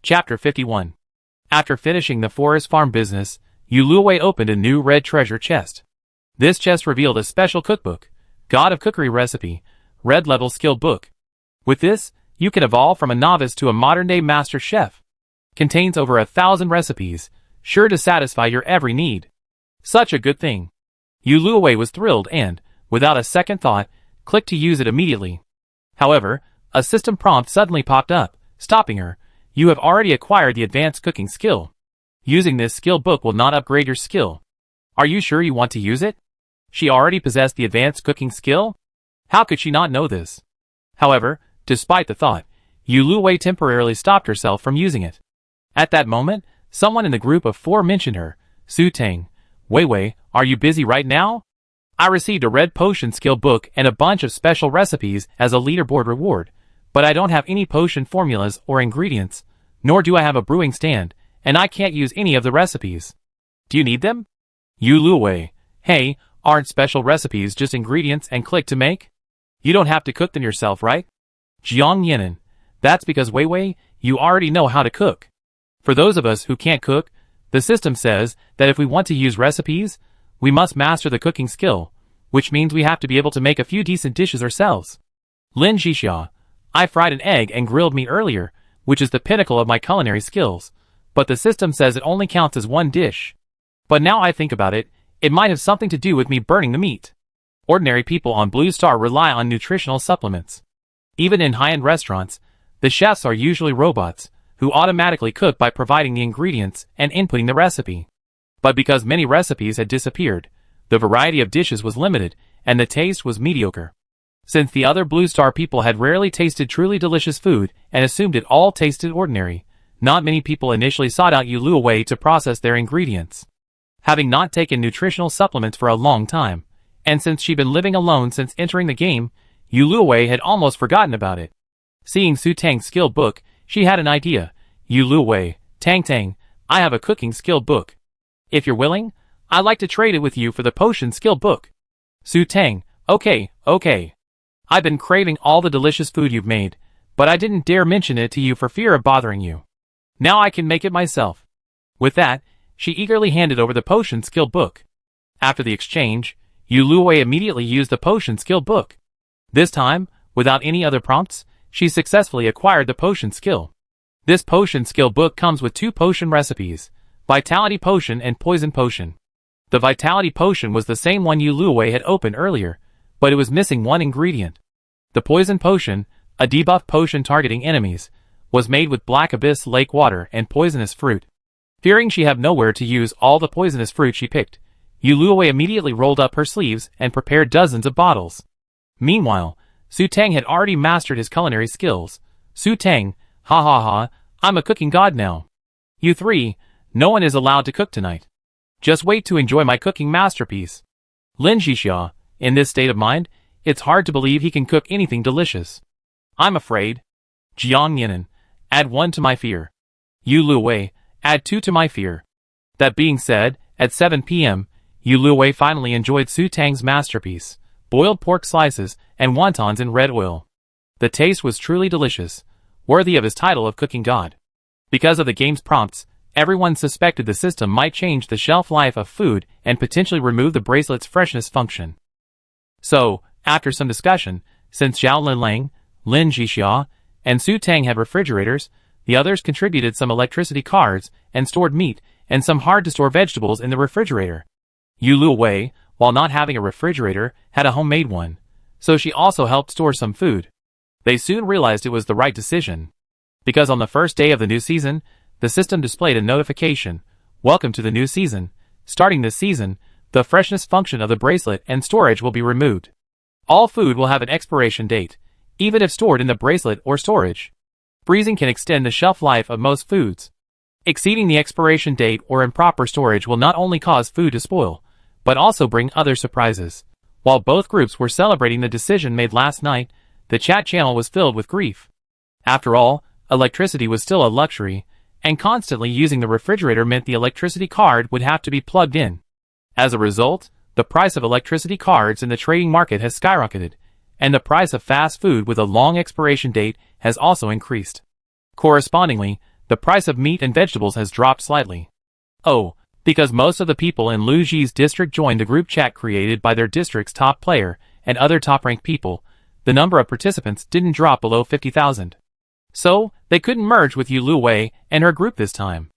Chapter 51. After finishing the forest farm business, Yuluwei opened a new red treasure chest. This chest revealed a special cookbook, God of Cookery Recipe, Red Level Skill Book. With this, you can evolve from a novice to a modern-day master chef. Contains over 1,000 recipes, sure to satisfy your every need. Such a good thing. Yuluwei was thrilled and, without a second thought, clicked to use it immediately. However, a system prompt suddenly popped up, stopping her. You have already acquired the advanced cooking skill. Using this skill book will not upgrade your skill. Are you sure you want to use it? She already possessed the advanced cooking skill? How could she not know this? However, despite the thought, Yuluwei temporarily stopped herself from using it. At that moment, someone in the group of 4 mentioned her. Su Tang. Wei, are you busy right now? I received a red potion skill book and a bunch of special recipes as a leaderboard reward, but I don't have any potion formulas or ingredients, nor do I have a brewing stand, and I can't use any of the recipes. Do you need them? Yuluwei. Hey, aren't special recipes just ingredients and click to make? You don't have to cook them yourself, right? Jiang Yinan. That's because Wei, you already know how to cook. For those of us who can't cook, the system says that if we want to use recipes, we must master the cooking skill, which means we have to be able to make a few decent dishes ourselves. Lin Jixia. I fried an egg and grilled meat earlier, which is the pinnacle of my culinary skills, but the system says it only counts as one dish. But now I think about it, it might have something to do with me burning the meat. Ordinary people on Blue Star rely on nutritional supplements. Even in high-end restaurants, the chefs are usually robots, who automatically cook by providing the ingredients and inputting the recipe. But because many recipes had disappeared, the variety of dishes was limited, and the taste was mediocre. Since the other Blue Star people had rarely tasted truly delicious food and assumed it all tasted ordinary, not many people initially sought out Yuluwei to process their ingredients. Having not taken nutritional supplements for a long time, and since she'd been living alone since entering the game, Yuluwei had almost forgotten about it. Seeing Su Tang's skill book, she had an idea. Yuluwei, Tang, I have a cooking skill book. If you're willing, I'd like to trade it with you for the potion skill book. Su Tang, okay. I've been craving all the delicious food you've made, but I didn't dare mention it to you for fear of bothering you. Now I can make it myself. With that, she eagerly handed over the potion skill book. After the exchange, Yuluwei immediately used the potion skill book. This time, without any other prompts, she successfully acquired the potion skill. This potion skill book comes with 2 potion recipes, Vitality Potion and Poison Potion. The Vitality Potion was the same one Yuluwei had opened earlier, but it was missing one ingredient. The Poison Potion, a debuff potion targeting enemies, was made with Black Abyss Lake water and poisonous fruit. Fearing she had nowhere to use all the poisonous fruit she picked, Yuluwei immediately rolled up her sleeves and prepared dozens of bottles. Meanwhile, Su Tang had already mastered his culinary skills. Su Tang, ha, I'm a cooking god now. You 3, no one is allowed to cook tonight. Just wait to enjoy my cooking masterpiece. Lin Jixia, in this state of mind, it's hard to believe he can cook anything delicious. I'm afraid. Jiang Yinan, add 1 to my fear. Yuluwei, add 2 to my fear. That being said, at 7 p.m., Yuluwei finally enjoyed Su Tang's masterpiece, boiled pork slices and wontons in red oil. The taste was truly delicious, worthy of his title of cooking god. Because of the game's prompts, everyone suspected the system might change the shelf life of food and potentially remove the bracelet's freshness function. So, after some discussion, since Zhao Linlang, Lin Jixia, and Su Tang had refrigerators, the others contributed some electricity cards and stored meat and some hard-to-store vegetables in the refrigerator. Yuluwei, while not having a refrigerator, had a homemade one, so she also helped store some food. They soon realized it was the right decision. Because on the first day of the new season, the system displayed a notification, "Welcome to the new season. Starting this season, the freshness function of the bracelet and storage will be removed. All food will have an expiration date, even if stored in the bracelet or storage. Freezing can extend the shelf life of most foods. Exceeding the expiration date or improper storage will not only cause food to spoil, but also bring other surprises." While both groups were celebrating the decision made last night, the chat channel was filled with grief. After all, electricity was still a luxury, and constantly using the refrigerator meant the electricity card would have to be plugged in. As a result, the price of electricity cards in the trading market has skyrocketed, and the price of fast food with a long expiration date has also increased. Correspondingly, The price of meat and vegetables has dropped slightly. Oh, because most of the people in Lu Ji's district joined the group chat created by their district's top player and other top-ranked people, the number of participants didn't drop below 50,000. So, they couldn't merge with Yu Luwei and her group this time.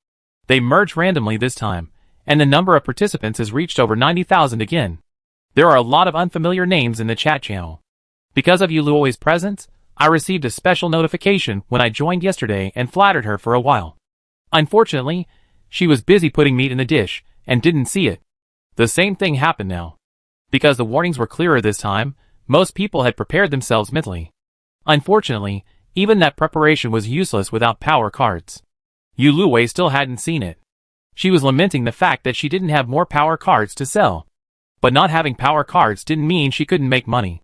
They merged randomly this time, and the number of participants has reached over 90,000 again. There are a lot of unfamiliar names in the chat channel. Because of Yu Luwei's presence, I received a special notification when I joined yesterday and flattered her for a while. Unfortunately, she was busy putting meat in the dish and didn't see it. The same thing happened now. Because the warnings were clearer this time, most people had prepared themselves mentally. Unfortunately, even that preparation was useless without power cards. Yu Luwei still hadn't seen it. She was lamenting the fact that she didn't have more power cards to sell. But not having power cards didn't mean she couldn't make money.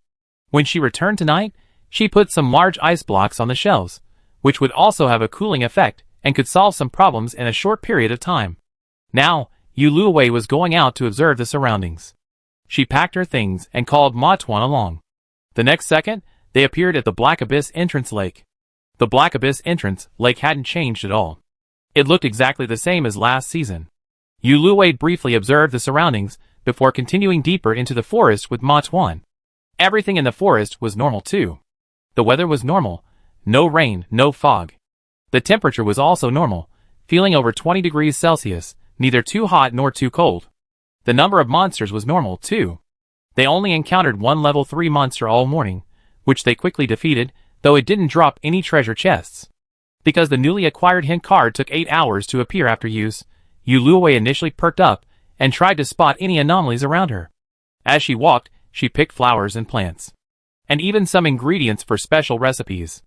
When she returned tonight, she put some large ice blocks on the shelves, which would also have a cooling effect and could solve some problems in a short period of time. Now, Yu Luwei was going out to observe the surroundings. She packed her things and called Ma Tuan along. The next second, they appeared at the Black Abyss entrance lake. The Black Abyss entrance lake hadn't changed at all. It looked exactly the same as last season. Yu Luwei briefly observed the surroundings before continuing deeper into the forest with Ma Tuan. Everything in the forest was normal too. The weather was normal. No rain, no fog. The temperature was also normal, feeling over 20 degrees Celsius, neither too hot nor too cold. The number of monsters was normal too. They only encountered one level 3 monster all morning, which they quickly defeated, though it didn't drop any treasure chests. Because the newly acquired hint card took 8 hours to appear after use, Yu Luwei initially perked up and tried to spot any anomalies around her. As she walked, she picked flowers and plants, and even some ingredients for special recipes.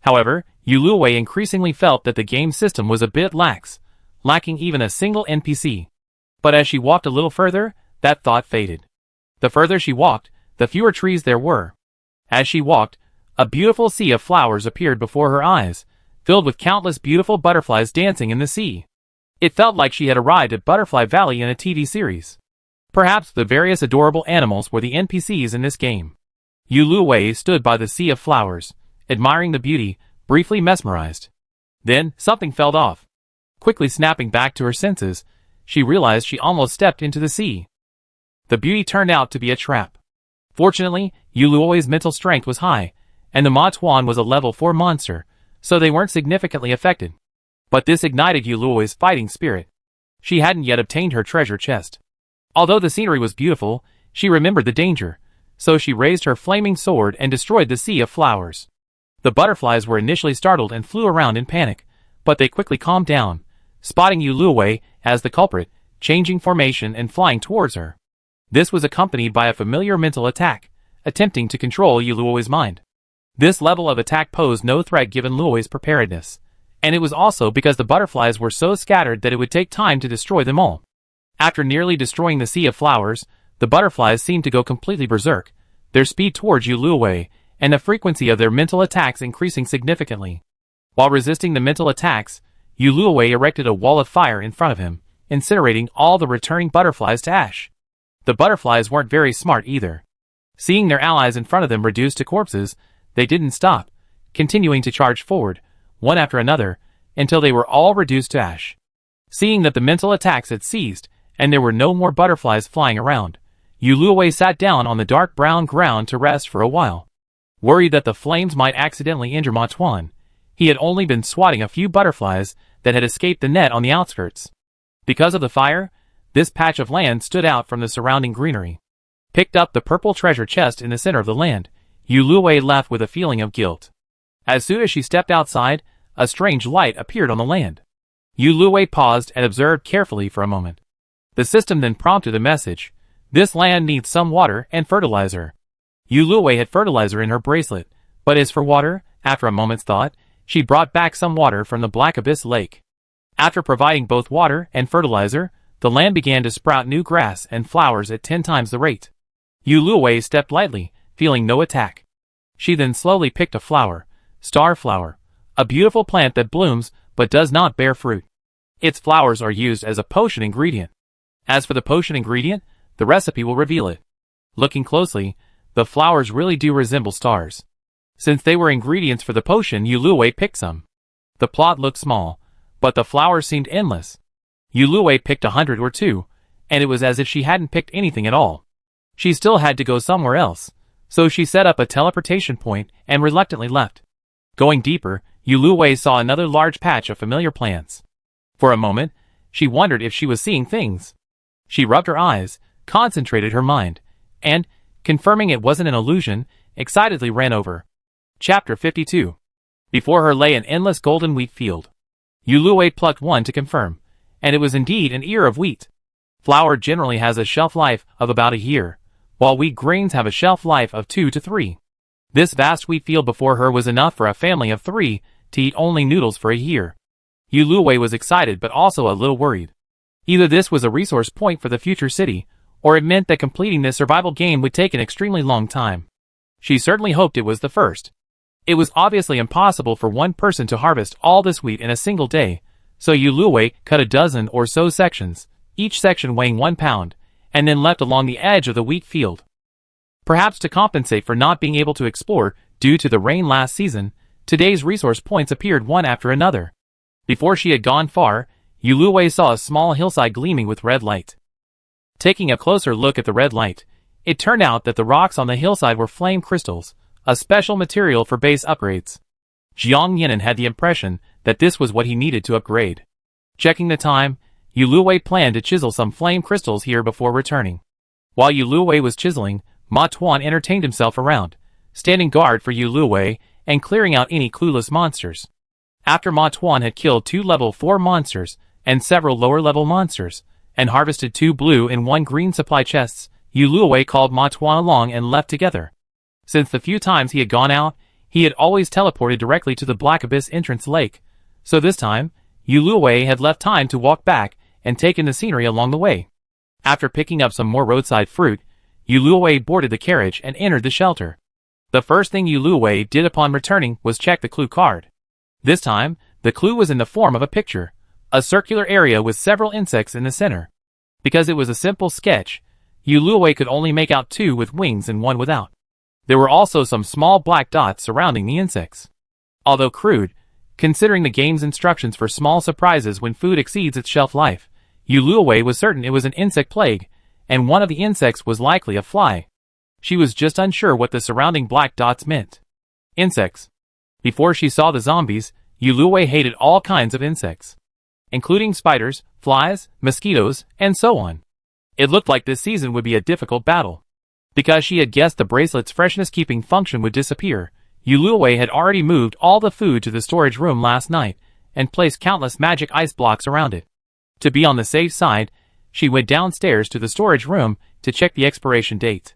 However, Yu Luwei increasingly felt that the game system was a bit lax, lacking even a single NPC. But as she walked a little further, that thought faded. The further she walked, the fewer trees there were. As she walked, a beautiful sea of flowers appeared before her eyes, filled with countless beautiful butterflies dancing in the sea. It felt like she had arrived at Butterfly Valley in a TV series. Perhaps the various adorable animals were the NPCs in this game. Yu Luwei stood by the sea of flowers, admiring the beauty, briefly mesmerized. Then, something fell off. Quickly snapping back to her senses, she realized she almost stepped into the sea. The beauty turned out to be a trap. Fortunately, Yu Luwei's mental strength was high, and the Ma Tuan was a level 4 monster, so they weren't significantly affected. But this ignited Yu Luwei's fighting spirit. She hadn't yet obtained her treasure chest. Although the scenery was beautiful, she remembered the danger, so she raised her flaming sword and destroyed the sea of flowers. The butterflies were initially startled and flew around in panic, but they quickly calmed down, spotting Yu Luwei as the culprit, changing formation and flying towards her. This was accompanied by a familiar mental attack, attempting to control Yu Luwei's mind. This level of attack posed no threat given Luwei's preparedness, and it was also because the butterflies were so scattered that it would take time to destroy them all. After nearly destroying the sea of flowers, the butterflies seemed to go completely berserk, their speed towards Yu Luwei, and the frequency of their mental attacks increasing significantly. While resisting the mental attacks, Yu Luwei erected a wall of fire in front of him, incinerating all the returning butterflies to ash. The butterflies weren't very smart either. Seeing their allies in front of them reduced to corpses, they didn't stop, continuing to charge forward, one after another, until they were all reduced to ash. Seeing that the mental attacks had ceased, and there were no more butterflies flying around, Yu Luwei sat down on the dark brown ground to rest for a while. Worried that the flames might accidentally injure Ma Tuan, he had only been swatting a few butterflies that had escaped the net on the outskirts. Because of the fire, this patch of land stood out from the surrounding greenery. Picked up the purple treasure chest in the center of the land, Yu Luwei left with a feeling of guilt. As soon as she stepped outside, a strange light appeared on the land. Yu Luwei paused and observed carefully for a moment. The system then prompted a message. This land needs some water and fertilizer. Yu Luwei had fertilizer in her bracelet, but as for water, after a moment's thought, she brought back some water from the Black Abyss Lake. After providing both water and fertilizer, the land began to sprout new grass and flowers at 10 times the rate. Yu Luwei stepped lightly, feeling no attack. She then slowly picked a flower, star flower, a beautiful plant that blooms but does not bear fruit. Its flowers are used as a potion ingredient. As for the potion ingredient, the recipe will reveal it. Looking closely, the flowers really do resemble stars. Since they were ingredients for the potion, Yu Luwei picked some. The plot looked small, but the flowers seemed endless. Yulue picked 100 or two, and it was as if she hadn't picked anything at all. She still had to go somewhere else, so she set up a teleportation point and reluctantly left. Going deeper, Yulue saw another large patch of familiar plants. For a moment, she wondered if she was seeing things. She rubbed her eyes, concentrated her mind, and, confirming it wasn't an illusion, excitedly ran over. Chapter 52. Before her lay an endless golden wheat field. Yulue plucked one to confirm, and it was indeed an ear of wheat. Flour generally has a shelf life of about a year, while wheat grains have a shelf life of 2 to 3. This vast wheat field before her was enough for a family of 3 to eat only noodles for a year. Yulue was excited but also a little worried. Either this was a resource point for the future city, or it meant that completing this survival game would take an extremely long time. She certainly hoped it was the first. It was obviously impossible for one person to harvest all this wheat in a single day, so Yulue cut a dozen or so sections, each section weighing 1 pound, and then left along the edge of the wheat field. Perhaps to compensate for not being able to explore due to the rain last season, today's resource points appeared one after another. Before she had gone far, Yulue saw a small hillside gleaming with red light. Taking a closer look at the red light, it turned out that the rocks on the hillside were flame crystals, a special material for base upgrades. Jiang Yinan had the impression that this was what he needed to upgrade. Checking the time, Yulue planned to chisel some flame crystals here before returning. While Yulue was chiseling, Ma Tuan entertained himself around, standing guard for Yulue and clearing out any clueless monsters. After Ma Tuan had killed 2 level 4 monsters and several lower level monsters, and harvested 2 blue and 1 green supply chests, Yulue called Ma Tuan along and left together. Since the few times he had gone out, he had always teleported directly to the Black Abyss entrance lake, so this time, Yulue had left time to walk back and take in the scenery along the way. After picking up some more roadside fruit, Yulue boarded the carriage and entered the shelter. The first thing Yulue did upon returning was check the clue card. This time, the clue was in the form of a picture, a circular area with several insects in the center. Because it was a simple sketch, Yulue could only make out 2 with wings and 1 without. There were also some small black dots surrounding the insects. Although crude, considering the game's instructions for small surprises when food exceeds its shelf life, Yulue was certain it was an insect plague, and one of the insects was likely a fly. She was just unsure what the surrounding black dots meant. Insects. Before she saw the zombies, Yulue hated all kinds of insects, including spiders, flies, mosquitoes, and so on. It looked like this season would be a difficult battle. Because she had guessed the bracelet's freshness-keeping function would disappear, Yulue had already moved all the food to the storage room last night and placed countless magic ice blocks around it. To be on the safe side, she went downstairs to the storage room to check the expiration date.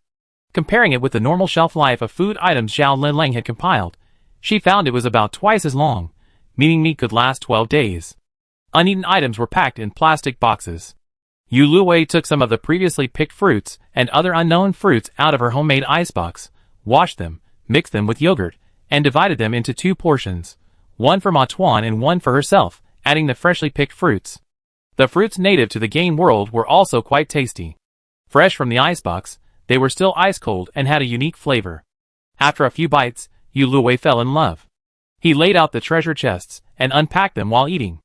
Comparing it with the normal shelf life of food items Zhao Linlang had compiled, she found it was about twice as long, meaning meat could last 12 days. Uneaten items were packed in plastic boxes. Yulue took some of the previously picked fruits and other unknown fruits out of her homemade icebox, washed them, mixed them with yogurt, and divided them into 2 portions, one for Ma Tuan and one for herself, adding the freshly picked fruits. The fruits native to the game world were also quite tasty. Fresh from the icebox, they were still ice cold and had a unique flavor. After a few bites, Yulue fell in love. He laid out the treasure chests and unpacked them while eating.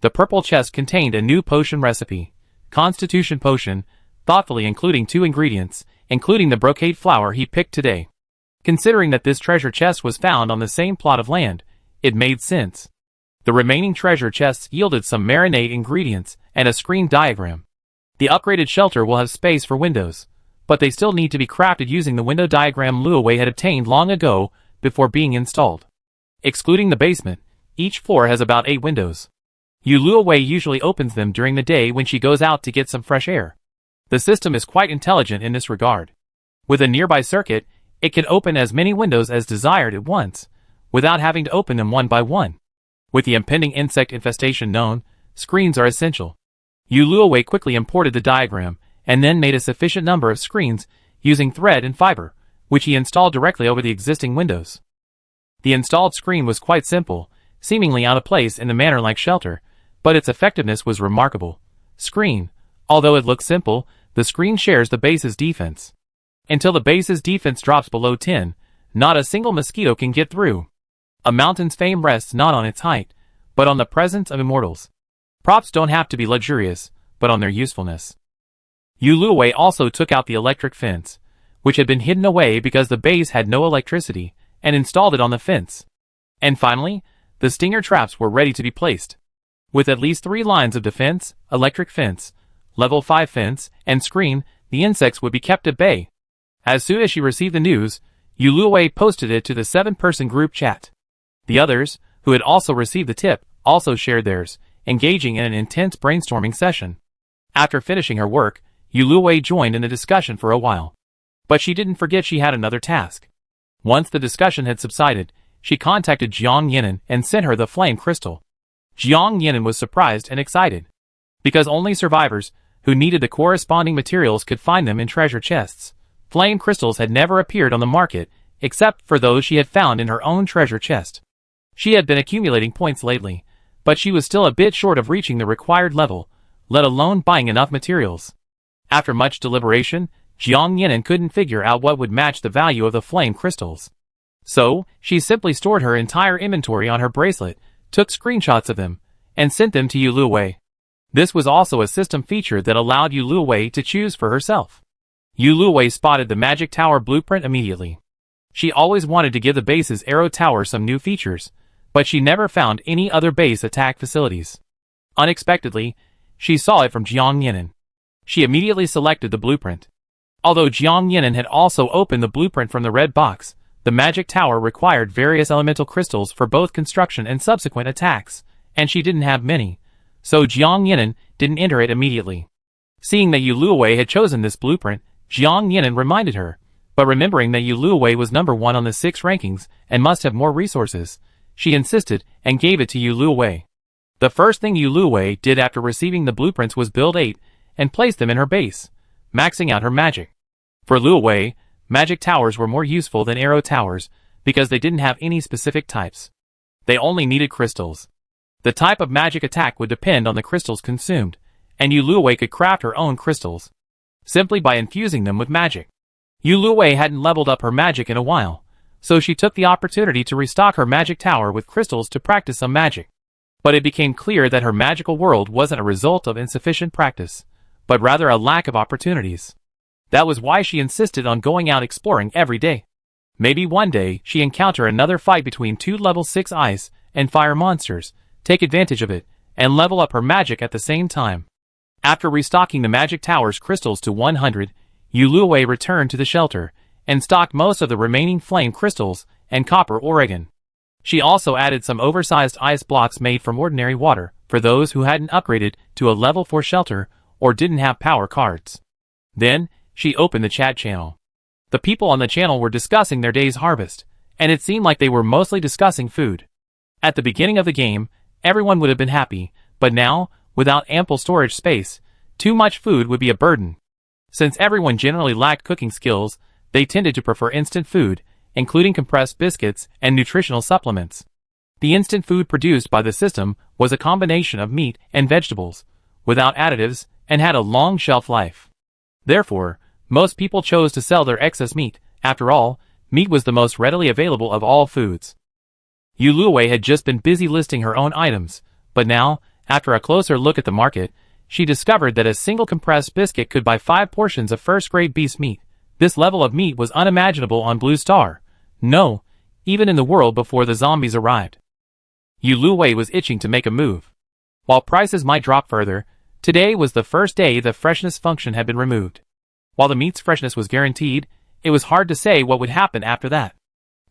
The purple chest contained a new potion recipe. Constitution potion, thoughtfully including 2 ingredients, including the brocade flower he picked today. Considering that this treasure chest was found on the same plot of land, it made sense. The remaining treasure chests yielded some marinade ingredients and a screen diagram. The upgraded shelter will have space for windows, but they still need to be crafted using the window diagram Luowei had obtained long ago before being installed. Excluding the basement, each floor has about 8 windows. Luowei usually opens them during the day when she goes out to get some fresh air. The system is quite intelligent in this regard. With a nearby circuit, it can open as many windows as desired at once, without having to open them one by one. With the impending insect infestation known, screens are essential. Luowei quickly imported the diagram, and then made a sufficient number of screens using thread and fiber, which he installed directly over the existing windows. The installed screen was quite simple, seemingly out of place in a manner like shelter, but its effectiveness was remarkable. Screen. Although it looks simple, the screen shares the base's defense. Until the base's defense drops below 10, not a single mosquito can get through. A mountain's fame rests not on its height, but on the presence of immortals. Props don't have to be luxurious, but on their usefulness. Yu Luowei also took out the electric fence, which had been hidden away because the base had no electricity, and installed it on the fence. And finally, the stinger traps were ready to be placed. With at least 3 lines of defense, electric fence, level 5 fence, and screen, the insects would be kept at bay. As soon as she received the news, Yu Luowei posted it to the 7-person group chat. The others, who had also received the tip, also shared theirs, engaging in an intense brainstorming session. After finishing her work, Yu Luowei joined in the discussion for a while. But she didn't forget she had another task. Once the discussion had subsided, she contacted Jiang Yinan and sent her the flame crystal. Jiang Yinan was surprised and excited. Because only survivors, who needed the corresponding materials, could find them in treasure chests. Flame crystals had never appeared on the market, except for those she had found in her own treasure chest. She had been accumulating points lately, but she was still a bit short of reaching the required level, let alone buying enough materials. After much deliberation, Jiang Yinan couldn't figure out what would match the value of the flame crystals. So, she simply stored her entire inventory on her bracelet, took screenshots of them, and sent them to Yu Luowei. This was also a system feature that allowed Yu Luowei to choose for herself. Yu Luowei spotted the magic tower blueprint immediately. She always wanted to give the base's arrow tower some new features, but she never found any other base attack facilities. Unexpectedly, she saw it from Jiang Yinan. She immediately selected the blueprint. Although Jiang Yinan had also opened the blueprint from the red box, the magic tower required various elemental crystals for both construction and subsequent attacks, and she didn't have many, so Jiang Yinan didn't enter it immediately. Seeing that Yu Luowei had chosen this blueprint, Jiang Yinan reminded her, but remembering that Yu Luowei was number 1 on the 6 rankings and must have more resources, she insisted and gave it to Yu Luowei. The first thing Yu Luowei did after receiving the blueprints was build 8 and place them in her base, maxing out her magic. For Luowei, magic towers were more useful than arrow towers because they didn't have any specific types. They only needed crystals. The type of magic attack would depend on the crystals consumed, and Yu Luowei could craft her own crystals, simply by infusing them with magic. Yu Luowei hadn't leveled up her magic in a while, so she took the opportunity to restock her magic tower with crystals to practice some magic. But it became clear that her magical world wasn't a result of insufficient practice, but rather a lack of opportunities. That was why she insisted on going out exploring every day. Maybe one day she encounter another fight between 2 level 6 ice and fire monsters, take advantage of it, and level up her magic at the same time. After restocking the magic tower's crystals to 100, Yu Luowei returned to the shelter, and stocked most of the remaining flame crystals and copper Oregon. She also added some oversized ice blocks made from ordinary water for those who hadn't upgraded to a level 4 shelter or didn't have power cards. Then, she opened the chat channel. The people on the channel were discussing their day's harvest, and it seemed like they were mostly discussing food. At the beginning of the game, everyone would have been happy, but now, without ample storage space, too much food would be a burden. Since everyone generally lacked cooking skills, they tended to prefer instant food, including compressed biscuits and nutritional supplements. The instant food produced by the system was a combination of meat and vegetables, without additives, and had a long shelf life. Therefore, most people chose to sell their excess meat. After all, meat was the most readily available of all foods. Yu Luowei had just been busy listing her own items, but now, after a closer look at the market, she discovered that a single compressed biscuit could buy 5 portions of first-grade beast meat. This level of meat was unimaginable on Blue Star. No, even in the world before the zombies arrived. Yu Luowei was itching to make a move. While prices might drop further, today was the first day the freshness function had been removed. While the meat's freshness was guaranteed, it was hard to say what would happen after that.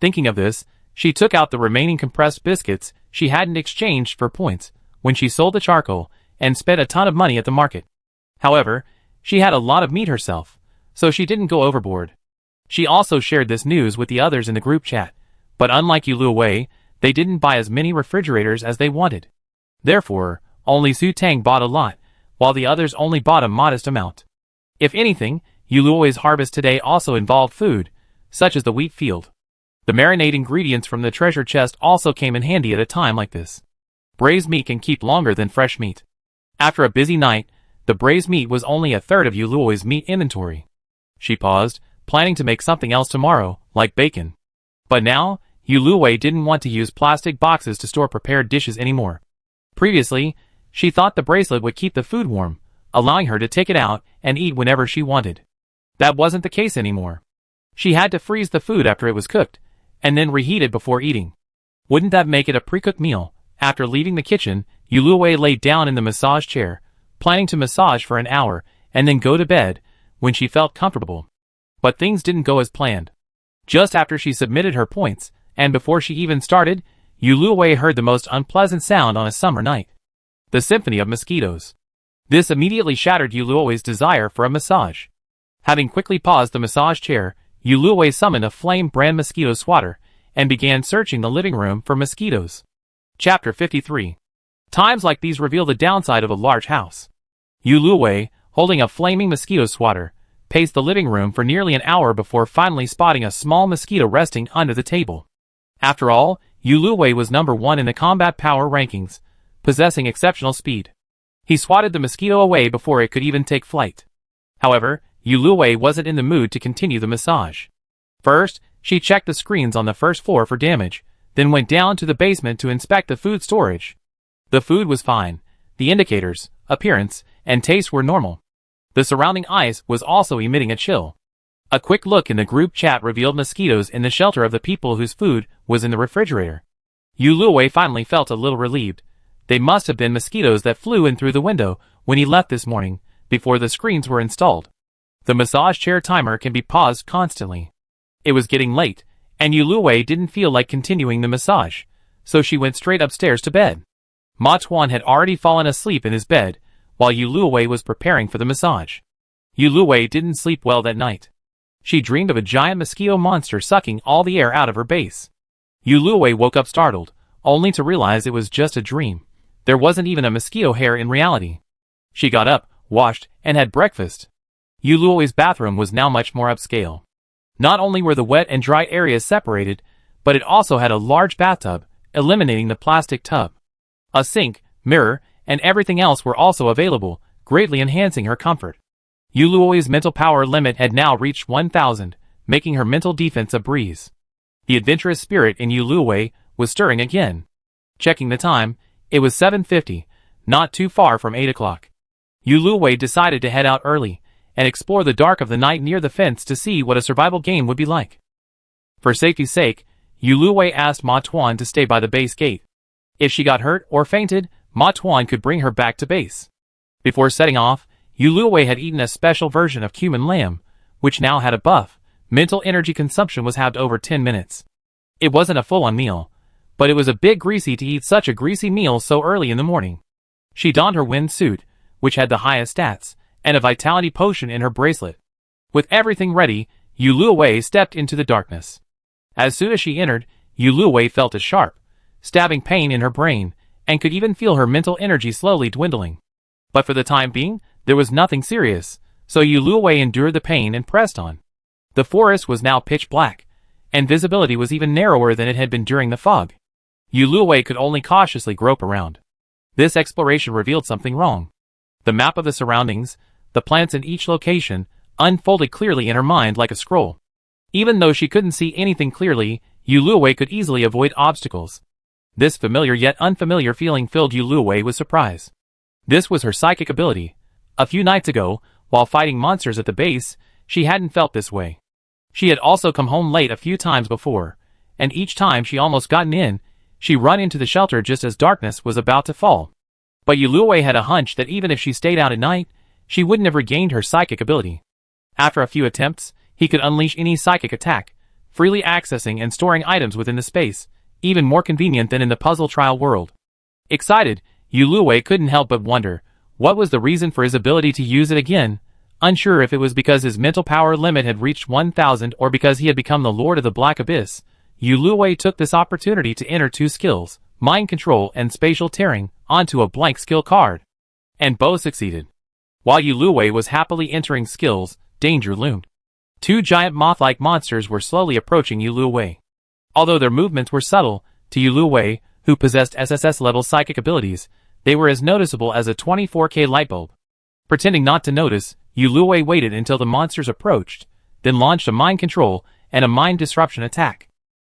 Thinking of this, she took out the remaining compressed biscuits she hadn't exchanged for points when she sold the charcoal and spent a ton of money at the market. However, she had a lot of meat herself, so she didn't go overboard. She also shared this news with the others in the group chat, but unlike Yu Luowei, they didn't buy as many refrigerators as they wanted. Therefore, only Su Tang bought a lot, while the others only bought a modest amount. If anything, Yu Luowei's harvest today also involved food, such as the wheat field. The marinade ingredients from the treasure chest also came in handy at a time like this. Braised meat can keep longer than fresh meat. After a busy night, the braised meat was only a third of Yu Luowei's meat inventory. She paused, planning to make something else tomorrow, like bacon. But now, Yu Luowei didn't want to use plastic boxes to store prepared dishes anymore. Previously, she thought the bracelet would keep the food warm, allowing her to take it out and eat whenever she wanted. That wasn't the case anymore. She had to freeze the food after it was cooked, and then reheat it before eating. Wouldn't that make it a pre-cooked meal? After leaving the kitchen, Yuluwei laid down in the massage chair, planning to massage for an hour and then go to bed when she felt comfortable. But things didn't go as planned. Just after she submitted her points, and before she even started, Yuluwei heard the most unpleasant sound on a summer night. The symphony of mosquitoes. This immediately shattered Yuluwei's desire for a massage. Having quickly paused the massage chair, Yuluwei summoned a flame brand mosquito swatter and began searching the living room for mosquitoes. Chapter 53. Times like these reveal the downside of a large house. Yuluwei, holding a flaming mosquito swatter, paced the living room for nearly an hour before finally spotting a small mosquito resting under the table. After all, Yuluwei was number 1 in the combat power rankings, possessing exceptional speed. He swatted the mosquito away before it could even take flight. However, Yuluwei wasn't in the mood to continue the massage. First, she checked the screens on the first floor for damage, then went down to the basement to inspect the food storage. The food was fine. The indicators, appearance, and taste were normal. The surrounding ice was also emitting a chill. A quick look in the group chat revealed mosquitoes in the shelter of the people whose food was in the refrigerator. Yuluwei finally felt a little relieved. They must have been mosquitoes that flew in through the window when he left this morning, before the screens were installed. The massage chair timer can be paused constantly. It was getting late, and Yuluwei didn't feel like continuing the massage, so she went straight upstairs to bed. Ma Tuan had already fallen asleep in his bed, while Yuluwei was preparing for the massage. Yuluwei didn't sleep well that night. She dreamed of a giant mosquito monster sucking all the air out of her base. Yuluwei woke up startled, only to realize it was just a dream. There wasn't even a mosquito hair in reality. She got up, washed, and had breakfast. Yuluwei's bathroom was now much more upscale. Not only were the wet and dry areas separated, but it also had a large bathtub, eliminating the plastic tub. A sink, mirror, and everything else were also available, greatly enhancing her comfort. Yuluwei's mental power limit had now reached 1,000, making her mental defense a breeze. The adventurous spirit in Yuluwei was stirring again. Checking the time, it was 7:50, not too far from 8 o'clock. Yuluwei decided to head out early and explore the dark of the night near the fence to see what a survival game would be like. For safety's sake, Yuluwei asked Ma Tuan to stay by the base gate. If she got hurt or fainted, Ma Tuan could bring her back to base. Before setting off, Yuluwei had eaten a special version of cumin lamb, which now had a buff. Mental energy consumption was halved over 10 minutes. It wasn't a full-on meal, but it was a bit greasy to eat such a greasy meal so early in the morning. She donned her wind suit, which had the highest stats, and a vitality potion in her bracelet. With everything ready, Yuluwei stepped into the darkness. As soon as she entered, Yuluwei felt a sharp, stabbing pain in her brain, and could even feel her mental energy slowly dwindling. But for the time being, there was nothing serious, so Yuluwei endured the pain and pressed on. The forest was now pitch black, and visibility was even narrower than it had been during the fog. Yuluwei could only cautiously grope around. This exploration revealed something wrong. The map of the surroundings, the plants in each location, unfolded clearly in her mind like a scroll. Even though she couldn't see anything clearly, Yuluwei could easily avoid obstacles. This familiar yet unfamiliar feeling filled Yuluwei with surprise. This was her psychic ability. A few nights ago, while fighting monsters at the base, she hadn't felt this way. She had also come home late a few times before, and each time she almost gotten in, she run into the shelter just as darkness was about to fall. But Yuluwei had a hunch that even if she stayed out at night, she wouldn't have regained her psychic ability. After a few attempts, he could unleash any psychic attack, freely accessing and storing items within the space, even more convenient than in the puzzle trial world. Excited, Yuluwei couldn't help but wonder, what was the reason for his ability to use it again? Unsure if it was because his mental power limit had reached 1,000 or because he had become the Lord of the Black Abyss, Yuluwei took this opportunity to enter 2 skills, mind control and spatial tearing, onto a blank skill card. And both succeeded. While Yuluwei was happily entering skills, danger loomed. 2 giant moth-like monsters were slowly approaching Yuluwei. Although their movements were subtle, to Yuluwei, who possessed SSS-level psychic abilities, they were as noticeable as a 24K lightbulb. Pretending not to notice, Yuluwei waited until the monsters approached, then launched a mind control and a mind disruption attack.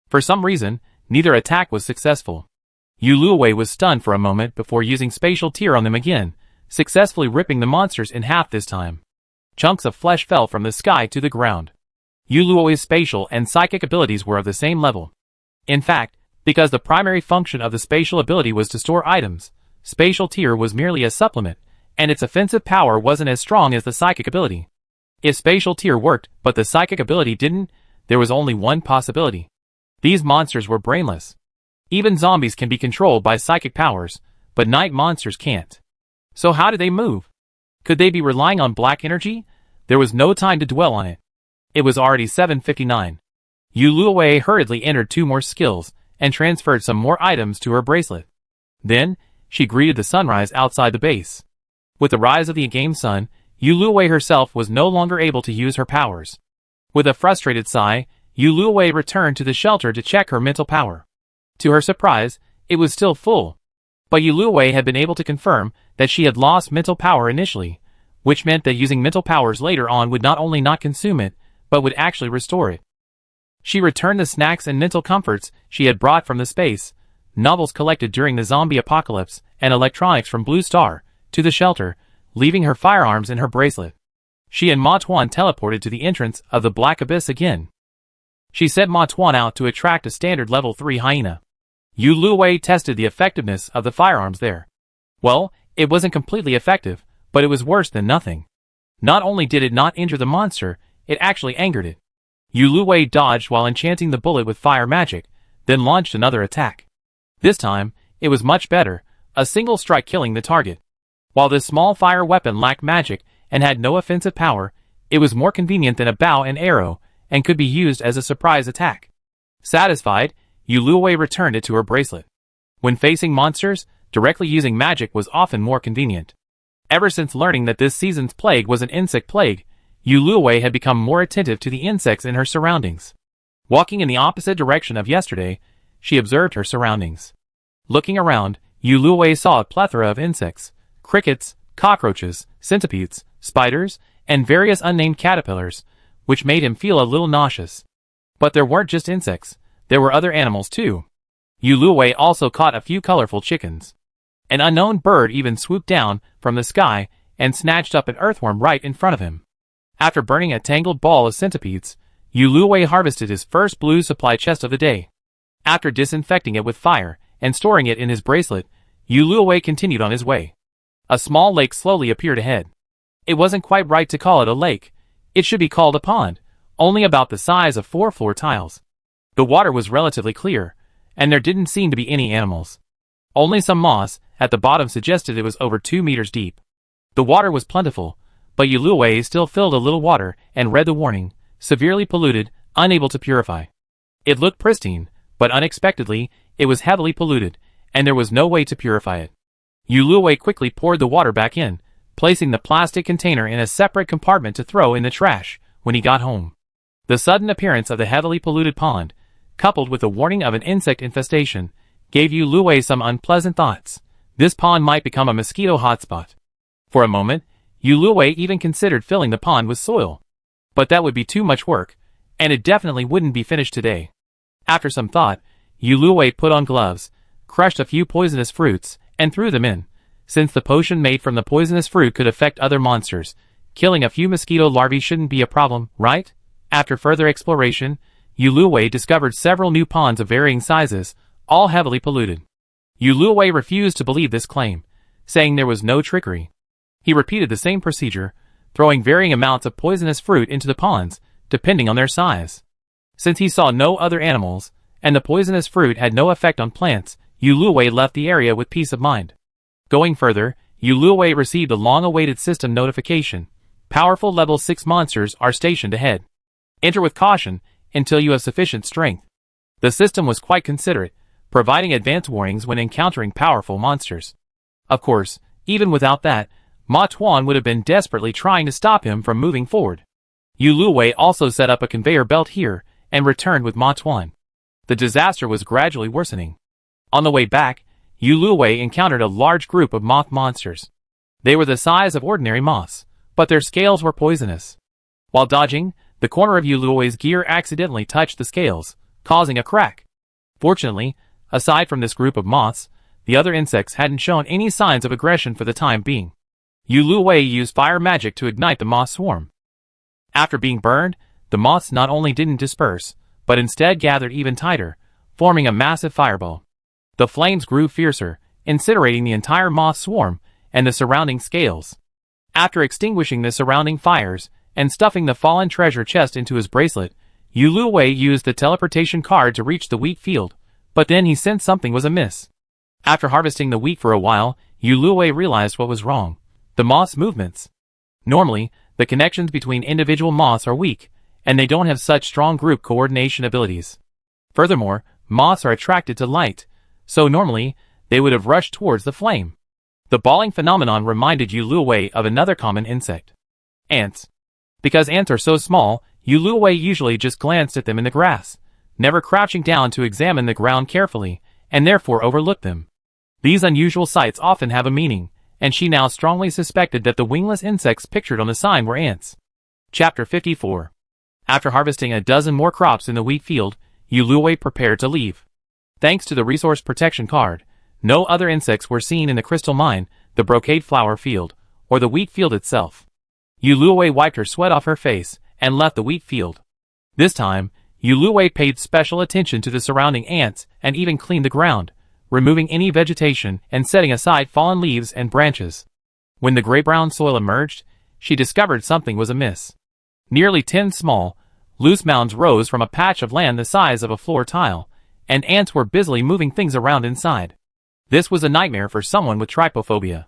For some reason, neither attack was successful. Yu Luowei was stunned for a moment before using spatial tear on them again, successfully ripping the monsters in half this time. Chunks of flesh fell from the sky to the ground. Yu Luowei's spatial and psychic abilities were of the same level. In fact, because the primary function of the spatial ability was to store items, spatial tear was merely a supplement, and its offensive power wasn't as strong as the psychic ability. If spatial tear worked but the psychic ability didn't, there was only one possibility. These monsters were brainless. Even zombies can be controlled by psychic powers, but night monsters can't. So how did they move? Could they be relying on black energy? There was no time to dwell on it. It was already 7:59. Yu Luowei hurriedly entered 2 more skills and transferred some more items to her bracelet. Then, she greeted the sunrise outside the base. With the rise of the in-game sun, Yu Luowei herself was no longer able to use her powers. With a frustrated sigh, Yu Luowei returned to the shelter to check her mental power. To her surprise, it was still full. But Yu Luowei had been able to confirm that she had lost mental power initially, which meant that using mental powers later on would not only not consume it, but would actually restore it. She returned the snacks and mental comforts she had brought from the space, novels collected during the zombie apocalypse, and electronics from Blue Star, to the shelter, leaving her firearms in her bracelet. She and Ma Tuan teleported to the entrance of the Black Abyss again. She sent Ma Tuan out to attract a standard level 3 hyena. Yu Luowei tested the effectiveness of the firearms there. Well, it wasn't completely effective, but it was worse than nothing. Not only did it not injure the monster, it actually angered it. Yu Luowei dodged while enchanting the bullet with fire magic, then launched another attack. This time, it was much better, a single strike killing the target. While this small fire weapon lacked magic and had no offensive power, it was more convenient than a bow and arrow, and could be used as a surprise attack. Satisfied, Yu Luowei returned it to her bracelet. When facing monsters, directly using magic was often more convenient. Ever since learning that this season's plague was an insect plague, Yu Luowei had become more attentive to the insects in her surroundings. Walking in the opposite direction of yesterday, she observed her surroundings. Looking around, Yu Luowei saw a plethora of insects, crickets, cockroaches, centipedes, spiders, and various unnamed caterpillars, which made him feel a little nauseous. But there weren't just insects, there were other animals too. Yu Luowei also caught a few colorful chickens. An unknown bird even swooped down from the sky and snatched up an earthworm right in front of him. After burning a tangled ball of centipedes, Yu Luowei harvested his first blue supply chest of the day. After disinfecting it with fire and storing it in his bracelet, Yu Luowei continued on his way. A small lake slowly appeared ahead. It wasn't quite right to call it a lake. It should be called a pond, only about the size of 4 floor tiles. The water was relatively clear, and there didn't seem to be any animals. Only some moss at the bottom suggested it was over 2 meters deep. The water was plentiful, but Yu Luowei still filled a little water and read the warning, severely polluted, unable to purify. It looked pristine, but unexpectedly, it was heavily polluted, and there was no way to purify it. Yu Luowei quickly poured the water back in, placing the plastic container in a separate compartment to throw in the trash when he got home. The sudden appearance of the heavily polluted pond, coupled with the warning of an insect infestation, gave Yu Luowei some unpleasant thoughts. This pond might become a mosquito hotspot. For a moment, Yu Luowei even considered filling the pond with soil. But that would be too much work, and it definitely wouldn't be finished today. After some thought, Yu Luowei put on gloves, crushed a few poisonous fruits, and threw them in. Since the potion made from the poisonous fruit could affect other monsters, killing a few mosquito larvae shouldn't be a problem, right? After further exploration, Yu Luowei discovered several new ponds of varying sizes, all heavily polluted. Yu Luowei refused to believe this claim, saying there was no trickery. He repeated the same procedure, throwing varying amounts of poisonous fruit into the ponds, depending on their size. Since he saw no other animals, and the poisonous fruit had no effect on plants, Yu Luowei left the area with peace of mind. Going further, Yu Luowei received a long-awaited system notification. Powerful level 6 monsters are stationed ahead. Enter with caution until you have sufficient strength. The system was quite considerate, providing advance warnings when encountering powerful monsters. Of course, even without that, Ma Tuan would have been desperately trying to stop him from moving forward. Yu Luowei also set up a conveyor belt here and returned with Ma Tuan. The disaster was gradually worsening. On the way back, Yu Luowei encountered a large group of moth monsters. They were the size of ordinary moths, but their scales were poisonous. While dodging, the corner of Yu Luowei's gear accidentally touched the scales, causing a crack. Fortunately, Aside from this group of moths, the other insects hadn't shown any signs of aggression for the time being. Yu Luwei used fire magic to ignite the moth swarm. After being burned, the moths not only didn't disperse, but instead gathered even tighter, forming a massive fireball. The flames grew fiercer, incinerating the entire moth swarm and the surrounding scales. After extinguishing the surrounding fires and stuffing the fallen treasure chest into his bracelet, Yu Luwei used the teleportation card to reach the wheat field, but then he sensed something was amiss. After harvesting the wheat for a while, Yu Luwei realized what was wrong: the moths' movements. Normally, the connections between individual moths are weak, and they don't have such strong group coordination abilities. Furthermore, moths are attracted to light, so normally, they would have rushed towards the flame. The balling phenomenon reminded Yu Luwei of another common insect: ants. Because ants are so small, Yu Luwei usually just glanced at them in the grass, never crouching down to examine the ground carefully, and therefore overlooked them. These unusual sights often have a meaning, and she now strongly suspected that the wingless insects pictured on the sign were ants. Chapter 54. After harvesting a dozen more crops in the wheat field, Yu Luwei prepared to leave. Thanks to the resource protection card, no other insects were seen in the crystal mine, the brocade flower field, or the wheat field itself. Yu Luwei wiped her sweat off her face and left the wheat field. This time, Yu Luwei paid special attention to the surrounding ants and even cleaned the ground, removing any vegetation and setting aside fallen leaves and branches. When the gray-brown soil emerged, she discovered something was amiss. Nearly 10 small, loose mounds rose from a patch of land the size of a floor tile, and ants were busily moving things around inside. This was a nightmare for someone with trypophobia.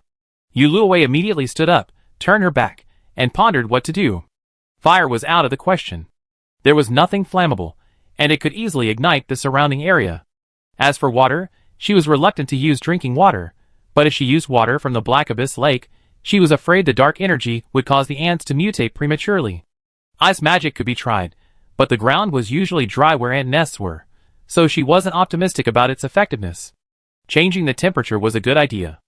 Yu Luwei immediately stood up, turned her back, and pondered what to do. Fire was out of the question. There was nothing flammable, and it could easily ignite the surrounding area. As for water, she was reluctant to use drinking water, but if she used water from the Black Abyss Lake, she was afraid the dark energy would cause the ants to mutate prematurely. Ice magic could be tried, but the ground was usually dry where ant nests were, so she wasn't optimistic about its effectiveness. Changing the temperature was a good idea.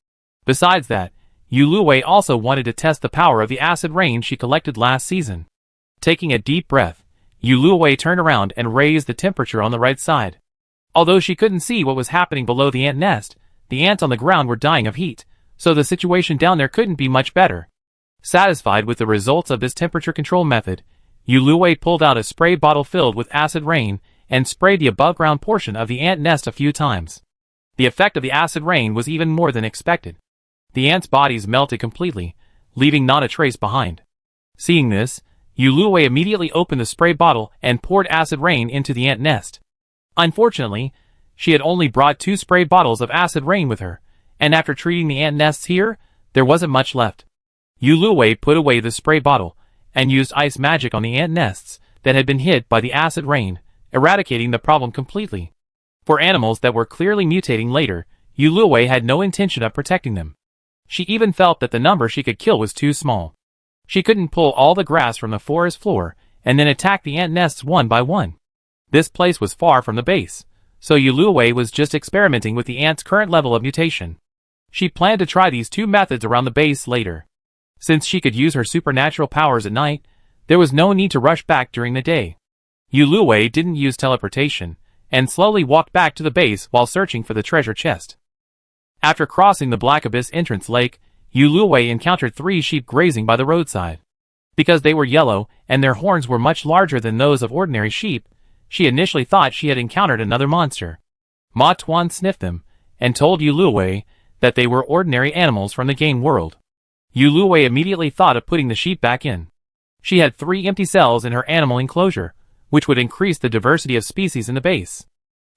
Besides that, Yu Luwei also wanted to test the power of the acid rain she collected last season. Taking a deep breath, Yu Luwei turned around and raised the temperature on the right side. Although she couldn't see what was happening below the ant nest, the ants on the ground were dying of heat, so the situation down there couldn't be much better. Satisfied with the results of this temperature control method, Yu Luwei pulled out a spray bottle filled with acid rain and sprayed the above-ground portion of the ant nest a few times. The effect of the acid rain was even more than expected. The ants' bodies melted completely, leaving not a trace behind. Seeing this, Yu Luwei immediately opened the spray bottle and poured acid rain into the ant nest. Unfortunately, she had only brought 2 spray bottles of acid rain with her, and after treating the ant nests here, there wasn't much left. Yu Luwei put away the spray bottle and used ice magic on the ant nests that had been hit by the acid rain, eradicating the problem completely. For animals that were clearly mutating later, Yu Luwei had no intention of protecting them. She even felt that the number she could kill was too small. She couldn't pull all the grass from the forest floor and then attack the ant nests one by one. This place was far from the base, so Yu Luwei was just experimenting with the ant's current level of mutation. She planned to try these 2 methods around the base later. Since she could use her supernatural powers at night, there was no need to rush back during the day. Yu Luwei didn't use teleportation, and slowly walked back to the base while searching for the treasure chest. After crossing the Black Abyss entrance lake, Yu Luwei encountered 3 sheep grazing by the roadside. Because they were yellow and their horns were much larger than those of ordinary sheep, she initially thought she had encountered another monster. Ma Tuan sniffed them, and told Yu Luwei that they were ordinary animals from the game world. Yu Luwei immediately thought of putting the sheep back in. She had 3 empty cells in her animal enclosure, which would increase the diversity of species in the base.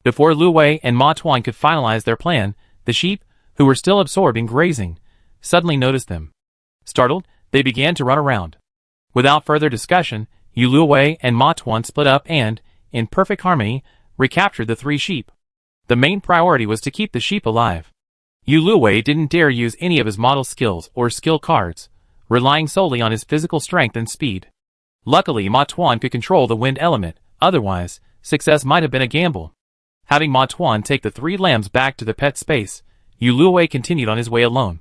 Before Luwei and Ma Tuan could finalize their plan, the sheep, who were still absorbed in grazing, suddenly noticed them. Startled, they began to run around. Without further discussion, Yu Luwei and Ma Tuan split up and, in perfect harmony, recaptured the 3 sheep. The main priority was to keep the sheep alive. Yu Luwei didn't dare use any of his model skills or skill cards, relying solely on his physical strength and speed. Luckily, Ma Tuan could control the wind element, otherwise, success might have been a gamble. Having Ma Tuan take the 3 lambs back to the pet space, Yu Luwei continued on his way alone.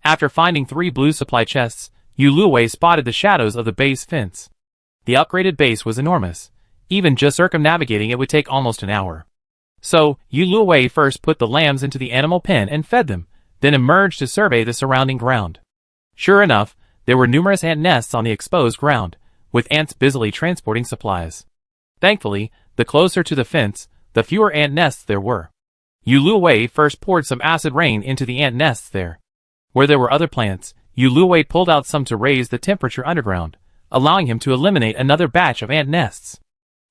After finding 3 blue supply chests, Yu Luwei spotted the shadows of the base fence. The upgraded base was enormous. Even just circumnavigating it would take almost an hour. So, Yu Luwei first put the lambs into the animal pen and fed them, then emerged to survey the surrounding ground. Sure enough, there were numerous ant nests on the exposed ground, with ants busily transporting supplies. Thankfully, the closer to the fence, the fewer ant nests there were. Yu Luwei first poured some acid rain into the ant nests there. Where there were other plants, Yu Luwei pulled out some to raise the temperature underground, allowing him to eliminate another batch of ant nests.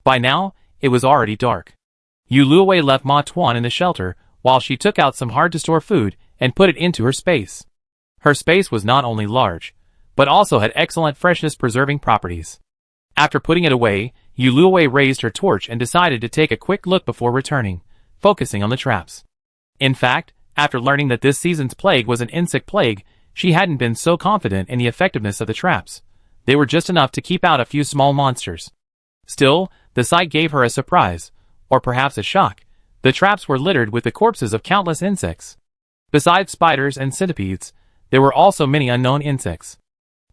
By now, it was already dark. Yu Luwei left Ma Tuan in the shelter while she took out some hard-to-store food and put it into her space. Her space was not only large, but also had excellent freshness-preserving properties. After putting it away, Yu Luwei raised her torch and decided to take a quick look before returning, focusing on the traps. In fact, after learning that this season's plague was an insect plague, she hadn't been so confident in the effectiveness of the traps. They were just enough to keep out a few small monsters. Still, the sight gave her a surprise, or perhaps a shock. The traps were littered with the corpses of countless insects. Besides spiders and centipedes, there were also many unknown insects.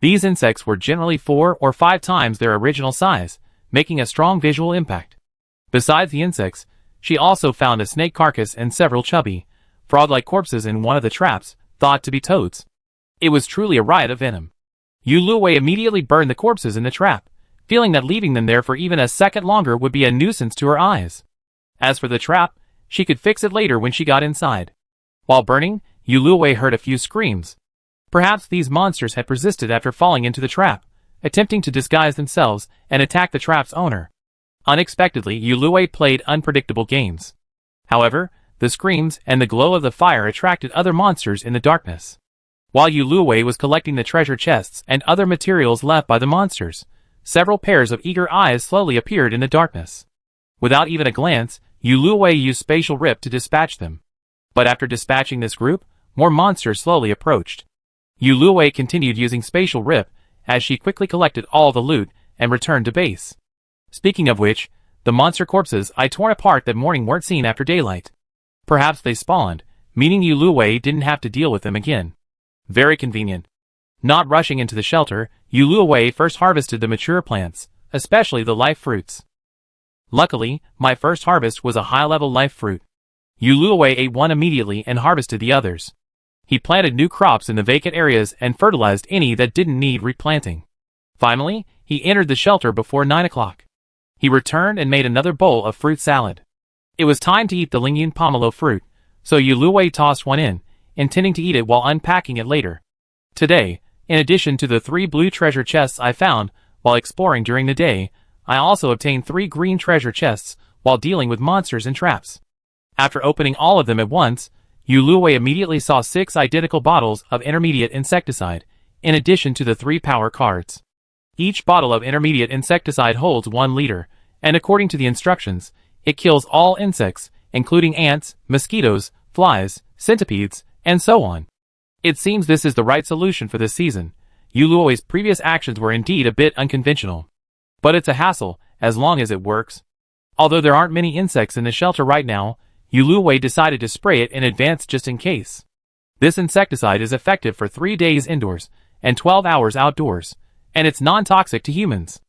These insects were generally 4 or 5 times their original size, making a strong visual impact. Besides the insects, she also found a snake carcass and several chubby, frog-like corpses in one of the traps, thought to be toads. It was truly a riot of venom. Yu Luwei immediately burned the corpses in the trap, feeling that leaving them there for even a second longer would be a nuisance to her eyes. As for the trap, she could fix it later when she got inside. While burning, Yu Luwei heard a few screams. Perhaps these monsters had persisted after falling into the trap, attempting to disguise themselves and attack the trap's owner. Unexpectedly, Yu Luwei played unpredictable games. However, the screams and the glow of the fire attracted other monsters in the darkness. While Yu Luwei was collecting the treasure chests and other materials left by the monsters, several pairs of eager eyes slowly appeared in the darkness. Without even a glance, Yu Luwei used spatial rip to dispatch them. But after dispatching this group, more monsters slowly approached. Yu Luwei continued using spatial rip as she quickly collected all the loot and returned to base. Speaking of which, the monster corpses I torn apart that morning weren't seen after daylight. Perhaps they spawned, meaning Yu Luwei didn't have to deal with them again. Very convenient. Not rushing into the shelter, Yu Luwei first harvested the mature plants, especially the life fruits. Luckily, my first harvest was a high-level life fruit. Yu Luwei ate one immediately and harvested the others. He planted new crops in the vacant areas and fertilized any that didn't need replanting. Finally, he entered the shelter before 9 o'clock. He returned and made another bowl of fruit salad. It was time to eat the Lingyun pomelo fruit, so Yu Luwei tossed one in, intending to eat it while unpacking it later. Today, in addition to the 3 blue treasure chests I found while exploring during the day, I also obtained 3 green treasure chests while dealing with monsters and traps. After opening all of them at once, Yu Luwei immediately saw 6 identical bottles of intermediate insecticide, in addition to the 3 power cards. Each bottle of intermediate insecticide holds 1 liter, and according to the instructions, it kills all insects, including ants, mosquitoes, flies, centipedes, and so on. It seems this is the right solution for this season. Yu Luwei's previous actions were indeed a bit unconventional. But it's a hassle, as long as it works. Although there aren't many insects in the shelter right now, Yu Luwei decided to spray it in advance just in case. This insecticide is effective for 3 days indoors and 12 hours outdoors, and it's non-toxic to humans.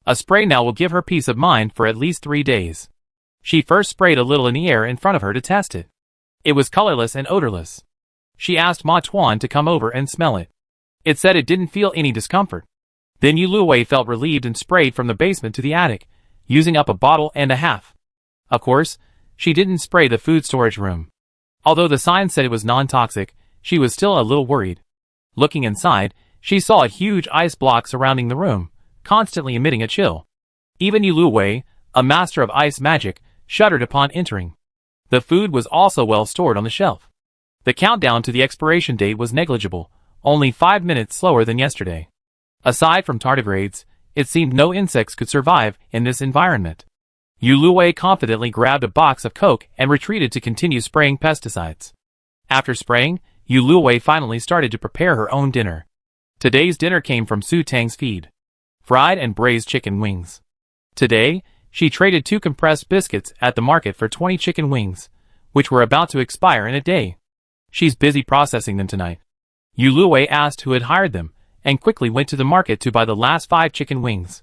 A spray now will give her peace of mind for at least 3 days. She first sprayed a little in the air in front of her to test it. It was colorless and odorless. She asked Ma Tuan to come over and smell it. It said it didn't feel any discomfort. Then Yu Luwei felt relieved and sprayed from the basement to the attic, using up a bottle and a half. Of course, she didn't spray the food storage room. Although the sign said it was non-toxic, she was still a little worried. Looking inside, she saw a huge ice block surrounding the room, constantly emitting a chill. Even Yu Luwei, a master of ice magic, shuddered upon entering. The food was also well stored on the shelf. The countdown to the expiration date was negligible, only 5 minutes slower than yesterday. Aside from tardigrades, it seemed no insects could survive in this environment. Yu Luwei confidently grabbed a box of Coke and retreated to continue spraying pesticides. After spraying, Yu Luwei finally started to prepare her own dinner. Today's dinner came from Su Tang's feed. Fried and braised chicken wings. Today, she traded 2 compressed biscuits at the market for 20 chicken wings, which were about to expire in a day. She's busy processing them tonight. Yu Luwei asked who had hired them, and quickly went to the market to buy the last 5 chicken wings.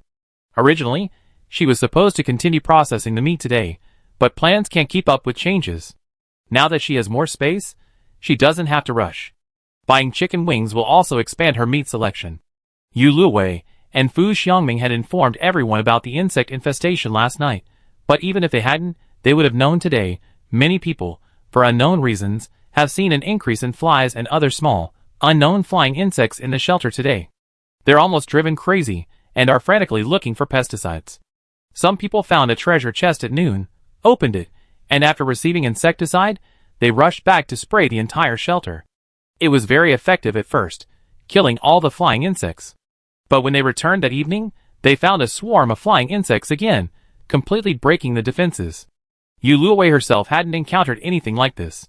Originally, she was supposed to continue processing the meat today, But plans can't keep up with changes. Now that she has more space, she doesn't have to rush. Buying chicken wings will also expand her meat selection. Yu Luwei and Fu Xiangming had informed everyone about the insect infestation last night, but even if they hadn't, they would have known today. Many people, for unknown reasons, have seen an increase in flies and other small, unknown flying insects in the shelter today. They're almost driven crazy and are frantically looking for pesticides. Some people found a treasure chest at noon, opened it, and after receiving insecticide, they rushed back to spray the entire shelter. It was very effective at first, killing all the flying insects. But when they returned that evening, they found a swarm of flying insects again, completely breaking the defenses. Yu Luwei herself hadn't encountered anything like this.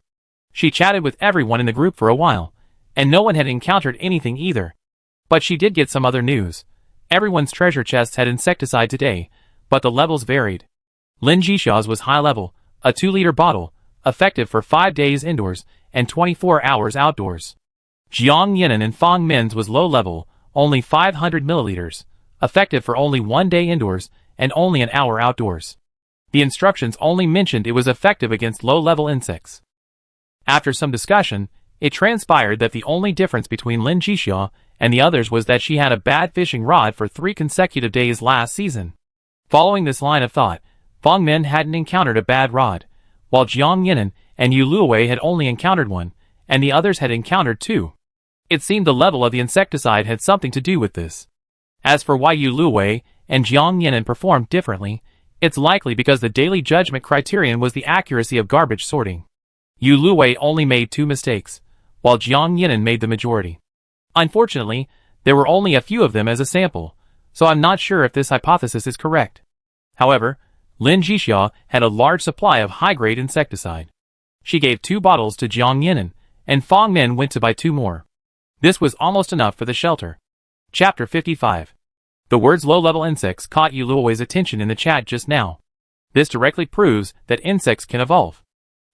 She chatted with everyone in the group for a while, and no one had encountered anything either. But she did get some other news. Everyone's treasure chests had insecticide today, but the levels varied. Lin Jisha's was high level, a 2-liter bottle, effective for 5 days indoors and 24 hours outdoors. Jiang Yinan and Fang Min's was low level, only 500 milliliters, effective for only 1 day indoors and only an hour outdoors. The instructions only mentioned it was effective against low-level insects. After some discussion, it transpired that the only difference between Lin Jixia and the others was that she had a bad fishing rod for 3 consecutive days last season. Following this line of thought, Fang Min hadn't encountered a bad rod, while Jiang Yinan and Yu Luwei had only encountered one, and the others had encountered 2. It seemed the level of the insecticide had something to do with this. As for why Yu Luwei and Jiang Yinan performed differently, it's likely because the daily judgment criterion was the accuracy of garbage sorting. Yu Luwei only made 2 mistakes, while Jiang Yinan made the majority. Unfortunately, there were only a few of them as a sample, so I'm not sure if this hypothesis is correct. However, Lin Jixia had a large supply of high-grade insecticide. She gave 2 bottles to Jiang Yinan, and Fang Min went to buy 2 more. This was almost enough for the shelter. Chapter 55. The words low-level insects caught Yu Luwei's attention in the chat just now. This directly proves that insects can evolve.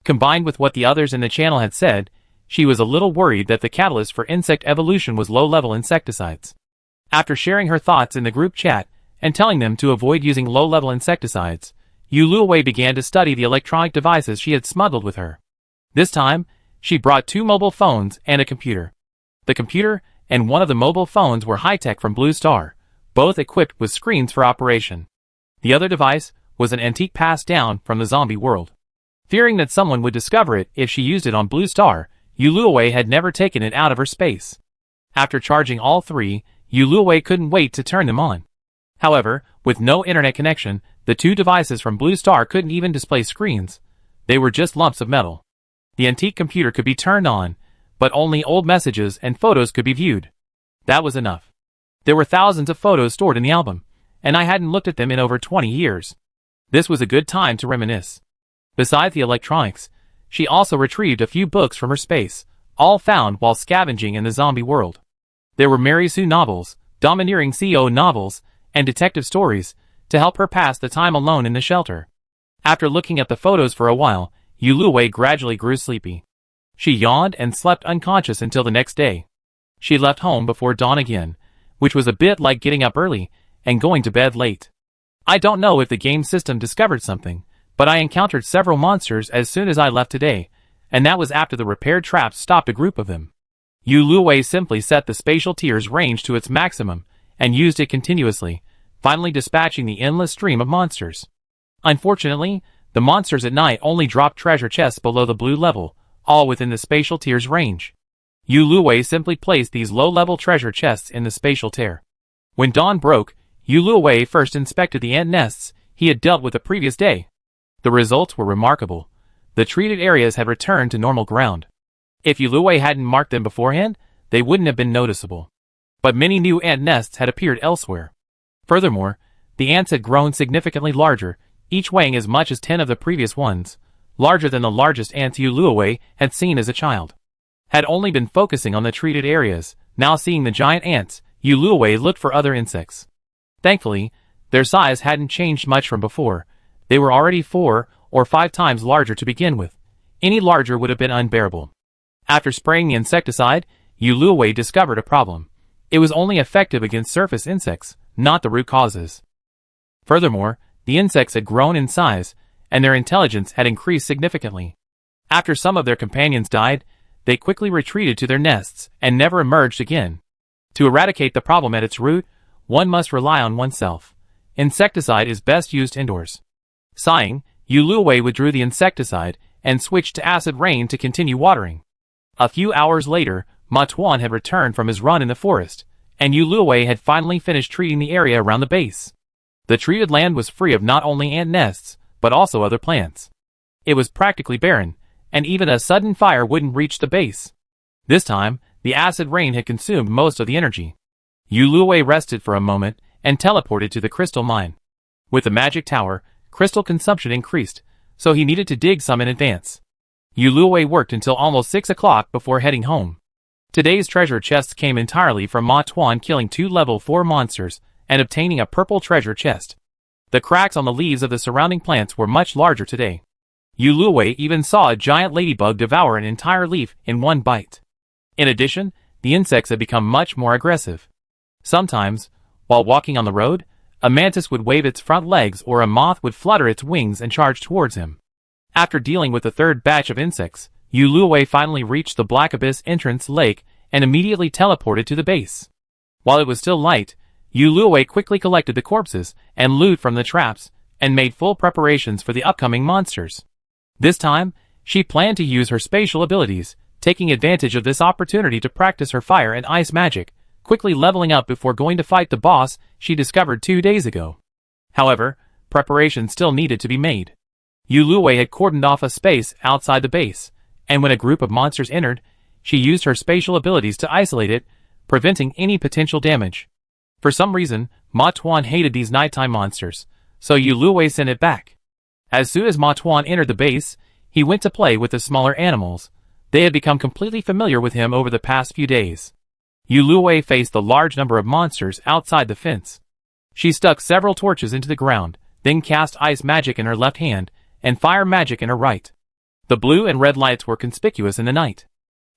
Combined with what the others in the channel had said, she was a little worried that the catalyst for insect evolution was low-level insecticides. After sharing her thoughts in the group chat and telling them to avoid using low-level insecticides, Yu Luwei began to study the electronic devices she had smuggled with her. This time, she brought 2 mobile phones and a computer. The computer and one of the mobile phones were high-tech from Blue Star, both equipped with screens for operation. The other device was an antique passed down from the zombie world. Fearing that someone would discover it if she used it on Blue Star, Yu Luwei had never taken it out of her space. After charging all 3, Yu Luwei couldn't wait to turn them on. However, with no internet connection, the 2 devices from Blue Star couldn't even display screens. They were just lumps of metal. The antique computer could be turned on, but only old messages and photos could be viewed. That was enough. There were thousands of photos stored in the album, and I hadn't looked at them in over 20 years. This was a good time to reminisce. Besides the electronics, she also retrieved a few books from her space, all found while scavenging in the zombie world. There were Mary Sue novels, domineering CEO novels, and detective stories, to help her pass the time alone in the shelter. After looking at the photos for a while, Yu Luwei gradually grew sleepy. She yawned and slept unconscious until the next day. She left home before dawn again, which was a bit like getting up early and going to bed late. I don't know if the game system discovered something, but I encountered several monsters as soon as I left today, and that was after the repaired traps stopped a group of them. Yu Luwei simply set the spatial tears range to its maximum and used it continuously, finally dispatching the endless stream of monsters. Unfortunately, the monsters at night only dropped treasure chests below the blue level, all within the spatial tears range. Yu Luwei simply placed these low-level treasure chests in the spatial tear. When dawn broke, Yu Luwei first inspected the ant nests he had dealt with the previous day. The results were remarkable. The treated areas had returned to normal ground. If Yu Luwei hadn't marked them beforehand, they wouldn't have been noticeable. But many new ant nests had appeared elsewhere. Furthermore, the ants had grown significantly larger, each weighing as much as 10 of the previous ones, larger than the largest ants Yu Luwei had seen as a child. Had only been focusing on the treated areas, now seeing the giant ants, Yu Luwei looked for other insects. Thankfully, their size hadn't changed much from before. They were already 4 or 5 times larger to begin with. Any larger would have been unbearable. After spraying the insecticide, Yu Luwei discovered a problem. It was only effective against surface insects, not the root causes. Furthermore, the insects had grown in size, and their intelligence had increased significantly. After some of their companions died, they quickly retreated to their nests and never emerged again. To eradicate the problem at its root, one must rely on oneself. Insecticide is best used indoors. Sighing, Yu Luwei withdrew the insecticide and switched to acid rain to continue watering. A few hours later, Ma Tuan had returned from his run in the forest, and Yu Luwei had finally finished treating the area around the base. The treated land was free of not only ant nests, but also other plants. It was practically barren, and even a sudden fire wouldn't reach the base. This time, the acid rain had consumed most of the energy. Yu Luwei rested for a moment and teleported to the crystal mine. With the magic tower, crystal consumption increased, so he needed to dig some in advance. Yu Luwei worked until almost 6 o'clock before heading home. Today's treasure chests came entirely from Ma Tuan killing 2 level 4 monsters and obtaining a purple treasure chest. The cracks on the leaves of the surrounding plants were much larger today. Yu Luwei even saw a giant ladybug devour an entire leaf in one bite. In addition, the insects had become much more aggressive. Sometimes, while walking on the road, a mantis would wave its front legs or a moth would flutter its wings and charge towards him. After dealing with the third batch of insects, Yu Luwei finally reached the Black Abyss entrance lake and immediately teleported to the base. While it was still light, Yu Luwei quickly collected the corpses and loot from the traps and made full preparations for the upcoming monsters. This time, she planned to use her spatial abilities, taking advantage of this opportunity to practice her fire and ice magic, quickly leveling up before going to fight the boss she discovered 2 days ago. However, preparations still needed to be made. Yu Luwei had cordoned off a space outside the base, and when a group of monsters entered, she used her spatial abilities to isolate it, preventing any potential damage. For some reason, Ma Tuan hated these nighttime monsters, so Yu Luwei sent it back. As soon as Ma Tuan entered the base, he went to play with the smaller animals. They had become completely familiar with him over the past few days. Yu Luwei faced the large number of monsters outside the fence. She stuck several torches into the ground, then cast ice magic in her left hand and fire magic in her right. The blue and red lights were conspicuous in the night.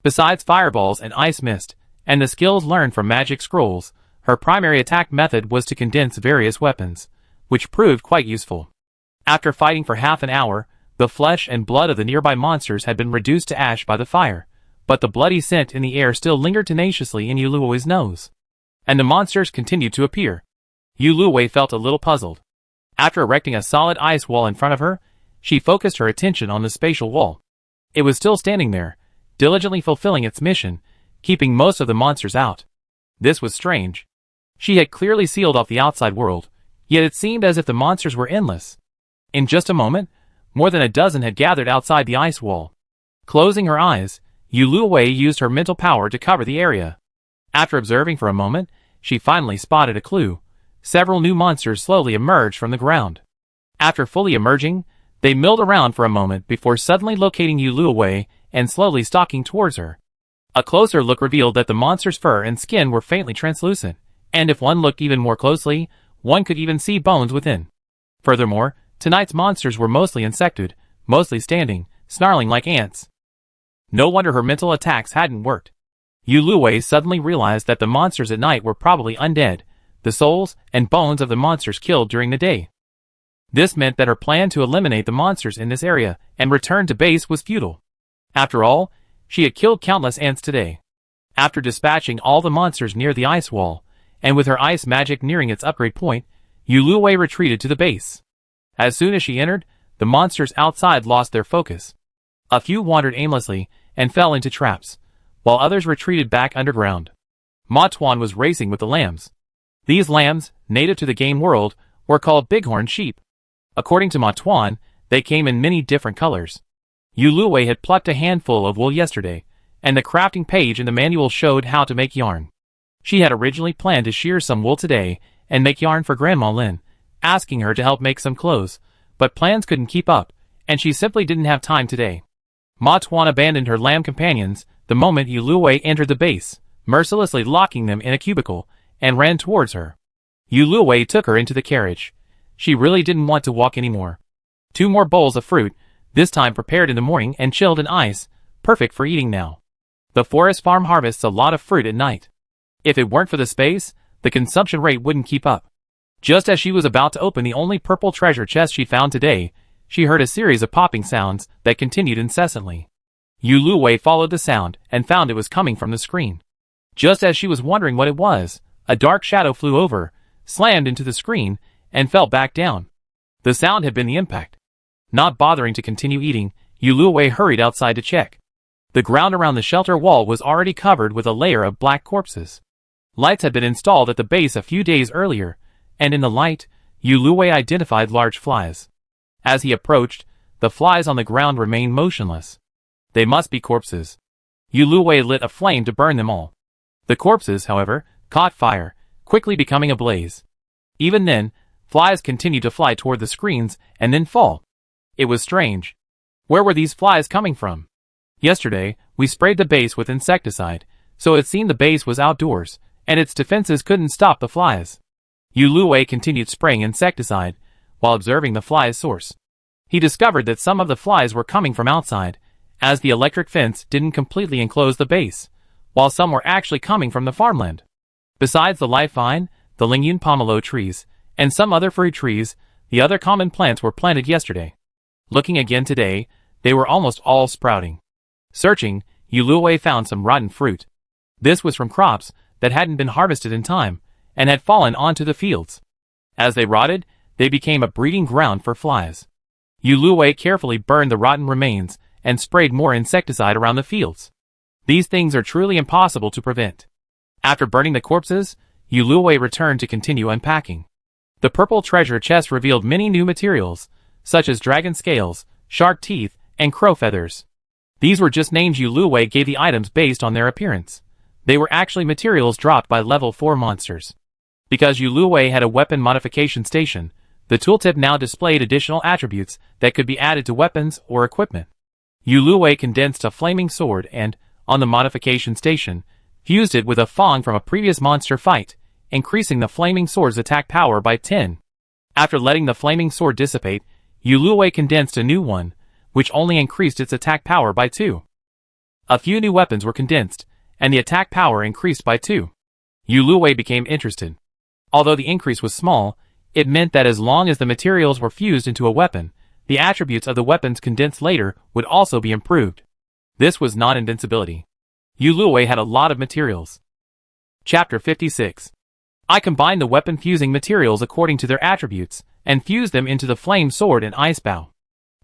Besides fireballs and ice mist, and the skills learned from magic scrolls, her primary attack method was to condense various weapons, which proved quite useful. After fighting for half an hour, the flesh and blood of the nearby monsters had been reduced to ash by the fire, but the bloody scent in the air still lingered tenaciously in Yu Luwei's nose. And the monsters continued to appear. Yu Luwei felt a little puzzled. After erecting a solid ice wall in front of her, she focused her attention on the spatial wall. It was still standing there, diligently fulfilling its mission, keeping most of the monsters out. This was strange. She had clearly sealed off the outside world, yet it seemed as if the monsters were endless. In just a moment, more than a dozen had gathered outside the ice wall. Closing her eyes, Yu Luwei used her mental power to cover the area. After observing for a moment, she finally spotted a clue. Several new monsters slowly emerged from the ground. After fully emerging, they milled around for a moment before suddenly locating Yu Luwei and slowly stalking towards her. A closer look revealed that the monster's fur and skin were faintly translucent, and if one looked even more closely, one could even see bones within. Furthermore, tonight's monsters were mostly insected, mostly standing, snarling like ants. No wonder her mental attacks hadn't worked. Yu Luwei suddenly realized that the monsters at night were probably undead, the souls and bones of the monsters killed during the day. This meant that her plan to eliminate the monsters in this area and return to base was futile. After all, she had killed countless ants today. After dispatching all the monsters near the ice wall, and with her ice magic nearing its upgrade point, Yu Luwei retreated to the base. As soon as she entered, the monsters outside lost their focus. A few wandered aimlessly and fell into traps, while others retreated back underground. Ma Tuan was racing with the lambs. These lambs, native to the game world, were called bighorn sheep. According to Ma Tuan, they came in many different colors. Yu Luwei had plucked a handful of wool yesterday, and the crafting page in the manual showed how to make yarn. She had originally planned to shear some wool today and make yarn for Grandma Lin, asking her to help make some clothes, but plans couldn't keep up, and she simply didn't have time today. Ma Tuan abandoned her lamb companions the moment Yu Luwei entered the base, mercilessly locking them in a cubicle, and ran towards her. Yu Luwei took her into the carriage. She really didn't want to walk anymore. 2 more bowls of fruit, this time prepared in the morning and chilled in ice, perfect for eating now. The forest farm harvests a lot of fruit at night. If it weren't for the space, the consumption rate wouldn't keep up. Just as she was about to open the only purple treasure chest she found today, she heard a series of popping sounds that continued incessantly. Yu Luwei followed the sound and found it was coming from the screen. Just as she was wondering what it was, a dark shadow flew over, slammed into the screen, and fell back down. The sound had been the impact. Not bothering to continue eating, Yu Luwei hurried outside to check. The ground around the shelter wall was already covered with a layer of black corpses. Lights had been installed at the base a few days earlier, and in the light, Yu Luwei identified large flies. As he approached, the flies on the ground remained motionless. They must be corpses. Yu Luwei lit a flame to burn them all. The corpses, however, caught fire, quickly becoming a blaze. Even then, flies continued to fly toward the screens and then fall. It was strange. Where were these flies coming from? Yesterday, we sprayed the base with insecticide, so it seemed the base was outdoors, and its defenses couldn't stop the flies. Yu Luwei continued spraying insecticide, while observing the flies' source. He discovered that some of the flies were coming from outside, as the electric fence didn't completely enclose the base, while some were actually coming from the farmland. Besides the life vine, the Lingyun pomelo trees, and some other fruit trees, the other common plants were planted yesterday. Looking again today, they were almost all sprouting. Searching, Yu Luwei found some rotten fruit. This was from crops that hadn't been harvested in time, and had fallen onto the fields. As they rotted, they became a breeding ground for flies. Yu Luwei carefully burned the rotten remains and sprayed more insecticide around the fields. These things are truly impossible to prevent. After burning the corpses, Yu Luwei returned to continue unpacking. The purple treasure chest revealed many new materials, such as dragon scales, shark teeth, and crow feathers. These were just names Yu Luwei gave the items based on their appearance. They were actually materials dropped by level 4 monsters. Because Yu Luwei had a weapon modification station, the tooltip now displayed additional attributes that could be added to weapons or equipment. Yu Luwei condensed a flaming sword and, on the modification station, fused it with a fong from a previous monster fight, increasing the flaming sword's attack power by 10. After letting the flaming sword dissipate, Yu Luwei condensed a new one, which only increased its attack power by 2. A few new weapons were condensed, and the attack power increased by 2. Yu Luwei became interested. Although the increase was small, it meant that as long as the materials were fused into a weapon, the attributes of the weapons condensed later would also be improved. This was not invincibility. Yu Luwei had a lot of materials. Chapter 56. I combined the weapon fusing materials according to their attributes, and fused them into the flame sword and ice bow.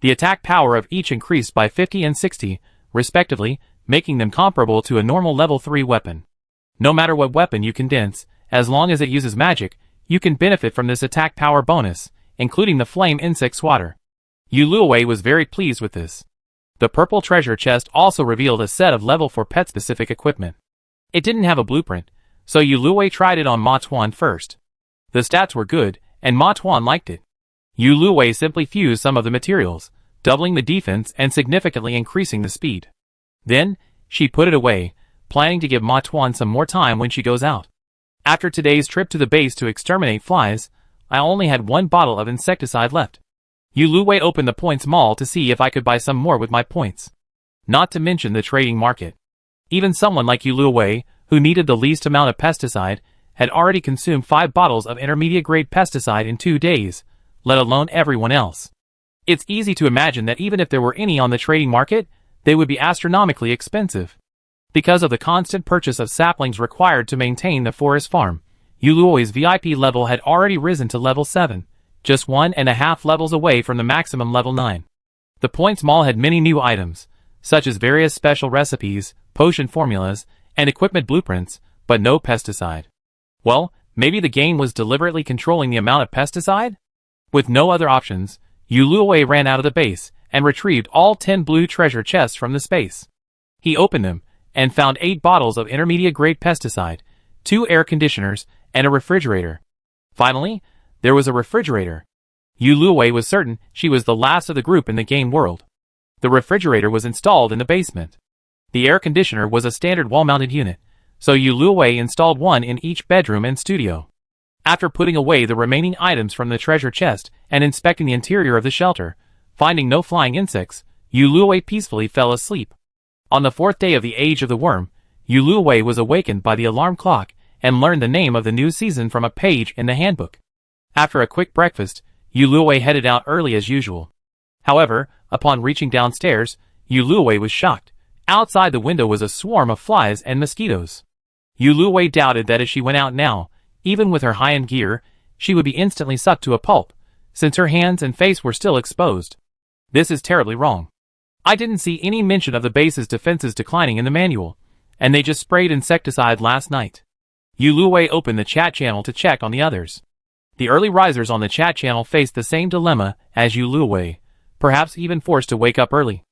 The attack power of each increased by 50 and 60, respectively, making them comparable to a normal level 3 weapon. No matter what weapon you condense, as long as it uses magic, you can benefit from this attack power bonus, including the flame insect swatter. Yu Luwei was very pleased with this. The purple treasure chest also revealed a set of level 4 pet-specific equipment. It didn't have a blueprint, so Yu Luwei tried it on Ma Tuan first. The stats were good, and Ma Tuan liked it. Yu Luwei simply fused some of the materials, doubling the defense and significantly increasing the speed. Then, she put it away, planning to give Ma Tuan some more time when she goes out. After today's trip to the base to exterminate flies, I only had 1 bottle of insecticide left. Yu Luwei opened the points mall to see if I could buy some more with my points. Not to mention the trading market. Even someone like Yu Luwei, who needed the least amount of pesticide, had already consumed 5 bottles of intermediate-grade pesticide in 2 days, let alone everyone else. It's easy to imagine that even if there were any on the trading market, they would be astronomically expensive. Because of the constant purchase of saplings required to maintain the forest farm, Yu Luwei's VIP level had already risen to level 7, just 1.5 levels away from the maximum level 9. The points mall had many new items, such as various special recipes, potion formulas, and equipment blueprints, but no pesticide. Well, maybe the game was deliberately controlling the amount of pesticide? With no other options, Yu Luwei ran out of the base and retrieved all 10 blue treasure chests from the space. He opened them and found 8 bottles of intermediate-grade pesticide, 2 air conditioners, and a refrigerator. Finally, there was a refrigerator. Yu Luwei was certain she was the last of the group in the game world. The refrigerator was installed in the basement. The air conditioner was a standard wall-mounted unit, so Yu Luwei installed one in each bedroom and studio. After putting away the remaining items from the treasure chest and inspecting the interior of the shelter, finding no flying insects, Yu Luwei peacefully fell asleep. On the 4th day of the Age of the Worm, Yu Luwei was awakened by the alarm clock and learned the name of the new season from a page in the handbook. After a quick breakfast, Yu Luwei headed out early as usual. However, upon reaching downstairs, Yuluwei was shocked. Outside the window was a swarm of flies and mosquitoes. Yuluwei doubted that as she went out now, even with her high-end gear, she would be instantly sucked to a pulp, since her hands and face were still exposed. This is terribly wrong. I didn't see any mention of the base's defenses declining in the manual, and they just sprayed insecticide last night. Yuluwei opened the chat channel to check on the others. The early risers on the chat channel faced the same dilemma as Yuluwei, perhaps even forced to wake up early.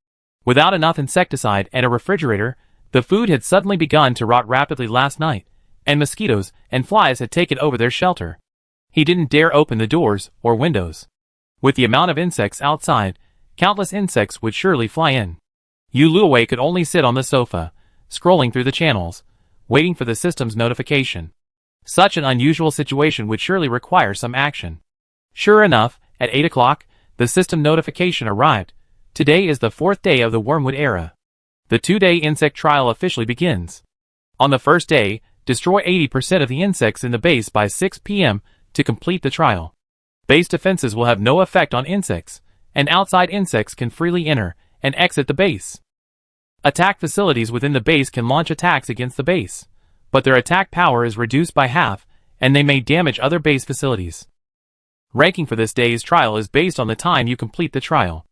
Without enough insecticide and a refrigerator, the food had suddenly begun to rot rapidly last night, and mosquitoes and flies had taken over their shelter. He didn't dare open the doors or windows. With the amount of insects outside, countless insects would surely fly in. Yuluwei could only sit on the sofa, scrolling through the channels, waiting for the system's notification. Such an unusual situation would surely require some action. Sure enough, at 8 o'clock, the system notification arrived. Today is the 4th day of the Wormwood era. The 2-day insect trial officially begins. On the first day, destroy 80% of the insects in the base by 6 p.m. to complete the trial. Base defenses will have no effect on insects, and outside insects can freely enter and exit the base. Attack facilities within the base can launch attacks against the base, but their attack power is reduced by half, and they may damage other base facilities. Ranking for this day's trial is based on the time you complete the trial.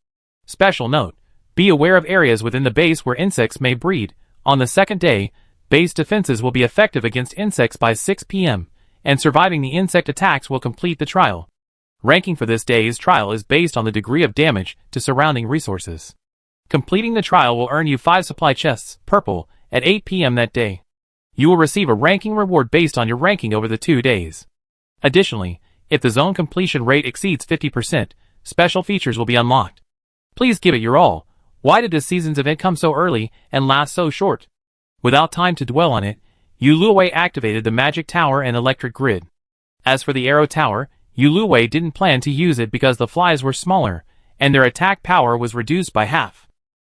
Special note: be aware of areas within the base where insects may breed. On the second day, base defenses will be effective against insects by 6 p.m., and surviving the insect attacks will complete the trial. Ranking for this day's trial is based on the degree of damage to surrounding resources. Completing the trial will earn you 5 supply chests, purple, at 8 p.m. that day. You will receive a ranking reward based on your ranking over the 2 days. Additionally, if the zone completion rate exceeds 50%, special features will be unlocked. Please give it your all. Why did this season's event come so early and last so short? Without time to dwell on it, Yuluwei activated the magic tower and electric grid. As for the arrow tower, Yuluwei didn't plan to use it because the flies were smaller, and their attack power was reduced by half.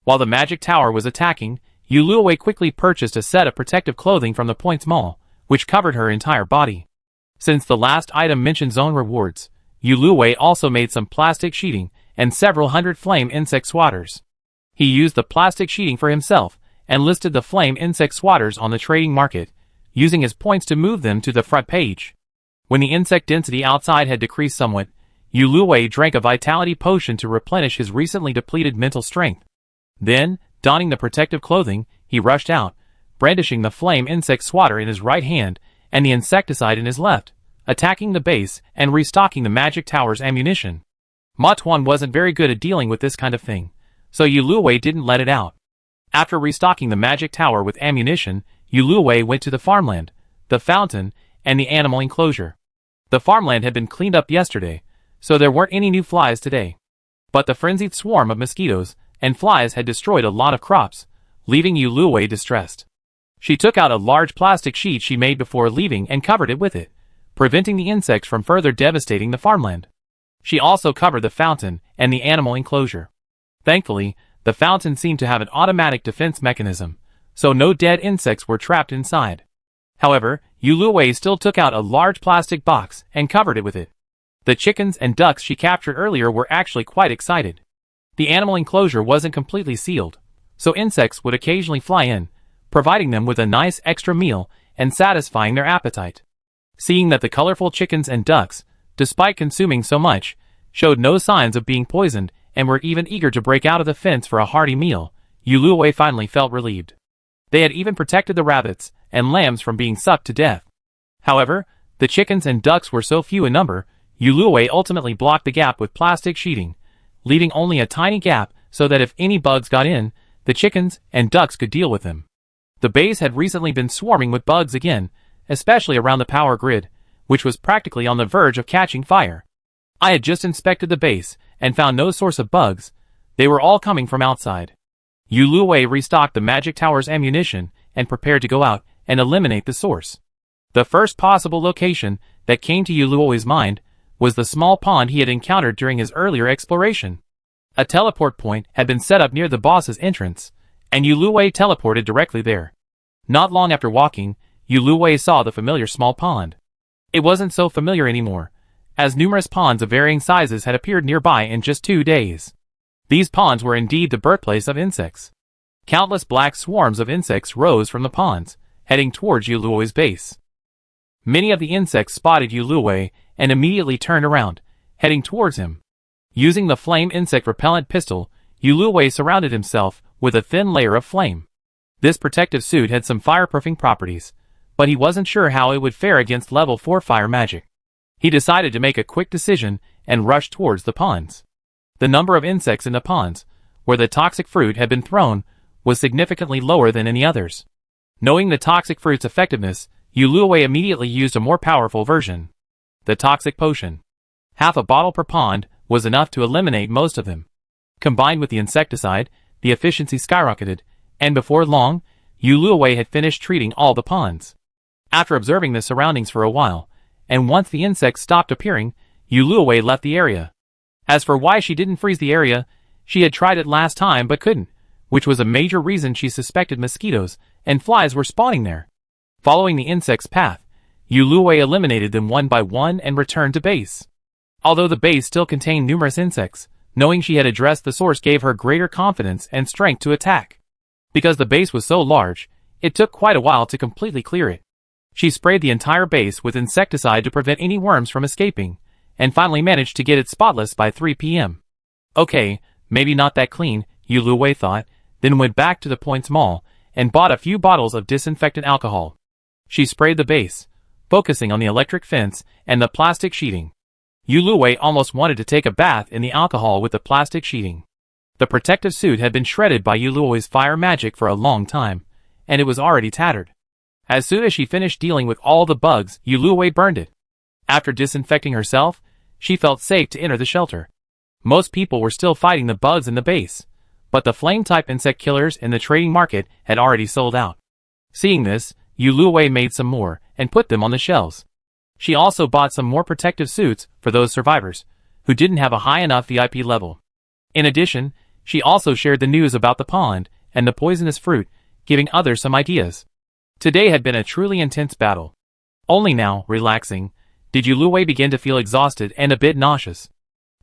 While the magic tower was attacking, Yuluwei quickly purchased a set of protective clothing from the Points Mall, which covered her entire body. Since the last item mentioned zone rewards, Yuluwei also made some plastic sheeting and several hundred flame insect swatters. He used the plastic sheeting for himself and listed the flame insect swatters on the trading market, using his points to move them to the front page. When the insect density outside had decreased somewhat, Yuluwei drank a vitality potion to replenish his recently depleted mental strength. Then, donning the protective clothing, he rushed out, brandishing the flame insect swatter in his right hand and the insecticide in his left, attacking the base and restocking the magic tower's ammunition. Matuan wasn't very good at dealing with this kind of thing, so Yuluwei didn't let it out. After restocking the magic tower with ammunition, Yuluwei went to the farmland, the fountain, and the animal enclosure. The farmland had been cleaned up yesterday, so there weren't any new flies today. But the frenzied swarm of mosquitoes and flies had destroyed a lot of crops, leaving Yuluwei distressed. She took out a large plastic sheet she made before leaving and covered it with it, preventing the insects from further devastating the farmland. She also covered the fountain and the animal enclosure. Thankfully, the fountain seemed to have an automatic defense mechanism, so no dead insects were trapped inside. However, Yuluwei still took out a large plastic box and covered it with it. The chickens and ducks she captured earlier were actually quite excited. The animal enclosure wasn't completely sealed, so insects would occasionally fly in, providing them with a nice extra meal and satisfying their appetite. Seeing that the colorful chickens and ducks, despite consuming so much, showed no signs of being poisoned and were even eager to break out of the fence for a hearty meal, Yuluwei finally felt relieved. They had even protected the rabbits and lambs from being sucked to death. However, the chickens and ducks were so few in number, Yuluwei ultimately blocked the gap with plastic sheeting, leaving only a tiny gap so that if any bugs got in, the chickens and ducks could deal with them. The base had recently been swarming with bugs again, especially around the power grid, which was practically on the verge of catching fire. I had just inspected the base and found no source of bugs. They were all coming from outside. Yuluwei restocked the magic tower's ammunition and prepared to go out and eliminate the source. The first possible location that came to Yuluwei's mind was the small pond he had encountered during his earlier exploration. A teleport point had been set up near the boss's entrance, and Yuluwei teleported directly there. Not long after walking, Yuluwei saw the familiar small pond. It wasn't so familiar anymore, as numerous ponds of varying sizes had appeared nearby in just 2 days. These ponds were indeed the birthplace of insects. Countless black swarms of insects rose from the ponds, heading towards Yuluo's base. Many of the insects spotted Yuluo and immediately turned around, heading towards him. Using the flame insect repellent pistol, Yuluo surrounded himself with a thin layer of flame. This protective suit had some fireproofing properties, but he wasn't sure how it would fare against level 4 fire magic. He decided to make a quick decision and rush towards the ponds. The number of insects in the ponds, where the toxic fruit had been thrown, was significantly lower than any others. Knowing the toxic fruit's effectiveness, Yuluo immediately used a more powerful version. The toxic potion. Half a bottle per pond was enough to eliminate most of them. Combined with the insecticide, the efficiency skyrocketed, and before long, Yuluo had finished treating all the ponds. After observing the surroundings for a while, and once the insects stopped appearing, Yuluo left the area. As for why she didn't freeze the area, she had tried it last time but couldn't, which was a major reason she suspected mosquitoes and flies were spawning there. Following the insect's path, Yuluo eliminated them one by one and returned to base. Although the base still contained numerous insects, knowing she had addressed the source gave her greater confidence and strength to attack. Because the base was so large, it took quite a while to completely clear it. She sprayed the entire base with insecticide to prevent any worms from escaping, and finally managed to get it spotless by 3 p.m. Okay, maybe not that clean, Yuluo thought, then went back to the Points Mall and bought a few bottles of disinfectant alcohol. She sprayed the base, focusing on the electric fence and the plastic sheeting. Yuluo almost wanted to take a bath in the alcohol with the plastic sheeting. The protective suit had been shredded by Yuluo's fire magic for a long time, and it was already tattered. As soon as she finished dealing with all the bugs, Yuluo burned it. After disinfecting herself, she felt safe to enter the shelter. Most people were still fighting the bugs in the base, but the flame-type insect killers in the trading market had already sold out. Seeing this, Yuluo made some more and put them on the shelves. She also bought some more protective suits for those survivors who didn't have a high enough VIP level. In addition, she also shared the news about the pond and the poisonous fruit, giving others some ideas. Today had been a truly intense battle. Only now, relaxing, did Yuluo begin to feel exhausted and a bit nauseous.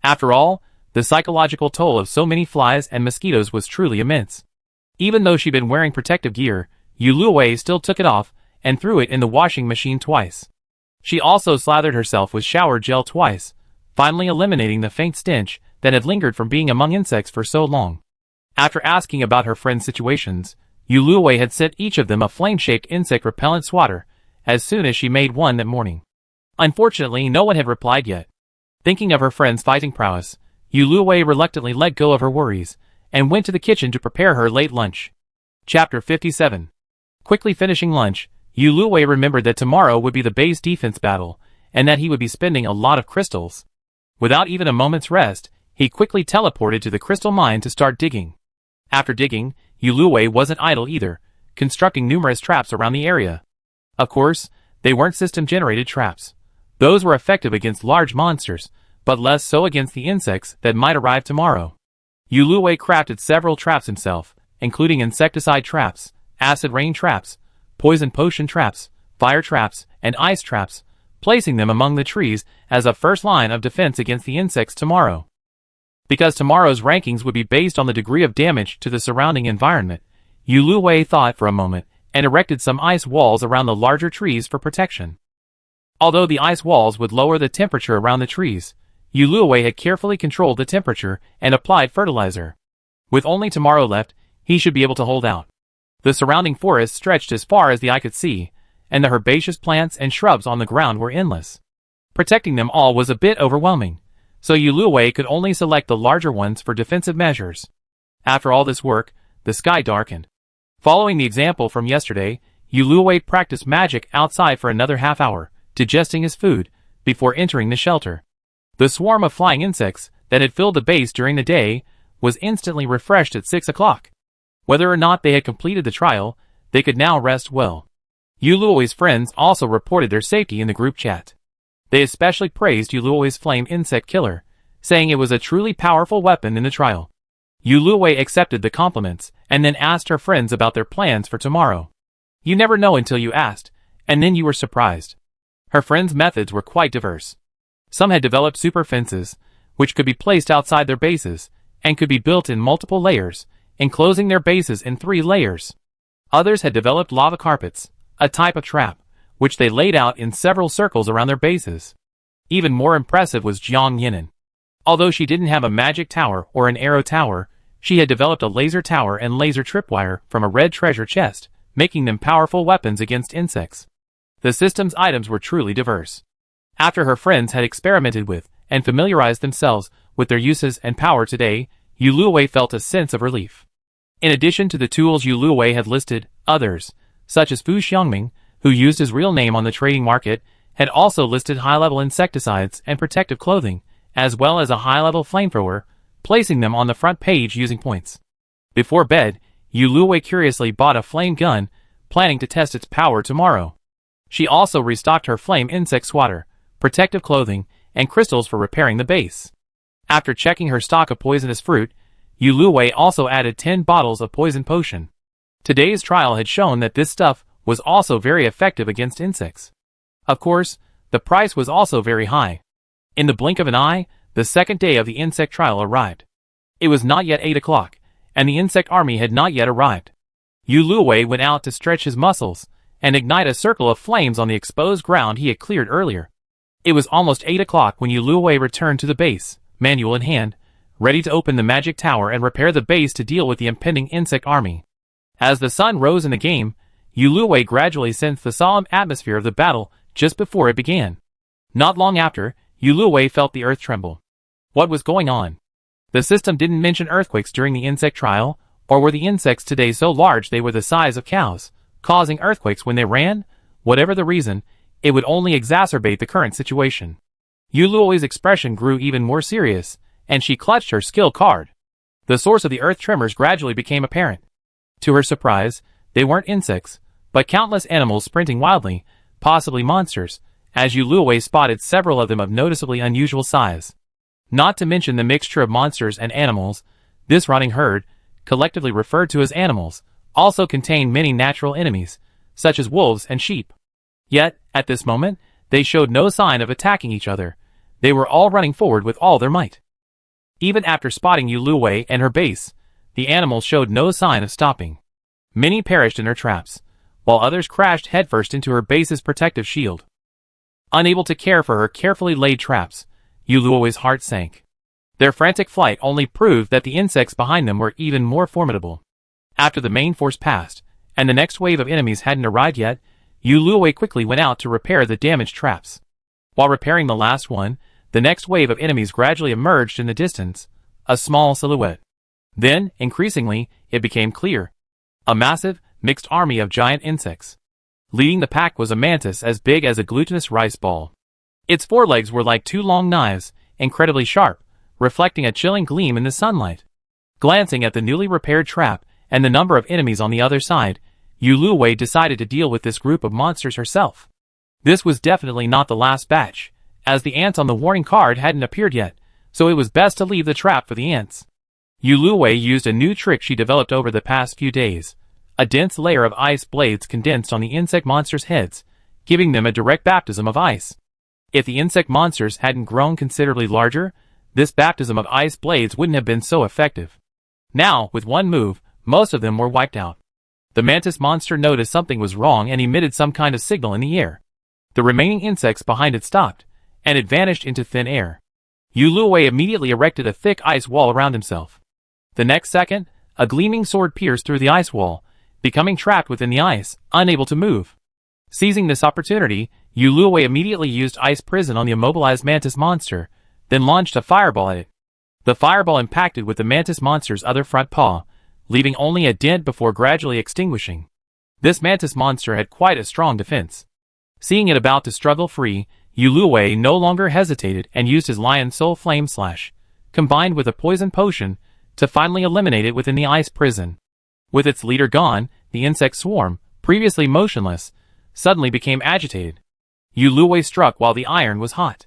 After all, the psychological toll of so many flies and mosquitoes was truly immense. Even though she'd been wearing protective gear, Yuluo still took it off and threw it in the washing machine twice. She also slathered herself with shower gel twice, finally eliminating the faint stench that had lingered from being among insects for so long. After asking about her friends' situations, Yuluo had sent each of them a flame-shaped insect repellent swatter as soon as she made one that morning. Unfortunately, no one had replied yet. Thinking of her friend's fighting prowess, Yuluo reluctantly let go of her worries and went to the kitchen to prepare her late lunch. Chapter 57. Quickly finishing lunch, Yuluo remembered that tomorrow would be the base defense battle and that he would be spending a lot of crystals. Without even a moment's rest, he quickly teleported to the crystal mine to start digging. After digging, Yuluo wasn't idle either, constructing numerous traps around the area. Of course, they weren't system-generated traps. Those were effective against large monsters, but less so against the insects that might arrive tomorrow. Yuluo crafted several traps himself, including insecticide traps, acid rain traps, poison potion traps, fire traps, and ice traps, placing them among the trees as a first line of defense against the insects tomorrow. Because tomorrow's rankings would be based on the degree of damage to the surrounding environment, Yuluo thought for a moment and erected some ice walls around the larger trees for protection. Although the ice walls would lower the temperature around the trees, Yuluo had carefully controlled the temperature and applied fertilizer. With only tomorrow left, he should be able to hold out. The surrounding forest stretched as far as the eye could see, and the herbaceous plants and shrubs on the ground were endless. Protecting them all was a bit overwhelming, so Yuluo could only select the larger ones for defensive measures. After all this work, the sky darkened. Following the example from yesterday, Yuluo practiced magic outside for another half hour, digesting his food, before entering the shelter. The swarm of flying insects that had filled the base during the day was instantly refreshed at 6 o'clock. Whether or not they had completed the trial, they could now rest well. Yuluo's friends also reported their safety in the group chat. They especially praised Yuluo's flame insect killer, saying it was a truly powerful weapon in the trial. Yuluo accepted the compliments and then asked her friends about their plans for tomorrow. You never know until you asked, and then you were surprised. Her friends' methods were quite diverse. Some had developed super fences, which could be placed outside their bases, and could be built in multiple layers, enclosing their bases in 3 layers. Others had developed lava carpets, a type of trap, which they laid out in several circles around their bases. Even more impressive was Jiang Yinan. Although she didn't have a magic tower or an arrow tower, she had developed a laser tower and laser tripwire from a red treasure chest, making them powerful weapons against insects. The system's items were truly diverse. After her friends had experimented with and familiarized themselves with their uses and power today, Yu Luowei felt a sense of relief. In addition to the tools Yu Luowei had listed, others, such as Fu Xiangming, who used his real name on the trading market, had also listed high-level insecticides and protective clothing, as well as a high-level flamethrower, placing them on the front page using points. Before bed, Yu Luowei curiously bought a flame gun, planning to test its power tomorrow. She also restocked her flame insect swatter, protective clothing, and crystals for repairing the base. After checking her stock of poisonous fruit, Yu Luowei also added 10 bottles of poison potion. Today's trial had shown that this stuff was also very effective against insects. Of course, the price was also very high. In the blink of an eye, the second day of the insect trial arrived. It was not yet 8 o'clock, and the insect army had not yet arrived. Yu Luowei went out to stretch his muscles and ignite a circle of flames on the exposed ground he had cleared earlier. It was almost 8 o'clock when Yu Luowei returned to the base, manual in hand, ready to open the magic tower and repair the base to deal with the impending insect army. As the sun rose in the game, Yu Luowei gradually sensed the solemn atmosphere of the battle just before it began. Not long after, Yu Luowei felt the earth tremble. What was going on? The system didn't mention earthquakes during the insect trial, or were the insects today so large they were the size of cows, causing earthquakes when they ran? Whatever the reason, it would only exacerbate the current situation. Yu Luowei's expression grew even more serious, and she clutched her skill card. The source of the earth tremors gradually became apparent. To her surprise, they weren't insects, but countless animals sprinting wildly, possibly monsters, as Yu Luowei spotted several of them of noticeably unusual size. Not to mention the mixture of monsters and animals, this rotting herd, collectively referred to as animals, also contained many natural enemies, such as wolves and sheep. Yet, at this moment, they showed no sign of attacking each other. They were all running forward with all their might. Even after spotting Yu Luowei and her base, the animals showed no sign of stopping. Many perished in her traps, while others crashed headfirst into her base's protective shield. Unable to care for her carefully laid traps, Yu Luowei's heart sank. Their frantic flight only proved that the insects behind them were even more formidable. After the main force passed, and the next wave of enemies hadn't arrived yet, Yu Luowei quickly went out to repair the damaged traps. While repairing the last one, the next wave of enemies gradually emerged in the distance, a small silhouette. Then, increasingly, it became clear. A massive, mixed army of giant insects. Leading the pack was a mantis as big as a glutinous rice ball. Its forelegs were like 2 long knives, incredibly sharp, reflecting a chilling gleam in the sunlight. Glancing at the newly repaired trap and the number of enemies on the other side, Yu Luowei decided to deal with this group of monsters herself. This was definitely not the last batch, as the ants on the warning card hadn't appeared yet, so it was best to leave the trap for the ants. Yu Luowei used a new trick she developed over the past few days. A dense layer of ice blades condensed on the insect monsters' heads, giving them a direct baptism of ice. If the insect monsters hadn't grown considerably larger, this baptism of ice blades wouldn't have been so effective. Now, with one move, most of them were wiped out. The mantis monster noticed something was wrong and emitted some kind of signal in the air. The remaining insects behind it stopped, and it vanished into thin air. Yu Luowei immediately erected a thick ice wall around himself. The next second, a gleaming sword pierced through the ice wall, becoming trapped within the ice, unable to move. Seizing this opportunity, Yu Luowei immediately used ice prison on the immobilized mantis monster, then launched a fireball at it. The fireball impacted with the mantis monster's other front paw, leaving only a dent before gradually extinguishing. This mantis monster had quite a strong defense. Seeing it about to struggle free, Yu Luowei no longer hesitated and used his Lion Soul Flame Slash, combined with a poison potion, to finally eliminate it within the ice prison. With its leader gone, the insect swarm, previously motionless, suddenly became agitated. Yu Luowei struck while the iron was hot.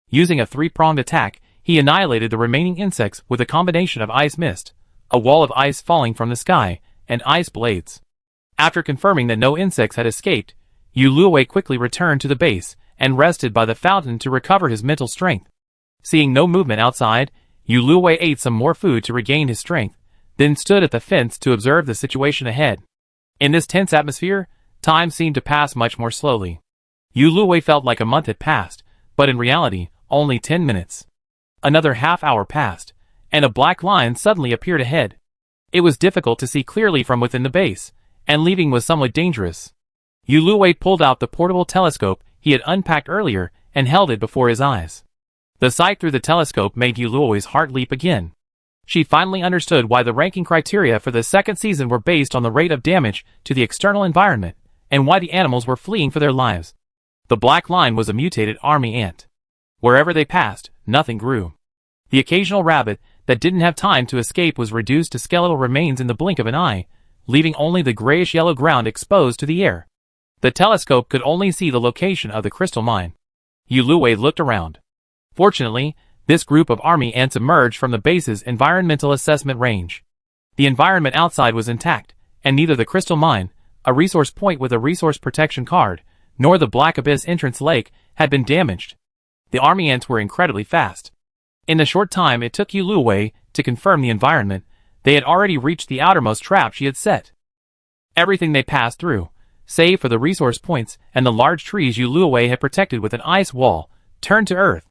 Using a 3-pronged attack, he annihilated the remaining insects with a combination of ice mist, a wall of ice falling from the sky, and ice blades. After confirming that no insects had escaped, Yu Luowei quickly returned to the base and rested by the fountain to recover his mental strength. Seeing no movement outside, Yuluwei ate some more food to regain his strength, then stood at the fence to observe the situation ahead. In this tense atmosphere, time seemed to pass much more slowly. Yuluwei felt like a month had passed, but in reality, only 10 minutes. Another half-hour passed, and a black line suddenly appeared ahead. It was difficult to see clearly from within the base, and leaving was somewhat dangerous. Yuluwei pulled out the portable telescope he had unpacked earlier and held it before his eyes. The sight through the telescope made Yuluwei's heart leap again. She finally understood why the ranking criteria for the second season were based on the rate of damage to the external environment, and why the animals were fleeing for their lives. The black line was a mutated army ant. Wherever they passed, nothing grew. The occasional rabbit that didn't have time to escape was reduced to skeletal remains in the blink of an eye, leaving only the grayish-yellow ground exposed to the air. The telescope could only see the location of the crystal mine. Yuluwei looked around. Fortunately, this group of army ants emerged from the base's environmental assessment range. The environment outside was intact, and neither the crystal mine, a resource point with a resource protection card, nor the Black Abyss entrance lake had been damaged. The army ants were incredibly fast. In the short time it took Yuluwei to confirm the environment, they had already reached the outermost trap she had set. Everything they passed through, save for the resource points and the large trees Yuluwei had protected with an ice wall, turned to earth.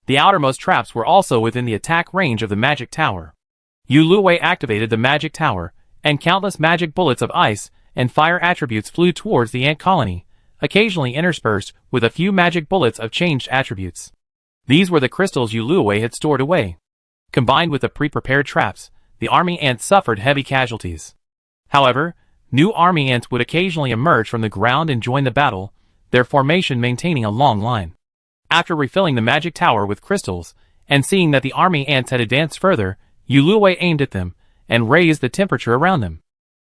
The outermost traps were also within the attack range of the magic tower. Yuluwei activated the magic tower, and countless magic bullets of ice and fire attributes flew towards the ant colony, occasionally interspersed with a few magic bullets of changed attributes. These were the crystals Yuluwei had stored away. Combined with the pre-prepared traps, the army ants suffered heavy casualties. However, new army ants would occasionally emerge from the ground and join the battle, their formation maintaining a long line. After refilling the magic tower with crystals, and seeing that the army ants had advanced further, Yuluwei aimed at them, and raised the temperature around them.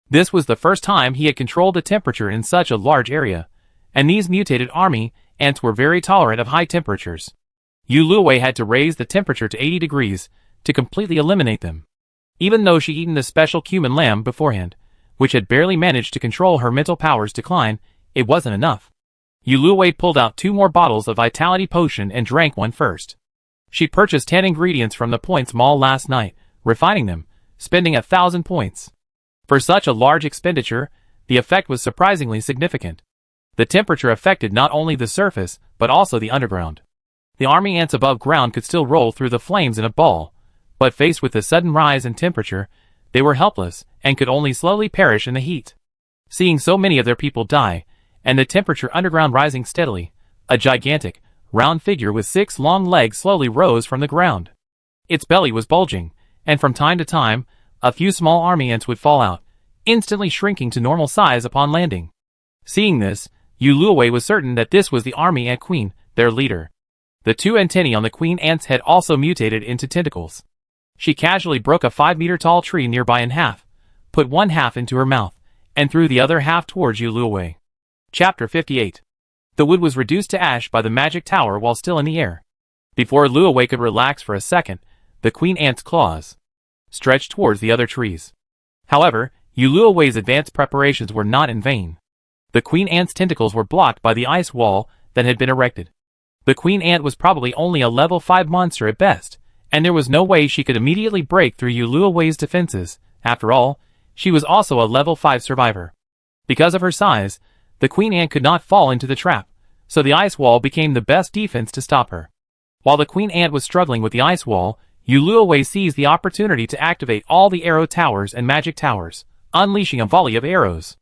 This was the first time he had controlled the temperature in such a large area, and these mutated army ants were very tolerant of high temperatures. Yuluwei had to raise the temperature to 80 degrees to completely eliminate them. Even though she'd eaten the special cumin lamb beforehand, which had barely managed to control her mental powers decline, it wasn't enough. Yuluwei pulled out 2 more bottles of vitality potion and drank one first. She purchased 10 ingredients from the points mall last night, refining them, spending 1,000 points. For such a large expenditure, the effect was surprisingly significant. The temperature affected not only the surface, but also the underground. The army ants above ground could still roll through the flames in a ball, but faced with the sudden rise in temperature, they were helpless and could only slowly perish in the heat. Seeing so many of their people die, and the temperature underground rising steadily, a gigantic, round figure with 6 long legs slowly rose from the ground. Its belly was bulging, and from time to time, a few small army ants would fall out, instantly shrinking to normal size upon landing. Seeing this, Yuluwei was certain that this was the army ant queen, their leader. The 2 antennae on the queen ant's head also mutated into tentacles. She casually broke a 5-meter-tall tree nearby in half, put one half into her mouth, and threw the other half towards Yuluwei. Chapter 58. The wood was reduced to ash by the magic tower while still in the air. Before Yuluwei could relax for a second, the queen ant's claws stretched towards the other trees. However, Yuluwei's advanced preparations were not in vain. The queen ant's tentacles were blocked by the ice wall that had been erected. The queen ant was probably only a level 5 monster at best, and there was no way she could immediately break through Yuluwei's defenses. After all, she was also a level 5 survivor. Because of her size, the queen ant could not fall into the trap, so the ice wall became the best defense to stop her. While the queen ant was struggling with the ice wall, Yuluwei seized the opportunity to activate all the arrow towers and magic towers, unleashing a volley of arrows.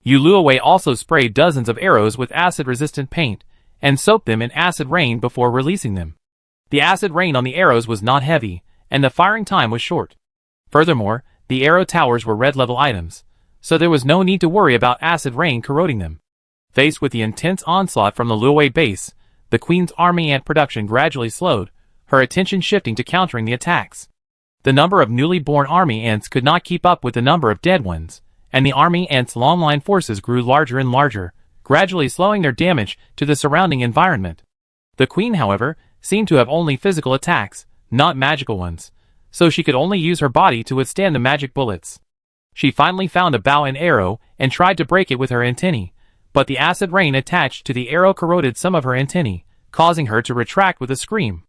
Yuluwei also sprayed dozens of arrows with acid-resistant paint, and soaked them in acid rain before releasing them. The acid rain on the arrows was not heavy, and the firing time was short. Furthermore, the arrow towers were red-level items, so there was no need to worry about acid rain corroding them. Faced with the intense onslaught from the Yuluwei base, the queen's army ant production gradually slowed, her attention shifting to countering the attacks. The number of newly born army ants could not keep up with the number of dead ones, and the army ants' long-line forces grew larger and larger, gradually slowing their damage to the surrounding environment. The queen, however, seemed to have only physical attacks, not magical ones, so she could only use her body to withstand the magic bullets. She finally found a bow and arrow and tried to break it with her antennae, but the acid rain attached to the arrow corroded some of her antennae, causing her to retract with a scream.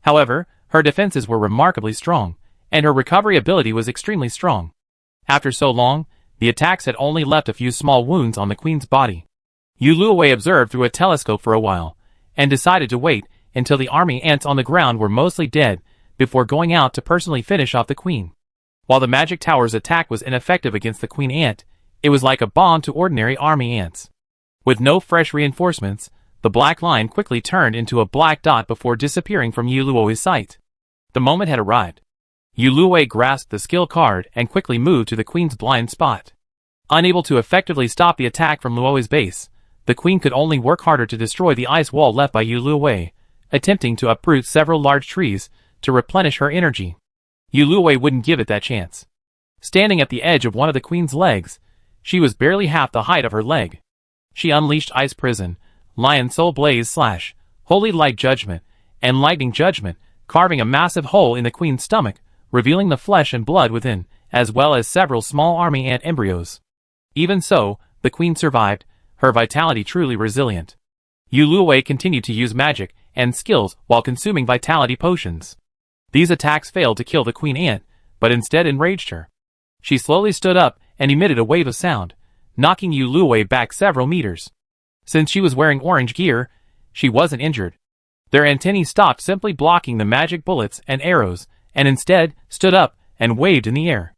However, Her defenses were remarkably strong, and her recovery ability was extremely strong. After so long, the attacks had only left a few small wounds on the queen's body. Yu Luowei observed through a telescope for a while, and decided to wait until the army ants on the ground were mostly dead before going out to personally finish off the queen. While the magic tower's attack was ineffective against the queen ant, it was like a bomb to ordinary army ants. With no fresh reinforcements, the black line quickly turned into a black dot before disappearing from Yu Luowei's sight. The moment had arrived. Yu Luowei grasped the skill card and quickly moved to the queen's blind spot. Unable to effectively stop the attack from Luowei's base, the queen could only work harder to destroy the ice wall left by Yu Luowei, attempting to uproot several large trees to replenish her energy. Yu Luowei wouldn't give it that chance. Standing at the edge of one of the queen's legs, she was barely half the height of her leg. She unleashed Ice Prison, Lion Soul Blaze / Holy Light Judgment, and Lightning Judgment, carving a massive hole in the queen's stomach, revealing the flesh and blood within, as well as several small army ant embryos. Even so, the queen survived, her vitality truly resilient. Yu Luowei continued to use magic and skills while consuming vitality potions. These attacks failed to kill the queen ant, but instead enraged her. She slowly stood up and emitted a wave of sound, knocking Yu Luowei back several meters. Since she was wearing orange gear, she wasn't injured. Their antennae stopped simply blocking the magic bullets and arrows, and instead stood up and waved in the air.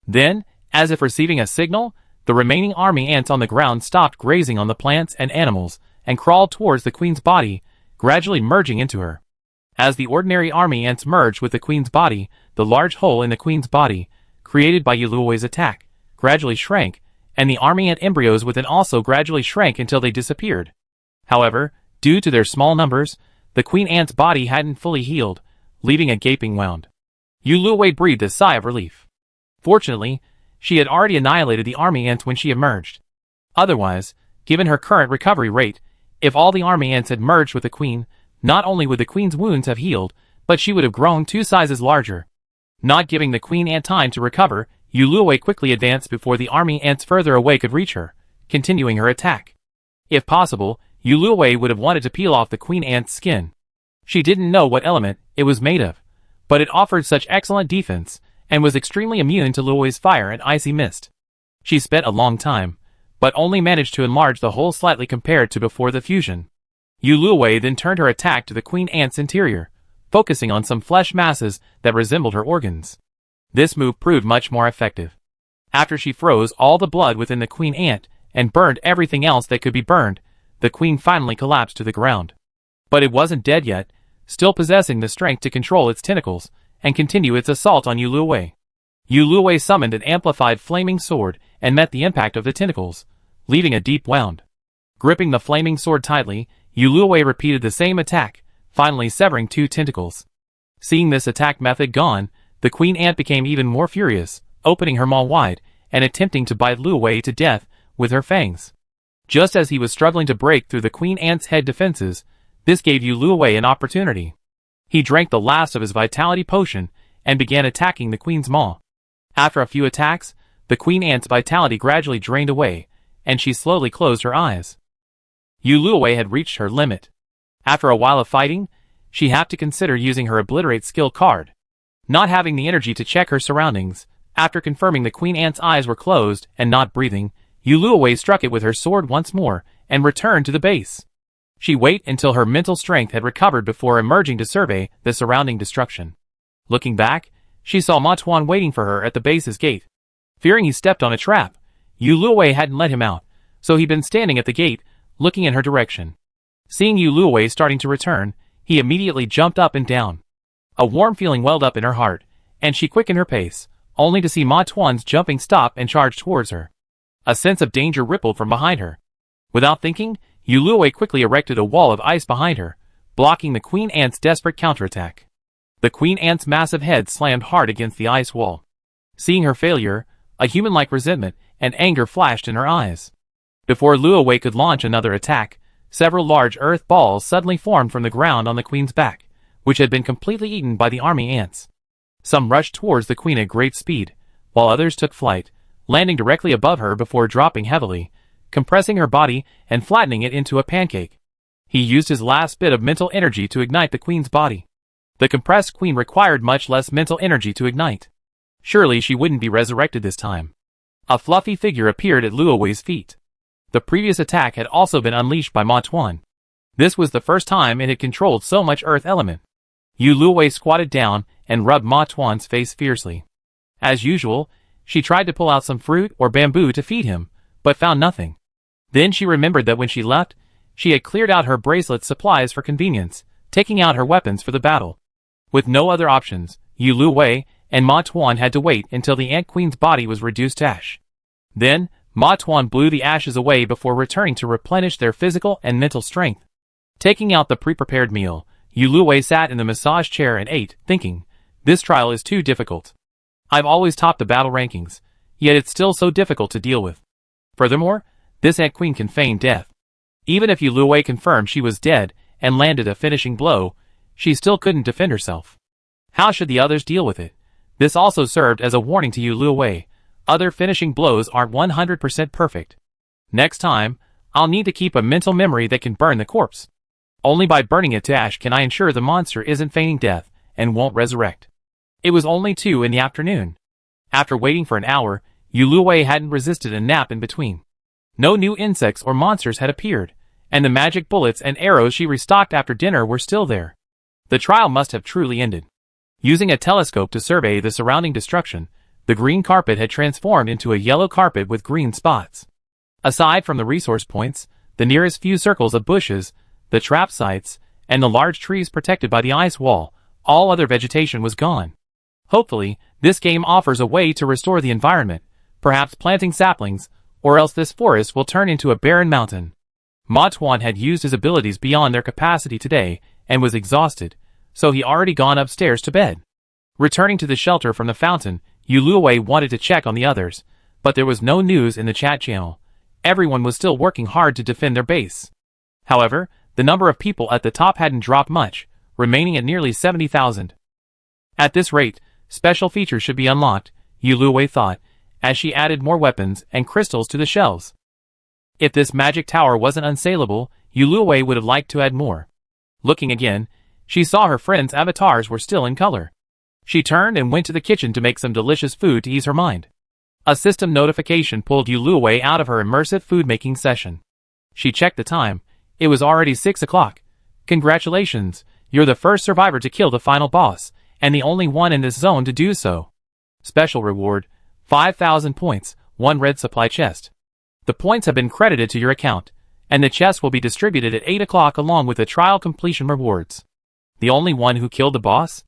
Then, as if receiving a signal, the remaining army ants on the ground stopped grazing on the plants and animals and crawled towards the queen's body, gradually merging into her. As the ordinary army ants merged with the queen's body, the large hole in the queen's body, created by Yu Luowei's attack, gradually shrank, and the army ant embryos within also gradually shrank until they disappeared. However, due to their small numbers, the queen ant's body hadn't fully healed, leaving a gaping wound. Yu Luowei breathed a sigh of relief. Fortunately, she had already annihilated the army ants when she emerged. Otherwise, given her current recovery rate, if all the army ants had merged with the queen, not only would the queen's wounds have healed, but she would have grown 2 sizes larger. Not giving the queen ant time to recover, Yu Luowei quickly advanced before the army ants further away could reach her, continuing her attack. If possible, Yu Luowei would have wanted to peel off the queen ant's skin. She didn't know what element it was made of, but it offered such excellent defense, and was extremely immune to Luowei's fire and icy mist. She spent a long time, but only managed to enlarge the hole slightly compared to before the fusion. Yu Luowei then turned her attack to the queen ant's interior, focusing on some flesh masses that resembled her organs. This move proved much more effective. After she froze all the blood within the queen ant and burned everything else that could be burned, the queen finally collapsed to the ground. But it wasn't dead yet, still possessing the strength to control its tentacles and continue its assault on Yu Luowei. Yu Luowei summoned an amplified flaming sword and met the impact of the tentacles, leaving a deep wound. Gripping the flaming sword tightly, Yu Luowei repeated the same attack, finally severing 2 tentacles. Seeing this attack method gone, the queen ant became even more furious, opening her maw wide and attempting to bite Luowei to death with her fangs. Just as he was struggling to break through the queen ant's head defenses, this gave Yu Luowei an opportunity. He drank the last of his vitality potion and began attacking the queen's maw. After a few attacks, the queen ant's vitality gradually drained away, and she slowly closed her eyes. Yu Luowei had reached her limit. After a while of fighting, she had to consider using her Obliterate skill card. Not having the energy to check her surroundings, after confirming the queen ant's eyes were closed and not breathing, Yu Luowei struck it with her sword once more and returned to the base. She waited until her mental strength had recovered before emerging to survey the surrounding destruction. Looking back, she saw Ma Tuan waiting for her at the base's gate. Fearing he stepped on a trap, Yu Luowei hadn't let him out, so he'd been standing at the gate, looking in her direction. Seeing Yu Luowei starting to return, he immediately jumped up and down. A warm feeling welled up in her heart, and she quickened her pace, only to see Ma Tuan's jumping stop and charge towards her. A sense of danger rippled from behind her. Without thinking, Yu Luowei quickly erected a wall of ice behind her, blocking the queen ant's desperate counterattack. The queen ant's massive head slammed hard against the ice wall. Seeing her failure, a human-like resentment and anger flashed in her eyes. Before Luowei could launch another attack, several large earth balls suddenly formed from the ground on the queen's back, which had been completely eaten by the army ants. Some rushed towards the queen at great speed, while others took flight, landing directly above her before dropping heavily, compressing her body and flattening it into a pancake. He used his last bit of mental energy to ignite the queen's body. The compressed queen required much less mental energy to ignite. Surely she wouldn't be resurrected this time. A fluffy figure appeared at Luo Wei's feet. The previous attack had also been unleashed by Ma Tuan. This was the first time it had controlled so much earth element. Luo Wei squatted down and rubbed Ma Tuan's face fiercely. As usual, she tried to pull out some fruit or bamboo to feed him, but found nothing. Then she remembered that when she left, she had cleared out her bracelet supplies for convenience, taking out her weapons for the battle. With no other options, Luo Wei and Ma Tuan had to wait until the Ant Queen's body was reduced to ash. Then, Ma Tuan blew the ashes away before returning to replenish their physical and mental strength. Taking out the pre-prepared meal, Luo Wei sat in the massage chair and ate, thinking, this trial is too difficult. I've always topped the battle rankings, yet it's still so difficult to deal with. Furthermore, this Ant Queen can feign death. Even if Luo Wei confirmed she was dead and landed a finishing blow, she still couldn't defend herself. How should the others deal with it? This also served as a warning to Luo Wei. Other finishing blows aren't 100% perfect. Next time, I'll need to keep a mental memory that can burn the corpse. Only by burning it to ash can I ensure the monster isn't feigning death and won't resurrect. It was only 2 in the afternoon. After waiting for an hour, Luo Wei hadn't resisted a nap in between. No new insects or monsters had appeared, and the magic bullets and arrows she restocked after dinner were still there. The trial must have truly ended. Using a telescope to survey the surrounding destruction, the green carpet had transformed into a yellow carpet with green spots. Aside from the resource points, the nearest few circles of bushes, the trap sites, and the large trees protected by the ice wall, all other vegetation was gone. Hopefully, this game offers a way to restore the environment, perhaps planting saplings, or else this forest will turn into a barren mountain. Ma Tuan had used his abilities beyond their capacity today and was exhausted, so he already gone upstairs to bed. Returning to the shelter from the fountain, Luo Wei wanted to check on the others, but there was no news in the chat channel. Everyone was still working hard to defend their base. However, the number of people at the top hadn't dropped much, remaining at nearly 70,000. At this rate, special features should be unlocked, Luo Wei thought, as she added more weapons and crystals to the shelves. If this magic tower wasn't unsaleable, Luo Wei would have liked to add more. Looking again, she saw her friends' avatars were still in color. She turned and went to the kitchen to make some delicious food to ease her mind. A system notification pulled Luo Wei out of her immersive food-making session. She checked the time. It was already 6 o'clock. Congratulations, you're the first survivor to kill the final boss, and the only one in this zone to do so. Special reward, 5,000 points, 1 red supply chest. The points have been credited to your account, and the chest will be distributed at 8 o'clock along with the trial completion rewards. The only one who killed the boss?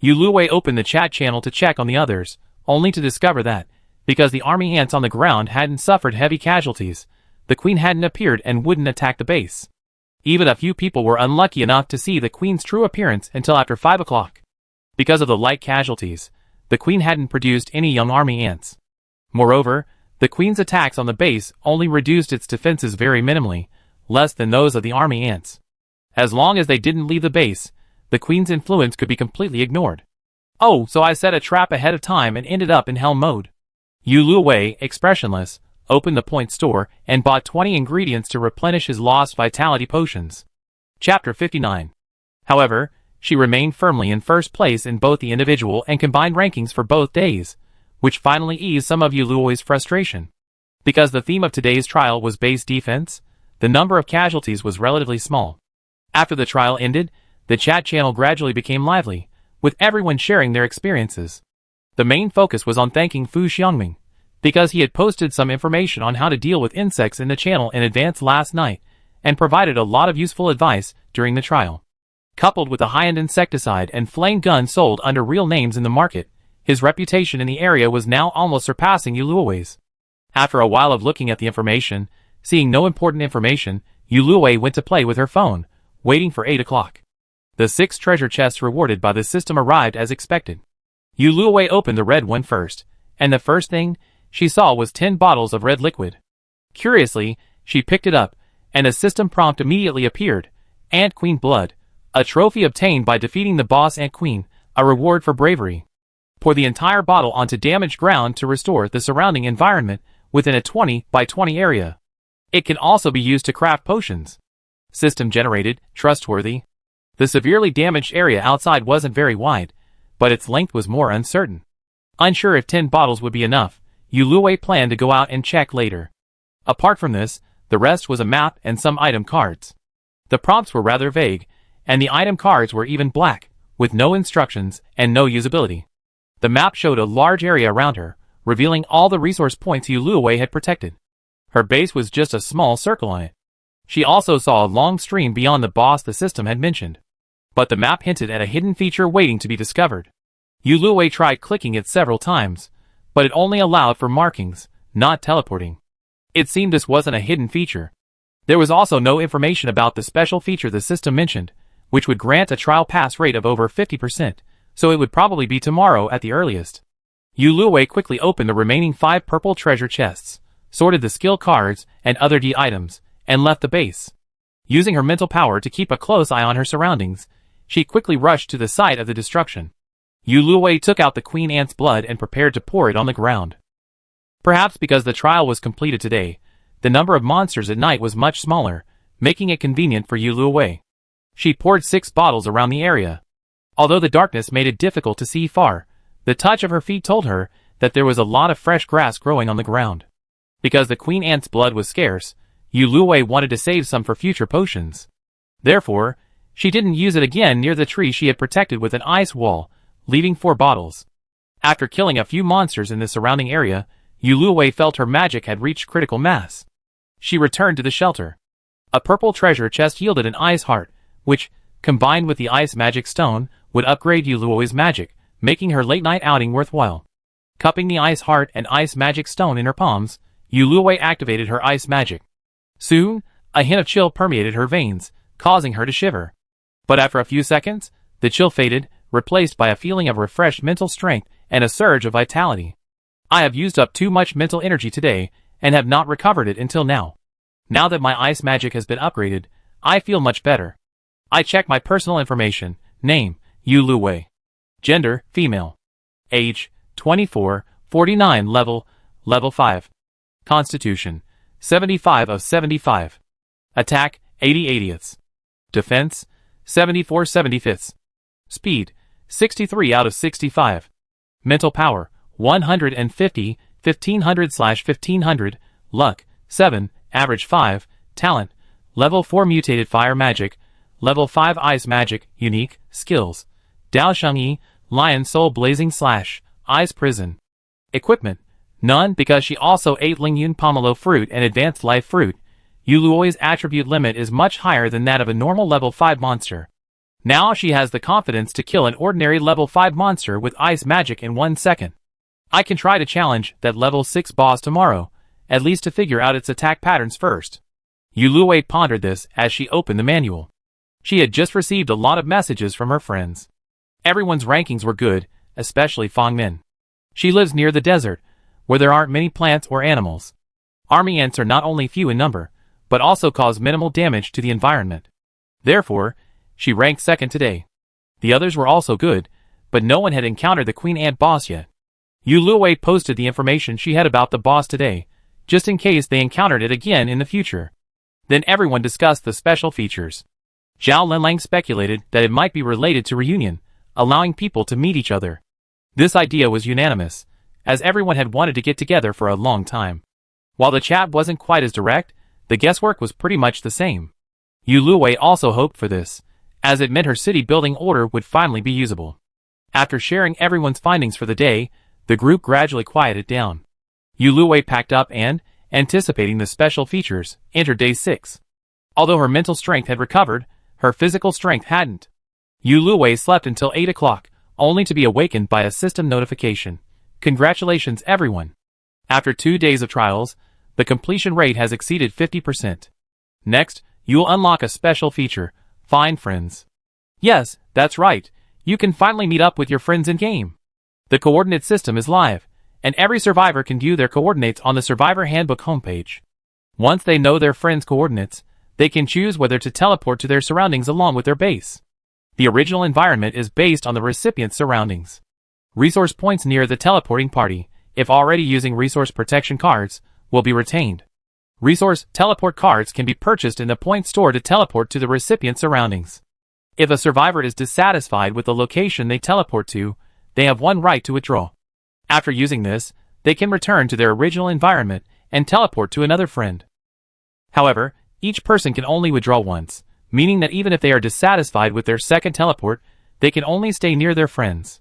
Luo Wei opened the chat channel to check on the others, only to discover that, because the army ants on the ground hadn't suffered heavy casualties, the queen hadn't appeared and wouldn't attack the base. Even a few people were unlucky enough to see the queen's true appearance until after 5 o'clock. Because of the light casualties, the queen hadn't produced any young army ants. Moreover, the queen's attacks on the base only reduced its defenses very minimally, less than those of the army ants. As long as they didn't leave the base, the queen's influence could be completely ignored. Oh, so I set a trap ahead of time and ended up in hell mode. Luo Wei, expressionless, opened the point store and bought 20 ingredients to replenish his lost vitality potions. Chapter 59. However, she remained firmly in first place in both the individual and combined rankings for both days, which finally eased some of Luo Wei's frustration. Because the theme of today's trial was base defense, the number of casualties was relatively small. After the trial ended, the chat channel gradually became lively, with everyone sharing their experiences. The main focus was on thanking Fu Xiangming, because he had posted some information on how to deal with insects in the channel in advance last night, and provided a lot of useful advice during the trial. Coupled with the high-end insecticide and flame gun sold under real names in the market, his reputation in the area was now almost surpassing Luo Wei's. After a while of looking at the information, seeing no important information, Luo Wei went to play with her phone, waiting for 8 o'clock. The 6 treasure chests rewarded by the system arrived as expected. Luo Wei opened the red one first, and the first thing she saw was 10 bottles of red liquid. Curiously, she picked it up, and a system prompt immediately appeared. Ant Queen Blood, a trophy obtained by defeating the boss Ant Queen, a reward for bravery. Pour the entire bottle onto damaged ground to restore the surrounding environment within a 20 by 20 area. It can also be used to craft potions. System generated, trustworthy. The severely damaged area outside wasn't very wide, but its length was more uncertain. Unsure if 10 bottles would be enough, Yuluwei planned to go out and check later. Apart from this, the rest was a map and some item cards. The prompts were rather vague, and the item cards were even black, with no instructions and no usability. The map showed a large area around her, revealing all the resource points Yuluwei had protected. Her base was just a small circle on it. She also saw a long stream beyond the boss the system had mentioned. But the map hinted at a hidden feature waiting to be discovered. Yuluwei tried clicking it several times, but it only allowed for markings, not teleporting. It seemed this wasn't a hidden feature. There was also no information about the special feature the system mentioned, which would grant a trial pass rate of over 50%, so it would probably be tomorrow at the earliest. Yuluwei quickly opened the remaining 5 purple treasure chests, sorted the skill cards and other D items, and left the base. Using her mental power to keep a close eye on her surroundings, she quickly rushed to the site of the destruction. Yuluwei took out the queen ant's blood and prepared to pour it on the ground. Perhaps because the trial was completed today, the number of monsters at night was much smaller, making it convenient for Yuluwei. She poured 6 bottles around the area. Although the darkness made it difficult to see far, the touch of her feet told her that there was a lot of fresh grass growing on the ground. Because the queen ant's blood was scarce, Yuluwei wanted to save some for future potions. Therefore, she didn't use it again near the tree she had protected with an ice wall, leaving 4 bottles. After killing a few monsters in the surrounding area, Yuluwei felt her magic had reached critical mass. She returned to the shelter. A purple treasure chest yielded an ice heart, which, combined with the ice magic stone, would upgrade Yuluwei's magic, making her late-night outing worthwhile. Cupping the ice heart and ice magic stone in her palms, Yuluwei activated her ice magic. Soon, a hint of chill permeated her veins, causing her to shiver. But after a few seconds, the chill faded, replaced by a feeling of refreshed mental strength and a surge of vitality. I have used up too much mental energy today, and have not recovered it until now. Now that my ice magic has been upgraded, I feel much better. I check my personal information. Name, Yuluwei. Gender, female. Age, 24, 49 level 5. Constitution, 75 of 75. Attack, 80/80ths. Defense, 74 75ths. Speed, 63 out of 65. Mental power, 150, 1500/1500. Luck, 7, average 5. Talent, level 4 mutated fire magic, level 5 ice magic, unique, skills. Dao Shengyi, lion soul blazing / ice prison. Equipment, none because she also ate Lingyun pomelo fruit and advanced life fruit. Yuluoi's attribute limit is much higher than that of a normal level 5 monster. Now she has the confidence to kill an ordinary level 5 monster with ice magic in 1 second. I can try to challenge that level 6 boss tomorrow, at least to figure out its attack patterns first. Yuluwei pondered this as she opened the manual. She had just received a lot of messages from her friends. Everyone's rankings were good, especially Fang Min. She lives near the desert, where there aren't many plants or animals. Army ants are not only few in number, but also cause minimal damage to the environment. Therefore, she ranked second today. The others were also good, but no one had encountered the Queen Ant boss yet. Yuluwei posted the information she had about the boss today, just in case they encountered it again in the future. Then everyone discussed the special features. Zhao Linlang speculated that it might be related to reunion, allowing people to meet each other. This idea was unanimous, as everyone had wanted to get together for a long time. While the chat wasn't quite as direct, the guesswork was pretty much the same. Yuluwei also hoped for this, as it meant her city building order would finally be usable. After sharing everyone's findings for the day, the group gradually quieted down. Yuluwei packed up and, anticipating the special features, entered day 6. Although her mental strength had recovered, her physical strength hadn't. Yuluwei slept until 8 o'clock, only to be awakened by a system notification. Congratulations everyone! After 2 days of trials, the completion rate has exceeded 50%. Next, you'll unlock a special feature, Find Friends. Yes, that's right, you can finally meet up with your friends in-game. The coordinate system is live, and every survivor can view their coordinates on the Survivor Handbook homepage. Once they know their friends' coordinates, they can choose whether to teleport to their surroundings along with their base. The original environment is based on the recipient's surroundings. Resource points near the teleporting party, if already using resource protection cards, will be retained. Resource teleport cards can be purchased in the point store to teleport to the recipient's surroundings. If a survivor is dissatisfied with the location they teleport to, they have one right to withdraw. After using this, they can return to their original environment and teleport to another friend. However, each person can only withdraw once, meaning that even if they are dissatisfied with their second teleport, they can only stay near their friends.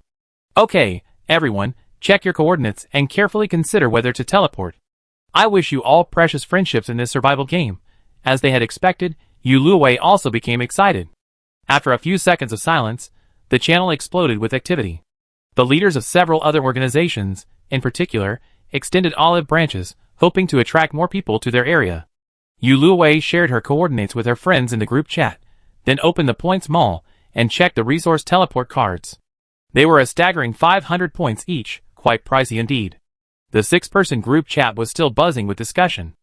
Okay, everyone, check your coordinates and carefully consider whether to teleport. I wish you all precious friendships in this survival game. As they had expected, Yuluwei also became excited. After a few seconds of silence, the channel exploded with activity. The leaders of several other organizations, in particular, extended olive branches, hoping to attract more people to their area. Yuluwei shared her coordinates with her friends in the group chat, then opened the points mall and checked the resource teleport cards. They were a staggering 500 points each, quite pricey indeed. The 6-person group chat was still buzzing with discussion.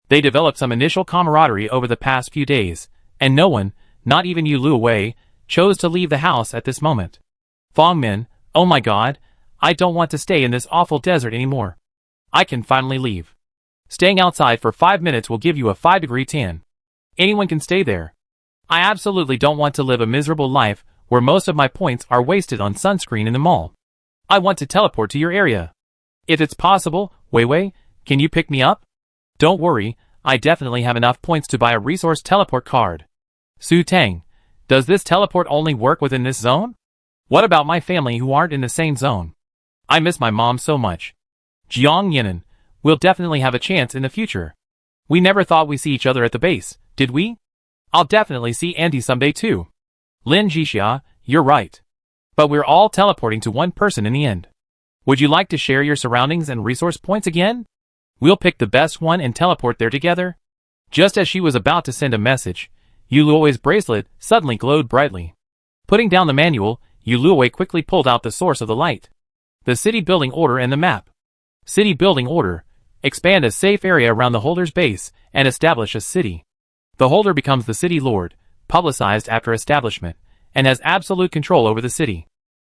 They developed some initial camaraderie over the past few days, and no one, not even Yuluwei, chose to leave the house at this moment. Fongmin, oh my god, I don't want to stay in this awful desert anymore. I can finally leave. Staying outside for 5 minutes will give you a 5-degree tan. Anyone can stay there. I absolutely don't want to live a miserable life where most of my points are wasted on sunscreen in the mall. I want to teleport to your area. If it's possible, Weiwei, can you pick me up? Don't worry, I definitely have enough points to buy a resource teleport card. Su Tang, does this teleport only work within this zone? What about my family who aren't in the same zone? I miss my mom so much. Jiang Yinan, we'll definitely have a chance in the future. We never thought we'd see each other at the base, did we? I'll definitely see Andy someday too. Lin Jixia, you're right. But we're all teleporting to one person in the end. Would you like to share your surroundings and resource points again? We'll pick the best one and teleport there together. Just as she was about to send a message, Yuluwei's bracelet suddenly glowed brightly. Putting down the manual, Yuluwei quickly pulled out the source of the light. The city building order and the map. City building order. Expand a safe area around the holder's base and establish a city. The holder becomes the city lord, publicized after establishment, and has absolute control over the city.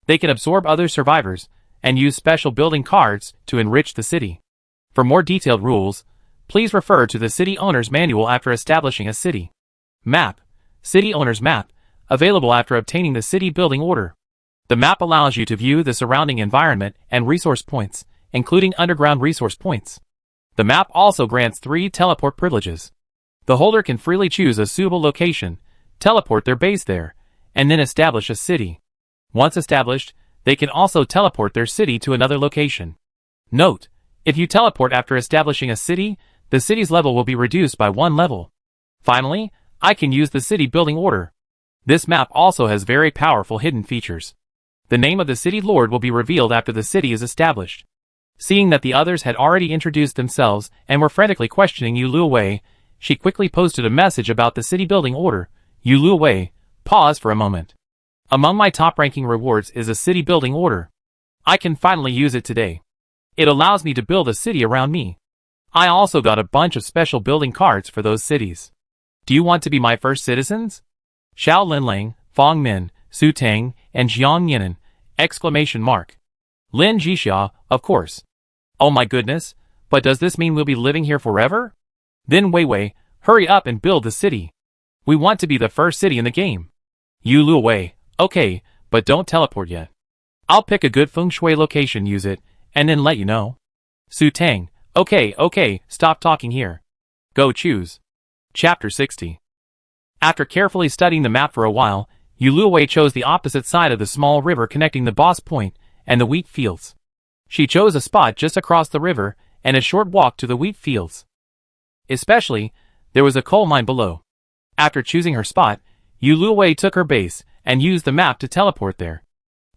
They can absorb other survivors and use special building cards to enrich the city. For more detailed rules, please refer to the city owner's manual after establishing a city. Map. City owner's map, available after obtaining the city building order. The map allows you to view the surrounding environment and resource points, including underground resource points. The map also grants 3 teleport privileges. The holder can freely choose a suitable location, teleport their base there, and then establish a city. Once established, they can also teleport their city to another location. Note, if you teleport after establishing a city, the city's level will be reduced by 1 level. Finally, I can use the city building order. This map also has very powerful hidden features. The name of the city lord will be revealed after the city is established. Seeing that the others had already introduced themselves and were frantically questioning Yuluwei, she quickly posted a message about the city building order. Yuluwei, pause for a moment. Among my top-ranking rewards is a city building order. I can finally use it today. It allows me to build a city around me. I also got a bunch of special building cards for those cities. Do you want to be my first citizens? Xiao Linlang, Fong Min, Su Tang, and Jiang Yinan! Exclamation mark. Lin Jixia, of course. Oh my goodness, but does this mean we'll be living here forever? Then Weiwei, hurry up and build the city. We want to be the first city in the game. Yuluwei, okay, but don't teleport yet. I'll pick a good feng shui location, use it, and then let you know. Su Tang, okay, stop talking here. Go choose. Chapter 60. After carefully studying the map for a while, Yuluwei chose the opposite side of the small river connecting the boss point and the wheat fields. She chose a spot just across the river and a short walk to the wheat fields. Especially, there was a coal mine below. After choosing her spot, Yuluwei took her base and used the map to teleport there.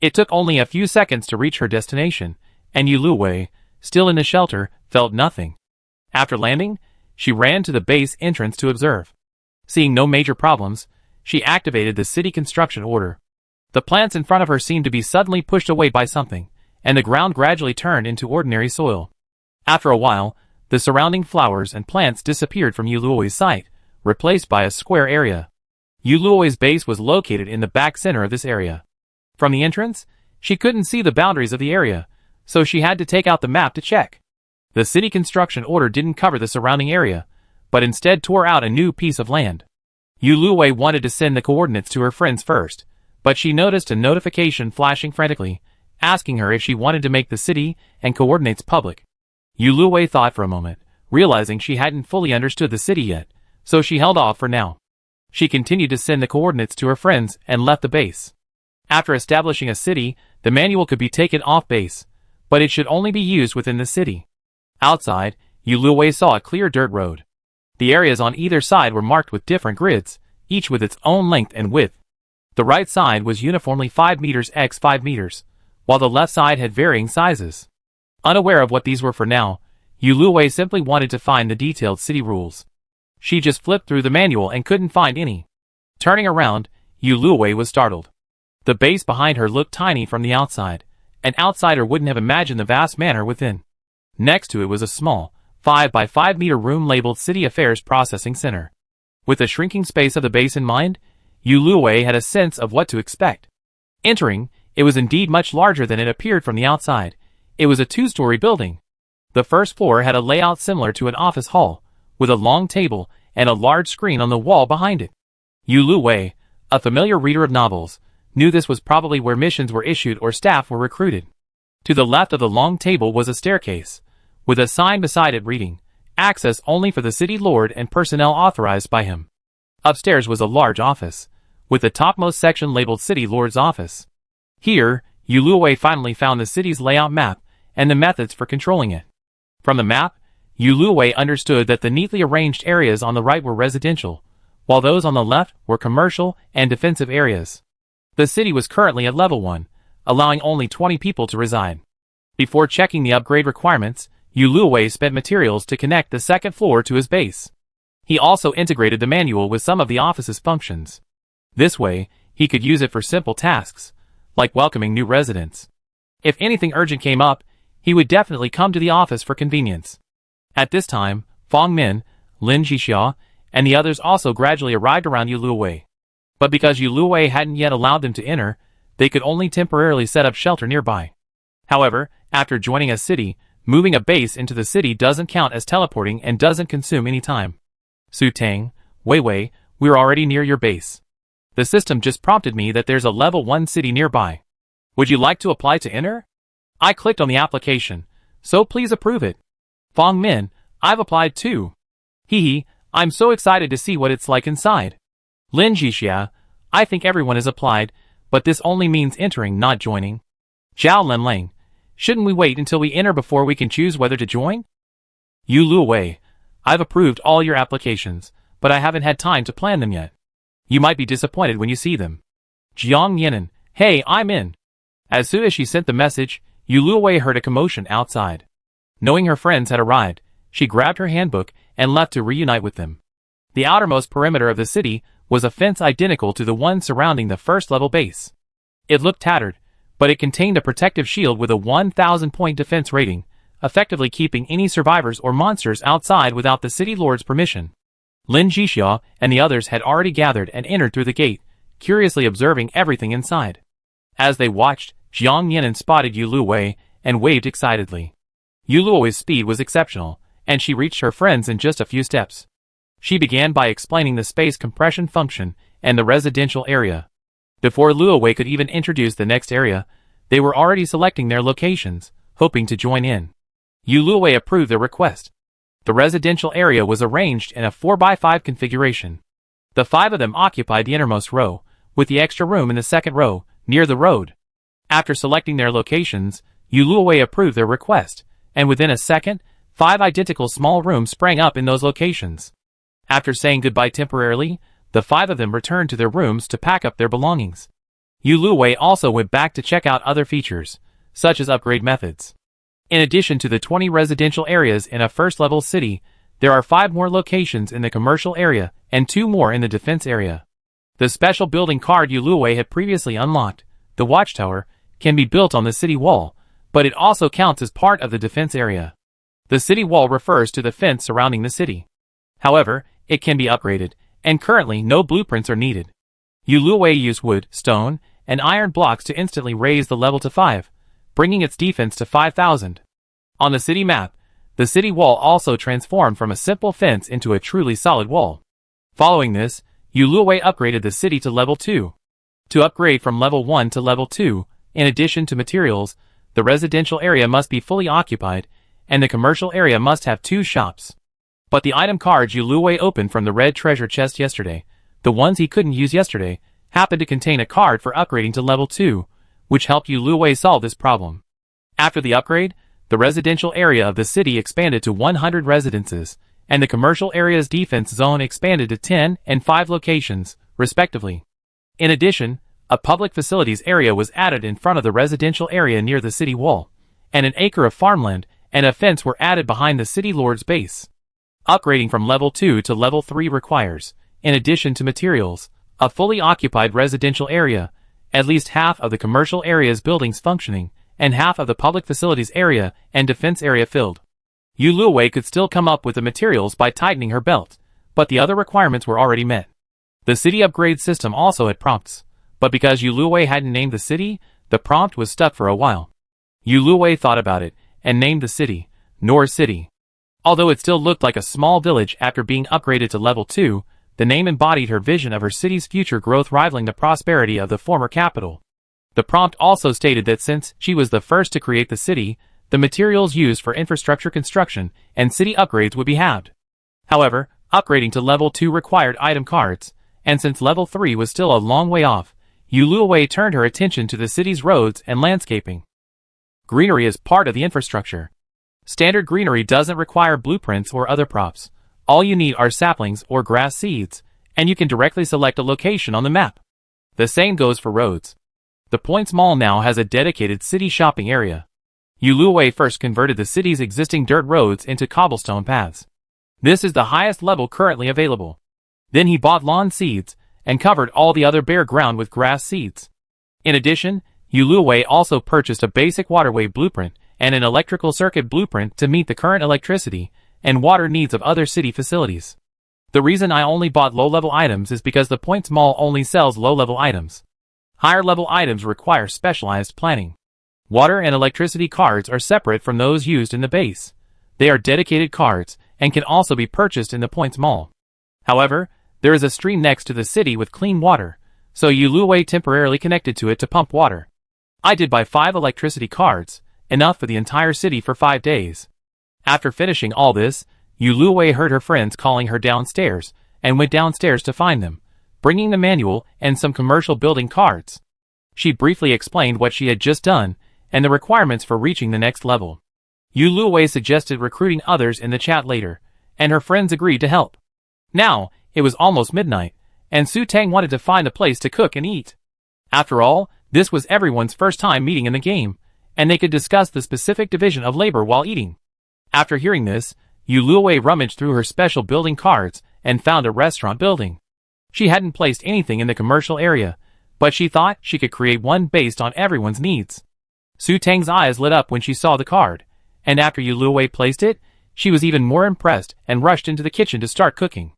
It took only a few seconds to reach her destination, and Yuluwei, still in the shelter, felt nothing. After landing, she ran to the base entrance to observe. Seeing no major problems, she activated the city construction order. The plants in front of her seemed to be suddenly pushed away by something, and the ground gradually turned into ordinary soil. After a while, the surrounding flowers and plants disappeared from Yuluwei's sight, replaced by a square area. Yuluwei's base was located in the back center of this area. From the entrance, she couldn't see the boundaries of the area, so she had to take out the map to check. The city construction order didn't cover the surrounding area, but instead tore out a new piece of land. Yu Luwei wanted to send the coordinates to her friends first, but she noticed a notification flashing frantically, asking her if she wanted to make the city and coordinates public. Yu Luwei thought for a moment, realizing she hadn't fully understood the city yet, so she held off for now. She continued to send the coordinates to her friends and left the base. After establishing a city, the manual could be taken off base, but it should only be used within the city. Outside, Yu Luwei saw a clear dirt road. The areas on either side were marked with different grids, each with its own length and width. The right side was uniformly 5 meters x 5 meters, while the left side had varying sizes. Unaware of what these were for now, Yu Luwei simply wanted to find the detailed city rules. She just flipped through the manual and couldn't find any. Turning around, Yu Luwei was startled. The base behind her looked tiny from the outside. An outsider wouldn't have imagined the vast manor within. Next to it was a small, 5 by 5 meter room labeled City Affairs Processing Center. With the shrinking space of the base in mind, Yu Luwei had a sense of what to expect. Entering, it was indeed much larger than it appeared from the outside. It was a 2-story building. The first floor had a layout similar to an office hall, with a long table and a large screen on the wall behind it. Yu Luwei, a familiar reader of novels, knew this was probably where missions were issued or staff were recruited. To the left of the long table was a staircase, with a sign beside it reading, "Access only for the city lord and personnel authorized by him." Upstairs was a large office, with the topmost section labeled City Lord's Office. Here, Yu Luwei finally found the city's layout map and the methods for controlling it. From the map, Yu Luwei understood that the neatly arranged areas on the right were residential, while those on the left were commercial and defensive areas. The city was currently at level 1, allowing only 20 people to reside. Before checking the upgrade requirements, Yu Luwei spent materials to connect the second floor to his base. He also integrated the manual with some of the office's functions. This way, he could use it for simple tasks, like welcoming new residents. If anything urgent came up, he would definitely come to the office for convenience. At this time, Fong Min, Lin Jixia, and the others also gradually arrived around Yu Luwei. But because Yu Luwei hadn't yet allowed them to enter, they could only temporarily set up shelter nearby. However, after joining a city, moving a base into the city doesn't count as teleporting and doesn't consume any time. Su Tang, Wei Wei, we're already near your base. The system just prompted me that there's a level 1 city nearby. Would you like to apply to enter? I clicked on the application, so please approve it. Fong Min, I've applied too. Hee, I'm so excited to see what it's like inside. Lin Jixia, I think everyone has applied, but this only means entering, not joining. Zhao Lenlang, shouldn't we wait until we enter before we can choose whether to join? Yu Luwei, I've approved all your applications, but I haven't had time to plan them yet. You might be disappointed when you see them. Jiang Yinan, hey, I'm in. As soon as she sent the message, Yu Luwei heard a commotion outside. Knowing her friends had arrived, she grabbed her handbook and left to reunite with them. The outermost perimeter of the city was a fence identical to the one surrounding the first-level base. It looked tattered, but it contained a protective shield with a 1,000-point defense rating, effectively keeping any survivors or monsters outside without the city lord's permission. Lin Jixia and the others had already gathered and entered through the gate, curiously observing everything inside. As they watched, Jiang Yinan spotted Yu Luwei and waved excitedly. Yu Luwei's speed was exceptional, and she reached her friends in just a few steps. She began by explaining the space compression function and the residential area. Before Luwei could even introduce the next area, they were already selecting their locations, hoping to join in. Yu Luwei approved their request. The residential area was arranged in a 4x5 configuration. The 5 of them occupied the innermost row, with the extra room in the second row, near the road. After selecting their locations, Yu Luwei approved their request, and within a second, 5 identical small rooms sprang up in those locations. After saying goodbye temporarily, the 5 of them returned to their rooms to pack up their belongings. Yu Luwei also went back to check out other features, such as upgrade methods. In addition to the 20 residential areas in a first-level city, there are 5 more locations in the commercial area and 2 more in the defense area. The special building card Yu Luwei had previously unlocked, the watchtower, can be built on the city wall, but it also counts as part of the defense area. The city wall refers to the fence surrounding the city. However, it can be upgraded, and currently no blueprints are needed. Yu Luwei used wood, stone, and iron blocks to instantly raise the level to 5, bringing its defense to 5,000. On the city map, the city wall also transformed from a simple fence into a truly solid wall. Following this, Yu Luowei upgraded the city to level 2. To upgrade from level 1 to level 2, in addition to materials, the residential area must be fully occupied, and the commercial area must have 2 shops. But the item cards Yu Luowei opened from the red treasure chest yesterday, the ones he couldn't use yesterday, happened to contain a card for upgrading to level 2, which helped Yu Luowei solve this problem. After the upgrade, the residential area of the city expanded to 100 residences, and the commercial area's defense zone expanded to 10 and 5 locations, respectively. In addition, a public facilities area was added in front of the residential area near the city wall, and an acre of farmland and a fence were added behind the city lord's base. Upgrading from level 2 to level 3 requires, in addition to materials, a fully occupied residential area, at least half of the commercial area's buildings functioning, and half of the public facilities area and defense area filled. Yu Luowei could still come up with the materials by tightening her belt, but the other requirements were already met. The city upgrade system also had prompts, but because Yu Luowei hadn't named the city, the prompt was stuck for a while. Yu Luowei thought about it, and named the city, Nor City. Although it still looked like a small village after being upgraded to level 2, the name embodied her vision of her city's future growth rivaling the prosperity of the former capital. The prompt also stated that since she was the first to create the city, the materials used for infrastructure construction and city upgrades would be halved. However, upgrading to level 2 required item cards, and since level 3 was still a long way off, Yu Luowei turned her attention to the city's roads and landscaping. Greenery is part of the infrastructure. Standard greenery doesn't require blueprints or other props. All you need are saplings or grass seeds, and you can directly select a location on the map. The same goes for roads. The Points Mall now has a dedicated city shopping area. Yu Luowei first converted the city's existing dirt roads into cobblestone paths. This is the highest level currently available. Then he bought lawn seeds, and covered all the other bare ground with grass seeds. In addition, Yu Luowei also purchased a basic waterway blueprint and an electrical circuit blueprint to meet the current electricity and water needs of other city facilities. The reason I only bought low-level items is because the Points Mall only sells low-level items. Higher-level items require specialized planning. Water and electricity cards are separate from those used in the base. They are dedicated cards and can also be purchased in the Points Mall. However, there is a stream next to the city with clean water, so Yu Luowei temporarily connected to it to pump water. I did buy 5 electricity cards, enough for the entire city for 5 days. After finishing all this, Yu Luowei heard her friends calling her downstairs, and went downstairs to find them, bringing the manual and some commercial building cards. She briefly explained what she had just done, and the requirements for reaching the next level. Yu Luowei suggested recruiting others in the chat later, and her friends agreed to help. Now, it was almost midnight, and Su Tang wanted to find a place to cook and eat. After all, this was everyone's first time meeting in the game, and they could discuss the specific division of labor while eating. After hearing this, Yu Luowei rummaged through her special building cards and found a restaurant building. She hadn't placed anything in the commercial area, but she thought she could create one based on everyone's needs. Su Tang's eyes lit up when she saw the card, and after Yu Luowei placed it, she was even more impressed and rushed into the kitchen to start cooking.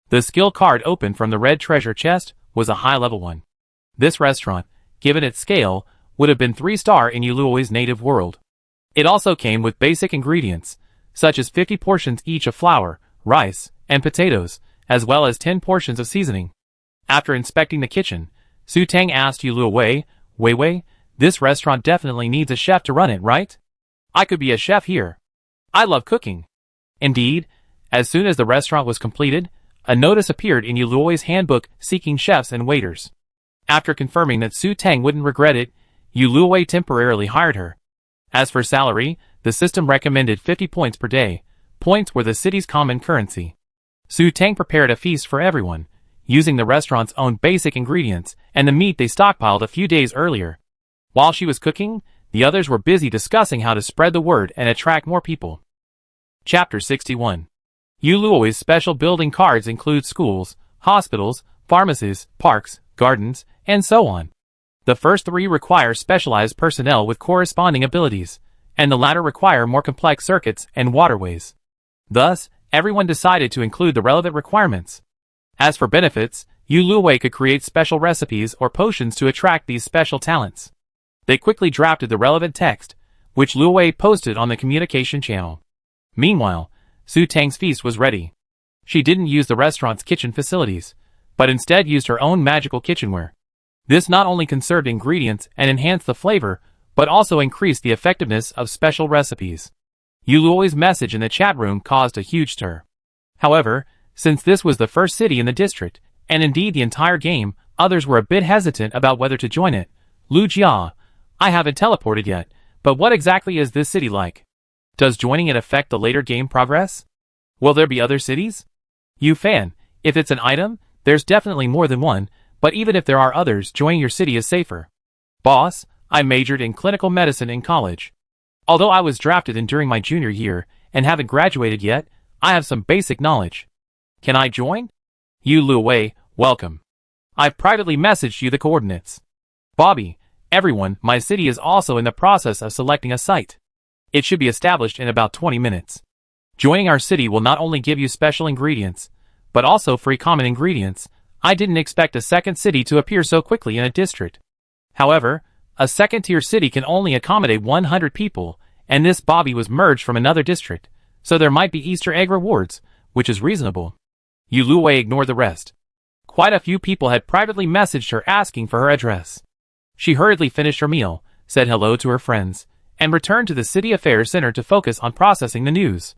The skill card opened from the red treasure chest was a high-level one. This restaurant, given its scale, would have been 3-star in Yu Luowei's native world. It also came with basic ingredients, such as 50 portions each of flour, rice, and potatoes, as well as 10 portions of seasoning. After inspecting the kitchen, Su Tang asked Yu Luowei, "Wei, this restaurant definitely needs a chef to run it, right? I could be a chef here. I love cooking." Indeed, as soon as the restaurant was completed, a notice appeared in Yu Luowei's handbook seeking chefs and waiters. After confirming that Su Tang wouldn't regret it, Yu Luowei temporarily hired her. As for salary, the system recommended 50 points per day. Points were the city's common currency. Su Tang prepared a feast for everyone, using the restaurant's own basic ingredients and the meat they stockpiled a few days earlier. While she was cooking, the others were busy discussing how to spread the word and attract more people. Chapter 61. Yu Luowei's special building cards include schools, hospitals, pharmacies, parks, gardens, and so on. The first 3 require specialized personnel with corresponding abilities, and the latter require more complex circuits and waterways. Thus, everyone decided to include the relevant requirements. As for benefits, Yu Luowei could create special recipes or potions to attract these special talents. They quickly drafted the relevant text, which Luowei posted on the communication channel. Meanwhile, Su Tang's feast was ready. She didn't use the restaurant's kitchen facilities, but instead used her own magical kitchenware. This not only conserved ingredients and enhanced the flavor, but also increased the effectiveness of special recipes. Yuluo's message in the chat room caused a huge stir. However, since this was the first city in the district, and indeed the entire game, others were a bit hesitant about whether to join it. Lu Jia, I haven't teleported yet, but what exactly is this city like? Does joining it affect the later game progress? Will there be other cities? Yu Fan, if it's an item, there's definitely more than one, but even if there are others, joining your city is safer. Boss, I majored in clinical medicine in college. Although I was drafted in during my junior year, and haven't graduated yet, I have some basic knowledge. Can I join? Yu Luowei, welcome. I've privately messaged you the coordinates. Bobby, everyone, my city is also in the process of selecting a site. It should be established in about 20 minutes. Joining our city will not only give you special ingredients, but also free common ingredients. I didn't expect a second city to appear so quickly in a district. However, a second-tier city can only accommodate 100 people, and this Bobby was merged from another district, so there might be Easter egg rewards, which is reasonable. Yu Luowei ignored the rest. Quite a few people had privately messaged her asking for her address. She hurriedly finished her meal, said hello to her friends, and returned to the City Affairs Center to focus on processing the news.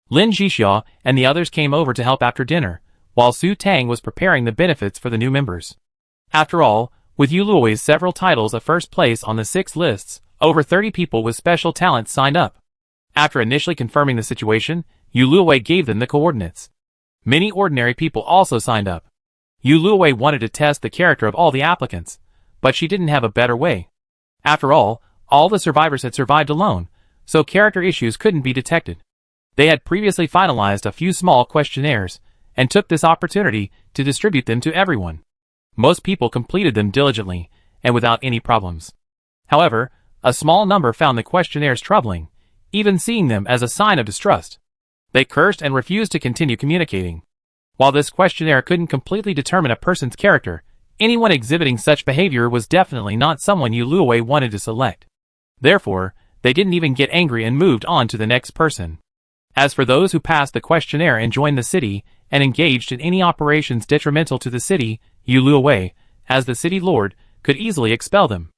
Lin Jixia and the others came over to help after dinner, while Su Tang was preparing the benefits for the new members. After all, with Yu Luowei's several titles of first place on the 6 lists, over 30 people with special talents signed up. After initially confirming the situation, Yu Luowei gave them the coordinates. Many ordinary people also signed up. Yu Luowei wanted to test the character of all the applicants, but she didn't have a better way. After all the survivors had survived alone, so character issues couldn't be detected. They had previously finalized a few small questionnaires, and took this opportunity to distribute them to everyone. Most people completed them diligently, and without any problems. However, a small number found the questionnaires troubling, even seeing them as a sign of distrust. They cursed and refused to continue communicating. While this questionnaire couldn't completely determine a person's character, anyone exhibiting such behavior was definitely not someone Yu Luowei wanted to select. Therefore, they didn't even get angry and moved on to the next person. As for those who passed the questionnaire and joined the city, and engaged in any operations detrimental to the city, Yu Luowei, as the city lord, could easily expel them.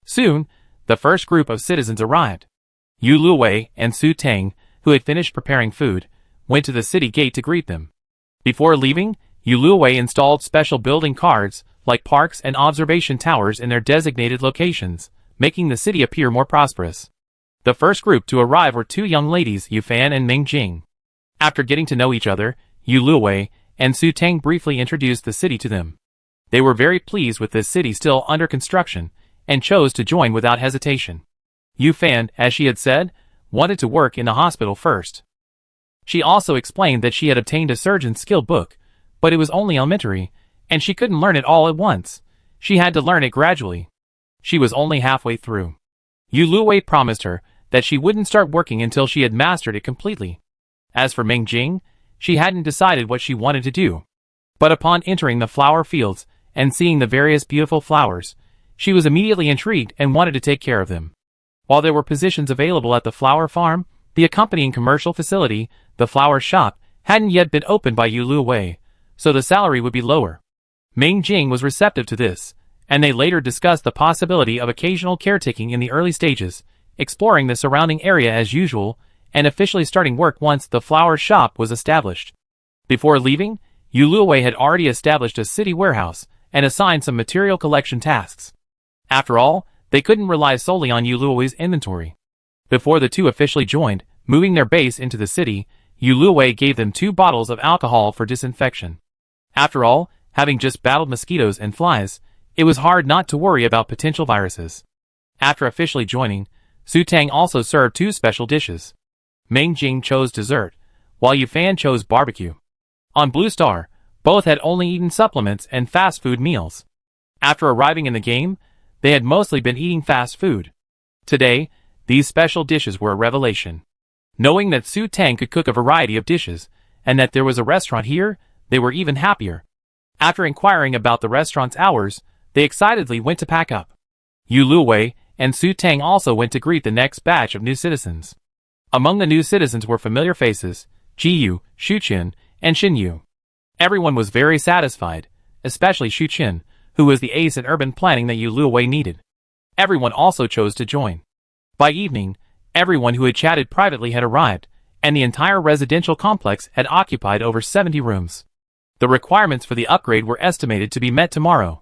Soon, the first group of citizens arrived. Yu Luowei and Su Tang, who had finished preparing food, went to the city gate to greet them. Before leaving, Yu Luowei installed special building cards, like parks and observation towers in their designated locations, making the city appear more prosperous. The first group to arrive were 2 young ladies, Yu Fan and Ming Jing. After getting to know each other, Yu Luowei and Su Tang briefly introduced the city to them. They were very pleased with this city still under construction, and chose to join without hesitation. Yu Fan, as she had said, wanted to work in the hospital first. She also explained that she had obtained a surgeon's skill book, but it was only elementary, and she couldn't learn it all at once. She had to learn it gradually. She was only halfway through. Yu Luowei promised her that she wouldn't start working until she had mastered it completely. As for Ming Jing, she hadn't decided what she wanted to do. But upon entering the flower fields and seeing the various beautiful flowers, she was immediately intrigued and wanted to take care of them. While there were positions available at the flower farm, the accompanying commercial facility, the flower shop, hadn't yet been opened by Yu Luowei, so the salary would be lower. Ming Jing was receptive to this, and they later discussed the possibility of occasional caretaking in the early stages, exploring the surrounding area as usual, and officially starting work once the flower shop was established. Before leaving, Yu Luowei had already established a city warehouse and assigned some material collection tasks. After all, they couldn't rely solely on Yu Luowei's inventory. Before the 2 officially joined, moving their base into the city, Yu Luowei gave them 2 bottles of alcohol for disinfection. After all, having just battled mosquitoes and flies, it was hard not to worry about potential viruses. After officially joining, Su Tang also served 2 special dishes. Ming Jing chose dessert, while Yu Fan chose barbecue. On Blue Star, both had only eaten supplements and fast food meals. After arriving in the game, they had mostly been eating fast food. Today, these special dishes were a revelation. Knowing that Su Tang could cook a variety of dishes, and that there was a restaurant here, they were even happier. After inquiring about the restaurant's hours, they excitedly went to pack up. Yu Luowei and Su Tang also went to greet the next batch of new citizens. Among the new citizens were familiar faces, Ji Yu, Shu Qin, and Xin Yu. Everyone was very satisfied, especially Shu Qin, who was the ace in urban planning that Yu Luowei needed. Everyone also chose to join. By evening, everyone who had chatted privately had arrived, and the entire residential complex had occupied over 70 rooms. The requirements for the upgrade were estimated to be met tomorrow.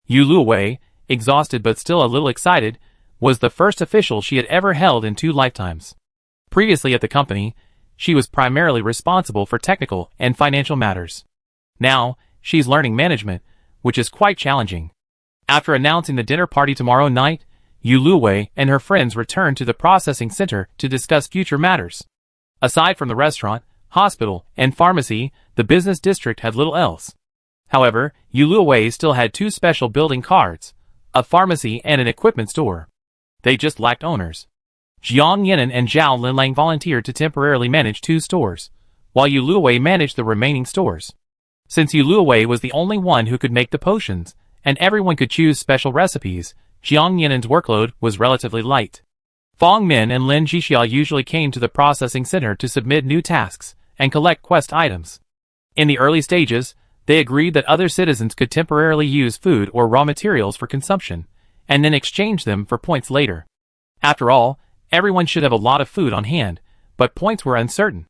Yu Luowei, exhausted but still a little excited, was the first official she had ever held in 2 lifetimes. Previously at the company, she was primarily responsible for technical and financial matters. Now, she's learning management, which is quite challenging. After announcing the dinner party tomorrow night, Yu Luowei and her friends returned to the processing center to discuss future matters. Aside from the restaurant, hospital, and pharmacy, the business district had little else. However, Yu Luowei still had 2 special building cards, a pharmacy and an equipment store. They just lacked owners. Jiang Yinan and Zhao Linlang volunteered to temporarily manage 2 stores, while Yu Luowei managed the remaining stores. Since Yu Luowei was the only one who could make the potions, and everyone could choose special recipes, Jiang Yinan's workload was relatively light. Fong Min and Lin Jixia usually came to the processing center to submit new tasks and collect quest items. In the early stages, they agreed that other citizens could temporarily use food or raw materials for consumption, and then exchange them for points later. After all, everyone should have a lot of food on hand, but points were uncertain.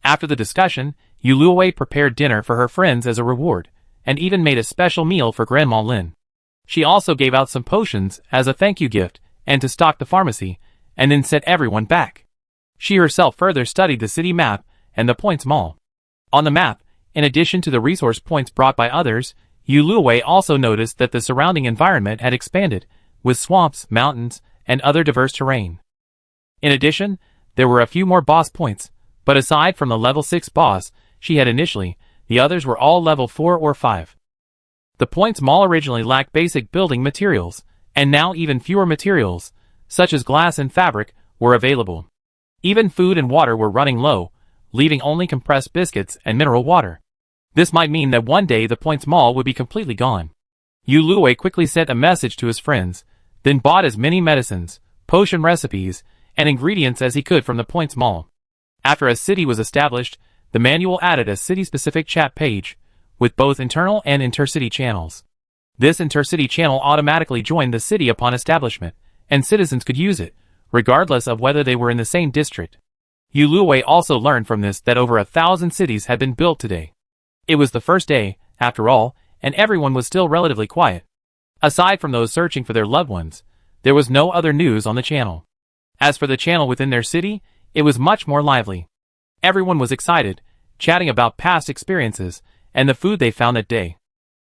After the discussion, Yu Luowei prepared dinner for her friends as a reward, and even made a special meal for Grandma Lin. She also gave out some potions as a thank you gift and to stock the pharmacy, and then sent everyone back. She herself further studied the city map and the points mall. On the map, in addition to the resource points brought by others, Yu Luowei also noticed that the surrounding environment had expanded, with swamps, mountains, and other diverse terrain. In addition, there were a few more boss points, but aside from the level 6 boss she had initially, the others were all level 4 or 5. The points mall originally lacked basic building materials, and now even fewer materials, such as glass and fabric, were available. Even food and water were running low, leaving only compressed biscuits and mineral water. This might mean that one day the points mall would be completely gone. Yu Luowei quickly sent a message to his friends, then bought as many medicines, potion recipes, and ingredients as he could from the points mall. After a city was established, the manual added a city-specific chat page, with both internal and intercity channels. This intercity channel automatically joined the city upon establishment, and citizens could use it, regardless of whether they were in the same district. Yu Luowei also learned from this that over 1,000 cities had been built today. It was the first day, after all, and everyone was still relatively quiet. Aside from those searching for their loved ones, there was no other news on the channel. As for the channel within their city, it was much more lively. Everyone was excited, chatting about past experiences, and the food they found that day.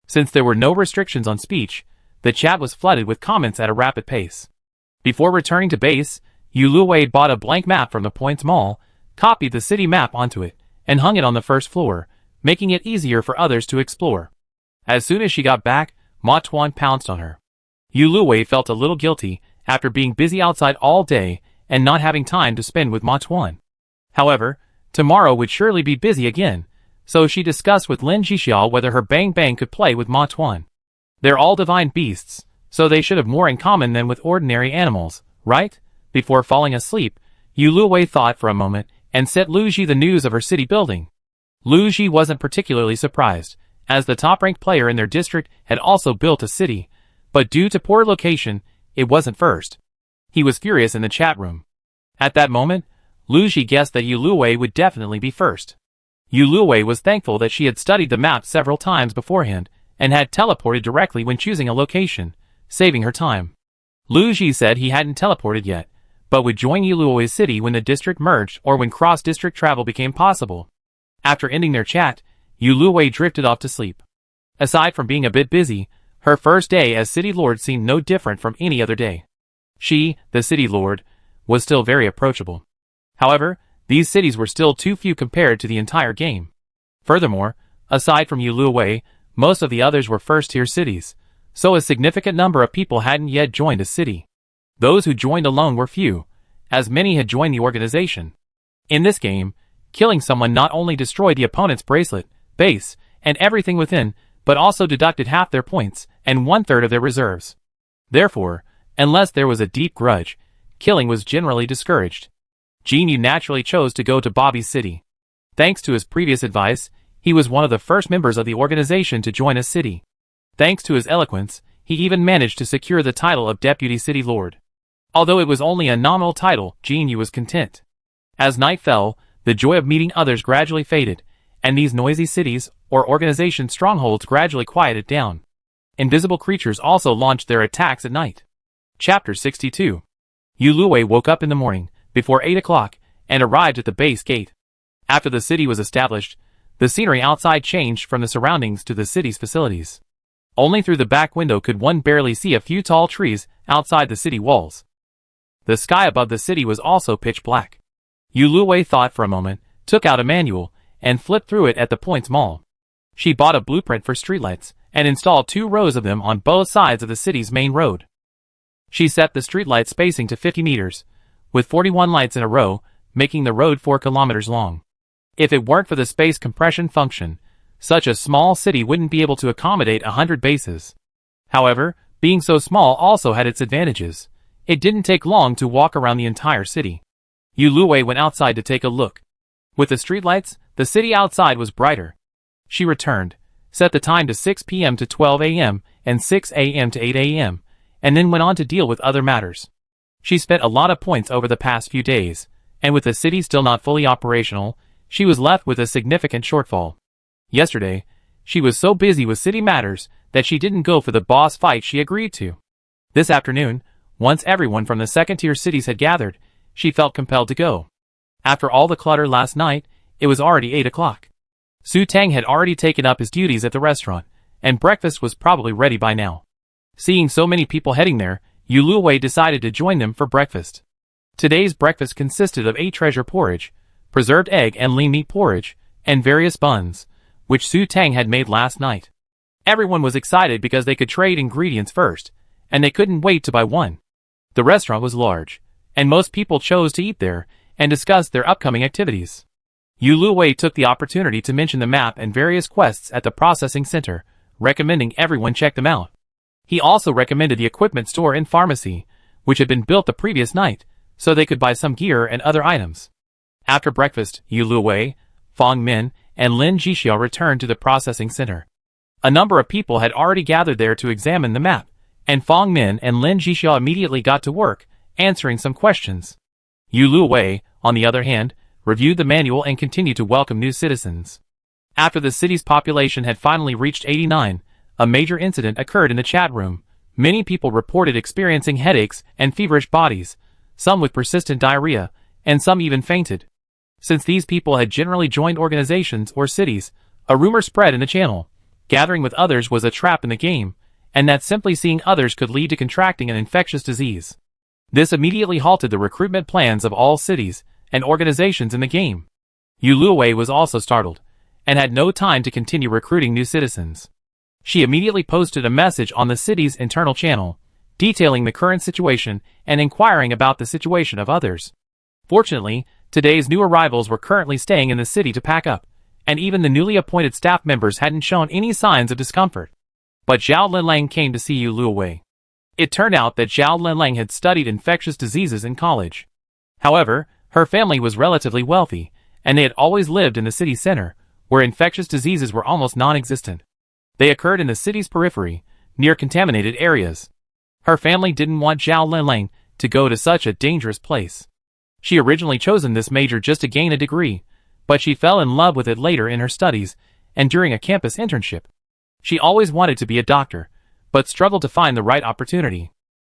Since there were no restrictions on speech, the chat was flooded with comments at a rapid pace. Before returning to base, Yu Luowei bought a blank map from the Points Mall, copied the city map onto it, and hung it on the first floor, making it easier for others to explore. As soon as she got back, Ma Tuan pounced on her. Yu Luowei felt a little guilty after being busy outside all day and not having time to spend with Ma Tuan. However, tomorrow would surely be busy again, so she discussed with Lin Jixiao whether her Bang Bang could play with Ma Tuan. They're all divine beasts, so they should have more in common than with ordinary animals, right? Before falling asleep, Yu Luowei thought for a moment and sent Lu Ji the news of her city building. Lu Ji wasn't particularly surprised, as the top-ranked player in their district had also built a city, but due to poor location, it wasn't first. He was furious in the chat room. At that moment, Lu Ji guessed that Yu Luowei would definitely be first. Yu Luowei was thankful that she had studied the map several times beforehand and had teleported directly when choosing a location, saving her time. Lu Ji said he hadn't teleported yet, but would join Yu Luowei's city when the district merged or when cross-district travel became possible. After ending their chat, Yu Luowei drifted off to sleep. Aside from being a bit busy, her first day as City Lord seemed no different from any other day. She, the City Lord, was still very approachable. However, these cities were still too few compared to the entire game. Furthermore, aside from Yu Luowei, most of the others were first-tier cities, so a significant number of people hadn't yet joined a city. Those who joined alone were few, as many had joined the organization. In this game, killing someone not only destroyed the opponent's bracelet, base, and everything within, but also deducted half their points and 1/3 of their reserves. Therefore, unless there was a deep grudge, killing was generally discouraged. Jinyu naturally chose to go to Bobby's city. Thanks to his previous advice, he was one of the first members of the organization to join a city. Thanks to his eloquence, he even managed to secure the title of Deputy City Lord. Although it was only a nominal title, Jin Yu was content. As night fell, the joy of meeting others gradually faded, and these noisy cities or organization strongholds gradually quieted down. Invisible creatures also launched their attacks at night. Chapter 62. Yu Luwei woke up in the morning, before 8 o'clock, and arrived at the base gate. After the city was established, the scenery outside changed from the surroundings to the city's facilities. Only through the back window could one barely see a few tall trees outside the city walls. The sky above the city was also pitch black. Yu Luwei thought for a moment, took out a manual, and flipped through it at the Points Mall. She bought a blueprint for streetlights, and installed 2 rows of them on both sides of the city's main road. She set the streetlight spacing to 50 meters, with 41 lights in a row, making the road 4 kilometers long. If it weren't for the space compression function, such a small city wouldn't be able to accommodate 100 bases. However, being so small also had its advantages. It didn't take long to walk around the entire city. Yu Luwei went outside to take a look. With the streetlights, the city outside was brighter. She returned, set the time to 6 p.m. to 12 a.m. and 6 a.m. to 8 a.m., and then went on to deal with other matters. She spent a lot of points over the past few days, and with the city still not fully operational, she was left with a significant shortfall. Yesterday, she was so busy with city matters that she didn't go for the boss fight she agreed to. This afternoon, once everyone from the second-tier cities had gathered, she felt compelled to go. After all the clutter last night, it was already 8 o'clock. Su Tang had already taken up his duties at the restaurant, and breakfast was probably ready by now. Seeing so many people heading there, Yu Luwei decided to join them for breakfast. Today's breakfast consisted of 8 treasure porridge, preserved egg and lean meat porridge, and various buns, which Su Tang had made last night. Everyone was excited because they could trade ingredients first, and they couldn't wait to buy one. The restaurant was large, and most people chose to eat there and discuss their upcoming activities. Yu Luwei took the opportunity to mention the map and various quests at the processing center, recommending everyone check them out. He also recommended the equipment store and pharmacy, which had been built the previous night, so they could buy some gear and other items. After breakfast, Yu Luwei, Fang Min, and Lin Jixiao returned to the processing center. A number of people had already gathered there to examine the map, and Fang Min and Lin Jixiao immediately got to work, answering some questions. Yu Luwei, on the other hand, reviewed the manual and continued to welcome new citizens. After the city's population had finally reached 89, a major incident occurred in the chat room. Many people reported experiencing headaches and feverish bodies, some with persistent diarrhea, and some even fainted. Since these people had generally joined organizations or cities, a rumor spread in the channel. Gathering with others was a trap in the game, and that simply seeing others could lead to contracting an infectious disease. This immediately halted the recruitment plans of all cities and organizations in the game. Yu Luwei was also startled, and had no time to continue recruiting new citizens. She immediately posted a message on the city's internal channel, detailing the current situation and inquiring about the situation of others. Fortunately, today's new arrivals were currently staying in the city to pack up, and even the newly appointed staff members hadn't shown any signs of discomfort. But Zhao Linlang came to see Yu Luwei. It turned out that Zhao Linlang had studied infectious diseases in college. However, her family was relatively wealthy, and they had always lived in the city center, where infectious diseases were almost non-existent. They occurred in the city's periphery, near contaminated areas. Her family didn't want Zhao Linlang to go to such a dangerous place. She originally chosen this major just to gain a degree, but she fell in love with it later in her studies and during a campus internship. She always wanted to be a doctor, but struggled to find the right opportunity.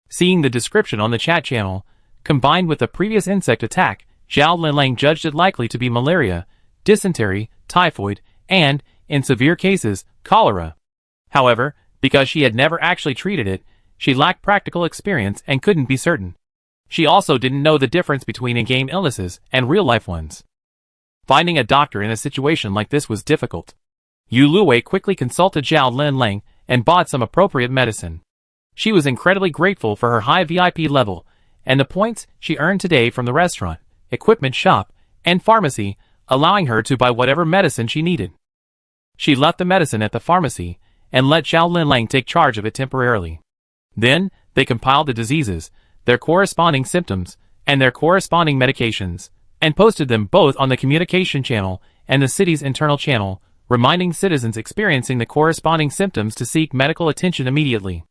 Seeing the description on the chat channel, combined with the previous insect attack, Zhao Linlang judged it likely to be malaria, dysentery, typhoid, and, in severe cases, cholera. However, because she had never actually treated it, she lacked practical experience and couldn't be certain. She also didn't know the difference between in-game illnesses and real-life ones. Finding a doctor in a situation like this was difficult. Yu Luwei quickly consulted Zhao Linlang and bought some appropriate medicine. She was incredibly grateful for her high VIP level and the points she earned today from the restaurant, equipment shop, and pharmacy, allowing her to buy whatever medicine she needed. She left the medicine at the pharmacy and let Zhao Linlang take charge of it temporarily. Then, they compiled the diseases, their corresponding symptoms, and their corresponding medications, and posted them both on the communication channel and the city's internal channel, reminding citizens experiencing the corresponding symptoms to seek medical attention immediately.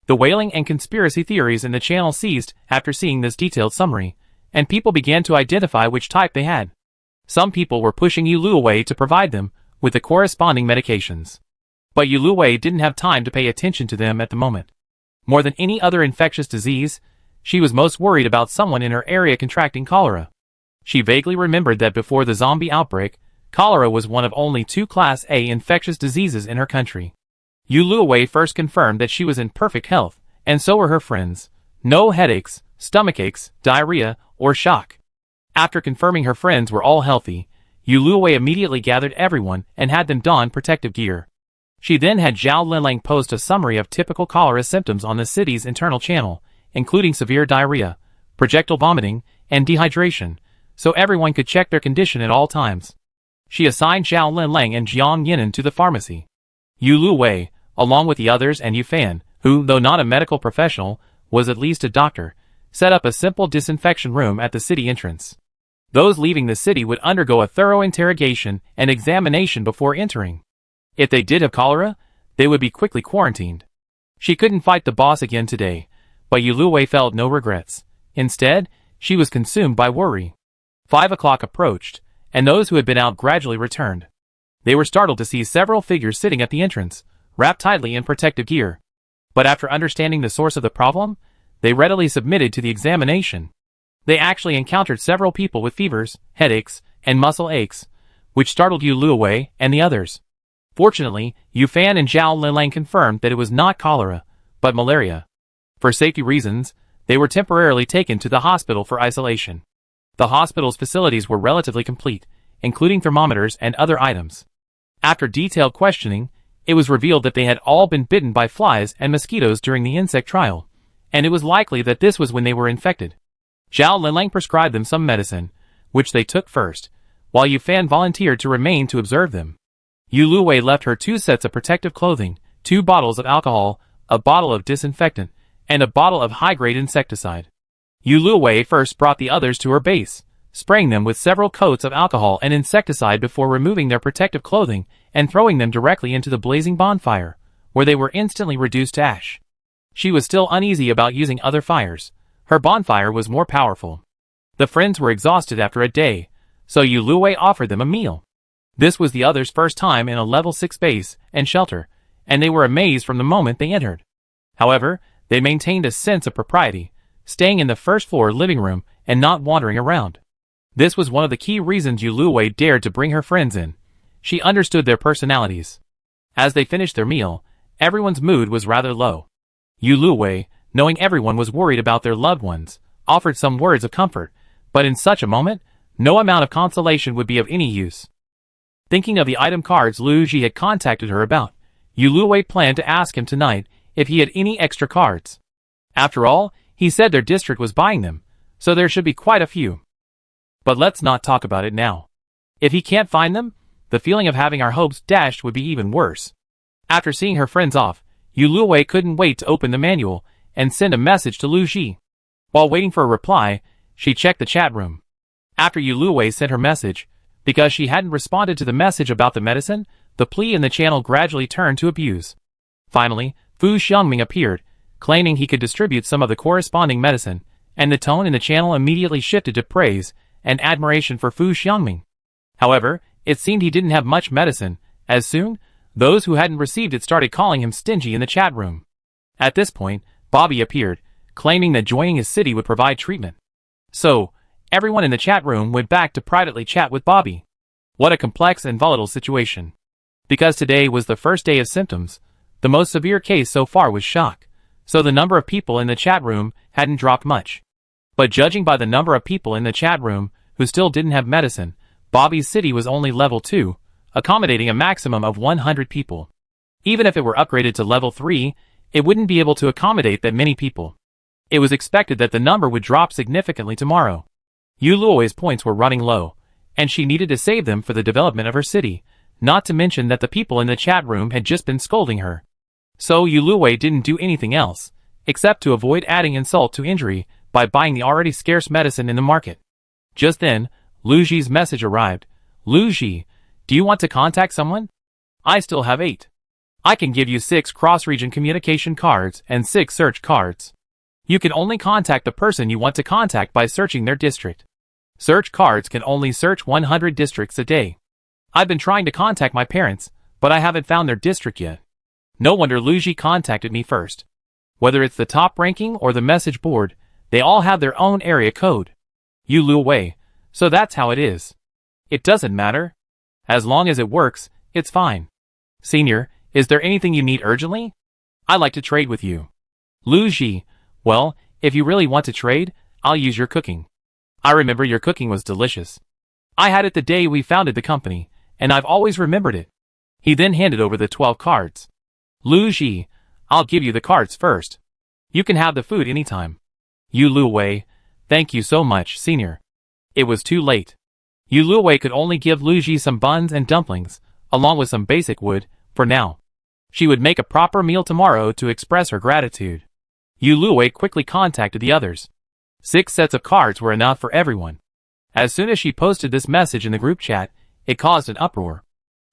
The wailing and conspiracy theories in the channel ceased after seeing this detailed summary, and people began to identify which type they had. Some people were pushing Yuluwei to provide them with the corresponding medications. But Yuluwei didn't have time to pay attention to them at the moment. More than any other infectious disease, she was most worried about someone in her area contracting cholera. She vaguely remembered that before the zombie outbreak, cholera was one of only 2 Class A infectious diseases in her country. Yuluwei first confirmed that she was in perfect health, and so were her friends. No headaches, stomachaches, diarrhea, or shock. After confirming her friends were all healthy, Yuluwei immediately gathered everyone and had them don protective gear. She then had Zhao Linlang post a summary of typical cholera symptoms on the city's internal channel, including severe diarrhea, projectile vomiting, and dehydration, so everyone could check their condition at all times. She assigned Zhao Linlang and Jiang Yinan to the pharmacy. Yuluwei, along with the others and Yufan, who, though not a medical professional, was at least a doctor, set up a simple disinfection room at the city entrance. Those leaving the city would undergo a thorough interrogation and examination before entering. If they did have cholera, they would be quickly quarantined. She couldn't fight the boss again today, but Yuluwei felt no regrets. Instead, she was consumed by worry. 5 o'clock approached, and those who had been out gradually returned. They were startled to see several figures sitting at the entrance, wrapped tightly in protective gear. But after understanding the source of the problem, they readily submitted to the examination. They actually encountered several people with fevers, headaches, and muscle aches, which startled Yuluwei and the others. Fortunately, Yufan and Zhao Linlang confirmed that it was not cholera, but malaria. For safety reasons, they were temporarily taken to the hospital for isolation. The hospital's facilities were relatively complete, including thermometers and other items. After detailed questioning, it was revealed that they had all been bitten by flies and mosquitoes during the insect trial, and it was likely that this was when they were infected. Zhao Linlang prescribed them some medicine, which they took first, while Yufan volunteered to remain to observe them. Yuluwei left her 2 sets of protective clothing, 2 bottles of alcohol, a bottle of disinfectant, and a bottle of high-grade insecticide. Yuluwei first brought the others to her base, spraying them with several coats of alcohol and insecticide before removing their protective clothing and throwing them directly into the blazing bonfire, where they were instantly reduced to ash. She was still uneasy about using other fires. Her bonfire was more powerful. The friends were exhausted after a day, so Yuluwei offered them a meal. This was the others' first time in a level 6 base and shelter, and they were amazed from the moment they entered. However, they maintained a sense of propriety, staying in the first-floor living room and not wandering around. This was one of the key reasons Yuluwei dared to bring her friends in. She understood their personalities. As they finished their meal, everyone's mood was rather low. Yuluwei, knowing everyone was worried about their loved ones, offered some words of comfort, but in such a moment, no amount of consolation would be of any use. Thinking of the item cards Lu Ji had contacted her about, Yuluwei planned to ask him tonight if he had any extra cards. After all, he said their district was buying them, so there should be quite a few. But let's not talk about it now. If he can't find them, the feeling of having our hopes dashed would be even worse. After seeing her friends off, Yuluwei couldn't wait to open the manual and send a message to Lu Ji. While waiting for a reply, she checked the chat room. After Yuluwei sent her message, because she hadn't responded to the message about the medicine, the plea in the channel gradually turned to abuse. Finally, Fu Xiangming appeared, claiming he could distribute some of the corresponding medicine, and the tone in the channel immediately shifted to praise and admiration for Fu Xiangming. However, it seemed he didn't have much medicine, as soon, those who hadn't received it started calling him stingy in the chat room. At this point, Bobby appeared, claiming that joining his city would provide treatment. So, everyone in the chat room went back to privately chat with Bobby. What a complex and volatile situation. Because today was the first day of symptoms, the most severe case so far was shock, so the number of people in the chat room hadn't dropped much. But judging by the number of people in the chat room who still didn't have medicine, Bobby's city was only level 2, accommodating a maximum of 100 people. Even if it were upgraded to level 3, it wouldn't be able to accommodate that many people. It was expected that the number would drop significantly tomorrow. Yuluoi's points were running low, and she needed to save them for the development of her city, not to mention that the people in the chat room had just been scolding her. So Yuluoi didn't do anything else, except to avoid adding insult to injury by buying the already scarce medicine in the market. Just then, Lu Ji's message arrived. Lu Ji, do you want to contact someone? I still have 8. I can give you 6 cross-region communication cards and 6 search cards. You can only contact the person you want to contact by searching their district. Search cards can only search 100 districts a day. I've been trying to contact my parents, but I haven't found their district yet. No wonder Luigi contacted me first. Whether it's the top ranking or the message board, they all have their own area code. You Lu Wei, so that's how it is. It doesn't matter. As long as it works, it's fine. Senior, is there anything you need urgently? I'd like to trade with you. Lu Ji, well, if you really want to trade, I'll use your cooking. I remember your cooking was delicious. I had it the day we founded the company, and I've always remembered it. He then handed over the 12 cards. Lu Ji, I'll give you the cards first. You can have the food anytime. Yu Lu Wei, thank you so much, Senior. It was too late. Yu Lu Wei could only give Lu Ji some buns and dumplings, along with some basic wood, for now. She would make a proper meal tomorrow to express her gratitude. Yu Lu Wei quickly contacted the others. 6 sets of cards were enough for everyone. As soon as she posted this message in the group chat, it caused an uproar.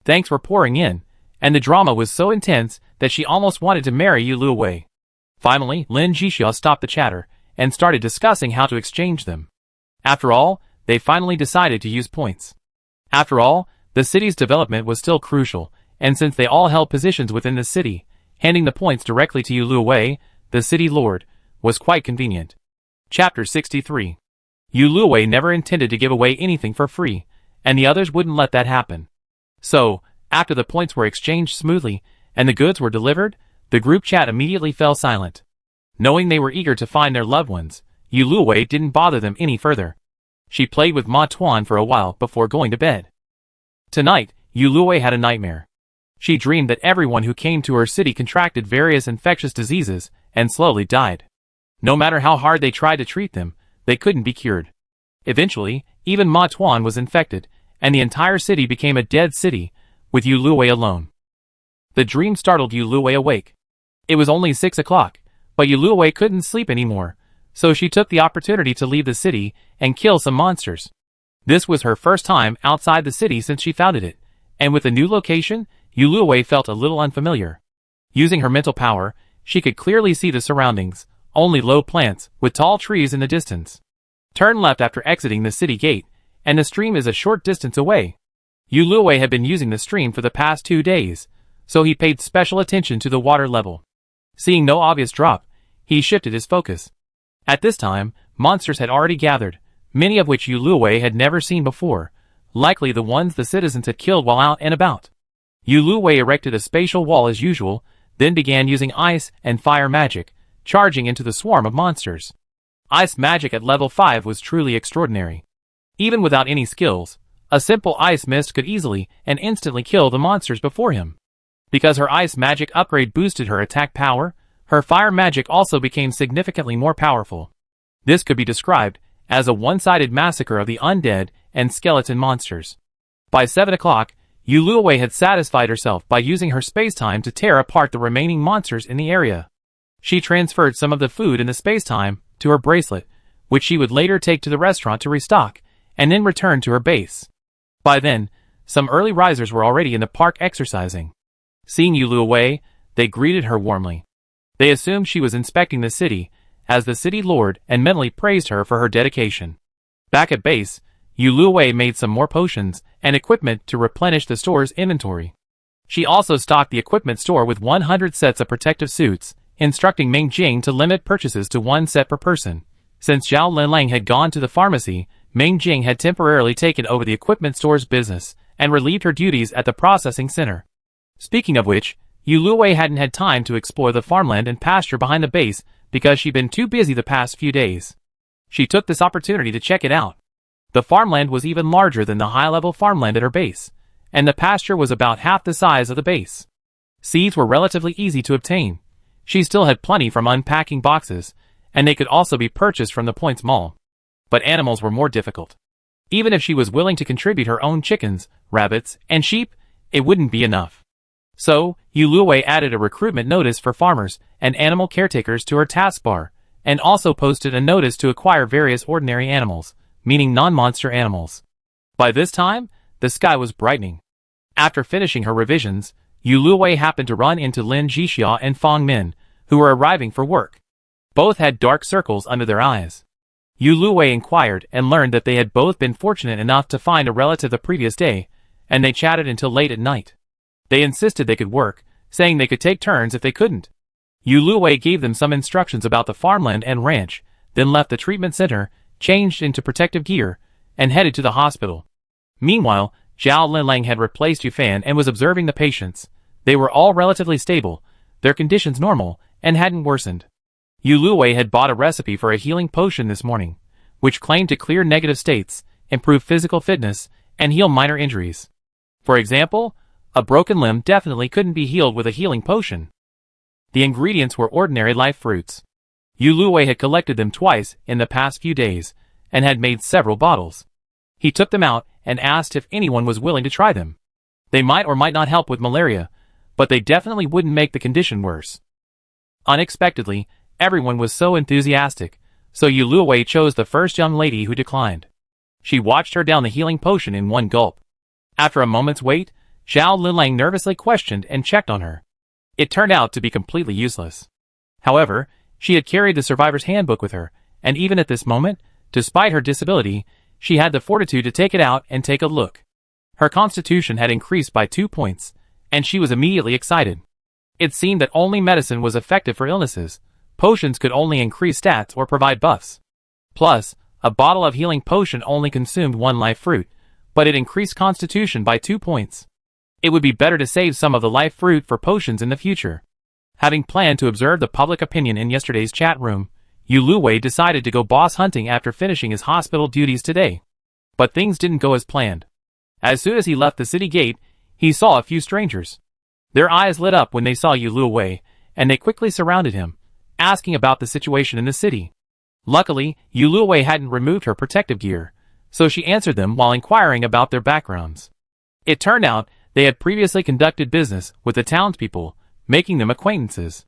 Thanks were pouring in, and the drama was so intense that she almost wanted to marry Yu Lu Wei. Finally, Lin Jixia stopped the chatter and started discussing how to exchange them. After all, they finally decided to use points. After all, the city's development was still crucial, and since they all held positions within the city, handing the points directly to Yu Lu Wei, the city lord, was quite convenient. Chapter 63. Yu Lu Wei never intended to give away anything for free, and the others wouldn't let that happen. So, after the points were exchanged smoothly, and the goods were delivered, the group chat immediately fell silent. Knowing they were eager to find their loved ones, Yu Lu Wei didn't bother them any further. She played with Ma Tuan for a while before going to bed. Tonight, Yu Lu Wei had a nightmare. She dreamed that everyone who came to her city contracted various infectious diseases and slowly died. No matter how hard they tried to treat them, they couldn't be cured. Eventually, even Ma Tuan was infected, and the entire city became a dead city, with Yu Lu Wei alone. The dream startled Yu Lu Wei awake. It was only 6 o'clock, but Yu Lu Wei couldn't sleep anymore, so she took the opportunity to leave the city and kill some monsters. This was her first time outside the city since she founded it, and with the new location, Yu Lu Wei felt a little unfamiliar. Using her mental power, she could clearly see the surroundings, only low plants, with tall trees in the distance. Turn left after exiting the city gate, and the stream is a short distance away. Yu Lu Wei had been using the stream for the past 2 days, so he paid special attention to the water level. Seeing no obvious drop, he shifted his focus. At this time, monsters had already gathered, many of which Yu Lu Wei had never seen before, likely the ones the citizens had killed while out and about. Yu Lu Wei erected a spatial wall as usual, then began using ice and fire magic, charging into the swarm of monsters. Ice magic at level 5 was truly extraordinary. Even without any skills, a simple ice mist could easily and instantly kill the monsters before him. Because her ice magic upgrade boosted her attack power, her fire magic also became significantly more powerful. This could be described as a one-sided massacre of the undead and skeleton monsters. By 7 o'clock, Yu Lu Wei had satisfied herself by using her space-time to tear apart the remaining monsters in the area. She transferred some of the food in the space-time to her bracelet, which she would later take to the restaurant to restock, and then return to her base. By then, some early risers were already in the park exercising. Seeing Yu Lu Wei, they greeted her warmly. They assumed she was inspecting the city, as the city lord, and mentally praised her for her dedication. Back at base, Yu Lu Wei made some more potions and equipment to replenish the store's inventory. She also stocked the equipment store with 100 sets of protective suits, instructing Ming Jing to limit purchases to 1 set per person. Since Zhao Linlang had gone to the pharmacy, Ming Jing had temporarily taken over the equipment store's business and relieved her duties at the processing center. Speaking of which, Yu Lu Wei hadn't had time to explore the farmland and pasture behind the base because she'd been too busy the past few days. She took this opportunity to check it out. The farmland was even larger than the high-level farmland at her base, and the pasture was about half the size of the base. Seeds were relatively easy to obtain. She still had plenty from unpacking boxes, and they could also be purchased from the Points Mall. But animals were more difficult. Even if she was willing to contribute her own chickens, rabbits, and sheep, it wouldn't be enough. So, Yu Lu Wei added a recruitment notice for farmers and animal caretakers to her taskbar, and also posted a notice to acquire various ordinary animals, meaning non-monster animals. By this time, the sky was brightening. After finishing her revisions, Yu Luwei happened to run into Lin Jixia and Fang Min, who were arriving for work. Both had dark circles under their eyes. Yu Luwei inquired and learned that they had both been fortunate enough to find a relative the previous day, and they chatted until late at night. They insisted they could work, saying they could take turns if they couldn't. Yu Luwei gave them some instructions about the farmland and ranch, then left the treatment center, changed into protective gear, and headed to the hospital. Meanwhile, Zhao Linlang had replaced Yu Fan and was observing the patients. They were all relatively stable, their conditions normal, and hadn't worsened. Yu Luwei had bought a recipe for a healing potion this morning, which claimed to clear negative states, improve physical fitness, and heal minor injuries. For example, a broken limb definitely couldn't be healed with a healing potion. The ingredients were ordinary life fruits. Yu Luwei had collected them twice in the past few days, and had made several bottles. He took them out and asked if anyone was willing to try them. They might or might not help with malaria, but they definitely wouldn't make the condition worse. Unexpectedly, everyone was so enthusiastic, so Yu Luwei chose the first young lady who declined. She watched her down the healing potion in one gulp. After a moment's wait, Zhao Linlang nervously questioned and checked on her. It turned out to be completely useless. However, she had carried the survivor's handbook with her, and even at this moment, despite her disability, she had the fortitude to take it out and take a look. Her constitution had increased by 2 points, and she was immediately excited. It seemed that only medicine was effective for illnesses. Potions could only increase stats or provide buffs. Plus, a bottle of healing potion only consumed 1 life fruit, but it increased constitution by 2 points. It would be better to save some of the life fruit for potions in the future. Having planned to observe the public opinion in yesterday's chat room, Yu Luwei decided to go boss hunting after finishing his hospital duties today. But things didn't go as planned. As soon as he left the city gate, he saw a few strangers. Their eyes lit up when they saw Yu Luwei, and they quickly surrounded him, asking about the situation in the city. Luckily, Yu Luwei hadn't removed her protective gear, so she answered them while inquiring about their backgrounds. It turned out they had previously conducted business with the townspeople, making them acquaintances.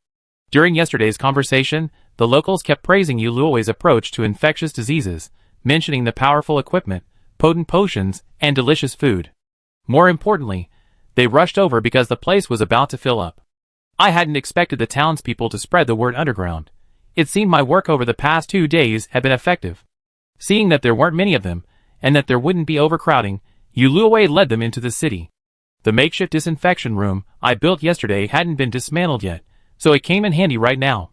During yesterday's conversation, the locals kept praising Yu Luwei's approach to infectious diseases, mentioning the powerful equipment, potent potions, and delicious food. More importantly, they rushed over because the place was about to fill up. I hadn't expected the townspeople to spread the word underground. It seemed my work over the past 2 days had been effective. Seeing that there weren't many of them, and that there wouldn't be overcrowding, Yu Luwei led them into the city. The makeshift disinfection room I built yesterday hadn't been dismantled yet, so it came in handy right now.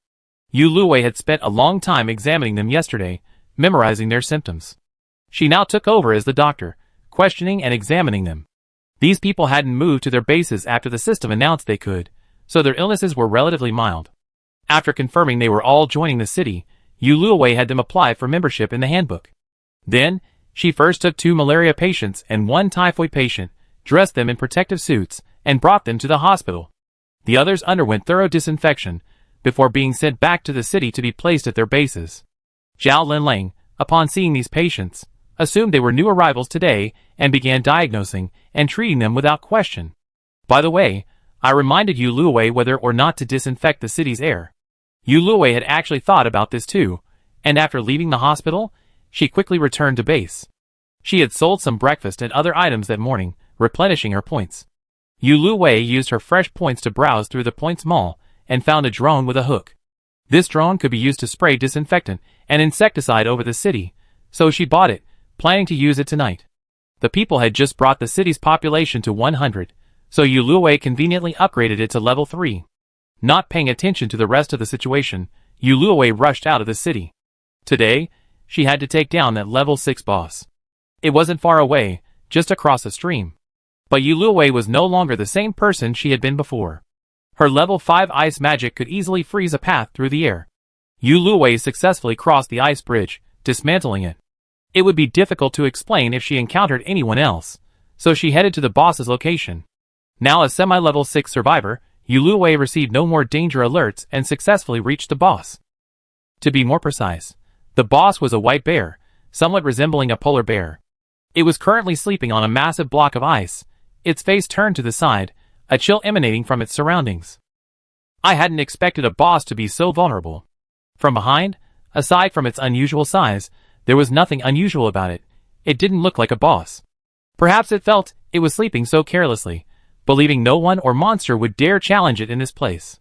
Yu Luwei had spent a long time examining them yesterday, memorizing their symptoms. She now took over as the doctor, questioning and examining them. These people hadn't moved to their bases after the system announced they could, so their illnesses were relatively mild. After confirming they were all joining the city, Yu Luwei had them apply for membership in the handbook. Then, she first took 2 malaria patients and 1 typhoid patient, dressed them in protective suits, and brought them to the hospital. The others underwent thorough disinfection, before being sent back to the city to be placed at their bases. Zhao Linlang, upon seeing these patients, assumed they were new arrivals today and began diagnosing and treating them without question. By the way, I reminded Yu Luwei whether or not to disinfect the city's air. Yu Luwei had actually thought about this too, and after leaving the hospital, she quickly returned to base. She had sold some breakfast and other items that morning, replenishing her points. Yu Luwei used her fresh points to browse through the points mall and found a drone with a hook. This drone could be used to spray disinfectant and insecticide over the city, so she bought it, planning to use it tonight. The people had just brought the city's population to 100, so Yu Luwei conveniently upgraded it to level 3. Not paying attention to the rest of the situation, Yu Luwei rushed out of the city. Today, she had to take down that level 6 boss. It wasn't far away, just across a stream. But Yu Luwei was no longer the same person she had been before. Her level 5 ice magic could easily freeze a path through the air. Yu Luwei successfully crossed the ice bridge, dismantling it. It would be difficult to explain if she encountered anyone else, so she headed to the boss's location. Now a semi-level 6 survivor, Yu Luwei received no more danger alerts and successfully reached the boss. To be more precise, the boss was a white bear, somewhat resembling a polar bear. It was currently sleeping on a massive block of ice, its face turned to the side, a chill emanating from its surroundings. I hadn't expected a boss to be so vulnerable. From behind, aside from its unusual size, there was nothing unusual about it. It didn't look like a boss. Perhaps it felt it was sleeping so carelessly, believing no one or monster would dare challenge it in his place.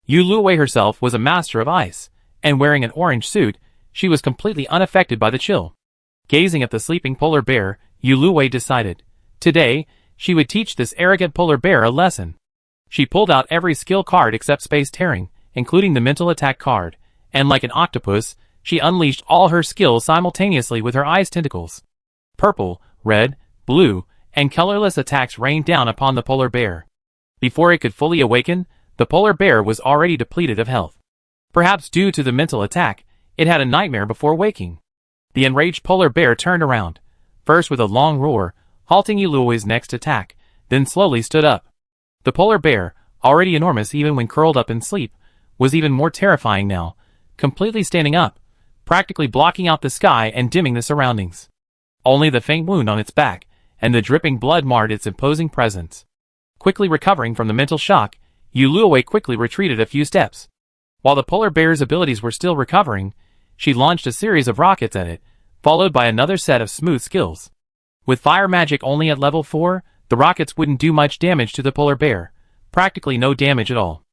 Yuluwei herself was a master of ice, and wearing an orange suit, she was completely unaffected by the chill. Gazing at the sleeping polar bear, Yuluwei decided, today, she would teach this arrogant polar bear a lesson. She pulled out every skill card except space tearing, including the mental attack card, and like an octopus, she unleashed all her skills simultaneously with her ice tentacles. Purple, red, blue, and colorless attacks rained down upon the polar bear. Before it could fully awaken, the polar bear was already depleted of health. Perhaps due to the mental attack, it had a nightmare before waking. The enraged polar bear turned around, first with a long roar, halting Yuluwei's next attack, then slowly stood up. The polar bear, already enormous even when curled up in sleep, was even more terrifying now, completely standing up, practically blocking out the sky and dimming the surroundings. Only the faint wound on its back and the dripping blood marred its imposing presence. Quickly recovering from the mental shock, Yuluwei quickly retreated a few steps. While the polar bear's abilities were still recovering, she launched a series of rockets at it, followed by another set of smooth skills. With fire magic only at level 4, the rockets wouldn't do much damage to the polar bear, practically no damage at all.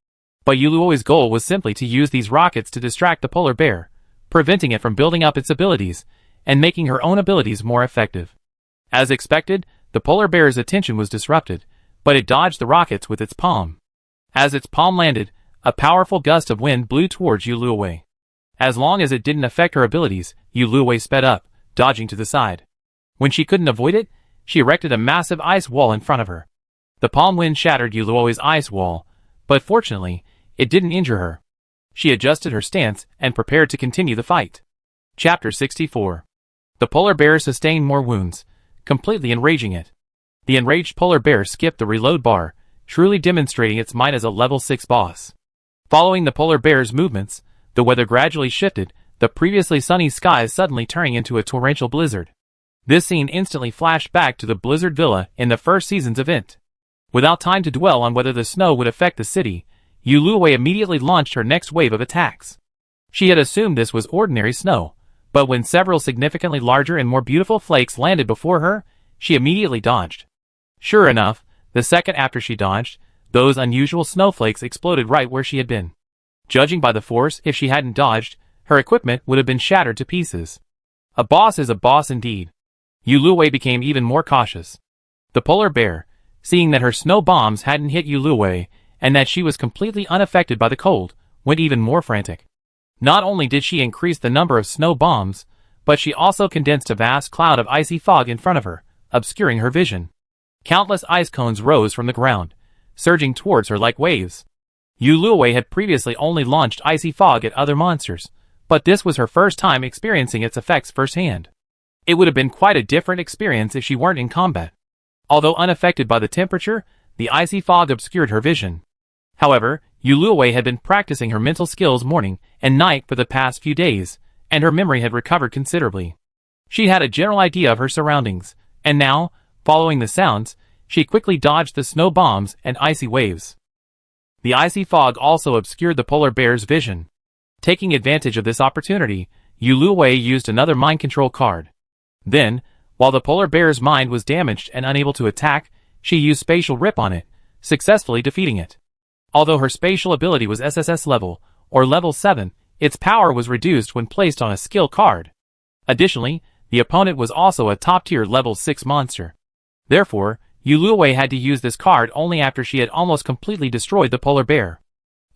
But Yuluwei's goal was simply to use these rockets to distract the polar bear, preventing it from building up its abilities, and making her own abilities more effective. As expected, the polar bear's attention was disrupted, but it dodged the rockets with its palm. As its palm landed, a powerful gust of wind blew towards Yuluwei. As long as it didn't affect her abilities, Yuluwei sped up, dodging to the side. When she couldn't avoid it, she erected a massive ice wall in front of her. The palm wind shattered Yuluwei's ice wall, but fortunately, it didn't injure her. She adjusted her stance and prepared to continue the fight. Chapter 64. The polar bear sustained more wounds, completely enraging it. The enraged polar bear skipped the reload bar, truly demonstrating its might as a level 6 boss. Following the polar bear's movements, the weather gradually shifted, the previously sunny skies suddenly turning into a torrential blizzard. This scene instantly flashed back to the Blizzard Villa in the first season's event. Without time to dwell on whether the snow would affect the city, Yuluwei immediately launched her next wave of attacks. She had assumed this was ordinary snow, but when several significantly larger and more beautiful flakes landed before her, she immediately dodged. Sure enough, the second after she dodged, those unusual snowflakes exploded right where she had been. Judging by the force, if she hadn't dodged, her equipment would have been shattered to pieces. A boss is a boss indeed. Yuluwei became even more cautious. The polar bear, seeing that her snow bombs hadn't hit Yuluwei, and that she was completely unaffected by the cold, went even more frantic. Not only did she increase the number of snow bombs, but she also condensed a vast cloud of icy fog in front of her, obscuring her vision. Countless ice cones rose from the ground, surging towards her like waves. Yuluwei had previously only launched icy fog at other monsters, but this was her first time experiencing its effects firsthand. It would have been quite a different experience if she weren't in combat. Although unaffected by the temperature, the icy fog obscured her vision. However, Yuluwei had been practicing her mental skills morning and night for the past few days, and her memory had recovered considerably. She had a general idea of her surroundings, and now, following the sounds, she quickly dodged the snow bombs and icy waves. The icy fog also obscured the polar bear's vision. Taking advantage of this opportunity, Yuluwei used another mind control card. Then, while the polar bear's mind was damaged and unable to attack, she used Spatial Rip on it, successfully defeating it. Although her spatial ability was SSS level, or level 7, its power was reduced when placed on a skill card. Additionally, the opponent was also a top-tier level 6 monster. Therefore, Yuluwei had to use this card only after she had almost completely destroyed the polar bear.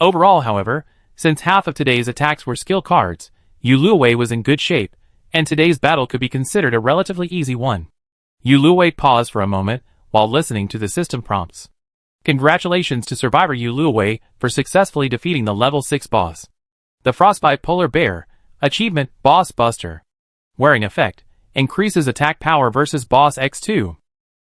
Overall, however, since half of today's attacks were skill cards, Yuluwei was in good shape, and today's battle could be considered a relatively easy one. Yuluwei paused for a moment while listening to the system prompts. Congratulations to Survivor Yuluwei for successfully defeating the level 6 boss. The Frostbite Polar Bear, Achievement Boss Buster. Wearing effect, increases attack power versus Boss X2.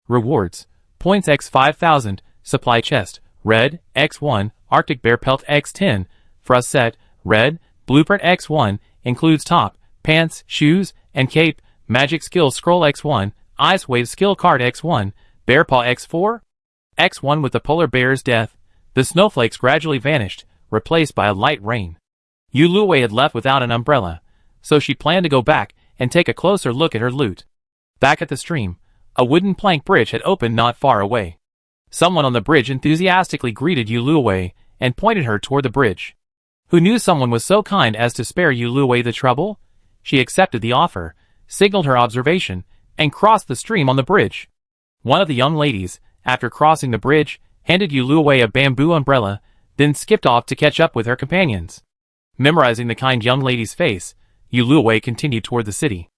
Rewards, Points X 5000, Supply Chest, Red, X1, Arctic Bear Pelt X10, Frost Set, Red, Blueprint X1, includes top, pants, shoes, and cape, Magic Skill Scroll X1, Ice Wave Skill Card X1, Bear Paw X4. X1 with the polar bear's death, the snowflakes gradually vanished, replaced by a light rain. Yuluwei had left without an umbrella, so she planned to go back and take a closer look at her loot. Back at the stream, a wooden plank bridge had opened not far away. Someone on the bridge enthusiastically greeted Yuluwei and pointed her toward the bridge. Who knew someone was so kind as to spare Yuluwei the trouble? She accepted the offer, signaled her observation, and crossed the stream on the bridge. One of the young ladies, after crossing the bridge, handed Yuluwei a bamboo umbrella, then skipped off to catch up with her companions. Memorizing the kind young lady's face, Yuluwei continued toward the city.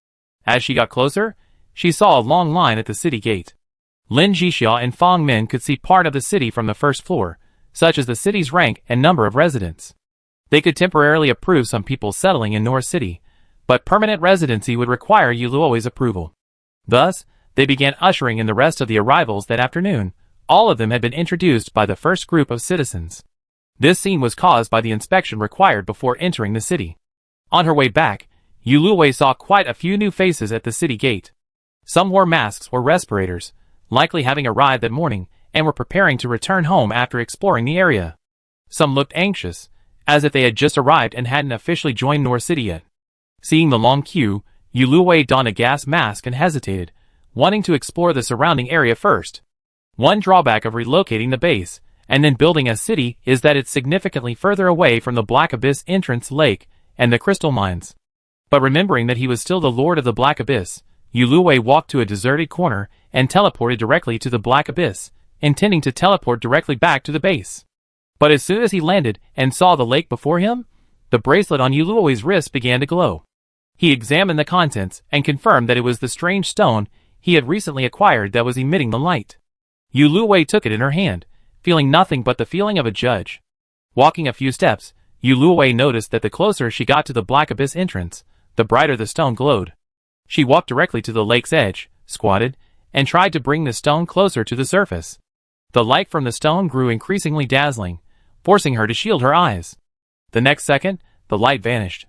As she got closer, she saw a long line at the city gate. Lin Jixia and Fang Min could see part of the city from the first floor, such as the city's rank and number of residents. They could temporarily approve some people settling in North City, but permanent residency would require Yuluwei's approval. Thus, they began ushering in the rest of the arrivals that afternoon. All of them had been introduced by the first group of citizens. This scene was caused by the inspection required before entering the city. On her way back, Yuluwei saw quite a few new faces at the city gate. Some wore masks or respirators, likely having arrived that morning, and were preparing to return home after exploring the area. Some looked anxious, as if they had just arrived and hadn't officially joined North City yet. Seeing the long queue, Yuluwei donned a gas mask and hesitated, wanting to explore the surrounding area first. One drawback of relocating the base, and then building a city, is that it's significantly further away from the Black Abyss entrance lake and the crystal mines. But remembering that he was still the Lord of the Black Abyss, Yuluwei walked to a deserted corner and teleported directly to the Black Abyss, intending to teleport directly back to the base. But as soon as he landed and saw the lake before him, the bracelet on Yuluwei's wrist began to glow. He examined the contents and confirmed that it was the strange stone he had recently acquired that was emitting the light. Yuluwei took it in her hand, feeling nothing but the feeling of a judge. Walking a few steps, Yuluwei noticed that the closer she got to the Black Abyss entrance, the brighter the stone glowed. She walked directly to the lake's edge, squatted, and tried to bring the stone closer to the surface. The light from the stone grew increasingly dazzling, forcing her to shield her eyes. The next second, the light vanished,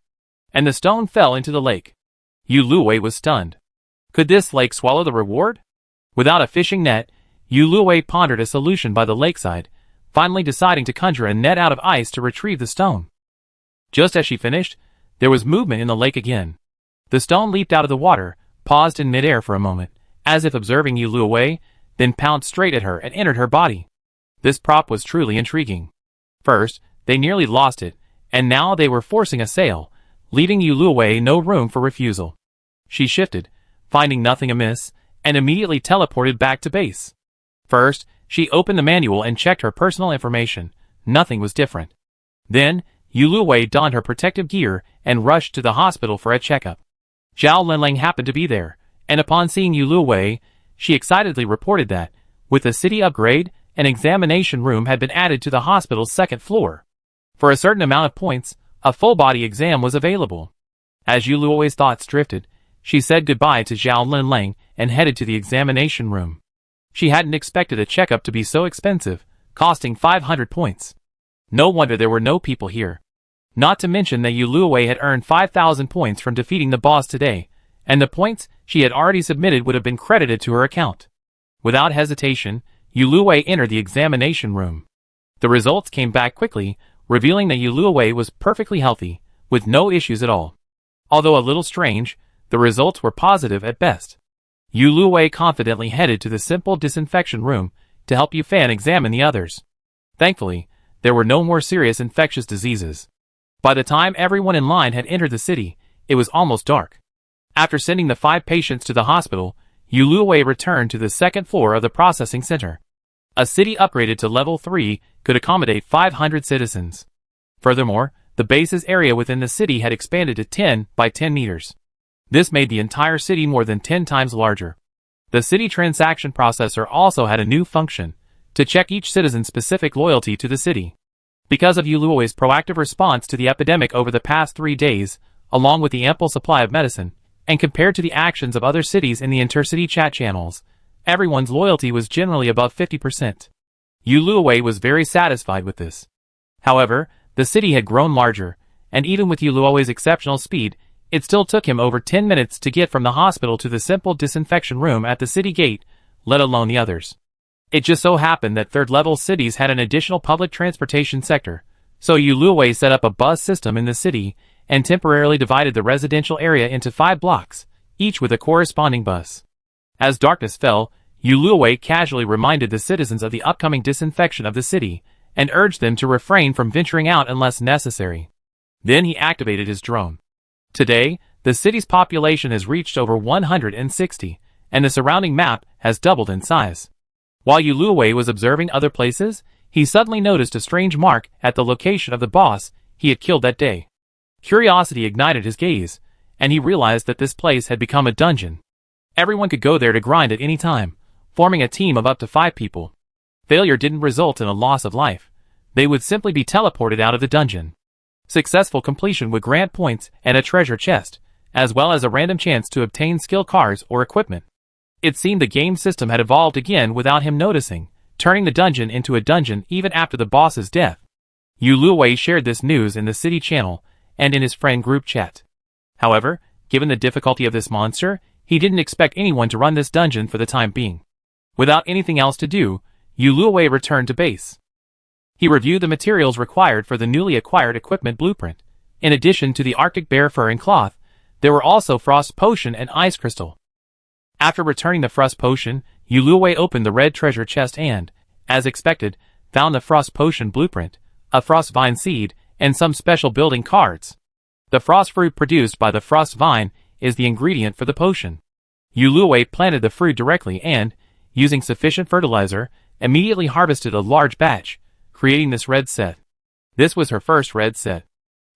and the stone fell into the lake. Yuluwei was stunned. Could this lake swallow the reward? Without a fishing net, Yuluwei pondered a solution by the lakeside, finally deciding to conjure a net out of ice to retrieve the stone. Just as she finished, there was movement in the lake again. The stone leaped out of the water, paused in midair for a moment, as if observing Yuluwei, then pounced straight at her and entered her body. This prop was truly intriguing. First, they nearly lost it, and now they were forcing a sail, leaving Yuluwei no room for refusal. She shifted, finding nothing amiss, and immediately teleported back to base. First, she opened the manual and checked her personal information. Nothing was different. Then, Yuluwei donned her protective gear and rushed to the hospital for a checkup. Zhao Linlang happened to be there, and upon seeing Yuluwei, she excitedly reported that, with the city upgrade, an examination room had been added to the hospital's second floor. For a certain amount of points, a full-body exam was available. As Yuluwei's thoughts drifted, she said goodbye to Zhao Linlang and headed to the examination room. She hadn't expected a checkup to be so expensive, costing 500 points. No wonder there were no people here. Not to mention that Yuluwei had earned 5,000 points from defeating the boss today, and the points she had already submitted would have been credited to her account. Without hesitation, Yuluwei entered the examination room. The results came back quickly, revealing that Yuluwei was perfectly healthy, with no issues at all. Although a little strange, the results were positive at best. Yuluwei confidently headed to the simple disinfection room to help Yufan examine the others. Thankfully, there were no more serious infectious diseases. By the time everyone in line had entered the city, it was almost dark. After sending the 5 patients to the hospital, Yuluwei returned to the second floor of the processing center. A city upgraded to level 3 could accommodate 500 citizens. Furthermore, the base's area within the city had expanded to 10 by 10 meters. This made the entire city more than 10 times larger. The city transaction processor also had a new function, to check each citizen's specific loyalty to the city. Because of Yuluwei's proactive response to the epidemic over the past 3 days, along with the ample supply of medicine, and compared to the actions of other cities in the intercity chat channels, everyone's loyalty was generally above 50%. Yuluwei was very satisfied with this. However, the city had grown larger, and even with Yuluwei's exceptional speed, it still took him over 10 minutes to get from the hospital to the simple disinfection room at the city gate, let alone the others. It just so happened that third-level cities had an additional public transportation sector, so Yuluwei set up a bus system in the city and temporarily divided the residential area into 5 blocks, each with a corresponding bus. As darkness fell, Yu Luowei casually reminded the citizens of the upcoming disinfection of the city, and urged them to refrain from venturing out unless necessary. Then he activated his drone. Today, the city's population has reached over 160, and the surrounding map has doubled in size. While Yu Luowei was observing other places, he suddenly noticed a strange mark at the location of the boss he had killed that day. Curiosity ignited his gaze, and he realized that this place had become a dungeon. Everyone could go there to grind at any time, forming a team of up to 5 people. Failure didn't result in a loss of life. They would simply be teleported out of the dungeon. Successful completion would grant points and a treasure chest, as well as a random chance to obtain skill cards or equipment. It seemed the game system had evolved again without him noticing, turning the dungeon into a dungeon even after the boss's death. Yu Luowei shared this news in the city channel and in his friend group chat. However, given the difficulty of this monster, he didn't expect anyone to run this dungeon for the time being. Without anything else to do, Yu Luowei returned to base. He reviewed the materials required for the newly acquired equipment blueprint. In addition to the Arctic bear fur and cloth, there were also frost potion and ice crystal. After returning the frost potion, Yu Luowei opened the red treasure chest and, as expected, found the frost potion blueprint, a frost vine seed, and some special building cards. The frost fruit produced by the frost vine is the ingredient for the potion. Yu Luowei planted the fruit directly and, using sufficient fertilizer, immediately harvested a large batch, creating this red set. This was her first red set.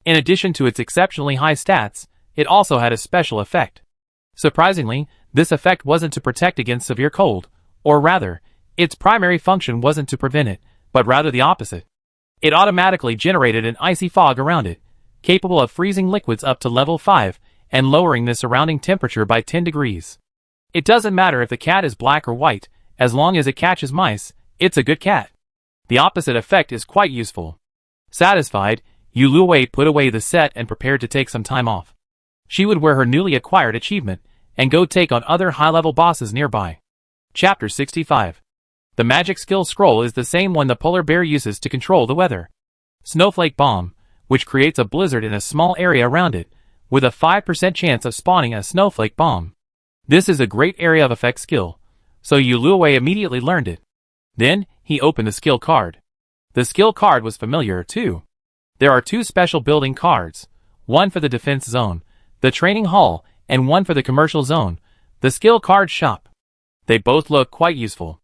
In addition to its exceptionally high stats, it also had a special effect. Surprisingly, this effect wasn't to protect against severe cold, or rather, its primary function wasn't to prevent it, but rather the opposite. It automatically generated an icy fog around it, capable of freezing liquids up to level 5 and lowering the surrounding temperature by 10 degrees. It doesn't matter if the cat is black or white, as long as it catches mice, it's a good cat. The opposite effect is quite useful. Satisfied, Yu Luowei put away the set and prepared to take some time off. She would wear her newly acquired achievement and go take on other high-level bosses nearby. Chapter 65. The magic skill scroll is the same one the polar bear uses to control the weather. Snowflake Bomb, which creates a blizzard in a small area around it, with a 5% chance of spawning a snowflake bomb. This is a great area of effect skill, so Yu Luowei immediately learned it. Then, he opened the skill card. The skill card was familiar, too. There are 2 special building cards, one for the defense zone, the training hall, and one for the commercial zone, the skill card shop. They both look quite useful.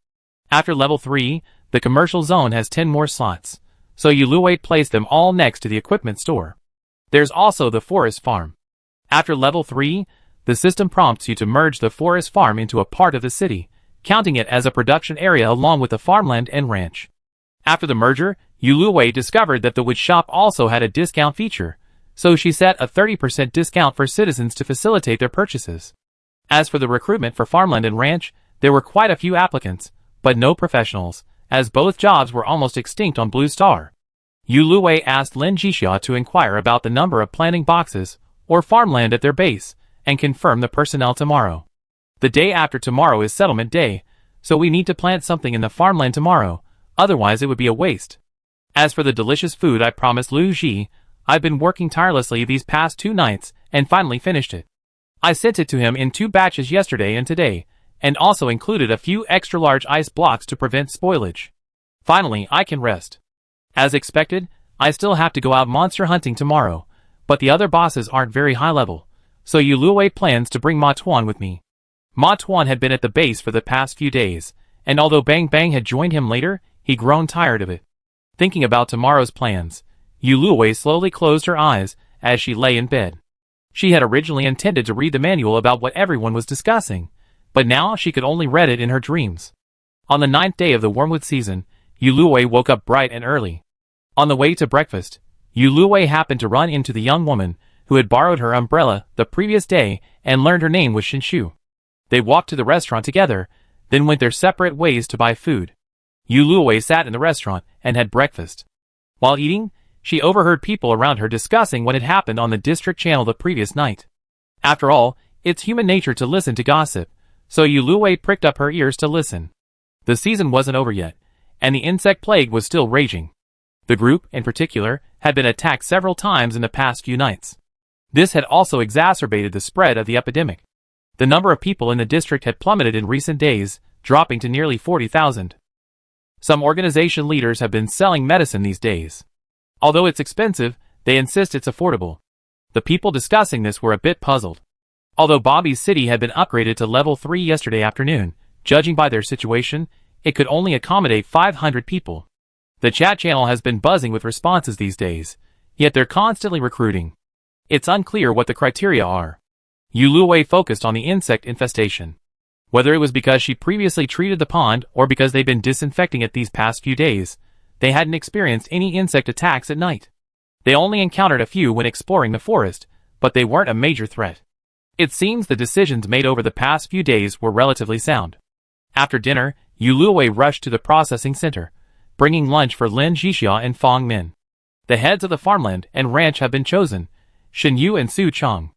After level 3, the commercial zone has 10 more slots, so Yu Luowei placed them all next to the equipment store. There's also the forest farm. After level 3, the system prompts you to merge the forest farm into a part of the city, counting it as a production area along with the farmland and ranch. After the merger, Yu Luowei discovered that the wood shop also had a discount feature, so she set a 30% discount for citizens to facilitate their purchases. As for the recruitment for farmland and ranch, there were quite a few applicants, but no professionals, as both jobs were almost extinct on Blue Star. Yu Luowei asked Lin Jixia to inquire about the number of planting boxes, or farmland at their base, and confirm the personnel tomorrow. The day after tomorrow is settlement day, so we need to plant something in the farmland tomorrow, otherwise it would be a waste. As for the delicious food I promised Lu Ji, I've been working tirelessly these past 2 nights, and finally finished it. I sent it to him in 2 batches yesterday and today, and also included a few extra-large ice blocks to prevent spoilage. Finally, I can rest. As expected, I still have to go out monster hunting tomorrow, but the other bosses aren't very high level, so Yu Luowei plans to bring Ma Tuan with me. Ma Tuan had been at the base for the past few days, and although Bang Bang had joined him later, he'd grown tired of it. Thinking about tomorrow's plans, Yu Luowei slowly closed her eyes as she lay in bed. She had originally intended to read the manual about what everyone was discussing, but now she could only read it in her dreams. On the 9th day of the wormwood season, Yu Luowei woke up bright and early. On the way to breakfast, Yu Luowei happened to run into the young woman who had borrowed her umbrella the previous day and learned her name was Shinshu. They walked to the restaurant together, then went their separate ways to buy food. Yu Luowei sat in the restaurant and had breakfast. While eating, she overheard people around her discussing what had happened on the district channel the previous night. After all, it's human nature to listen to gossip, so Yu Luowei pricked up her ears to listen. The season wasn't over yet, and the insect plague was still raging. The group, in particular, had been attacked several times in the past few nights. This had also exacerbated the spread of the epidemic. The number of people in the district had plummeted in recent days, dropping to nearly 40,000. Some organization leaders have been selling medicine these days. Although it's expensive, they insist it's affordable. The people discussing this were a bit puzzled. Although Bobby's city had been upgraded to level 3 yesterday afternoon, judging by their situation, it could only accommodate 500 people. The chat channel has been buzzing with responses these days, yet they're constantly recruiting. It's unclear what the criteria are. Yuluwei focused on the insect infestation. Whether it was because she previously treated the pond or because they've been disinfecting it these past few days, they hadn't experienced any insect attacks at night. They only encountered a few when exploring the forest, but they weren't a major threat. It seems the decisions made over the past few days were relatively sound. After dinner, Yuluwei rushed to the processing center, bringing lunch for Lin Jixia and Fang Min. The heads of the farmland and ranch have been chosen, Shen Yu and Su Chong.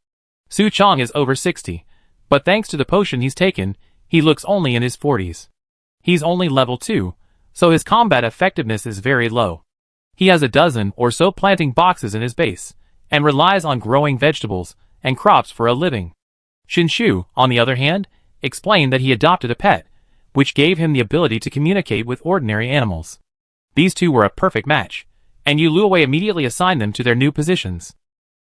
Su Chong is over 60, but thanks to the potion he's taken, he looks only in his 40s. He's only level 2, so his combat effectiveness is very low. He has a dozen or so planting boxes in his base, and relies on growing vegetables and crops for a living. Shin Shu, on the other hand, explained that he adopted a pet, which gave him the ability to communicate with ordinary animals. These two were a perfect match, and Yuluwei immediately assigned them to their new positions.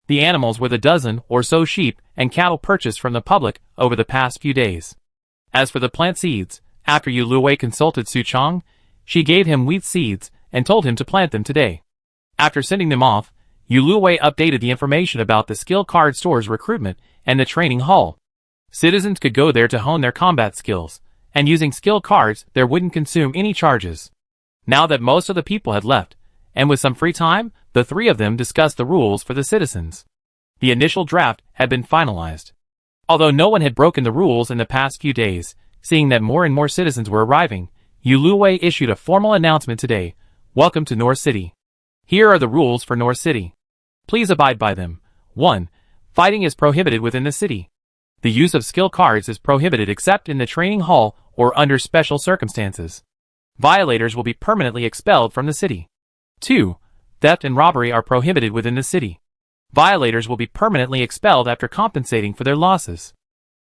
The animals were the dozen or so sheep and cattle purchased from the public over the past few days. As for the plant seeds, after Yuluwei consulted Su Chong, she gave him wheat seeds and told him to plant them today. After sending them off, Yuluwei updated the information about the skill card store's recruitment and the training hall. Citizens could go there to hone their combat skills, and using skill cards there wouldn't consume any charges. Now that most of the people had left, and with some free time, the three of them discussed the rules for the citizens. The initial draft had been finalized. Although no one had broken the rules in the past few days, seeing that more and more citizens were arriving, Yuluwei issued a formal announcement today. Welcome to North City. Here are the rules for North City. Please abide by them. 1. Fighting is prohibited within the city. The use of skill cards is prohibited except in the training hall or under special circumstances. Violators will be permanently expelled from the city. 2. Theft and robbery are prohibited within the city. Violators will be permanently expelled after compensating for their losses.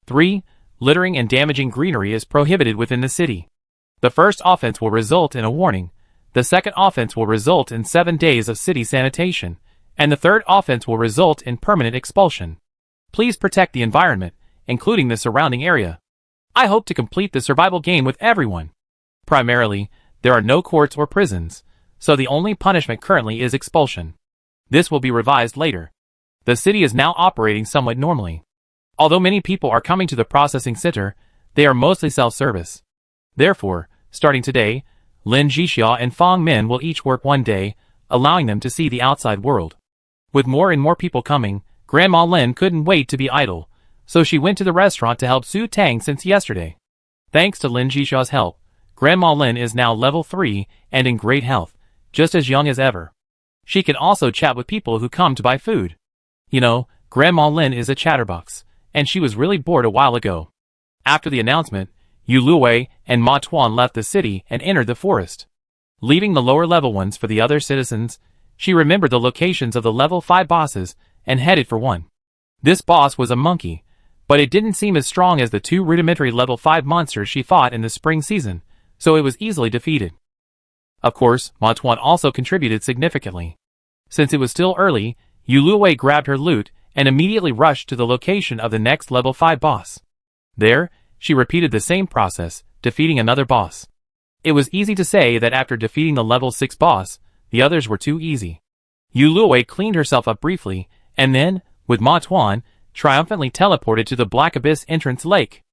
3. Littering and damaging greenery is prohibited within the city. The first offense will result in a warning. The second offense will result in 7 days of city sanitation, and the third offense will result in permanent expulsion. Please protect the environment, including the surrounding area. I hope to complete the survival game with everyone. Primarily, there are no courts or prisons, so the only punishment currently is expulsion. This will be revised later. The city is now operating somewhat normally. Although many people are coming to the processing center, they are mostly self-service. Therefore, starting today, Lin Jixia and Fang Min will each work 1 day, allowing them to see the outside world. With more and more people coming, Grandma Lin couldn't wait to be idle, so she went to the restaurant to help Su Tang since yesterday. Thanks to Lin Jixia's help, Grandma Lin is now level 3 and in great health, just as young as ever. She can also chat with people who come to buy food. You know, Grandma Lin is a chatterbox, and she was really bored a while ago. After the announcement, Yuluwei and Ma Tuan left the city and entered the forest. Leaving the lower level ones for the other citizens, she remembered the locations of the level 5 bosses and headed for one. This boss was a monkey, but it didn't seem as strong as the 2 rudimentary level 5 monsters she fought in the spring season, so it was easily defeated. Of course, Ma Tuan also contributed significantly. Since it was still early, Yuluwei grabbed her loot and immediately rushed to the location of the next level 5 boss. There, she repeated the same process, defeating another boss. It was easy to say that after defeating the level 6 boss, the others were too easy. Yuluwei cleaned herself up briefly, and then, with Ma Tuan, triumphantly teleported to the Black Abyss entrance lake.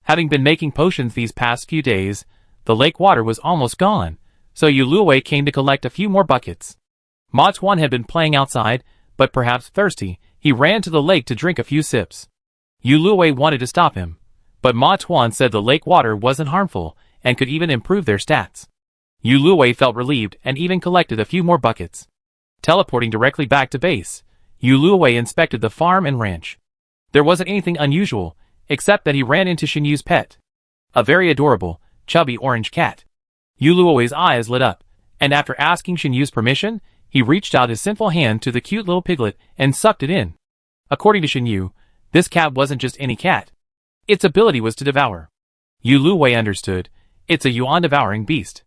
Having been making potions these past few days, the lake water was almost gone, so Yuluwei came to collect a few more buckets. Ma Tuan had been playing outside, but perhaps thirsty, he ran to the lake to drink a few sips. Yuluwei wanted to stop him, but Ma Tuan said the lake water wasn't harmful and could even improve their stats. Yuluwei felt relieved and even collected a few more buckets. Teleporting directly back to base, Yuluwei inspected the farm and ranch. There wasn't anything unusual, except that he ran into Shinyu's pet. A very adorable, chubby orange cat. Yuluwei's eyes lit up, and after asking Shinyu's permission, he reached out his sinful hand to the cute little piglet and sucked it in. According to Shinyu, this cat wasn't just any cat. Its ability was to devour. Yuluwei understood, It's a yuan-devouring beast.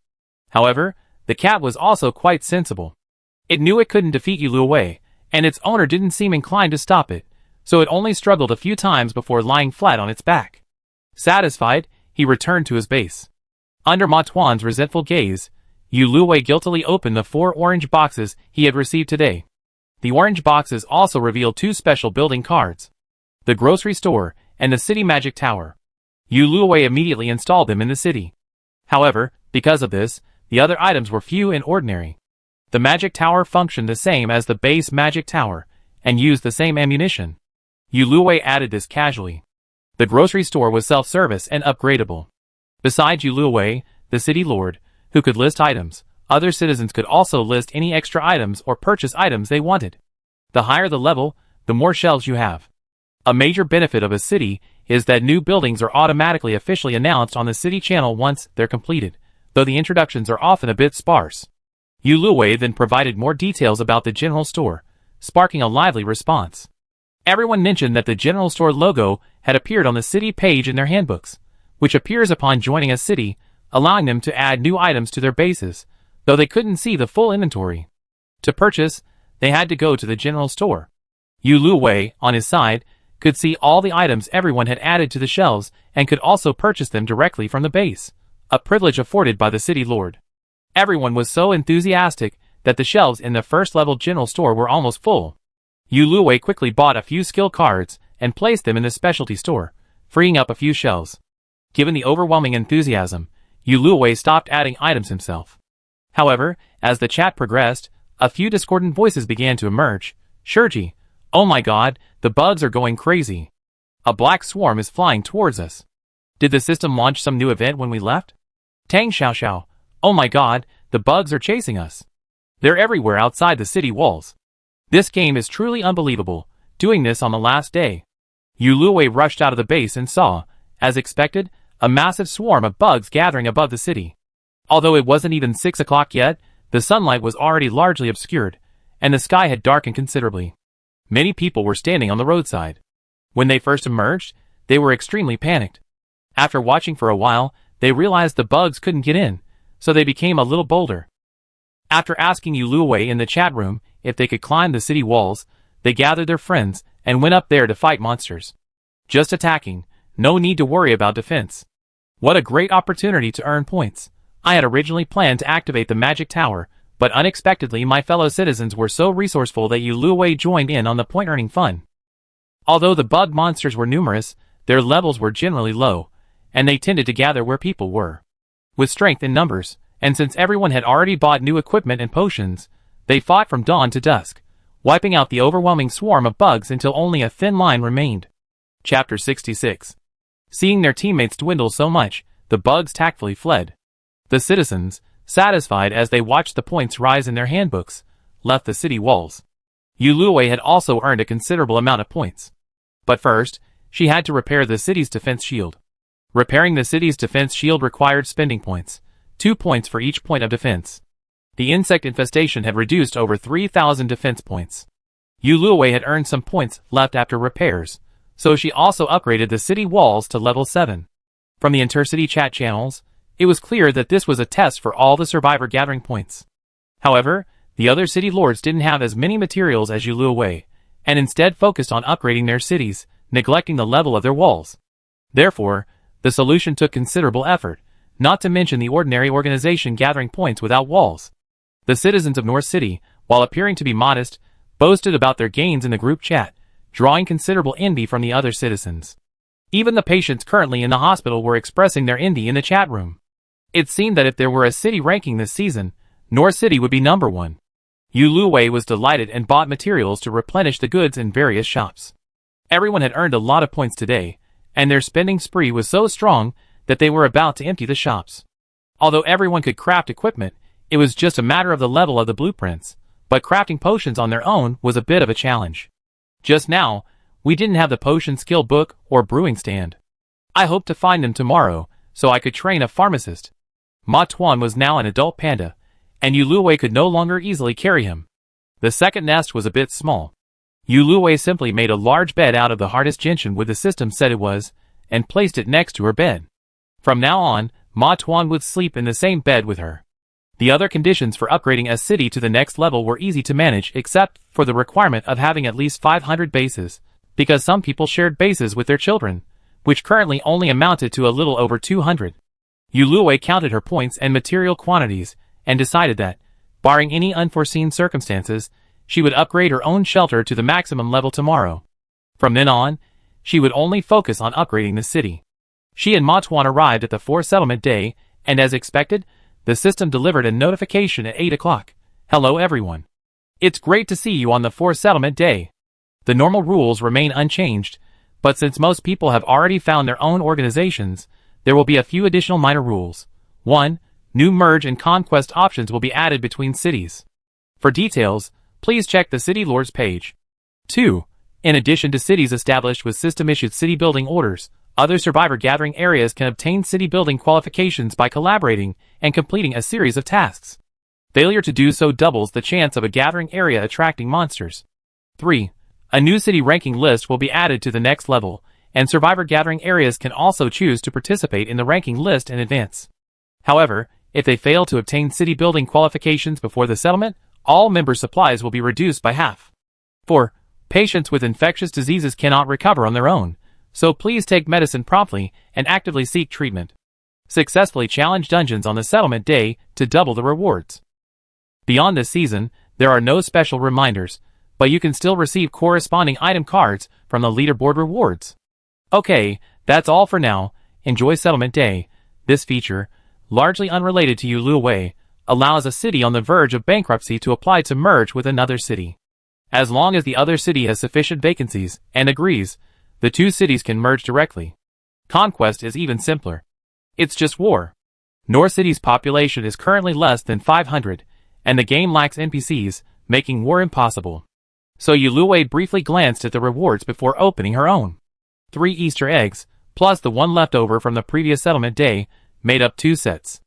However, the cat was also quite sensible. It knew it couldn't defeat Yuluwei, and its owner didn't seem inclined to stop it, so it only struggled a few times before lying flat on its back. Satisfied, he returned to his base. Under Ma Tuan's resentful gaze, Yuluwei guiltily opened the 4 orange boxes he had received today. The orange boxes also revealed 2 special building cards: the grocery store and the city magic tower. Yuluwei immediately installed them in the city. However, because of this, the other items were few and ordinary. The magic tower functioned the same as the base magic tower, and used the same ammunition. Yuluwei added this casually. The grocery store was self-service and upgradable. Besides Yuluwei, the city lord, who could list items, other citizens could also list any extra items or purchase items they wanted. The higher the level, the more shelves you have. A major benefit of a city is that new buildings are automatically officially announced on the city channel once they're completed, though the introductions are often a bit sparse. Yuluwei then provided more details about the general store, sparking a lively response. Everyone mentioned that the general store logo had appeared on the city page in their handbooks, which appears upon joining a city, allowing them to add new items to their bases, though they couldn't see the full inventory. To purchase, they had to go to the general store. Yuluwei, on his side, could see all the items everyone had added to the shelves and could also purchase them directly from the base, a privilege afforded by the city lord. Everyone was so enthusiastic that the shelves in the first-level general store were almost full. Yuluwei quickly bought a few skill cards and placed them in the specialty store, freeing up a few shelves. Given the overwhelming enthusiasm, Yuluwei stopped adding items himself. However, as the chat progressed, a few discordant voices began to emerge. Shurji, oh my god, the bugs are going crazy. A black swarm is flying towards us. Did the system launch some new event when we left? Tang Xiaoxiao, oh my god, the bugs are chasing us. They're everywhere outside the city walls. This game is truly unbelievable, doing this on the last day. Yuluwei rushed out of the base and saw, as expected, a massive swarm of bugs gathering above the city. Although it wasn't even 6 o'clock yet, the sunlight was already largely obscured, and the sky had darkened considerably. Many people were standing on the roadside. When they first emerged, they were extremely panicked. After watching for a while, they realized the bugs couldn't get in, so they became a little bolder. After asking Yuluwei in the chat room if they could climb the city walls, they gathered their friends and went up there to fight monsters. Just attacking, no need to worry about defense. What a great opportunity to earn points. I had originally planned to activate the magic tower, but unexpectedly my fellow citizens were so resourceful that Yuluwei joined in on the point-earning fun. Although the bug monsters were numerous, their levels were generally low, and they tended to gather where people were. With strength in numbers, and since everyone had already bought new equipment and potions, they fought from dawn to dusk, wiping out the overwhelming swarm of bugs until only a thin line remained. Chapter 66. Seeing their teammates dwindle so much, the bugs tactfully fled. The citizens, satisfied as they watched the points rise in their handbooks, left the city walls. Yuluwei had also earned a considerable amount of points. But first, she had to repair the city's defense shield. Repairing the city's defense shield required spending points, 2 points for each point of defense. The insect infestation had reduced over 3,000 defense points. Yuluwei had earned some points left after repairs, so she also upgraded the city walls to level 7. From the intercity chat channels, it was clear that this was a test for all the survivor gathering points. However, the other city lords didn't have as many materials as Yuluwei, and instead focused on upgrading their cities, neglecting the level of their walls. Therefore, the solution took considerable effort, not to mention the ordinary organization gathering points without walls. The citizens of North City, while appearing to be modest, boasted about their gains in the group chat, drawing considerable envy from the other citizens. Even the patients currently in the hospital were expressing their envy in the chat room. It seemed that if there were a city ranking this season, North City would be number 1. Yuluwei was delighted and bought materials to replenish the goods in various shops. Everyone had earned a lot of points today, and their spending spree was so strong that they were about to empty the shops. Although everyone could craft equipment, it was just a matter of the level of the blueprints, but crafting potions on their own was a bit of a challenge. Just now, we didn't have the potion skill book or brewing stand. I hoped to find them tomorrow, so I could train a pharmacist. Ma Tuan was now an adult panda, and Yuluwei could no longer easily carry him. The second nest was a bit small. Yuluwei simply made a large bed out of the hardest gentian with the system said it was, and placed it next to her bed. From now on, Ma Tuan would sleep in the same bed with her. The other conditions for upgrading a city to the next level were easy to manage except for the requirement of having at least 500 bases, because some people shared bases with their children, which currently only amounted to a little over 200. Yuluo counted her points and material quantities, and decided that, barring any unforeseen circumstances, she would upgrade her own shelter to the maximum level tomorrow. From then on, she would only focus on upgrading the city. She and Ma Tuan arrived at the 4 settlement day, and as expected, the system delivered a notification at 8 o'clock. Hello everyone. It's great to see you on the 4 settlement day. The normal rules remain unchanged, but since most people have already found their own organizations, there will be a few additional minor rules. 1. New merge and conquest options will be added between cities. For details, please check the City Lords page. 2. In addition to cities established with system-issued city building orders, other survivor gathering areas can obtain city building qualifications by collaborating and completing a series of tasks. Failure to do so doubles the chance of a gathering area attracting monsters. 3. A new city ranking list will be added to the next level, and survivor gathering areas can also choose to participate in the ranking list in advance. However, if they fail to obtain city building qualifications before the settlement, all member supplies will be reduced by half. 4. Patients with infectious diseases cannot recover on their own, so please take medicine promptly and actively seek treatment. Successfully challenge dungeons on the settlement day to double the rewards. Beyond this season, there are no special reminders, but you can still receive corresponding item cards from the leaderboard rewards. Okay, that's all for now. Enjoy Settlement Day. This feature, largely unrelated to Yuluo, allows a city on the verge of bankruptcy to apply to merge with another city. As long as the other city has sufficient vacancies and agrees, the two cities can merge directly. Conquest is even simpler. It's just war. North City's population is currently less than 500, and the game lacks NPCs, making war impossible. So Yuluo briefly glanced at the rewards before opening her own. 3 Easter eggs, plus the one left over from the previous settlement day, made up 2 sets.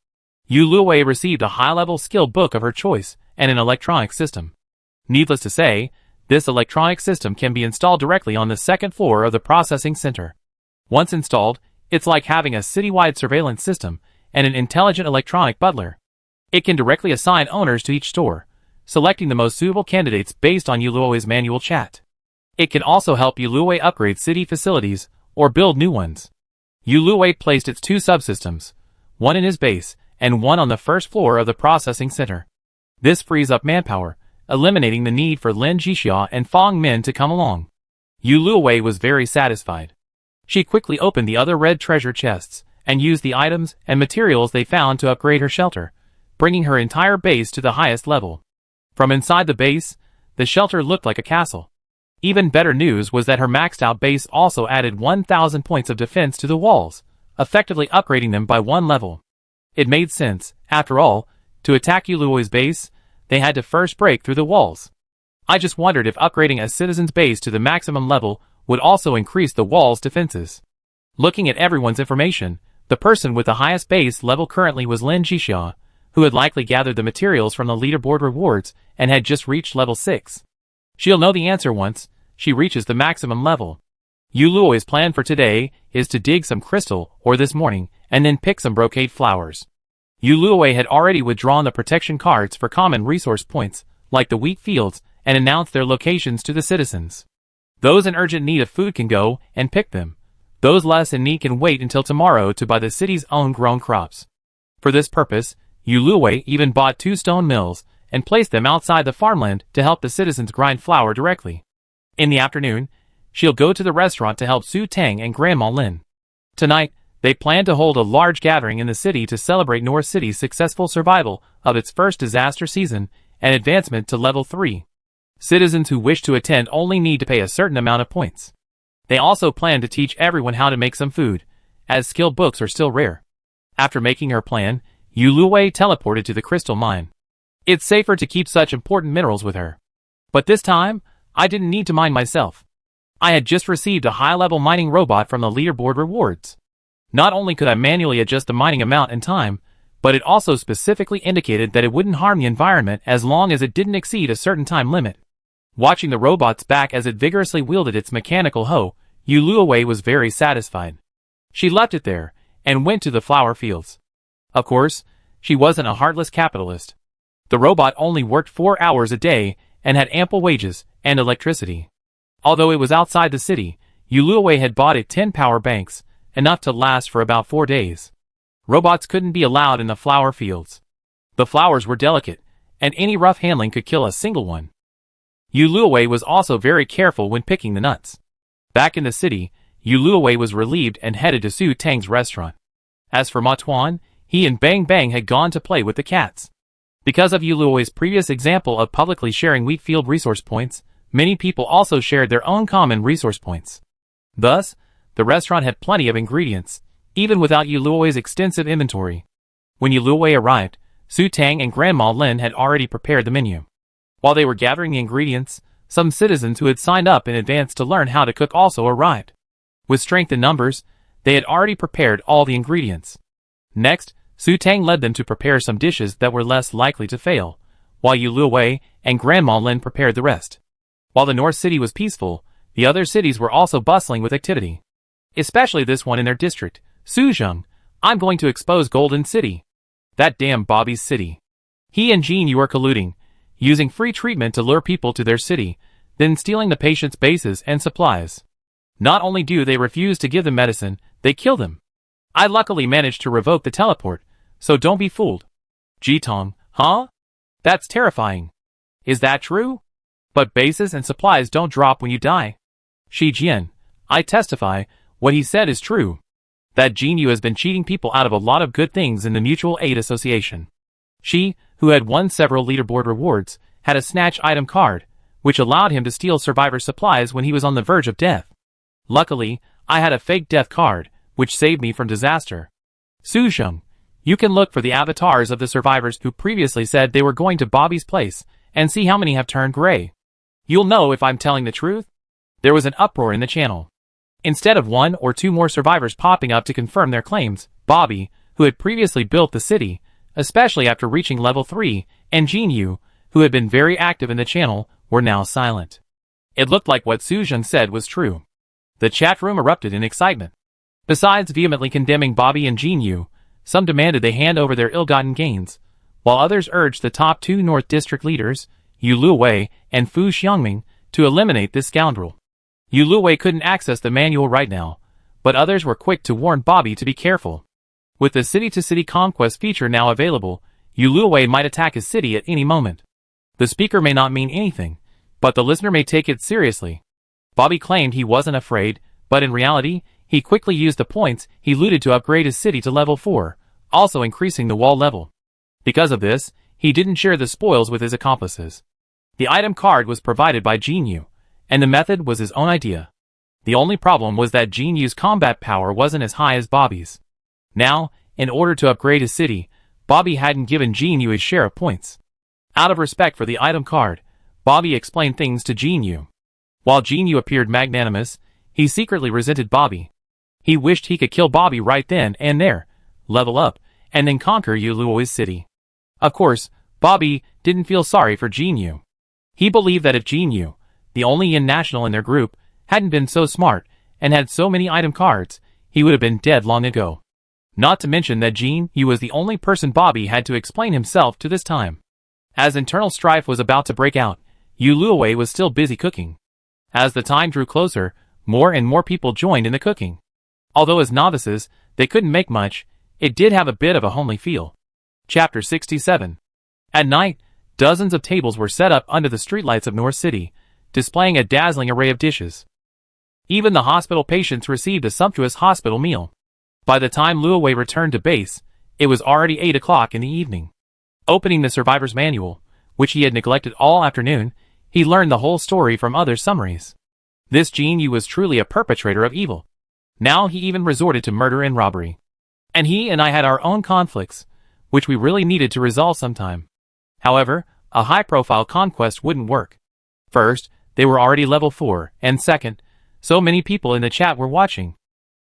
Yuluo received a high-level skill book of her choice and an electronic system. Needless to say, this electronic system can be installed directly on the second floor of the processing center. Once installed, it's like having a citywide surveillance system and an intelligent electronic butler. It can directly assign owners to each store, selecting the most suitable candidates based on Yuluo's manual chat. It can also help Yuluo upgrade city facilities or build new ones. Yuluo placed its 2 subsystems, one in his base and one on the first floor of the processing center. This frees up manpower, eliminating the need for Lin Jixia and Fong Min to come along. Yuluo was very satisfied. She quickly opened the other red treasure chests and used the items and materials they found to upgrade her shelter, bringing her entire base to the highest level. From inside the base, the shelter looked like a castle. Even better news was that her maxed-out base also added 1,000 points of defense to the walls, effectively upgrading them by 1 level. It made sense, after all, to attack Yuluo's base, they had to first break through the walls. I just wondered if upgrading a citizen's base to the maximum level would also increase the wall's defenses. Looking at everyone's information, the person with the highest base level currently was Lin Jixia, who had likely gathered the materials from the leaderboard rewards and had just reached level 6. She'll know the answer once she reaches the maximum level. Yuluo's plan for today is to dig some crystal ore this morning and then pick some brocade flowers. Yuluo had already withdrawn the protection cards for common resource points, like the wheat fields, and announced their locations to the citizens. Those in urgent need of food can go and pick them. Those less in need can wait until tomorrow to buy the city's own grown crops. For this purpose, Yuluo even bought 2 stone mills and placed them outside the farmland to help the citizens grind flour directly. In the afternoon, she'll go to the restaurant to help Su Tang and Grandma Lin. Tonight, they plan to hold a large gathering in the city to celebrate North City's successful survival of its first disaster season and advancement to level 3. Citizens who wish to attend only need to pay a certain amount of points. They also plan to teach everyone how to make some food, as skill books are still rare. After making her plan, Yuluo teleported to the crystal mine. It's safer to keep such important minerals with her. But this time, I didn't need to mine myself. I had just received a high-level mining robot from the leaderboard rewards. Not only could I manually adjust the mining amount and time, but it also specifically indicated that it wouldn't harm the environment as long as it didn't exceed a certain time limit. Watching the robot's back as it vigorously wielded its mechanical hoe, Yuluo was very satisfied. She left it there, and went to the flower fields. Of course, she wasn't a heartless capitalist. The robot only worked 4 hours a day and had ample wages and electricity. Although it was outside the city, Yuluawei had bought it 10 power banks, enough to last for about 4 days. Robots couldn't be allowed in the flower fields. The flowers were delicate, and any rough handling could kill a single one. Yuluawei was also very careful when picking the nuts. Back in the city, Yuluawei was relieved and headed to Su Tang's restaurant. As for Ma Tuan, he and Bang Bang had gone to play with the cats. Because of Yuluawei's previous example of publicly sharing wheat field resource points, many people also shared their own common resource points. Thus, the restaurant had plenty of ingredients, even without Yuluawei's extensive inventory. When Yuluawei arrived, Su Tang and Grandma Lin had already prepared the menu. While they were gathering the ingredients, some citizens who had signed up in advance to learn how to cook also arrived. With strength in numbers, they had already prepared all the ingredients. Next, Su Tang led them to prepare some dishes that were less likely to fail, while Yuluawei and Grandma Lin prepared the rest. While the North City was peaceful, the other cities were also bustling with activity. Especially this one in their district, Suzheng. I'm going to expose Golden City. That damn Bobby's city. He and Jean Yu are colluding, using free treatment to lure people to their city, then stealing the patient's bases and supplies. Not only do they refuse to give them medicine, they kill them. I luckily managed to revoke the teleport, so don't be fooled. Jitong, huh? That's terrifying. Is that true? But bases and supplies don't drop when you die. Shi Jian, I testify, what he said is true. That Jean Yu has been cheating people out of a lot of good things in the Mutual Aid Association. She, who had won several leaderboard rewards, had a snatch item card, which allowed him to steal survivor supplies when he was on the verge of death. Luckily, I had a fake death card, which saved me from disaster. Suzheng, you can look for the avatars of the survivors who previously said they were going to Bobby's place, and see how many have turned gray. You'll know if I'm telling the truth. There was an uproar in the channel. Instead of 1 or 2 more survivors popping up to confirm their claims, Bobby, who had previously built the city, especially after reaching level 3, and Jean Yu, who had been very active in the channel, were now silent. It looked like what Suzheng said was true. The chat room erupted in excitement. Besides vehemently condemning Bobby and Jean Yu, some demanded they hand over their ill-gotten gains, while others urged the top 2 North District leaders, Yu Luwei and Fu Xiangming, to eliminate this scoundrel. Yu Luwei couldn't access the manual right now, but others were quick to warn Bobby to be careful. With the city-to-city conquest feature now available, Yu Luwei might attack his city at any moment. The speaker may not mean anything, but the listener may take it seriously. Bobby claimed he wasn't afraid, but in reality, he quickly used the points he looted to upgrade his city to level 4, also increasing the wall level. Because of this, he didn't share the spoils with his accomplices. The item card was provided by Jean Yu, and the method was his own idea. The only problem was that Jean Yu's combat power wasn't as high as Bobby's. Now, in order to upgrade his city, Bobby hadn't given Jean Yu his share of points. Out of respect for the item card, Bobby explained things to Jean Yu. While Jean Yu appeared magnanimous, he secretly resented Bobby. He wished he could kill Bobby right then and there, level up, and then conquer Yu Luoi's city. Of course, Bobby didn't feel sorry for Jean Yu. He believed that if Jean Yu, the only Yin national in their group, hadn't been so smart and had so many item cards, he would have been dead long ago. Not to mention that Jean Yu was the only person Bobby had to explain himself to this time. As internal strife was about to break out, Yu Luowei was still busy cooking. As the time drew closer, more and more people joined in the cooking. Although as novices, they couldn't make much, it did have a bit of a homely feel. Chapter 67. At night, dozens of tables were set up under the streetlights of North City, displaying a dazzling array of dishes. Even the hospital patients received a sumptuous hospital meal. By the time Luowei returned to base, it was already 8 o'clock in the evening. Opening the survivor's manual, which he had neglected all afternoon, he learned the whole story from other summaries. This Jean Yu was truly a perpetrator of evil. Now he even resorted to murder and robbery. And he and I had our own conflicts, which we really needed to resolve sometime. However, a high-profile conquest wouldn't work. First, they were already level 4, and second, so many people in the chat were watching.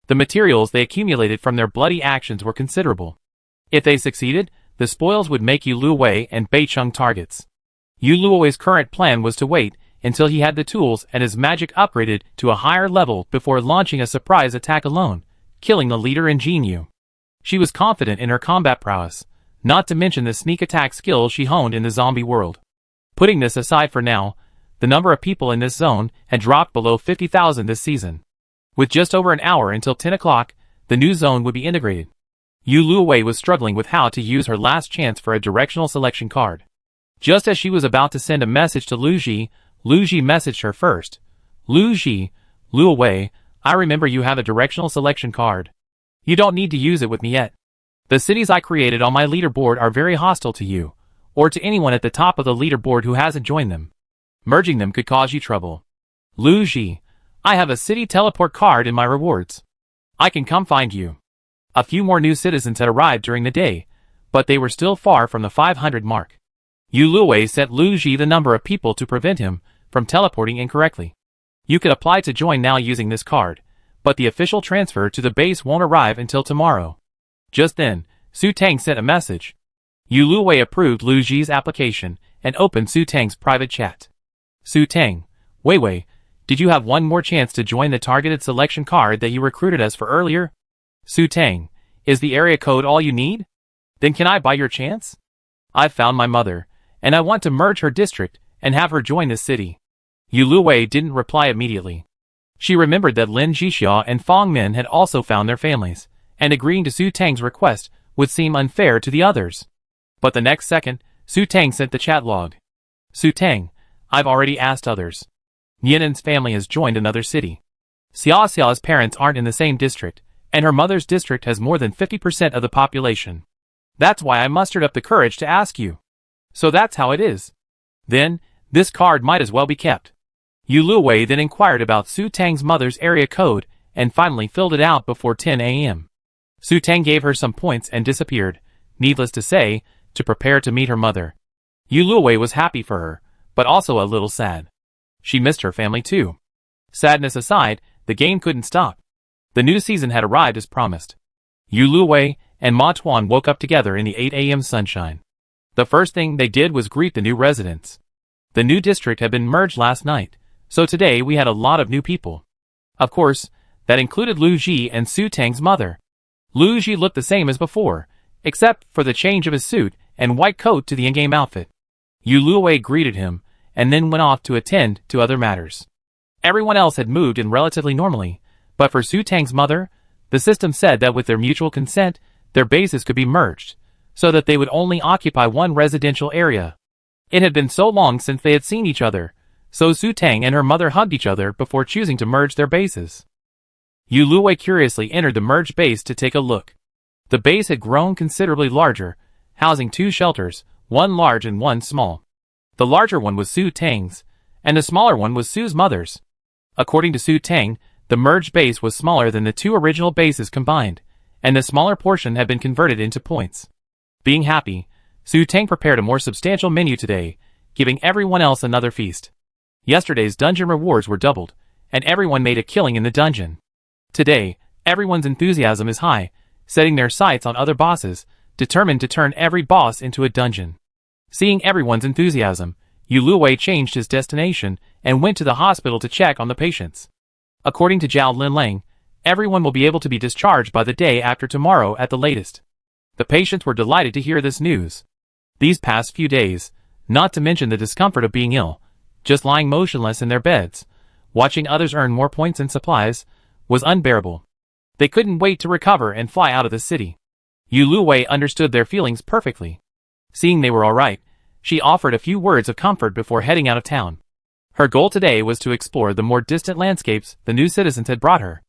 The materials they accumulated from their bloody actions were considerable. If they succeeded, the spoils would make Yu Luowei and Beicheng targets. Yu Luowei's current plan was to wait until he had the tools and his magic upgraded to a higher level before launching a surprise attack alone, killing the leader and Jean Yu. She was confident in her combat prowess, not to mention the sneak attack skills she honed in the zombie world. Putting this aside for now, the number of people in this zone had dropped below 50,000 this season. With just over an hour until 10 o'clock, the new zone would be integrated. Yu Luowei was struggling with how to use her last chance for a directional selection card. Just as she was about to send a message to Lu Ji messaged her first. Lu Luowei, I remember you have a directional selection card. You don't need to use it with me yet. The cities I created on my leaderboard are very hostile to you, or to anyone at the top of the leaderboard who hasn't joined them. Merging them could cause you trouble. Lu Ji, I have a city teleport card in my rewards. I can come find you. A few more new citizens had arrived during the day, but they were still far from the 500 mark. Yu Luowei sent Lu Ji the number of people to prevent him from teleporting incorrectly. You could apply to join now using this card, but the official transfer to the base won't arrive until tomorrow. Just then, Su Tang sent a message. Yu Luowei approved Lu Ji's application and opened Su Tang's private chat. Su Tang, Wei, did you have one more chance to join the targeted selection card that you recruited us for earlier? Su Tang, is the area code all you need? Then can I buy your chance? I've found my mother, and I want to merge her district and have her join this city. Yu Luowei didn't reply immediately. She remembered that Lin Jixia and Fang Min had also found their families, and agreeing to Su Tang's request would seem unfair to the others. But the next second, Su Tang sent the chat log. Su Tang, I've already asked others. Nianen's family has joined another city. Xia Xia's parents aren't in the same district, and her mother's district has more than 50% of the population. That's why I mustered up the courage to ask you. So that's how it is. Then, this card might as well be kept. Yu Luowei then inquired about Su Tang's mother's area code and finally filled it out before 10 a.m. Su Tang gave her some points and disappeared, needless to say, to prepare to meet her mother. Yu Luowei was happy for her, but also a little sad. She missed her family too. Sadness aside, the game couldn't stop. The new season had arrived as promised. Yu Luowei and Ma Tuan woke up together in the 8 a.m. sunshine. The first thing they did was greet the new residents. The new district had been merged last night, so today we had a lot of new people. Of course, that included Lu Ji and Su Tang's mother. Lu Ji looked the same as before, except for the change of his suit and white coat to the in-game outfit. Yu Luowei greeted him, and then went off to attend to other matters. Everyone else had moved in relatively normally, but for Su Tang's mother, the system said that with their mutual consent, their bases could be merged, so that they would only occupy one residential area. It had been so long since they had seen each other, so Su Tang and her mother hugged each other before choosing to merge their bases. Yu Luowei curiously entered the merged base to take a look. The base had grown considerably larger, housing two shelters, one large and one small. The larger one was Su Tang's, and the smaller one was Su's mother's. According to Su Tang, the merged base was smaller than the two original bases combined, and the smaller portion had been converted into points. Being happy, Su Tang prepared a more substantial menu today, giving everyone else another feast. Yesterday's dungeon rewards were doubled, and everyone made a killing in the dungeon. Today, everyone's enthusiasm is high, setting their sights on other bosses, determined to turn every boss into a dungeon. Seeing everyone's enthusiasm, Yu Luowei changed his destination and went to the hospital to check on the patients. According to Zhao Linlang, everyone will be able to be discharged by the day after tomorrow at the latest. The patients were delighted to hear this news. These past few days, not to mention the discomfort of being ill, just lying motionless in their beds, watching others earn more points and supplies, was unbearable. They couldn't wait to recover and fly out of the city. Yu Luowei understood their feelings perfectly. Seeing they were alright, she offered a few words of comfort before heading out of town. Her goal today was to explore the more distant landscapes the new citizens had brought her.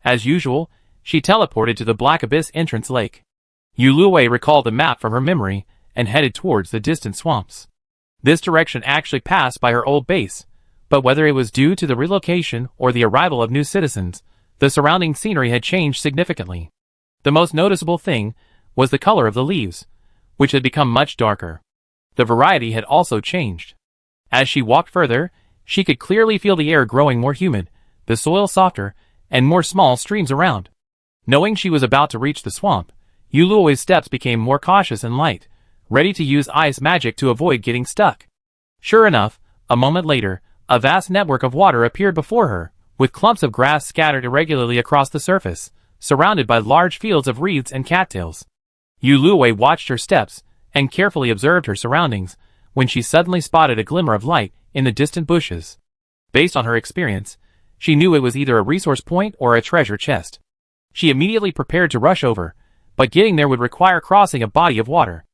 As usual, she teleported to the Black Abyss entrance lake. Yu Luowei recalled the map from her memory and headed towards the distant swamps. This direction actually passed by her old base, but whether it was due to the relocation or the arrival of new citizens, the surrounding scenery had changed significantly. The most noticeable thing was the color of the leaves, which had become much darker. The variety had also changed. As she walked further, she could clearly feel the air growing more humid, the soil softer, and more small streams around. Knowing she was about to reach the swamp, Yu Luowei's steps became more cautious and light, ready to use ice magic to avoid getting stuck. Sure enough, a moment later, a vast network of water appeared before her, with clumps of grass scattered irregularly across the surface, surrounded by large fields of reeds and cattails. Yu Luwei watched her steps and carefully observed her surroundings when she suddenly spotted a glimmer of light in the distant bushes. Based on her experience, she knew it was either a resource point or a treasure chest. She immediately prepared to rush over, but getting there would require crossing a body of water.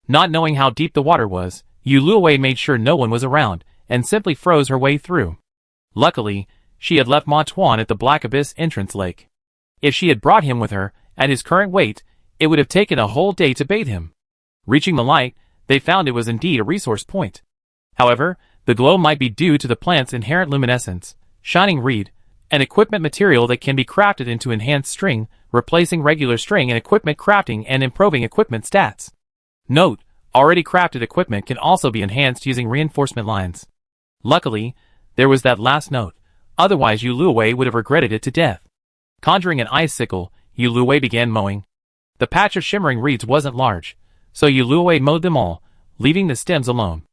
Not knowing how deep the water was, Yu Luwei made sure no one was around and simply froze her way through. Luckily, she had left Ma Tuan at the Black Abyss entrance lake. If she had brought him with her, at his current weight, it would have taken a whole day to bathe him. Reaching the light, they found it was indeed a resource point. However, the glow might be due to the plant's inherent luminescence, shining reed, an equipment material that can be crafted into enhanced string, replacing regular string in equipment crafting and improving equipment stats. Note, already crafted equipment can also be enhanced using reinforcement lines. Luckily, there was that last note, otherwise Yu Luwei would have regretted it to death. Conjuring an ice sickle, Yu Luwei began mowing. The patch of shimmering reeds wasn't large, so Yu Luwei mowed them all, leaving the stems alone.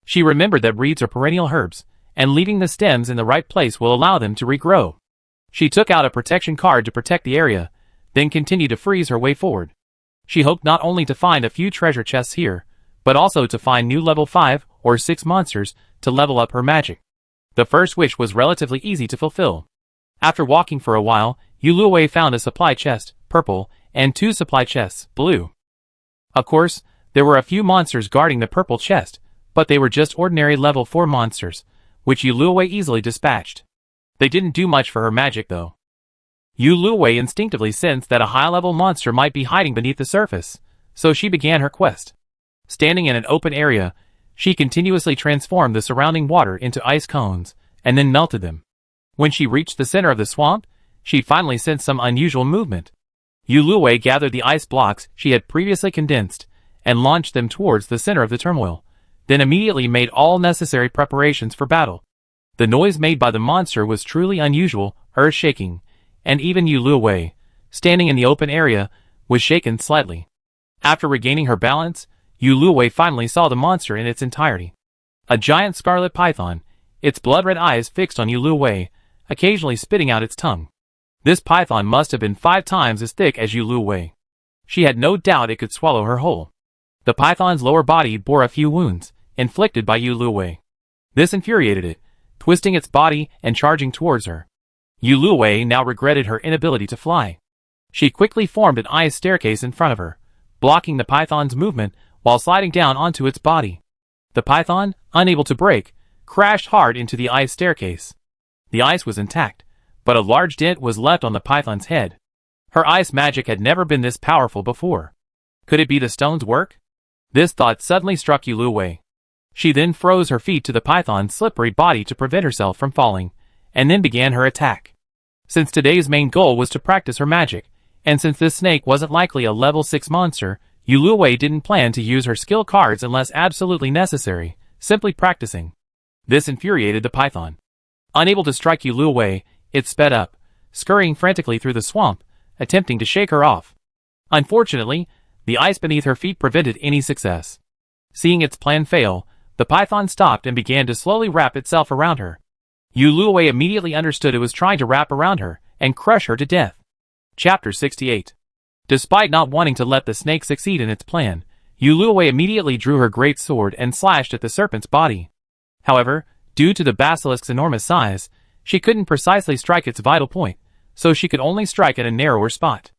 She remembered that reeds are perennial herbs, and leaving the stems in the right place will allow them to regrow. She took out a protection card to protect the area, then continued to freeze her way forward. She hoped not only to find a few treasure chests here, but also to find new level 5 or 6 monsters to level up her magic. The first wish was relatively easy to fulfill. After walking for a while, Yu Luwei found a supply chest, purple, and 2 supply chests, blue. Of course, there were a few monsters guarding the purple chest, but they were just ordinary level 4 monsters, which Yu Luwei easily dispatched. They didn't do much for her magic though. Yu Luwei instinctively sensed that a high-level monster might be hiding beneath the surface, so she began her quest. Standing in an open area, she continuously transformed the surrounding water into ice cones, and then melted them. When she reached the center of the swamp, she finally sensed some unusual movement. Yu Luwei gathered the ice blocks she had previously condensed, and launched them towards the center of the turmoil, then immediately made all necessary preparations for battle. The noise made by the monster was truly unusual, earth-shaking, and even Yu Luwei, standing in the open area, was shaken slightly. After regaining her balance, Yu Luwei finally saw the monster in its entirety. A giant scarlet python, its blood-red eyes fixed on Yu Luwei, occasionally spitting out its tongue. This python must have been 5 times as thick as Yu Luwei. She had no doubt it could swallow her whole. The python's lower body bore a few wounds, inflicted by Yu Luwei. This infuriated it, twisting its body and charging towards her. Yu Luwei now regretted her inability to fly. She quickly formed an ice staircase in front of her, blocking the python's movement while sliding down onto its body. The python, unable to break, crashed hard into the ice staircase. The ice was intact, but a large dent was left on the python's head. Her ice magic had never been this powerful before. Could it be the stone's work? This thought suddenly struck Yu Luwei. She then froze her feet to the python's slippery body to prevent herself from falling, and then began her attack. Since today's main goal was to practice her magic, and since this snake wasn't likely a level 6 monster, Yu Luwei didn't plan to use her skill cards unless absolutely necessary, simply practicing. This infuriated the python. Unable to strike Yu Luwei, it sped up, scurrying frantically through the swamp, attempting to shake her off. Unfortunately, the ice beneath her feet prevented any success. Seeing its plan fail, the python stopped and began to slowly wrap itself around her. Yu Luwei immediately understood it was trying to wrap around her and crush her to death. Chapter 68. Despite not wanting to let the snake succeed in its plan, Yu Luwei immediately drew her great sword and slashed at the serpent's body. However, due to the basilisk's enormous size, she couldn't precisely strike its vital point, so she could only strike at a narrower spot.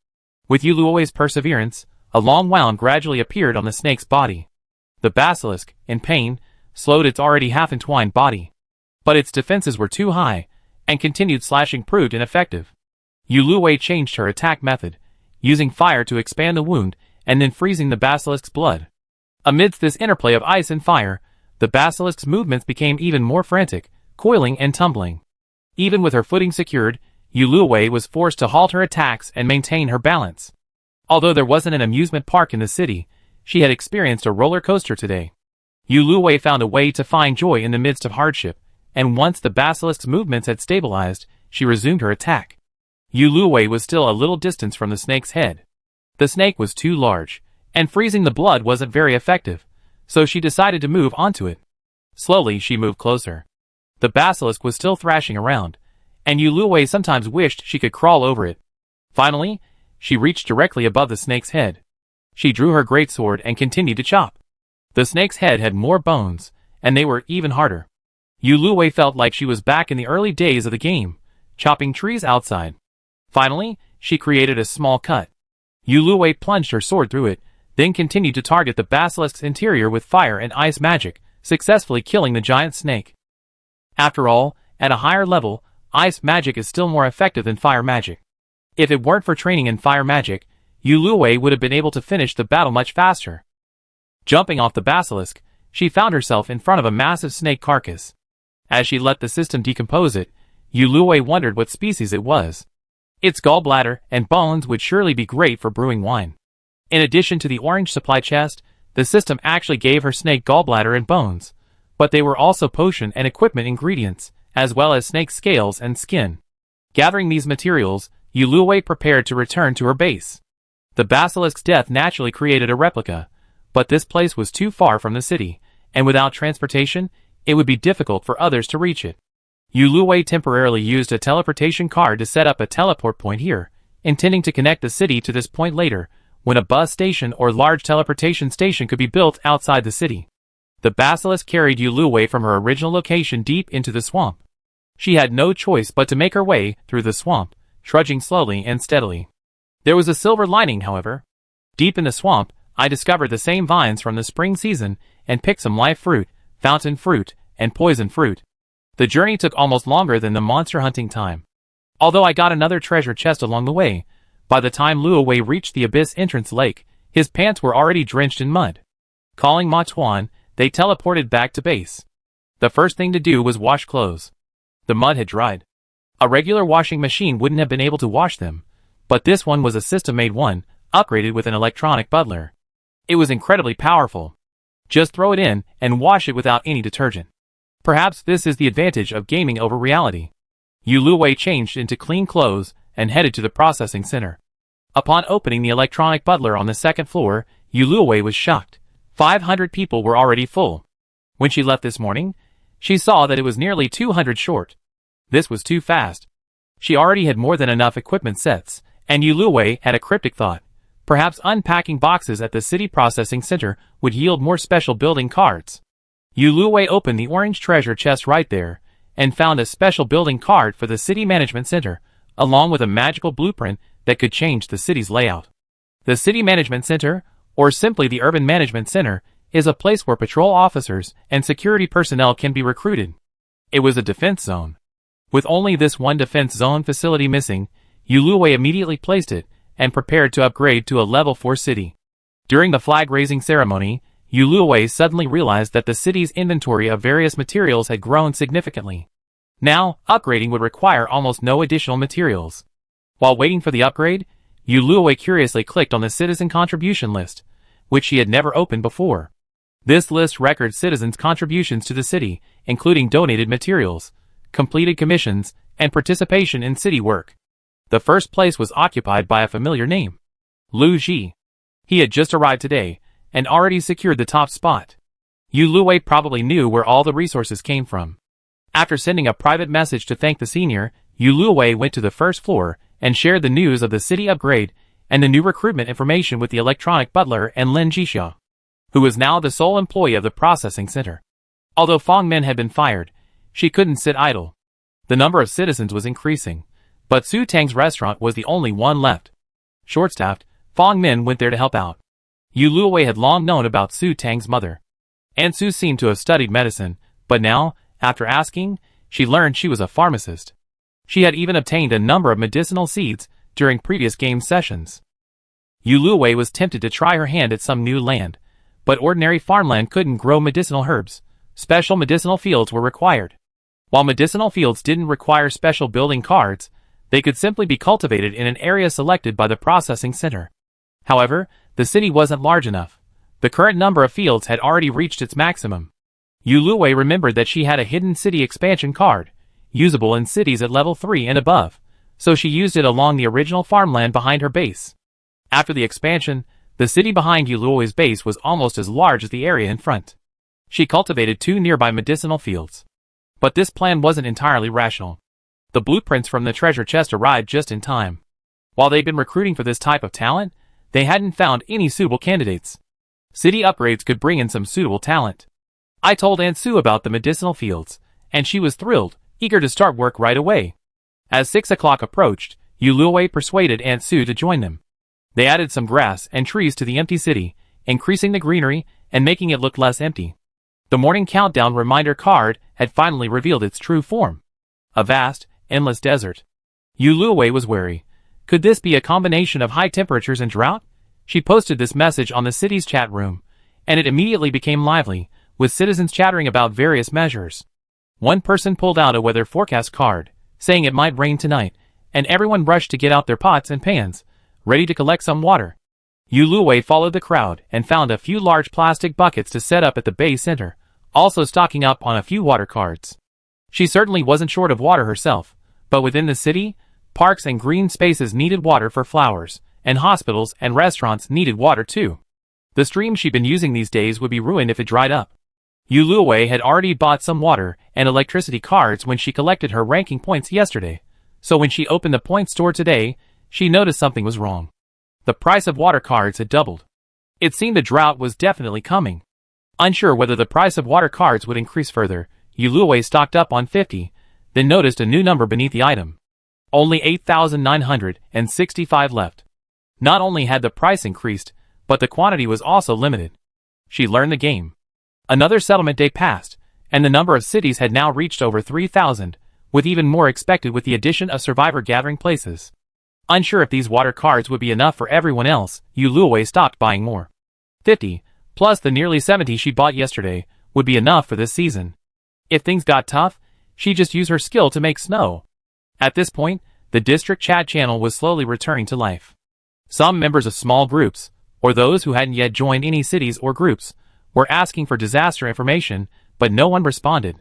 With Yu Luwei's perseverance, a long wound gradually appeared on the snake's body. The basilisk, in pain, slowed its already half-entwined body. But its defenses were too high, and continued slashing proved ineffective. Yu Luwei changed her attack method, using fire to expand the wound, and then freezing the basilisk's blood. Amidst this interplay of ice and fire, the basilisk's movements became even more frantic, coiling and tumbling. Even with her footing secured, Yu Luwei was forced to halt her attacks and maintain her balance. Although there wasn't an amusement park in the city, she had experienced a roller coaster today. Yu Luwei found a way to find joy in the midst of hardship, and once the basilisk's movements had stabilized, she resumed her attack. Yu Luwei was still a little distance from the snake's head. The snake was too large, and freezing the blood wasn't very effective, so she decided to move onto it. Slowly she moved closer. The basilisk was still thrashing around, and Yu Luwei sometimes wished she could crawl over it. Finally, she reached directly above the snake's head. She drew her greatsword and continued to chop. The snake's head had more bones, and they were even harder. Yuluwei felt like she was back in the early days of the game, chopping trees outside. Finally, she created a small cut. Yuluwei plunged her sword through it, then continued to target the basilisk's interior with fire and ice magic, successfully killing the giant snake. After all, at a higher level, ice magic is still more effective than fire magic. If it weren't for training in fire magic, Yuluwei would have been able to finish the battle much faster. Jumping off the basilisk, she found herself in front of a massive snake carcass. As she let the system decompose it, Yuluwei wondered what species it was. Its gallbladder and bones would surely be great for brewing wine. In addition to the orange supply chest, the system actually gave her snake gallbladder and bones, but they were also potion and equipment ingredients, as well as snake scales and skin. Gathering these materials, Yuluwei prepared to return to her base. The basilisk's death naturally created a replica, but this place was too far from the city, and without transportation, it would be difficult for others to reach it. Yuluwei temporarily used a teleportation card to set up a teleport point here, intending to connect the city to this point later, when a bus station or large teleportation station could be built outside the city. The basilisk carried Yuluwei from her original location deep into the swamp. She had no choice but to make her way through the swamp, trudging slowly and steadily. There was a silver lining, however. Deep in the swamp, I discovered the same vines from the spring season and picked some live fruit, fountain fruit, and poison fruit. The journey took almost longer than the monster hunting time. Although I got another treasure chest along the way, by the time Luowei reached the abyss entrance lake, his pants were already drenched in mud. Calling Ma Tuan, they teleported back to base. The first thing to do was wash clothes. The mud had dried. A regular washing machine wouldn't have been able to wash them, but this one was a system-made one, upgraded with an electronic butler. It was incredibly powerful. Just throw it in and wash it without any detergent. Perhaps this is the advantage of gaming over reality. Yuluwei changed into clean clothes and headed to the processing center. Upon opening the electronic butler on the second floor, Yuluwei was shocked. 500 people were already full. When she left this morning, she saw that it was nearly 200 short. This was too fast. She already had more than enough equipment sets, and Yuluwei had a cryptic thought. Perhaps unpacking boxes at the city processing center would yield more special building cards. Yuluwei opened the orange treasure chest right there, and found a special building card for the city management center, along with a magical blueprint that could change the city's layout. The city management center, or simply the urban management center, is a place where patrol officers and security personnel can be recruited. It was a defense zone. With only this one defense zone facility missing, Yuluwei immediately placed it and prepared to upgrade to a level 4 city. During the flag-raising ceremony, Yuluwei suddenly realized that the city's inventory of various materials had grown significantly. Now, upgrading would require almost no additional materials. While waiting for the upgrade, Yuluwei curiously clicked on the citizen contribution list, which she had never opened before. This list records citizens' contributions to the city, including donated materials, completed commissions, and participation in city work. The first place was occupied by a familiar name, Lu Ji. He had just arrived today, and already secured the top spot. Yuluwei probably knew where all the resources came from. After sending a private message to thank the senior, Yuluwei went to the first floor and shared the news of the city upgrade and the new recruitment information with the electronic butler and Lin Jixia, who was now the sole employee of the processing center. Although Fong Min had been fired, she couldn't sit idle. The number of citizens was increasing, but Su Tang's restaurant was the only one left. Short-staffed, Fong Min went there to help out. Yuluwei had long known about Su Tang's mother. And Su seemed to have studied medicine, but now, after asking, she learned she was a pharmacist. She had even obtained a number of medicinal seeds during previous game sessions. Yuluwei was tempted to try her hand at some new land, but ordinary farmland couldn't grow medicinal herbs. Special medicinal fields were required. While medicinal fields didn't require special building cards, they could simply be cultivated in an area selected by the processing center. However, the city wasn't large enough. The current number of fields had already reached its maximum. Yuluwei remembered that she had a hidden city expansion card, usable in cities at level 3 and above, so she used it along the original farmland behind her base. After the expansion, the city behind Yuluwei's base was almost as large as the area in front. She cultivated 2 nearby medicinal fields. But this plan wasn't entirely rational. The blueprints from the treasure chest arrived just in time. While they'd been recruiting for this type of talent, they hadn't found any suitable candidates. City upgrades could bring in some suitable talent. I told Aunt Sue about the medicinal fields, and she was thrilled, eager to start work right away. As 6 o'clock approached, Yuluwei persuaded Aunt Sue to join them. They added some grass and trees to the empty city, increasing the greenery and making it look less empty. The morning countdown reminder card had finally revealed its true form. A vast, endless desert. Yuluwei was wary. Could this be a combination of high temperatures and drought? She posted this message on the city's chat room, and it immediately became lively, with citizens chattering about various measures. One person pulled out a weather forecast card, saying it might rain tonight, and everyone rushed to get out their pots and pans, ready to collect some water. Yuluwei followed the crowd and found a few large plastic buckets to set up at the bay center, also stocking up on a few water cards. She certainly wasn't short of water herself, but within the city, parks and green spaces needed water for flowers, and hospitals and restaurants needed water too. The stream she'd been using these days would be ruined if it dried up. Yuluwei had already bought some water and electricity cards when she collected her ranking points yesterday, so when she opened the point store today, she noticed something was wrong. The price of water cards had doubled. It seemed a drought was definitely coming. Unsure whether the price of water cards would increase further, Yuluwei stocked up on 50, then noticed a new number beneath the item. Only 8,965 left. Not only had the price increased, but the quantity was also limited. She learned the game. Another settlement day passed, and the number of cities had now reached over 3,000, with even more expected with the addition of survivor gathering places. Unsure if these water cards would be enough for everyone else, Yuluwei stopped buying more. 50, plus the nearly 70 she bought yesterday, would be enough for this season. If things got tough, she'd just use her skill to make snow. At this point, the district chat channel was slowly returning to life. Some members of small groups, or those who hadn't yet joined any cities or groups, were asking for disaster information, but no one responded.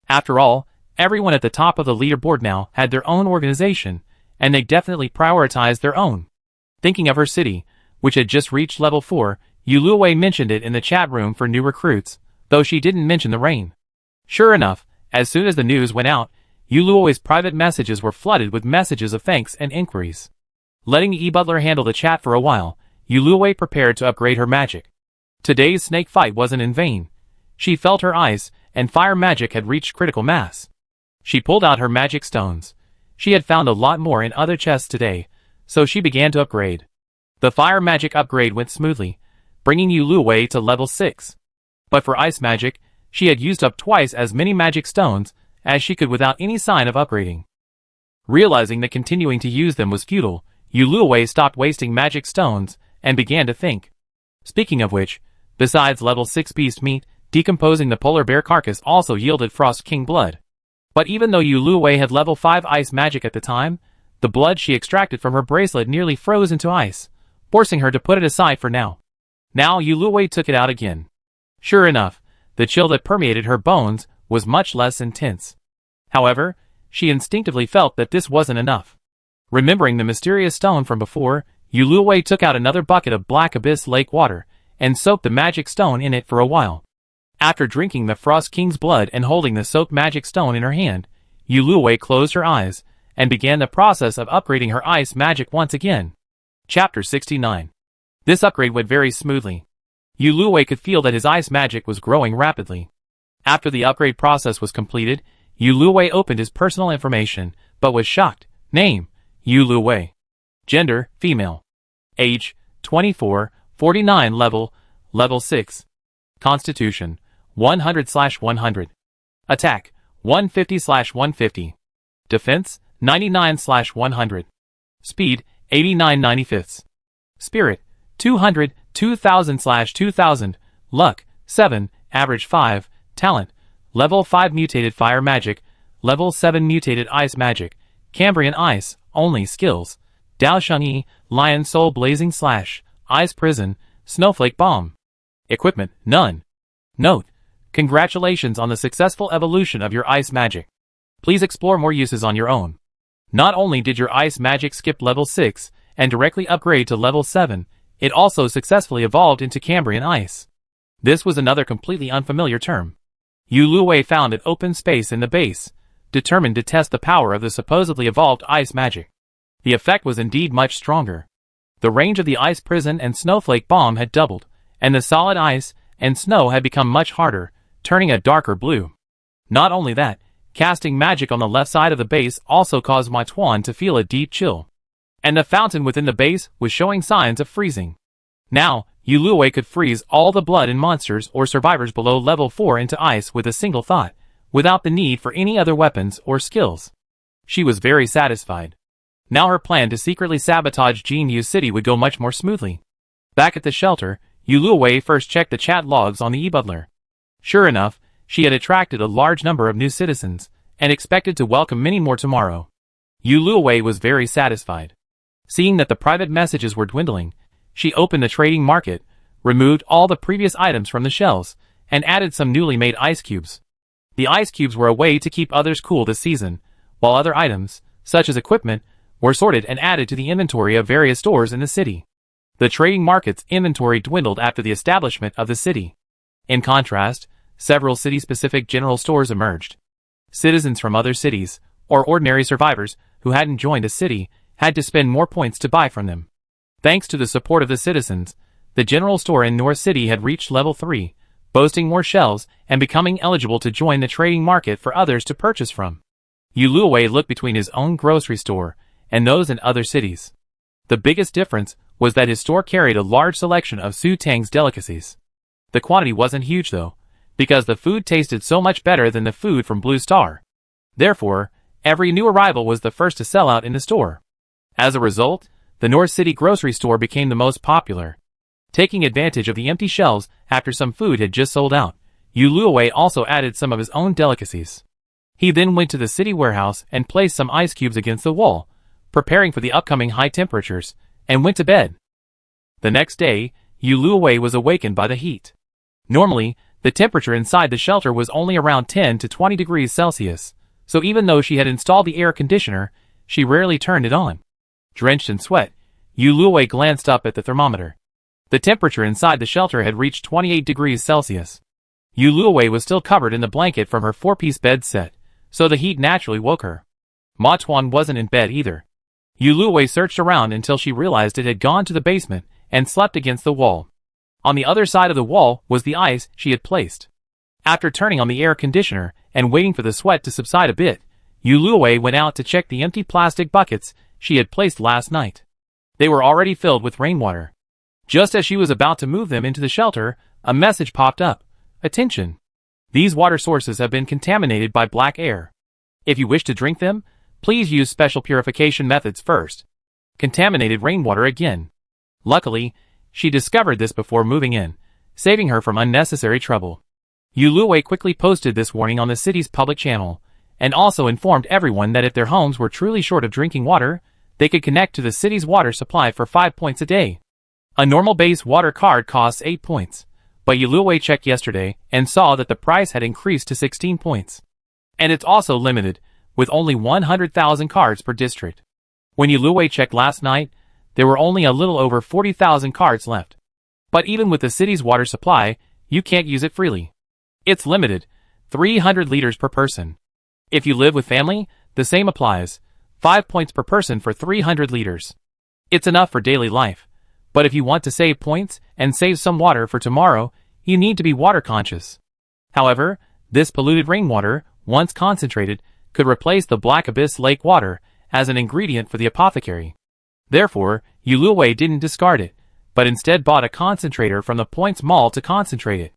After all, everyone at the top of the leaderboard now had their own organization, and they definitely prioritized their own. Thinking of her city, which had just reached level 4, Yuluwei mentioned it in the chat room for new recruits, though she didn't mention the rain. Sure enough, as soon as the news went out, Yuluwei's private messages were flooded with messages of thanks and inquiries. Letting E-Butler handle the chat for a while, Yuluwei prepared to upgrade her magic. Today's snake fight wasn't in vain. She felt her ice and fire magic had reached critical mass. She pulled out her magic stones. She had found a lot more in other chests today, so she began to upgrade. The fire magic upgrade went smoothly, bringing Yuluwei to level 6. But for ice magic, she had used up twice as many magic stones as she could without any sign of upgrading. Realizing that continuing to use them was futile, Yuluwei stopped wasting magic stones and began to think. Speaking of which, besides level 6 beast meat, decomposing the polar bear carcass also yielded Frost King blood. But even though Yuluwei had level 5 ice magic at the time, the blood she extracted from her bracelet nearly froze into ice, forcing her to put it aside for now. Now Yuluwei took it out again. Sure enough, the chill that permeated her bones was much less intense. However, she instinctively felt that this wasn't enough. Remembering the mysterious stone from before, Yuluwei took out another bucket of Black Abyss Lake water and soaked the magic stone in it for a while. After drinking the Frost King's blood and holding the soaked magic stone in her hand, Yuluwei closed her eyes and began the process of upgrading her ice magic once again. Chapter 69. This upgrade went very smoothly. Yuluwei could feel that his ice magic was growing rapidly. After the upgrade process was completed, Yuluwei opened his personal information, but was shocked. Name: Yuluwei. Gender: female. Age: 24, 49. Level 6. Constitution: 100/100. Attack: 150/150. Defense: 99/100. Speed: 89/95. Spirit: 200, 2000/2000. Luck: 7, average 5. Talent: Level 5 mutated fire magic, Level 7 mutated ice magic, Cambrian ice, only skills: Dao Shengyi, Lion Soul Blazing Slash, Ice Prison, Snowflake Bomb. Equipment: none. Note: congratulations on the successful evolution of your ice magic. Please explore more uses on your own. Not only did your ice magic skip level 6 and directly upgrade to level 7, it also successfully evolved into Cambrian ice. This was another completely unfamiliar term. Yuluwei found an open space in the base, determined to test the power of the supposedly evolved ice magic. The effect was indeed much stronger. The range of the ice prison and snowflake bomb had doubled, and the solid ice and snow had become much harder, turning a darker blue. Not only that, casting magic on the left side of the base also caused my Tuan to feel a deep chill. And the fountain within the base was showing signs of freezing. Now, Yulue could freeze all the blood in monsters or survivors below level 4 into ice with a single thought, without the need for any other weapons or skills. She was very satisfied. Now her plan to secretly sabotage Jinyu City would go much more smoothly. Back at the shelter, Yulue first checked the chat logs on the e-butler. Sure enough, she had attracted a large number of new citizens, and expected to welcome many more tomorrow. Yulue was very satisfied. Seeing that the private messages were dwindling, she opened the trading market, removed all the previous items from the shelves, and added some newly made ice cubes. The ice cubes were a way to keep others cool this season, while other items, such as equipment, were sorted and added to the inventory of various stores in the city. The trading market's inventory dwindled after the establishment of the city. In contrast, several city-specific general stores emerged. Citizens from other cities, or ordinary survivors who hadn't joined a city, had to spend more points to buy from them. Thanks to the support of the citizens, the general store in North City had reached level 3, boasting more shelves and becoming eligible to join the trading market for others to purchase from. Yulue looked between his own grocery store and those in other cities. The biggest difference was that his store carried a large selection of Su Tang's delicacies. The quantity wasn't huge though, because the food tasted so much better than the food from Blue Star. Therefore, every new arrival was the first to sell out in the store. As a result, the North City grocery store became the most popular. Taking advantage of the empty shelves after some food had just sold out, Yulue also added some of his own delicacies. He then went to the city warehouse and placed some ice cubes against the wall, preparing for the upcoming high temperatures, and went to bed. The next day, Yulue was awakened by the heat. Normally, the temperature inside the shelter was only around 10 to 20 degrees Celsius, so even though she had installed the air conditioner, she rarely turned it on. Drenched in sweat, Yulue glanced up at the thermometer. The temperature inside the shelter had reached 28 degrees Celsius. Yulue was still covered in the blanket from her 4-piece bed set, so the heat naturally woke her. Ma Tuan wasn't in bed either. Yulue searched around until she realized it had gone to the basement and slept against the wall. On the other side of the wall was the ice she had placed. After turning on the air conditioner and waiting for the sweat to subside a bit, Yulue went out to check the empty plastic buckets she had placed last night. They were already filled with rainwater. Just as she was about to move them into the shelter, a message popped up. Attention! These water sources have been contaminated by black air. If you wish to drink them, please use special purification methods first. Contaminated rainwater again. Luckily, she discovered this before moving in, saving her from unnecessary trouble. Yulue quickly posted this warning on the city's public channel, and also informed everyone that if their homes were truly short of drinking water, they could connect to the city's water supply for 5 points a day. A normal base water card costs 8 points, but Yulue checked yesterday and saw that the price had increased to 16 points. And it's also limited, with only 100,000 cards per district. When Yulue checked last night, there were only a little over 40,000 cards left. But even with the city's water supply, you can't use it freely. It's limited, 300 liters per person. If you live with family, the same applies, 5 points per person for 300 liters. It's enough for daily life, but if you want to save points and save some water for tomorrow, you need to be water conscious. However, this polluted rainwater, once concentrated, could replace the Black Abyss Lake water as an ingredient for the apothecary. Therefore, Yulue didn't discard it, but instead bought a concentrator from the Points Mall to concentrate it.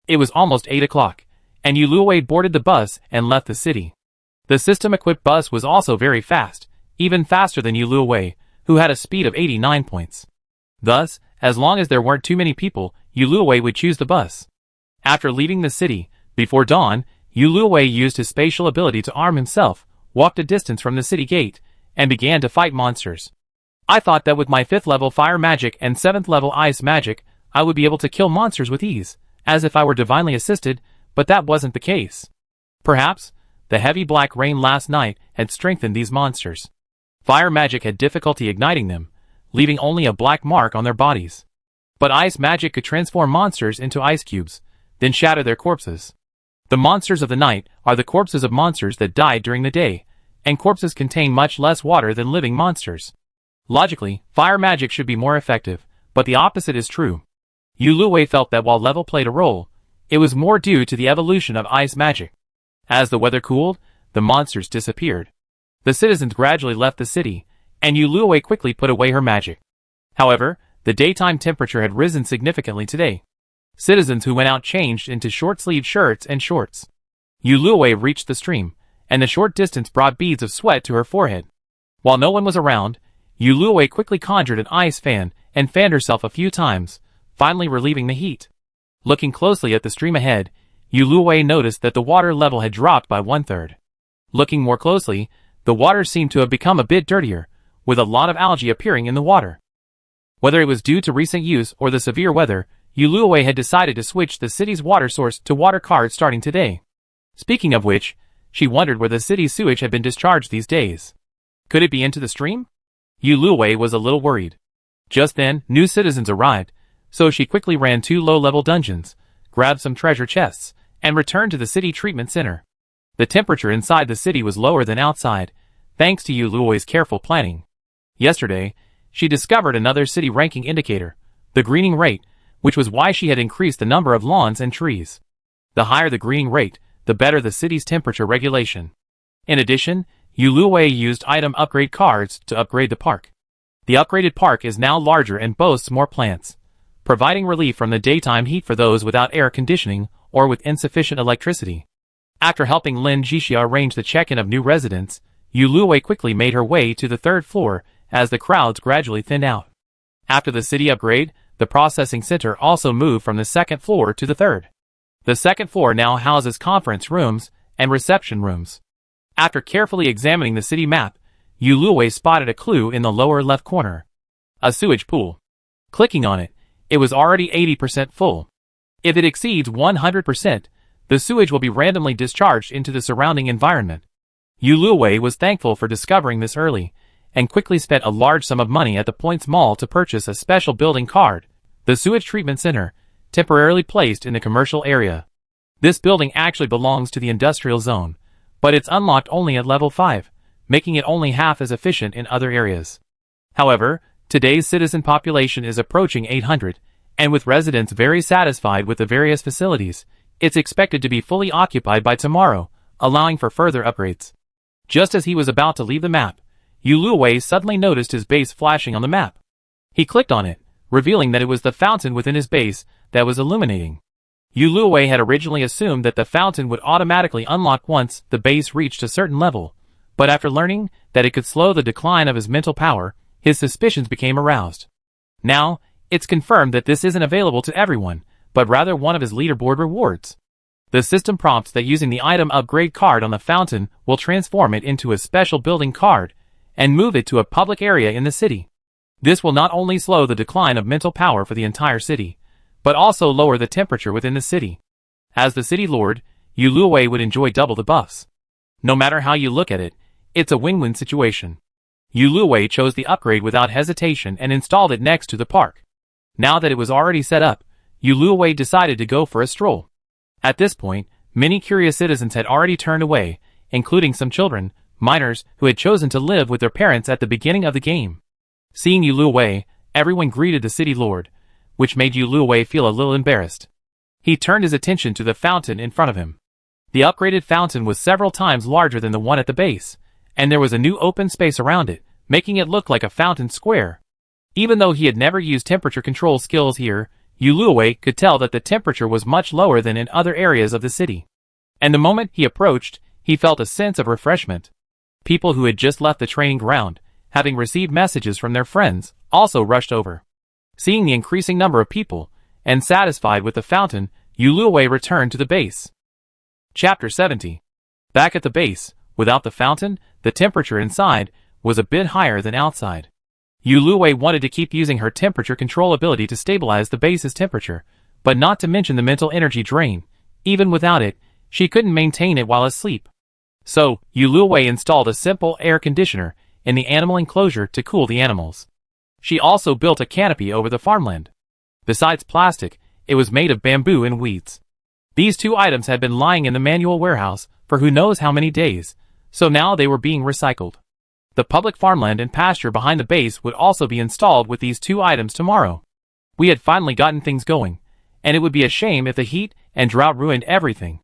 It was almost 8 o'clock, and Yulue boarded the bus and left the city. The system-equipped bus was also very fast, even faster than Yulue, who had a speed of 89 points. Thus, as long as there weren't too many people, Yulue would choose the bus. After leaving the city, before dawn, Yulue used his spatial ability to arm himself, walked a distance from the city gate, and began to fight monsters. I thought that with my 5th level fire magic and 7th level ice magic, I would be able to kill monsters with ease, as if I were divinely assisted, but that wasn't the case. Perhaps, the heavy black rain last night had strengthened these monsters. Fire magic had difficulty igniting them, leaving only a black mark on their bodies. But ice magic could transform monsters into ice cubes, then shatter their corpses. The monsters of the night are the corpses of monsters that died during the day, and corpses contain much less water than living monsters. Logically, fire magic should be more effective, but the opposite is true. Yuluwei felt that while level played a role, it was more due to the evolution of ice magic. As the weather cooled, the monsters disappeared. The citizens gradually left the city, and Yuluwei quickly put away her magic. However, the daytime temperature had risen significantly today. Citizens who went out changed into short-sleeved shirts and shorts. Yuluwei reached the stream, and the short distance brought beads of sweat to her forehead. While no one was around, Yuluwei quickly conjured an ice fan and fanned herself a few times, finally relieving the heat. Looking closely at the stream ahead, Yuluwei noticed that the water level had dropped by 1/3. Looking more closely, the water seemed to have become a bit dirtier, with a lot of algae appearing in the water. Whether it was due to recent use or the severe weather, Yuluwei had decided to switch the city's water source to water cards starting today. Speaking of which, she wondered where the city's sewage had been discharged these days. Could it be into the stream? Yuluwei was a little worried. Just then, new citizens arrived, so she quickly ran 2 low-level dungeons, grabbed some treasure chests, and returned to the city treatment center. The temperature inside the city was lower than outside, thanks to Yuluwei's careful planning. Yesterday, she discovered another city ranking indicator, the greening rate, which was why she had increased the number of lawns and trees. The higher the greening rate, the better the city's temperature regulation. In addition, Yuluwei used item upgrade cards to upgrade the park. The upgraded park is now larger and boasts more plants, providing relief from the daytime heat for those without air conditioning or with insufficient electricity. After helping Lin Jixia arrange the check-in of new residents, Yuluwei quickly made her way to the 3rd floor as the crowds gradually thinned out. After the city upgrade, the processing center also moved from the 2nd floor to the 3rd. The 2nd floor now houses conference rooms and reception rooms. After carefully examining the city map, Yuluwei spotted a clue in the lower left corner. A sewage pool. Clicking on it, it was already 80% full. If it exceeds 100%, the sewage will be randomly discharged into the surrounding environment. Yuluwei was thankful for discovering this early, and quickly spent a large sum of money at the Points Mall to purchase a special building card, the Sewage Treatment Center, temporarily placed in the commercial area. This building actually belongs to the industrial zone, but it's unlocked only at level 5, making it only half as efficient in other areas. However, today's citizen population is approaching 800, and with residents very satisfied with the various facilities, it's expected to be fully occupied by tomorrow, allowing for further upgrades. Just as he was about to leave the map, Yuluwei suddenly noticed his base flashing on the map. He clicked on it, revealing that it was the fountain within his base that was illuminating. Yuluwei had originally assumed that the fountain would automatically unlock once the base reached a certain level, but after learning that it could slow the decline of his mental power, his suspicions became aroused. Now, it's confirmed that this isn't available to everyone, but rather one of his leaderboard rewards. The system prompts that using the item upgrade card on the fountain will transform it into a special building card, and move it to a public area in the city. This will not only slow the decline of mental power for the entire city, but also lower the temperature within the city. As the city lord, Yuluwei would enjoy double the buffs. No matter how you look at it, it's a win-win situation. Yuluwei chose the upgrade without hesitation and installed it next to the park. Now that it was already set up, Yuluwei decided to go for a stroll. At this point, many curious citizens had already turned away, including some children, minors, who had chosen to live with their parents at the beginning of the game. Seeing Yuluwei, everyone greeted the city lord, which made Yuluwei feel a little embarrassed. He turned his attention to the fountain in front of him. The upgraded fountain was several times larger than the one at the base, and there was a new open space around it, making it look like a fountain square. Even though he had never used temperature control skills here, Yuluwei could tell that the temperature was much lower than in other areas of the city. And the moment he approached, he felt a sense of refreshment. People who had just left the training ground, having received messages from their friends, also rushed over. Seeing the increasing number of people, and satisfied with the fountain, Yuluwei returned to the base. Chapter 70. Back at the base, without the fountain, the temperature inside was a bit higher than outside. Yuluwei wanted to keep using her temperature control ability to stabilize the base's temperature, but not to mention the mental energy drain. Even without it, she couldn't maintain it while asleep. So, Yuluwei installed a simple air conditioner in the animal enclosure to cool the animals. She also built a canopy over the farmland. Besides plastic, it was made of bamboo and weeds. These two items had been lying in the manual warehouse for who knows how many days, so now they were being recycled. The public farmland and pasture behind the base would also be installed with these 2 items tomorrow. We had finally gotten things going, and it would be a shame if the heat and drought ruined everything.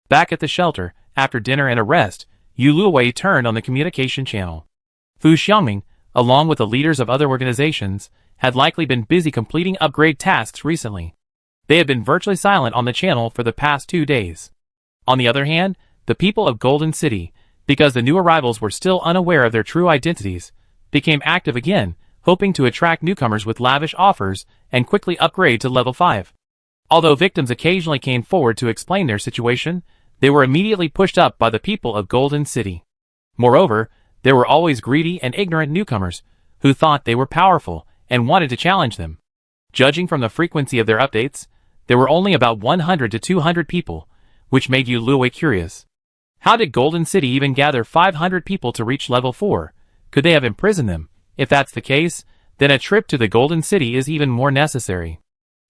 Back at the shelter, after dinner and a rest, Yu Luowei turned on the communication channel. Fu Xiangming, along with the leaders of other organizations, had likely been busy completing upgrade tasks recently. They had been virtually silent on the channel for the past 2 days. On the other hand, the people of Golden City, because the new arrivals were still unaware of their true identities, became active again, hoping to attract newcomers with lavish offers and quickly upgrade to level 5. Although victims occasionally came forward to explain their situation, they were immediately pushed up by the people of Golden City. Moreover, there were always greedy and ignorant newcomers, who thought they were powerful and wanted to challenge them. Judging from the frequency of their updates, there were only about 100 to 200 people, which made Yu Luowei curious. How did Golden City even gather 500 people to reach level 4? Could they have imprisoned them? If that's the case, then a trip to the Golden City is even more necessary.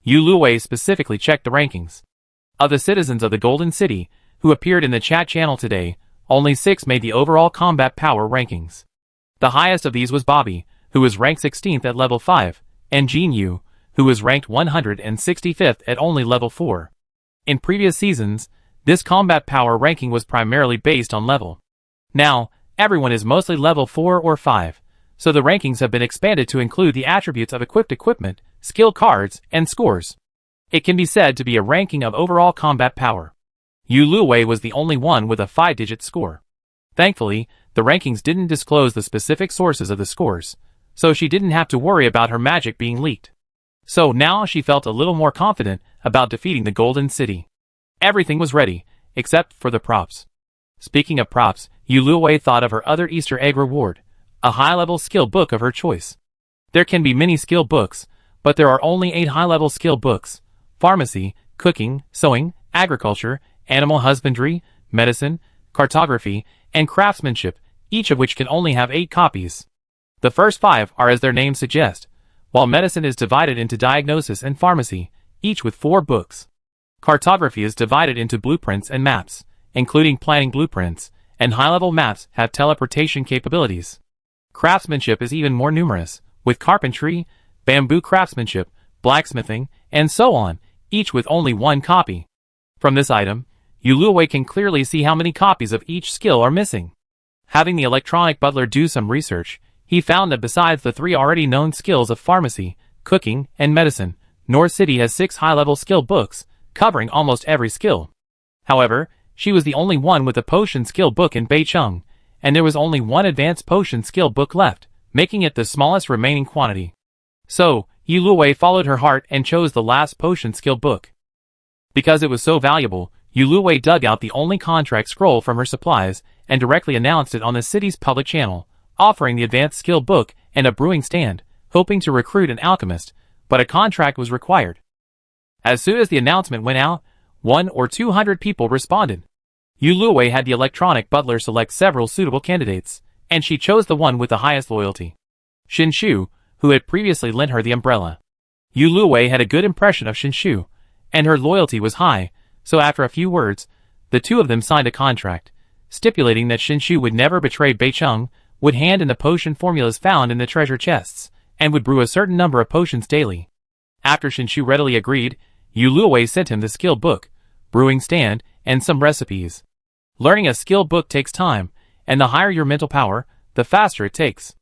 Yu Luowei specifically checked the rankings. Of the citizens of the Golden City, who appeared in the chat channel today, only 6 made the overall combat power rankings. The highest of these was Bobby, who was ranked 16th at level 5, and Jin Yu, who was ranked 165th at only level 4. In previous seasons, this combat power ranking was primarily based on level. Now, everyone is mostly level 4 or 5, so the rankings have been expanded to include the attributes of equipped equipment, skill cards, and scores. It can be said to be a ranking of overall combat power. Yu Luowei was the only one with a 5-digit score. Thankfully, the rankings didn't disclose the specific sources of the scores, so she didn't have to worry about her magic being leaked. So now she felt a little more confident about defeating the Golden City. Everything was ready, except for the props. Speaking of props, Yu Luowei thought of her other Easter egg reward, a high-level skill book of her choice. There can be many skill books, but there are only 8 high-level skill books: pharmacy, cooking, sewing, agriculture, animal husbandry, medicine, cartography, and craftsmanship, each of which can only have 8 copies. The first 5 are as their names suggest, while medicine is divided into diagnosis and pharmacy, each with 4 books. Cartography is divided into blueprints and maps, including planning blueprints, and high-level maps have teleportation capabilities. Craftsmanship is even more numerous, with carpentry, bamboo craftsmanship, blacksmithing, and so on, each with only 1 copy. From this item, Yu Luowei can clearly see how many copies of each skill are missing. Having the electronic butler do some research, he found that besides the 3 already known skills of pharmacy, cooking, and medicine, North City has 6 high-level skill books, covering almost every skill. However, she was the only one with a potion skill book in Beicheng, and there was only 1 advanced potion skill book left, making it the smallest remaining quantity. So, Yu Luowei followed her heart and chose the last potion skill book. Because it was so valuable, Yu Luowei dug out the only contract scroll from her supplies and directly announced it on the city's public channel, offering the advanced skill book and a brewing stand, hoping to recruit an alchemist, but a contract was required. As soon as the announcement went out, 100 or 200 people responded. Yu Luowei had the electronic butler select several suitable candidates, and she chose the one with the highest loyalty: Shinshu, who had previously lent her the umbrella. Yu Luowei had a good impression of Shinshu, and her loyalty was high, so after a few words, the 2 of them signed a contract, stipulating that Shinshu would never betray Beicheng, would hand in the potion formulas found in the treasure chests, and would brew a certain number of potions daily. After Shinshu readily agreed, Yu Luowei sent him the skill book, brewing stand, and some recipes. Learning a skill book takes time, and the higher your mental power, the faster it takes.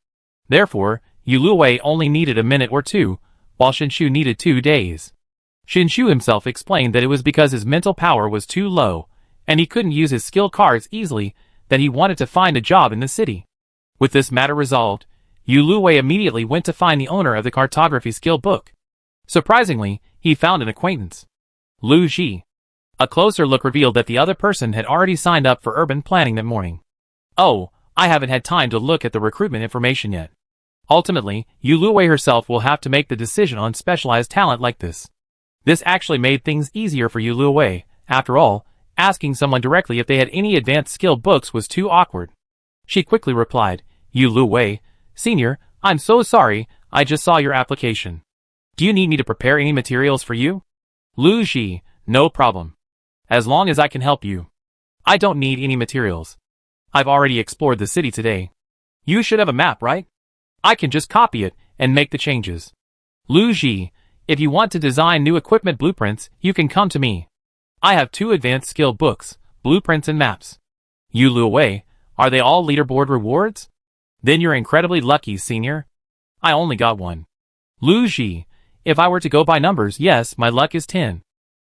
Therefore, Yu Luowei only needed a minute or 2, while Shinshu needed 2 days. Shinshu himself explained that it was because his mental power was too low, and he couldn't use his skill cards easily, that he wanted to find a job in the city. With this matter resolved, Yu Luowei immediately went to find the owner of the cartography skill book. Surprisingly, he found an acquaintance: Lu Ji. A closer look revealed that the other person had already signed up for urban planning that morning. Oh, I haven't had time to look at the recruitment information yet. Ultimately, Yu Luowei herself will have to make the decision on specialized talent like this. This actually made things easier for Yu Luowei. After all, asking someone directly if they had any advanced skill books was too awkward. She quickly replied, "Yu Luowei, Senior, I'm so sorry, I just saw your application. Do you need me to prepare any materials for you?" Lu Ji, "No problem. As long as I can help you. I don't need any materials. I've already explored the city today. You should have a map, right? I can just copy it and make the changes. Lu Ji, if you want to design new equipment blueprints, you can come to me. I have 2 advanced skill books, blueprints and maps. Yu Luowei, are they all leaderboard rewards? Then you're incredibly lucky, senior. I only got 1. Lu Ji, if I were to go by numbers, yes, my luck is 10.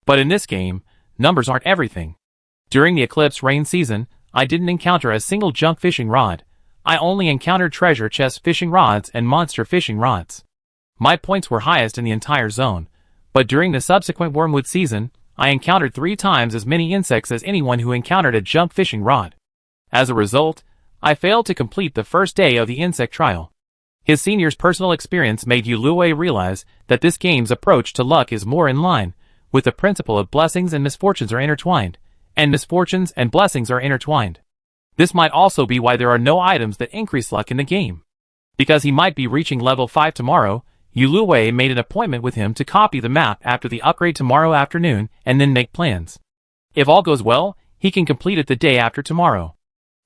But in this game, numbers aren't everything. During the eclipse rain season, I didn't encounter a single junk fishing rod. I only encountered treasure chest fishing rods and monster fishing rods. My points were highest in the entire zone, but during the subsequent wormwood season, I encountered 3 times as many insects as anyone who encountered a junk fishing rod. As a result, I failed to complete the first day of the insect trial. His senior's personal experience made Yu Luowei realize that this game's approach to luck is more in line with the principle of blessings and misfortunes are intertwined, and misfortunes and blessings are intertwined. This might also be why there are no items that increase luck in the game. Because he might be reaching level 5 tomorrow, Yu Luowei made an appointment with him to copy the map after the upgrade tomorrow afternoon and then make plans. If all goes well, he can complete it the day after tomorrow.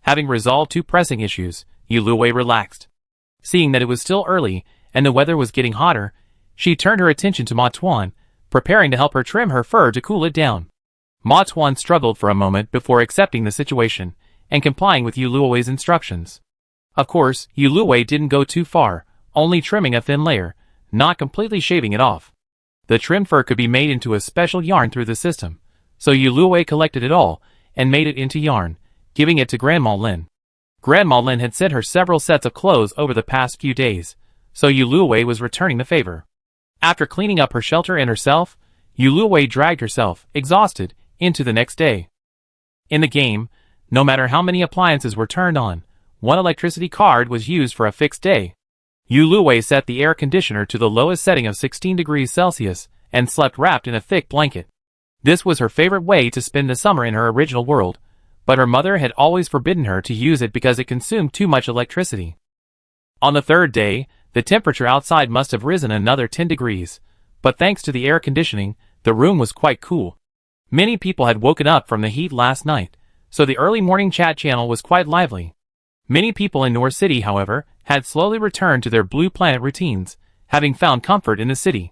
Having resolved 2 pressing issues, Yu Luowei relaxed. Seeing that it was still early and the weather was getting hotter, she turned her attention to Ma Tuan, preparing to help her trim her fur to cool it down. Ma Tuan struggled for a moment before accepting the situation and complying with Yu Luowei's instructions. Of course, Yu Luowei didn't go too far, only trimming a thin layer, not completely shaving it off. The trimmed fur could be made into a special yarn through the system, so Yu Luowei collected it all and made it into yarn, giving it to Grandma Lin. Grandma Lin had sent her several sets of clothes over the past few days, so Yu Luowei was returning the favor. After cleaning up her shelter and herself, Yu Luowei dragged herself, exhausted, into the next day. In the game, no matter how many appliances were turned on, 1 electricity card was used for a fixed day. Yu Luowei set the air conditioner to the lowest setting of 16 degrees Celsius and slept wrapped in a thick blanket. This was her favorite way to spend the summer in her original world, but her mother had always forbidden her to use it because it consumed too much electricity. On the 3rd day, the temperature outside must have risen another 10 degrees, but thanks to the air conditioning, the room was quite cool. Many people had woken up from the heat last night, so the early morning chat channel was quite lively. Many people in Noor City, however, had slowly returned to their Blue Planet routines, having found comfort in the city.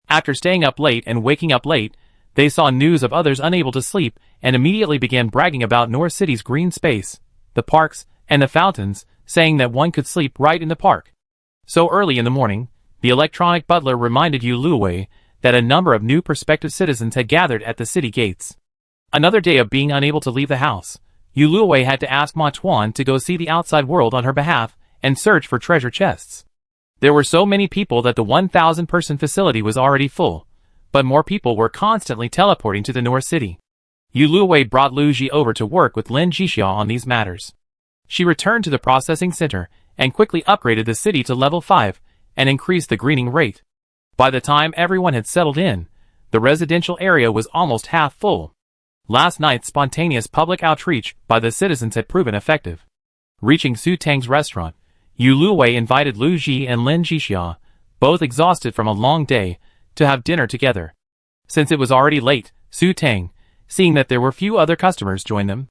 After staying up late and waking up late, they saw news of others unable to sleep and immediately began bragging about Noor City's green space, the parks, and the fountains, saying that one could sleep right in the park. So early in the morning, the electronic butler reminded Yu Luowei that a number of new prospective citizens had gathered at the city gates. Another day of being unable to leave the house, Yu Luowei had to ask Ma Tuan to go see the outside world on her behalf and search for treasure chests. There were so many people that the 1,000-person facility was already full, but more people were constantly teleporting to the Noor City. Yu Luowei brought Lu Ji over to work with Lin Jixia on these matters. She returned to the processing center and quickly upgraded the city to level 5 and increased the greening rate. By the time everyone had settled in, the residential area was almost half full. Last night's spontaneous public outreach by the citizens had proven effective. Reaching Su Tang's restaurant, Yu Luowei invited Lu Ji and Lin Jixia, both exhausted from a long day, to have dinner together. Since it was already late, Su Tang, seeing that there were few other customers, joined them.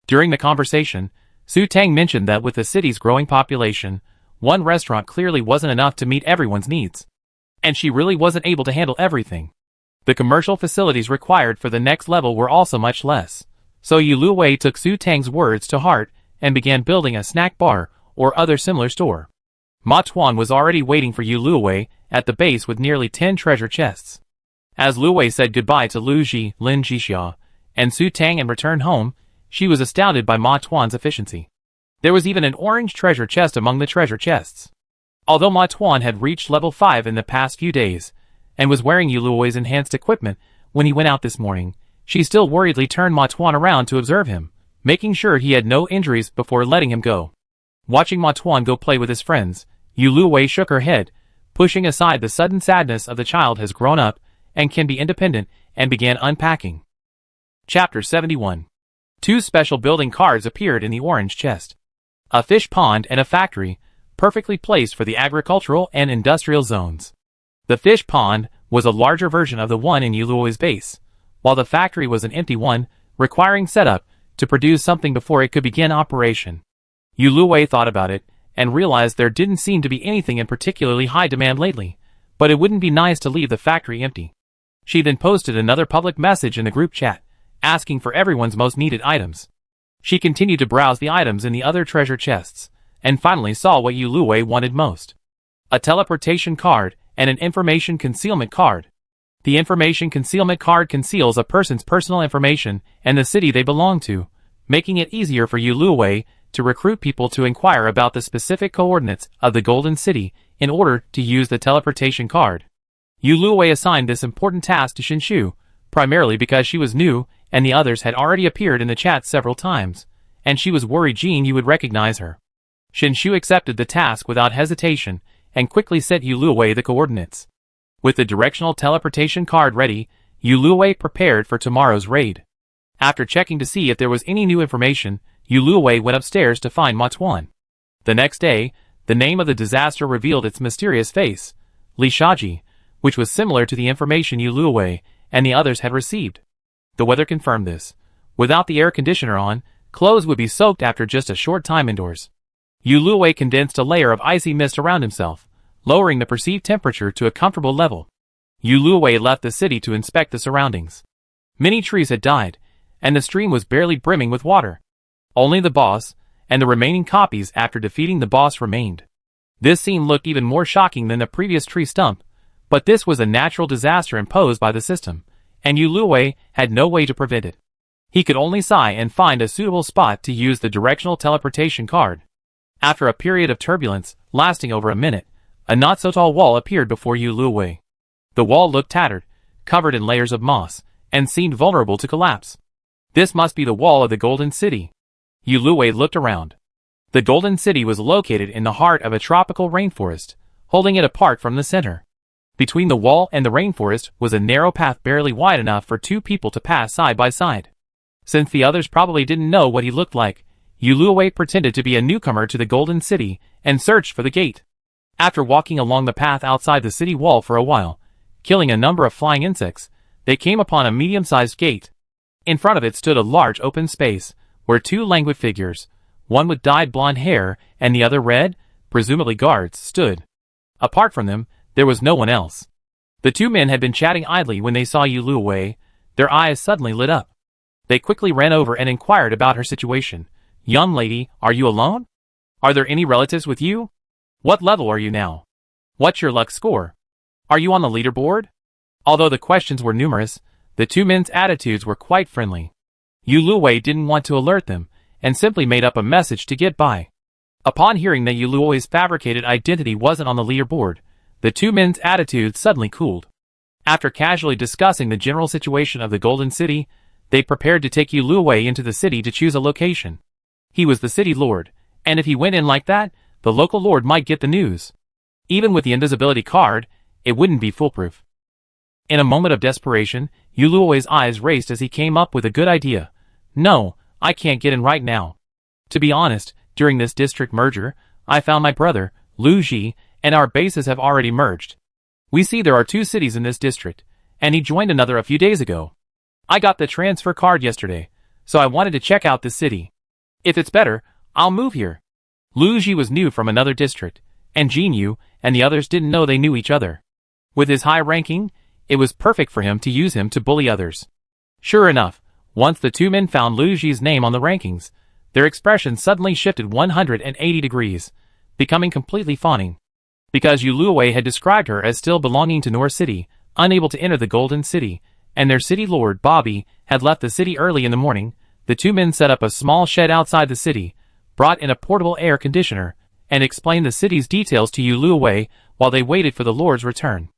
During the conversation, Su Tang mentioned that with the city's growing population, 1 restaurant clearly wasn't enough to meet everyone's needs. And she really wasn't able to handle everything. The commercial facilities required for the next level were also much less. So Yu Luowei took Su Tang's words to heart and began building a snack bar or other similar store. Ma Tuan was already waiting for Yu Luowei at the base with nearly 10 treasure chests. As Luowei said goodbye to Lu Ji, Lin Jixia, and Su Tang and returned home, she was astounded by Ma Tuan's efficiency. There was even an orange treasure chest among the treasure chests. Although Ma Tuan had reached level 5 in the past few days, and was wearing Yu Luowei's enhanced equipment when he went out this morning, she still worriedly turned Ma Tuan around to observe him, making sure he had no injuries before letting him go. Watching Ma Tuan go play with his friends, Yu Luowei shook her head, pushing aside the sudden sadness of the child has grown up and can be independent, and began unpacking. Chapter 71. 2 special building cards appeared in the orange chest. A fish pond and a factory, perfectly placed for the agricultural and industrial zones. The fish pond was a larger version of the one in Yu Luowei's base, while the factory was an empty one, requiring setup, to produce something before it could begin operation. Yu Luwei thought about it, and realized there didn't seem to be anything in particularly high demand lately, but it wouldn't be nice to leave the factory empty. She then posted another public message in the group chat, asking for everyone's most needed items. She continued to browse the items in the other treasure chests, and finally saw what Yu Luwei wanted most. A teleportation card and an information concealment card. The information concealment card conceals a person's personal information and the city they belong to, making it easier for Yu Luwei to recruit people to inquire about the specific coordinates of the Golden City in order to use the teleportation card. Yu Luwei assigned this important task to Shinshu, primarily because she was new and the others had already appeared in the chat several times, and she was worried Jin Yu would recognize her. Shinshu accepted the task without hesitation and quickly sent Yu Luwei the coordinates. With the directional teleportation card ready, Yu Luwei prepared for tomorrow's raid. After checking to see if there was any new information, Yu Luwei went upstairs to find Matuan. The next day, the name of the disaster revealed its mysterious face, Li Shaji, which was similar to the information Yu Luwei and the others had received. The weather confirmed this. Without the air conditioner on, clothes would be soaked after just a short time indoors. Yu Luwei condensed a layer of icy mist around himself, lowering the perceived temperature to a comfortable level. Yu Luwei left the city to inspect the surroundings. Many trees had died, and the stream was barely brimming with water. Only the boss, and the remaining copies after defeating the boss remained. This scene looked even more shocking than the previous tree stump, but this was a natural disaster imposed by the system, and Yu Luwei had no way to prevent it. He could only sigh and find a suitable spot to use the directional teleportation card. After a period of turbulence, lasting over a minute, a not-so-tall wall appeared before Yu Luwei. The wall looked tattered, covered in layers of moss, and seemed vulnerable to collapse. This must be the wall of the Golden City. Yu Luwei looked around. The Golden City was located in the heart of a tropical rainforest, holding it apart from the center. Between the wall and the rainforest was a narrow path barely wide enough for two people to pass side by side. Since the others probably didn't know what he looked like, Yu Luwei pretended to be a newcomer to the Golden City and searched for the gate. After walking along the path outside the city wall for a while, killing a number of flying insects, they came upon a medium-sized gate. In front of it stood a large open space, where two languid figures, one with dyed blonde hair and the other red, presumably guards, stood. Apart from them, there was no one else. The two men had been chatting idly when they saw Yu Luwei. Their eyes suddenly lit up. They quickly ran over and inquired about her situation. "Young lady, are you alone? Are there any relatives with you? What level are you now? What's your luck score? Are you on the leaderboard?" Although the questions were numerous, the two men's attitudes were quite friendly. Yu Luwei didn't want to alert them, and simply made up a message to get by. Upon hearing that Yu Luwei's fabricated identity wasn't on the leaderboard, the two men's attitudes suddenly cooled. After casually discussing the general situation of the Golden City, they prepared to take Yu Luwei into the city to choose a location. He was the city lord, and if he went in like that, the local lord might get the news. Even with the invisibility card, it wouldn't be foolproof. In a moment of desperation, Yu Luwei's eyes raced as he came up with a good idea. "No, I can't get in right now. To be honest, during this district merger, I found my brother, Lu Ji, and our bases have already merged. We see there are two cities in this district, and he joined another a few days ago. I got the transfer card yesterday, so I wanted to check out this city. If it's better, I'll move here." Lu Ji was new from another district, and Jin Yu and the others didn't know they knew each other. With his high ranking, it was perfect for him to use him to bully others. Sure enough, once the two men found Lu Ji's name on the rankings, their expressions suddenly shifted 180 degrees, becoming completely fawning. Because Yu Luwei had described her as still belonging to Nor City, unable to enter the Golden City, and their city lord, Bobby, had left the city early in the morning, the two men set up a small shed outside the city, brought in a portable air conditioner, and explained the city's details to Yu Luwei while they waited for the lord's return.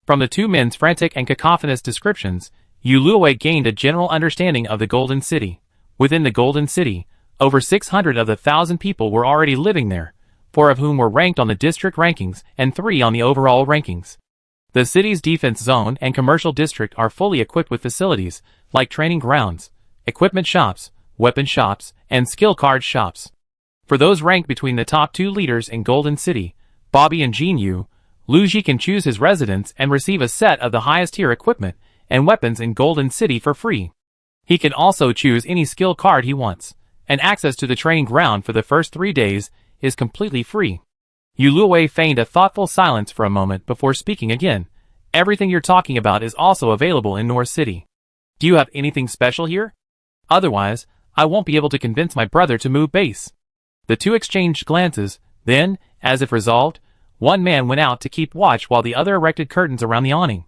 From the two men's frantic and cacophonous descriptions, Yu Luwei gained a general understanding of the Golden City. Within the Golden City, over 600 of the 1,000 people were already living there, 4 of whom were ranked on the district rankings and 3 on the overall rankings. The city's defense zone and commercial district are fully equipped with facilities like training grounds, equipment shops, weapon shops, and skill card shops. For those ranked between the top 2 leaders in Golden City, Bobby and Jin Yu, Lu Ji can choose his residence and receive a set of the highest tier equipment and weapons in Golden City for free. He can also choose any skill card he wants, and access to the training ground for the first 3 days is completely free. Yuluwei feigned a thoughtful silence for a moment before speaking again. Everything you're talking about is also available in North City. Do you have anything special here? Otherwise, I won't be able to convince my brother to move base. The two exchanged glances, then, as if resolved, one man went out to keep watch while the other erected curtains around the awning.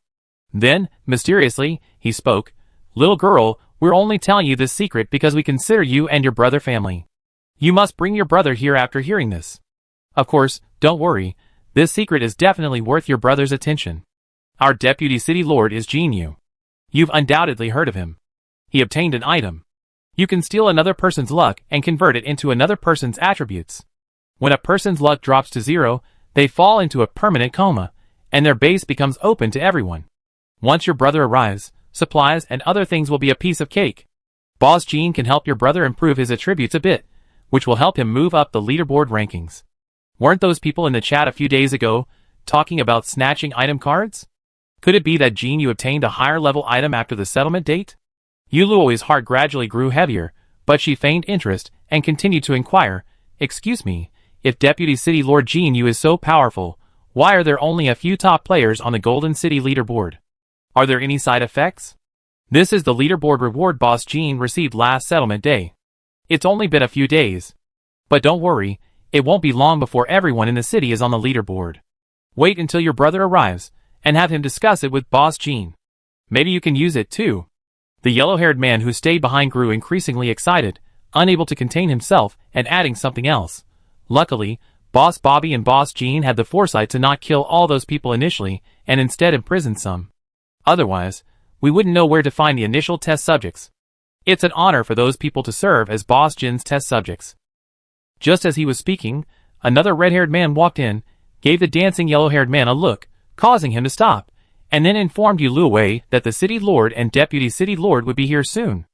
Then, mysteriously, he spoke, "Little girl, we're only telling you this secret because we consider you and your brother family. You must bring your brother here after hearing this. Of course, don't worry, this secret is definitely worth your brother's attention. Our deputy city lord is Jinyu. You've undoubtedly heard of him. He obtained an item. You can steal another person's luck and convert it into another person's attributes. When a person's luck drops to 0, they fall into a permanent coma, and their base becomes open to everyone. Once your brother arrives, supplies and other things will be a piece of cake. Boss Jean can help your brother improve his attributes a bit, which will help him move up the leaderboard rankings. Weren't those people in the chat a few days ago talking about snatching item cards? Could it be that Jean you obtained a higher level item after the settlement date?" Yuluoi's heart gradually grew heavier, but she feigned interest and continued to inquire, "Excuse me, if Deputy City Lord Jean Yu is so powerful, why are there only a few top players on the Golden City leaderboard? Are there any side effects? This is the leaderboard reward Boss Jean received last settlement day. It's only been a few days. But don't worry, it won't be long before everyone in the city is on the leaderboard. Wait until your brother arrives, and have him discuss it with Boss Jean. Maybe you can use it too." The yellow-haired man who stayed behind grew increasingly excited, unable to contain himself and adding something else. Luckily, Boss Bobby and Boss Jean had the foresight to not kill all those people initially and instead imprison some. Otherwise, we wouldn't know where to find the initial test subjects. It's an honor for those people to serve as Boss Jin's test subjects. Just as he was speaking, another red-haired man walked in, gave the dancing yellow-haired man a look, causing him to stop, and then informed Yuluwei that the city lord and deputy city lord would be here soon.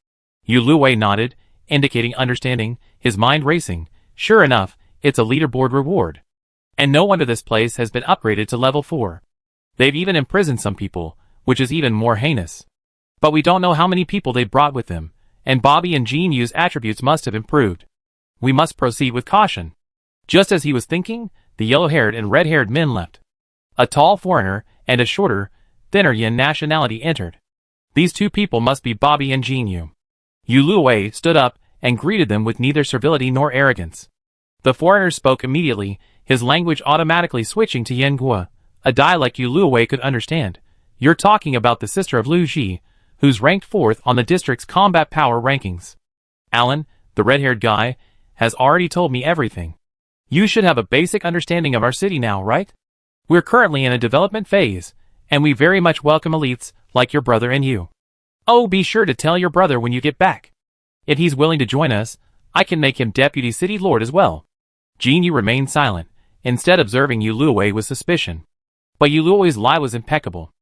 Yuluwei nodded, indicating understanding, his mind racing. Sure enough, it's a leaderboard reward. And no wonder this place has been upgraded to level 4. They've even imprisoned some people, which is even more heinous. But we don't know how many people they brought with them, and Bobby and Jean Yu's attributes must have improved. We must proceed with caution. Just as he was thinking, the yellow-haired and red-haired men left. A tall foreigner and a shorter, thinner Yin nationality entered. These two people must be Bobby and Jean Yu. Yuluwei stood up and greeted them with neither servility nor arrogance. The foreigner spoke immediately, his language automatically switching to Yingua, a dialect Yuluwei could understand. "You're talking about the sister of Lu Ji, who's ranked 4th on the district's combat power rankings. Alan, the red-haired guy, has already told me everything. You should have a basic understanding of our city now, right? We're currently in a development phase, and we very much welcome elites like your brother and you. Oh, be sure to tell your brother when you get back. If he's willing to join us, I can make him deputy city lord as well." Jean Yu remained silent, instead observing Yuluwei with suspicion. But Yuluwei's lie was impeccable.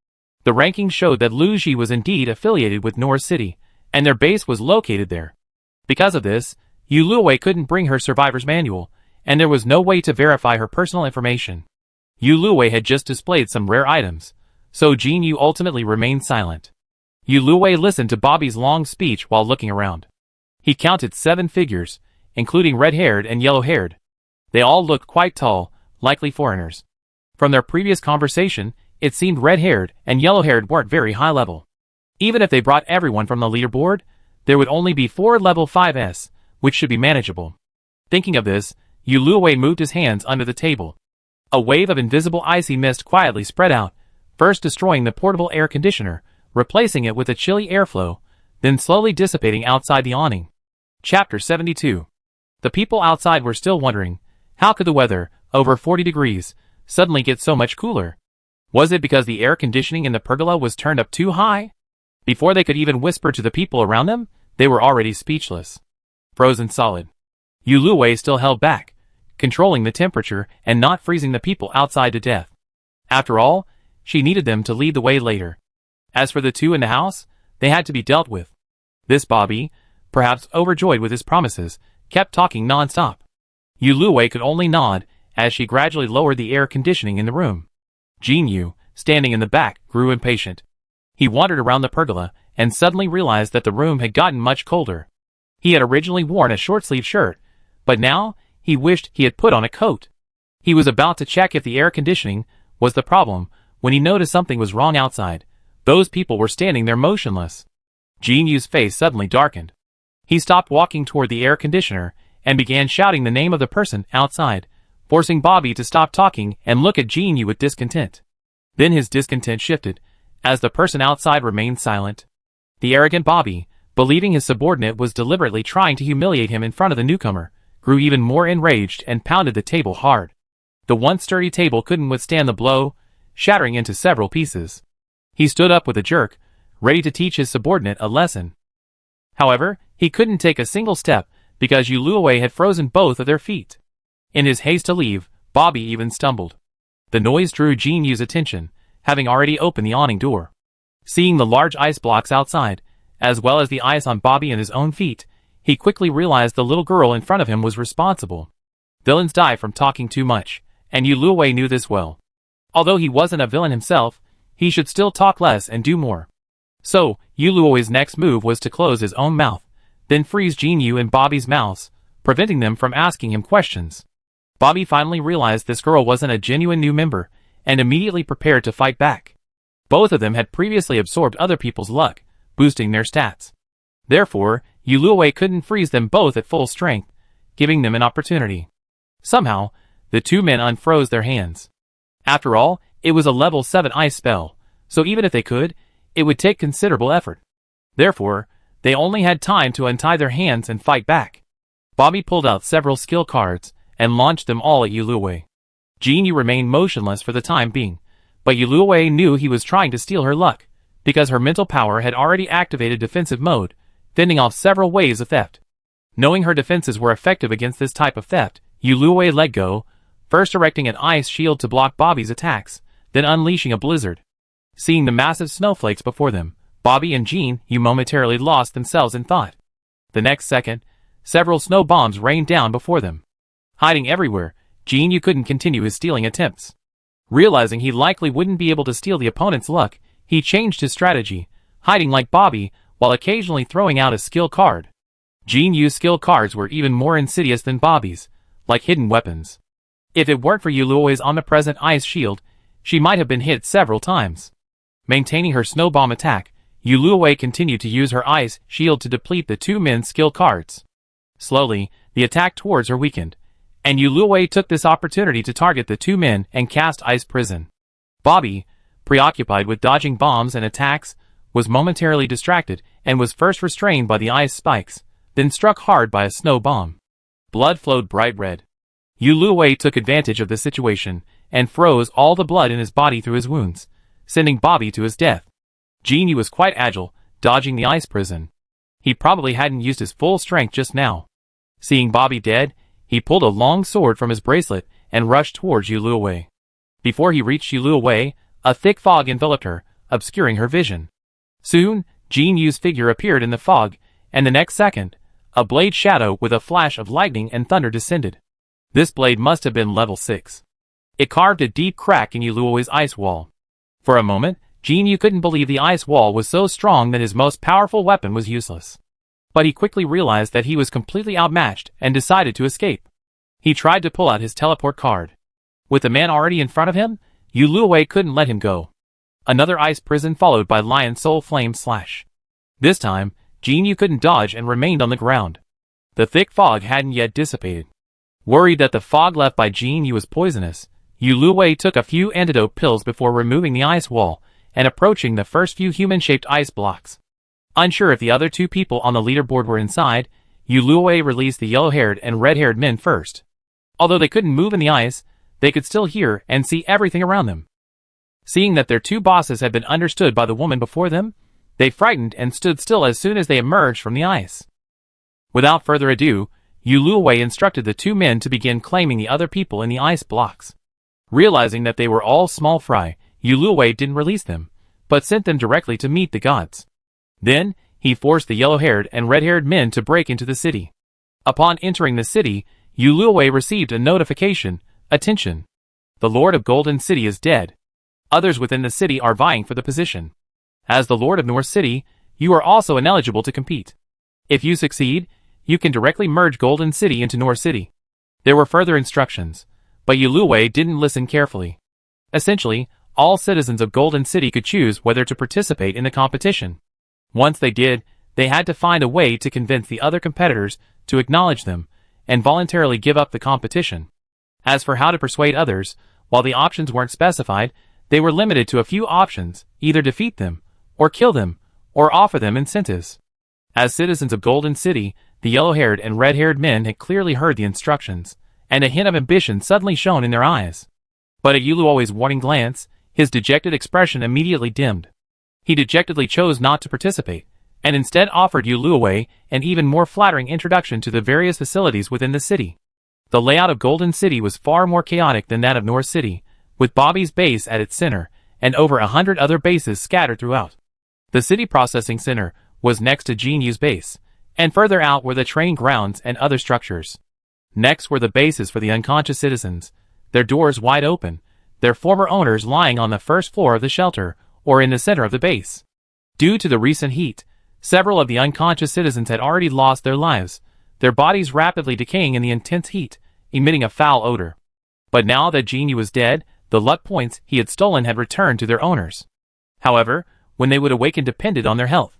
The rankings showed that Lu Ji was indeed affiliated with North City, and their base was located there. Because of this, Yuluwei couldn't bring her survivor's manual, and there was no way to verify her personal information. Yuluwei had just displayed some rare items, so Jean Yu ultimately remained silent. Yuluwei listened to Bobby's long speech while looking around. He counted 7 figures, including red-haired and yellow-haired. They all looked quite tall, likely foreigners. From their previous conversation, it seemed red-haired and yellow-haired weren't very high level. Even if they brought everyone from the leaderboard, there would only be 4 level 5s, which should be manageable. Thinking of this, Yuluwei moved his hands under the table. A wave of invisible icy mist quietly spread out, first destroying the portable air conditioner, replacing it with a chilly airflow, then slowly dissipating outside the awning. Chapter 72. The people outside were still wondering, how could the weather, over 40 degrees, suddenly get so much cooler? Was it because the air conditioning in the pergola was turned up too high? Before they could even whisper to the people around them, they were already speechless. Frozen solid. Yuluwei still held back, controlling the temperature and not freezing the people outside to death. After all, she needed them to lead the way later. As for the two in the house, they had to be dealt with. This Bobby, perhaps overjoyed with his promises, kept talking non-stop. Yuluwei could only nod as she gradually lowered the air conditioning in the room. Jean Yu, standing in the back, grew impatient. He wandered around the pergola and suddenly realized that the room had gotten much colder. He had originally worn a short-sleeved shirt, but now he wished he had put on a coat. He was about to check if the air conditioning was the problem when he noticed something was wrong outside. Those people were standing there motionless. Jin Yu's face suddenly darkened. He stopped walking toward the air conditioner and began shouting the name of the person outside, forcing Bobby to stop talking and look at Jin Yu with discontent. Then his discontent shifted, as the person outside remained silent. The arrogant Bobby, believing his subordinate was deliberately trying to humiliate him in front of the newcomer, grew even more enraged and pounded the table hard. The once sturdy table couldn't withstand the blow, shattering into several pieces. He stood up with a jerk, ready to teach his subordinate a lesson. However, he couldn't take a single step because Yu Luowei had frozen both of their feet. In his haste to leave, Bobby even stumbled. The noise drew Jin Yu's attention, having already opened the awning door. Seeing the large ice blocks outside, as well as the ice on Bobby and his own feet, he quickly realized the little girl in front of him was responsible. Villains die from talking too much, and Yu Luowei knew this well. Although he wasn't a villain himself, he should still talk less and do more. So, Yu Luowei's next move was to close his own mouth, then freeze Jin Yu and Bobby's mouths, preventing them from asking him questions. Bobby finally realized this girl wasn't a genuine new member, and immediately prepared to fight back. Both of them had previously absorbed other people's luck, boosting their stats. Therefore, Yu Luowei couldn't freeze them both at full strength, giving them an opportunity. Somehow, the two men unfroze their hands. After all, it was a level 7 ice spell, so even if they could, it would take considerable effort. Therefore, they only had time to untie their hands and fight back. Bobby pulled out several skill cards and launched them all at Yu Luowei. Jin Yu remained motionless for the time being, but Yu Luowei knew he was trying to steal her luck, because her mental power had already activated defensive mode, fending off several waves of theft. Knowing her defenses were effective against this type of theft, Yu Luowei let go, first erecting an ice shield to block Bobby's attacks, then unleashing a blizzard. Seeing the massive snowflakes before them, Bobby and Jin Yu momentarily lost themselves in thought. The next second, several snow bombs rained down before them. Hiding everywhere, Jin Yu couldn't continue his stealing attempts. Realizing he likely wouldn't be able to steal the opponent's luck, he changed his strategy, hiding like Bobby, while occasionally throwing out a skill card. Jin Yu's skill cards were even more insidious than Bobby's, like hidden weapons. If it weren't for Yu Luowei's omnipresent ice shield, she might have been hit several times. Maintaining her snow bomb attack, Yu Luowei continued to use her ice shield to deplete the two men's skill cards. Slowly, the attack towards her weakened, and Yu Luowei took this opportunity to target the two men and cast Ice Prison. Bobby, preoccupied with dodging bombs and attacks, was momentarily distracted and was first restrained by the ice spikes, then struck hard by a snow bomb. Blood flowed bright red. Yu Luowei took advantage of the situation and froze all the blood in his body through his wounds, sending Bobby to his death. Jin Yu was quite agile, dodging the ice prison. He probably hadn't used his full strength just now. Seeing Bobby dead, he pulled a long sword from his bracelet and rushed towards Yu Luowei. Before he reached Yu Luowei, a thick fog enveloped her, obscuring her vision. Soon, Jin Yu's figure appeared in the fog, and the next second, a blade shadow with a flash of lightning and thunder descended. This blade must have been level 6. It carved a deep crack in Yu Luowei's ice wall. For a moment, Jin Yu couldn't believe the ice wall was so strong that his most powerful weapon was useless. But he quickly realized that he was completely outmatched and decided to escape. He tried to pull out his teleport card. With the man already in front of him, Yu Luowei couldn't let him go. Another ice prison followed by Lion Soul Flame Slash. This time, Jin Yu couldn't dodge and remained on the ground. The thick fog hadn't yet dissipated. Worried that the fog left by Jin Yu was poisonous, Yu Luowei took a few antidote pills before removing the ice wall and approaching the first few human-shaped ice blocks. Unsure if the other two people on the leaderboard were inside, Yu Luowei released the yellow-haired and red-haired men first. Although they couldn't move in the ice, they could still hear and see everything around them. Seeing that their two bosses had been understood by the woman before them, they frightened and stood still as soon as they emerged from the ice. Without further ado, Yu Luowei instructed the two men to begin claiming the other people in the ice blocks. Realizing that they were all small fry, Yu Luowei didn't release them, but sent them directly to meet the gods. Then, he forced the yellow-haired and red-haired men to break into the city. Upon entering the city, Yu Luowei received a notification: "Attention! The Lord of Golden City is dead. Others within the city are vying for the position." As the Lord of North City, you are also ineligible to compete. If you succeed, you can directly merge Golden City into North City. There were further instructions, but Yuluwei didn't listen carefully. Essentially, all citizens of Golden City could choose whether to participate in the competition. Once they did, they had to find a way to convince the other competitors to acknowledge them and voluntarily give up the competition. As for how to persuade others, while the options weren't specified, they were limited to a few options: either defeat them, or kill them, or offer them incentives. As citizens of Golden City, the yellow-haired and red-haired men had clearly heard the instructions, and a hint of ambition suddenly shone in their eyes. But at Yuluwei's warning glance, his dejected expression immediately dimmed. He dejectedly chose not to participate, and instead offered Yuluwei an even more flattering introduction to the various facilities within the city. The layout of Golden City was far more chaotic than that of North City, with Bobby's base at its center, and over 100 other bases scattered throughout. The city processing center was next to Jinyu's base, and further out were the training grounds and other structures. Next were the bases for the unconscious citizens, their doors wide open, their former owners lying on the first floor of the shelter or in the center of the base. Due to the recent heat, several of the unconscious citizens had already lost their lives, their bodies rapidly decaying in the intense heat, emitting a foul odor. But now that Jinyu was dead, the luck points he had stolen had returned to their owners. However, when they would awaken depended on their health.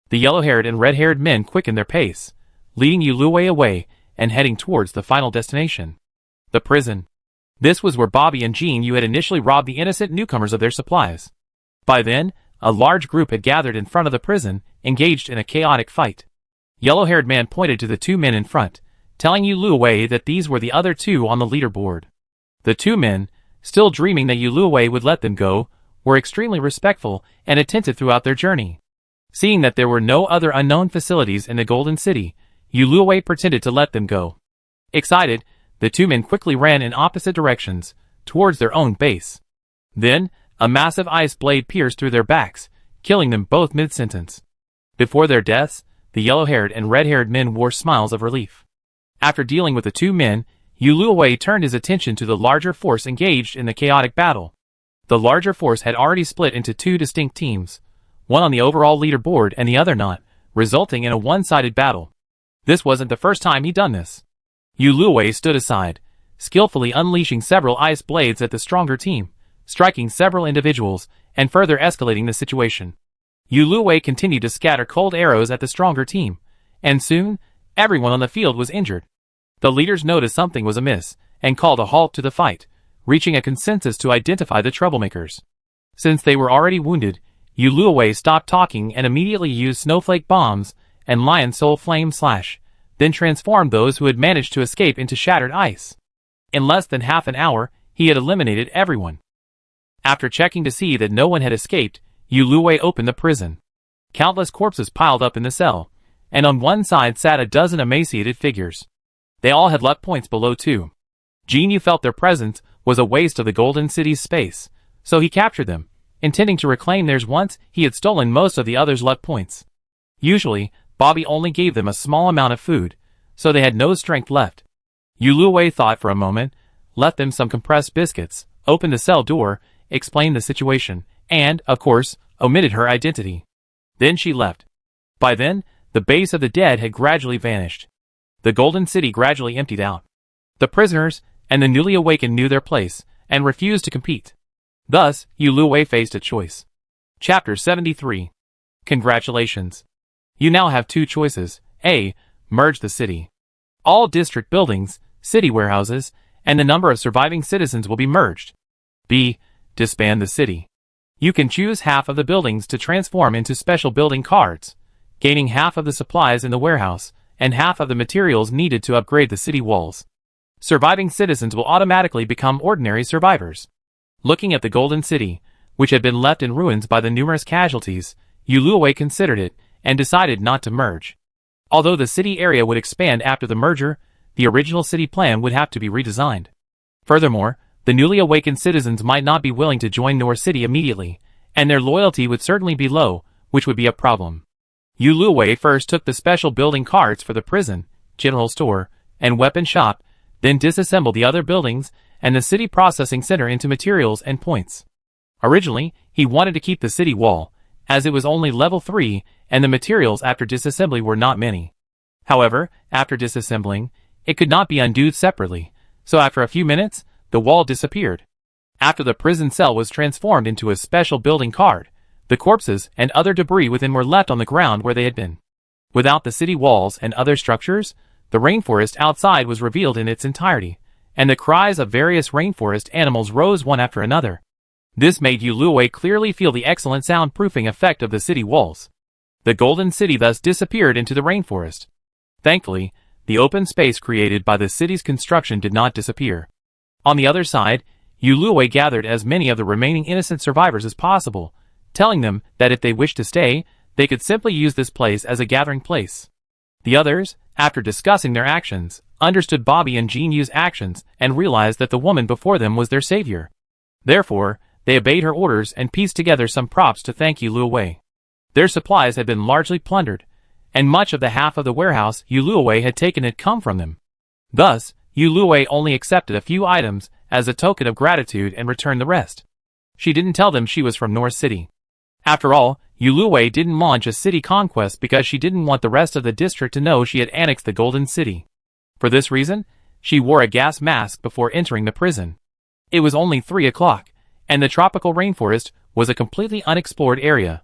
The yellow-haired and red-haired men quickened their pace, leading Yuluwei away and heading towards the final destination: the prison. This was where Bobby and Jinyu had initially robbed the innocent newcomers of their supplies. By then, a large group had gathered in front of the prison, engaged in a chaotic fight. Yellow-haired man pointed to the two men in front, telling Yuluwei that these were the other two on the leaderboard. The two men, still dreaming that Yuluwei would let them go, were extremely respectful and attentive throughout their journey. Seeing that there were no other unknown facilities in the Golden City, Yuluwei pretended to let them go. Excited, the two men quickly ran in opposite directions, towards their own base. Then, a massive ice blade pierced through their backs, killing them both mid-sentence. Before their deaths, the yellow-haired and red-haired men wore smiles of relief. After dealing with the two men, Yuluwei turned his attention to the larger force engaged in the chaotic battle. The larger force had already split into two distinct teams, one on the overall leaderboard and the other not, resulting in a one-sided battle. This wasn't the first time he'd done this. Yuluwei stood aside, skillfully unleashing several ice blades at the stronger team, striking several individuals, and further escalating the situation. Yuluwei continued to scatter cold arrows at the stronger team, and soon, everyone on the field was injured. The leaders noticed something was amiss, and called a halt to the fight, reaching a consensus to identify the troublemakers. Since they were already wounded, Yuluwei stopped talking and immediately used snowflake bombs and lion soul flame slash, then transformed those who had managed to escape into shattered ice. In less than half an hour, he had eliminated everyone. After checking to see that no one had escaped, Yuluwei opened the prison. Countless corpses piled up in the cell, and on one side sat a dozen emaciated figures. They all had luck points below 2. Jinyu felt their presence was a waste of the Golden City's space, so he captured them, intending to reclaim theirs once he had stolen most of the others' luck points. Usually, Bobby only gave them a small amount of food, so they had no strength left. Yuluwei thought for a moment, left them some compressed biscuits, opened the cell door, explained the situation, and, of course, omitted her identity. Then she left. By then, the base of the dead had gradually vanished. The Golden City gradually emptied out. The prisoners and the newly awakened knew their place, and refused to compete. Thus, Yuluwei faced a choice. Chapter 73. Congratulations. You now have two choices. A. Merge the city. All district buildings, city warehouses, and the number of surviving citizens will be merged. B. Disband the city. You can choose half of the buildings to transform into special building cards, gaining half of the supplies in the warehouse, and half of the materials needed to upgrade the city walls. Surviving citizens will automatically become ordinary survivors. Looking at the Golden City, which had been left in ruins by the numerous casualties, Yuluwei considered it, and decided not to merge. Although the city area would expand after the merger, the original city plan would have to be redesigned. Furthermore, the newly awakened citizens might not be willing to join North City immediately, and their loyalty would certainly be low, which would be a problem. Yuluwei first took the special building cards for the prison, general store, and weapon shop, then disassembled the other buildings and the city processing center into materials and points. Originally, he wanted to keep the city wall, as it was only level 3 and the materials after disassembly were not many. However, after disassembling, it could not be undone separately, so after a few minutes, the wall disappeared. After the prison cell was transformed into a special building card, the corpses and other debris within were left on the ground where they had been. Without the city walls and other structures, the rainforest outside was revealed in its entirety, and the cries of various rainforest animals rose one after another. This made Yuluo clearly feel the excellent soundproofing effect of the city walls. The Golden City thus disappeared into the rainforest. Thankfully, the open space created by the city's construction did not disappear. On the other side, Yuluo gathered as many of the remaining innocent survivors as possible, telling them that if they wished to stay, they could simply use this place as a gathering place. The others, after discussing their actions, understood Bobby and Jean Yu's actions and realized that the woman before them was their savior. Therefore, they obeyed her orders and pieced together some props to thank Yuluo. Their supplies had been largely plundered, and much of the half of the warehouse Yuluo had taken had come from them. Thus, Yuluo only accepted a few items as a token of gratitude and returned the rest. She didn't tell them she was from North City. After all, Yuluo didn't launch a city conquest because she didn't want the rest of the district to know she had annexed the Golden City. For this reason, she wore a gas mask before entering the prison. It was only 3 o'clock, and the tropical rainforest was a completely unexplored area.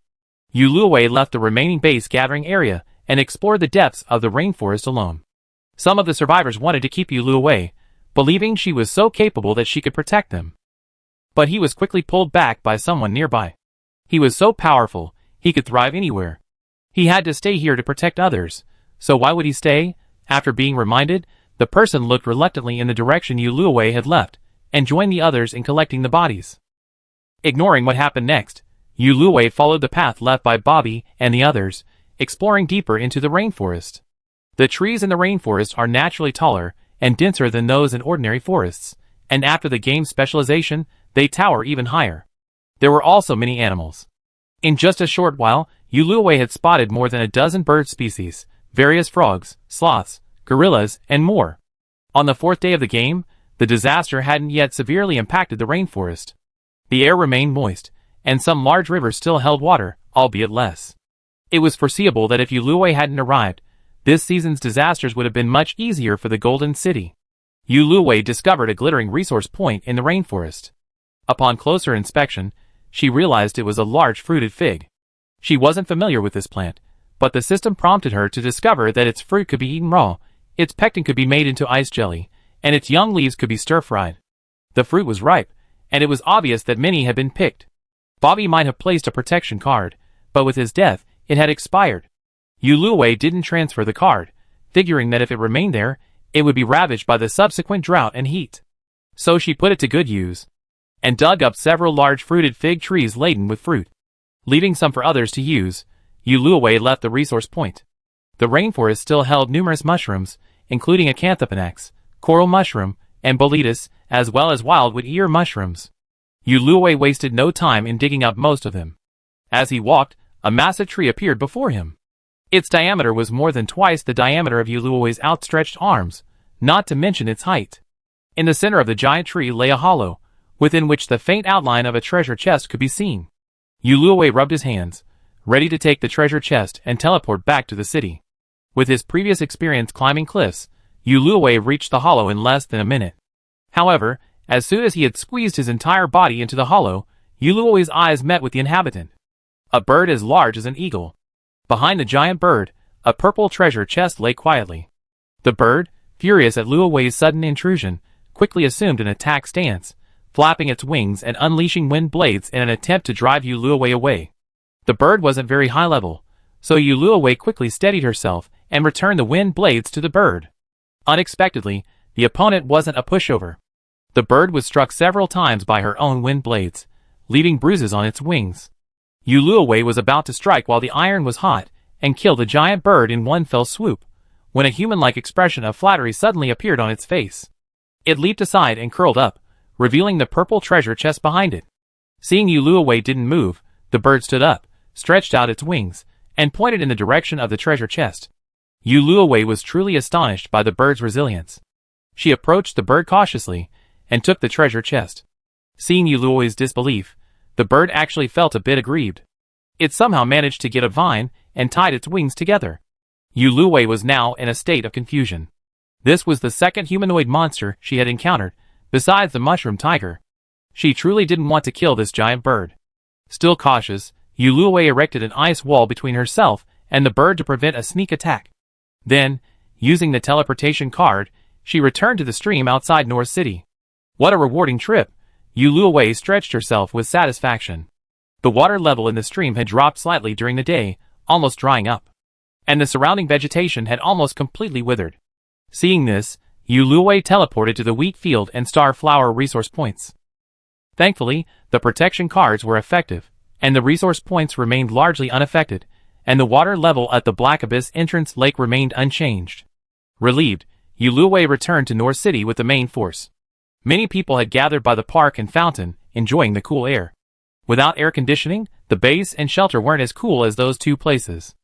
Yuluo left the remaining base gathering area and explored the depths of the rainforest alone. Some of the survivors wanted to keep Yuluo, believing she was so capable that she could protect them. But he was quickly pulled back by someone nearby. He was so powerful, he could thrive anywhere. He had to stay here to protect others, so why would he stay? After being reminded, the person looked reluctantly in the direction Yuluo had left, and joined the others in collecting the bodies. Ignoring what happened next, Yuluo followed the path left by Bobby and the others, exploring deeper into the rainforest. The trees in the rainforest are naturally taller and denser than those in ordinary forests, and after the game's specialization, they tower even higher. There were also many animals. In just a short while, Yuluo had spotted more than a dozen bird species, various frogs, sloths, gorillas, and more. On the 4th day of the game, the disaster hadn't yet severely impacted the rainforest. The air remained moist, and some large rivers still held water, albeit less. It was foreseeable that if Yuluo hadn't arrived, this season's disasters would have been much easier for the Golden City. Yuluo discovered a glittering resource point in the rainforest. Upon closer inspection, she realized it was a large fruited fig. She wasn't familiar with this plant, but the system prompted her to discover that its fruit could be eaten raw, its pectin could be made into ice jelly, and its young leaves could be stir-fried. The fruit was ripe, and it was obvious that many had been picked. Bobby might have placed a protection card, but with his death, it had expired. Yuluo didn't transfer the card, figuring that if it remained there, it would be ravaged by the subsequent drought and heat. So she put it to good use, and dug up several large fruited fig trees laden with fruit. Leaving some for others to use, Yuluo left the resource point. The rainforest still held numerous mushrooms, including acanthopanax, coral mushroom, and boletus, as well as wildwood ear mushrooms. Yuluo wasted no time in digging up most of them. As he walked, a massive tree appeared before him. Its diameter was more than twice the diameter of Yuluo's outstretched arms, not to mention its height. In the center of the giant tree lay a hollow, within which the faint outline of a treasure chest could be seen. Yuluo rubbed his hands, ready to take the treasure chest and teleport back to the city. With his previous experience climbing cliffs, Yuluo reached the hollow in less than a minute. However, as soon as he had squeezed his entire body into the hollow, Yuluo's eyes met with the inhabitant. A bird as large as an eagle. Behind the giant bird, a purple treasure chest lay quietly. The bird, furious at Luo's sudden intrusion, quickly assumed an attack stance, flapping its wings and unleashing wind blades in an attempt to drive Yuluo away. The bird wasn't very high level, so Yuluo quickly steadied herself and returned the wind blades to the bird. Unexpectedly, the opponent wasn't a pushover. The bird was struck several times by her own wind blades, leaving bruises on its wings. Yuluo was about to strike while the iron was hot and kill the giant bird in one fell swoop, when a human-like expression of flattery suddenly appeared on its face. It leaped aside and curled up, revealing the purple treasure chest behind it. Seeing Yuluo didn't move, the bird stood up, stretched out its wings, and pointed in the direction of the treasure chest. Yuluo was truly astonished by the bird's resilience. She approached the bird cautiously, and took the treasure chest. Seeing Yuluo's disbelief, the bird actually felt a bit aggrieved. It somehow managed to get a vine and tied its wings together. Yuluwei was now in a state of confusion. This was the second humanoid monster she had encountered, besides the mushroom tiger. She truly didn't want to kill this giant bird. Still cautious, Yuluwei erected an ice wall between herself and the bird to prevent a sneak attack. Then, using the teleportation card, she returned to the stream outside North City. What a rewarding trip! Yuluwei stretched herself with satisfaction. The water level in the stream had dropped slightly during the day, almost drying up. And the surrounding vegetation had almost completely withered. Seeing this, Yuluwei teleported to the wheat field and star flower resource points. Thankfully, the protection cards were effective, and the resource points remained largely unaffected, and the water level at the Black Abyss entrance lake remained unchanged. Relieved, Yuluwei returned to North City with the main force. Many people had gathered by the park and fountain, enjoying the cool air. Without air conditioning, the base and shelter weren't as cool as those two places.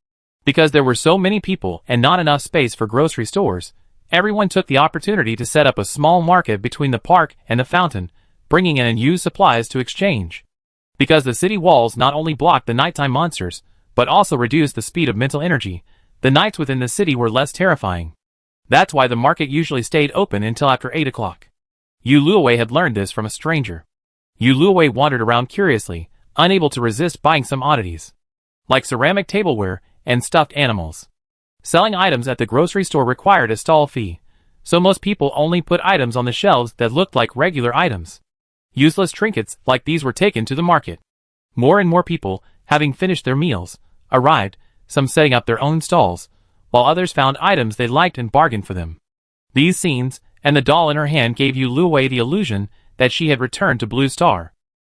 Because there were so many people and not enough space for grocery stores, everyone took the opportunity to set up a small market between the park and the fountain, bringing in unused supplies to exchange. Because the city walls not only blocked the nighttime monsters, but also reduced the speed of mental energy, the nights within the city were less terrifying. That's why the market usually stayed open until after 8 o'clock. Yuluwei had learned this from a stranger. Yuluwei wandered around curiously, unable to resist buying some oddities, like ceramic tableware and stuffed animals. Selling items at the grocery store required a stall fee, so most people only put items on the shelves that looked like regular items. Useless trinkets like these were taken to the market. More and more people, having finished their meals, arrived, some setting up their own stalls, while others found items they liked and bargained for them. These scenes, and the doll in her hand gave Yuluwei the illusion that she had returned to Blue Star.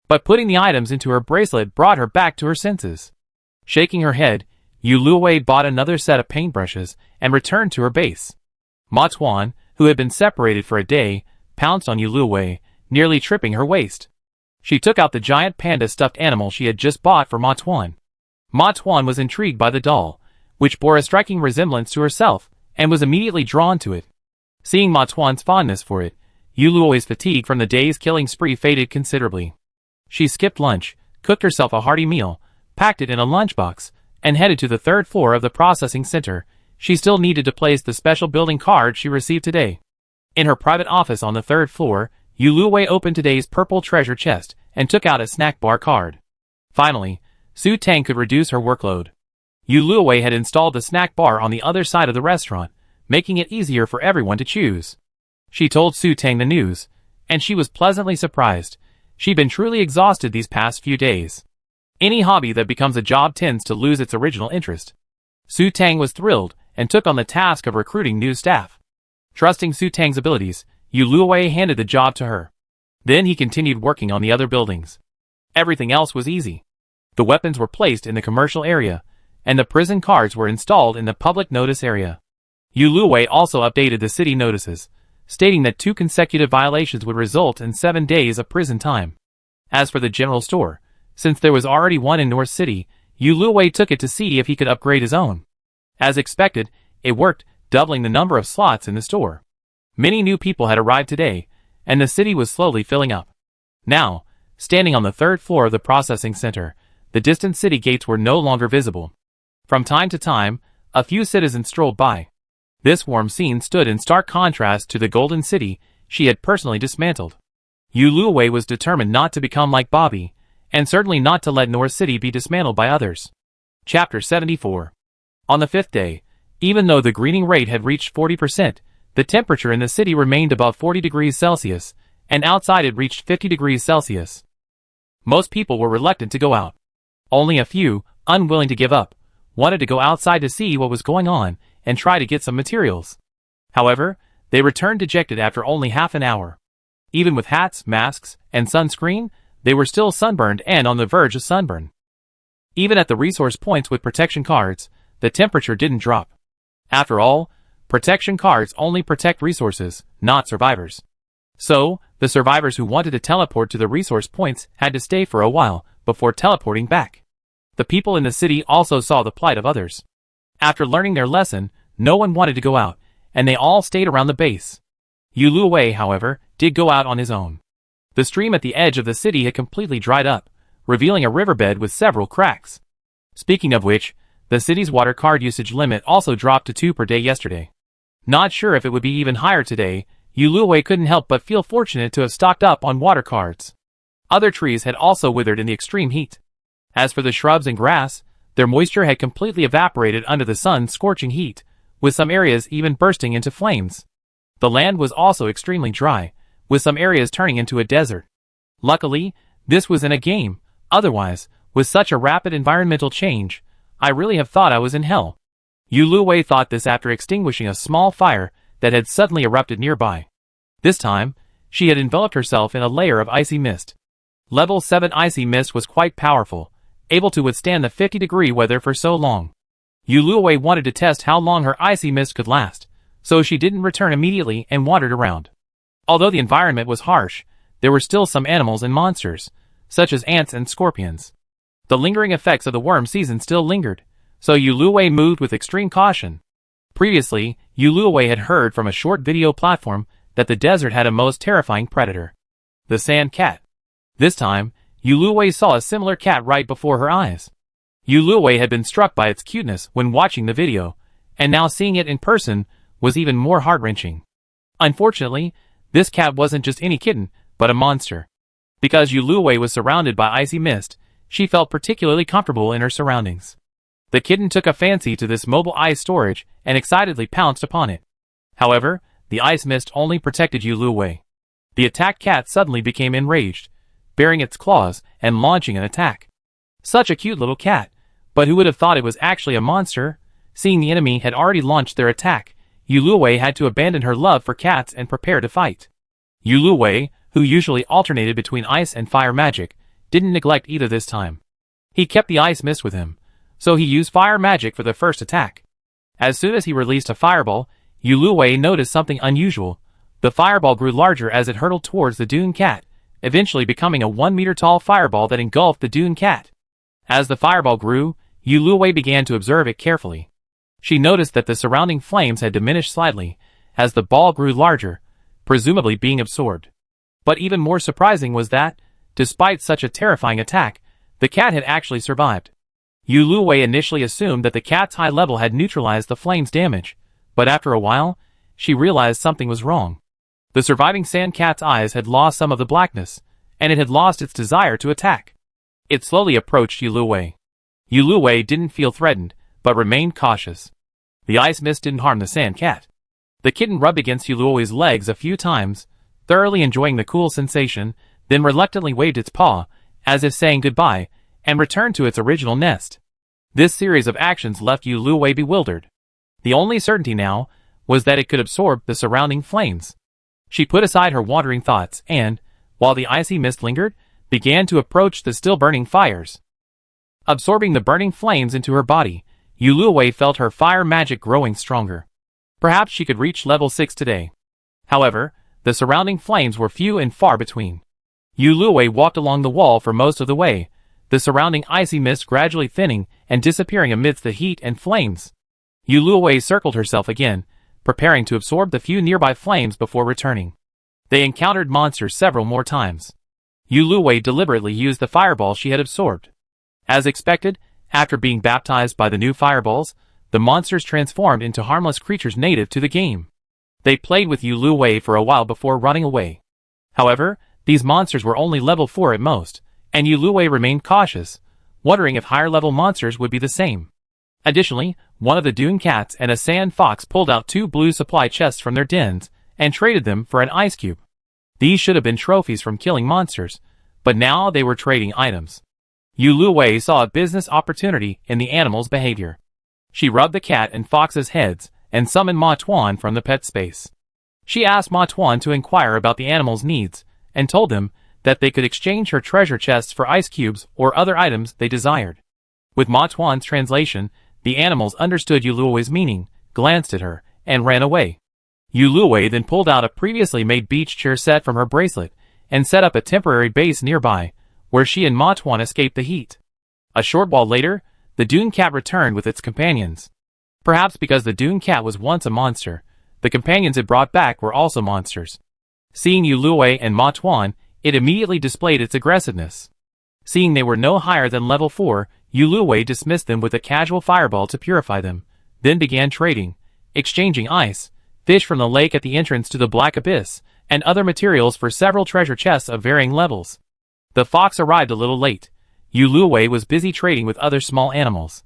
But putting the items into her bracelet brought her back to her senses. Shaking her head, Yuluwei bought another set of paintbrushes and returned to her base. Ma Tuan, who had been separated for a day, pounced on Yuluwei, nearly tripping her waist. She took out the giant panda stuffed animal she had just bought for Ma Tuan. Ma Tuan was intrigued by the doll, which bore a striking resemblance to herself, and was immediately drawn to it. Seeing Ma Tuan's fondness for it, Yuluwei's fatigue from the day's killing spree faded considerably. She skipped lunch, cooked herself a hearty meal, packed it in a lunchbox, and headed to the 3rd floor of the processing center. She still needed to place the special building card she received today. In her private office on the 3rd floor, Yuluwei opened today's purple treasure chest and took out a snack bar card. Finally, Su Tang could reduce her workload. Yuluwei had installed the snack bar on the other side of the restaurant, making it easier for everyone to choose. She told Su Tang the news, and she was pleasantly surprised. She'd been truly exhausted these past few days. Any hobby that becomes a job tends to lose its original interest. Su Tang was thrilled and took on the task of recruiting new staff. Trusting Su Tang's abilities, Yuluwei handed the job to her. Then he continued working on the other buildings. Everything else was easy. The weapons were placed in the commercial area, and the prison cards were installed in the public notice area. Yuluwei also updated the city notices, stating that 2 consecutive violations would result in 7 days of prison time. As for the general store, since there was already one in North City, Yuluwei took it to see if he could upgrade his own. As expected, it worked, doubling the number of slots in the store. Many new people had arrived today, and the city was slowly filling up. Now, standing on the 3rd floor of the processing center, the distant city gates were no longer visible. From time to time, a few citizens strolled by. This warm scene stood in stark contrast to the Golden City she had personally dismantled. Yuluwei was determined not to become like Bobby, and certainly not to let North City be dismantled by others. Chapter 74. On the 5th day, even though the greening rate had reached 40%, the temperature in the city remained above 40 degrees Celsius, and outside it reached 50 degrees Celsius. Most people were reluctant to go out. Only a few, unwilling to give up, wanted to go outside to see what was going on and try to get some materials. However, they returned dejected after only half an hour. Even with hats, masks, and sunscreen, they were still sunburned and on the verge of sunburn. Even at the resource points with protection cards, the temperature didn't drop. After all, protection cards only protect resources, not survivors. So, the survivors who wanted to teleport to the resource points had to stay for a while before teleporting back. The people in the city also saw the plight of others. After learning their lesson, no one wanted to go out, and they all stayed around the base. Yuluwei, however, did go out on his own. The stream at the edge of the city had completely dried up, revealing a riverbed with several cracks. Speaking of which, the city's water card usage limit also dropped to 2 per day yesterday. Not sure if it would be even higher today, Yuluwei couldn't help but feel fortunate to have stocked up on water cards. Other trees had also withered in the extreme heat. As for the shrubs and grass, their moisture had completely evaporated under the sun's scorching heat, with some areas even bursting into flames. The land was also extremely dry, with some areas turning into a desert. Luckily, this was in a game, otherwise, with such a rapid environmental change, I really have thought I was in hell. Yuluwei thought this after extinguishing a small fire that had suddenly erupted nearby. This time, she had enveloped herself in a layer of icy mist. Level 7 icy mist was quite powerful, able to withstand the 50-degree weather for so long. Yuluwei wanted to test how long her icy mist could last, so she didn't return immediately and wandered around. Although the environment was harsh, there were still some animals and monsters, such as ants and scorpions. The lingering effects of the worm season still lingered, so Yuluwei moved with extreme caution. Previously, Yuluwei had heard from a short video platform that the desert had a most terrifying predator, the sand cat. This time, Yuluwei saw a similar cat right before her eyes. Yuluwei had been struck by its cuteness when watching the video, and now seeing it in person was even more heart-wrenching. Unfortunately, this cat wasn't just any kitten, but a monster. Because Yuluwei was surrounded by icy mist, she felt particularly comfortable in her surroundings. The kitten took a fancy to this mobile ice storage and excitedly pounced upon it. However, the ice mist only protected Yuluwei. The attacked cat suddenly became enraged, baring its claws and launching an attack. Such a cute little cat, but who would have thought it was actually a monster? Seeing the enemy had already launched their attack, Yuluwei had to abandon her love for cats and prepare to fight. Yuluwei, who usually alternated between ice and fire magic, didn't neglect either this time. He kept the ice mist with him, so he used fire magic for the first attack. As soon as he released a fireball, Yuluwei noticed something unusual. The fireball grew larger as it hurtled towards the dune cat, eventually becoming a 1-meter-tall fireball that engulfed the dune cat. As the fireball grew, Yuluwei began to observe it carefully. She noticed that the surrounding flames had diminished slightly as the ball grew larger, presumably being absorbed. But even more surprising was that, despite such a terrifying attack, the cat had actually survived. Yuluwei initially assumed that the cat's high level had neutralized the flame's damage, but after a while, she realized something was wrong. The surviving sand cat's eyes had lost some of the blackness, and it had lost its desire to attack. It slowly approached Yuluwei. Yuluwei didn't feel threatened, but remained cautious. The ice mist didn't harm the sand cat. The kitten rubbed against Yuluwei's legs a few times, thoroughly enjoying the cool sensation, then reluctantly waved its paw, as if saying goodbye, and returned to its original nest. This series of actions left Yuluwei bewildered. The only certainty now was that it could absorb the surrounding flames. She put aside her wandering thoughts and, while the icy mist lingered, began to approach the still burning fires. Absorbing the burning flames into her body, Yuluwei felt her fire magic growing stronger. Perhaps she could reach level 6 today. However, the surrounding flames were few and far between. Yuluwei walked along the wall for most of the way, the surrounding icy mist gradually thinning and disappearing amidst the heat and flames. Yuluwei circled herself again, preparing to absorb the few nearby flames before returning. They encountered monsters several more times. Yuluwei deliberately used the fireball she had absorbed. As expected, after being baptized by the new fireballs, the monsters transformed into harmless creatures native to the game. They played with Yuluwei for a while before running away. However, these monsters were only level 4 at most, and Yuluwei remained cautious, wondering if higher-level monsters would be the same. Additionally, one of the dune cats and a sand fox pulled out 2 blue supply chests from their dens and traded them for an ice cube. These should have been trophies from killing monsters, but now they were trading items. Yuluwei saw a business opportunity in the animals' behavior. She rubbed the cat and fox's heads and summoned Ma Tuan from the pet space. She asked Ma Tuan to inquire about the animals' needs and told them that they could exchange her treasure chests for ice cubes or other items they desired. With Ma Tuan's translation, the animals understood Yuluwei's meaning, glanced at her, and ran away. Yuluwei then pulled out a previously made beach chair set from her bracelet and set up a temporary base nearby, where she and Ma Tuan escaped the heat. A short while later, the dune cat returned with its companions. Perhaps because the dune cat was once a monster, the companions it brought back were also monsters. Seeing Yuluwei and Ma Tuan, it immediately displayed its aggressiveness. Seeing they were no higher than level 4, Yu Luwei dismissed them with a casual fireball to purify them, then began trading, exchanging ice, fish from the lake at the entrance to the Black Abyss, and other materials for several treasure chests of varying levels. The fox arrived a little late. Yu Luwei was busy trading with other small animals.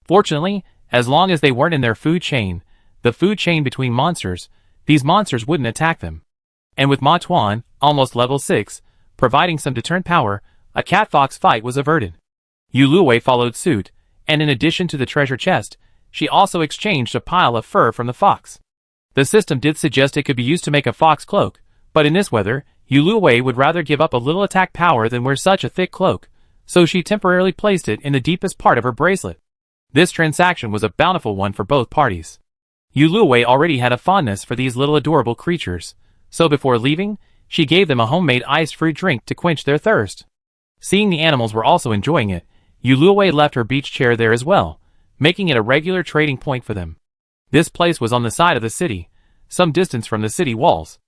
Fortunately, as long as they weren't in their food chain, the food chain between monsters, these monsters wouldn't attack them. And with Ma Tuan, almost level 6, providing some deterrent power, a cat-fox fight was averted. Yu Luwei followed suit, and in addition to the treasure chest, she also exchanged a pile of fur from the fox. The system did suggest it could be used to make a fox cloak, but in this weather, Yu Luwei would rather give up a little attack power than wear such a thick cloak, so she temporarily placed it in the deepest part of her bracelet. This transaction was a bountiful one for both parties. Yu Luwei already had a fondness for these little adorable creatures, so before leaving, she gave them a homemade iced fruit drink to quench their thirst. Seeing the animals were also enjoying it, Yu Luwei left her beach chair there as well, making it a regular trading point for them. This place was on the side of the city, some distance from the city walls.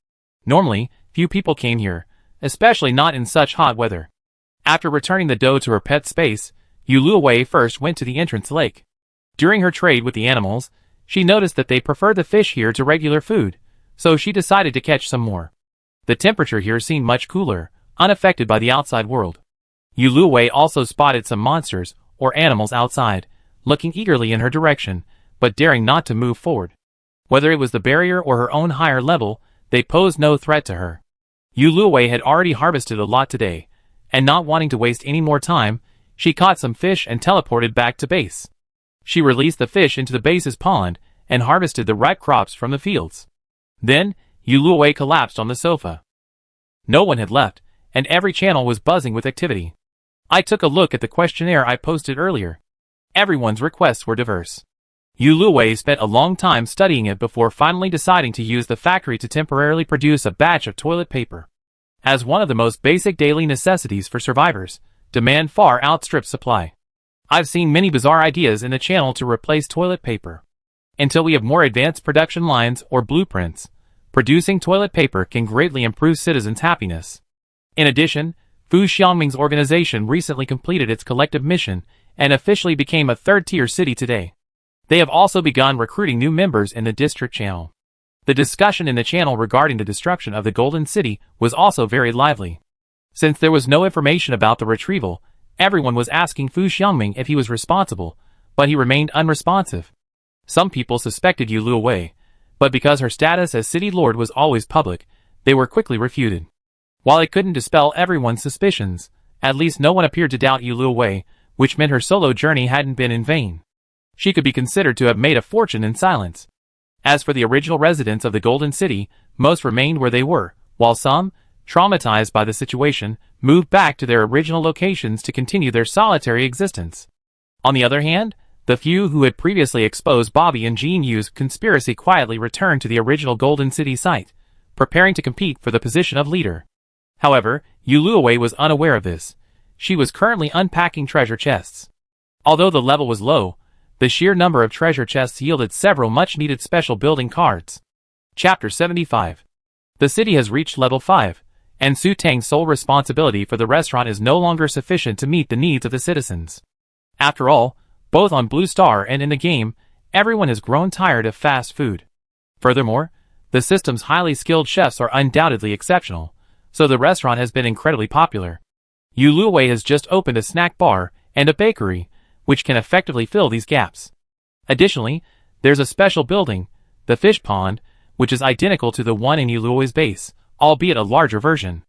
Normally, few people came here, especially not in such hot weather. After returning the doe to her pet space, Yu Luwei first went to the entrance lake. During her trade with the animals, she noticed that they preferred the fish here to regular food, so she decided to catch some more. The temperature here seemed much cooler, unaffected by the outside world. Yu Luwei also spotted some monsters, or animals outside, looking eagerly in her direction, but daring not to move forward. Whether it was the barrier or her own higher level, they posed no threat to her. Yu Luwei had already harvested a lot today, and not wanting to waste any more time, she caught some fish and teleported back to base. She released the fish into the base's pond, and harvested the ripe crops from the fields. Then, Yu Luwei collapsed on the sofa. No one had left, and every channel was buzzing with activity. I took a look at the questionnaire I posted earlier. Everyone's requests were diverse. Yu Luwei spent a long time studying it before finally deciding to use the factory to temporarily produce a batch of toilet paper. As one of the most basic daily necessities for survivors, demand far outstrips supply. I've seen many bizarre ideas in the channel to replace toilet paper. Until we have more advanced production lines or blueprints, producing toilet paper can greatly improve citizens' happiness. In addition, Fu Xiangming's organization recently completed its collective mission and officially became a third-tier city today. They have also begun recruiting new members in the district channel. The discussion in the channel regarding the destruction of the Golden City was also very lively. Since there was no information about the retrieval, everyone was asking Fu Xiangming if he was responsible, but he remained unresponsive. Some people suspected Yu Luwei, but because her status as city lord was always public, they were quickly refuted. While it couldn't dispel everyone's suspicions, at least no one appeared to doubt Yu Luwei, which meant her solo journey hadn't been in vain. She could be considered to have made a fortune in silence. As for the original residents of the Golden City, most remained where they were, while some, traumatized by the situation, moved back to their original locations to continue their solitary existence. On the other hand, the few who had previously exposed Bobby and Jean Yu's conspiracy quietly returned to the original Golden City site, preparing to compete for the position of leader. However, Yu Luwei was unaware of this. She was currently unpacking treasure chests. Although the level was low, the sheer number of treasure chests yielded several much-needed special building cards. Chapter 75. The city has reached level 5, and Su Tang's sole responsibility for the restaurant is no longer sufficient to meet the needs of the citizens. After all, both on Blue Star and in the game, everyone has grown tired of fast food. Furthermore, the system's highly skilled chefs are undoubtedly exceptional, so the restaurant has been incredibly popular. Yu Luwei has just opened a snack bar and a bakery, which can effectively fill these gaps. Additionally, there's a special building, the fish pond, which is identical to the one in Yu Luwei's base, albeit a larger version.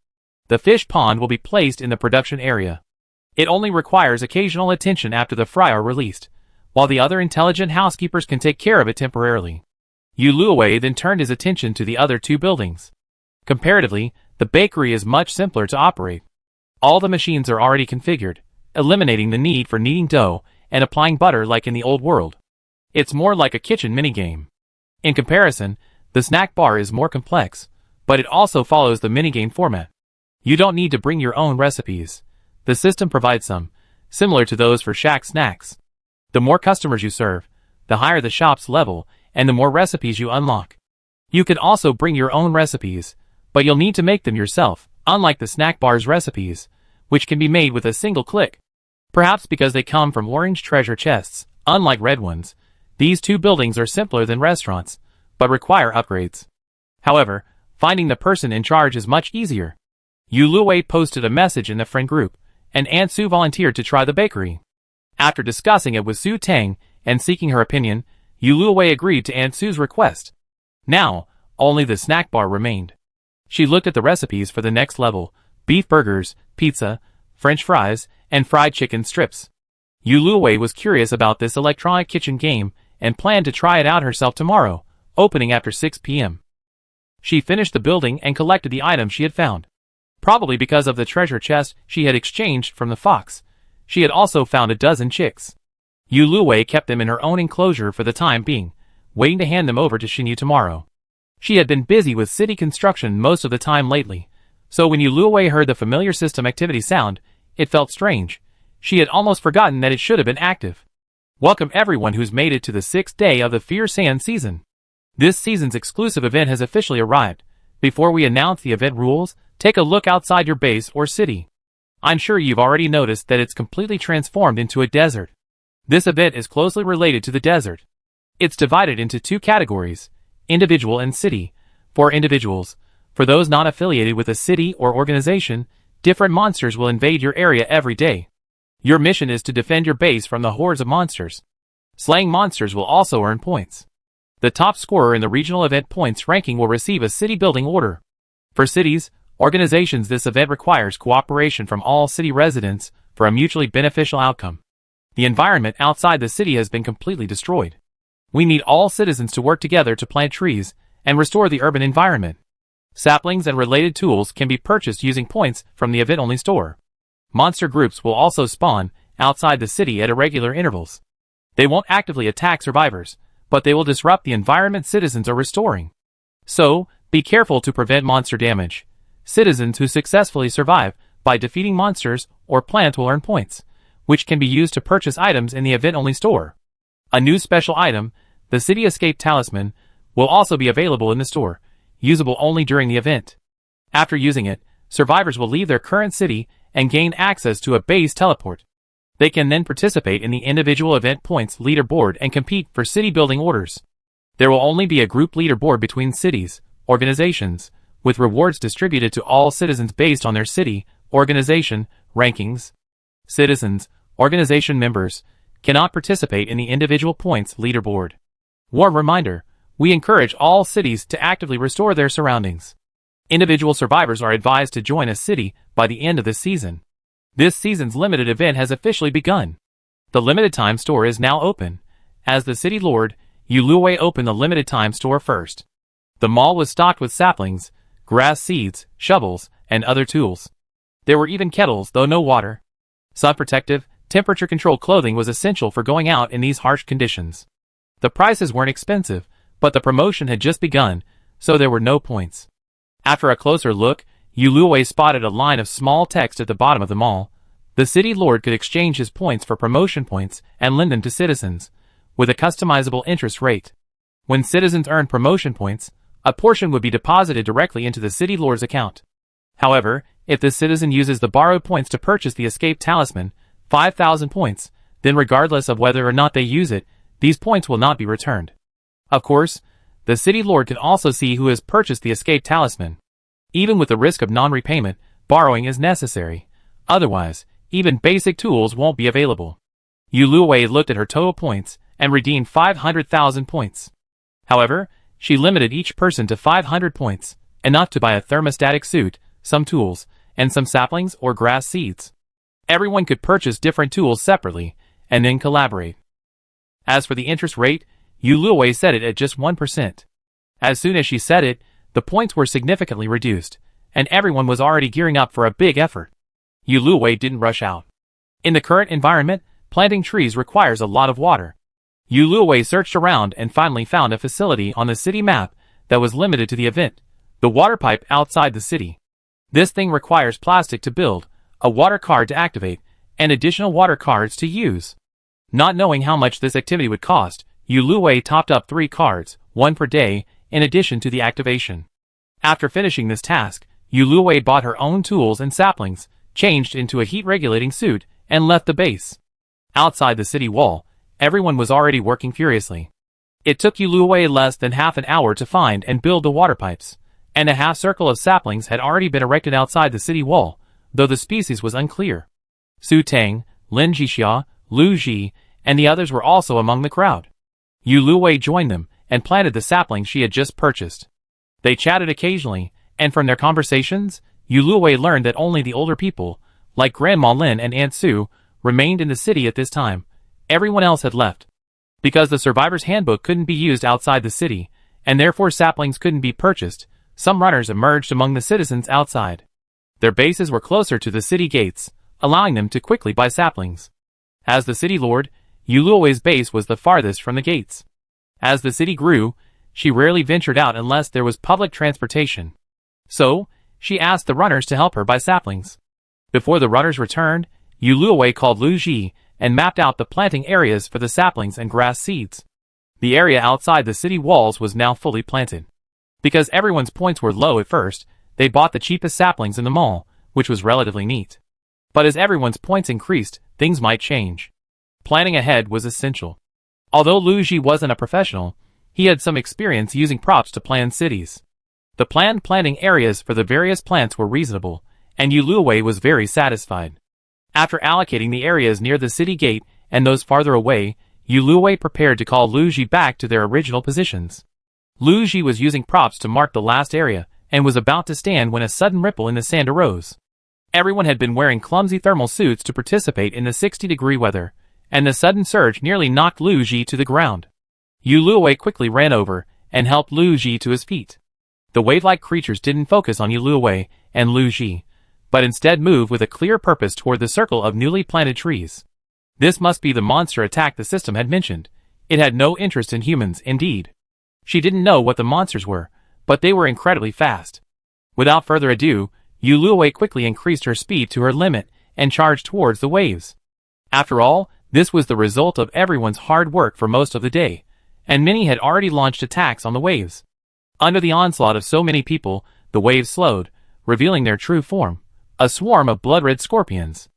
The fish pond will be placed in the production area. It only requires occasional attention after the fry are released, while the other intelligent housekeepers can take care of it temporarily. Yu Luwei then turned his attention to the other two buildings. Comparatively, the bakery is much simpler to operate. All the machines are already configured, eliminating the need for kneading dough and applying butter like in the old world. It's more like a kitchen minigame. In comparison, the snack bar is more complex, but it also follows the minigame format. You don't need to bring your own recipes. The system provides some, similar to those for Shack Snacks. The more customers you serve, the higher the shop's level, and the more recipes you unlock. You can also bring your own recipes, but you'll need to make them yourself, unlike the snack bar's recipes, which can be made with a single click. Perhaps because they come from orange treasure chests, unlike red ones. These two buildings are simpler than restaurants, but require upgrades. However, finding the person in charge is much easier. Yu Luwei posted a message in the friend group, and Aunt Su volunteered to try the bakery. After discussing it with Su Tang and seeking her opinion, Yu Luwei agreed to Aunt Su's request. Now, only the snack bar remained. She looked at the recipes for the next level: beef burgers, pizza, French fries, and fried chicken strips. Yu Luwei was curious about this electronic kitchen game and planned to try it out herself tomorrow, opening after 6 p.m. She finished the building and collected the items she had found. Probably because of the treasure chest she had exchanged from the fox, she had also found a dozen chicks. Yu Luwei kept them in her own enclosure for the time being, waiting to hand them over to Xinyu tomorrow. She had been busy with city construction most of the time lately, so when Yu Luwei heard the familiar system activity sound, it felt strange. She had almost forgotten that it should have been active. Welcome everyone who's made it to the 6th day of the Fierce Sand season. This season's exclusive event has officially arrived. Before we announce the event rules, take a look outside your base or city. I'm sure you've already noticed that it's completely transformed into a desert. This event is closely related to the desert. It's divided into two categories: individual and city. For individuals, for those not affiliated with a city or organization, different monsters will invade your area every day. Your mission is to defend your base from the hordes of monsters. Slaying monsters will also earn points. The top scorer in the regional event points ranking will receive a city building order. For cities, organizations, this event requires cooperation from all city residents for a mutually beneficial outcome. The environment outside the city has been completely destroyed. We need all citizens to work together to plant trees and restore the urban environment. Saplings and related tools can be purchased using points from the event-only store. Monster groups will also spawn outside the city at irregular intervals. They won't actively attack survivors, but they will disrupt the environment citizens are restoring. So, be careful to prevent monster damage. Citizens who successfully survive by defeating monsters or plants will earn points, which can be used to purchase items in the event-only store. A new special item, the City Escape Talisman, will also be available in the store, usable only during the event. After using it, survivors will leave their current city and gain access to a base teleport. They can then participate in the individual event points leaderboard and compete for city building orders. There will only be a group leaderboard between cities, organizations, with rewards distributed to all citizens based on their city, organization, rankings. Citizens, organization members, cannot participate in the individual points leaderboard. Warm reminder, we encourage all cities to actively restore their surroundings. Individual survivors are advised to join a city by the end of this season. This season's limited event has officially begun. The limited time store is now open. As the city lord, Yu Luwei opened the limited time store first. The mall was stocked with saplings, grass seeds, shovels, and other tools. There were even kettles, though no water. Sun protective, temperature-controlled clothing was essential for going out in these harsh conditions. The prices weren't expensive, but the promotion had just begun, so there were no points. After a closer look, Yu Luwei spotted a line of small text at the bottom of the mall. The city lord could exchange his points for promotion points and lend them to citizens, with a customizable interest rate. When citizens earned promotion points, a portion would be deposited directly into the city lord's account. However, if the citizen uses the borrowed points to purchase the escape talisman, 5,000 points, then regardless of whether or not they use it, these points will not be returned. Of course, the city lord can also see who has purchased the escape talisman. Even with the risk of non-repayment, borrowing is necessary. Otherwise, even basic tools won't be available. Yu Luwei looked at her total points and redeemed 500,000 points. However, she limited each person to 500 points, enough to buy a thermostatic suit, some tools, and some saplings or grass seeds. Everyone could purchase different tools separately, and then collaborate. As for the interest rate, Yu Luwei set it at just 1%. As soon as she said it, the points were significantly reduced, and everyone was already gearing up for a big effort. Yu Luwei didn't rush out. In the current environment, planting trees requires a lot of water. Yu Luwei searched around and finally found a facility on the city map that was limited to the event, the water pipe outside the city. This thing requires plastic to build, a water card to activate, and additional water cards to use. Not knowing how much this activity would cost, Yu Luwei topped up 3 cards, 1 per day, in addition to the activation. After finishing this task, Yu Luwei bought her own tools and saplings, changed into a heat-regulating suit, and left the base. Outside the city wall, everyone was already working furiously. It took Yuluwei less than half an hour to find and build the water pipes, and a half circle of saplings had already been erected outside the city wall, though the species was unclear. Su Tang, Lin Jixia, Lu Ji, and the others were also among the crowd. Yuluwei joined them and planted the saplings she had just purchased. They chatted occasionally, and from their conversations, Yuluwei learned that only the older people, like Grandma Lin and Aunt Su, remained in the city at this time. Everyone else had left. Because the survivor's handbook couldn't be used outside the city, and therefore saplings couldn't be purchased, some runners emerged among the citizens outside. Their bases were closer to the city gates, allowing them to quickly buy saplings. As the city lord, Yuluwei's base was the farthest from the gates. As the city grew, she rarely ventured out unless there was public transportation. So, she asked the runners to help her buy saplings. Before the runners returned, Yuluwei called Lu Ji and mapped out the planting areas for the saplings and grass seeds. The area outside the city walls was now fully planted. Because everyone's points were low at first, they bought the cheapest saplings in the mall, which was relatively neat. But as everyone's points increased, things might change. Planning ahead was essential. Although Lu Ji wasn't a professional, he had some experience using props to plan cities. The planned planting areas for the various plants were reasonable, and Yuluwei was very satisfied. After allocating the areas near the city gate and those farther away, Yuluwei prepared to call Lu Ji back to their original positions. Lu Ji was using props to mark the last area and was about to stand when a sudden ripple in the sand arose. Everyone had been wearing clumsy thermal suits to participate in the 60-degree weather, and the sudden surge nearly knocked Lu Ji to the ground. Yuluwei quickly ran over and helped Lu Ji to his feet. The wave-like creatures didn't focus on Yuluwei and Lu Ji, but instead moved with a clear purpose toward the circle of newly planted trees. This must be the monster attack the system had mentioned. It had no interest in humans, indeed. She didn't know what the monsters were, but they were incredibly fast. Without further ado, Yuluwei quickly increased her speed to her limit and charged towards the waves. After all, this was the result of everyone's hard work for most of the day, and many had already launched attacks on the waves. Under the onslaught of so many people, the waves slowed, revealing their true form. A swarm of blood-red scorpions.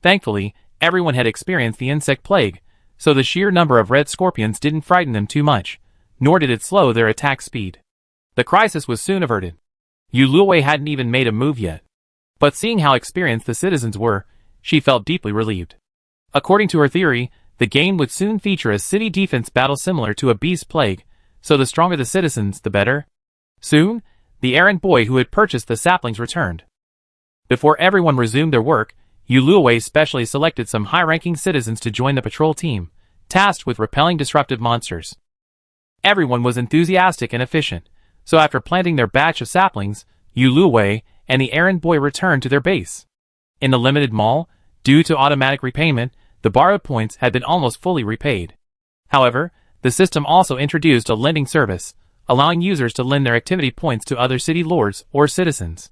Thankfully, everyone had experienced the insect plague, so the sheer number of red scorpions didn't frighten them too much, nor did it slow their attack speed. The crisis was soon averted. Yuluwei hadn't even made a move yet. But seeing how experienced the citizens were, she felt deeply relieved. According to her theory, the game would soon feature a city defense battle similar to a beast plague, so the stronger the citizens, the better. Soon, the errand boy who had purchased the saplings returned. Before everyone resumed their work, Yuluwei specially selected some high-ranking citizens to join the patrol team, tasked with repelling disruptive monsters. Everyone was enthusiastic and efficient, so after planting their batch of saplings, Yuluwei and the errand boy returned to their base. In the limited mall, due to automatic repayment, the borrowed points had been almost fully repaid. However, the system also introduced a lending service, allowing users to lend their activity points to other city lords or citizens.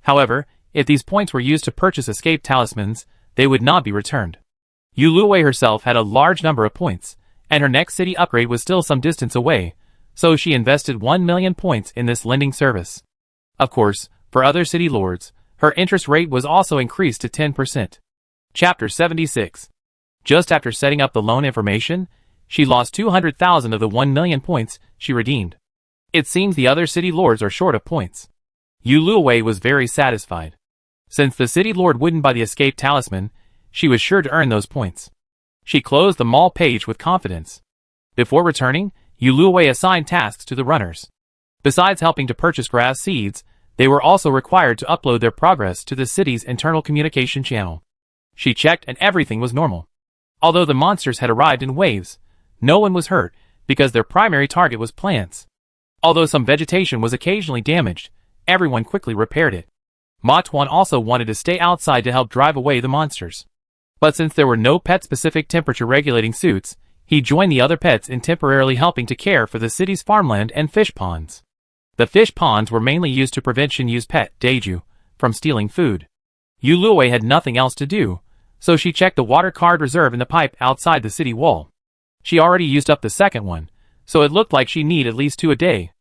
However, if these points were used to purchase escape talismans, they would not be returned. Yuluwei herself had a large number of points, and her next city upgrade was still some distance away, so she invested 1 million points in this lending service. Of course, for other city lords, her interest rate was also increased to 10%. Chapter 76. Just after setting up the loan information, she lost 200,000 of the 1 million points she redeemed. It seems the other city lords are short of points. Yuluwei was very satisfied. Since the city lord wouldn't buy the escape talisman, she was sure to earn those points. She closed the mall page with confidence. Before returning, Yuluwei assigned tasks to the runners. Besides helping to purchase grass seeds, they were also required to upload their progress to the city's internal communication channel. She checked and everything was normal. Although the monsters had arrived in waves, no one was hurt because their primary target was plants. Although some vegetation was occasionally damaged, everyone quickly repaired it. Ma Tuan also wanted to stay outside to help drive away the monsters. But since there were no pet-specific temperature-regulating suits, he joined the other pets in temporarily helping to care for the city's farmland and fish ponds. The fish ponds were mainly used to prevent Shinyu's pet, Daiju, from stealing food. Yuluwei had nothing else to do, so she checked the water card reserve in the pipe outside the city wall. She already used up the second one, so it looked like she needed at least 2 a day.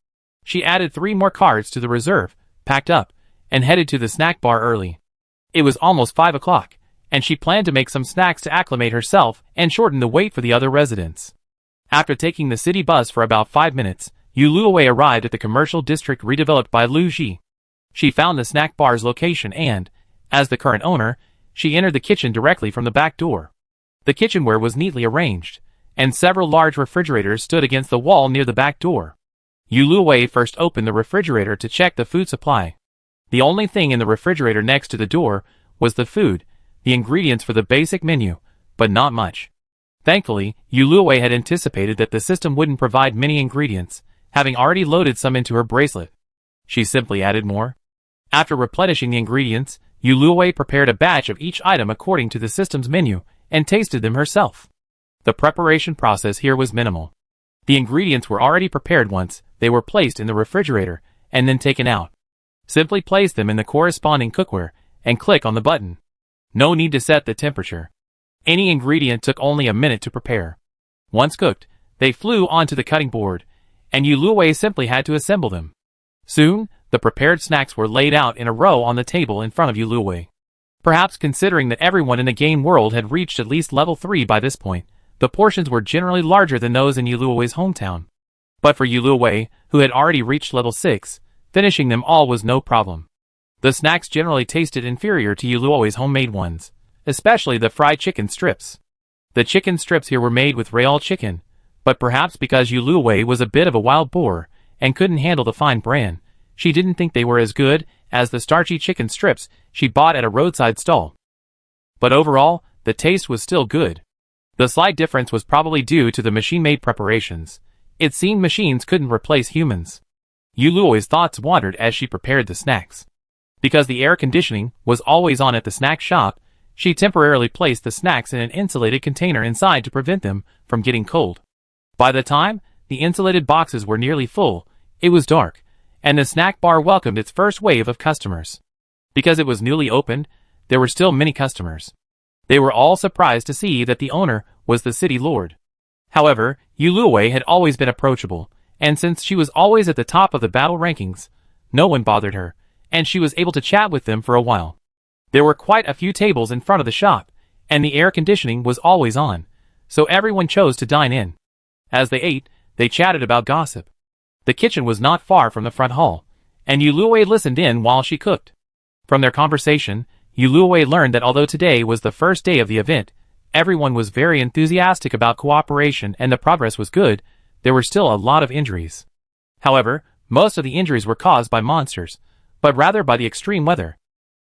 She added 3 more cards to the reserve, packed up, and headed to the snack bar early. It was almost 5 o'clock, and she planned to make some snacks to acclimate herself and shorten the wait for the other residents. After taking the city bus for about 5 minutes, Yu Luowei arrived at the commercial district redeveloped by Lu Ji. She found the snack bar's location and, as the current owner, she entered the kitchen directly from the back door. The kitchenware was neatly arranged, and several large refrigerators stood against the wall near the back door. Yu Luowei first opened the refrigerator to check the food supply. The only thing in the refrigerator next to the door was the food, the ingredients for the basic menu, but not much. Thankfully, Yu Luowei had anticipated that the system wouldn't provide many ingredients, having already loaded some into her bracelet. She simply added more. After replenishing the ingredients, Yu Luowei prepared a batch of each item according to the system's menu and tasted them herself. The preparation process here was minimal. The ingredients were already prepared once they were placed in the refrigerator and then taken out. Simply place them in the corresponding cookware and click on the button. No need to set the temperature. Any ingredient took only a minute to prepare. Once cooked, they flew onto the cutting board, and Yu Luowei simply had to assemble them. Soon, the prepared snacks were laid out in a row on the table in front of Yu Luowei. Perhaps considering that everyone in the game world had reached at least level 3 by this point, the portions were generally larger than those in Yu Luowei's hometown. But for Yu Luowei, who had already reached level 6, finishing them all was no problem. The snacks generally tasted inferior to Yu Luowei's homemade ones, especially the fried chicken strips. The chicken strips here were made with real chicken, but perhaps because Yu Luowei was a bit of a wild boar and couldn't handle the fine bran, she didn't think they were as good as the starchy chicken strips she bought at a roadside stall. But overall, the taste was still good. The slight difference was probably due to the machine-made preparations. It seemed machines couldn't replace humans. Yu Luowei's thoughts wandered as she prepared the snacks. Because the air conditioning was always on at the snack shop, she temporarily placed the snacks in an insulated container inside to prevent them from getting cold. By the time the insulated boxes were nearly full, it was dark, and the snack bar welcomed its first wave of customers. Because it was newly opened, there were still many customers. They were all surprised to see that the owner was the city lord. However, Yu Luowei had always been approachable, and since she was always at the top of the battle rankings, no one bothered her, and she was able to chat with them for a while. There were quite a few tables in front of the shop, and the air conditioning was always on, so everyone chose to dine in. As they ate, they chatted about gossip. The kitchen was not far from the front hall, and Yu Luowei listened in while she cooked. From their conversation, Yu Luowei learned that although today was the first day of the event, everyone was very enthusiastic about cooperation and the progress was good, there were still a lot of injuries. However, most of the injuries were caused by monsters, but rather by the extreme weather.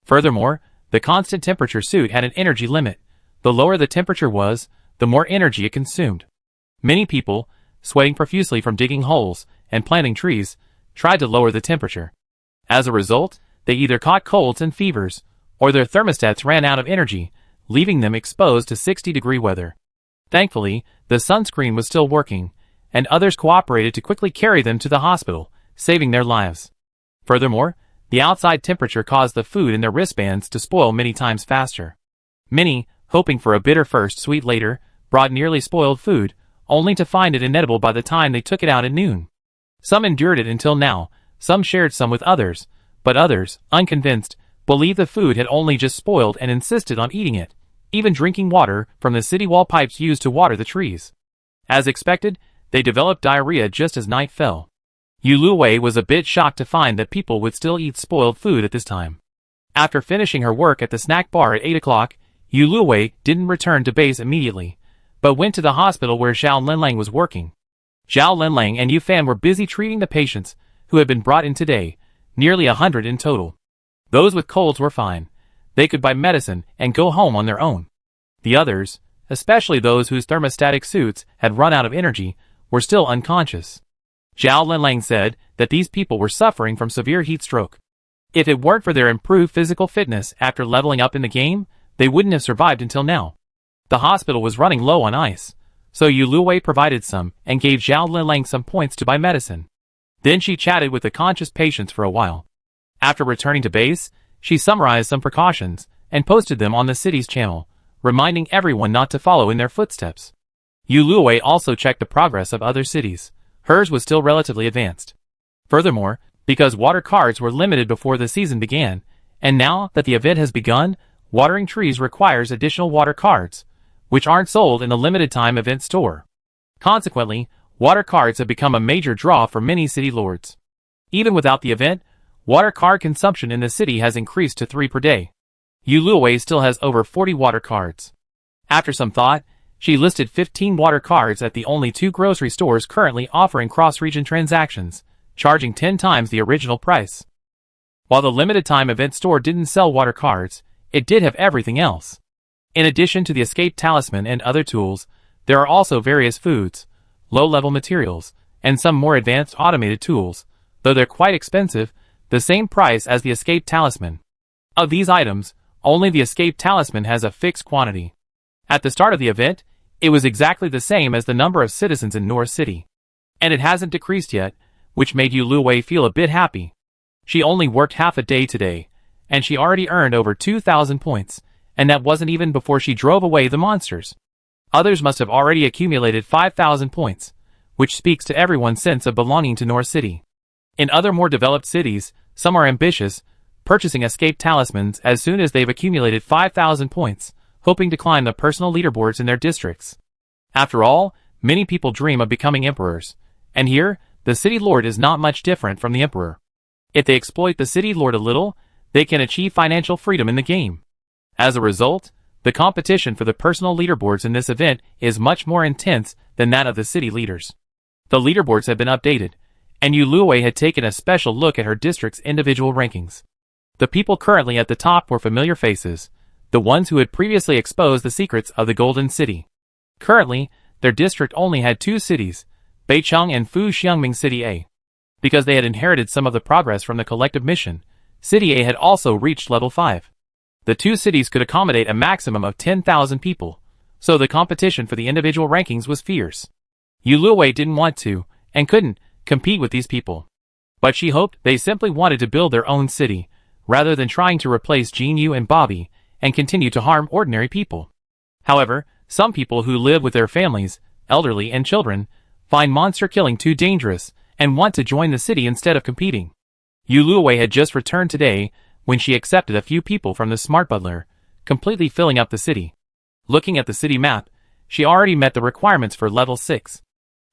Furthermore, the constant temperature suit had an energy limit. The lower the temperature was, the more energy it consumed. Many people, sweating profusely from digging holes and planting trees, tried to lower the temperature. As a result, they either caught colds and fevers, or their thermostats ran out of energy, leaving them exposed to 60-degree weather. Thankfully, the sunscreen was still working, and others cooperated to quickly carry them to the hospital, saving their lives. Furthermore, the outside temperature caused the food in their wristbands to spoil many times faster. Many, hoping for a bitter first sweet later, brought nearly spoiled food, only to find it inedible by the time they took it out at noon. Some endured it until now, some shared some with others, but others, unconvinced, believed the food had only just spoiled and insisted on eating it, even drinking water from the city wall pipes used to water the trees. As expected, they developed diarrhea just as night fell. Yu Luowei was a bit shocked to find that people would still eat spoiled food at this time. After finishing her work at the snack bar at 8 o'clock, Yu Luowei didn't return to base immediately, but went to the hospital where Zhao Linlang was working. Zhao Linlang and Yu Fan were busy treating the patients who had been brought in today, nearly 100 in total. Those with colds were fine. They could buy medicine and go home on their own. The others, especially those whose thermostatic suits had run out of energy, were still unconscious. Zhao Linlang said that these people were suffering from severe heat stroke. If it weren't for their improved physical fitness after leveling up in the game, they wouldn't have survived until now. The hospital was running low on ice, so Yu Luowei provided some and gave Zhao Linlang some points to buy medicine. Then she chatted with the conscious patients for a while. After returning to base, she summarized some precautions and posted them on the city's channel, reminding everyone not to follow in their footsteps. Yu Luowei also checked the progress of other cities. Hers was still relatively advanced. Furthermore, because water cards were limited before the season began, and now that the event has begun, watering trees requires additional water cards, which aren't sold in the limited time event store. Consequently, water cards have become a major draw for many city lords. Even without the event, water card consumption in the city has increased to 3 per day. Yuluwei still has over 40 water cards. After some thought, she listed 15 water cards at the only 2 grocery stores currently offering cross-region transactions, charging 10 times the original price. While the limited-time event store didn't sell water cards, it did have everything else. In addition to the escape talisman and other tools, there are also various foods, low-level materials, and some more advanced automated tools, though they're quite expensive, the same price as the escape talisman. Of these items, only the escape talisman has a fixed quantity. At the start of the event, it was exactly the same as the number of citizens in North City. And it hasn't decreased yet, which made Yuluwei feel a bit happy. She only worked half a day today, and she already earned over 2,000 points, and that wasn't even before she drove away the monsters. Others must have already accumulated 5,000 points, which speaks to everyone's sense of belonging to North City. In other more developed cities, some are ambitious, purchasing escape talismans as soon as they've accumulated 5,000 points, hoping to climb the personal leaderboards in their districts. After all, many people dream of becoming emperors, and here, the city lord is not much different from the emperor. If they exploit the city lord a little, they can achieve financial freedom in the game. As a result, the competition for the personal leaderboards in this event is much more intense than that of the city leaders. The leaderboards have been updated, and Yuluwei had taken a special look at her district's individual rankings. The people currently at the top were familiar faces, the ones who had previously exposed the secrets of the Golden City. Currently, their district only had 2 cities, Beicheng and Fu Xiangming City A. Because they had inherited some of the progress from the collective mission, City A had also reached level 5. The 2 cities could accommodate a maximum of 10,000 people, so the competition for the individual rankings was fierce. Yuluwei didn't want to, and couldn't, compete with these people. But she hoped they simply wanted to build their own city, rather than trying to replace Jinyu and Bobby, and continue to harm ordinary people. However, some people who live with their families, elderly and children, find monster killing too dangerous, and want to join the city instead of competing. Yuluwei had just returned today, when she accepted a few people from the smart butler, completely filling up the city. Looking at the city map, she already met the requirements for level 6.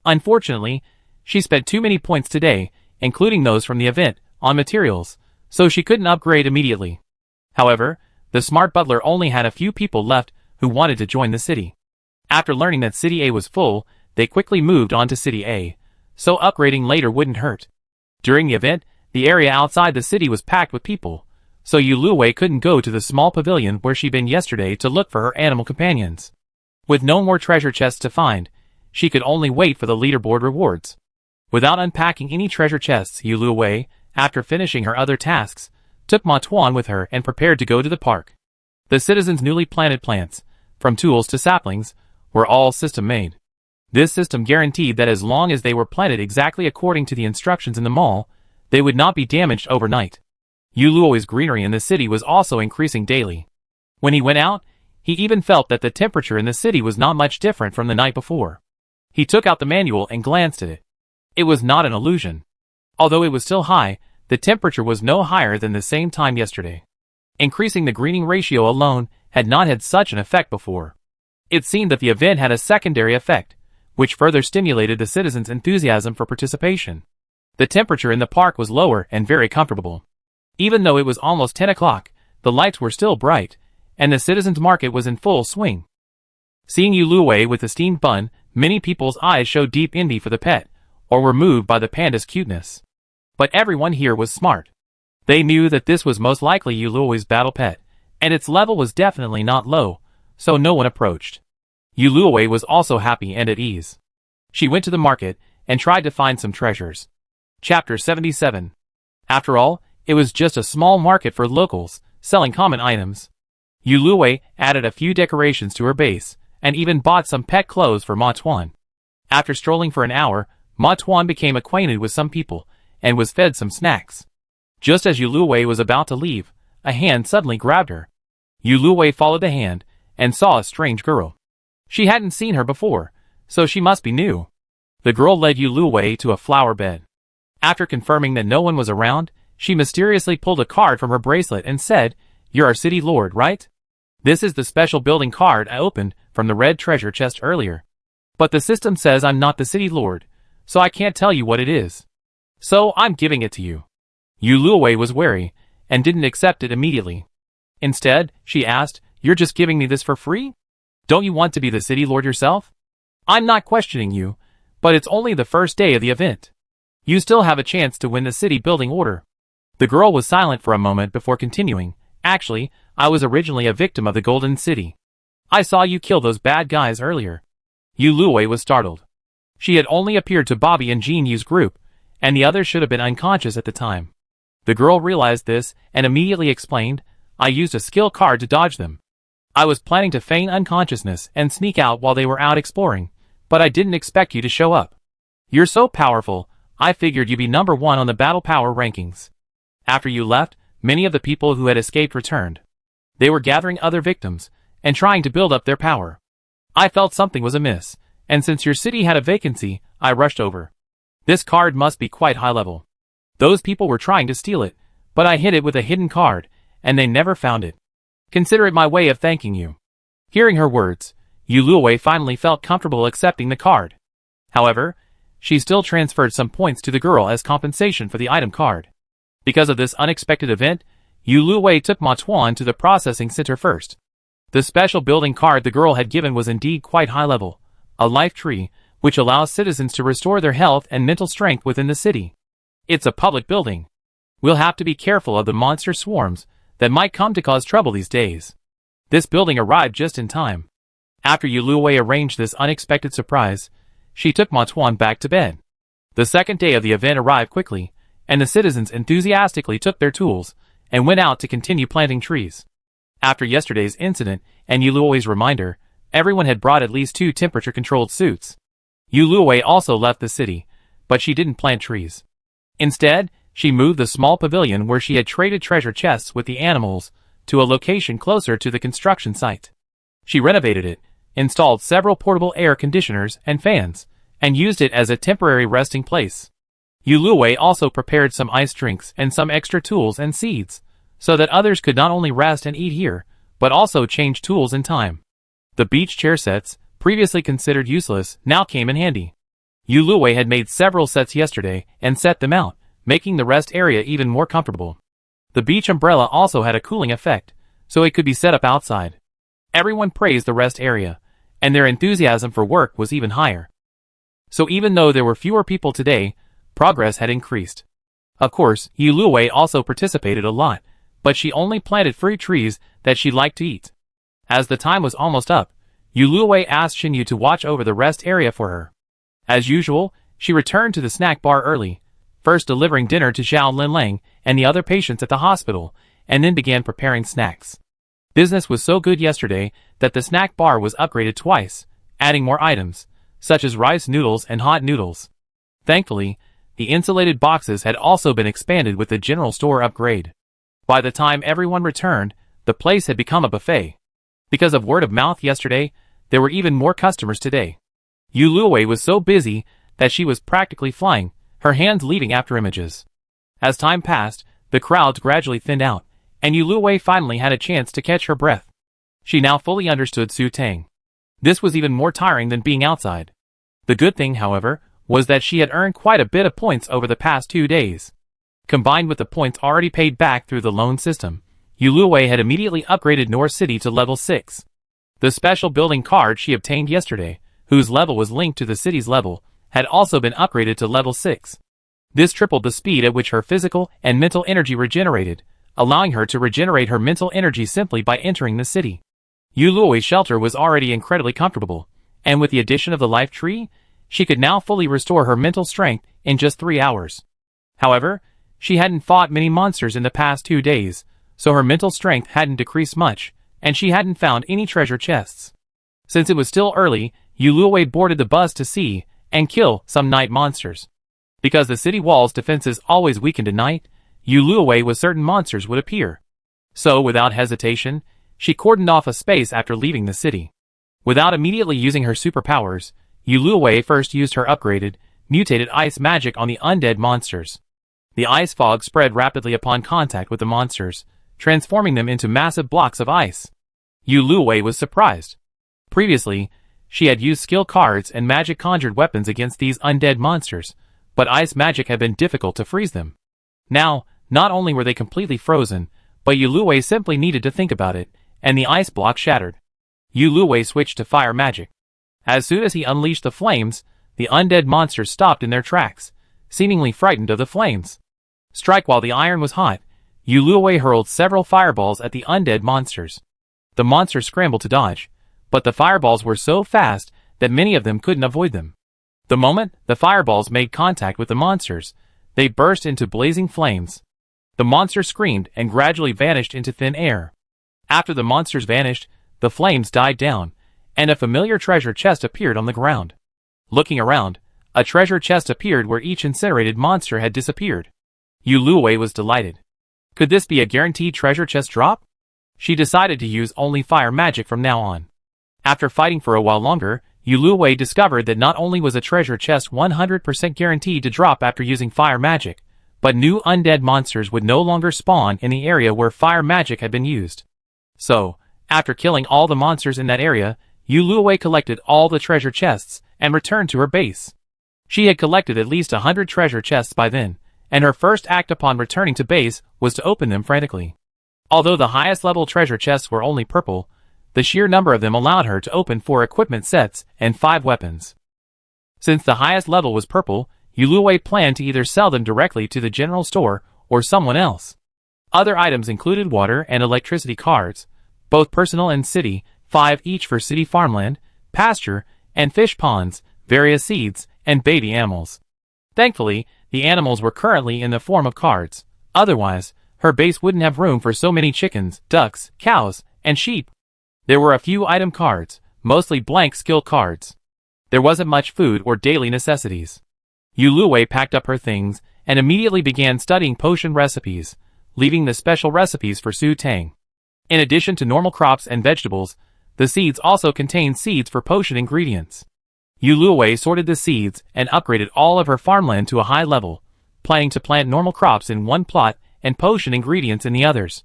Unfortunately, she spent too many points today, including those from the event, on materials, so she couldn't upgrade immediately. However, the smart butler only had a few people left who wanted to join the city. After learning that City A was full, they quickly moved on to City A, so upgrading later wouldn't hurt. During the event, the area outside the city was packed with people, so Yuluwei couldn't go to the small pavilion where she'd been yesterday to look for her animal companions. With no more treasure chests to find, she could only wait for the leaderboard rewards. Without unpacking any treasure chests, Yuluwei, after finishing her other tasks, took Ma Tuan with her and prepared to go to the park. The citizens' newly planted plants, from tools to saplings, were all system-made. This system guaranteed that as long as they were planted exactly according to the instructions in the mall, they would not be damaged overnight. Yuluoi's greenery in the city was also increasing daily. When he went out, he even felt that the temperature in the city was not much different from the night before. He took out the manual and glanced at it. It was not an illusion. Although it was still high, the temperature was no higher than the same time yesterday. Increasing the greening ratio alone had not had such an effect before. It seemed that the event had a secondary effect, which further stimulated the citizens' enthusiasm for participation. The temperature in the park was lower and very comfortable. Even though it was almost 10 o'clock, the lights were still bright, and the citizens' market was in full swing. Seeing Yuluwei with the steamed bun, many people's eyes showed deep envy for the pet, or were moved by the panda's cuteness. But everyone here was smart. They knew that this was most likely Yuluoi's battle pet, and its level was definitely not low, so no one approached. Yuluoi was also happy and at ease. She went to the market and tried to find some treasures. Chapter 77. After all, it was just a small market for locals, selling common items. Yuluoi added a few decorations to her base, and even bought some pet clothes for Ma Tuan. After strolling for an hour, Ma Tuan became acquainted with some people, and was fed some snacks. Just as Yuluoi was about to leave, a hand suddenly grabbed her. Yuluoi followed the hand, and saw a strange girl. She hadn't seen her before, so she must be new. The girl led Yuluoi to a flower bed. After confirming that no one was around, she mysteriously pulled a card from her bracelet and said, "You're our city lord, right?" This is the special building card I opened from the red treasure chest earlier. But the system says I'm not the city lord, so I can't tell you what it is. So I'm giving it to you." Yu Luowei was wary, and didn't accept it immediately. Instead, she asked, "You're just giving me this for free? Don't you want to be the city lord yourself? I'm not questioning you, but it's only the first day of the event. You still have a chance to win the city building order." The girl was silent for a moment before continuing, "Actually, I was originally a victim of the Golden City. I saw you kill those bad guys earlier." Yu Luowei was startled. She had only appeared to Bobby and Jin Yu's group, and the others should have been unconscious at the time. The girl realized this and immediately explained, "I used a skill card to dodge them. I was planning to feign unconsciousness and sneak out while they were out exploring, but I didn't expect you to show up. You're so powerful, I figured you'd be number 1 on the battle power rankings." After you left, many of the people who had escaped returned. They were gathering other victims, and trying to build up their power. I felt something was amiss, and since your city had a vacancy, I rushed over. This card must be quite high level. Those people were trying to steal it, but I hid it with a hidden card, and they never found it. Consider it my way of thanking you." Hearing her words, Yu Luowei finally felt comfortable accepting the card. However, she still transferred some points to the girl as compensation for the item card. Because of this unexpected event, Yu Luowei took Ma Tuan to the processing center first. The special building card the girl had given was indeed quite high level, a life tree, which allows citizens to restore their health and mental strength within the city. It's a public building. We'll have to be careful of the monster swarms that might come to cause trouble these days. This building arrived just in time. After Yu Luowei arranged this unexpected surprise, she took Ma Tuan back to bed. The second day of the event arrived quickly, and the citizens enthusiastically took their tools and went out to continue planting trees. After yesterday's incident and Yu Luowei's reminder, everyone had brought at least 2 temperature-controlled suits. Yu Luowei also left the city, but she didn't plant trees. Instead, she moved the small pavilion where she had traded treasure chests with the animals to a location closer to the construction site. She renovated it, installed several portable air conditioners and fans, and used it as a temporary resting place. Yu Luowei also prepared some ice drinks and some extra tools and seeds, so that others could not only rest and eat here, but also change tools in time. The beach chair sets, previously considered useless, now came in handy. Yu Luowei had made several sets yesterday and set them out, making the rest area even more comfortable. The beach umbrella also had a cooling effect, so it could be set up outside. Everyone praised the rest area, and their enthusiasm for work was even higher. So even though there were fewer people today, progress had increased. Of course, Yu Luowei also participated a lot, but she only planted fruit trees that she liked to eat. As the time was almost up, Yu Luowei asked Xinyu to watch over the rest area for her. As usual, she returned to the snack bar early, first delivering dinner to Zhao Linlang and the other patients at the hospital, and then began preparing snacks. Business was so good yesterday that the snack bar was upgraded twice, adding more items, such as rice noodles and hot noodles. Thankfully, the insulated boxes had also been expanded with the general store upgrade. By the time everyone returned, the place had become a buffet. Because of word of mouth yesterday, there were even more customers today. Yu Luowei was so busy that she was practically flying, her hands leading after images. As time passed, the crowds gradually thinned out, and Yu Luowei finally had a chance to catch her breath. She now fully understood Su Tang. This was even more tiring than being outside. The good thing, however, was that she had earned quite a bit of points over the past 2 days. Combined with the points already paid back through the loan system, Yu Luowei had immediately upgraded North City to level 6. The special building card she obtained yesterday, whose level was linked to the city's level, had also been upgraded to level 6. This tripled the speed at which her physical and mental energy regenerated, allowing her to regenerate her mental energy simply by entering the city. Yu Luowei's shelter was already incredibly comfortable, and with the addition of the life tree, she could now fully restore her mental strength in just 3 hours. However, she hadn't fought many monsters in the past 2 days, so her mental strength hadn't decreased much, and she hadn't found any treasure chests. Since it was still early, Yu Luowei boarded the bus to see and kill some night monsters. Because the city wall's defenses always weakened at night, Yu Luowei was certain monsters would appear. So, without hesitation, she cordoned off a space after leaving the city. Without immediately using her superpowers, Yu Luowei first used her upgraded, mutated ice magic on the undead monsters. The ice fog spread rapidly upon contact with the monsters, transforming them into massive blocks of ice. Yu Luwei was surprised. Previously, she had used skill cards and magic conjured weapons against these undead monsters, but ice magic had been difficult to freeze them. Now, not only were they completely frozen, but Yu Luwei simply needed to think about it, and the ice block shattered. Yu Luwei switched to fire magic. As soon as he unleashed the flames, the undead monsters stopped in their tracks, seemingly frightened of the flames. Strike while the iron was hot, Yu Luwei hurled several fireballs at the undead monsters. The monsters scrambled to dodge, but the fireballs were so fast that many of them couldn't avoid them. The moment the fireballs made contact with the monsters, they burst into blazing flames. The monsters screamed and gradually vanished into thin air. After the monsters vanished, the flames died down, and a familiar treasure chest appeared on the ground. Looking around, a treasure chest appeared where each incinerated monster had disappeared. Yu Luwei was delighted. Could this be a guaranteed treasure chest drop? She decided to use only fire magic from now on. After fighting for a while longer, Yu Luwei discovered that not only was a treasure chest 100% guaranteed to drop after using fire magic, but new undead monsters would no longer spawn in the area where fire magic had been used. So, after killing all the monsters in that area, Yu Luwei collected all the treasure chests and returned to her base. She had collected at least 100 treasure chests by then, and her first act upon returning to base was to open them frantically. Although the highest level treasure chests were only purple, the sheer number of them allowed her to open 4 equipment sets and 5 weapons. Since the highest level was purple, Yu Luwei planned to either sell them directly to the general store or someone else. Other items included water and electricity cards, both personal and city, 5 each for city farmland, pasture, and fish ponds, various seeds, and baby animals. Thankfully, the animals were currently in the form of cards. Otherwise, her base wouldn't have room for so many chickens, ducks, cows, and sheep. There were a few item cards, mostly blank skill cards. There wasn't much food or daily necessities. Yu Luwei packed up her things and immediately began studying potion recipes, leaving the special recipes for Su Tang. In addition to normal crops and vegetables, the seeds also contained seeds for potion ingredients. Yu Luwei sorted the seeds and upgraded all of her farmland to a high level, planning to plant normal crops in one plot and potion ingredients in the others.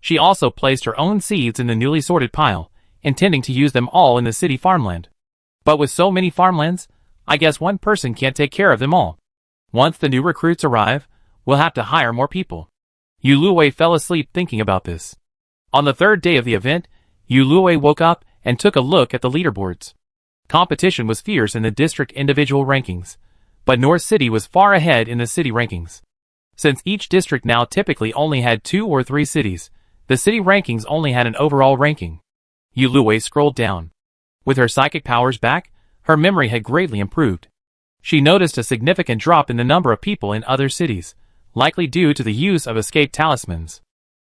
She also placed her own seeds in the newly sorted pile, intending to use them all in the city farmland. But with so many farmlands, I guess one person can't take care of them all. Once the new recruits arrive, we'll have to hire more people. Yu Luwei fell asleep thinking about this. On the 3rd day of the event, Yu Luwei woke up and took a look at the leaderboards. Competition was fierce in the district individual rankings, but North City was far ahead in the city rankings. Since each district now typically only had 2 or 3 cities, the city rankings only had an overall ranking. Yu Luwei scrolled down. With her psychic powers back, her memory had greatly improved. She noticed a significant drop in the number of people in other cities, likely due to the use of escape talismans.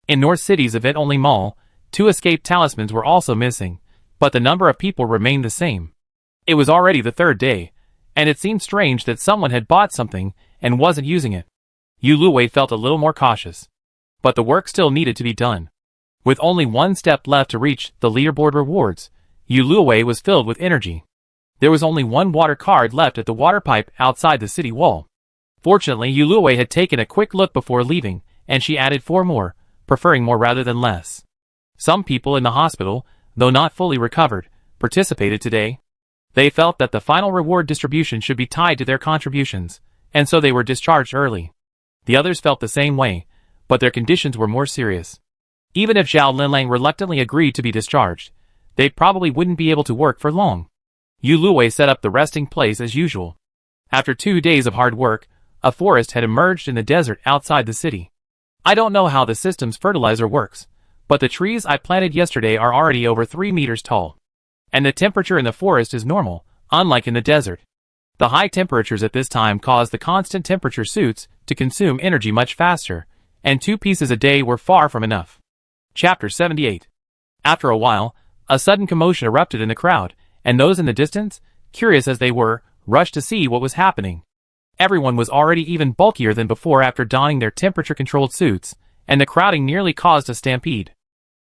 In North City's event-only mall, 2 escape talismans were also missing, but the number of people remained the same. It was already the 3rd day, and it seemed strange that someone had bought something and wasn't using it. Yu Luwei felt a little more cautious. But the work still needed to be done. With only one step left to reach the leaderboard rewards, Yu Luwei was filled with energy. There was only one water card left at the water pipe outside the city wall. Fortunately, Yu Luwei had taken a quick look before leaving, and she added 4 more, preferring more rather than less. Some people in the hospital, though not fully recovered, participated today. They felt that the final reward distribution should be tied to their contributions, and so they were discharged early. The others felt the same way, but their conditions were more serious. Even if Zhao Linlang reluctantly agreed to be discharged, they probably wouldn't be able to work for long. Yu Luwei set up the resting place as usual. After 2 days of hard work, a forest had emerged in the desert outside the city. I don't know how the system's fertilizer works, but the trees I planted yesterday are already over 3 meters tall. And the temperature in the forest is normal, unlike in the desert. The high temperatures at this time caused the constant temperature suits to consume energy much faster, and 2 pieces a day were far from enough. Chapter 78. After a while, a sudden commotion erupted in the crowd, and those in the distance, curious as they were, rushed to see what was happening. Everyone was already even bulkier than before after donning their temperature-controlled suits, and the crowding nearly caused a stampede.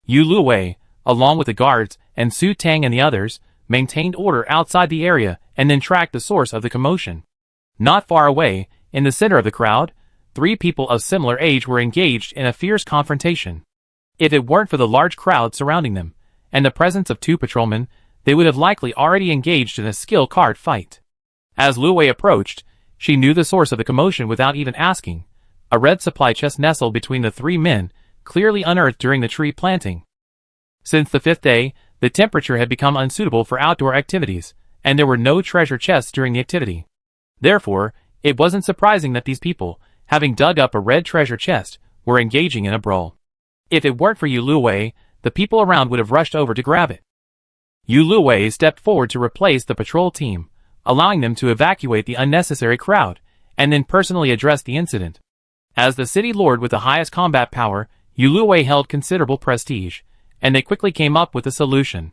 Yu Luwei, along with the guards, and Su Tang and the others, maintained order outside the area and then tracked the source of the commotion. Not far away, in the center of the crowd, 3 people of similar age were engaged in a fierce confrontation. If it weren't for the large crowd surrounding them, and the presence of 2 patrolmen, they would have likely already engaged in a skill card fight. As Lu Wei approached, she knew the source of the commotion without even asking. A red supply chest nestled between the 3 men, clearly unearthed during the tree planting. Since the 5th day, the temperature had become unsuitable for outdoor activities, and there were no treasure chests during the activity. Therefore, it wasn't surprising that these people, having dug up a red treasure chest, were engaging in a brawl. If it weren't for Yu Lu Wei, the people around would have rushed over to grab it. Yu Lu Wei stepped forward to replace the patrol team, allowing them to evacuate the unnecessary crowd, and then personally address the incident. As the city lord with the highest combat power, Yu Lu Wei held considerable prestige, and they quickly came up with a solution.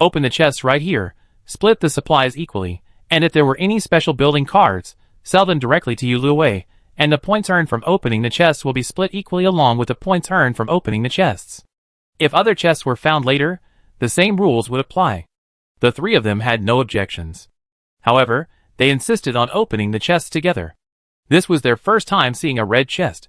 Open the chests right here, split the supplies equally, and if there were any special building cards, sell them directly to Yu Lu Wei, and the points earned from opening the chests will be split equally along with the points earned from opening the chests. If other chests were found later, the same rules would apply. The 3 of them had no objections. However, they insisted on opening the chests together. This was their first time seeing a red chest.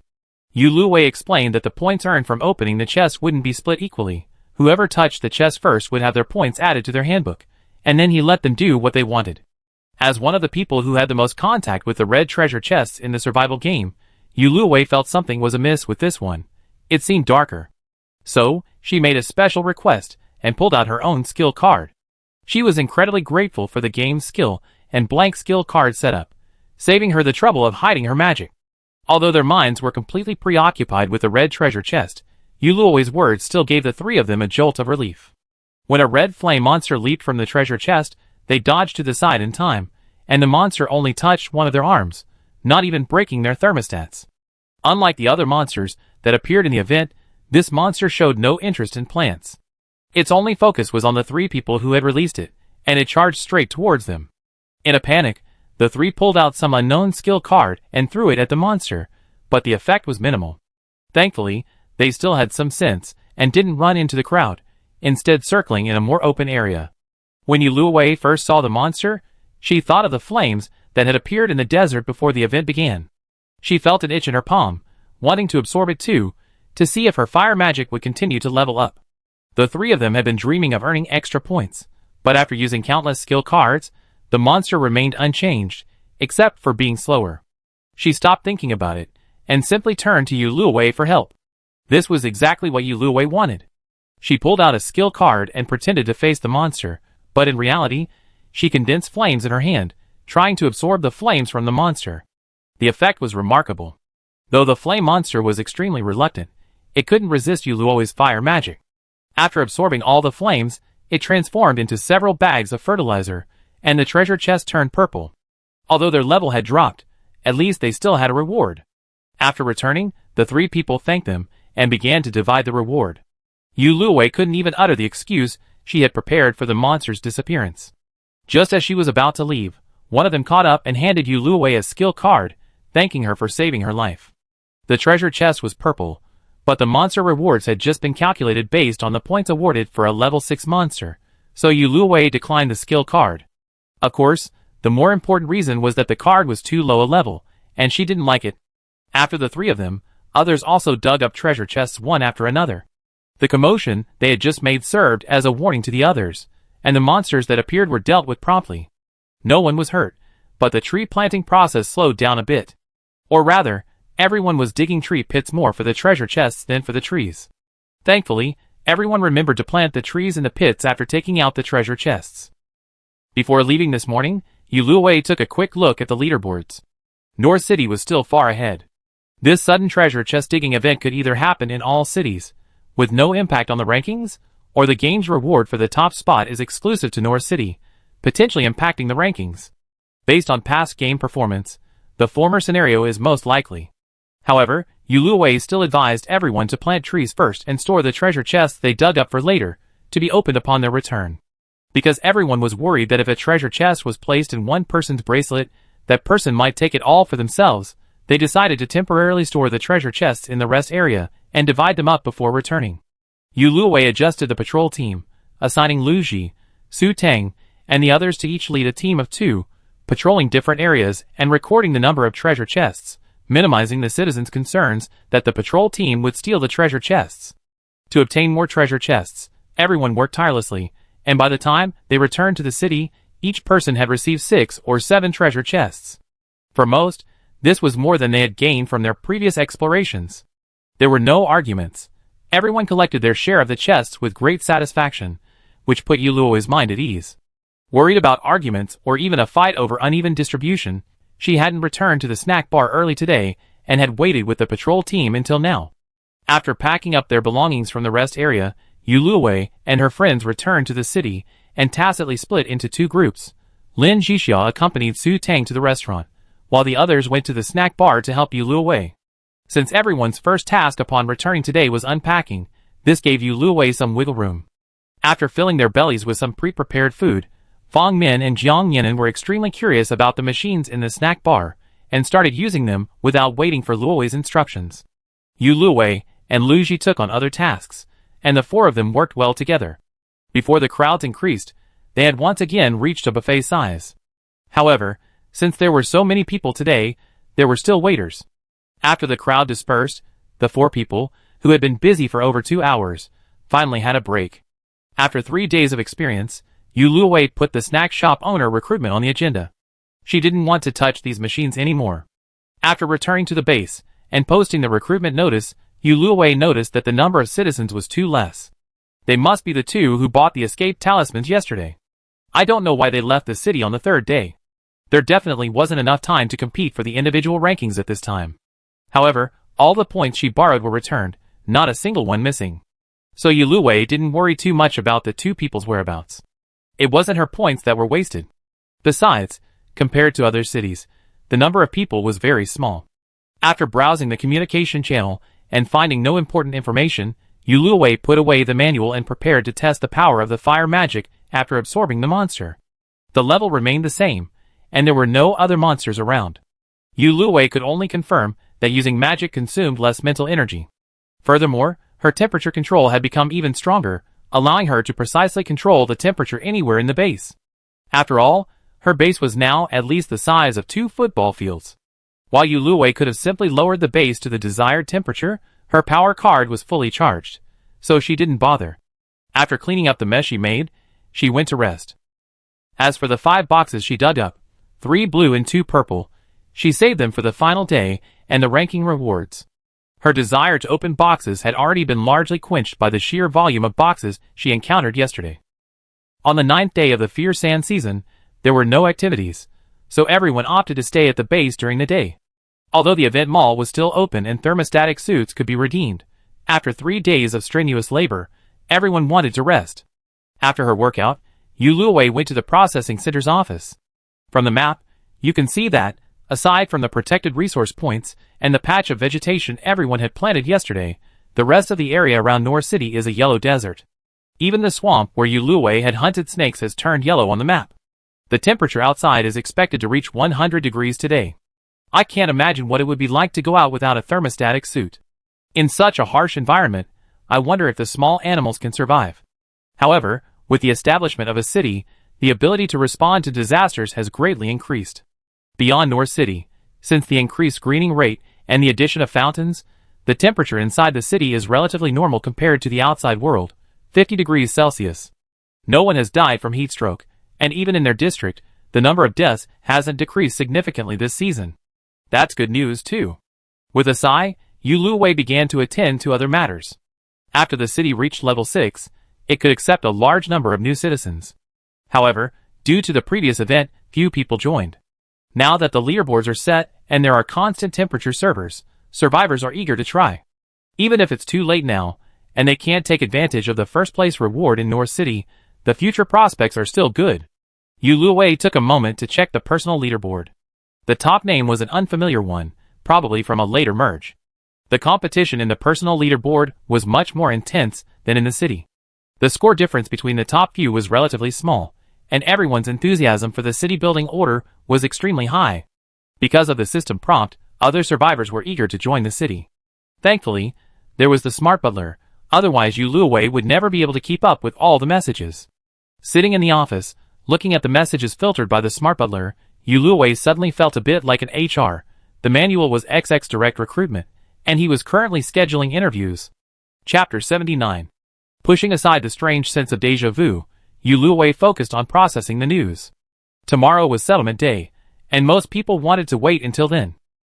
Yu Lu Wei explained that the points earned from opening the chest wouldn't be split equally. Whoever touched the chest first would have their points added to their handbook, and then he let them do what they wanted. As one of the people who had the most contact with the red treasure chests in the survival game, Yu Lu Wei felt something was amiss with this one. It seemed darker. So, she made a special request and pulled out her own skill card. She was incredibly grateful for the game's skill and blank skill card setup, saving her the trouble of hiding her magic. Although their minds were completely preoccupied with the red treasure chest, Yu Lu Wei's words still gave the 3 of them a jolt of relief. When a red flame monster leaped from the treasure chest, they dodged to the side in time, and the monster only touched one of their arms, not even breaking their thermostats. Unlike the other monsters that appeared in the event, this monster showed no interest in plants. Its only focus was on the 3 people who had released it, and it charged straight towards them. In a panic, the 3 pulled out some unknown skill card and threw it at the monster, but the effect was minimal. Thankfully, they still had some sense and didn't run into the crowd, instead circling in a more open area. When Yu Lu Wei first saw the monster, she thought of the flames that had appeared in the desert before the event began. She felt an itch in her palm, wanting to absorb it too, to see if her fire magic would continue to level up. The 3 of them had been dreaming of earning extra points, but after using countless skill cards, the monster remained unchanged, except for being slower. She stopped thinking about it, and simply turned to Yu Lu Wei for help. This was exactly what Yu Lu Wei wanted. She pulled out a skill card and pretended to face the monster, but in reality, she condensed flames in her hand, trying to absorb the flames from the monster. The effect was remarkable. Though the flame monster was extremely reluctant, it couldn't resist Yu Lu Wei's fire magic. After absorbing all the flames, it transformed into several bags of fertilizer, and the treasure chest turned purple. Although their level had dropped, at least they still had a reward. After returning, the 3 people thanked them, and began to divide the reward. Yu Lu Wei couldn't even utter the excuse she had prepared for the monster's disappearance. Just as she was about to leave, one of them caught up and handed Yu Lu Wei a skill card, thanking her for saving her life. The treasure chest was purple, but the monster rewards had just been calculated based on the points awarded for a level 6 monster, so Yu Lu Wei declined the skill card. Of course, the more important reason was that the card was too low a level, and she didn't like it. After the 3 of them, others also dug up treasure chests one after another. The commotion they had just made served as a warning to the others, and the monsters that appeared were dealt with promptly. No one was hurt, but the tree planting process slowed down a bit. Or rather, everyone was digging tree pits more for the treasure chests than for the trees. Thankfully, everyone remembered to plant the trees in the pits after taking out the treasure chests. Before leaving this morning, Yu Lu Wei took a quick look at the leaderboards. North City was still far ahead. This sudden treasure chest digging event could either happen in all cities, with no impact on the rankings, or the game's reward for the top spot is exclusive to North City, potentially impacting the rankings. Based on past game performance, the former scenario is most likely. However, Yu Lu Wei still advised everyone to plant trees first and store the treasure chests they dug up for later, to be opened upon their return. Because everyone was worried that if a treasure chest was placed in one person's bracelet, that person might take it all for themselves, they decided to temporarily store the treasure chests in the rest area and divide them up before returning. Yu Lu Wei adjusted the patrol team, assigning Lu Ji, Su Tang, and the others to each lead a team of 2, patrolling different areas and recording the number of treasure chests, minimizing the citizens' concerns that the patrol team would steal the treasure chests. To obtain more treasure chests, Everyone worked tirelessly, and by the time they returned to the city, each person had received 6 or 7 treasure chests. For most, this was more than they had gained from their previous explorations. There were no arguments. Everyone collected their share of the chests with great satisfaction, which put Yuluo's mind at ease. Worried about arguments or even a fight over uneven distribution, she hadn't returned to the snack bar early today and had waited with the patrol team until now. After packing up their belongings from the rest area, Yuluo and her friends returned to the city and tacitly split into 2 groups. Lin Jixia accompanied Su Tang to the restaurant, while the others went to the snack bar to help Yuluo. Since everyone's first task upon returning today was unpacking, this gave Yuluo some wiggle room. After filling their bellies with some pre-prepared food, Fang Min and Jiang Yinan were extremely curious about the machines in the snack bar, and started using them without waiting for Luo's instructions. Yuluo and Lu Ji took on other tasks, and the 4 of them worked well together. Before the crowds increased, they had once again reached a buffet size. However, since there were so many people today, there were still waiters. After the crowd dispersed, the 4 people, who had been busy for over 2 hours, finally had a break. After 3 days of experience, Yuluo put the snack shop owner recruitment on the agenda. She didn't want to touch these machines anymore. After returning to the base and posting the recruitment notice, Yuluo noticed that the number of citizens was too less. They must be the 2 who bought the escape talismans yesterday. I don't know why they left the city on the 3rd day. There definitely wasn't enough time to compete for the individual rankings at this time. However, all the points she borrowed were returned, not a single one missing. So Yuluo didn't worry too much about the 2 people's whereabouts. It wasn't her points that were wasted. Besides, compared to other cities, the number of people was very small. After browsing the communication channel and finding no important information, Yuluo put away the manual and prepared to test the power of the fire magic after absorbing the monster. The level remained the same, and there were no other monsters around. Yuluo could only confirm that using magic consumed less mental energy. Furthermore, her temperature control had become even stronger, allowing her to precisely control the temperature anywhere in the base. After all, her base was now at least the size of 2 football fields. While Yuluo could have simply lowered the base to the desired temperature, her power card was fully charged, so she didn't bother. After cleaning up the mess she made, she went to rest. As for the 5 boxes she dug up, 3 blue and 2 purple, she saved them for the final day and the ranking rewards. Her desire to open boxes had already been largely quenched by the sheer volume of boxes she encountered yesterday. On the 9th day of the Fierce Sand season, there were no activities, so everyone opted to stay at the base during the day. Although the event mall was still open and thermostatic suits could be redeemed, after 3 days of strenuous labor, everyone wanted to rest. After her workout, Yuluo went to the processing center's office. From the map, you can see that, aside from the protected resource points and the patch of vegetation everyone had planted yesterday, the rest of the area around North City is a yellow desert. Even the swamp where Yuluo had hunted snakes has turned yellow on the map. The temperature outside is expected to reach 100 degrees today. I can't imagine what it would be like to go out without a thermostatic suit. In such a harsh environment, I wonder if the small animals can survive. However, with the establishment of a city, the ability to respond to disasters has greatly increased. Beyond North City, since the increased greening rate and the addition of fountains, the temperature inside the city is relatively normal compared to the outside world, 50 degrees Celsius. No one has died from heat stroke, and even in their district, the number of deaths hasn't decreased significantly this season. That's good news too. With a sigh, Yuluo began to attend to other matters. After the city reached level 6, it could accept a large number of new citizens. However, due to the previous event, few people joined. Now that the leaderboards are set and there are constant temperature servers, survivors are eager to try. Even if it's too late now, and they can't take advantage of the first place reward in North City, the future prospects are still good. Yuluo took a moment to check the personal leaderboard. The top name was an unfamiliar one, probably from a later merge. The competition in the personal leaderboard was much more intense than in the city. The score difference between the top few was relatively small, and everyone's enthusiasm for the city-building order was extremely high. Because of the system prompt, other survivors were eager to join the city. Thankfully, there was the smart butler, otherwise Yuluo would never be able to keep up with all the messages. Sitting in the office, looking at the messages filtered by the smart butler, Yuluo suddenly felt a bit like an HR. The manual was XX Direct Recruitment, and he was currently scheduling interviews. Chapter 79. Pushing aside the strange sense of déjà vu, Yuluwei focused on processing the news. Tomorrow was settlement day, and most people wanted to wait until then.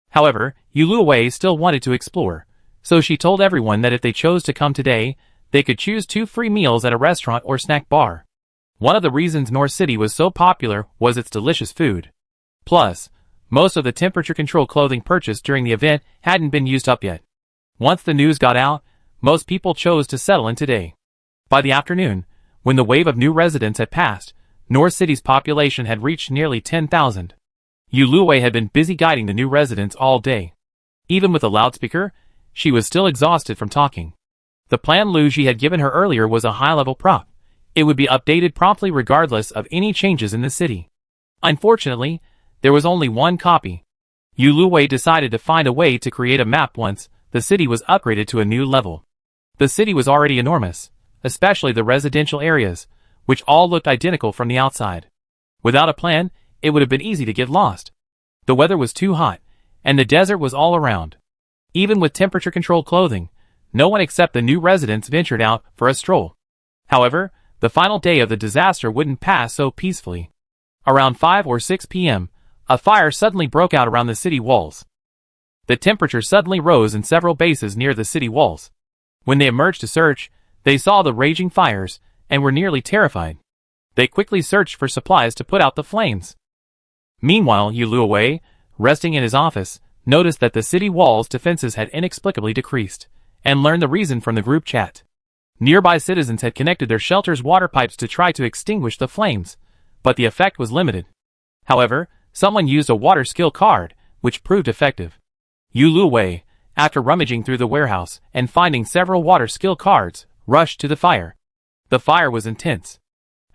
However, Yuluwei still wanted to explore, so she told everyone that if they chose to come today, they could choose 2 free meals at a restaurant or snack bar. One of the reasons North City was so popular was its delicious food. Plus, most of the temperature-controlled clothing purchased during the event hadn't been used up yet. Once the news got out, most people chose to settle in today. By the afternoon, when the wave of new residents had passed, North City's population had reached nearly 10,000. Yuluwei had been busy guiding the new residents all day. Even with a loudspeaker, she was still exhausted from talking. The plan Lu Ji had given her earlier was a high-level prop. It would be updated promptly regardless of any changes in the city. Unfortunately, there was only one copy. Yuluwei decided to find a way to create a map once the city was upgraded to a new level. The city was already enormous, especially the residential areas, which all looked identical from the outside. Without a plan, it would have been easy to get lost. The weather was too hot, and the desert was all around. Even with temperature-controlled clothing, no one except the new residents ventured out for a stroll. However, the final day of the disaster wouldn't pass so peacefully. Around 5 or 6 p.m., a fire suddenly broke out around the city walls. The temperature suddenly rose in several bases near the city walls. When they emerged to search, they saw the raging fires and were nearly terrified. They quickly searched for supplies to put out the flames. Meanwhile, Yuluwei, resting in his office, noticed that the city wall's defenses had inexplicably decreased, and learned the reason from the group chat. Nearby citizens had connected their shelter's water pipes to try to extinguish the flames, but the effect was limited. However, someone used a water skill card, which proved effective. Yuluwei, after rummaging through the warehouse and finding several water skill cards, rushed to the fire. The fire was intense.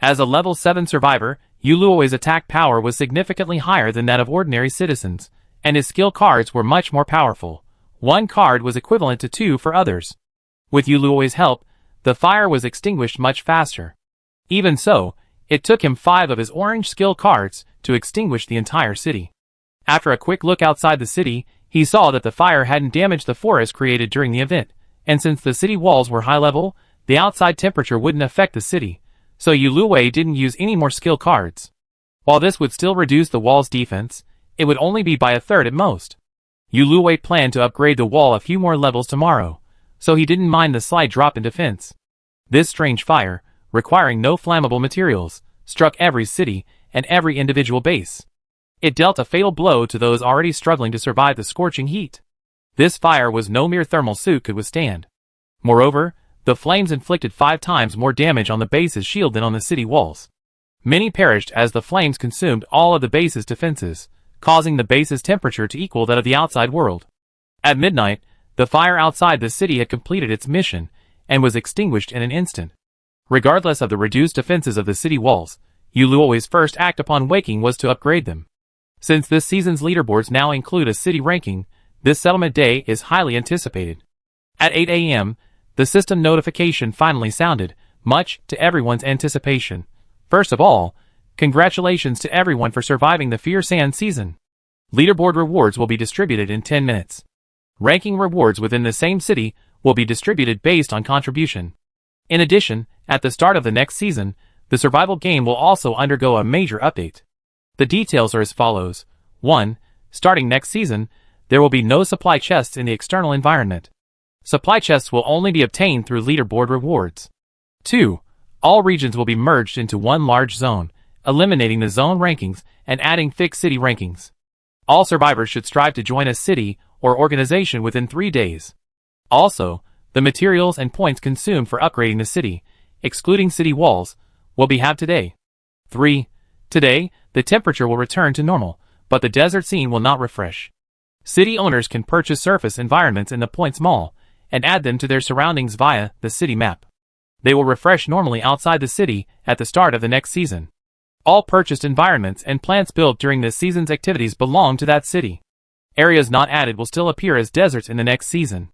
As a level 7 survivor, Yuluwei's attack power was significantly higher than that of ordinary citizens, and his skill cards were much more powerful. One card was equivalent to 2 for others. With Yuluwei's help, the fire was extinguished much faster. Even so, it took him 5 of his orange skill cards to extinguish the entire city. After a quick look outside the city, he saw that the fire hadn't damaged the forest created during the event, and since the city walls were high level, the outside temperature wouldn't affect the city, so Yuluwei didn't use any more skill cards. While this would still reduce the wall's defense, it would only be by a third at most. Yuluwei planned to upgrade the wall a few more levels tomorrow, so he didn't mind the slight drop in defense. This strange fire, requiring no flammable materials, struck every city and every individual base. It dealt a fatal blow to those already struggling to survive the scorching heat. This fire was no mere thermal suit could withstand. Moreover, the flames inflicted 5 times more damage on the base's shield than on the city walls. Many perished as the flames consumed all of the base's defenses, causing the base's temperature to equal that of the outside world. At midnight, the fire outside the city had completed its mission and was extinguished in an instant. Regardless of the reduced defenses of the city walls, Yuluwei's first act upon waking was to upgrade them. Since this season's leaderboards now include a city ranking, this settlement day is highly anticipated. At 8 a.m., the system notification finally sounded, much to everyone's anticipation. First of all, congratulations to everyone for surviving the Fierce Sand season. Leaderboard rewards will be distributed in 10 minutes. Ranking rewards within the same city will be distributed based on contribution. In addition, at the start of the next season, the survival game will also undergo a major update. The details are as follows. 1. Starting next season, there will be no supply chests in the external environment. Supply chests will only be obtained through leaderboard rewards. 2. All regions will be merged into one large zone, eliminating the zone rankings and adding fixed city rankings. All survivors should strive to join a city or organization within 3 days. Also, the materials and points consumed for upgrading the city, excluding city walls, will be halved today. 3. Today, the temperature will return to normal, but the desert scene will not refresh. City owners can purchase surface environments in the Points Mall and add them to their surroundings via the city map. They will refresh normally outside the city at the start of the next season. All purchased environments and plants built during this season's activities belong to that city. Areas not added will still appear as deserts in the next season.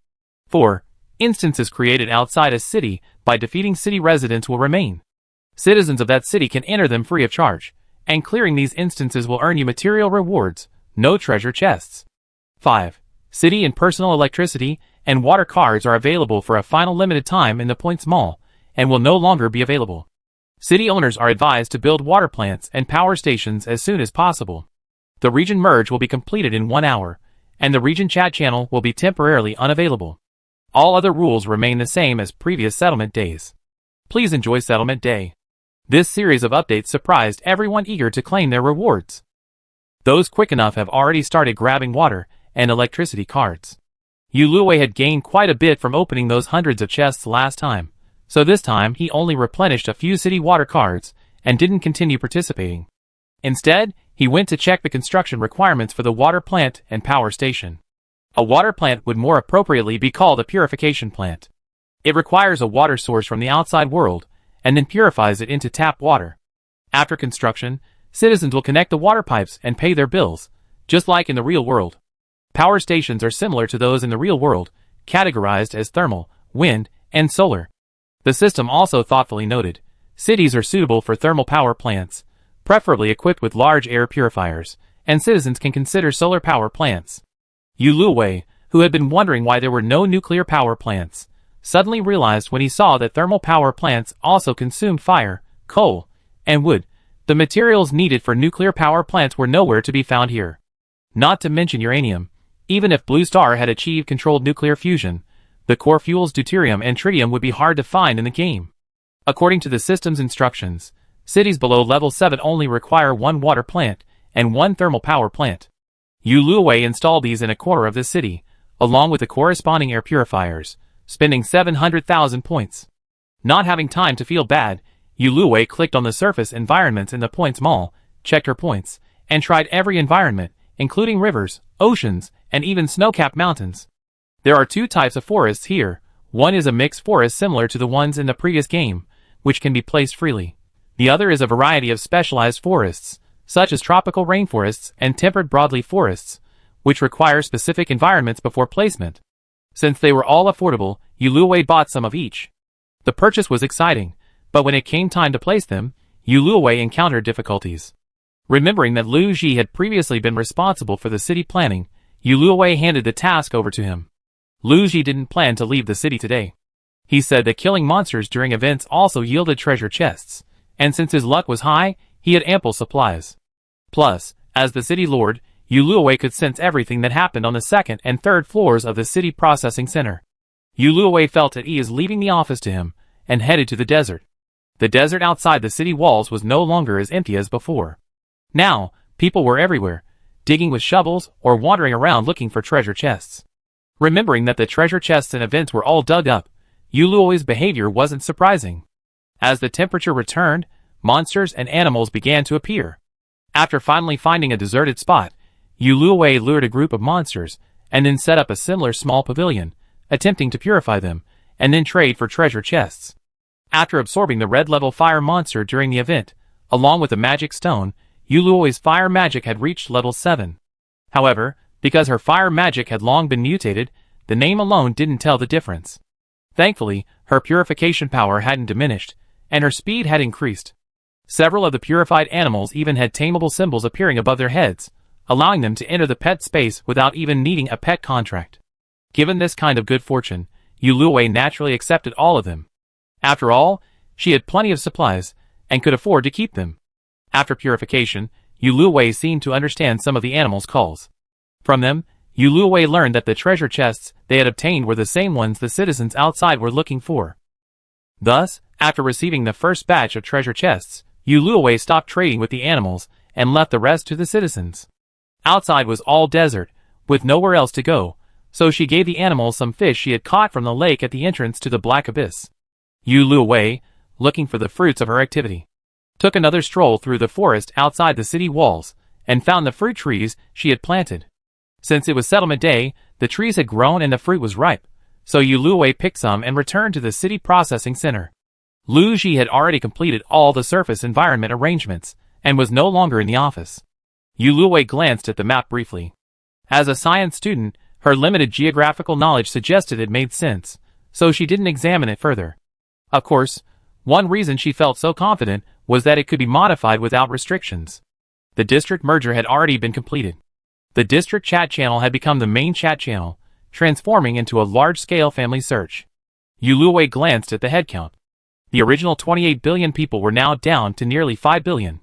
4. Instances created outside a city by defeating city residents will remain. Citizens of that city can enter them free of charge, and clearing these instances will earn you material rewards, no treasure chests. 5. City and personal electricity and water cards are available for a final limited time in the Points Mall, and will no longer be available. City owners are advised to build water plants and power stations as soon as possible. The region merge will be completed in 1 hour, and the region chat channel will be temporarily unavailable. All other rules remain the same as previous settlement days. Please enjoy settlement day. This series of updates surprised everyone eager to claim their rewards. Those quick enough have already started grabbing water and electricity cards. Yuluwei had gained quite a bit from opening those hundreds of chests last time, so this time he only replenished a few city water cards and didn't continue participating. Instead, he went to check the construction requirements for the water plant and power station. A water plant would more appropriately be called a purification plant. It requires a water source from the outside world and then purifies it into tap water. After construction, citizens will connect the water pipes and pay their bills, just like in the real world. Power stations are similar to those in the real world, categorized as thermal, wind, and solar. The system also thoughtfully noted, cities are suitable for thermal power plants, preferably equipped with large air purifiers, and citizens can consider solar power plants. Yuluwei, who had been wondering why there were no nuclear power plants, suddenly realized when he saw that thermal power plants also consumed fire, coal, and wood. The materials needed for nuclear power plants were nowhere to be found here. Not to mention uranium. Even if Blue Star had achieved controlled nuclear fusion, the core fuels deuterium and tritium would be hard to find in the game. According to the system's instructions, cities below level 7 only require 1 water plant and 1 thermal power plant. Yuluwei installed these in a quarter of the city, along with the corresponding air purifiers, spending 700,000 points. Not having time to feel bad, Yuluwei clicked on the surface environments in the points mall, checked her points, and tried every environment, including rivers, oceans, and even snow-capped mountains. There are 2 types of forests here. One is a mixed forest similar to the ones in the previous game, which can be placed freely. The other is a variety of specialized forests, such as tropical rainforests and temperate broadleaf forests, which require specific environments before placement. Since they were all affordable, Yuluwei bought some of each. The purchase was exciting, but when it came time to place them, Yuluwei encountered difficulties. Remembering that Liu Ji had previously been responsible for the city planning, Yuluwei handed the task over to him. Liu Ji didn't plan to leave the city today. He said that killing monsters during events also yielded treasure chests, and since his luck was high, he had ample supplies. Plus, as the city lord, Yuluwei could sense everything that happened on the 2nd and 3rd floors of the city processing center. Yuluwei felt at ease leaving the office to him, and headed to the desert. The desert outside the city walls was no longer as empty as before. Now, people were everywhere, digging with shovels or wandering around looking for treasure chests. Remembering that the treasure chests and events were all dug up, Yuluwei's behavior wasn't surprising. As the temperature returned, monsters and animals began to appear. After finally finding a deserted spot, Yuluwei lured a group of monsters, and then set up a similar small pavilion, attempting to purify them, and then trade for treasure chests. After absorbing the red-level fire monster during the event, along with the magic stone, Yuluwei's fire magic had reached level 7. However, because her fire magic had long been mutated, the name alone didn't tell the difference. Thankfully, her purification power hadn't diminished, and her speed had increased. Several of the purified animals even had tameable symbols appearing above their heads, allowing them to enter the pet space without even needing a pet contract. Given this kind of good fortune, Yuluwei naturally accepted all of them. After all, she had plenty of supplies, and could afford to keep them. After purification, Yuluwei seemed to understand some of the animals' calls. From them, Yuluwei learned that the treasure chests they had obtained were the same ones the citizens outside were looking for. Thus, after receiving the first batch of treasure chests, Yuluwei stopped trading with the animals and left the rest to the citizens. Outside was all desert, with nowhere else to go, so she gave the animals some fish she had caught from the lake at the entrance to the Black Abyss. Yuluwei, looking for the fruits of her activity, took another stroll through the forest outside the city walls, and found the fruit trees she had planted. Since it was settlement day, the trees had grown and the fruit was ripe, so Yuluwei picked some and returned to the city processing center. Liu Ji had already completed all the surface environment arrangements, and was no longer in the office. Yuluwei glanced at the map briefly. As a science student, her limited geographical knowledge suggested it made sense, so she didn't examine it further. Of course, one reason she felt so confident was that it could be modified without restrictions. The district merger had already been completed. The district chat channel had become the main chat channel, transforming into a large-scale family search. Yuluwei glanced at the head count. The original 28 billion people were now down to nearly 5 billion.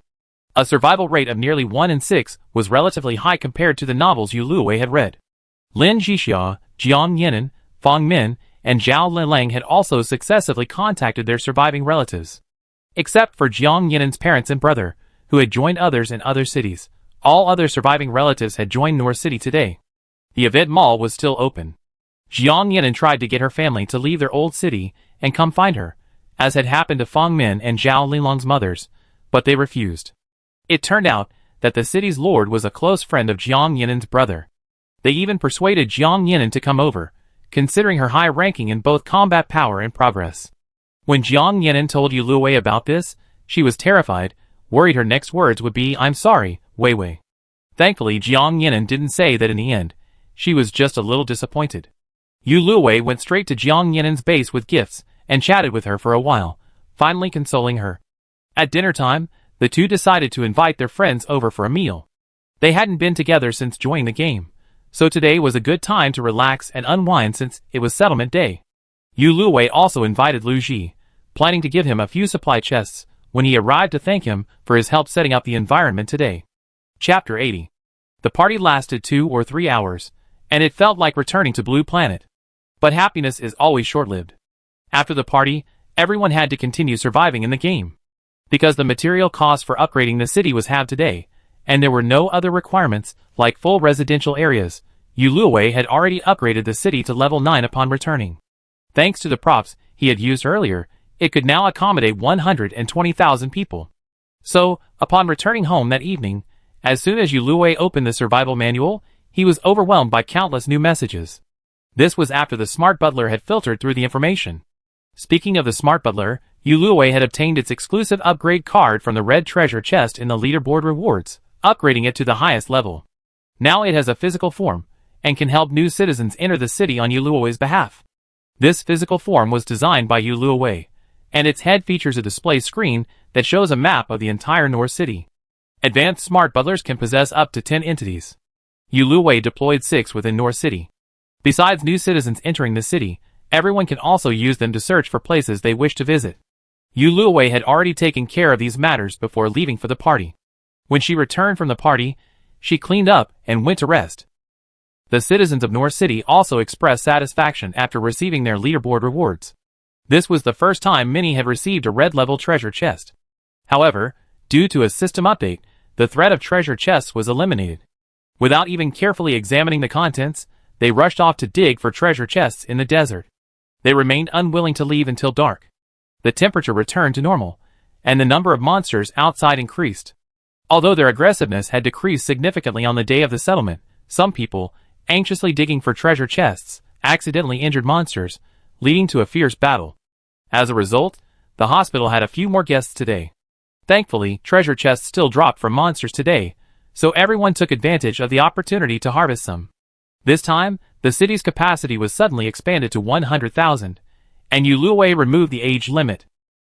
A survival rate of nearly 1 in 6 was relatively high compared to the novels Yu Luwei had read. Lin Jixia, Jiang Yinan, Fang Min, and Zhao Lilang had also successively contacted their surviving relatives. Except for Jiang Yinan's parents and brother, who had joined others in other cities, all other surviving relatives had joined North City today. The event mall was still open. Jiang Yinan tried to get her family to leave their old city and come find her, as had happened to Fang Min and Zhao Lilang's mothers, but they refused. It turned out that the city's lord was a close friend of Jiang Yinan's brother. They even persuaded Jiang Yinan to come over, considering her high ranking in both combat power and progress. When Jiang Yinan told Yu Luwei about this, she was terrified, worried her next words would be, "I'm sorry, Wei Wei." Thankfully, Jiang Yinan didn't say that in the end. She was just a little disappointed. Yu Luwei went straight to Jiang Yinan's base with gifts and chatted with her for a while, finally consoling her. At dinner time, the two decided to invite their friends over for a meal. They hadn't been together since joining the game, so today was a good time to relax and unwind since it was settlement day. Yu Luwei also invited Lu Ji, planning to give him a few supply chests when he arrived to thank him for his help setting up the environment today. Chapter 80. The party lasted 2 or 3 hours, and it felt like returning to Blue Planet. But happiness is always short-lived. After the party, everyone had to continue surviving in the game. Because the material cost for upgrading the city was halved today, and there were no other requirements, like full residential areas, Yu Luwei had already upgraded the city to level 9 upon returning. Thanks to the props he had used earlier, it could now accommodate 120,000 people. So, upon returning home that evening, as soon as Yu Luwei opened the survival manual, he was overwhelmed by countless new messages. This was after the smart butler had filtered through the information. Speaking of the smart butler, Yu Luwei had obtained its exclusive upgrade card from the red treasure chest in the leaderboard rewards, upgrading it to the highest level. Now it has a physical form, and can help new citizens enter the city on Yu Luwei's behalf. This physical form was designed by Yu Luwei, and its head features a display screen that shows a map of the entire North City. Advanced smart butlers can possess up to 10 entities. Yu Luwei deployed 6 within North City. Besides new citizens entering the city, everyone can also use them to search for places they wish to visit. Yu Luwei had already taken care of these matters before leaving for the party. When she returned from the party, she cleaned up and went to rest. The citizens of North City also expressed satisfaction after receiving their leaderboard rewards. This was the first time many had received a red-level treasure chest. However, due to a system update, the threat of treasure chests was eliminated. Without even carefully examining the contents, they rushed off to dig for treasure chests in the desert. They remained unwilling to leave until dark. The temperature returned to normal, and the number of monsters outside increased. Although their aggressiveness had decreased significantly on the day of the settlement, some people, anxiously digging for treasure chests, accidentally injured monsters, leading to a fierce battle. As a result, the hospital had a few more guests today. Thankfully, treasure chests still dropped from monsters today, so everyone took advantage of the opportunity to harvest some. This time, the city's capacity was suddenly expanded to 100,000, and Yu Luwei removed the age limit.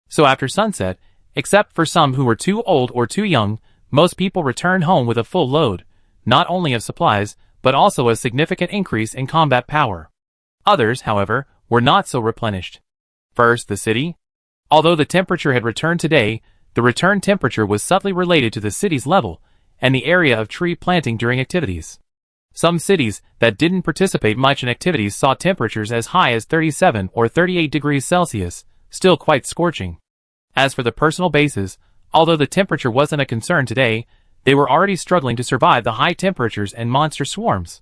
So after sunset, except for some who were too old or too young, most people returned home with a full load, not only of supplies, but also a significant increase in combat power. Others, however, were not so replenished. First, the city. Although the temperature had returned today, the return temperature was subtly related to the city's level and the area of tree planting during activities. Some cities that didn't participate much in activities saw temperatures as high as 37 or 38 degrees Celsius, still quite scorching. As for the personal bases, although the temperature wasn't a concern today, they were already struggling to survive the high temperatures and monster swarms.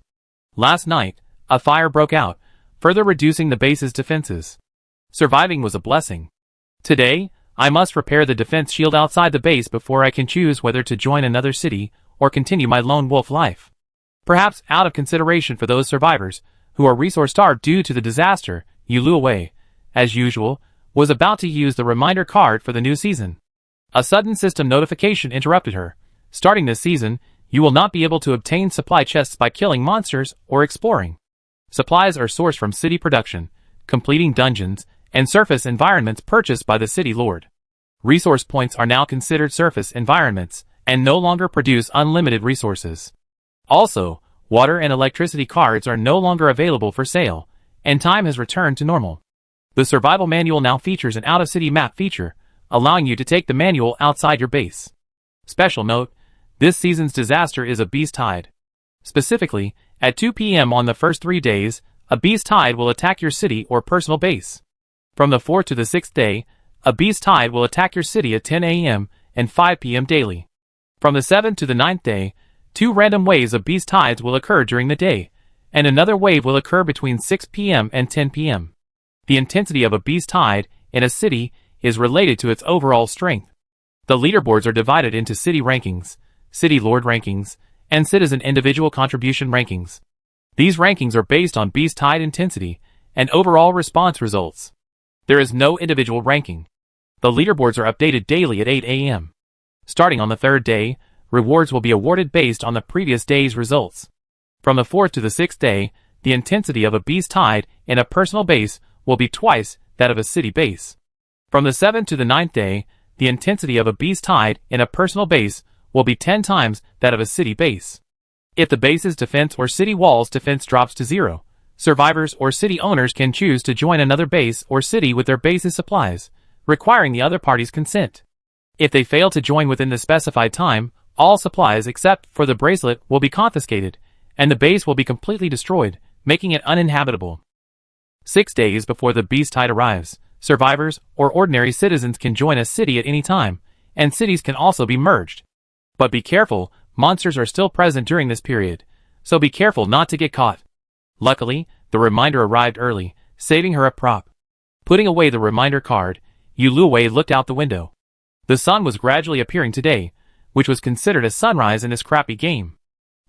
Last night, a fire broke out, further reducing the base's defenses. Surviving was a blessing. Today, I must repair the defense shield outside the base before I can choose whether to join another city or continue my lone wolf life. Perhaps out of consideration for those survivors who are resource-starved due to the disaster, Yu Luwei, as usual, was about to use the reminder card for the new season. A sudden system notification interrupted her. Starting this season, you will not be able to obtain supply chests by killing monsters or exploring. Supplies are sourced from city production, completing dungeons, and surface environments purchased by the city lord. Resource points are now considered surface environments, and no longer produce unlimited resources. Also, water and electricity cards are no longer available for sale, and time has returned to normal. The survival manual now features an out-of-city map feature, allowing you to take the manual outside your base. Special note, this season's disaster is a beast tide. Specifically, at 2 p.m. on the first 3 days, a beast tide will attack your city or personal base. From the 4th to the 6th day, a beast tide will attack your city at 10 a.m. and 5 p.m. daily. From the 7th to the 9th day, 2 random waves of beast tides will occur during the day, and another wave will occur between 6 p.m. and 10 p.m. The intensity of a beast tide in a city is related to its overall strength. The leaderboards are divided into city rankings, city lord rankings, and citizen individual contribution rankings. These rankings are based on beast tide intensity and overall response results. There is no individual ranking. The leaderboards are updated daily at 8 a.m. Starting on the 3rd day, rewards will be awarded based on the previous day's results. From the 4th to the 6th day, the intensity of a beast tide in a personal base will be twice that of a city base. From the 7th to the 9th day, the intensity of a beast tide in a personal base will be 10 times that of a city base. If the base's defense or city wall's defense drops to 0, survivors or city owners can choose to join another base or city with their base's supplies, requiring the other party's consent. If they fail to join within the specified time, all supplies except for the bracelet will be confiscated, and the base will be completely destroyed, making it uninhabitable. 6 days before the beast tide arrives, survivors or ordinary citizens can join a city at any time, and cities can also be merged. But be careful, monsters are still present during this period, so be careful not to get caught. Luckily, the reminder arrived early, saving her a prop. Putting away the reminder card, Yuluwei looked out the window. The sun was gradually appearing today, which was considered a sunrise in this crappy game.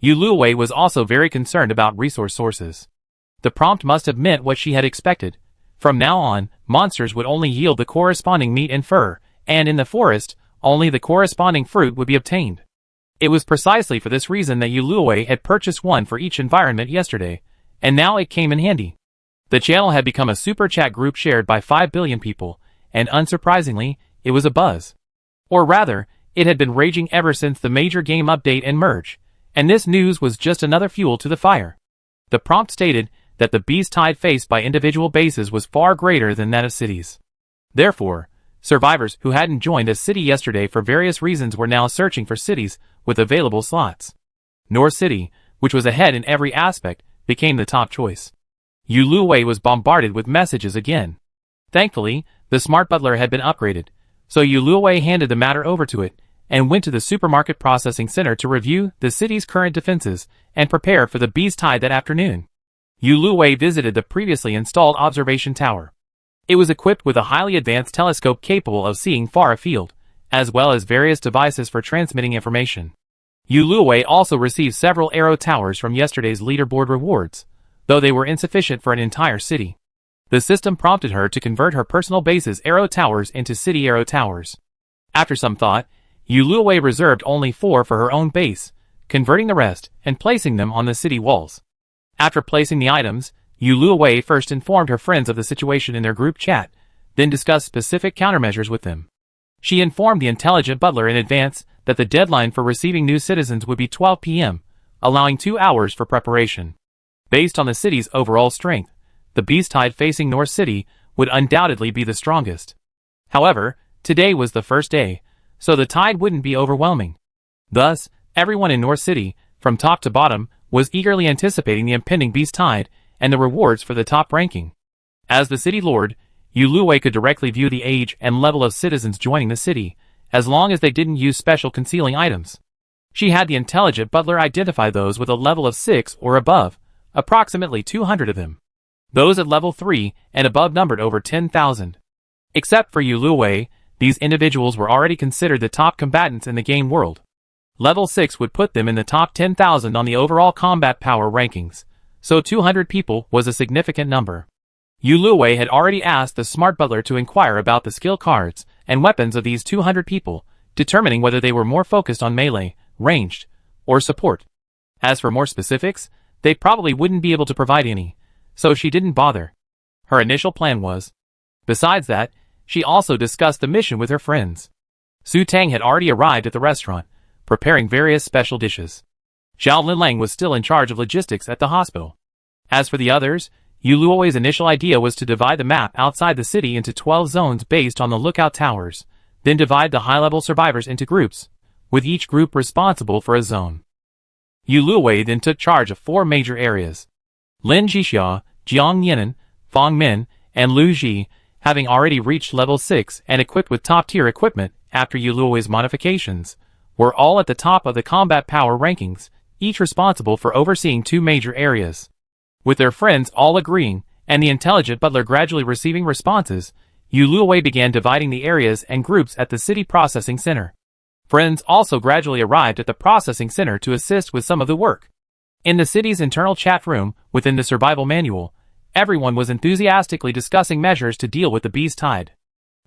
Yuluwei was also very concerned about resource sources. The prompt must have meant what she had expected. From now on, monsters would only yield the corresponding meat and fur, and in the forest, only the corresponding fruit would be obtained. It was precisely for this reason that Yuluwei had purchased one for each environment yesterday, and now it came in handy. The channel had become a super chat group shared by 5 billion people, and unsurprisingly, it was a buzz. Or rather, it had been raging ever since the major game update and merge, and this news was just another fuel to the fire. The prompt stated that the beast tide faced by individual bases was far greater than that of cities. Therefore, survivors who hadn't joined a city yesterday for various reasons were now searching for cities with available slots. North City, which was ahead in every aspect, became the top choice. Yuluwei was bombarded with messages again. Thankfully, the smart butler had been upgraded, so Yuluwei handed the matter over to it and went to the supermarket processing center to review the city's current defenses and prepare for the beast tide that afternoon. Yuluwei visited the previously installed observation tower. It was equipped with a highly advanced telescope capable of seeing far afield, as well as various devices for transmitting information. Yuluwei also received several arrow towers from yesterday's leaderboard rewards, though they were insufficient for an entire city. The system prompted her to convert her personal base's arrow towers into city arrow towers. After some thought, Yuluwei reserved only 4 for her own base, converting the rest and placing them on the city walls. After placing the items, Yuluwei first informed her friends of the situation in their group chat, then discussed specific countermeasures with them. She informed the intelligent butler in advance that the deadline for receiving new citizens would be 12 p.m., allowing 2 hours for preparation. Based on the city's overall strength, the beast tide facing North City would undoubtedly be the strongest. However, today was the first day, so the tide wouldn't be overwhelming. Thus, everyone in North City, from top to bottom, was eagerly anticipating the impending beast tide and the rewards for the top ranking. As the city lord, Yuluwei could directly view the age and level of citizens joining the city, as long as they didn't use special concealing items. She had the intelligent butler identify those with a level of 6 or above, approximately 200 of them. Those at level 3 and above numbered over 10,000. Except for Yuluwei, these individuals were already considered the top combatants in the game world. Level 6 would put them in the top 10,000 on the overall combat power rankings, so 200 people was a significant number. Yuluwei had already asked the smart butler to inquire about the skill cards and weapons of these 200 people, determining whether they were more focused on melee, ranged, or support. As for more specifics, they probably wouldn't be able to provide any, so she didn't bother. Her initial plan was. Besides that, she also discussed the mission with her friends. Su Tang had already arrived at the restaurant, preparing various special dishes. Xiao Linlang was still in charge of logistics at the hospital. As for the others, Yuluo's initial idea was to divide the map outside the city into 12 zones based on the lookout towers, then divide the high-level survivors into groups, with each group responsible for a zone. Yuluo then took charge of 4 major areas. Lin Jixia, Jiang Yinan, Fang Min, and Lu Ji, having already reached level 6 and equipped with top-tier equipment after Yuluo's modifications, were all at the top of the combat power rankings, each responsible for overseeing 2 major areas. With their friends all agreeing, and the intelligent butler gradually receiving responses, Yuluo began dividing the areas and groups at the city processing center. Friends also gradually arrived at the processing center to assist with some of the work. In the city's internal chat room, within the survival manual, everyone was enthusiastically discussing measures to deal with the beast tide.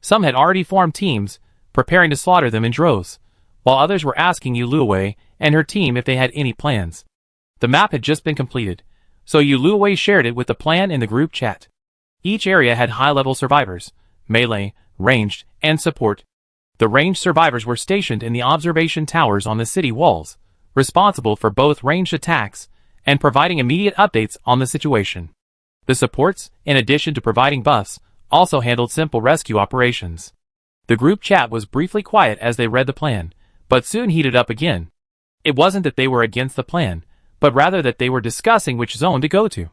Some had already formed teams, preparing to slaughter them in droves, while others were asking Yuluo and her team if they had any plans. The map had just been completed, so Yuluo shared it with the plan in the group chat. Each area had high-level survivors, melee, ranged, and support. The ranged survivors were stationed in the observation towers on the city walls, responsible for both ranged attacks and providing immediate updates on the situation. The supports, in addition to providing buffs, also handled simple rescue operations. The group chat was briefly quiet as they read the plan, but soon heated up again. It wasn't that they were against the plan, but rather that they were discussing which zone to go to.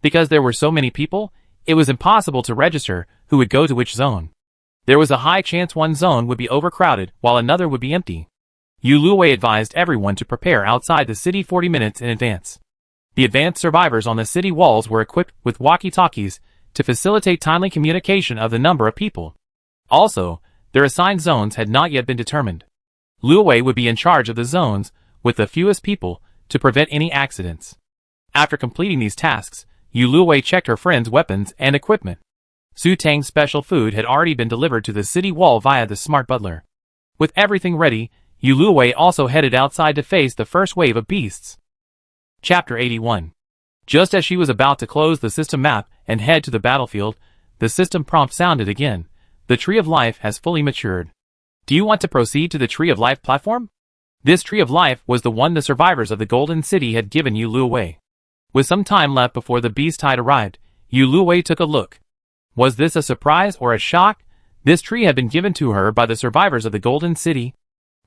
Because there were so many people, it was impossible to register who would go to which zone. There was a high chance one zone would be overcrowded while another would be empty. Yuluo advised everyone to prepare outside the city 40 minutes in advance. The advanced survivors on the city walls were equipped with walkie-talkies to facilitate timely communication of the number of people. Also, their assigned zones had not yet been determined. Luo would be in charge of the zones with the fewest people to prevent any accidents. After completing these tasks, Yuluo checked her friend's weapons and equipment. Su Tang's special food had already been delivered to the city wall via the smart butler. With everything ready, Yuluo also headed outside to face the first wave of beasts. Chapter 81. Just as she was about to close the system map and head to the battlefield, the system prompt sounded again. The Tree of Life has fully matured. Do you want to proceed to the Tree of Life platform? This Tree of Life was the one the survivors of the Golden City had given Yuluo. With some time left before the beast tide arrived, Yuluo took a look. Was this a surprise or a shock? This tree had been given to her by the survivors of the Golden City.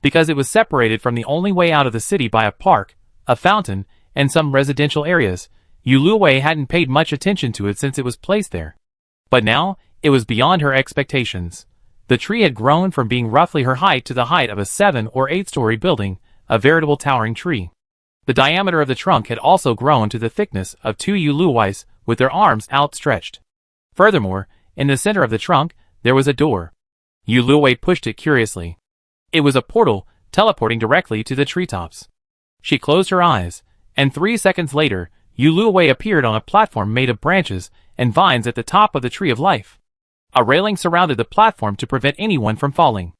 Because it was separated from the only way out of the city by a park, a fountain, and some residential areas, Yuluo hadn't paid much attention to it since it was placed there. But now, it was beyond her expectations. The tree had grown from being roughly her height to the height of a 7- or 8-story building, a veritable towering tree. The diameter of the trunk had also grown to the thickness of 2 Yuluos with their arms outstretched. Furthermore, in the center of the trunk, there was a door. Yuluo pushed it curiously. It was a portal, teleporting directly to the treetops. She closed her eyes, and 3 seconds later, Yuluo appeared on a platform made of branches and vines at the top of the Tree of Life. A railing surrounded the platform to prevent anyone from falling.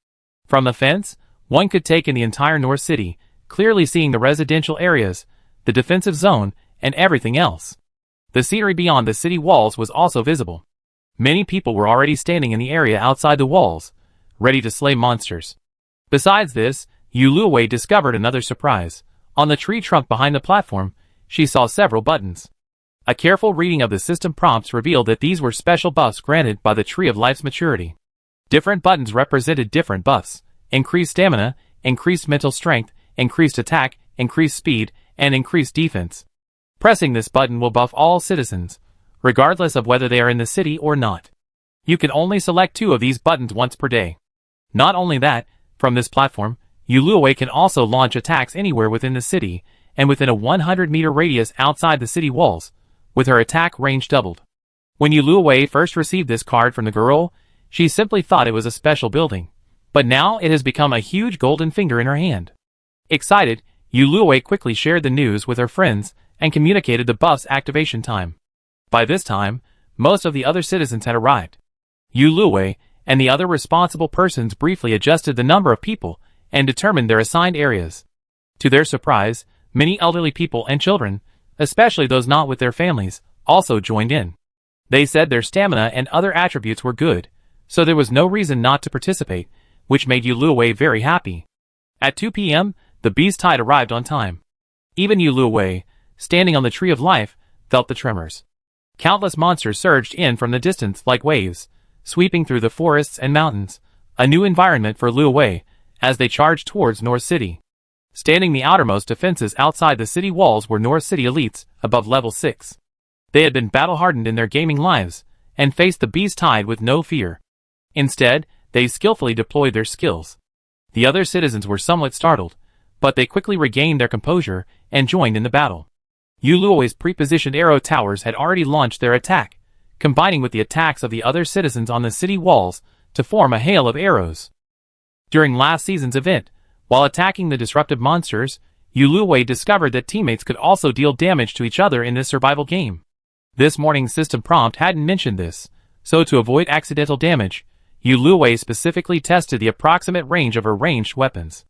From the fence, one could take in the entire North City, clearly seeing the residential areas, the defensive zone, and everything else. The scenery beyond the city walls was also visible. Many people were already standing in the area outside the walls, ready to slay monsters. Besides this, Yuluo discovered another surprise. On the tree trunk behind the platform, she saw several buttons. A careful reading of the system prompts revealed that these were special buffs granted by the Tree of Life's maturity. Different buttons represented different buffs: increased stamina, increased mental strength, increased attack, increased speed, and increased defense. Pressing this button will buff all citizens, regardless of whether they are in the city or not. You can only select 2 of these buttons once per day. Not only that, from this platform, Yuluo can also launch attacks anywhere within the city, and within a 100-meter radius outside the city walls, with her attack range doubled. When Yuluo first received this card from the girl, she simply thought it was a special building, but now it has become a huge golden finger in her hand. Excited, Yuluo quickly shared the news with her friends and communicated the buff's activation time. By this time, most of the other citizens had arrived. Yuluo and the other responsible persons briefly adjusted the number of people and determined their assigned areas. To their surprise, many elderly people and children, especially those not with their families, also joined in. They said their stamina and other attributes were good, so there was no reason not to participate, which made Yuluo very happy. At 2 p.m., the beast tide arrived on time. Even Yuluo, standing on the Tree of Life, felt the tremors. Countless monsters surged in from the distance like waves, sweeping through the forests and mountains, a new environment for Luowei, as they charged towards North City. Standing the outermost defenses outside the city walls were North City elites, above level 6. They had been battle-hardened in their gaming lives, and faced the beast tide with no fear. Instead, they skillfully deployed their skills. The other citizens were somewhat startled, but they quickly regained their composure and joined in the battle. Luowei's pre-positioned arrow towers had already launched their attack, combining with the attacks of the other citizens on the city walls to form a hail of arrows. During last season's event, while attacking the disruptive monsters, Luowei discovered that teammates could also deal damage to each other in this survival game. This morning's system prompt hadn't mentioned this, so to avoid accidental damage, Luowei specifically tested the approximate range of her ranged weapons.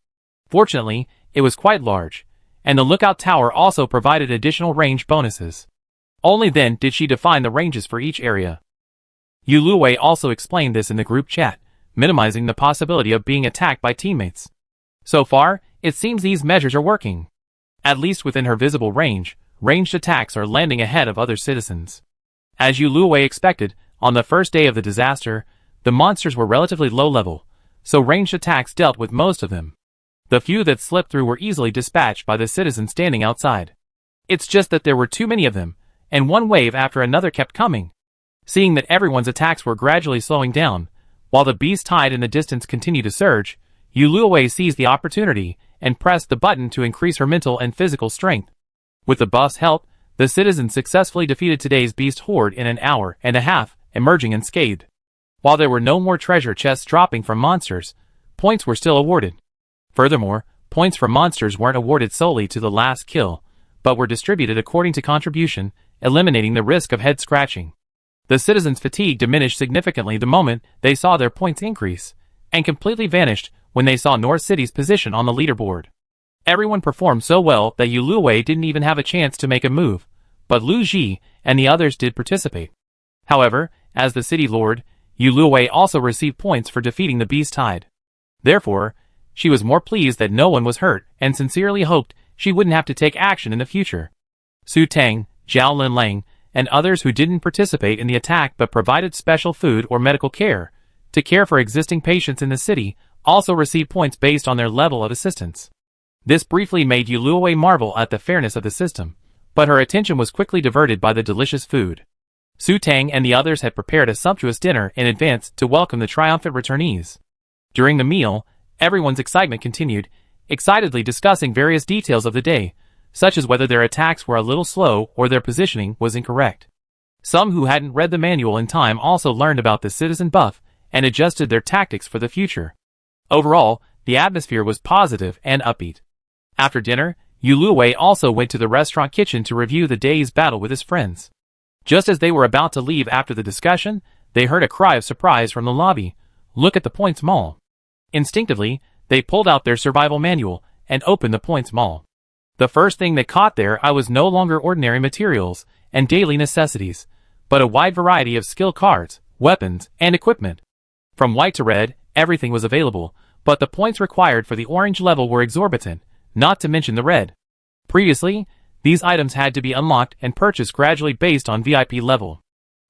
Fortunately, it was quite large, and the lookout tower also provided additional range bonuses. Only then did she define the ranges for each area. Luowei also explained this in the group chat, minimizing the possibility of being attacked by teammates. So far, it seems these measures are working. At least within her visible range, ranged attacks are landing ahead of other citizens. As Luowei expected, on the first day of the disaster, the monsters were relatively low level, so ranged attacks dealt with most of them. The few that slipped through were easily dispatched by the citizens standing outside. It's just that there were too many of them, and one wave after another kept coming. Seeing that everyone's attacks were gradually slowing down, while the beast tide in the distance continued to surge, Luowei seized the opportunity and pressed the button to increase her mental and physical strength. With the buff's help, the citizens successfully defeated today's beast horde in an hour and a half, emerging unscathed. While there were no more treasure chests dropping from monsters, points were still awarded. Furthermore, points for monsters weren't awarded solely to the last kill, but were distributed according to contribution, eliminating the risk of head scratching. The citizens' fatigue diminished significantly the moment they saw their points increase, and completely vanished when they saw North City's position on the leaderboard. Everyone performed so well that Luowei didn't even have a chance to make a move, but Lu Ji and the others did participate. However, as the city lord, Luowei also received points for defeating the beast tide. Therefore, she was more pleased that no one was hurt and sincerely hoped she wouldn't have to take action in the future. Su Tang, Zhao Linlang, and others who didn't participate in the attack but provided special food or medical care to care for existing patients in the city also received points based on their level of assistance. This briefly made Luowei marvel at the fairness of the system, but her attention was quickly diverted by the delicious food. Su Tang and the others had prepared a sumptuous dinner in advance to welcome the triumphant returnees. During the meal, everyone's excitement continued, excitedly discussing various details of the day, such as whether their attacks were a little slow or their positioning was incorrect. Some who hadn't read the manual in time also learned about the citizen buff and adjusted their tactics for the future. Overall, the atmosphere was positive and upbeat. After dinner, Luowei also went to the restaurant kitchen to review the day's battle with his friends. Just as they were about to leave after the discussion, they heard a cry of surprise from the lobby. "Look at the points mall." Instinctively, they pulled out their survival manual and opened the points mall. The first thing they caught their eye was no longer ordinary materials and daily necessities, but a wide variety of skill cards, weapons, and equipment. From white to red, everything was available, but the points required for the orange level were exorbitant, not to mention the red. Previously, these items had to be unlocked and purchased gradually based on VIP level.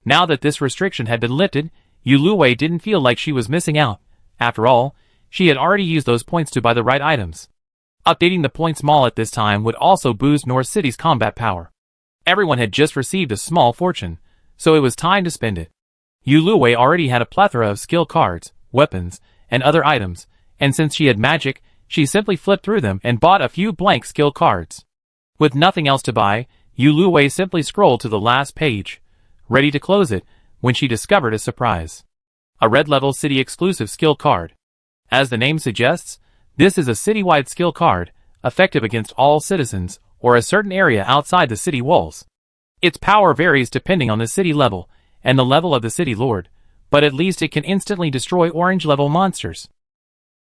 Now that this restriction had been lifted, Luowei didn't feel like she was missing out. After all, she had already used those points to buy the right items. Updating the points mall at this time would also boost North City's combat power. Everyone had just received a small fortune, so it was time to spend it. Luowei already had a plethora of skill cards, weapons, and other items, and since she had magic, she simply flipped through them and bought a few blank skill cards. With nothing else to buy, Luowei simply scrolled to the last page, ready to close it, when she discovered a surprise. A red-level city-exclusive skill card. As the name suggests, this is a citywide skill card, effective against all citizens, or a certain area outside the city walls. Its power varies depending on the city level, and the level of the city lord, but at least it can instantly destroy orange-level monsters.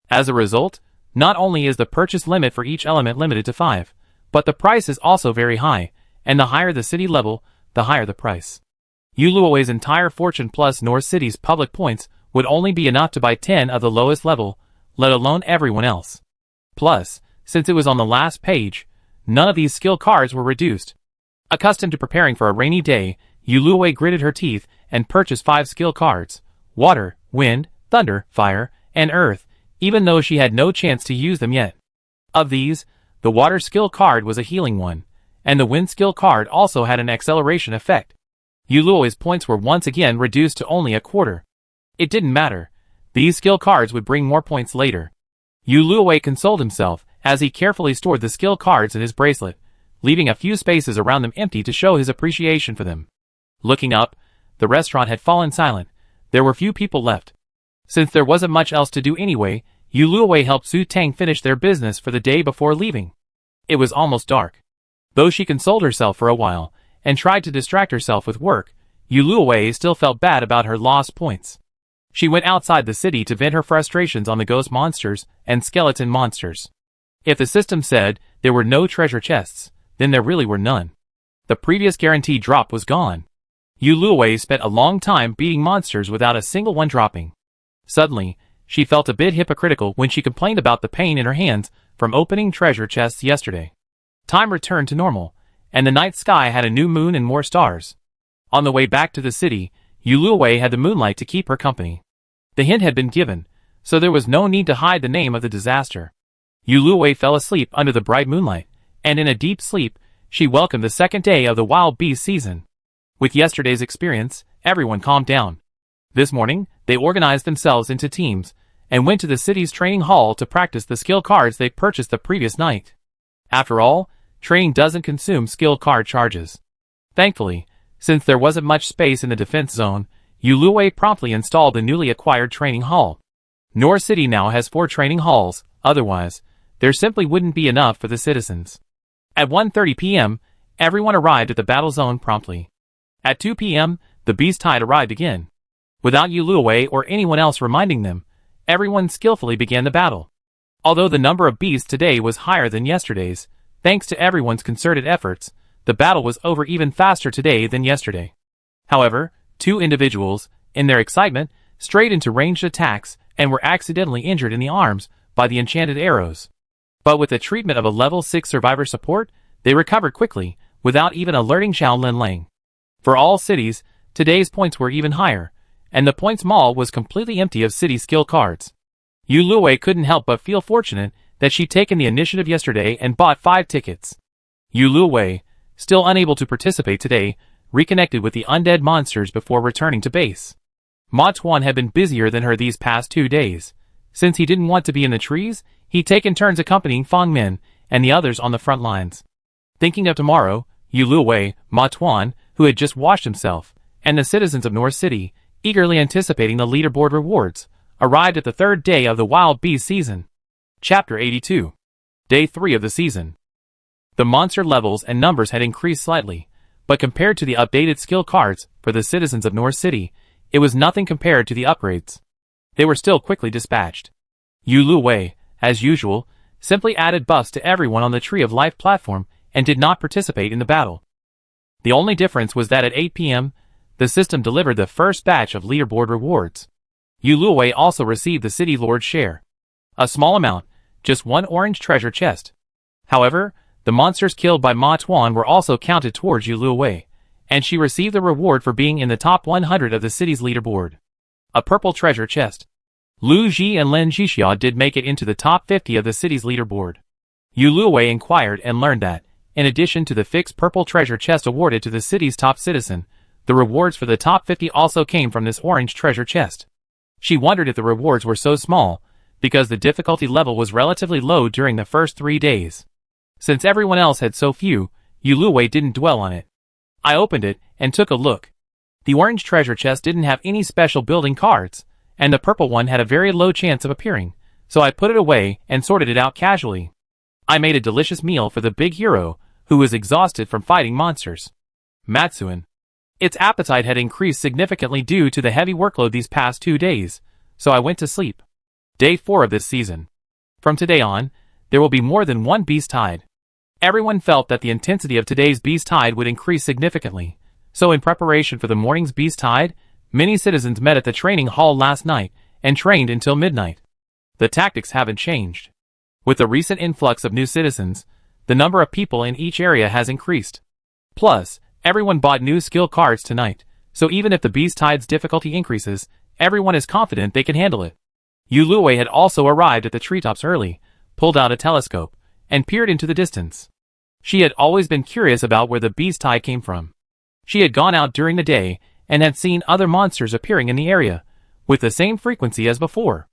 As a result, not only is the purchase limit for each element limited to 5, but the price is also very high, and the higher the city level, the higher the price. Luowei's entire fortune plus North City's public points would only be enough to buy 10 of the lowest level, let alone everyone else. Plus, since it was on the last page, none of these skill cards were reduced. Accustomed to preparing for a rainy day, Yuluwei gritted her teeth and purchased 5 skill cards: Water, Wind, Thunder, Fire, and Earth, even though she had no chance to use them yet. Of these, the Water skill card was a healing one, and the Wind skill card also had an acceleration effect. Yuluwei's points were once again reduced to only a quarter. It didn't matter. These skill cards would bring more points later. Yuluwei consoled himself as he carefully stored the skill cards in his bracelet, leaving a few spaces around them empty to show his appreciation for them. Looking up, the restaurant had fallen silent. There were few people left. Since there wasn't much else to do anyway, Yuluwei helped Su Tang finish their business for the day before leaving. It was almost dark. Though she consoled herself for a while and tried to distract herself with work, Yuluwei still felt bad about her lost points. She went outside the city to vent her frustrations on the ghost monsters and skeleton monsters. If the system said there were no treasure chests, then there really were none. The previous guarantee drop was gone. Yuluwei spent a long time beating monsters without a single one dropping. Suddenly, she felt a bit hypocritical when she complained about the pain in her hands from opening treasure chests yesterday. Time returned to normal, and the night sky had a new moon and more stars. On the way back to the city, Yuluwei had the moonlight to keep her company. The hint had been given, so there was no need to hide the name of the disaster. Yuluwei fell asleep under the bright moonlight, and in a deep sleep, she welcomed the second day of the wild beast season. With yesterday's experience, everyone calmed down. This morning, they organized themselves into teams, and went to the city's training hall to practice the skill cards they purchased the previous night. After all, training doesn't consume skill card charges. Thankfully, since there wasn't much space in the defense zone, Yuluwei promptly installed the newly acquired training hall. Nor City now has 4 training halls, otherwise, there simply wouldn't be enough for the citizens. At 1:30 p.m., everyone arrived at the battle zone promptly. At 2 p.m., the beast tide arrived again. Without Yuluwei or anyone else reminding them, everyone skillfully began the battle. Although the number of beasts today was higher than yesterday's, thanks to everyone's concerted efforts, the battle was over even faster today than yesterday. However, 2 individuals, in their excitement, strayed into ranged attacks and were accidentally injured in the arms by the enchanted arrows. But with the treatment of a level 6 survivor support, they recovered quickly, without even alerting Xiao Linlang. For all cities, today's points were even higher, and the points mall was completely empty of city skill cards. Yuluwei couldn't help but feel fortunate that she'd taken the initiative yesterday and bought 5 tickets. Yuluwei, still unable to participate today, reconnected with the undead monsters before returning to base. Ma Tuan had been busier than her these past 2 days. Since he didn't want to be in the trees, he'd taken turns accompanying Fang Min and the others on the front lines. Thinking of tomorrow, Yuluwei, Ma Tuan, who had just washed himself, and the citizens of North City, eagerly anticipating the leaderboard rewards, arrived at the 3rd day of the Wild Beast season. Chapter 82. Day 3 of the season. The monster levels and numbers had increased slightly, but compared to the updated skill cards for the citizens of North City, it was nothing compared to the upgrades. They were still quickly dispatched. Yuluwei, as usual, simply added buffs to everyone on the Tree of Life platform and did not participate in the battle. The only difference was that at 8 p.m., the system delivered the first batch of leaderboard rewards. Yuluwei also received the City Lord's share. A small amount, just 1 orange treasure chest. However, the monsters killed by Ma Tuan were also counted towards Yuluwei, and she received the reward for being in the top 100 of the city's leaderboard. A purple treasure chest. Lu Ji and Lin Jixia did make it into the top 50 of the city's leaderboard. Yuluwei inquired and learned that, in addition to the fixed purple treasure chest awarded to the city's top citizen, the rewards for the top 50 also came from this orange treasure chest. She wondered if the rewards were so small, because the difficulty level was relatively low during the first 3 days. Since everyone else had so few, Yuluwei didn't dwell on it. I opened it and took a look. The orange treasure chest didn't have any special building cards, and the purple one had a very low chance of appearing, so I put it away and sorted it out casually. I made a delicious meal for the big hero, who was exhausted from fighting monsters. Matsuin. Its appetite had increased significantly due to the heavy workload these past 2 days, so I went to sleep. Day 4 of this season. From today on, there will be more than 1 beast tide. Everyone felt that the intensity of today's beast tide would increase significantly, so in preparation for the morning's beast tide, many citizens met at the training hall last night and trained until midnight. The tactics haven't changed. With the recent influx of new citizens, the number of people in each area has increased. Plus, Everyone bought new skill cards tonight, so even if the beast tide's difficulty increases, everyone is confident they can handle it. Yuluwei had also arrived at the treetops early, pulled out a telescope, and peered into the distance. She had always been curious about where the beast tide came from. She had gone out during the day and had seen other monsters appearing in the area, with the same frequency as before.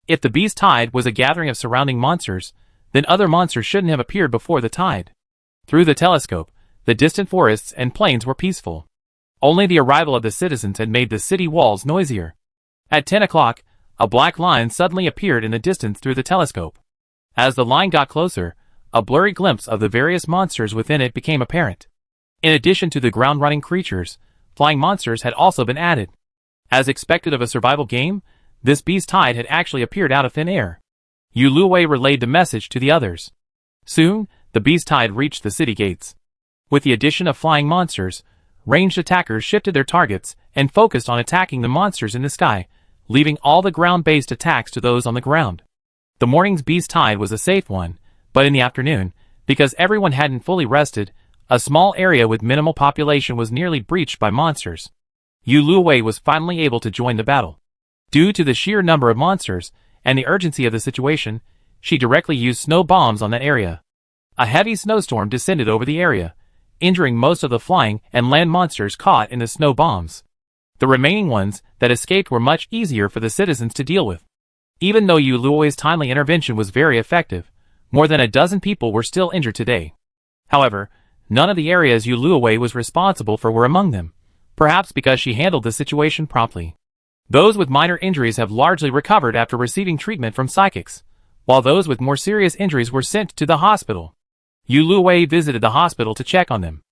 If the beast tide was a gathering of surrounding monsters, then other monsters shouldn't have appeared before the tide. Through the telescope, the distant forests and plains were peaceful. Only the arrival of the citizens had made the city walls noisier. At 10 o'clock, a black line suddenly appeared in the distance through the telescope. As the line got closer, a blurry glimpse of the various monsters within it became apparent. In addition to the ground-running creatures, flying monsters had also been added. As expected of a survival game, this beast tide had actually appeared out of thin air. Yuluwei relayed the message to the others. Soon, the beast tide reached the city gates. With the addition of flying monsters, ranged attackers shifted their targets and focused on attacking the monsters in the sky, leaving all the ground-based attacks to those on the ground. The morning's beast tide was a safe one, but in the afternoon, because everyone hadn't fully rested, a small area with minimal population was nearly breached by monsters. Yuluwei was finally able to join the battle. Due to the sheer number of monsters and the urgency of the situation, she directly used snow bombs on that area. A heavy snowstorm descended over the area, injuring most of the flying and land monsters caught in the snow bombs. The remaining ones that escaped were much easier for the citizens to deal with. Even though Yuluwei's timely intervention was very effective, more than a dozen people were still injured today. However, none of the areas Yuluwei was responsible for were among them, perhaps because she handled the situation promptly. Those with minor injuries have largely recovered after receiving treatment from psychics, while those with more serious injuries were sent to the hospital. Yuluwei visited the hospital to check on them.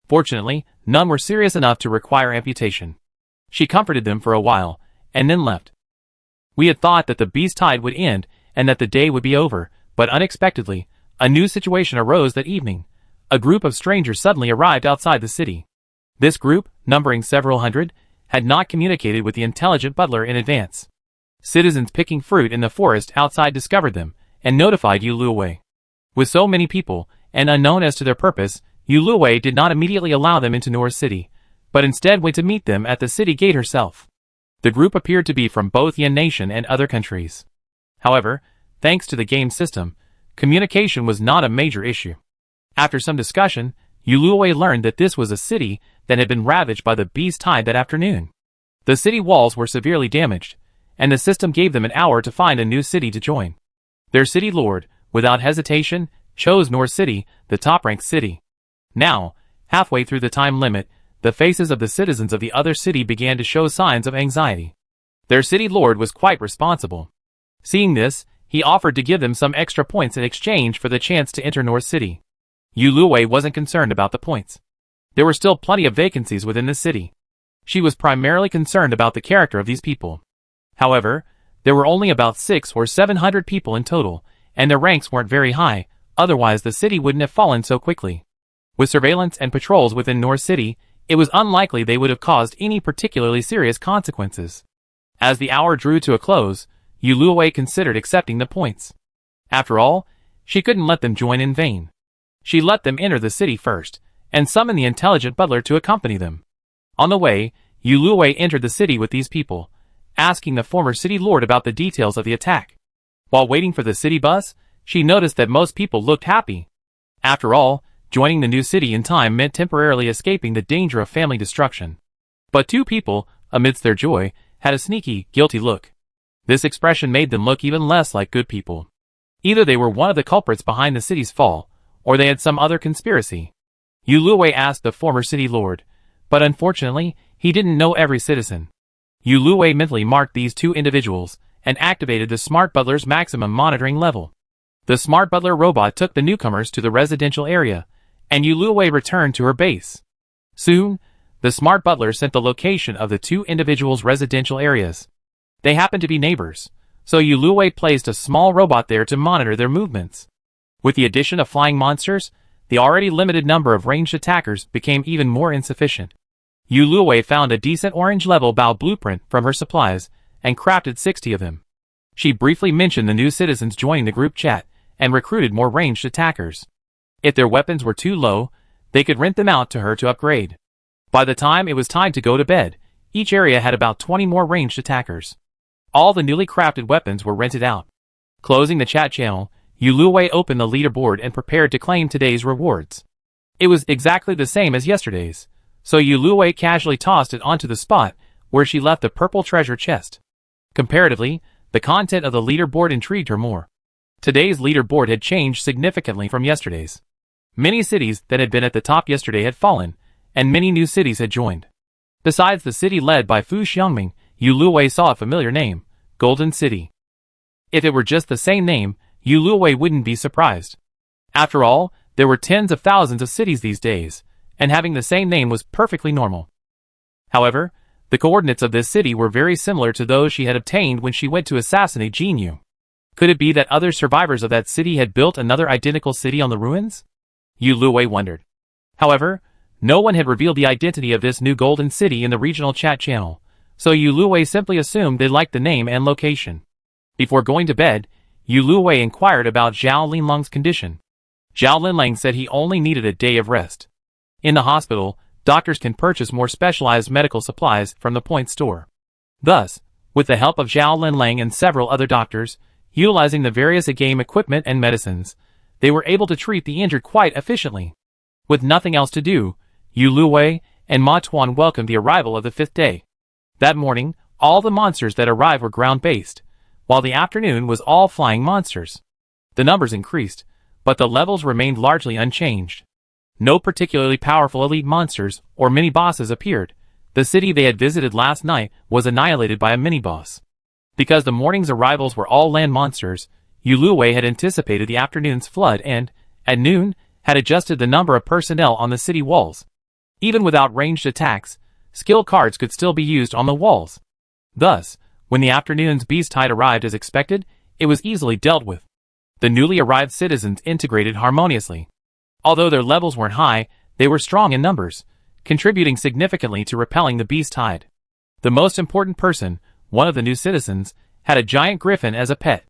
Fortunately, none were serious enough to require amputation. She comforted them for a while, and then left. We had thought that the beast tide would end and that the day would be over, but unexpectedly, a new situation arose that evening. A group of strangers suddenly arrived outside the city. This group, numbering several hundred, had not communicated with the intelligent butler in advance. Citizens picking fruit in the forest outside discovered them, and notified Yuluwei. With so many people, and unknown as to their purpose, Yuluwei did not immediately allow them into North City, but instead went to meet them at the city gate herself. The group appeared to be from both Yan Nation and other countries. However, thanks to the game system, communication was not a major issue. After some discussion, Yuluwei learned that this was a city that had been ravaged by the beast tide that afternoon. The city walls were severely damaged, and the system gave them an hour to find a new city to join. Their city lord, without hesitation, chose North City, the top-ranked city. Now, halfway through the time limit, the faces of the citizens of the other city began to show signs of anxiety. Their city lord was quite responsible. Seeing this, he offered to give them some extra points in exchange for the chance to enter North City. Yuluwei wasn't concerned about the points. There were still plenty of vacancies within the city. She was primarily concerned about the character of these people. However, there were only about 600 or 700 people in total, and their ranks weren't very high, otherwise the city wouldn't have fallen so quickly. With surveillance and patrols within North City, it was unlikely they would have caused any particularly serious consequences. As the hour drew to a close, Yuluwei considered accepting the points. After all, she couldn't let them join in vain. She let them enter the city first, and summoned the intelligent butler to accompany them. On the way, Yuluwei entered the city with these people, asking the former city lord about the details of the attack. While waiting for the city bus, she noticed that most people looked happy. After all, joining the new city in time meant temporarily escaping the danger of family destruction. But two people, amidst their joy, had a sneaky, guilty look. This expression made them look even less like good people. Either they were one of the culprits behind the city's fall, or they had some other conspiracy. Yuluwei asked the former city lord, but unfortunately, he didn't know every citizen. Yuluwei mentally marked these two individuals, and activated the smart butler's maximum monitoring level. The smart butler robot took the newcomers to the residential area, and Yuluwei returned to her base. Soon, the smart butler sent the location of the two individuals' residential areas. They happened to be neighbors, so Yuluwei placed a small robot there to monitor their movements. With the addition of flying monsters, the already limited number of ranged attackers became even more insufficient. Yuluwei found a decent orange-level bow blueprint from her supplies, and crafted 60 of them. She briefly mentioned the new citizens joining the group chat, and recruited more ranged attackers. If their weapons were too low, they could rent them out to her to upgrade. By the time it was time to go to bed, each area had about 20 more ranged attackers. All the newly crafted weapons were rented out. Closing the chat channel, Yuluwei opened the leaderboard and prepared to claim today's rewards. It was exactly the same as yesterday's, so Yuluwei casually tossed it onto the spot where she left the purple treasure chest. Comparatively, the content of the leaderboard intrigued her more. Today's leaderboard had changed significantly from yesterday's. Many cities that had been at the top yesterday had fallen, and many new cities had joined. Besides the city led by Fu Xiangming, Yuluwei saw a familiar name, Golden City. If it were just the same name, Yuluwei wouldn't be surprised. After all, there were tens of thousands of cities these days, and having the same name was perfectly normal. However, the coordinates of this city were very similar to those she had obtained when she went to assassinate Jinyu. Could it be that other survivors of that city had built another identical city on the ruins? Yuluwei wondered. However, no one had revealed the identity of this new golden city in the regional chat channel, so Yuluwei simply assumed they liked the name and location. Before going to bed, Yuluwei inquired about Zhao Linlang's condition. Zhao Linlang said he only needed a day of rest. In the hospital, doctors can purchase more specialized medical supplies from the point store. Thus, with the help of Zhao Linlang and several other doctors, utilizing the various game equipment and medicines, they were able to treat the injured quite efficiently. With nothing else to do, Yuluwei and Ma Tuan welcomed the arrival of the 5th day. That morning, all the monsters that arrived were ground-based, while the afternoon was all flying monsters. The numbers increased, but the levels remained largely unchanged. No particularly powerful elite monsters or mini-bosses appeared. The city they had visited last night was annihilated by a mini-boss. Because the morning's arrivals were all land monsters, Yuluwei had anticipated the afternoon's flood and, at noon, had adjusted the number of personnel on the city walls. Even without ranged attacks, skill cards could still be used on the walls. Thus, when the afternoon's beast tide arrived as expected, it was easily dealt with. The newly arrived citizens integrated harmoniously. Although their levels weren't high, they were strong in numbers, contributing significantly to repelling the beast tide. The most important person, one of the new citizens, had a giant griffin as a pet.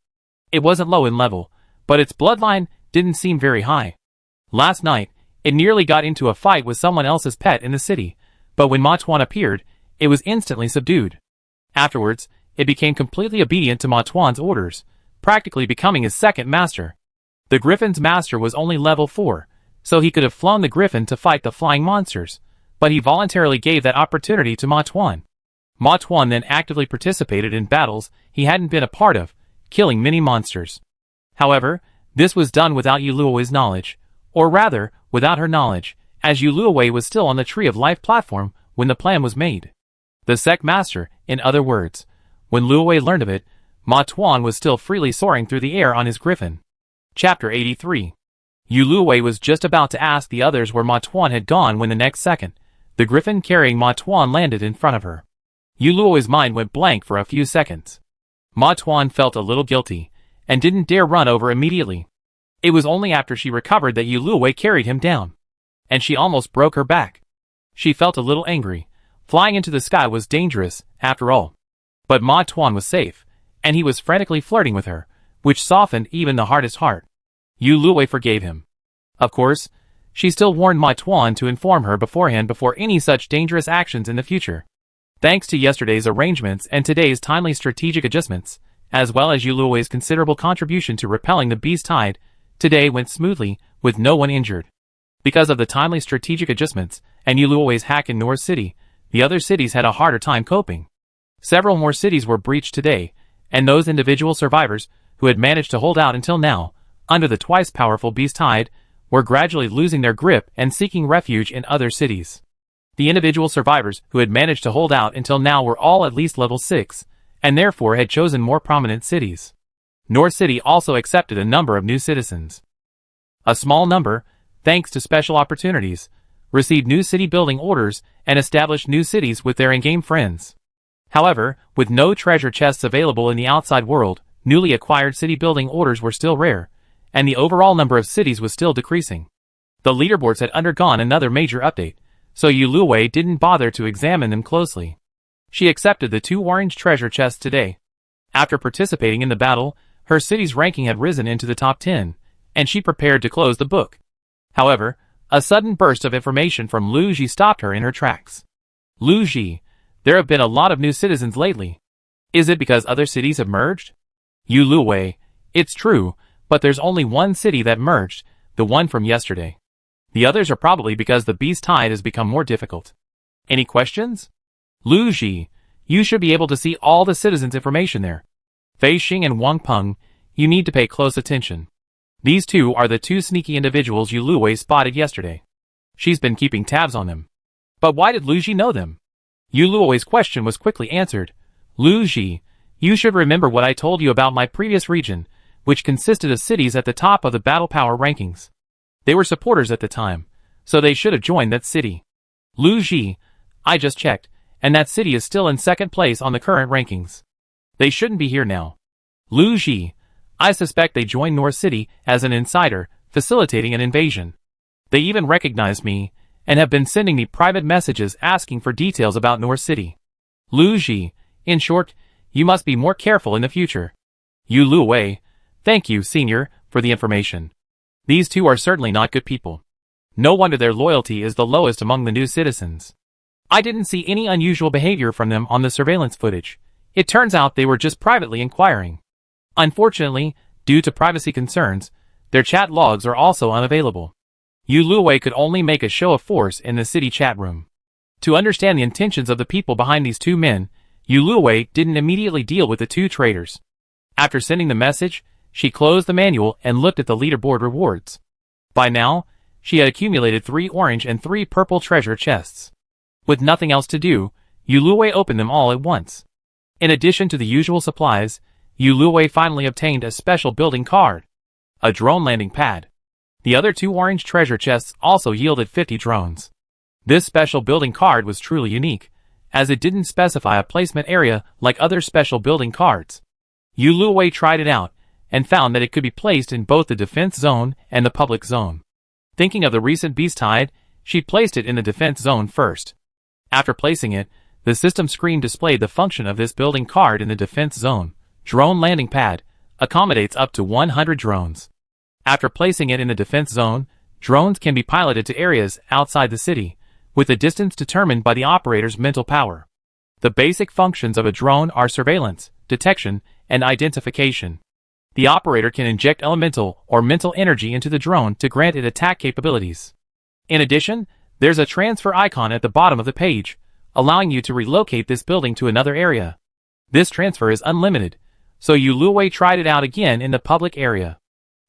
It wasn't low in level, but its bloodline didn't seem very high. Last night, it nearly got into a fight with someone else's pet in the city, but when Ma Tuan appeared, it was instantly subdued. Afterwards, it became completely obedient to Ma Tuan's orders, practically becoming his second master. The griffin's master was only level 4, so he could have flown the griffin to fight the flying monsters, but he voluntarily gave that opportunity to Ma Tuan. Ma Tuan then actively participated in battles he hadn't been a part of, killing many monsters. However, this was done without Yuluwei's knowledge, or rather, without her knowledge, as Yuluwei was still on the Tree of Life platform when the plan was made. The Sect Master, in other words, when Luwei learned of it, Ma Tuan was still freely soaring through the air on his griffin. Chapter 83. Yuluwei was just about to ask the others where Ma Tuan had gone when the next second, the griffin carrying Ma Tuan landed in front of her. Yuluwei's mind went blank for a few seconds. Ma Tuan felt a little guilty, and didn't dare run over immediately. It was only after she recovered that Yuluwei carried him down. And she almost broke her back. She felt a little angry. Flying into the sky was dangerous, after all. But Ma Tuan was safe, and he was frantically flirting with her, which softened even the hardest heart. Yuluwei forgave him. Of course, she still warned Ma Tuan to inform her beforehand before any such dangerous actions in the future. Thanks to yesterday's arrangements and today's timely strategic adjustments, as well as Yuluwei's considerable contribution to repelling the beast tide, today went smoothly, with no one injured. Because of the timely strategic adjustments, and Yuluwei's hack in North City, the other cities had a harder time coping. Several more cities were breached today, and those individual survivors, who had managed to hold out until now, under the twice-powerful beast tide, were gradually losing their grip and seeking refuge in other cities. The individual survivors who had managed to hold out until now were all at least level 6, and therefore had chosen more prominent cities. North City also accepted a number of new citizens. A small number, thanks to special opportunities, received new city building orders and established new cities with their in-game friends. However, with no treasure chests available in the outside world, newly acquired city building orders were still rare, and the overall number of cities was still decreasing. The leaderboards had undergone another major update, so Yuluwei didn't bother to examine them closely. She accepted the 2 orange treasure chests today. After participating in the battle, her city's ranking had risen into the top 10, and she prepared to close the book. However, A sudden burst of information from Lu Ji stopped her in her tracks. Lu Ji, there have been a lot of new citizens lately. Is it because other cities have merged? Yu Luwei, it's true, but there's only one city that merged, the one from yesterday. The others are probably because the beast tide has become more difficult. Any questions? Lu Ji, you should be able to see all the citizens' information there. Fei Xing and Wang Peng, you need to pay close attention. These two are the two sneaky individuals Yu Luwei spotted yesterday. She's been keeping tabs on them. But why did Lu Ji know them? Yu Luwei's question was quickly answered. Lu Ji, you should remember what I told you about my previous region, which consisted of cities at the top of the battle power rankings. They were supporters at the time, so they should have joined that city. Lu Ji, I just checked, and that city is still in second place on the current rankings. They shouldn't be here now. Lu Ji, I suspect they joined North City as an insider, facilitating an invasion. They even recognized me, and have been sending me private messages asking for details about North City. Lu Ji, in short, you must be more careful in the future. Yu Luwei, thank you, Senior, for the information. These two are certainly not good people. No wonder their loyalty is the lowest among the new citizens. I didn't see any unusual behavior from them on the surveillance footage. It turns out they were just privately inquiring. Unfortunately, due to privacy concerns, their chat logs are also unavailable. Yu Luwei could only make a show of force in the city chat room. To understand the intentions of the people behind these two men, Yu Luwei didn't immediately deal with the two traitors. After sending the message, she closed the manual and looked at the leaderboard rewards. By now, she had accumulated 3 orange and 3 purple treasure chests. With nothing else to do, Yu Luwei opened them all at once. In addition to the usual supplies, Yu Luwei finally obtained a special building card. A drone landing pad. The other 2 orange treasure chests also yielded 50 drones. This special building card was truly unique, as it didn't specify a placement area like other special building cards. Yu Luwei tried it out, and found that it could be placed in both the defense zone and the public zone. Thinking of the recent beast tide, she placed it in the defense zone first. After placing it, the system screen displayed the function of this building card in the defense zone. Drone landing pad accommodates up to 100 drones. After placing it in the defense zone, drones can be piloted to areas outside the city, with the distance determined by the operator's mental power. The basic functions of a drone are surveillance, detection, and identification. The operator can inject elemental or mental energy into the drone to grant it attack capabilities. In addition, there's a transfer icon at the bottom of the page, allowing you to relocate this building to another area. This transfer is unlimited, so Yu Luwei tried it out again in the public area.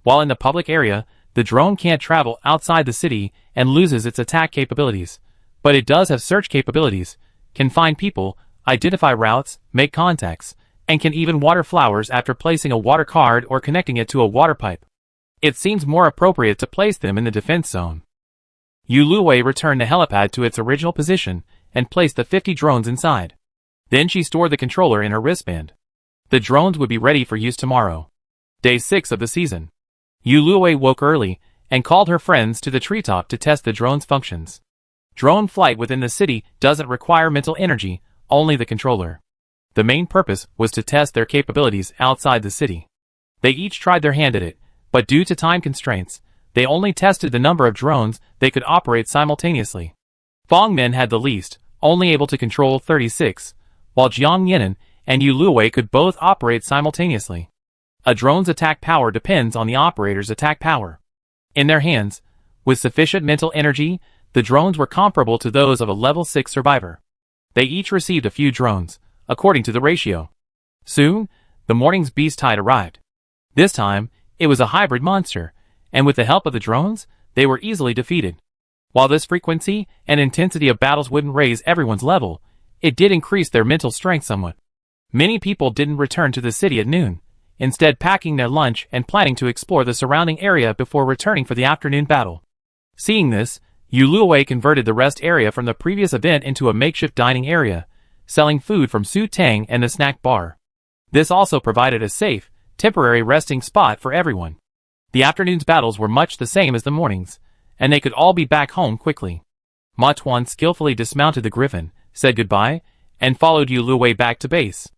While in the public area, the drone can't travel outside the city and loses its attack capabilities, but it does have search capabilities, can find people, identify routes, make contacts, and can even water flowers after placing a water card or connecting it to a water pipe. It seems more appropriate to place them in the defense zone. Yu Luwei returned the helipad to its original position and placed the 50 drones inside. Then she stored the controller in her wristband. The drones would be ready for use tomorrow. Day 6 of the season. Yu Luwei woke early and called her friends to the treetop to test the drone's functions. Drone flight within the city doesn't require mental energy, only the controller. The main purpose was to test their capabilities outside the city. They each tried their hand at it, but due to time constraints, they only tested the number of drones they could operate simultaneously. Fong Men had the least, only able to control 36, while Jiang Yinan and Yu Luwei could both operate simultaneously. A drone's attack power depends on the operator's attack power. In their hands, with sufficient mental energy, the drones were comparable to those of a level 6 survivor. They each received a few drones, according to the ratio. Soon, the morning's beast tide arrived. This time, it was a hybrid monster, and with the help of the drones, they were easily defeated. While this frequency and intensity of battles wouldn't raise everyone's level, it did increase their mental strength somewhat. Many people didn't return to the city at noon, instead packing their lunch and planning to explore the surrounding area before returning for the afternoon battle. Seeing this, Yu Luwei converted the rest area from the previous event into a makeshift dining area, selling food from Su Tang and the snack bar. This also provided a safe, temporary resting spot for everyone. The afternoon's battles were much the same as the morning's, and they could all be back home quickly. Ma Tuan skillfully dismounted the griffin, said goodbye, and followed Yu Luwei back to base.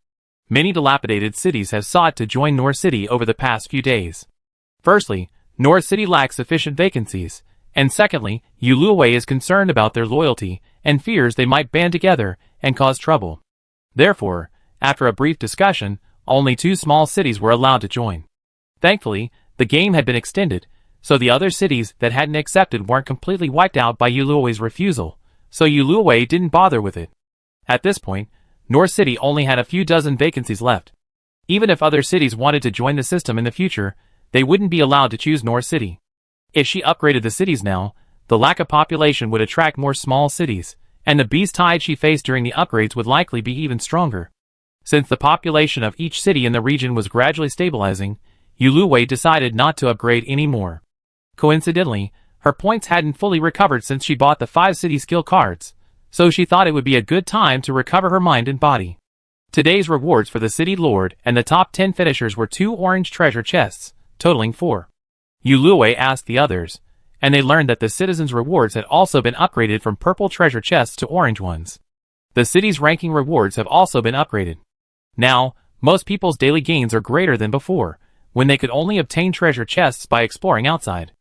Many dilapidated cities have sought to join North City over the past few days. Firstly, North City lacks sufficient vacancies, And secondly, Yuluwei is concerned about their loyalty and fears they might band together and cause trouble. Therefore, after a brief discussion, only 2 small cities were allowed to join. Thankfully, the game had been extended, so the other cities that hadn't accepted weren't completely wiped out by Yuluwei's refusal, so Yuluwei didn't bother with it. At this point, North City only had a few dozen vacancies left. Even if other cities wanted to join the system in the future, they wouldn't be allowed to choose North City. If she upgraded the cities now, the lack of population would attract more small cities, and the beast tide she faced during the upgrades would likely be even stronger. Since the population of each city in the region was gradually stabilizing, Yuluwei decided not to upgrade anymore. Coincidentally, her points hadn't fully recovered since she bought the 5 city skill cards, so she thought it would be a good time to recover her mind and body. Today's rewards for the city lord and the top 10 finishers were 2 orange treasure chests, totaling 4. Yuluwei asked the others, and they learned that the citizens' rewards had also been upgraded from purple treasure chests to orange ones. The city's ranking rewards have also been upgraded. Now, most people's daily gains are greater than before, when they could only obtain treasure chests by exploring outside.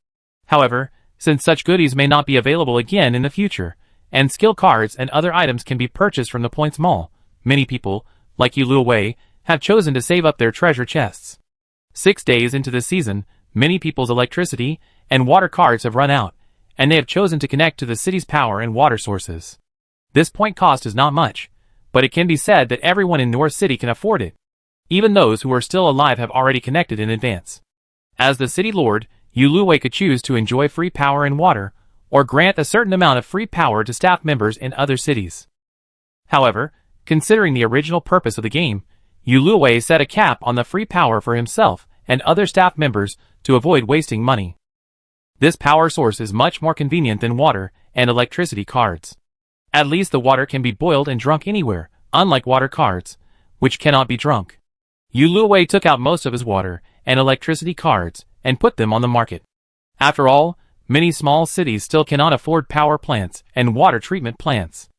However, since such goodies may not be available again in the future, and skill cards and other items can be purchased from the Points Mall, many people, like Yuluwei, have chosen to save up their treasure chests. 6 days into the season, many people's electricity and water cards have run out, and they have chosen to connect to the city's power and water sources. This point cost is not much, but it can be said that everyone in North City can afford it. Even those who are still alive have already connected in advance. As the city lord, Yuluwei could choose to enjoy free power and water, or grant a certain amount of free power to staff members in other cities. However, considering the original purpose of the game, Yuluwei set a cap on the free power for himself and other staff members to avoid wasting money. This power source is much more convenient than water and electricity cards. At least the water can be boiled and drunk anywhere, unlike water cards, which cannot be drunk. Yuluwei took out most of his water and electricity cards and put them on the market. After all, many small cities still cannot afford power plants and water treatment plants.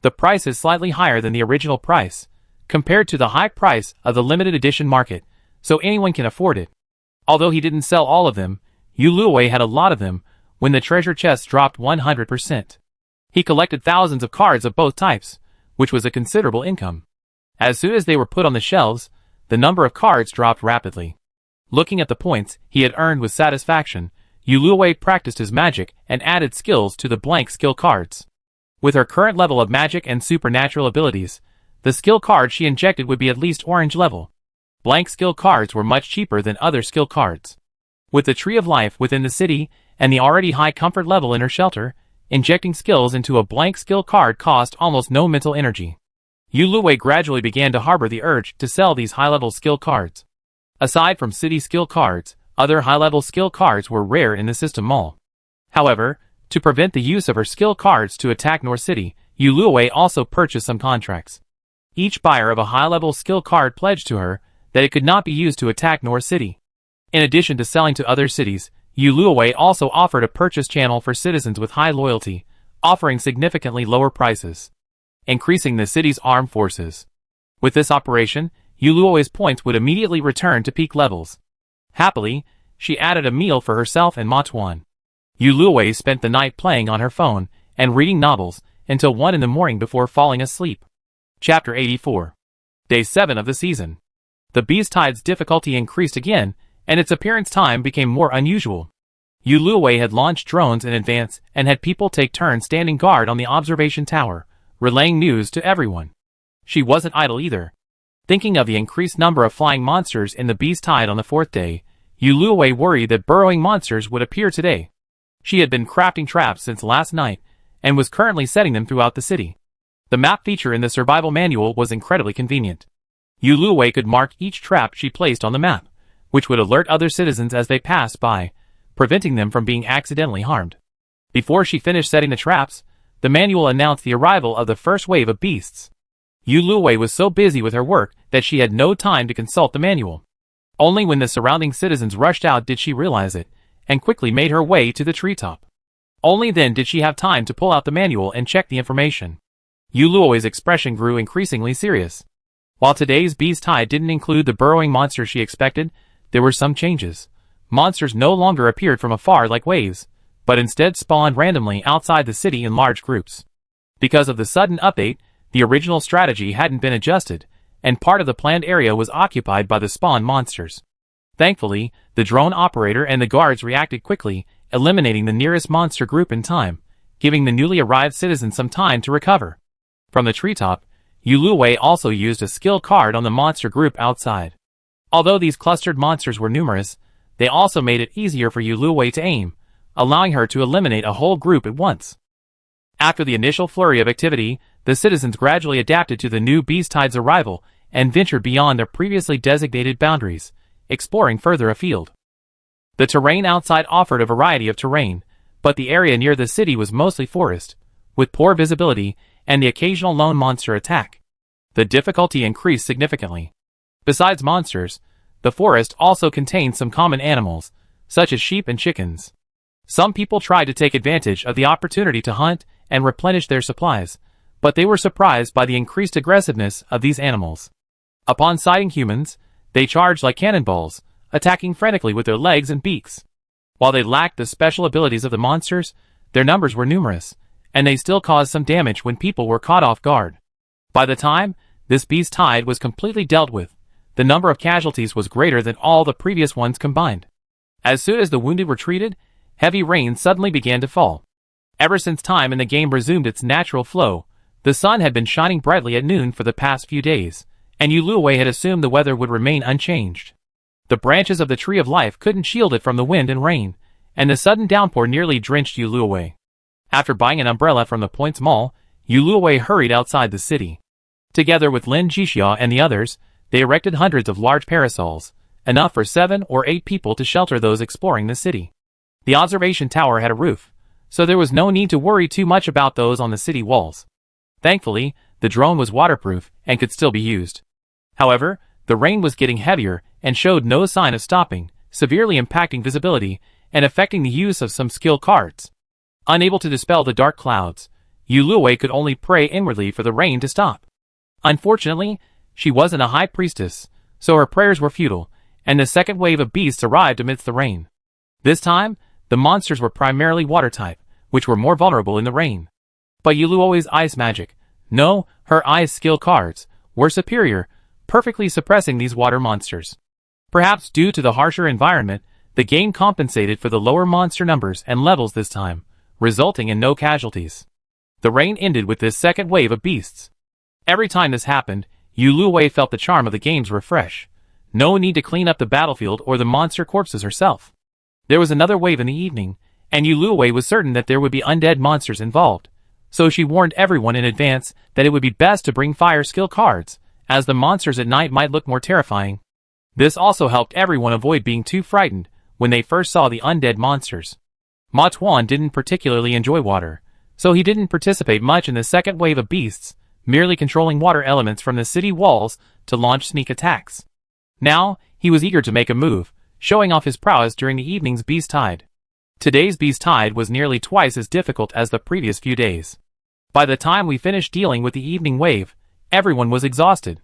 The price is slightly higher than the original price, compared to the high price of the limited edition market, so anyone can afford it. Although he didn't sell all of them, Yuluwei had a lot of them when the treasure chest dropped 100%. He collected thousands of cards of both types, which was a considerable income. As soon as they were put on the shelves, the number of cards dropped rapidly. Looking at the points he had earned with satisfaction, Yuluwei practiced his magic and added skills to the blank skill cards. With her current level of magic and supernatural abilities, the skill card she injected would be at least orange level. Blank skill cards were much cheaper than other skill cards. With the Tree of Life within the city and the already high comfort level in her shelter, injecting skills into a blank skill card cost almost no mental energy. Yuluwei gradually began to harbor the urge to sell these high-level skill cards. Aside from city skill cards, other high-level skill cards were rare in the system mall. However, to prevent the use of her skill cards to attack North City, Yuluwei also purchased some contracts. Each buyer of a high-level skill card pledged to her that it could not be used to attack North City. In addition to selling to other cities, Yuluwei also offered a purchase channel for citizens with high loyalty, offering significantly lower prices, increasing the city's armed forces. With this operation, Yuluwei's points would immediately return to peak levels. Happily, she added a meal for herself and Matuan. Yuluwei spent the night playing on her phone and reading novels until 1 in the morning before falling asleep. Chapter 84. Day 7 of the season. The Beast Tide's difficulty increased again, and its appearance time became more unusual. Yuluwei had launched drones in advance and had people take turns standing guard on the observation tower, relaying news to everyone. She wasn't idle either. Thinking of the increased number of flying monsters in the Beast Tide on the 4th day, Yuluwei worried that burrowing monsters would appear today. She had been crafting traps since last night, and was currently setting them throughout the city. The map feature in the survival manual was incredibly convenient. Yuluwei could mark each trap she placed on the map, which would alert other citizens as they passed by, preventing them from being accidentally harmed. Before she finished setting the traps, the manual announced the arrival of the first wave of beasts. Yuluwei was so busy with her work that she had no time to consult the manual. Only when the surrounding citizens rushed out did she realize it, and quickly made her way to the treetop. Only then did she have time to pull out the manual and check the information. Yuluwei's expression grew increasingly serious. While today's Beast Tide didn't include the burrowing monsters she expected, there were some changes. Monsters no longer appeared from afar like waves, but instead spawned randomly outside the city in large groups. Because of the sudden update, the original strategy hadn't been adjusted, and part of the planned area was occupied by the spawn monsters. Thankfully, the drone operator and the guards reacted quickly, eliminating the nearest monster group in time, giving the newly arrived citizens some time to recover. From the treetop, Yuluwei also used a skill card on the monster group outside. Although these clustered monsters were numerous, they also made it easier for Yuluwei to aim, allowing her to eliminate a whole group at once. After the initial flurry of activity, the citizens gradually adapted to the new beast tide's arrival and ventured beyond their previously designated boundaries, exploring further afield. The terrain outside offered a variety of terrain, but the area near the city was mostly forest, with poor visibility and the occasional lone monster attack. The difficulty increased significantly. Besides monsters, the forest also contained some common animals, such as sheep and chickens. Some people tried to take advantage of the opportunity to hunt and replenish their supplies, but they were surprised by the increased aggressiveness of these animals. Upon sighting humans, they charged like cannonballs, attacking frantically with their legs and beaks. While they lacked the special abilities of the monsters, their numbers were numerous, and they still caused some damage when people were caught off guard. By the time this beast tide was completely dealt with, the number of casualties was greater than all the previous ones combined. As soon as the wounded were treated, heavy rain suddenly began to fall. Ever since time in the game resumed its natural flow, the sun had been shining brightly at noon for the past few days, and Yuluwei had assumed the weather would remain unchanged. The branches of the Tree of Life couldn't shield it from the wind and rain, and the sudden downpour nearly drenched Yuluwei. After buying an umbrella from the Points Mall, Yuluwei hurried outside the city. Together with Lin Jixia and the others, they erected hundreds of large parasols, enough for 7 or 8 people to shelter those exploring the city. The observation tower had a roof, so there was no need to worry too much about those on the city walls. Thankfully, the drone was waterproof and could still be used. However, the rain was getting heavier and showed no sign of stopping, severely impacting visibility and affecting the use of some skill cards. Unable to dispel the dark clouds, Yuluwei could only pray inwardly for the rain to stop. Unfortunately, she wasn't a high priestess, so her prayers were futile, and the second wave of beasts arrived amidst the rain. This time, the monsters were primarily water type, which were more vulnerable in the rain. But Yuluwei's ice magic, no, her ice skill cards, were superior, perfectly suppressing these water monsters. Perhaps due to the harsher environment, the game compensated for the lower monster numbers and levels this time, resulting in no casualties. The rain ended with this second wave of beasts. Every time this happened, Yuluwei felt the charm of the game's refresh. No need to clean up the battlefield or the monster corpses herself. There was another wave in the evening, and Yuluwei was certain that there would be undead monsters involved, so she warned everyone in advance that it would be best to bring fire skill cards, as the monsters at night might look more terrifying. This also helped everyone avoid being too frightened when they first saw the undead monsters. Ma Tuan didn't particularly enjoy water, so he didn't participate much in the second wave of beasts, merely controlling water elements from the city walls to launch sneak attacks. Now, he was eager to make a move, showing off his prowess during the evening's beast tide. Today's beast tide was nearly twice as difficult as the previous few days. By the time we finished dealing with the evening wave, everyone was exhausted.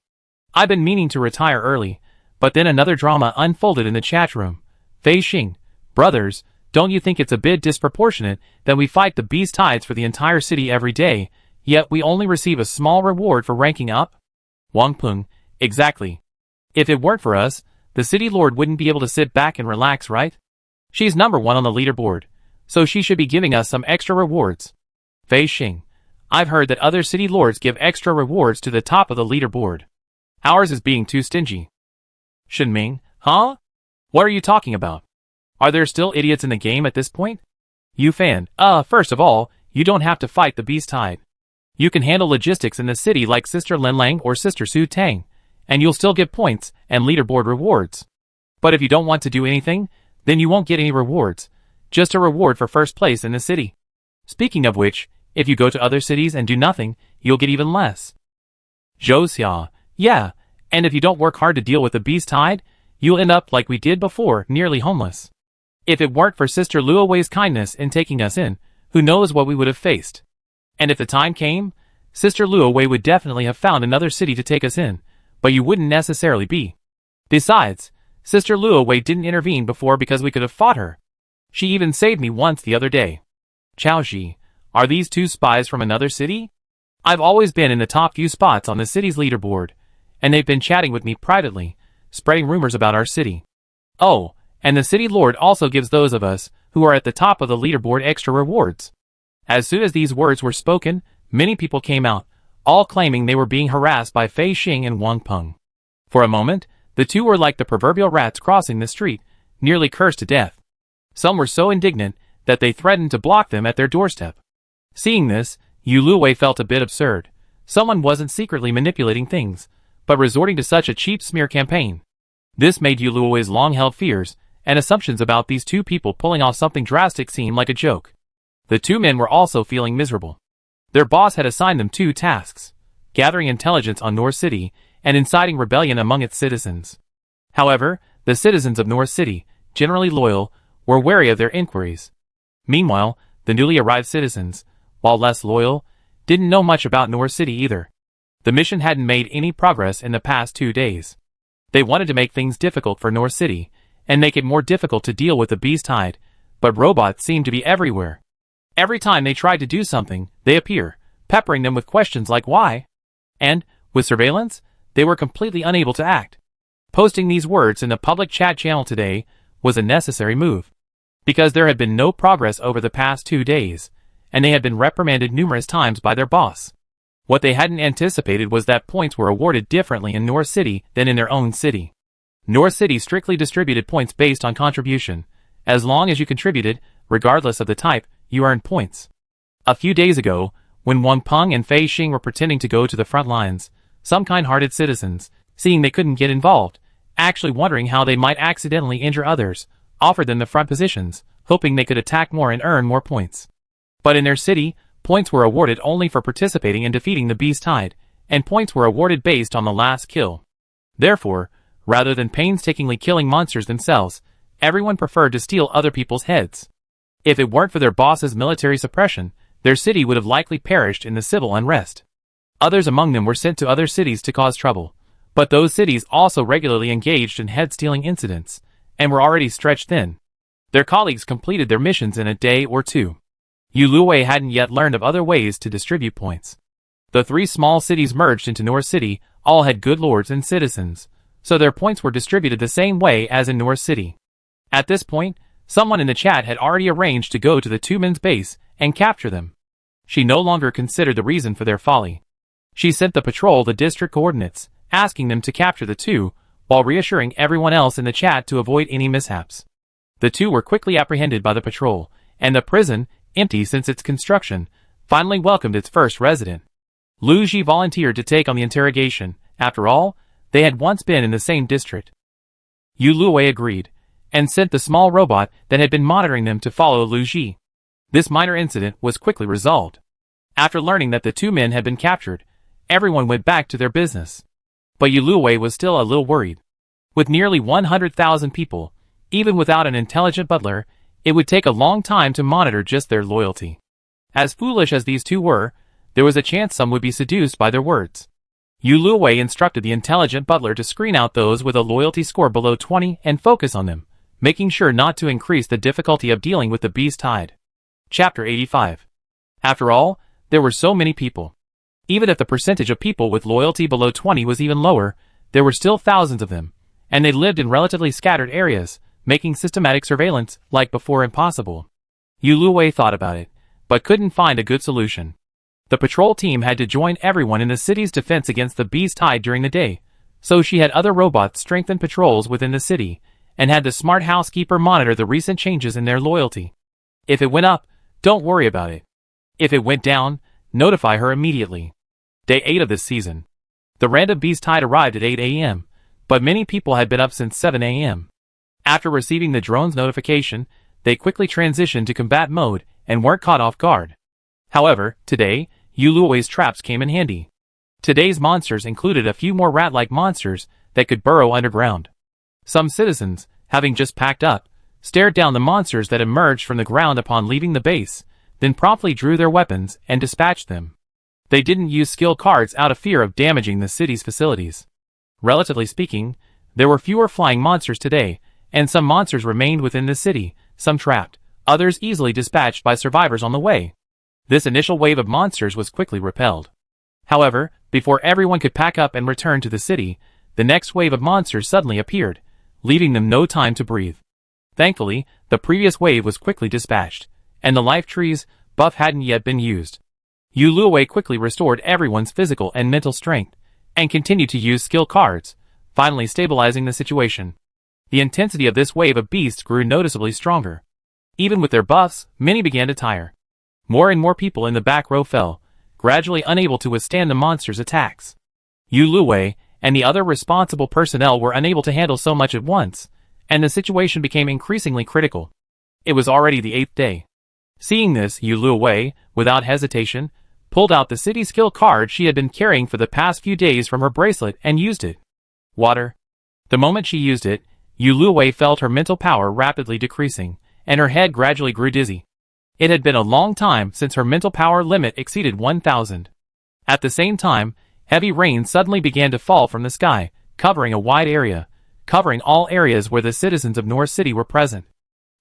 I've been meaning to retire early, but then another drama unfolded in the chat room. Fei Xing, brothers, don't you think it's a bit disproportionate that we fight the beast tides for the entire city every day, yet we only receive a small reward for ranking up? Wang Peng, exactly. If it weren't for us, the city lord wouldn't be able to sit back and relax, right? She's number 1 on the leaderboard, so she should be giving us some extra rewards. Fei Xing, I've heard that other city lords give extra rewards to the top of the leaderboard. Ours is being too stingy. Shen Ming, huh? What are you talking about? Are there still idiots in the game at this point? Yu Fan, first of all, you don't have to fight the beast tide. You can handle logistics in the city like Sister Lin Lang or Sister Su Tang, and you'll still get points and leaderboard rewards. But if you don't want to do anything, then you won't get any rewards, just a reward for first place in the city. Speaking of which, if you go to other cities and do nothing, you'll get even less. Zhou Xia, yeah, and if you don't work hard to deal with the beast tide, you'll end up like we did before, nearly homeless. If it weren't for Sister Luowei's kindness in taking us in, who knows what we would have faced. And if the time came, Sister Luowei would definitely have found another city to take us in, but you wouldn't necessarily be. Besides, Sister Luowei didn't intervene before because we could have fought her. She even saved me once the other day. Chaoji, are these two spies from another city? I've always been in the top few spots on the city's leaderboard, and they've been chatting with me privately, spreading rumors about our city. Oh, and the city lord also gives those of us who are at the top of the leaderboard extra rewards. As soon as these words were spoken, many people came out, all claiming they were being harassed by Fei Xing and Wang Peng. For a moment, the two were like the proverbial rats crossing the street, nearly cursed to death. Some were so indignant that they threatened to block them at their doorstep. Seeing this, Yu Luwei felt a bit absurd. Someone wasn't secretly manipulating things, but resorting to such a cheap smear campaign. This made Yu Luwei's long-held fears and assumptions about these two people pulling off something drastic seem like a joke. The two men were also feeling miserable. Their boss had assigned them two tasks: gathering intelligence on North City and inciting rebellion among its citizens. However, the citizens of North City, generally loyal, were wary of their inquiries. Meanwhile, the newly arrived citizens, while less loyal, didn't know much about North City either. The mission hadn't made any progress in the past 2 days. They wanted to make things difficult for North City, and make it more difficult to deal with the beast tide, but robots seemed to be everywhere. Every time they tried to do something, they appear, peppering them with questions like why? And, with surveillance, they were completely unable to act. Posting these words in the public chat channel today was a necessary move, because there had been no progress over the past 2 days, and they had been reprimanded numerous times by their boss. What they hadn't anticipated was that points were awarded differently in North City than in their own city. North City strictly distributed points based on contribution. As long as you contributed, regardless of the type, you earned points. A few days ago, when Wang Peng and Fei Xing were pretending to go to the front lines, some kind-hearted citizens, seeing they couldn't get involved, actually wondering how they might accidentally injure others, offered them the front positions, hoping they could attack more and earn more points. But in their city, points were awarded only for participating in defeating the beast tide, and points were awarded based on the last kill. Therefore, rather than painstakingly killing monsters themselves, everyone preferred to steal other people's heads. If it weren't for their boss's military suppression, their city would have likely perished in the civil unrest. Others among them were sent to other cities to cause trouble, but those cities also regularly engaged in head-stealing incidents, and were already stretched thin. Their colleagues completed their missions in a day or two. Yu Luwei hadn't yet learned of other ways to distribute points. The 3 small cities merged into North City all had good lords and citizens, so their points were distributed the same way as in North City. At this point, someone in the chat had already arranged to go to the two men's base and capture them. She no longer considered the reason for their folly. She sent the patrol the district coordinates, asking them to capture the two, while reassuring everyone else in the chat to avoid any mishaps. The two were quickly apprehended by the patrol, and the prison, empty since its construction, finally welcomed its first resident. Lu Ji volunteered to take on the interrogation. After all, they had once been in the same district. Yu Luwei agreed, and sent the small robot that had been monitoring them to follow Lu Ji. This minor incident was quickly resolved. After learning that the two men had been captured, everyone went back to their business. But Yu Luwei was still a little worried. With nearly 100,000 people, even without an intelligent butler, it would take a long time to monitor just their loyalty. As foolish as these two were, there was a chance some would be seduced by their words. Yu Luwei instructed the intelligent butler to screen out those with a loyalty score below 20 and focus on them, making sure not to increase the difficulty of dealing with the beast tide. Chapter 85. After all, there were so many people. Even if the percentage of people with loyalty below 20 was even lower, there were still thousands of them, and they lived in relatively scattered areas, making systematic surveillance like before impossible. Yu Luwei thought about it, but couldn't find a good solution. The patrol team had to join everyone in the city's defense against the beast tide during the day, so she had other robots strengthen patrols within the city, and had the smart housekeeper monitor the recent changes in their loyalty. If it went up, don't worry about it. If it went down, notify her immediately. Day 8 of this season. The random beast tide arrived at 8 a.m., but many people had been up since 7 a.m. After receiving the drone's notification, they quickly transitioned to combat mode and weren't caught off guard. However, today, Yu Luwei's traps came in handy. Today's monsters included a few more rat-like monsters that could burrow underground. Some citizens, having just packed up, stared down the monsters that emerged from the ground upon leaving the base, then promptly drew their weapons and dispatched them. They didn't use skill cards out of fear of damaging the city's facilities. Relatively speaking, there were fewer flying monsters today, and some monsters remained within the city, some trapped, others easily dispatched by survivors on the way. This initial wave of monsters was quickly repelled. However, before everyone could pack up and return to the city, the next wave of monsters suddenly appeared, leaving them no time to breathe. Thankfully, the previous wave was quickly dispatched, and the life tree's buff hadn't yet been used. Yu Luowei quickly restored everyone's physical and mental strength, and continued to use skill cards, finally stabilizing the situation. The intensity of this wave of beasts grew noticeably stronger. Even with their buffs, many began to tire. More and more people in the back row fell, gradually unable to withstand the monsters' attacks. Yu Luowei and the other responsible personnel were unable to handle so much at once, and the situation became increasingly critical. It was already the 8th day. Seeing this, Yu Luowei, without hesitation, pulled out the city skill card she had been carrying for the past few days from her bracelet and used it. Water. The moment she used it, Yu Luowei felt her mental power rapidly decreasing, and her head gradually grew dizzy. It had been a long time since her mental power limit exceeded 1,000. At the same time, heavy rain suddenly began to fall from the sky, covering a wide area, covering all areas where the citizens of North City were present.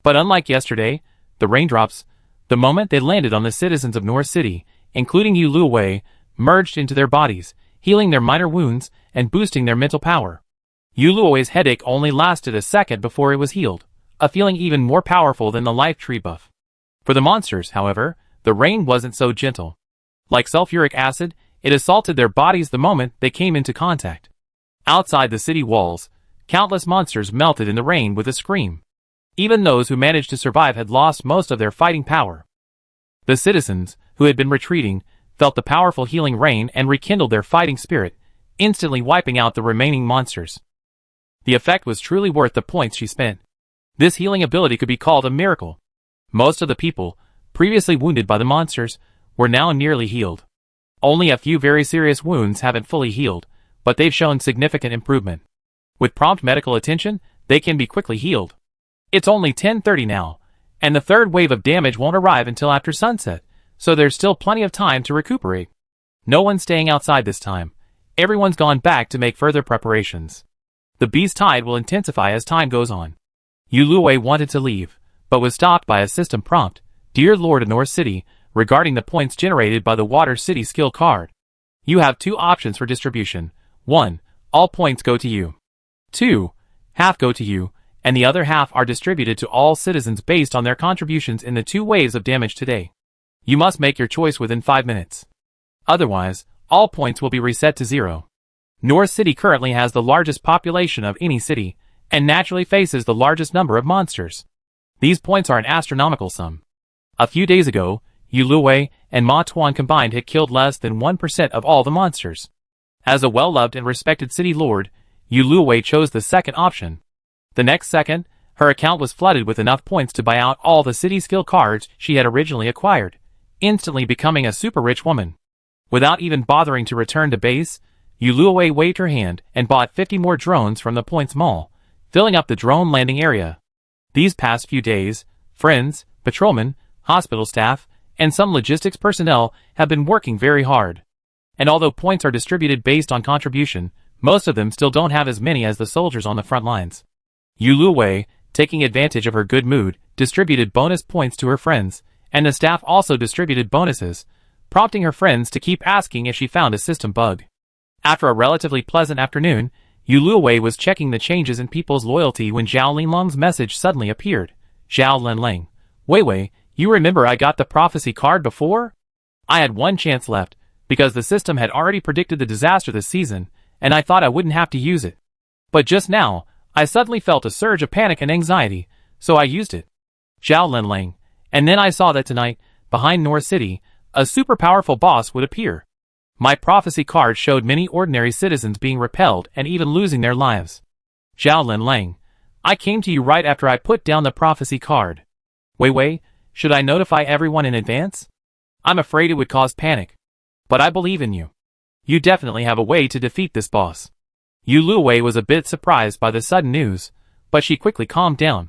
But unlike yesterday, the raindrops, the moment they landed on the citizens of North City, including Yu Luowei, merged into their bodies, healing their minor wounds and boosting their mental power. Yu Luowei's headache only lasted a second before it was healed, a feeling even more powerful than the life tree buff. For the monsters, however, the rain wasn't so gentle. Like sulfuric acid, it assaulted their bodies the moment they came into contact. Outside the city walls, countless monsters melted in the rain with a scream. Even those who managed to survive had lost most of their fighting power. The citizens, who had been retreating, felt the powerful healing rain and rekindled their fighting spirit, instantly wiping out the remaining monsters. The effect was truly worth the points she spent. This healing ability could be called a miracle. Most of the people, previously wounded by the monsters, were now nearly healed. Only a few very serious wounds haven't fully healed, but they've shown significant improvement. With prompt medical attention, they can be quickly healed. It's only 10:30 now, and the third wave of damage won't arrive until after sunset, so there's still plenty of time to recuperate. No one's staying outside this time. Everyone's gone back to make further preparations. The beast tide will intensify as time goes on. Yu Luowei wanted to leave, but was stopped by a system prompt, "Dear Lord of North City," regarding the points generated by the Water City skill card. You have two options for distribution. 1. All points go to you. 2. Half go to you, and the other half are distributed to all citizens based on their contributions in the 2 waves of damage today. You must make your choice within 5 minutes. Otherwise, all points will be reset to 0. North City currently has the largest population of any city, and naturally faces the largest number of monsters. These points are an astronomical sum. A few days ago, Yu Luowei and Ma Tuan combined had killed less than 1% of all the monsters. As a well-loved and respected city lord, Yu Luowei chose the second option. The next second, her account was flooded with enough points to buy out all the city skill cards she had originally acquired, instantly becoming a super-rich woman. Without even bothering to return to base, Yu Luowei waved her hand and bought 50 more drones from the Points Mall, filling up the drone landing area. These past few days, friends, patrolmen, hospital staff, and some logistics personnel have been working very hard. And although points are distributed based on contribution, most of them still don't have as many as the soldiers on the front lines. Yu Luowei, taking advantage of her good mood, distributed bonus points to her friends, and the staff also distributed bonuses, prompting her friends to keep asking if she found a system bug. After a relatively pleasant afternoon, Yu Luowei was checking the changes in people's loyalty when Zhao Linlong's message suddenly appeared. "Zhao Linlang. Wei, you remember I got the prophecy card before? I had one chance left, because the system had already predicted the disaster this season, and I thought I wouldn't have to use it. But just now, I suddenly felt a surge of panic and anxiety, so I used it. Zhao Linlang. And then I saw that tonight, behind North City, a super powerful boss would appear. My prophecy card showed many ordinary citizens being repelled and even losing their lives. Zhao Linlang. I came to you right after I put down the prophecy card. Wei, should I notify everyone in advance? I'm afraid it would cause panic. But I believe in you. You definitely have a way to defeat this boss." Yu Luowei was a bit surprised by the sudden news, but she quickly calmed down.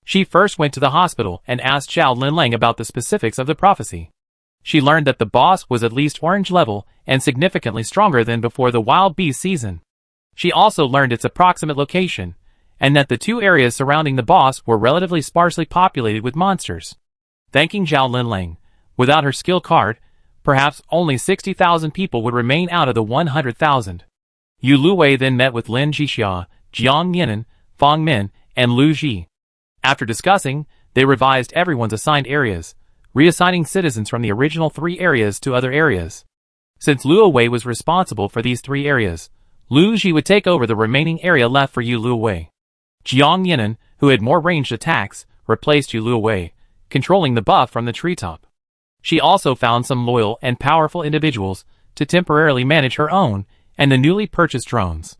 She first went to the hospital and asked Zhao Linlang about the specifics of the prophecy. She learned that the boss was at least orange level and significantly stronger than before the wild beast season. She also learned its approximate location, and that the two areas surrounding the boss were relatively sparsely populated with monsters. Thanking Zhao Linlang, without her skill card, perhaps only 60,000 people would remain out of the 100,000. Yu Luwei then met with Lin Jixia, Jiang Yinan, Fang Min, and Lu Ji. After discussing, they revised everyone's assigned areas, reassigning citizens from the original 3 areas to other areas. Since Lu Wei was responsible for these 3 areas, Lu Ji would take over the remaining area left for Yu Luwei. Jiang Yinan, who had more ranged attacks, replaced Yu Luwei, controlling the buff from the treetop. She also found some loyal and powerful individuals to temporarily manage her own and the newly purchased drones.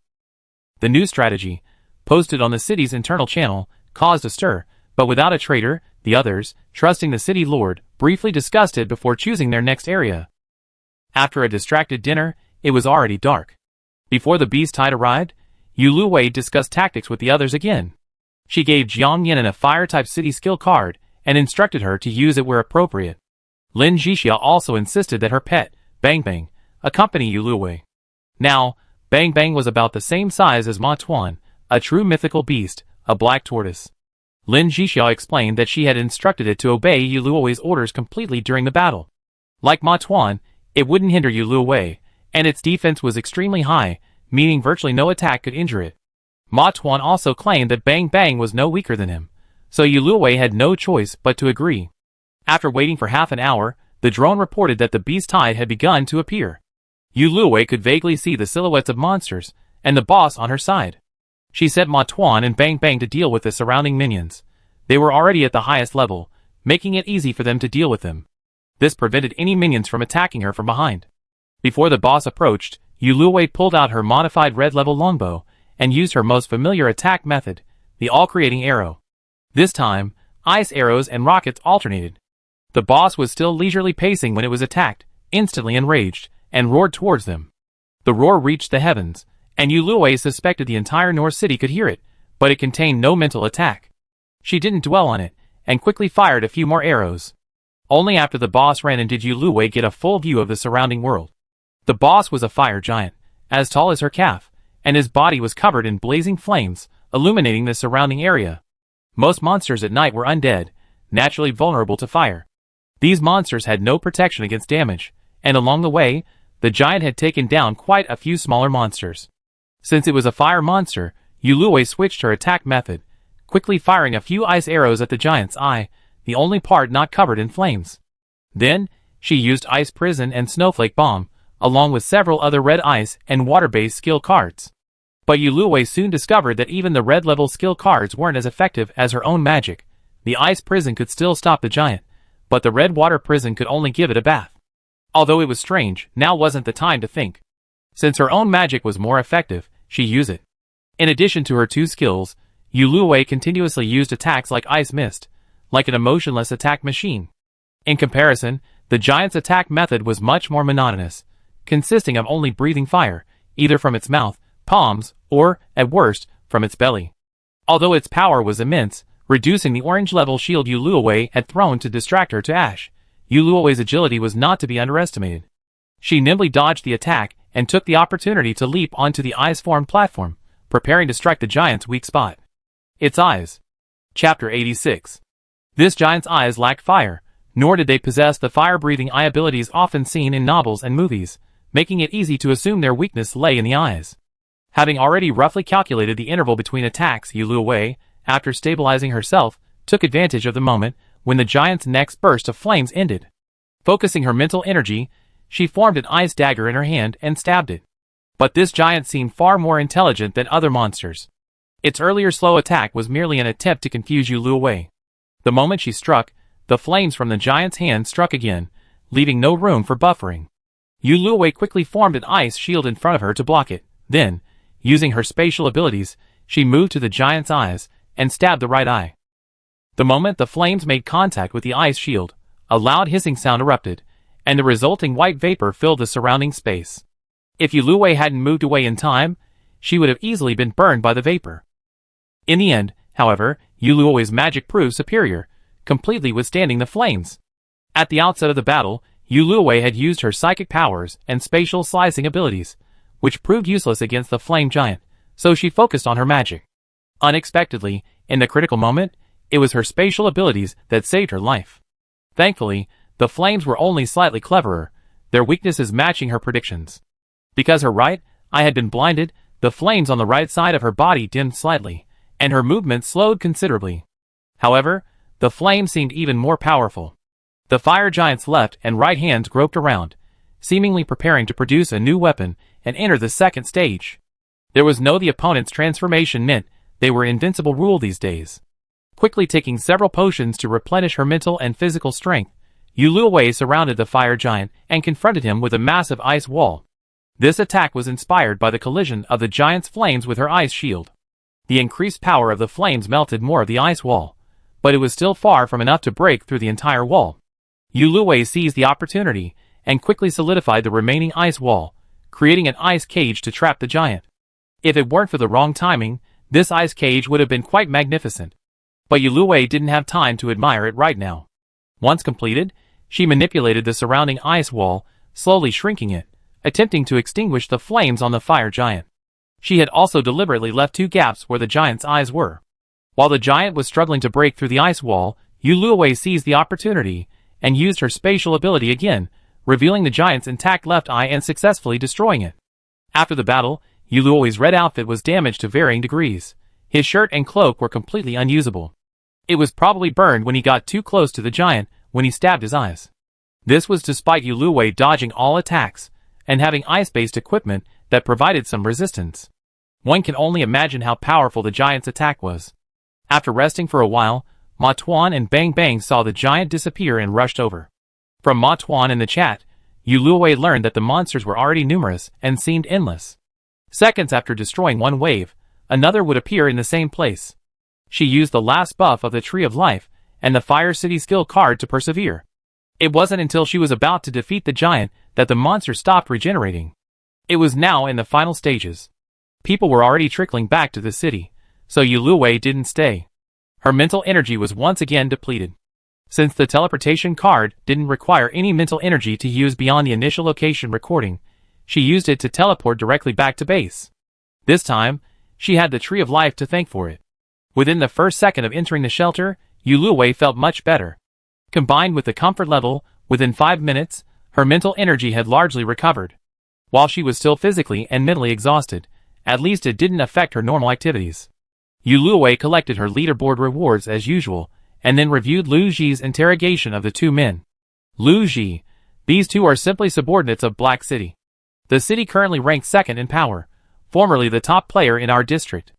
The new strategy, posted on the city's internal channel, caused a stir, but without a traitor, the others, trusting the city lord, briefly discussed it before choosing their next area. After a distracted dinner, it was already dark. Before the beast tide arrived, Yu Luwei discussed tactics with the others again. She gave Jiang Yinan a fire-type city skill card and instructed her to use it where appropriate. Lin Jixia also insisted that her pet, Bang Bang, accompany Yu Luwei. Now, Bang Bang was about the same size as Ma Tuan, a true mythical beast, a black tortoise. Lin Jixia explained that she had instructed it to obey Yu Luwei's orders completely during the battle. Like Ma Tuan, it wouldn't hinder Yu Luwei, and its defense was extremely high, meaning virtually no attack could injure it. Ma Tuan also claimed that Bang Bang was no weaker than him, so Yu Luwei had no choice but to agree. After waiting for half an hour, the drone reported that the beast tide had begun to appear. Yu Luwei could vaguely see the silhouettes of monsters, and the boss on her side. She sent Ma Tuan and Bang Bang to deal with the surrounding minions. They were already at the highest level, making it easy for them to deal with them. This prevented any minions from attacking her from behind. Before the boss approached, Yu Luwei pulled out her modified red-level longbow, and used her most familiar attack method, the all-creating arrow. This time, ice arrows and rockets alternated. The boss was still leisurely pacing when it was attacked, instantly enraged, and roared towards them. The roar reached the heavens, and Yu Luwei suspected the entire North City could hear it, but it contained no mental attack. She didn't dwell on it, and quickly fired a few more arrows. Only after the boss ran in did Yu Luwei get a full view of the surrounding world. The boss was a fire giant, as tall as her calf, and his body was covered in blazing flames, illuminating the surrounding area. Most monsters at night were undead, naturally vulnerable to fire. These monsters had no protection against damage, and along the way, the giant had taken down quite a few smaller monsters. Since it was a fire monster, Yu Luwei switched her attack method, quickly firing a few ice arrows at the giant's eye, the only part not covered in flames. Then, she used Ice Prison and Snowflake Bomb, along with several other red ice and water-based skill cards. But Yu Luwei soon discovered that even the red-level skill cards weren't as effective as her own magic. The Ice Prison could still stop the giant, but the red water prison could only give it a bath. Although it was strange, now wasn't the time to think. Since her own magic was more effective, she used it. In addition to her 2 skills, Yu Luwei continuously used attacks like Ice Mist, like an emotionless attack machine. In comparison, the giant's attack method was much more monotonous, consisting of only breathing fire, either from its mouth, palms, or, at worst, from its belly. Although its power was immense, reducing the orange-level shield Yu Luwei had thrown to distract her to ash, Yu Luwei's agility was not to be underestimated. She nimbly dodged the attack and took the opportunity to leap onto the ice-formed platform, preparing to strike the giant's weak spot. Its eyes. Chapter 86. This giant's eyes lacked fire, nor did they possess the fire-breathing eye abilities often seen in novels and movies, making it easy to assume their weakness lay in the eyes. Having already roughly calculated the interval between attacks, Yu Luwei, after stabilizing herself, took advantage of the moment when the giant's next burst of flames ended. Focusing her mental energy, she formed an ice dagger in her hand and stabbed it. But this giant seemed far more intelligent than other monsters. Its earlier slow attack was merely an attempt to confuse Yu Luwei. The moment she struck, the flames from the giant's hand struck again, leaving no room for buffering. Yu Luwei quickly formed an ice shield in front of her to block it. Then, using her spatial abilities, she moved to the giant's eyes and stabbed the right eye. The moment the flames made contact with the ice shield, a loud hissing sound erupted, and the resulting white vapor filled the surrounding space. If Yu Luwei hadn't moved away in time, she would have easily been burned by the vapor. In the end, however, Yu Luwei's magic proved superior, completely withstanding the flames. At the outset of the battle, Yu Luwei had used her psychic powers and spatial slicing abilities, which proved useless against the flame giant, so she focused on her magic. Unexpectedly, in the critical moment, it was her spatial abilities that saved her life. Thankfully, the flames were only slightly cleverer, their weaknesses matching her predictions. Because her right eye had been blinded, the flames on the right side of her body dimmed slightly, and her movement slowed considerably. However, the flame seemed even more powerful. The fire giant's left and right hands groped around, seemingly preparing to produce a new weapon and enter the second stage. There was no the opponent's transformation meant they were invincible rule these days. Quickly taking several potions to replenish her mental and physical strength, Yuluwei surrounded the fire giant and confronted him with a massive ice wall. This attack was inspired by the collision of the giant's flames with her ice shield. The increased power of the flames melted more of the ice wall, but it was still far from enough to break through the entire wall. Yuluwei seized the opportunity and quickly solidified the remaining ice wall, creating an ice cage to trap the giant. If it weren't for the wrong timing, this ice cage would have been quite magnificent. But Yuluwei didn't have time to admire it right now. Once completed, she manipulated the surrounding ice wall, slowly shrinking it, attempting to extinguish the flames on the fire giant. She had also deliberately left two gaps where the giant's eyes were. While the giant was struggling to break through the ice wall, Yuluwei seized the opportunity and used her spatial ability again, revealing the giant's intact left eye and successfully destroying it. After the battle, Yuluwei's red outfit was damaged to varying degrees. His shirt and cloak were completely unusable. It was probably burned when he got too close to the giant when he stabbed his eyes. This was despite Yuluwei dodging all attacks and having ice-based equipment that provided some resistance. One can only imagine how powerful the giant's attack was. After resting for a while, Ma Tuan and Bang Bang saw the giant disappear and rushed over. From Ma Tuan in the chat, Yuluwei learned that the monsters were already numerous and seemed endless. Seconds after destroying one wave, another would appear in the same place. She used the last buff of the Tree of Life and the Fire City skill card to persevere. It wasn't until she was about to defeat the giant that the monster stopped regenerating. It was now in the final stages. People were already trickling back to the city, so Yuluwei didn't stay. Her mental energy was once again depleted. Since the teleportation card didn't require any mental energy to use beyond the initial location recording, she used it to teleport directly back to base. This time, she had the Tree of Life to thank for it. Within the first second of entering the shelter, Yuluwei felt much better. Combined with the comfort level, within 5 minutes, her mental energy had largely recovered. While she was still physically and mentally exhausted, at least it didn't affect her normal activities. Yuluwei collected her leaderboard rewards as usual, and then reviewed Lu Ji's interrogation of the two men. Lu Ji, these two are simply subordinates of Black City. The city currently ranks second in power, formerly the top player in our district.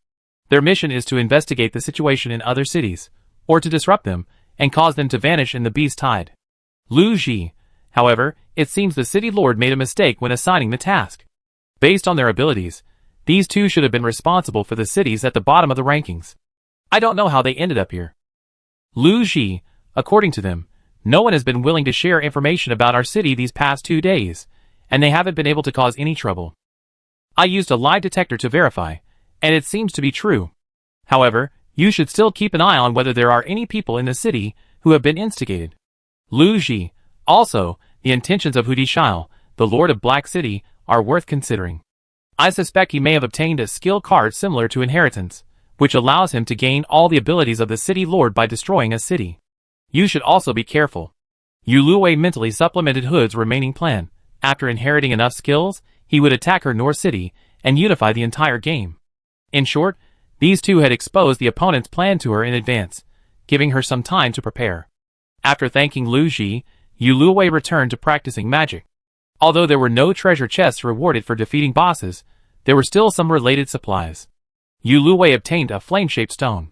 Their mission is to investigate the situation in other cities, or to disrupt them, and cause them to vanish in the beast tide. Lu Ji, however, it seems the city lord made a mistake when assigning the task. Based on their abilities, these two should have been responsible for the cities at the bottom of the rankings. I don't know how they ended up here. Lu Ji, according to them, no one has been willing to share information about our city these past 2 days, and they haven't been able to cause any trouble. I used a lie detector to verify, and it seems to be true. However, you should still keep an eye on whether there are any people in the city who have been instigated. Lu Ji, also, the intentions of Hudi Shile, the Lord of Black City, are worth considering. I suspect he may have obtained a skill card similar to Inheritance, which allows him to gain all the abilities of the city lord by destroying a city. You should also be careful. Yuluwei mentally supplemented Hood's remaining plan. After inheriting enough skills, he would attack her North City and unify the entire game. In short, these two had exposed the opponent's plan to her in advance, giving her some time to prepare. After thanking Lu Ji, Yuluwei returned to practicing magic. Although there were no treasure chests rewarded for defeating bosses, there were still some related supplies. Yuluwei obtained a flame-shaped stone.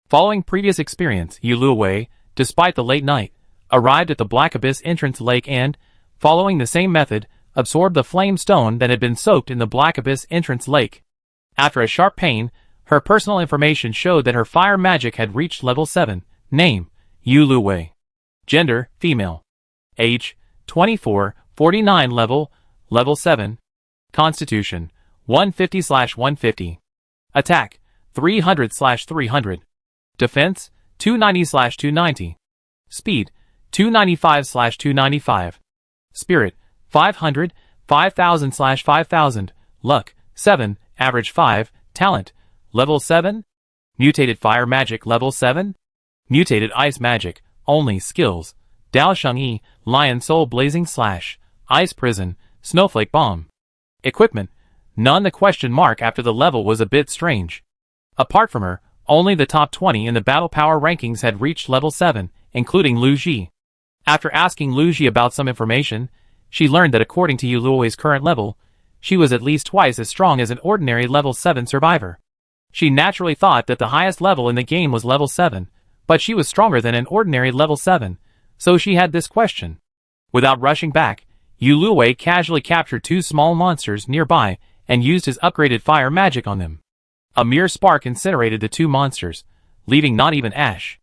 Following previous experience, Yuluwei, despite the late night, arrived at the Black Abyss entrance lake and, following the same method, absorbed the flame stone that had been soaked in the Black Abyss entrance lake. After a sharp pain, her personal information showed that her fire magic had reached level 7. Name, Yuluwei. Gender, female. Age, 24, 49 level 7. Constitution, 150/150. Attack, 300/300. Defense, 290/290. Speed, 295/295. Spirit, 500, 5000/5000. Luck, 7, average 5. Talent, level 7. Mutated Fire Magic Level 7. Mutated Ice Magic, only skills, Dao Shengyi, Lion Soul Blazing Slash, Ice Prison, Snowflake Bomb. Equipment, none. The question mark after the level was a bit strange. Apart from her, only the top 20 in the battle power rankings had reached level 7, including Lu Ji. After asking Lu Ji about some information, she learned that according to Yu Luowei's current level, she was at least twice as strong as an ordinary level 7 survivor. She naturally thought that the highest level in the game was level 7, but she was stronger than an ordinary level 7, so she had this question. Without rushing back, Yu Luowei casually captured two small monsters nearby and used his upgraded fire magic on them. A mere spark incinerated the two monsters, leaving not even ash.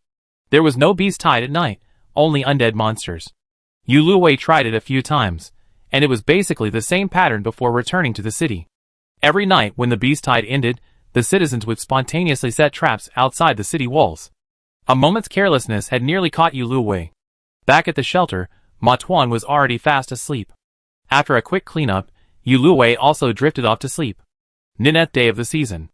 There was no beast tide at night, only undead monsters. Yu Luowei tried it a few times, and it was basically the same pattern before returning to the city. Every night when the beast tide ended, the citizens would spontaneously set traps outside the city walls. A moment's carelessness had nearly caught Yu Luowei. Back at the shelter, Ma Tuan was already fast asleep. After a quick cleanup, Yu Luowei also drifted off to sleep. Ninth day of the season.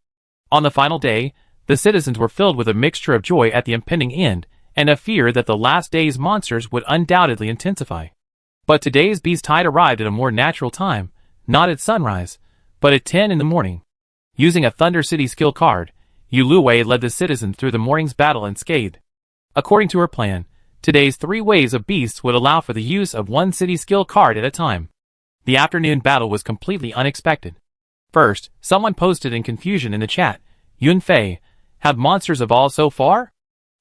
On the final day, the citizens were filled with a mixture of joy at the impending end and a fear that the last day's monsters would undoubtedly intensify. But today's beast tide arrived at a more natural time, not at sunrise, but at 10 in the morning. Using a Thunder City skill card, Yu Luowei led the citizens through the morning's battle unscathed. According to her plan, today's 3 waves of beasts would allow for the use of one city skill card at a time. The afternoon battle was completely unexpected. First, someone posted in confusion in the chat, Yun Fei, have monsters evolved so far?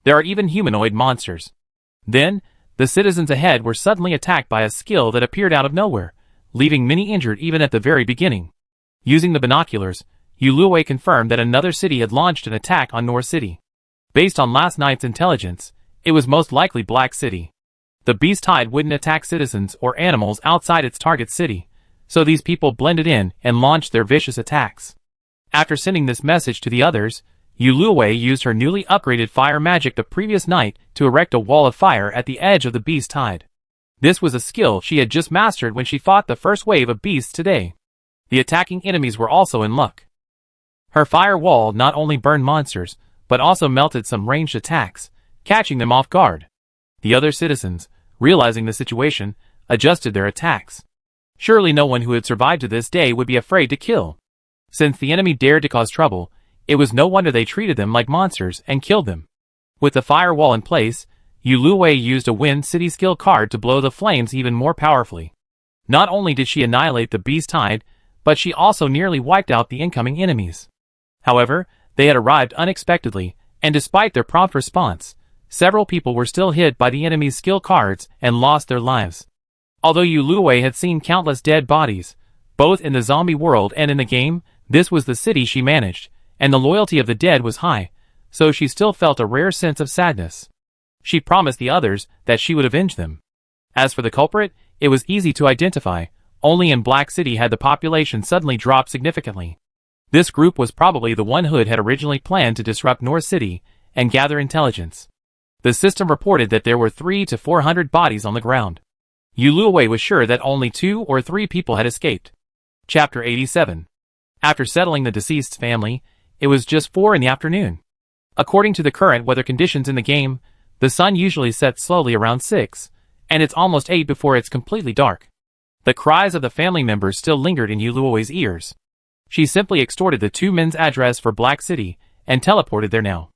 There are even humanoid monsters. Then, the citizens ahead were suddenly attacked by a skill that appeared out of nowhere, leaving many injured even at the very beginning. Using the binoculars, Yu Luowei confirmed that another city had launched an attack on North City. Based on last night's intelligence, it was most likely Black City. The beast tide wouldn't attack citizens or animals outside its target city, so these people blended in and launched their vicious attacks. After sending this message to the others, Yu Luowei used her newly upgraded fire magic the previous night to erect a wall of fire at the edge of the beast tide. This was a skill she had just mastered when she fought the first wave of beasts today. The attacking enemies were also in luck. Her fire wall not only burned monsters, but also melted some ranged attacks, catching them off guard. The other citizens, realizing the situation, adjusted their attacks. Surely no one who had survived to this day would be afraid to kill. Since the enemy dared to cause trouble, it was no wonder they treated them like monsters and killed them. With the firewall in place, Yu Luowei used a Wind City skill card to blow the flames even more powerfully. Not only did she annihilate the beast tide, but she also nearly wiped out the incoming enemies. However, they had arrived unexpectedly, and despite their prompt response, several people were still hit by the enemy's skill cards and lost their lives. Although Yu Luowei had seen countless dead bodies, both in the zombie world and in the game, this was the city she managed, and the loyalty of the dead was high, so she still felt a rare sense of sadness. She promised the others that she would avenge them. As for the culprit, it was easy to identify. Only in Black City had the population suddenly dropped significantly. This group was probably the one Hood had originally planned to disrupt North City and gather intelligence. The system reported that there were 300 to 400 bodies on the ground. Yu Luowei was sure that only 2 or 3 people had escaped. Chapter 87. After settling the deceased's family, it was just 4 in the afternoon. According to the current weather conditions in the game, the sun usually sets slowly around 6, and it's almost 8 before it's completely dark. The cries of the family members still lingered in Yu Luowei's ears. She simply extorted the 2 men's address for Black City and teleported there now.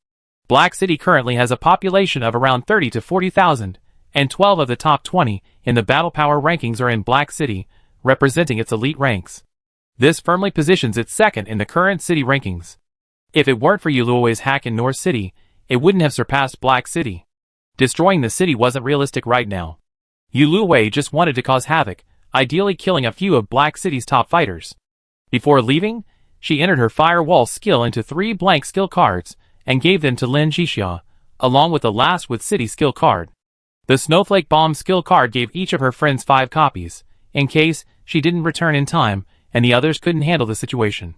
Black City currently has a population of around 30 to 40,000, and 12 of the top 20 in the battle power rankings are in Black City, representing its elite ranks. This firmly positions it second in the current city rankings. If it weren't for Yu Luowei's hack in North City, it wouldn't have surpassed Black City. Destroying the city wasn't realistic right now. Yu Luowei just wanted to cause havoc, ideally killing a few of Black City's top fighters. Before leaving, she entered her firewall skill into 3 blank skill cards and gave them to Lin Jixia, along with the last with city skill card. The Snowflake Bomb skill card gave each of her friends 5 copies, in case she didn't return in time and the others couldn't handle the situation.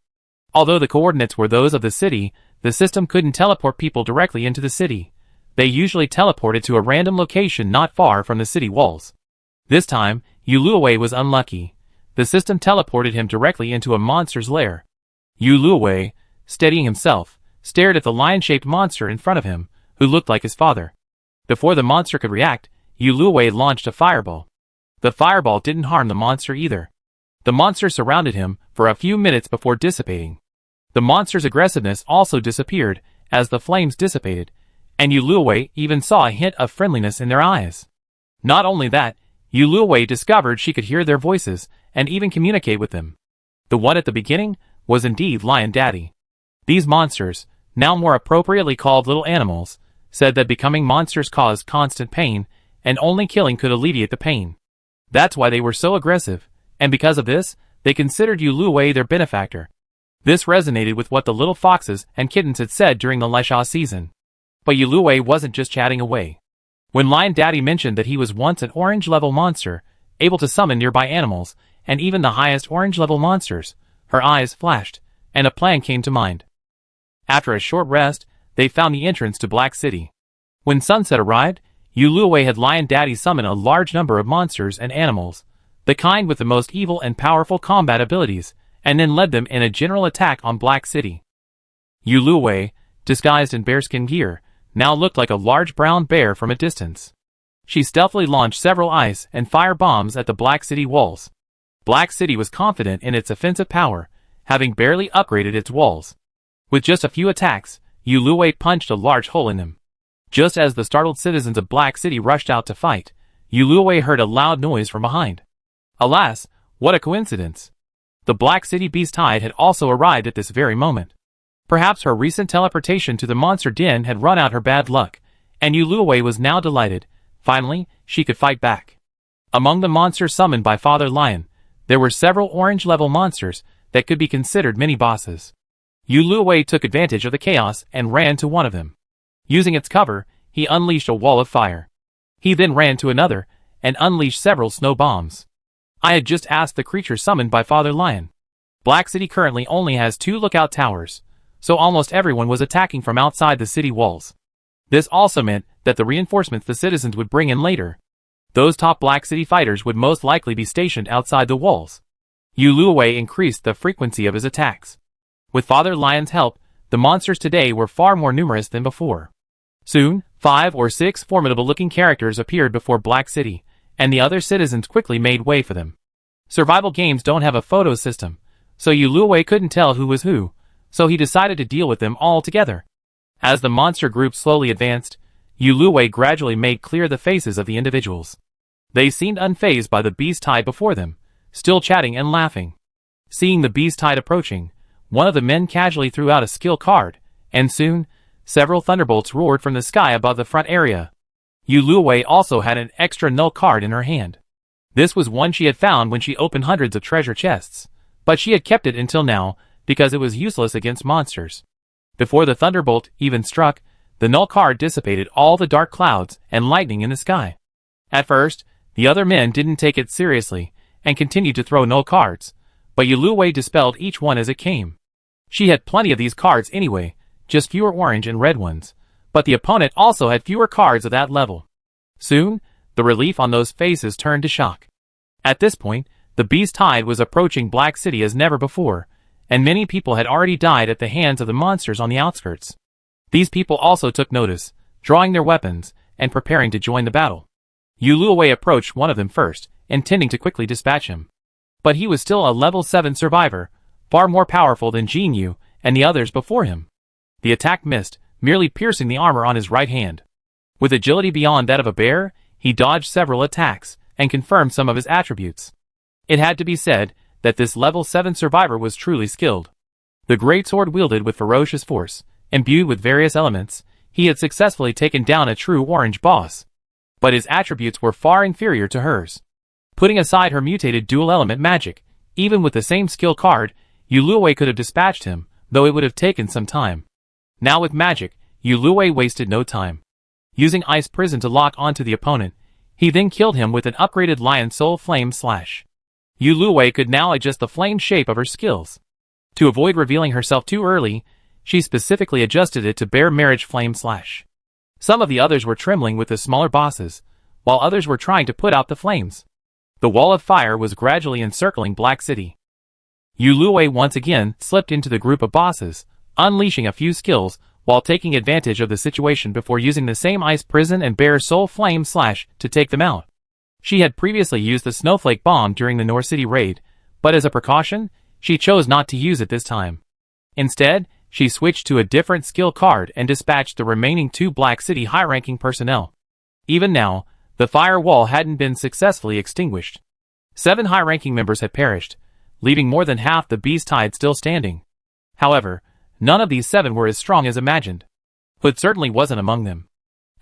Although the coordinates were those of the city, the system couldn't teleport people directly into the city. They usually teleported to a random location not far from the city walls. This time, Yu Luowei was unlucky. The system teleported him directly into a monster's lair. Yu Luowei, steadying himself, stared at the lion-shaped monster in front of him, who looked like his father. Before the monster could react, Yuluwei launched a fireball. The fireball didn't harm the monster either. The monster surrounded him for a few minutes before dissipating. The monster's aggressiveness also disappeared as the flames dissipated, and Yuluwei even saw a hint of friendliness in their eyes. Not only that, Yuluwei discovered she could hear their voices and even communicate with them. The one at the beginning was indeed Lion Daddy. These monsters, now more appropriately called little animals, said that becoming monsters caused constant pain, and only killing could alleviate the pain. That's why they were so aggressive, and because of this, they considered Yuluwei their benefactor. This resonated with what the little foxes and kittens had said during the Lesha season. But Yuluwei wasn't just chatting away. When Lion Daddy mentioned that he was once an orange-level monster, able to summon nearby animals, and even the highest orange-level monsters, her eyes flashed, and a plan came to mind. After a short rest, they found the entrance to Black City. When sunset arrived, Yuluwei had Lion Daddy summon a large number of monsters and animals, the kind with the most evil and powerful combat abilities, and then led them in a general attack on Black City. Yuluwei, disguised in bearskin gear, now looked like a large brown bear from a distance. She stealthily launched several ice and fire bombs at the Black City walls. Black City was confident in its offensive power, having barely upgraded its walls. With just a few attacks, Yuluwei punched a large hole in them. Just as the startled citizens of Black City rushed out to fight, Yuluwei heard a loud noise from behind. Alas, what a coincidence! The Black City Beast Tide had also arrived at this very moment. Perhaps her recent teleportation to the monster den had run out her bad luck, and Yuluwei was now delighted. Finally, she could fight back. Among the monsters summoned by Father Lion, there were several orange-level monsters that could be considered mini-bosses. Yuluwei took advantage of the chaos and ran to one of them. Using its cover, he unleashed a wall of fire. He then ran to another, and unleashed several snow bombs. I had just asked the creature summoned by Father Lion. Black City currently only has 2 lookout towers, so almost everyone was attacking from outside the city walls. This also meant that the reinforcements the citizens would bring in later, those top Black City fighters would most likely be stationed outside the walls. Yuluwei increased the frequency of his attacks. With Father Lion's help, the monsters today were far more numerous than before. Soon, 5 or 6 formidable-looking characters appeared before Black City, and the other citizens quickly made way for them. Survival games don't have a photo system, so Yuluwei couldn't tell who was who, so he decided to deal with them all together. As the monster group slowly advanced, Yuluwei gradually made clear the faces of the individuals. They seemed unfazed by the beast tide before them, still chatting and laughing. Seeing the beast tide approaching, one of the men casually threw out a skill card, and soon, several thunderbolts roared from the sky above the front area. Yuluwei also had an extra null card in her hand. This was one she had found when she opened hundreds of treasure chests, but she had kept it until now because it was useless against monsters. Before the thunderbolt even struck, the null card dissipated all the dark clouds and lightning in the sky. At first, the other men didn't take it seriously and continued to throw null cards, but Yuluwei dispelled each one as it came. She had plenty of these cards anyway, just fewer orange and red ones, but the opponent also had fewer cards of that level. Soon, the relief on those faces turned to shock. At this point, the beast tide was approaching Black City as never before, and many people had already died at the hands of the monsters on the outskirts. These people also took notice, drawing their weapons, and preparing to join the battle. Yuluwei approached one of them first, intending to quickly dispatch him. But he was still a level 7 survivor, far more powerful than Jinyu and the others before him. The attack missed, merely piercing the armor on his right hand. With agility beyond that of a bear, he dodged several attacks, and confirmed some of his attributes. It had to be said that this level 7 survivor was truly skilled. The great sword wielded with ferocious force, imbued with various elements, he had successfully taken down a true orange boss. But his attributes were far inferior to hers. Putting aside her mutated dual-element magic, even with the same skill card, Yuluwei could have dispatched him, though it would have taken some time. Now with magic, Yuluwei wasted no time. Using Ice Prison to lock onto the opponent, he then killed him with an upgraded Lion Soul Flame Slash. Yuluwei could now adjust the flame shape of her skills. To avoid revealing herself too early, she specifically adjusted it to Bear Marriage Flame Slash. Some of the others were trembling with the smaller bosses, while others were trying to put out the flames. The wall of fire was gradually encircling Black City. Yuluwei once again slipped into the group of bosses, unleashing a few skills while taking advantage of the situation before using the same ice prison and bear soul flame slash to take them out. She had previously used the snowflake bomb during the North City raid, but as a precaution, she chose not to use it this time. Instead, she switched to a different skill card and dispatched the remaining 2 Black City high-ranking personnel. Even now, the firewall hadn't been successfully extinguished. 7 high-ranking members had perished, leaving more than half the Beast Tide still standing. However, none of these 7 were as strong as imagined. Hood certainly wasn't among them.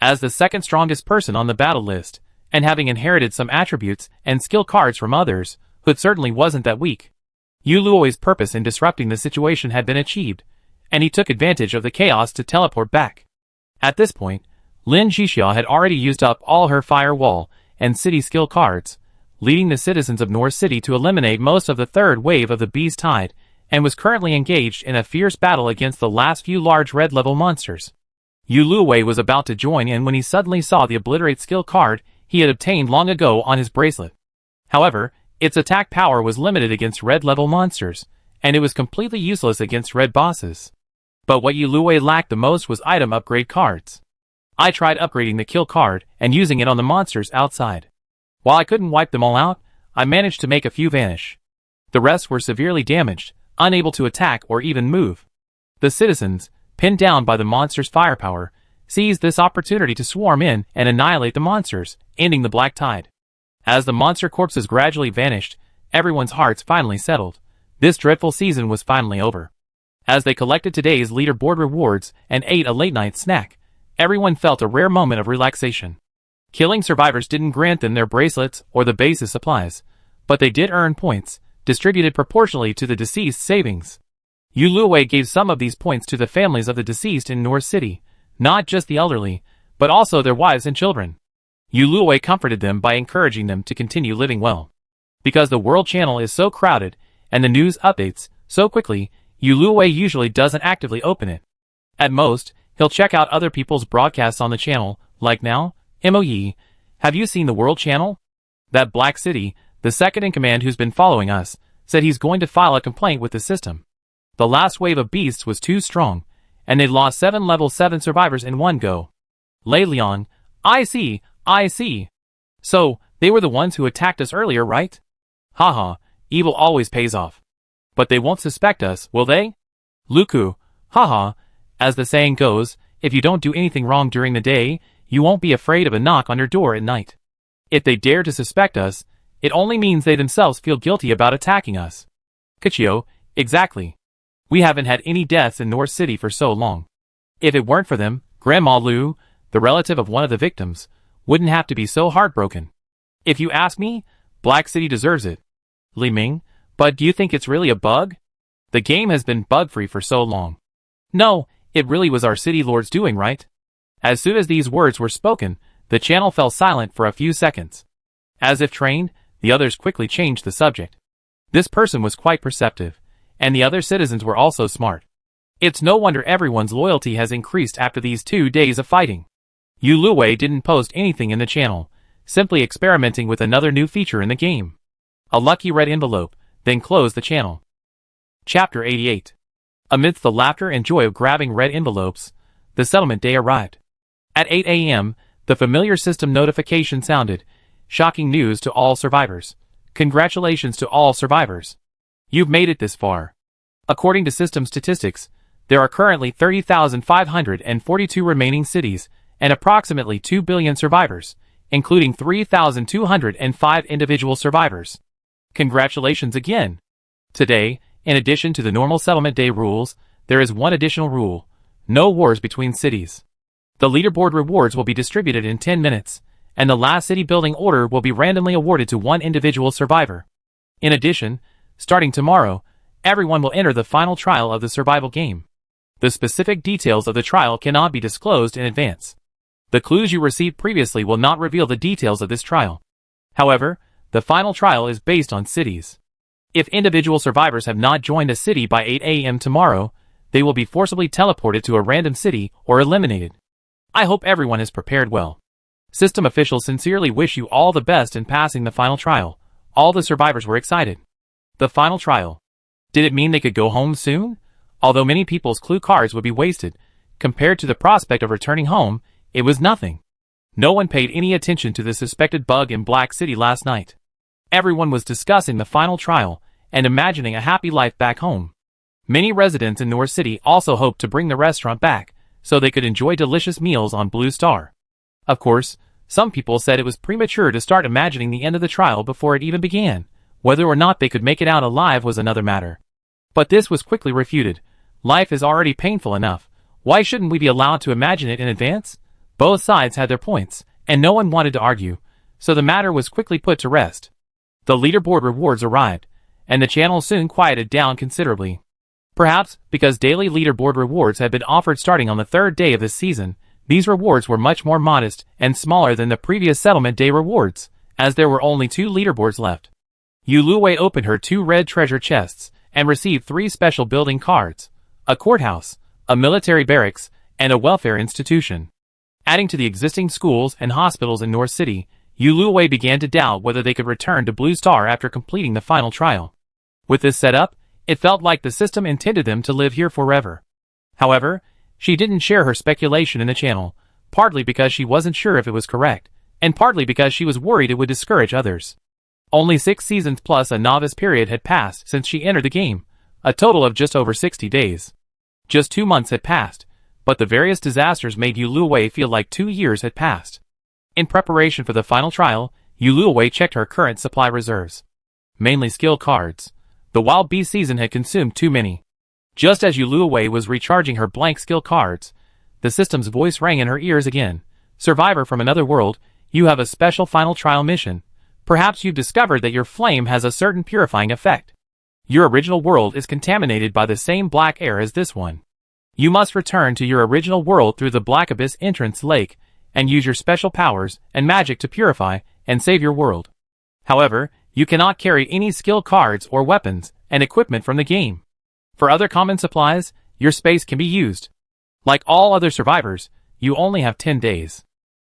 As the second strongest person on the battle list, and having inherited some attributes and skill cards from others, Hood certainly wasn't that weak. Yu Luoi's purpose in disrupting the situation had been achieved, and he took advantage of the chaos to teleport back. At this point, Lin Zhixia had already used up all her firewall and city skill cards, leading the citizens of North City to eliminate most of the third wave of the Beast Tide, and was currently engaged in a fierce battle against the last few large red-level monsters. Yu Luowei was about to join in when he suddenly saw the Obliterate skill card he had obtained long ago on his bracelet. However, its attack power was limited against red-level monsters, and it was completely useless against red bosses. But what Yu Luowei lacked the most was item upgrade cards. I tried upgrading the kill card and using it on the monsters outside. While I couldn't wipe them all out, I managed to make a few vanish. The rest were severely damaged, unable to attack or even move. The citizens, pinned down by the monster's firepower, seized this opportunity to swarm in and annihilate the monsters, ending the Black Tide. As the monster corpses gradually vanished, everyone's hearts finally settled. This dreadful season was finally over. As they collected today's leaderboard rewards and ate a late-night snack, everyone felt a rare moment of relaxation. Killing survivors didn't grant them their bracelets or the basis supplies, but they did earn points, distributed proportionally to the deceased savings. Yu Luowei gave some of these points to the families of the deceased in North City, not just the elderly, but also their wives and children. Yu Luowei comforted them by encouraging them to continue living well. Because the world channel is so crowded, and the news updates so quickly, Yu Luowei usually doesn't actively open it. At most, he'll check out other people's broadcasts on the channel, like now, Moe, have you seen the world channel? That Black City, the second in command who's been following us, said he's going to file a complaint with the system. The last wave of beasts was too strong, and they lost 7 level 7 survivors in one go. Lei Liang, I see. So, they were the ones who attacked us earlier, right? Haha, evil always pays off. But they won't suspect us, will they? Luku, haha, as the saying goes, if you don't do anything wrong during the day, you won't be afraid of a knock on your door at night. If they dare to suspect us, it only means they themselves feel guilty about attacking us. Kachio, exactly. We haven't had any deaths in North City for so long. If it weren't for them, Grandma Lu, the relative of one of the victims, wouldn't have to be so heartbroken. If you ask me, Black City deserves it. Li Ming, but do you think it's really a bug? The game has been bug-free for so long. No, it really was our city lord's doing, right? As soon as these words were spoken, the channel fell silent for a few seconds. As if trained, the others quickly changed the subject. This person was quite perceptive, and the other citizens were also smart. It's no wonder everyone's loyalty has increased after these 2 days of fighting. Yu Luowei didn't post anything in the channel, simply experimenting with another new feature in the game. A lucky red envelope, then closed the channel. Chapter 88. Amidst the laughter and joy of grabbing red envelopes, the settlement day arrived. At 8 a.m., the familiar system notification sounded, shocking news to all survivors. Congratulations to all survivors. You've made it this far. According to system statistics, there are currently 30,542 remaining cities and approximately 2 billion survivors, including 3,205 individual survivors. Congratulations again. Today, in addition to the normal settlement day rules, there is one additional rule: no wars between cities. The leaderboard rewards will be distributed in 10 minutes, and the last city building order will be randomly awarded to one individual survivor. In addition, starting tomorrow, everyone will enter the final trial of the survival game. The specific details of the trial cannot be disclosed in advance. The clues you received previously will not reveal the details of this trial. However, the final trial is based on cities. If individual survivors have not joined a city by 8 a.m. tomorrow, they will be forcibly teleported to a random city or eliminated. I hope everyone is prepared well. System officials sincerely wish you all the best in passing the final trial. All the survivors were excited. The final trial. Did it mean they could go home soon? Although many people's clue cards would be wasted, compared to the prospect of returning home, it was nothing. No one paid any attention to the suspected bug in Black City last night. Everyone was discussing the final trial and imagining a happy life back home. Many residents in North City also hoped to bring the restaurant back so they could enjoy delicious meals on Blue Star. Of course, some people said it was premature to start imagining the end of the trial before it even began. Whether or not they could make it out alive was another matter. But this was quickly refuted. Life is already painful enough. Why shouldn't we be allowed to imagine it in advance? Both sides had their points, and no one wanted to argue, so the matter was quickly put to rest. The leaderboard rewards arrived, and the channel soon quieted down considerably. Perhaps because daily leaderboard rewards had been offered starting on the third day of this season, these rewards were much more modest and smaller than the previous settlement day rewards, as there were only 2 leaderboards left. Yuluwei opened her 2 red treasure chests and received 3 special building cards: a courthouse, a military barracks, and a welfare institution. Adding to the existing schools and hospitals in North City, Yuluwei began to doubt whether they could return to Blue Star after completing the final trial. With this setup, it felt like the system intended them to live here forever. However, she didn't share her speculation in the channel, partly because she wasn't sure if it was correct, and partly because she was worried it would discourage others. Only 6 seasons plus a novice period had passed since she entered the game, a total of just over 60 days. Just 2 months had passed, but the various disasters made Yuluwei feel like 2 years had passed. In preparation for the final trial, Yuluwei checked her current supply reserves. Mainly skill cards. The Wild Beast season had consumed too many. Just as Yuluwei was recharging her blank skill cards, the system's voice rang in her ears again. Survivor from another world, you have a special final trial mission. Perhaps you've discovered that your flame has a certain purifying effect. Your original world is contaminated by the same black air as this one. You must return to your original world through the Black Abyss entrance lake and use your special powers and magic to purify and save your world. However, you cannot carry any skill cards or weapons and equipment from the game. For other common supplies, your space can be used. Like all other survivors, you only have 10 days.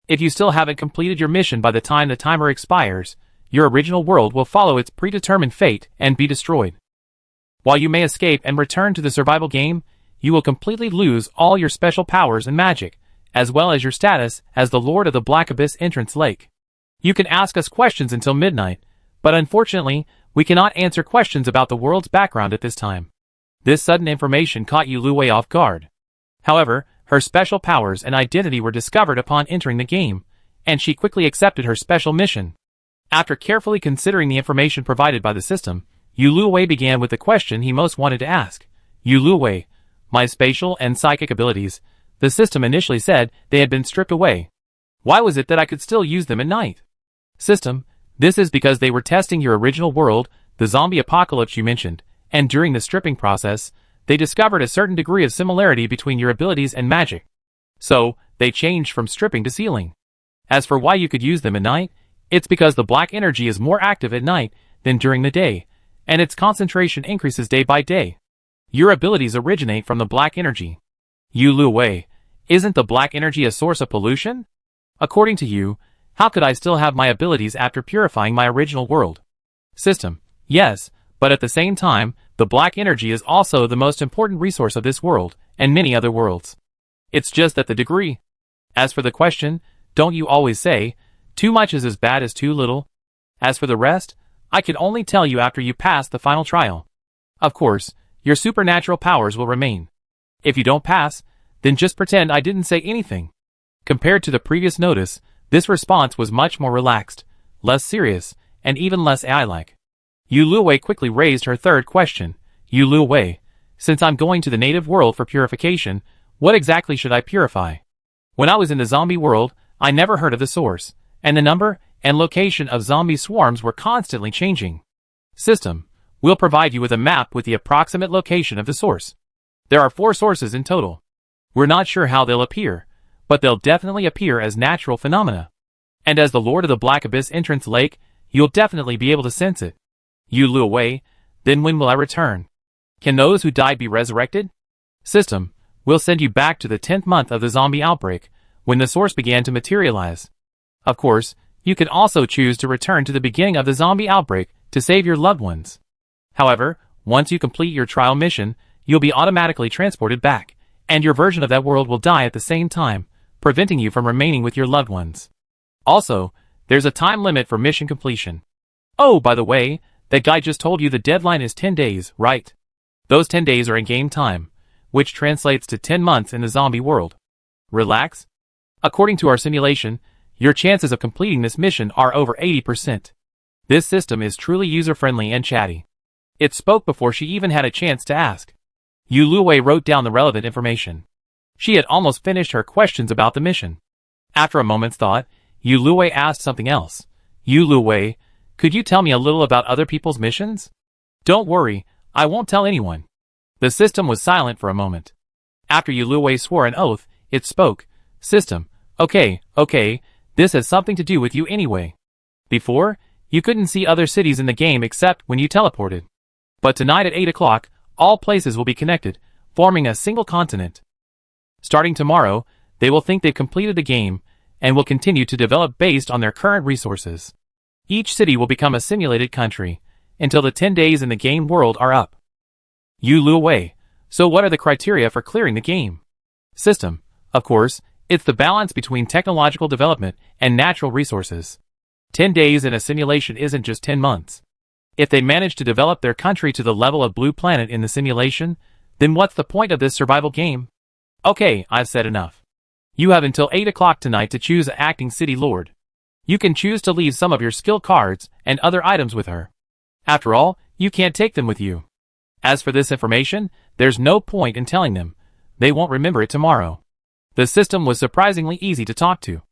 If you still haven't completed your mission by the time the timer expires, your original world will follow its predetermined fate and be destroyed. While you may escape and return to the survival game, you will completely lose all your special powers and magic, as well as your status as the Lord of the Black Abyss entrance lake. You can ask us questions until midnight, but unfortunately, we cannot answer questions about the world's background at this time. This sudden information caught Yuluwei off guard. However, her special powers and identity were discovered upon entering the game, and she quickly accepted her special mission. After carefully considering the information provided by the system, Yuluwei began with the question he most wanted to ask. Yuluwei, my spatial and psychic abilities, the system initially said they had been stripped away. Why was it that I could still use them at night? System, this is because they were testing your original world, the zombie apocalypse you mentioned, and during the stripping process, they discovered a certain degree of similarity between your abilities and magic. So, they changed from stripping to sealing. As for why you could use them at night, it's because the black energy is more active at night than during the day, and its concentration increases day by day. Your abilities originate from the black energy. Yuluwei, isn't the black energy a source of pollution? According to you, how could I still have my abilities after purifying my original world? System, yes, but at the same time, the black energy is also the most important resource of this world, and many other worlds. It's just that the degree. As for the question, don't you always say, too much is as bad as too little? As for the rest, I can only tell you after you pass the final trial. Of course, your supernatural powers will remain. If you don't pass, then just pretend I didn't say anything. Compared to the previous notice, this response was much more relaxed, less serious, and even less AI-like. Yuluwei quickly raised her third question. Yuluwei, since I'm going to the native world for purification, what exactly should I purify? When I was in the zombie world, I never heard of the source, and the number and location of zombie swarms were constantly changing. System, we'll provide you with a map with the approximate location of the source. There are 4 sources in total. We're not sure how they'll appear, but they'll definitely appear as natural phenomena. And as the Lord of the Black Abyss entrance lake, you'll definitely be able to sense it. Yuluwei, then when will I return? Can those who died be resurrected? System, we'll send you back to the 10th month of the zombie outbreak, when the source began to materialize. Of course, you can also choose to return to the beginning of the zombie outbreak to save your loved ones. However, once you complete your trial mission, you'll be automatically transported back, and your version of that world will die at the same time, preventing you from remaining with your loved ones. Also, there's a time limit for mission completion. Oh, by the way, that guy just told you the deadline is 10 days, right? Those 10 days are in game time, which translates to 10 months in the zombie world. Relax. According to our simulation, your chances of completing this mission are over 80%. This system is truly user-friendly and chatty. It spoke before she even had a chance to ask. Yu Luwei wrote down the relevant information. She had almost finished her questions about the mission. After a moment's thought, Yu Luwei asked something else. Yu Luwei, could you tell me a little about other people's missions? Don't worry, I won't tell anyone. The system was silent for a moment. After Yu Luwei swore an oath, it spoke. System, okay, this has something to do with you anyway. Before, you couldn't see other cities in the game except when you teleported. But tonight at 8 o'clock, all places will be connected, forming a single continent. Starting tomorrow, they will think they've completed the game, and will continue to develop based on their current resources. Each city will become a simulated country, until the 10 days in the game world are up. Yu Luwei, so what are the criteria for clearing the game? System, of course, it's the balance between technological development and natural resources. 10 days in a simulation isn't just 10 months. If they manage to develop their country to the level of Blue Planet in the simulation, then what's the point of this survival game? Okay, I've said enough. You have until 8 o'clock tonight to choose an acting city lord. You can choose to leave some of your skill cards and other items with her. After all, you can't take them with you. As for this information, there's no point in telling them. They won't remember it tomorrow. The system was surprisingly easy to talk to.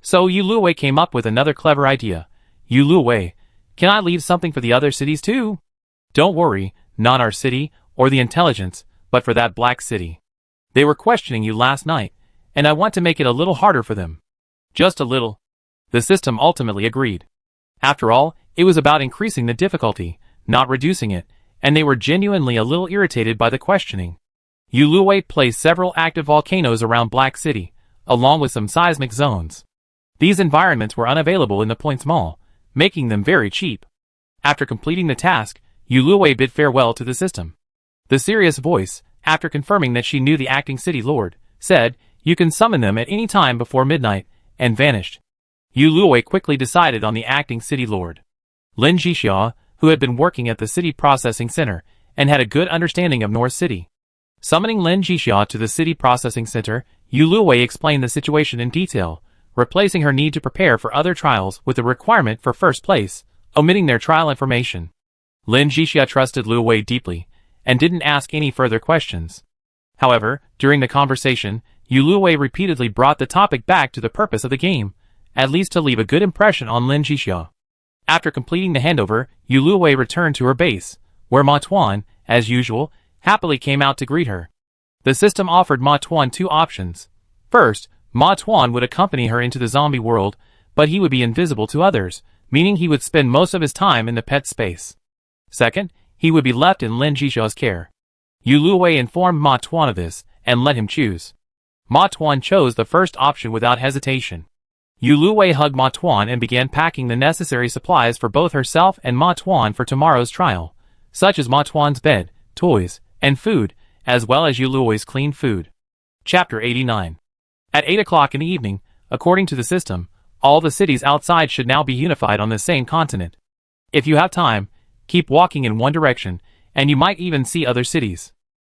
So Yu Luwei came up with another clever idea. Yu Luwei, can I leave something for the other cities too? Don't worry, not our city, or the intelligence, but for that black city. They were questioning you last night, and I want to make it a little harder for them. Just a little. The system ultimately agreed. After all, it was about increasing the difficulty, not reducing it, and they were genuinely a little irritated by the questioning. Yu Luwei placed several active volcanoes around Black City, along with some seismic zones. These environments were unavailable in the Points Mall, making them very cheap. After completing the task, Yu Luwei bid farewell to the system. The serious voice, after confirming that she knew the acting city lord, said, you can summon them at any time before midnight, and vanished. Yu Luwei quickly decided on the acting city lord. Lin Jixia, who had been working at the city processing center, and had a good understanding of North City. Summoning Lin Jixia to the city processing center, Yu Luwei explained the situation in detail, replacing her need to prepare for other trials with the requirement for first place, omitting their trial information. Lin Jixia trusted Luwei deeply, and didn't ask any further questions. However, during the conversation, Yu Luwei repeatedly brought the topic back to the purpose of the game, at least to leave a good impression on Lin Jixia. After completing the handover, Yu Luwei returned to her base, where Ma Tuan, as usual, happily came out to greet her. The system offered Ma Tuan two options. First, Ma Tuan would accompany her into the zombie world, but he would be invisible to others, meaning he would spend most of his time in the pet space. Second, he would be left in Lin Jixia's care. Yu Luwei informed Ma Tuan of this, and let him choose. Ma Tuan chose the first option without hesitation. Yu Luwei hugged Ma Tuan and began packing the necessary supplies for both herself and Ma Tuan for tomorrow's trial, such as Ma Tuan's bed, toys, and food, as well as Yu Luwei's clean food. Chapter 89. At 8 o'clock in the evening, according to the system, all the cities outside should now be unified on the same continent. If you have time, keep walking in one direction, and you might even see other cities.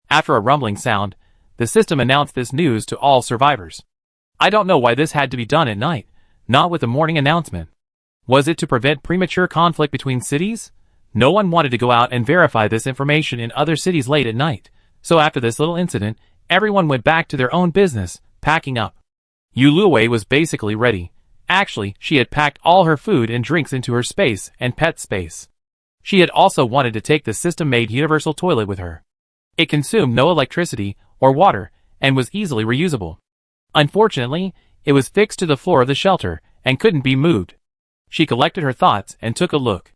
After a rumbling sound, the system announced this news to all survivors. I don't know why this had to be done at night, not with the morning announcement. Was it to prevent premature conflict between cities? No one wanted to go out and verify this information in other cities late at night, so after this little incident, everyone went back to their own business, packing up. Yu Luwei was basically ready. Actually, she had packed all her food and drinks into her space and pet space. She had also wanted to take the system-made universal toilet with her. It consumed no electricity or water and was easily reusable. Unfortunately, it was fixed to the floor of the shelter and couldn't be moved. She collected her thoughts and took a look.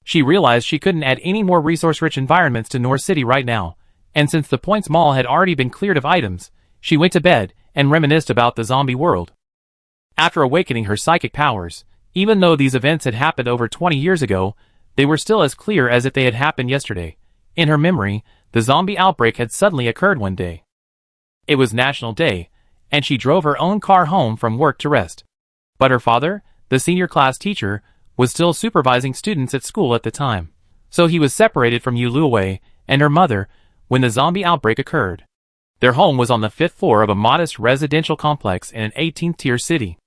She realized she couldn't add any more resource-rich environments to North City right now, and since the Points Mall had already been cleared of items, she went to bed and reminisced about the zombie world. After awakening her psychic powers, even though these events had happened over 20 years ago, they were still as clear as if they had happened yesterday. In her memory, the zombie outbreak had suddenly occurred one day. It was National Day, and she drove her own car home from work to rest. But her father, the senior class teacher, was still supervising students at school at the time, so he was separated from Yuluwei and her mother when the zombie outbreak occurred. Their home was on the 5th floor of a modest residential complex in an 18th-tier city.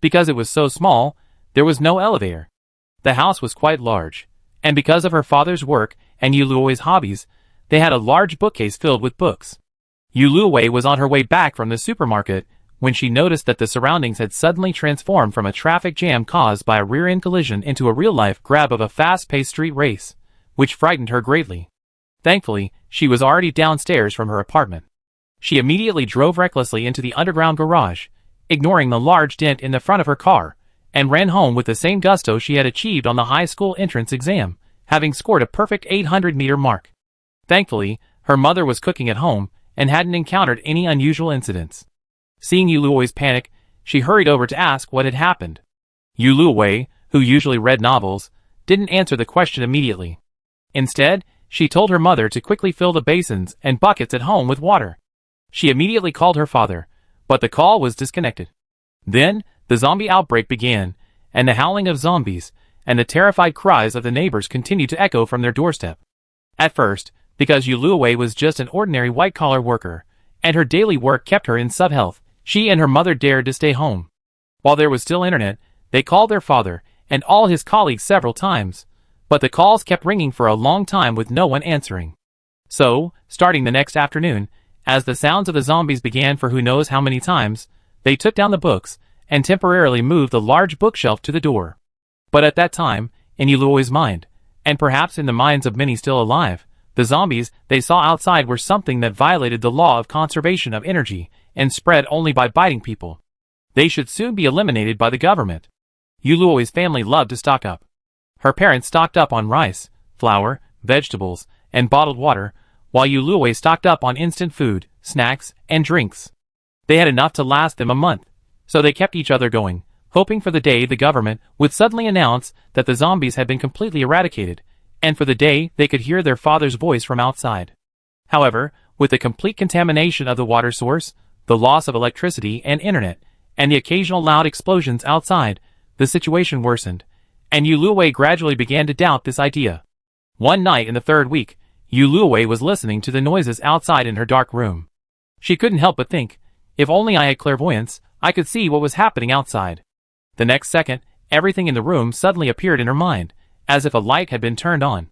Because it was so small, there was no elevator. The house was quite large, and because of her father's work and Yuluwei's hobbies, they had a large bookcase filled with books. Yuluwei was on her way back from the supermarket when she noticed that the surroundings had suddenly transformed from a traffic jam caused by a rear-end collision into a real-life grab of a fast-paced street race, which frightened her greatly. Thankfully, she was already downstairs from her apartment. She immediately drove recklessly into the underground garage, ignoring the large dent in the front of her car, and ran home with the same gusto she had achieved on the high school entrance exam, having scored a perfect 800-meter mark. Thankfully, her mother was cooking at home and hadn't encountered any unusual incidents. Seeing Yuluwei's panic, she hurried over to ask what had happened. Yuluwei, who usually read novels, didn't answer the question immediately. Instead, she told her mother to quickly fill the basins and buckets at home with water. She immediately called her father, but the call was disconnected. Then, the zombie outbreak began, and the howling of zombies and the terrified cries of the neighbors continued to echo from their doorstep. At first, because Yuluwei was just an ordinary white-collar worker, and her daily work kept her in sub-health, she and her mother dared to stay home. While there was still internet, they called their father and all his colleagues several times, but the calls kept ringing for a long time with no one answering. So, starting the next afternoon, as the sounds of the zombies began for who knows how many times, they took down the books and temporarily moved the large bookshelf to the door. But at that time, in Yuluwei's mind, and perhaps in the minds of many still alive, the zombies they saw outside were something that violated the law of conservation of energy and spread only by biting people. They should soon be eliminated by the government. Yuluwei's family loved to stock up. Her parents stocked up on rice, flour, vegetables, and bottled water, while Yuluwei stocked up on instant food, snacks, and drinks. They had enough to last them a month, so they kept each other going, hoping for the day the government would suddenly announce that the zombies had been completely eradicated, and for the day they could hear their father's voice from outside. However, with the complete contamination of the water source, the loss of electricity and internet, and the occasional loud explosions outside, the situation worsened, and Yuluwei gradually began to doubt this idea. One night in the 3rd week, Yuluwei was listening to the noises outside in her dark room. She couldn't help but think, if only I had clairvoyance, I could see what was happening outside. The next second, everything in the room suddenly appeared in her mind, as if a light had been turned on.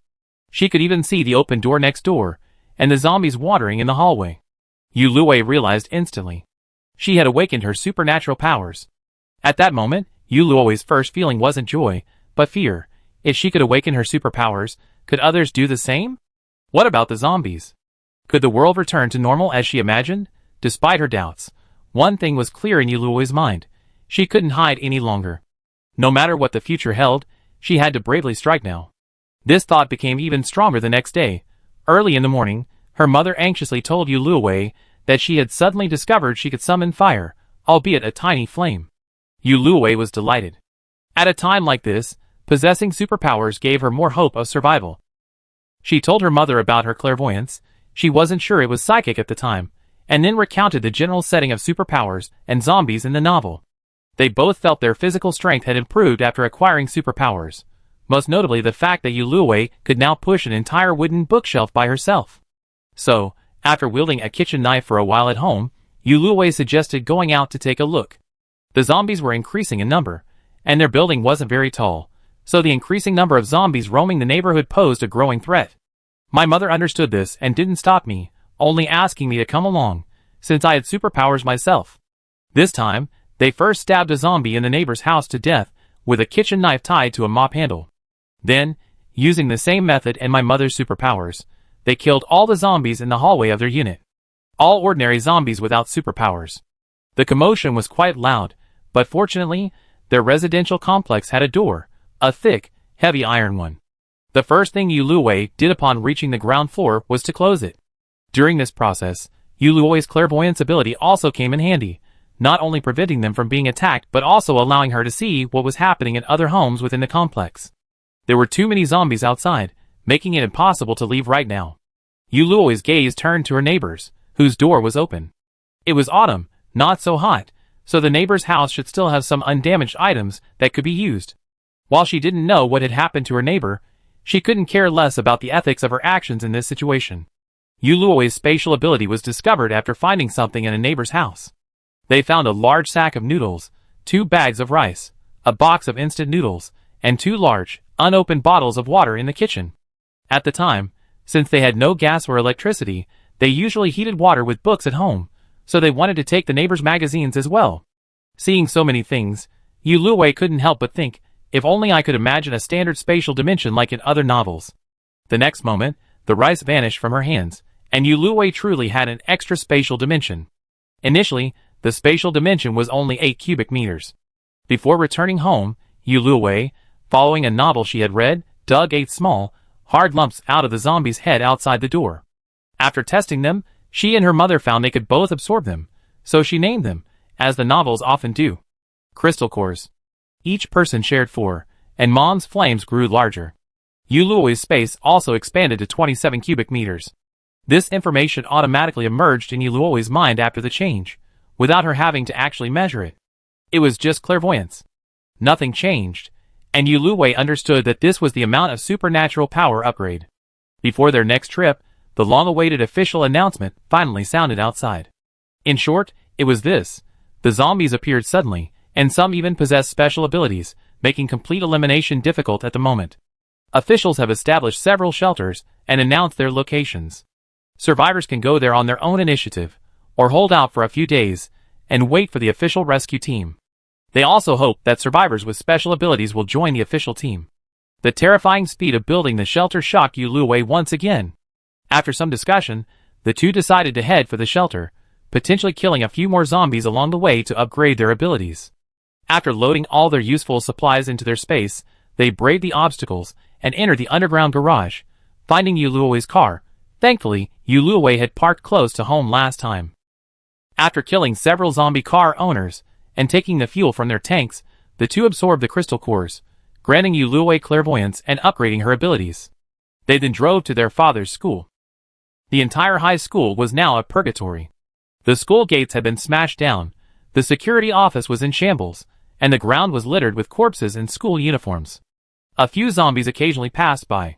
She could even see the open door next door, and the zombies watering in the hallway. Yuluwei realized instantly. She had awakened her supernatural powers. At that moment, Yuluwei's first feeling wasn't joy, but fear. If she could awaken her superpowers, could others do the same? What about the zombies? Could the world return to normal as she imagined? Despite her doubts, one thing was clear in Yuluwei's mind. She couldn't hide any longer. No matter what the future held, she had to bravely strike now. This thought became even stronger the next day. Early in the morning, her mother anxiously told Yuluwei that she had suddenly discovered she could summon fire, albeit a tiny flame. Yuluwei was delighted. At a time like this, possessing superpowers gave her more hope of survival. She told her mother about her clairvoyance. She wasn't sure it was psychic at the time, and then recounted the general setting of superpowers and zombies in the novel. They both felt their physical strength had improved after acquiring superpowers, most notably the fact that Yuluwei could now push an entire wooden bookshelf by herself. So, after wielding a kitchen knife for a while at home, Yuluwei suggested going out to take a look. The zombies were increasing in number, and their building wasn't very tall, so the increasing number of zombies roaming the neighborhood posed a growing threat. My mother understood this and didn't stop me, only asking me to come along, since I had superpowers myself. This time, they first stabbed a zombie in the neighbor's house to death with a kitchen knife tied to a mop handle. Then, using the same method and my mother's superpowers, they killed all the zombies in the hallway of their unit. All ordinary zombies without superpowers. The commotion was quite loud, but fortunately, their residential complex had a door, a thick, heavy iron one. The first thing Yuluwei did upon reaching the ground floor was to close it. During this process, Yuluwei's clairvoyance ability also came in handy, not only preventing them from being attacked but also allowing her to see what was happening in other homes within the complex. There were too many zombies outside, making it impossible to leave right now. Yuluo's gaze turned to her neighbors, whose door was open. It was autumn, not so hot, so the neighbor's house should still have some undamaged items that could be used. While she didn't know what had happened to her neighbor, she couldn't care less about the ethics of her actions in this situation. Yuluo's spatial ability was discovered after finding something in a neighbor's house. They found a large sack of noodles, 2 bags of rice, a box of instant noodles, and 2 large, unopened bottles of water in the kitchen. At the time, since they had no gas or electricity, they usually heated water with books at home, so they wanted to take the neighbor's magazines as well. Seeing so many things, Yuluo couldn't help but think, if only I could imagine a standard spatial dimension like in other novels. The next moment, the rice vanished from her hands, and Yuluo truly had an extra spatial dimension. Initially, the spatial dimension was only 8 cubic meters. Before returning home, Yuluo, following a novel she had read, dug 8 small, hard lumps out of the zombie's head outside the door. After testing them, she and her mother found they could both absorb them, so she named them, as the novels often do, crystal cores. Each person shared 4, and Mom's flames grew larger. Yuluo's space also expanded to 27 cubic meters. This information automatically emerged in Yuluo's mind after the change, without her having to actually measure it. It was just clairvoyance. Nothing changed, and Yuluo understood that this was the amount of supernatural power upgrade. Before their next trip, the long-awaited official announcement finally sounded outside. In short, it was this: the zombies appeared suddenly, and some even possessed special abilities, making complete elimination difficult at the moment. Officials have established several shelters and announced their locations. Survivors can go there on their own initiative, or hold out for a few days and wait for the official rescue team. They also hope that survivors with special abilities will join the official team. The terrifying speed of building the shelter shocked Yuluo once again. After some discussion, the two decided to head for the shelter, potentially killing a few more zombies along the way to upgrade their abilities. After loading all their useful supplies into their space, they braved the obstacles and entered the underground garage, finding Yuluo's car. Thankfully, Yuluo had parked close to home last time. After killing several zombie car owners and taking the fuel from their tanks, the two absorbed the crystal cores, granting Yuluo clairvoyance and upgrading her abilities. They then drove to their father's school. The entire high school was now a purgatory. The school gates had been smashed down, the security office was in shambles, and the ground was littered with corpses in school uniforms. A few zombies occasionally passed by.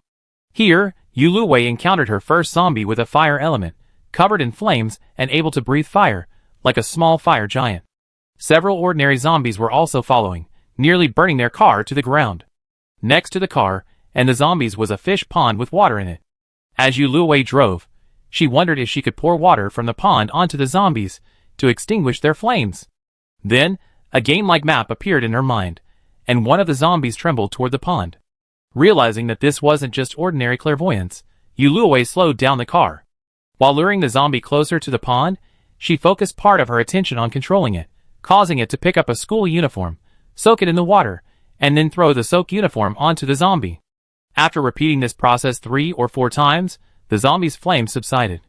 Here, Yuluo encountered her first zombie with a fire element, covered in flames and able to breathe fire, like a small fire giant. Several ordinary zombies were also following, nearly burning their car to the ground. Next to the car and the zombies was a fish pond with water in it. As Yuluo drove, she wondered if she could pour water from the pond onto the zombies to extinguish their flames. Then, a game-like map appeared in her mind, and one of the zombies trembled toward the pond. Realizing that this wasn't just ordinary clairvoyance, Yuluo slowed down the car. While luring the zombie closer to the pond, she focused part of her attention on controlling it, causing it to pick up a school uniform, soak it in the water, and then throw the soaked uniform onto the zombie. After repeating this process 3 or 4 times, the zombie's flames subsided.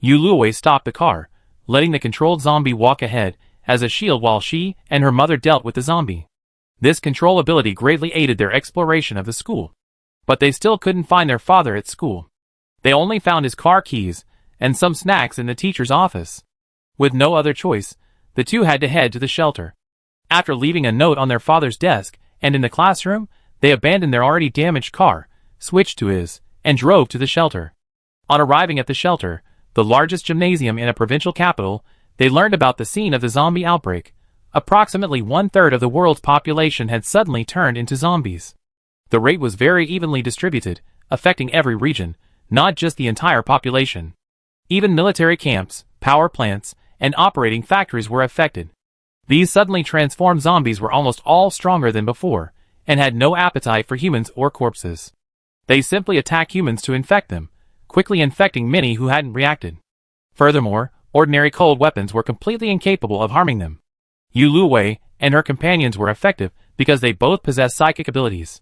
Yuluo stopped the car, letting the controlled zombie walk ahead as a shield while she and her mother dealt with the zombie. This control ability greatly aided their exploration of the school. But they still couldn't find their father at school. They only found his car keys and some snacks in the teacher's office. With no other choice, the two had to head to the shelter. After leaving a note on their father's desk and in the classroom, they abandoned their already damaged car, switched to his, and drove to the shelter. On arriving at the shelter, the largest gymnasium in a provincial capital, they learned about the scene of the zombie outbreak. Approximately 1/3 of the world's population had suddenly turned into zombies. The rate was very evenly distributed, affecting every region, not just the entire population. Even military camps, power plants, and operating factories were affected. These suddenly transformed zombies were almost all stronger than before, and had no appetite for humans or corpses. They simply attacked humans to infect them, quickly infecting many who hadn't reacted. Furthermore, ordinary cold weapons were completely incapable of harming them. Yuluo and her companions were effective because they both possessed psychic abilities.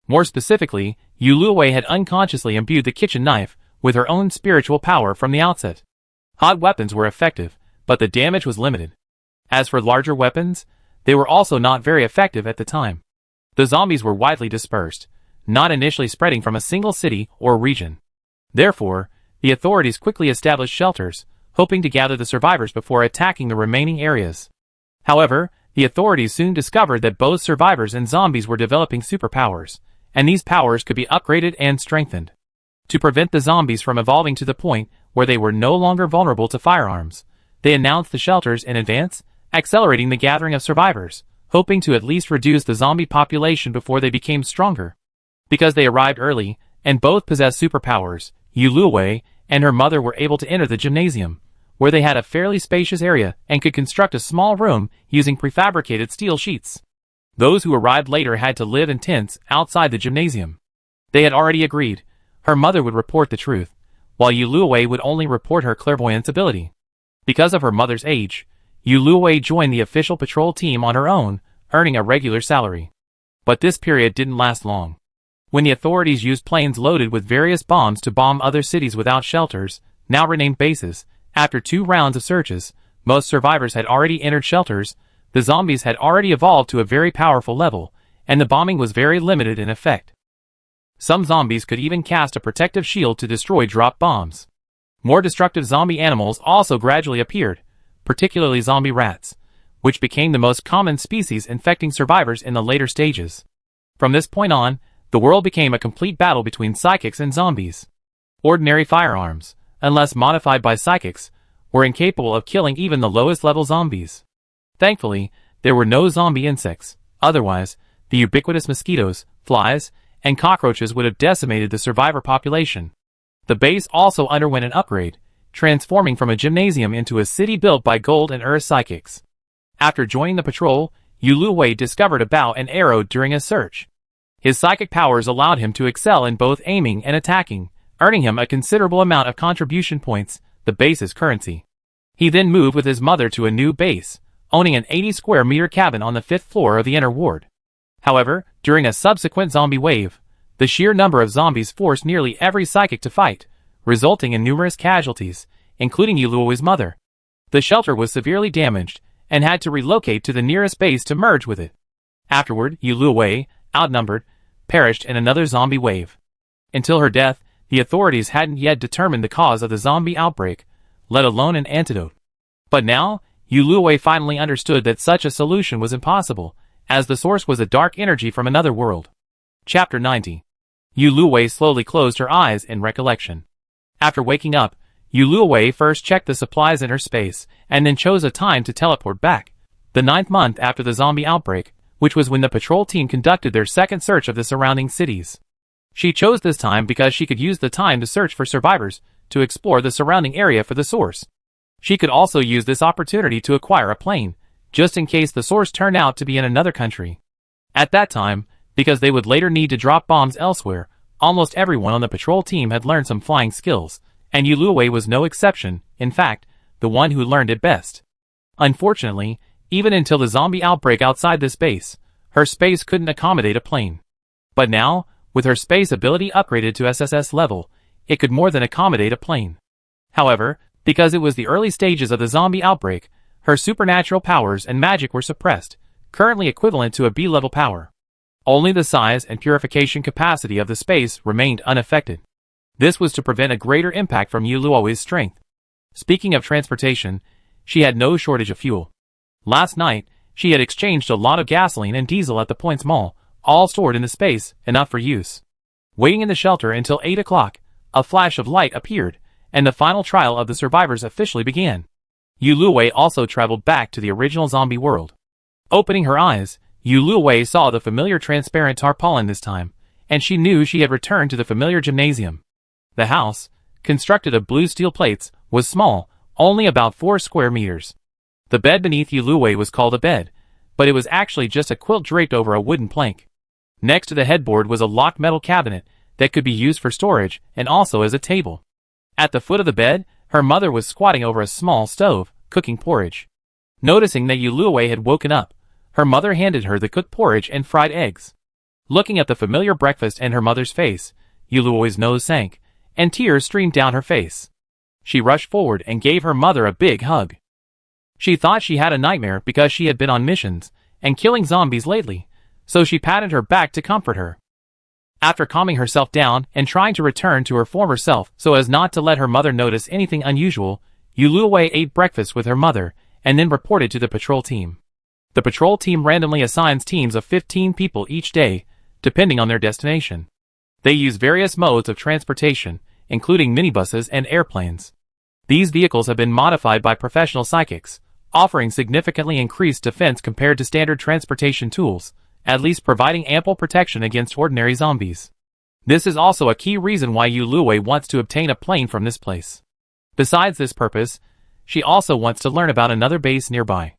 More specifically, Yuluo had unconsciously imbued the kitchen knife with her own spiritual power from the outset. Hot weapons were effective, but the damage was limited. As for larger weapons, they were also not very effective at the time. The zombies were widely dispersed, not initially spreading from a single city or region. Therefore, The authorities quickly established shelters, hoping to gather the survivors before attacking the remaining areas. However, the authorities soon discovered that both survivors and zombies were developing superpowers, and these powers could be upgraded and strengthened. To prevent the zombies from evolving to the point where they were no longer vulnerable to firearms, they announced the shelters in advance, accelerating the gathering of survivors, hoping to at least reduce the zombie population before they became stronger. Because they arrived early, and both possessed superpowers, Yuluwei and her mother were able to enter the gymnasium, where they had a fairly spacious area and could construct a small room using prefabricated steel sheets. Those who arrived later had to live in tents outside the gymnasium. They had already agreed. Her mother would report the truth, while Yuluwei would only report her clairvoyance ability. Because of her mother's age, Yuluwei joined the official patrol team on her own, earning a regular salary. But this period didn't last long. When the authorities used planes loaded with various bombs to bomb other cities without shelters, now renamed bases, after 2 rounds of searches, most survivors had already entered shelters, the zombies had already evolved to a very powerful level, and the bombing was very limited in effect. Some zombies could even cast a protective shield to destroy drop bombs. More destructive zombie animals also gradually appeared, particularly zombie rats, which became the most common species infecting survivors in the later stages. From this point on, the world became a complete battle between psychics and zombies. Ordinary firearms, unless modified by psychics, were incapable of killing even the lowest level zombies. Thankfully, there were no zombie insects, otherwise, the ubiquitous mosquitoes, flies, and cockroaches would have decimated the survivor population. The base also underwent an upgrade, transforming from a gymnasium into a city built by gold and earth psychics. After joining the patrol, Yuluwei discovered a bow and arrow during a search. His psychic powers allowed him to excel in both aiming and attacking, earning him a considerable amount of contribution points, the base's currency. He then moved with his mother to a new base, owning an 80-square-meter cabin on the 5th floor of the inner ward. However, during a subsequent zombie wave, the sheer number of zombies forced nearly every psychic to fight, resulting in numerous casualties, including Yuluwei's mother. The shelter was severely damaged, and had to relocate to the nearest base to merge with it. Afterward, Yuluwei, outnumbered, perished in another zombie wave. Until her death, the authorities hadn't yet determined the cause of the zombie outbreak, let alone an antidote. But now, Yuluwei finally understood that such a solution was impossible, as the source was a dark energy from another world. Chapter 90. Yuluwei slowly closed her eyes in recollection. After waking up, Yuluwei first checked the supplies in her space, and then chose a time to teleport back. The 9th month after the zombie outbreak, which was when the patrol team conducted their second search of the surrounding cities. She chose this time because she could use the time to search for survivors, to explore the surrounding area for the source. She could also use this opportunity to acquire a plane, just in case the source turned out to be in another country. At that time, because they would later need to drop bombs elsewhere, almost everyone on the patrol team had learned some flying skills, and Yuluwei was no exception, in fact, the one who learned it best. Unfortunately, even until the zombie outbreak outside this base, her space couldn't accommodate a plane. But now, with her space ability upgraded to SSS level, it could more than accommodate a plane. However, because it was the early stages of the zombie outbreak, her supernatural powers and magic were suppressed, currently equivalent to a B-level power. Only the size and purification capacity of the space remained unaffected. This was to prevent a greater impact from Yuluwei's strength. Speaking of transportation, she had no shortage of fuel. Last night, she had exchanged a lot of gasoline and diesel at the Points Mall, all stored in the space, enough for use. Waiting in the shelter until 8 o'clock, a flash of light appeared, and the final trial of the survivors officially began. Yuluwei also traveled back to the original zombie world. Opening her eyes, Yuluwei saw the familiar transparent tarpaulin this time, and she knew she had returned to the familiar gymnasium. The house, constructed of blue steel plates, was small, only about 4 square meters. The bed beneath Yuluwei was called a bed, but it was actually just a quilt draped over a wooden plank. Next to the headboard was a locked metal cabinet that could be used for storage and also as a table. At the foot of the bed, her mother was squatting over a small stove, cooking porridge. Noticing that Yuluwei had woken up, her mother handed her the cooked porridge and fried eggs. Looking at the familiar breakfast and her mother's face, Yuluwei's nose sank, and tears streamed down her face. She rushed forward and gave her mother a big hug. She thought she had a nightmare because she had been on missions and killing zombies lately, so she patted her back to comfort her. After calming herself down and trying to return to her former self so as not to let her mother notice anything unusual, Yuluwei ate breakfast with her mother and then reported to the patrol team. The patrol team randomly assigns teams of 15 people each day, depending on their destination. They use various modes of transportation, including minibuses and airplanes. These vehicles have been modified by professional psychics, offering significantly increased defense compared to standard transportation tools, at least providing ample protection against ordinary zombies. This is also a key reason why Yuluwei wants to obtain a plane from this place. Besides this purpose, she also wants to learn about another base nearby.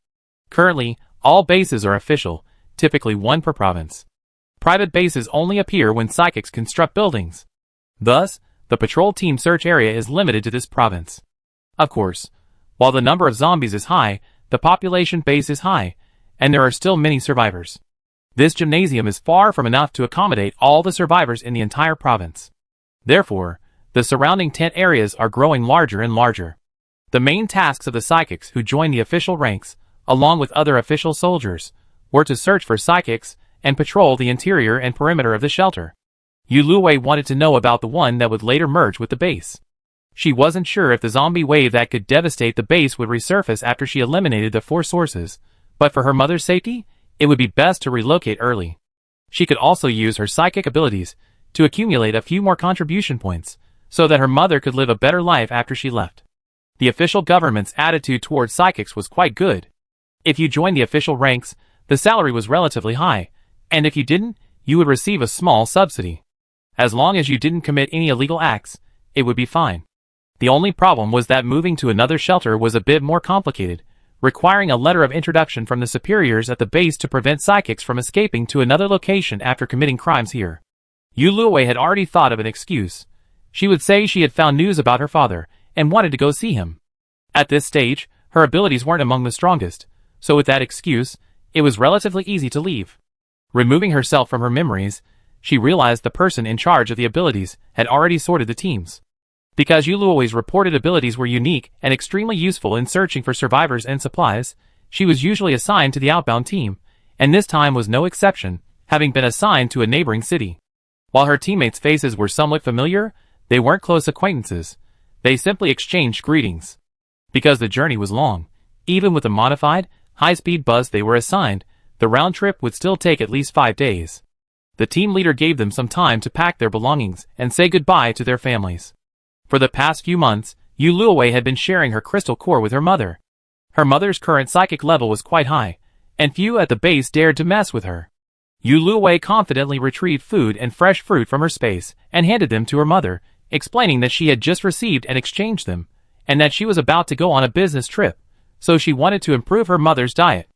Currently, all bases are official, typically one per province. Private bases only appear when psychics construct buildings. Thus, the patrol team search area is limited to this province. Of course, while the number of zombies is high, the population base is high, and there are still many survivors. This gymnasium is far from enough to accommodate all the survivors in the entire province. Therefore, the surrounding tent areas are growing larger and larger. The main tasks of the psychics who join the official ranks, along with other official soldiers, were to search for psychics and patrol the interior and perimeter of the shelter. Yuluwei wanted to know about the one that would later merge with the base. She wasn't sure if the zombie wave that could devastate the base would resurface after she eliminated the 4 sources, but for her mother's safety, it would be best to relocate early. She could also use her psychic abilities to accumulate a few more contribution points, so that her mother could live a better life after she left. The official government's attitude towards psychics was quite good. If you joined the official ranks, the salary was relatively high, and if you didn't, you would receive a small subsidy. As long as you didn't commit any illegal acts, it would be fine. The only problem was that moving to another shelter was a bit more complicated, requiring a letter of introduction from the superiors at the base to prevent psychics from escaping to another location after committing crimes here. Yuluwei had already thought of an excuse. She would say she had found news about her father and wanted to go see him. At this stage, her abilities weren't among the strongest, so with that excuse, it was relatively easy to leave. Removing herself from her memories, she realized the person in charge of the abilities had already sorted the teams. Because Yuluwei's reported abilities were unique and extremely useful in searching for survivors and supplies, she was usually assigned to the outbound team, and this time was no exception, having been assigned to a neighboring city. While her teammates' faces were somewhat familiar, they weren't close acquaintances. They simply exchanged greetings. Because the journey was long, even with the modified, high-speed bus they were assigned, the round trip would still take at least 5 days. The team leader gave them some time to pack their belongings and say goodbye to their families. For the past few months, Yuluwei had been sharing her crystal core with her mother. Her mother's current psychic level was quite high, and few at the base dared to mess with her. Yuluwei confidently retrieved food and fresh fruit from her space and handed them to her mother, explaining that she had just received and exchanged them, and that she was about to go on a business trip, so she wanted to improve her mother's diet.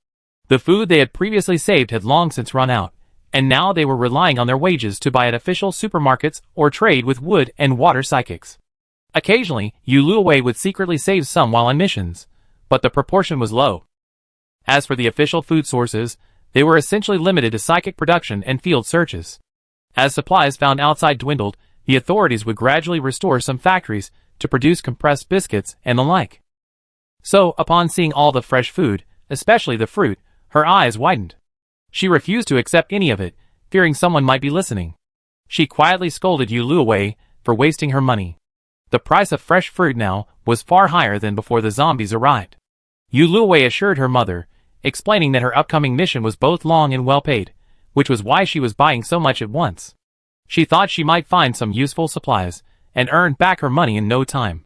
The food they had previously saved had long since run out, and now they were relying on their wages to buy at official supermarkets or trade with wood and water psychics. Occasionally, Yuluwei would secretly save some while on missions, but the proportion was low. As for the official food sources, they were essentially limited to psychic production and field searches. As supplies found outside dwindled, the authorities would gradually restore some factories to produce compressed biscuits and the like. So, upon seeing all the fresh food, especially the fruit, her eyes widened. She refused to accept any of it, fearing someone might be listening. She quietly scolded Yuluwei for wasting her money. The price of fresh fruit now was far higher than before the zombies arrived. Yuluwei assured her mother, explaining that her upcoming mission was both long and well paid, which was why she was buying so much at once. She thought she might find some useful supplies and earn back her money in no time.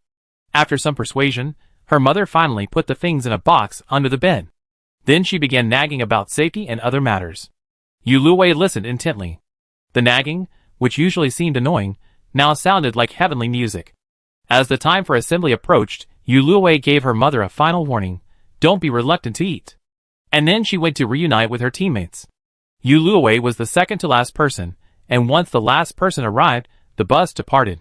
After some persuasion, her mother finally put the things in a box under the bed. Then she began nagging about safety and other matters. Yuluwei listened intently. The nagging, which usually seemed annoying, now sounded like heavenly music. As the time for assembly approached, Yuluwei gave her mother a final warning: don't be reluctant to eat. And then she went to reunite with her teammates. Yuluwei was the second to last person, and once the last person arrived, the bus departed.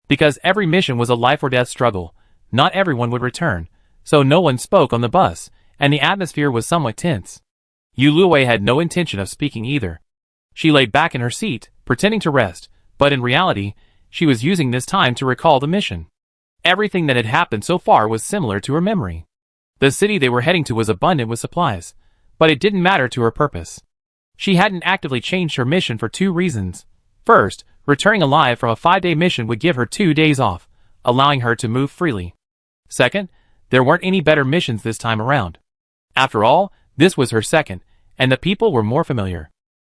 Because every mission was a life or death struggle, not everyone would return, so no one spoke on the bus, and the atmosphere was somewhat tense. Yuluwei had no intention of speaking either. She lay back in her seat, pretending to rest, but in reality, she was using this time to recall the mission. Everything that had happened so far was similar to her memory. The city they were heading to was abundant with supplies, but it didn't matter to her purpose. She hadn't actively changed her mission for 2 reasons. First, returning alive from a 5-day mission would give her 2 days off, allowing her to move freely. Second, there weren't any better missions this time around. After all, this was her second, and the people were more familiar.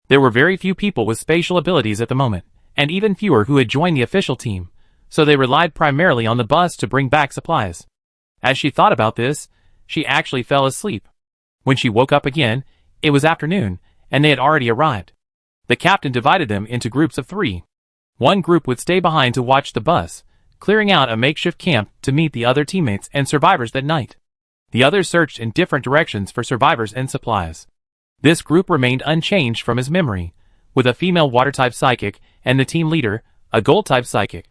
There were very few people with spatial abilities at the moment, and even fewer who had joined the official team, so they relied primarily on the bus to bring back supplies. As she thought about this, she actually fell asleep. When she woke up again, it was afternoon, and they had already arrived. The captain divided them into groups of 3. One group would stay behind to watch the bus, clearing out a makeshift camp to meet the other teammates and survivors that night. The others searched in different directions for survivors and supplies. This group remained unchanged from his memory, with a female water-type psychic and the team leader, a gold-type psychic.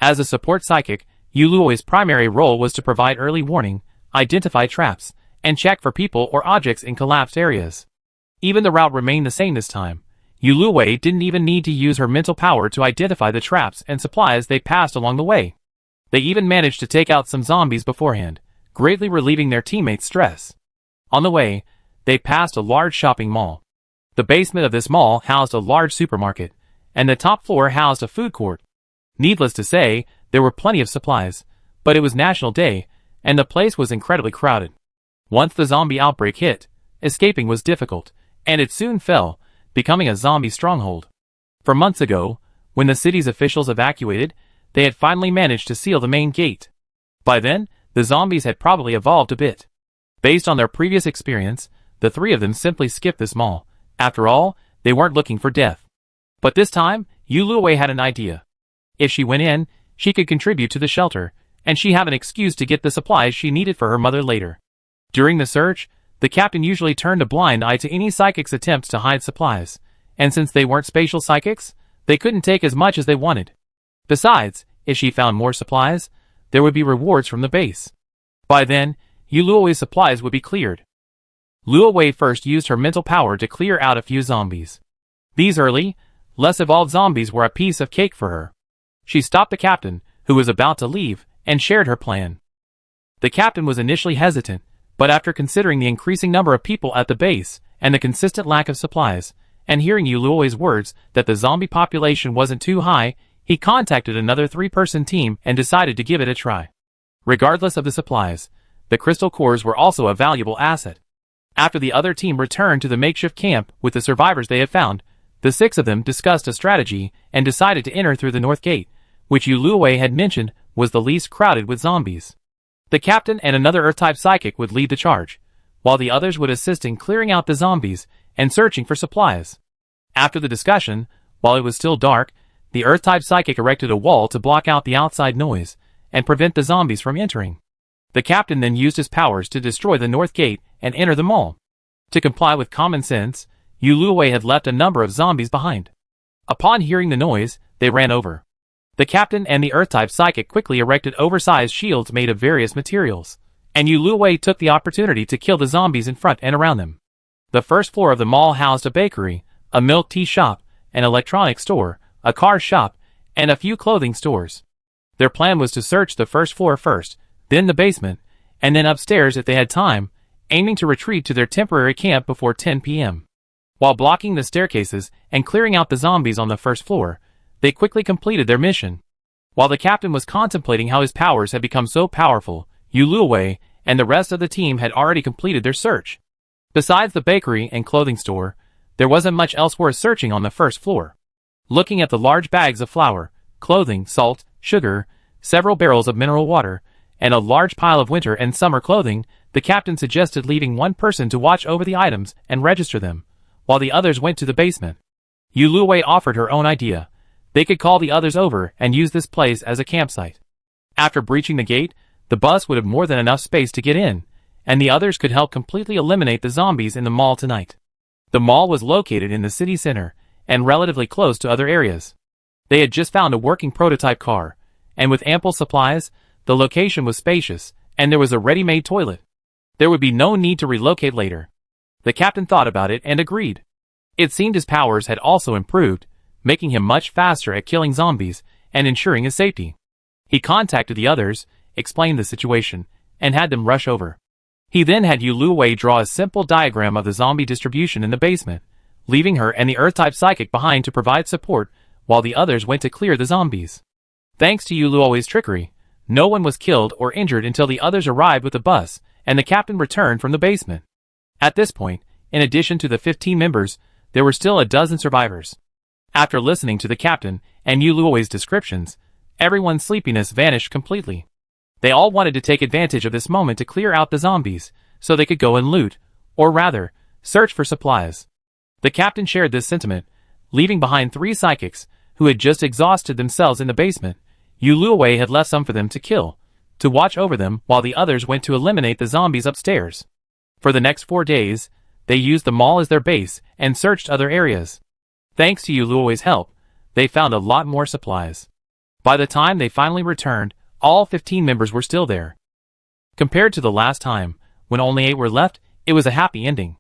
As a support psychic, Yuluo's primary role was to provide early warning, identify traps, and check for people or objects in collapsed areas. Even the route remained the same this time. Yuluo didn't even need to use her mental power to identify the traps and supplies they passed along the way. They even managed to take out some zombies beforehand, greatly relieving their teammates' stress. On the way, they passed a large shopping mall. The basement of this mall housed a large supermarket, and the top floor housed a food court. Needless to say, there were plenty of supplies, but it was National Day, and the place was incredibly crowded. Once the zombie outbreak hit, escaping was difficult, and it soon fell, becoming a zombie stronghold. From months ago, when the city's officials evacuated, they had finally managed to seal the main gate. By then, the zombies had probably evolved a bit. Based on their previous experience, the 3 of them simply skipped this mall. After all, they weren't looking for death. But this time, Yuluo had an idea. If she went in, she could contribute to the shelter, and she'd have an excuse to get the supplies she needed for her mother later. During the search, the captain usually turned a blind eye to any psychic's attempts to hide supplies, and since they weren't spatial psychics, they couldn't take as much as they wanted. Besides, if she found more supplies, there would be rewards from the base. By then, Yuluo's supplies would be cleared. Luowei first used her mental power to clear out a few zombies. These early, less evolved zombies were a piece of cake for her. She stopped the captain, who was about to leave, and shared her plan. The captain was initially hesitant, but after considering the increasing number of people at the base, and the consistent lack of supplies, and hearing Yuluo's words that the zombie population wasn't too high, he contacted another 3-person team and decided to give it a try. Regardless of the supplies, the crystal cores were also a valuable asset. After the other team returned to the makeshift camp with the survivors they had found, the 6 of them discussed a strategy and decided to enter through the north gate, which Yuluo had mentioned was the least crowded with zombies. The captain and another Earth-type psychic would lead the charge, while the others would assist in clearing out the zombies and searching for supplies. After the discussion, while it was still dark, the Earth-type psychic erected a wall to block out the outside noise and prevent the zombies from entering. The captain then used his powers to destroy the north gate and enter the mall. To comply with common sense, Yuluo had left a number of zombies behind. Upon hearing the noise, they ran over. The captain and the Earth-type psychic quickly erected oversized shields made of various materials, and Yuluo took the opportunity to kill the zombies in front and around them. The first floor of the mall housed a bakery, a milk tea shop, an electronics store, a car shop, and a few clothing stores. Their plan was to search the first floor first, then the basement, and then upstairs if they had time, aiming to retreat to their temporary camp before 10 p.m. While blocking the staircases and clearing out the zombies on the first floor, they quickly completed their mission. While the captain was contemplating how his powers had become so powerful, Yuluo and the rest of the team had already completed their search. Besides the bakery and clothing store, there wasn't much else worth searching on the first floor. Looking at the large bags of flour, clothing, salt, sugar, several barrels of mineral water, and a large pile of winter and summer clothing, the captain suggested leaving one person to watch over the items and register them, while the others went to the basement. Yuluo offered her own idea. They could call the others over and use this place as a campsite. After breaching the gate, the bus would have more than enough space to get in, and the others could help completely eliminate the zombies in the mall tonight. The mall was located in the city center, and relatively close to other areas. They had just found a working prototype car, and with ample supplies, the location was spacious, and there was a ready-made toilet. There would be no need to relocate later. The captain thought about it and agreed. It seemed his powers had also improved, making him much faster at killing zombies and ensuring his safety. He contacted the others, explained the situation, and had them rush over. He then had Yuluo draw a simple diagram of the zombie distribution in the basement, leaving her and the Earth-type psychic behind to provide support while the others went to clear the zombies. Thanks to Yuluo's trickery, no one was killed or injured until the others arrived with the bus, and the captain returned from the basement. At this point, in addition to the 15 members, there were still a dozen survivors. After listening to the captain and Yuluo's descriptions, everyone's sleepiness vanished completely. They all wanted to take advantage of this moment to clear out the zombies, so they could go and loot, or rather, search for supplies. The captain shared this sentiment, leaving behind 3 psychics, who had just exhausted themselves in the basement. Yuluo had left some for them to kill, to watch over them while the others went to eliminate the zombies upstairs. For the next 4 days, they used the mall as their base and searched other areas. Thanks to Yuluo's help, they found a lot more supplies. By the time they finally returned, all 15 members were still there. Compared to the last time, when only 8 were left, it was a happy ending.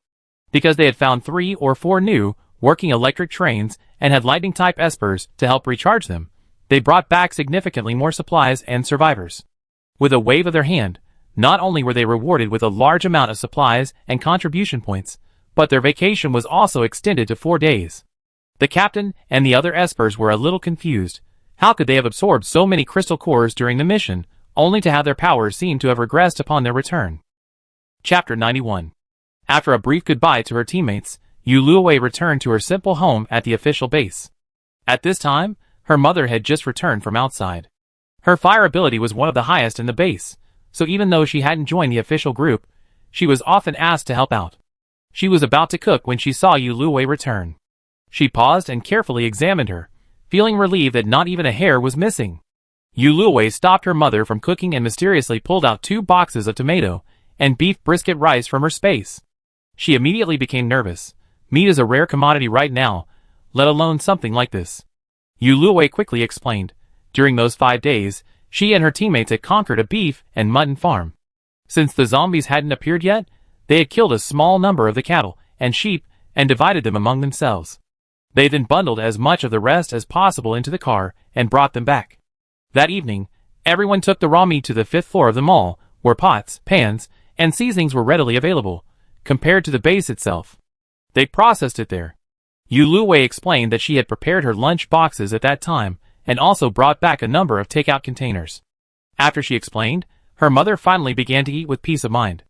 Because they had found 3 or 4 new, working electric trains and had lightning-type espers to help recharge them, they brought back significantly more supplies and survivors. With a wave of their hand, not only were they rewarded with a large amount of supplies and contribution points, but their vacation was also extended to 4 days. The captain and the other espers were a little confused. How could they have absorbed so many crystal cores during the mission, only to have their powers seem to have regressed upon their return? Chapter 91. After a brief goodbye to her teammates, Yuluo returned to her simple home at the official base. At this time, her mother had just returned from outside. Her fire ability was one of the highest in the base, so even though she hadn't joined the official group, she was often asked to help out. She was about to cook when she saw Yuluo return. She paused and carefully examined her, feeling relieved that not even a hair was missing. Yuluo stopped her mother from cooking and mysteriously pulled out 2 boxes of tomato and beef brisket rice from her space. She immediately became nervous. Meat is a rare commodity right now, let alone something like this. Yuluo quickly explained. During those 5 days, she and her teammates had conquered a beef and mutton farm. Since the zombies hadn't appeared yet, they had killed a small number of the cattle and sheep and divided them among themselves. They then bundled as much of the rest as possible into the car and brought them back. That evening, everyone took the raw meat to the 5th floor of the mall, where pots, pans, and seasonings were readily available, compared to the base itself. They processed it there. Yuluo explained that she had prepared her lunch boxes at that time, and also brought back a number of takeout containers. After she explained, her mother finally began to eat with peace of mind.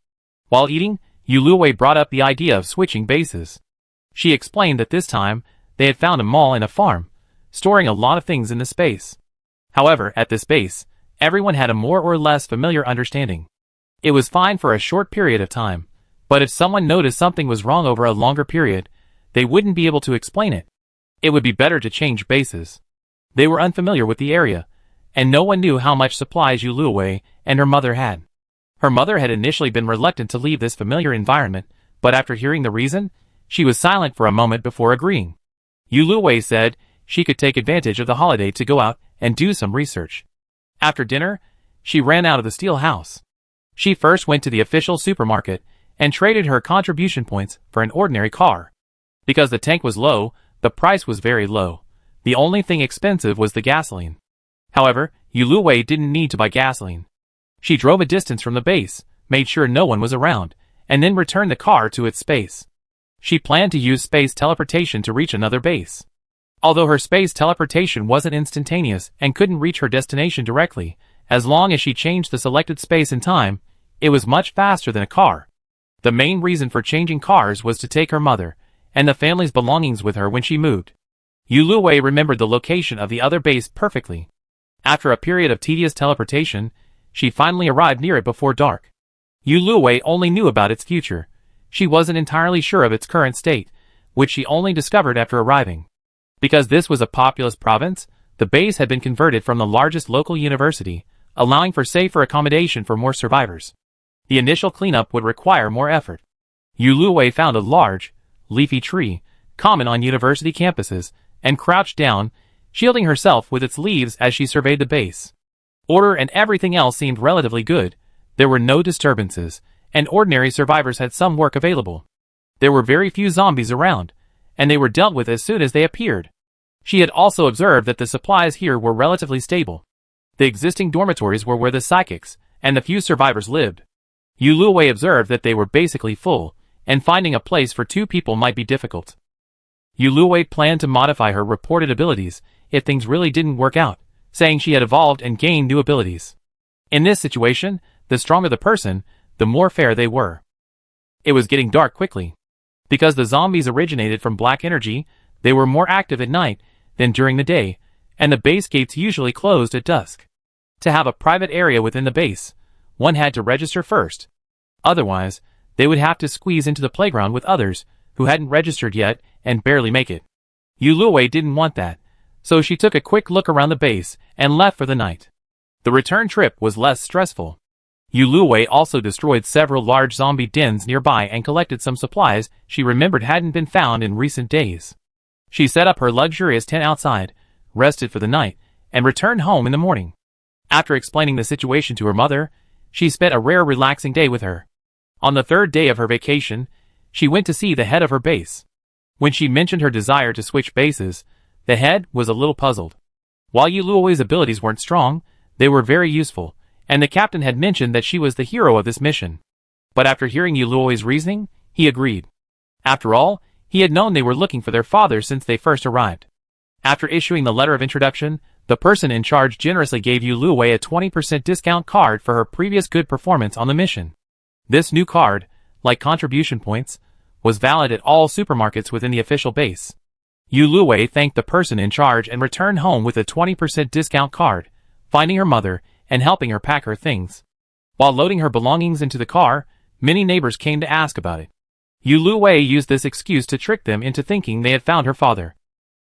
While eating, Yuluo brought up the idea of switching bases. She explained that this time, they had found a mall and a farm, storing a lot of things in the space. However, at this base, everyone had a more or less familiar understanding. It was fine for a short period of time, but if someone noticed something was wrong over a longer period, they wouldn't be able to explain it. It would be better to change bases. They were unfamiliar with the area, and no one knew how much supplies Yuluo and her mother had. Her mother had initially been reluctant to leave this familiar environment, but after hearing the reason, she was silent for a moment before agreeing. Yuluo said she could take advantage of the holiday to go out and do some research. After dinner, she ran out of the steel house. She first went to the official supermarket and traded her contribution points for an ordinary car. Because the tank was low, the price was very low. The only thing expensive was the gasoline. However, Yuluo didn't need to buy gasoline. She drove a distance from the base, made sure no one was around, and then returned the car to its space. She planned to use space teleportation to reach another base. Although her space teleportation wasn't instantaneous and couldn't reach her destination directly, as long as she changed the selected space and time, it was much faster than a car. The main reason for changing cars was to take her mother and the family's belongings with her when she moved. Yuluo remembered the location of the other base perfectly. After a period of tedious teleportation, she finally arrived near it before dark. Yuluo only knew about its future. She wasn't entirely sure of its current state, which she only discovered after arriving. Because this was a populous province, the base had been converted from the largest local university, allowing for safer accommodation for more survivors. The initial cleanup would require more effort. Yuluo found a large, leafy tree, common on university campuses, and crouched down, shielding herself with its leaves as she surveyed the base. Order and everything else seemed relatively good. There were no disturbances, and ordinary survivors had some work available. There were very few zombies around, and they were dealt with as soon as they appeared. She had also observed that the supplies here were relatively stable. The existing dormitories were where the psychics and the few survivors lived. Yuluo observed that they were basically full, and finding a place for 2 people might be difficult. Yuluo planned to modify her reported abilities if things really didn't work out, saying she had evolved and gained new abilities. In this situation, the stronger the person, the more fair they were. It was getting dark quickly. Because the zombies originated from black energy, they were more active at night than during the day, and the base gates usually closed at dusk. To have a private area within the base, one had to register first. Otherwise, they would have to squeeze into the playground with others who hadn't registered yet and barely make it. Yuluo didn't want that, so she took a quick look around the base and left for the night. The return trip was less stressful. Yuluo also destroyed several large zombie dens nearby and collected some supplies she remembered hadn't been found in recent days. She set up her luxurious tent outside, rested for the night, and returned home in the morning. After explaining the situation to her mother, she spent a rare relaxing day with her. On the third day of her vacation, she went to see the head of her base. When she mentioned her desire to switch bases, the head was a little puzzled. While Yuluo's abilities weren't strong, they were very useful, and the captain had mentioned that she was the hero of this mission. But after hearing Yuluo's reasoning, he agreed. After all, he had known they were looking for their father since they first arrived. After issuing the letter of introduction, the person in charge generously gave Yuluo a 20% discount card for her previous good performance on the mission. This new card, like contribution points, was valid at all supermarkets within the official base. Yuluo thanked the person in charge and returned home with a 20% discount card, finding her mother and helping her pack her things. While loading her belongings into the car, many neighbors came to ask about it. Yuluo used this excuse to trick them into thinking they had found her father.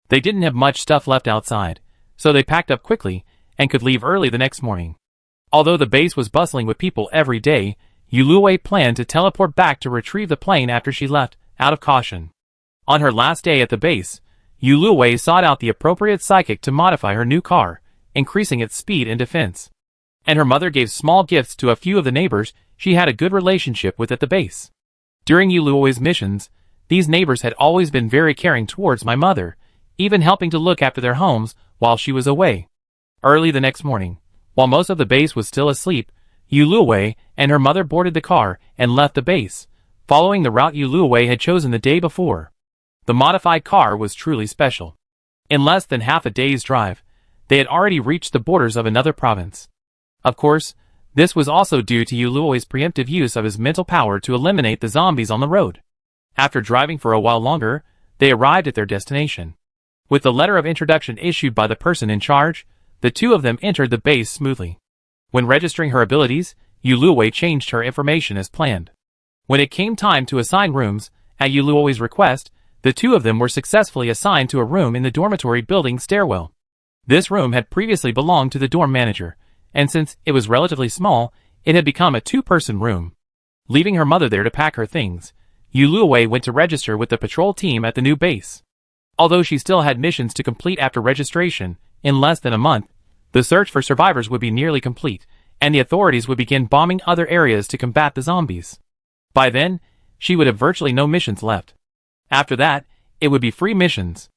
They didn't have much stuff left outside, so they packed up quickly and could leave early the next morning. Although the base was bustling with people every day, Yuluo planned to teleport back to retrieve the plane after she left, out of caution. On her last day at the base, Yuluo sought out the appropriate psychic to modify her new car, increasing its speed and defense. And her mother gave small gifts to a few of the neighbors she had a good relationship with at the base. During Yuluo's missions, these neighbors had always been very caring towards my mother, even helping to look after their homes while she was away. Early the next morning, while most of the base was still asleep, Yuluo and her mother boarded the car and left the base, following the route Yuluo had chosen the day before. The modified car was truly special. In less than half a day's drive, they had already reached the borders of another province. Of course, this was also due to Yuluo's preemptive use of his mental power to eliminate the zombies on the road. After driving for a while longer, they arrived at their destination. With the letter of introduction issued by the person in charge, the two of them entered the base smoothly. When registering her abilities, Yuluo changed her information as planned. When it came time to assign rooms, at Yuluo's request, the two of them were successfully assigned to a room in the dormitory building stairwell. This room had previously belonged to the dorm manager, and since it was relatively small, it had become a two-person room. Leaving her mother there to pack her things, Yuluo went to register with the patrol team at the new base. Although she still had missions to complete after registration, in less than a month, the search for survivors would be nearly complete, and the authorities would begin bombing other areas to combat the zombies. By then, she would have virtually no missions left. After that, it would be free missions.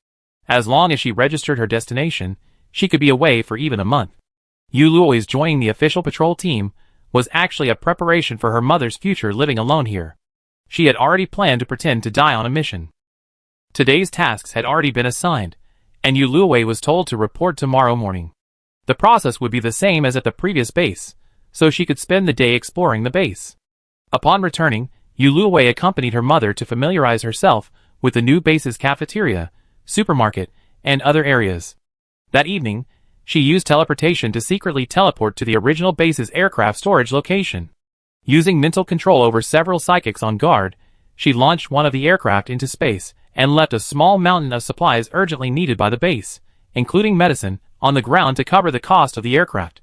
As long as she registered her destination, she could be away for even a month. Yuluo's joining the official patrol team was actually a preparation for her mother's future living alone here. She had already planned to pretend to die on a mission. Today's tasks had already been assigned, and Yuluo was told to report tomorrow morning. The process would be the same as at the previous base, so she could spend the day exploring the base. Upon returning, Yuluo accompanied her mother to familiarize herself with the new base's cafeteria, supermarket, and other areas. That evening, she used teleportation to secretly teleport to the original base's aircraft storage location. Using mental control over several psychics on guard, she launched one of the aircraft into space and left a small mountain of supplies urgently needed by the base, including medicine, on the ground to cover the cost of the aircraft.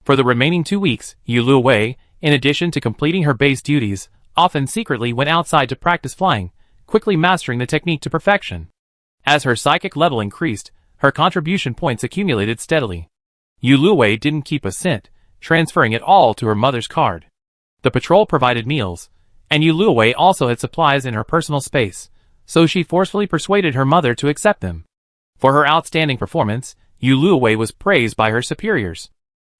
For the remaining 2 weeks, Yuluo, in addition to completing her base duties, often secretly went outside to practice flying, quickly mastering the technique to perfection. As her psychic level increased, her contribution points accumulated steadily. Yuluo didn't keep a cent, transferring it all to her mother's card. The patrol provided meals, and Yuluo also had supplies in her personal space, so she forcefully persuaded her mother to accept them. For her outstanding performance, Yuluo was praised by her superiors.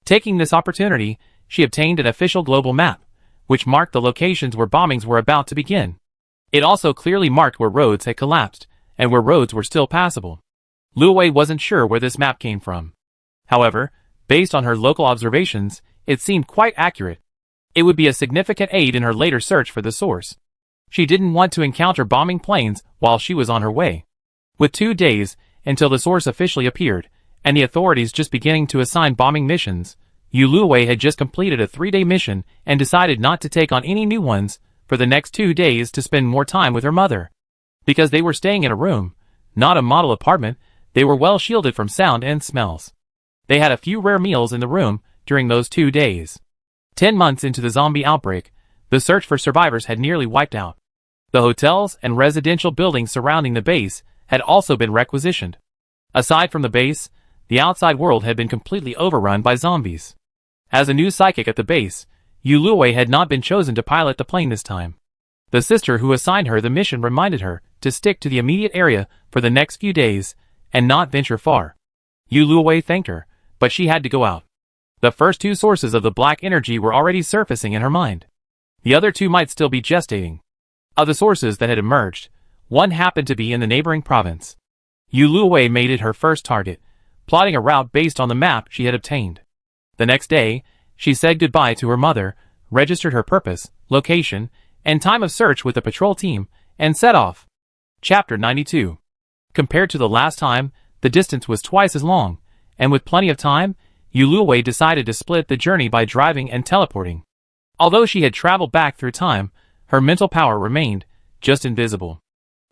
Taking this opportunity, she obtained an official global map, which marked the locations where bombings were about to begin. It also clearly marked where roads had collapsed, and where roads were still passable. Luwei wasn't sure where this map came from. However, based on her local observations, it seemed quite accurate. It would be a significant aid in her later search for the source. She didn't want to encounter bombing planes while she was on her way. With 2 days until the source officially appeared, and the authorities just beginning to assign bombing missions, Luwei had just completed a 3-day mission and decided not to take on any new ones for the next 2 days to spend more time with her mother. Because they were staying in a room, not a model apartment, they were well shielded from sound and smells. They had a few rare meals in the room during those 2 days. 10 months into the zombie outbreak, the search for survivors had nearly wiped out. The hotels and residential buildings surrounding the base had also been requisitioned. Aside from the base, the outside world had been completely overrun by zombies. As a new psychic at the base, Luwei had not been chosen to pilot the plane this time. The sister who assigned her the mission reminded her to stick to the immediate area for the next few days and not venture far. Luwei thanked her, but she had to go out. The first 2 sources of the black energy were already surfacing in her mind. The other 2 might still be gestating. Of the sources that had emerged, one happened to be in the neighboring province. Luwei made it her first target, plotting a route based on the map she had obtained. The next day, she said goodbye to her mother, registered her purpose, location, and time of search with the patrol team, and set off. Chapter 92. Compared to the last time, the distance was twice as long, and with plenty of time, Luwei decided to split the journey by driving and teleporting. Although she had traveled back through time, her mental power remained just invisible.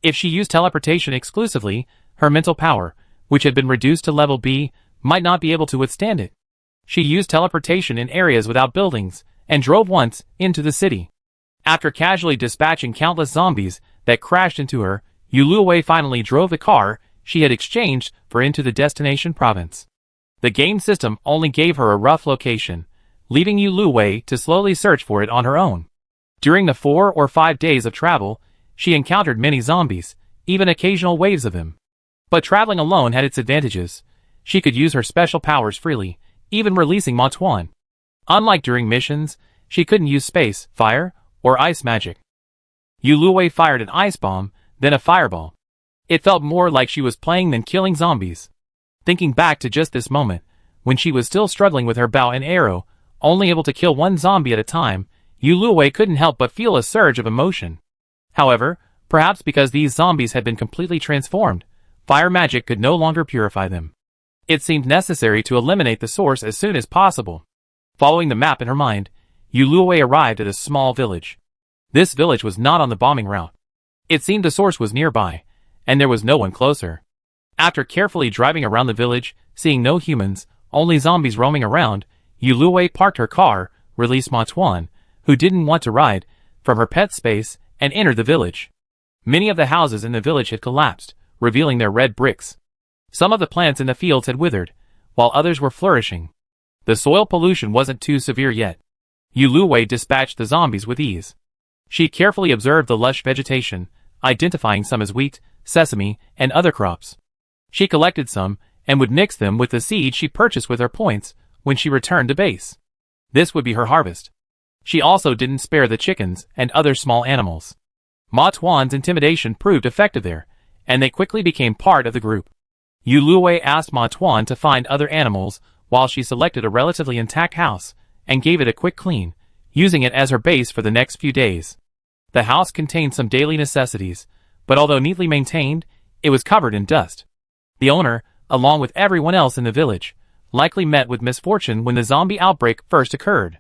If she used teleportation exclusively, her mental power, which had been reduced to level B, might not be able to withstand it. She used teleportation in areas without buildings, and drove once into the city. After casually dispatching countless zombies that crashed into her, Luwei finally drove the car she had exchanged for into the destination province. The game system only gave her a rough location, leaving Luwei to slowly search for it on her own. During the 4 or 5 days of travel, she encountered many zombies, even occasional waves of them. But traveling alone had its advantages. She could use her special powers freely, even releasing Matuan. Unlike during missions, she couldn't use space, fire, or ice magic. Luwei fired an ice bomb, then a fireball. It felt more like she was playing than killing zombies. Thinking back to just this moment, when she was still struggling with her bow and arrow, only able to kill 1 zombie at a time, Luwei couldn't help but feel a surge of emotion. However, perhaps because these zombies had been completely transformed, fire magic could no longer purify them. It seemed necessary to eliminate the source as soon as possible. Following the map in her mind, Luwei arrived at a small village. This village was not on the bombing route. It seemed the source was nearby, and there was no one closer. After carefully driving around the village, seeing no humans, only zombies roaming around, Luwei parked her car, released Matuan, who didn't want to ride, from her pet space, and entered the village. Many of the houses in the village had collapsed, revealing their red bricks. Some of the plants in the fields had withered, while others were flourishing. The soil pollution wasn't too severe yet. Luwei dispatched the zombies with ease. She carefully observed the lush vegetation, identifying some as wheat, sesame, and other crops. She collected some, and would mix them with the seeds she purchased with her points when she returned to base. This would be her harvest. She also didn't spare the chickens and other small animals. Matuan's intimidation proved effective there, and they quickly became part of the group. Luwei asked Matuan to find other animals while she selected a relatively intact house and gave it a quick clean, using it as her base for the next few days. The house contained some daily necessities, but although neatly maintained, it was covered in dust. The owner, along with everyone else in the village, likely met with misfortune when the zombie outbreak first occurred.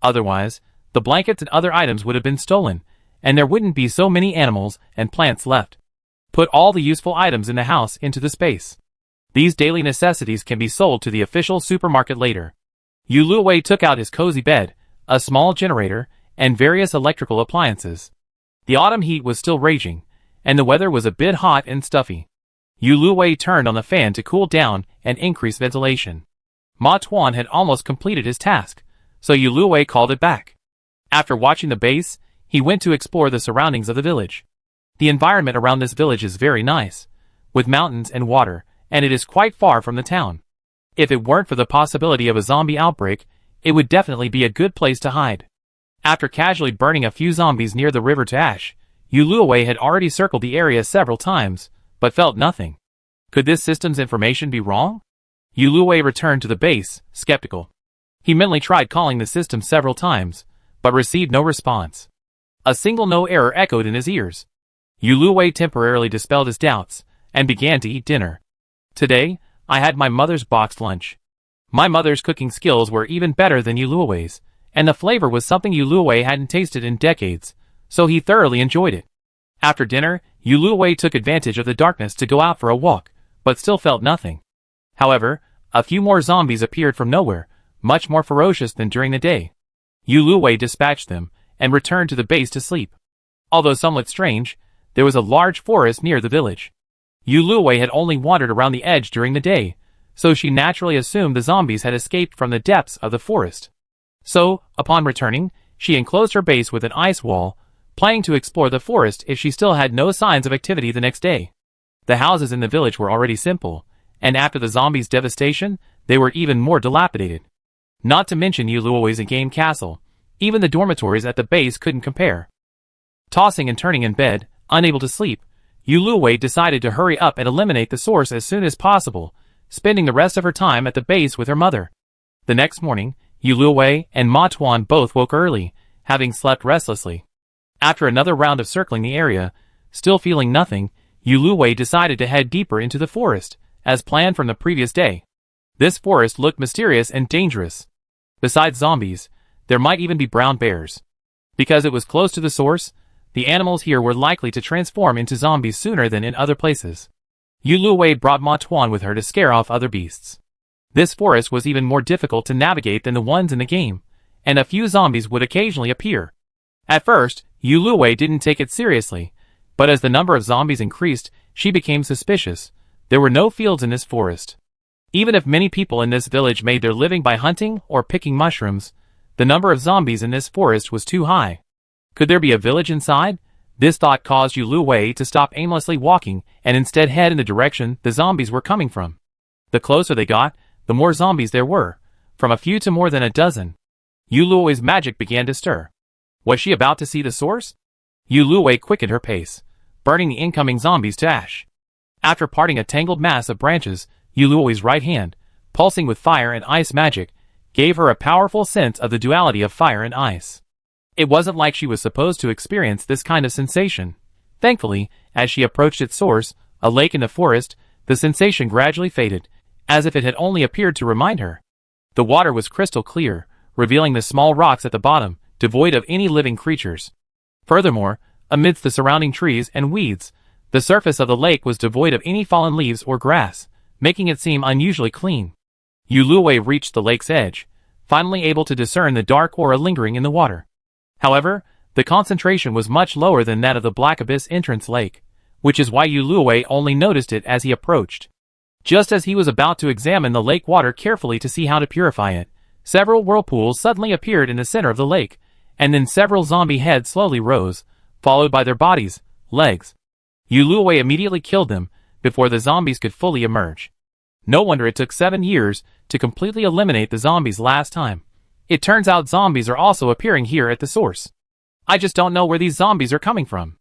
Otherwise, the blankets and other items would have been stolen, and there wouldn't be so many animals and plants left. Put all the useful items in the house into the space. These daily necessities can be sold to the official supermarket later. Luwei took out his cozy bed, a small generator, and various electrical appliances. The autumn heat was still raging, and the weather was a bit hot and stuffy. Luwei turned on the fan to cool down and increase ventilation. Matuan had almost completed his task, so Luwei called it back. After watching the base, he went to explore the surroundings of the village. The environment around this village is very nice, with mountains and water, and it is quite far from the town. If it weren't for the possibility of a zombie outbreak, it would definitely be a good place to hide. After casually burning a few zombies near the river to ash, Luwei had already circled the area several times, but felt nothing. Could this system's information be wrong? Yuluwei returned to the base, skeptical. He mentally tried calling the system several times, but received no response. A single no error echoed in his ears. Yuluwei temporarily dispelled his doubts, and began to eat dinner. Today, I had my mother's boxed lunch. My mother's cooking skills were even better than Yuluwei's, and the flavor was something Yuluwei hadn't tasted in decades, so he thoroughly enjoyed it. After dinner, Yuluwei took advantage of the darkness to go out for a walk, but still felt nothing. However, a few more zombies appeared from nowhere, much more ferocious than during the day. Yuluwei dispatched them, and returned to the base to sleep. Although somewhat strange, there was a large forest near the village. Yuluwei had only wandered around the edge during the day, so she naturally assumed the zombies had escaped from the depths of the forest. So, upon returning, she enclosed her base with an ice wall, planning to explore the forest if she still had no signs of activity the next day. The houses in the village were already simple, and after the zombies' devastation, they were even more dilapidated. Not to mention Yuluwei's game castle, even the dormitories at the base couldn't compare. Tossing and turning in bed, unable to sleep, Yuluwei decided to hurry up and eliminate the source as soon as possible, spending the rest of her time at the base with her mother. The next morning, Yuluwei and Ma Tuan both woke early, having slept restlessly. After another round of circling the area, still feeling nothing, Yuluwei decided to head deeper into the forest, as planned from the previous day. This forest looked mysterious and dangerous. Besides zombies, there might even be brown bears. Because it was close to the source, the animals here were likely to transform into zombies sooner than in other places. Yuluwei brought Ma Tuan with her to scare off other beasts. This forest was even more difficult to navigate than the ones in the game, and a few zombies would occasionally appear. At first, Yuluwei didn't take it seriously, but as the number of zombies increased, she became suspicious. There were no fields in this forest. Even if many people in this village made their living by hunting or picking mushrooms, the number of zombies in this forest was too high. Could there be a village inside? This thought caused Yuluwei to stop aimlessly walking and instead head in the direction the zombies were coming from. The closer they got, the more zombies there were, from a few to more than a dozen. Yuluwei's magic began to stir. Was she about to see the source? Yuluwei quickened her pace, burning the incoming zombies to ash. After parting a tangled mass of branches, Yuluwei's right hand, pulsing with fire and ice magic, gave her a powerful sense of the duality of fire and ice. It wasn't like she was supposed to experience this kind of sensation. Thankfully, as she approached its source, a lake in the forest, the sensation gradually faded, as if it had only appeared to remind her. The water was crystal clear, revealing the small rocks at the bottom, devoid of any living creatures. Furthermore, amidst the surrounding trees and weeds, the surface of the lake was devoid of any fallen leaves or grass, making it seem unusually clean. Yuluwei reached the lake's edge, finally able to discern the dark aura lingering in the water. However, the concentration was much lower than that of the Black Abyss entrance lake, which is why Yuluwei only noticed it as he approached. Just as he was about to examine the lake water carefully to see how to purify it, several whirlpools suddenly appeared in the center of the lake, and then several zombie heads slowly rose, followed by their bodies, legs. Yuluwei immediately killed them, before the zombies could fully emerge. No wonder it took 7 years to completely eliminate the zombies last time. It turns out zombies are also appearing here at the source. I just don't know where these zombies are coming from.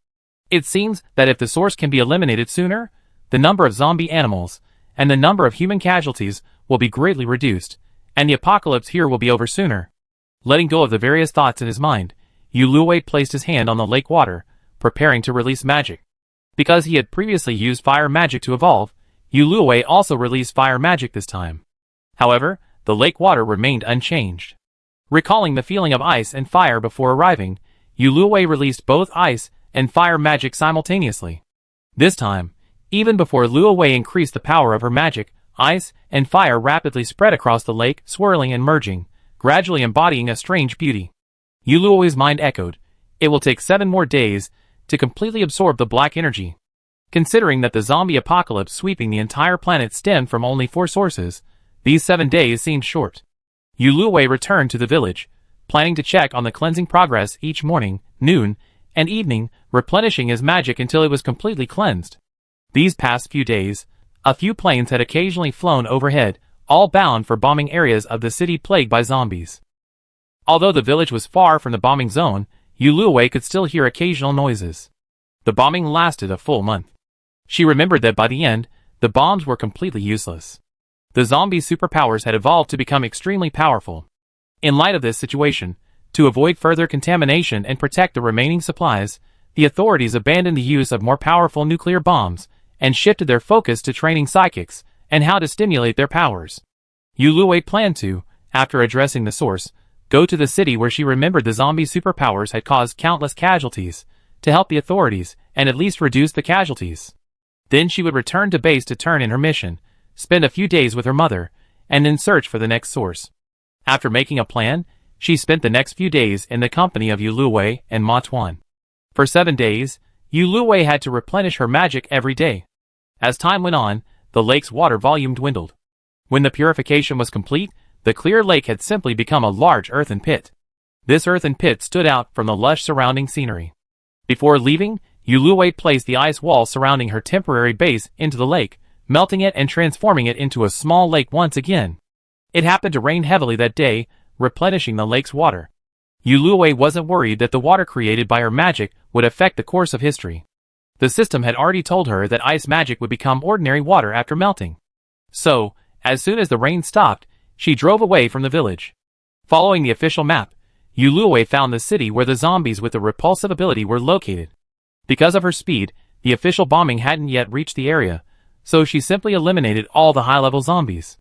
It seems that if the source can be eliminated sooner, the number of zombie animals, and the number of human casualties will be greatly reduced, and the apocalypse here will be over sooner. Letting go of the various thoughts in his mind, Yuluwei placed his hand on the lake water, preparing to release magic. Because he had previously used fire magic to evolve, Yuluwei also released fire magic this time. However, the lake water remained unchanged. Recalling the feeling of ice and fire before arriving, Yuluwei released both ice and fire magic simultaneously. This time, even before Luowei increased the power of her magic, ice and fire rapidly spread across the lake, swirling and merging, gradually embodying a strange beauty. Yuluowei's mind echoed, "It will take 7 more days to completely absorb the black energy." Considering that the zombie apocalypse sweeping the entire planet stemmed from only 4 sources, these 7 days seemed short. Yuluowei returned to the village, planning to check on the cleansing progress each morning, noon, and evening, replenishing his magic until it was completely cleansed. These past few days, a few planes had occasionally flown overhead, all bound for bombing areas of the city plagued by zombies. Although the village was far from the bombing zone, Yuluowei could still hear occasional noises. The bombing lasted a full month. She remembered that by the end, the bombs were completely useless. The zombies' superpowers had evolved to become extremely powerful. In light of this situation, to avoid further contamination and protect the remaining supplies, the authorities abandoned the use of more powerful nuclear bombs and shifted their focus to training psychics and how to stimulate their powers. Yuluwei planned to, after addressing the source, go to the city where she remembered the zombie superpowers had caused countless casualties, to help the authorities and at least reduce the casualties. Then she would return to base to turn in her mission, spend a few days with her mother, and then search for the next source. After making a plan, she spent the next few days in the company of Yuluwei and Ma Tuan. For 7 days, Yuluwei had to replenish her magic every day. As time went on, the lake's water volume dwindled. When the purification was complete, the clear lake had simply become a large earthen pit. This earthen pit stood out from the lush surrounding scenery. Before leaving, Yuluwei placed the ice wall surrounding her temporary base into the lake, melting it and transforming it into a small lake once again. It happened to rain heavily that day, replenishing the lake's water. Yuluwei wasn't worried that the water created by her magic would affect the course of history. The system had already told her that ice magic would become ordinary water after melting. So, as soon as the rain stopped, she drove away from the village. Following the official map, Yuluwei found the city where the zombies with the repulsive ability were located. Because of her speed, the official bombing hadn't yet reached the area, so she simply eliminated all the high-level zombies.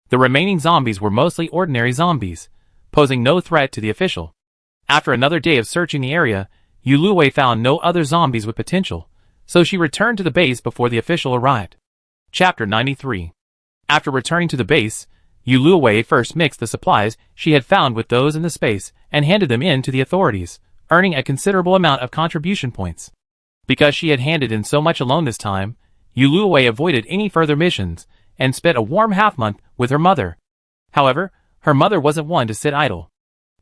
The remaining zombies were mostly ordinary zombies, posing no threat to the official. After another day of searching the area, Yuluwei found no other zombies with potential, so she returned to the base before the official arrived. Chapter 93. After returning to the base, Yuluwei first mixed the supplies she had found with those in the space and handed them in to the authorities, earning a considerable amount of contribution points. Because she had handed in so much alone this time, Yuluwei avoided any further missions and spent a warm half-month with her mother. However, her mother wasn't one to sit idle.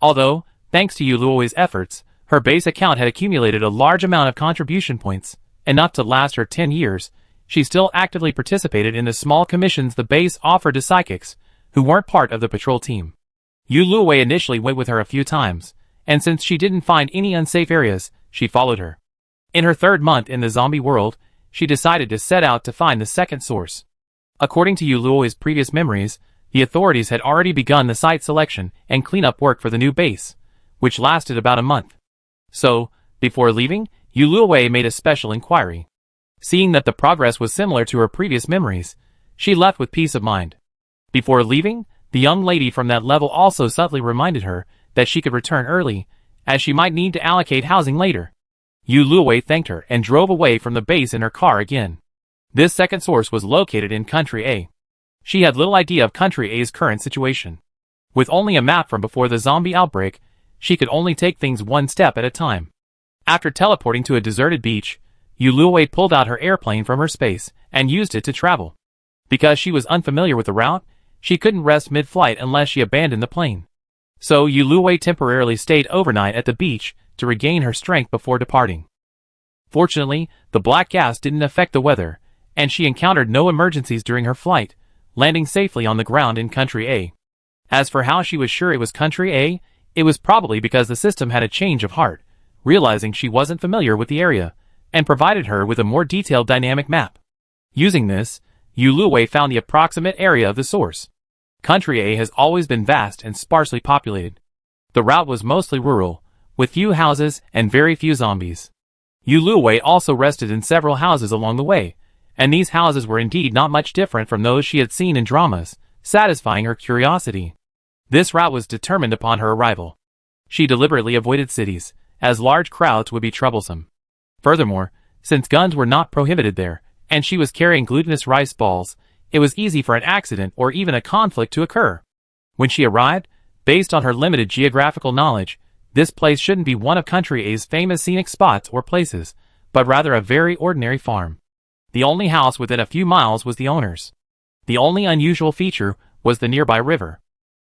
Although, thanks to Yuluwei's efforts, her base account had accumulated a large amount of contribution points, enough to last her 10 years, she still actively participated in the small commissions the base offered to psychics, who weren't part of the patrol team. Yuluwei initially went with her a few times, and since she didn't find any unsafe areas, she followed her. In her 3rd month in the zombie world, she decided to set out to find the second source. According to Yuluwei's previous memories, the authorities had already begun the site selection and cleanup work for the new base, which lasted about a month. So, before leaving, Yuluwei made a special inquiry. Seeing that the progress was similar to her previous memories, she left with peace of mind. Before leaving, the young lady from that level also subtly reminded her that she could return early, as she might need to allocate housing later. Yuluwei thanked her and drove away from the base in her car again. This second source was located in Country A. She had little idea of Country A's current situation. With only a map from before the zombie outbreak, she could only take things one step at a time. After teleporting to a deserted beach, Yuluwei pulled out her airplane from her space and used it to travel. Because she was unfamiliar with the route, she couldn't rest mid-flight unless she abandoned the plane. So Yuluwei temporarily stayed overnight at the beach to regain her strength before departing. Fortunately, the black gas didn't affect the weather, and she encountered no emergencies during her flight, landing safely on the ground in Country A. As for how she was sure it was Country A, it was probably because the system had a change of heart, realizing she wasn't familiar with the area, and provided her with a more detailed dynamic map. Using this, Yuluwei found the approximate area of the source. Country A has always been vast and sparsely populated. The route was mostly rural, with few houses and very few zombies. Yuluwei also rested in several houses along the way, and these houses were indeed not much different from those she had seen in dramas, satisfying her curiosity. This route was determined upon her arrival. She deliberately avoided cities, as large crowds would be troublesome. Furthermore, since guns were not prohibited there, and she was carrying glutinous rice balls, it was easy for an accident or even a conflict to occur. When she arrived, based on her limited geographical knowledge, this place shouldn't be one of Country A's famous scenic spots or places, but rather a very ordinary farm. The only house within a few miles was the owner's. The only unusual feature was the nearby river.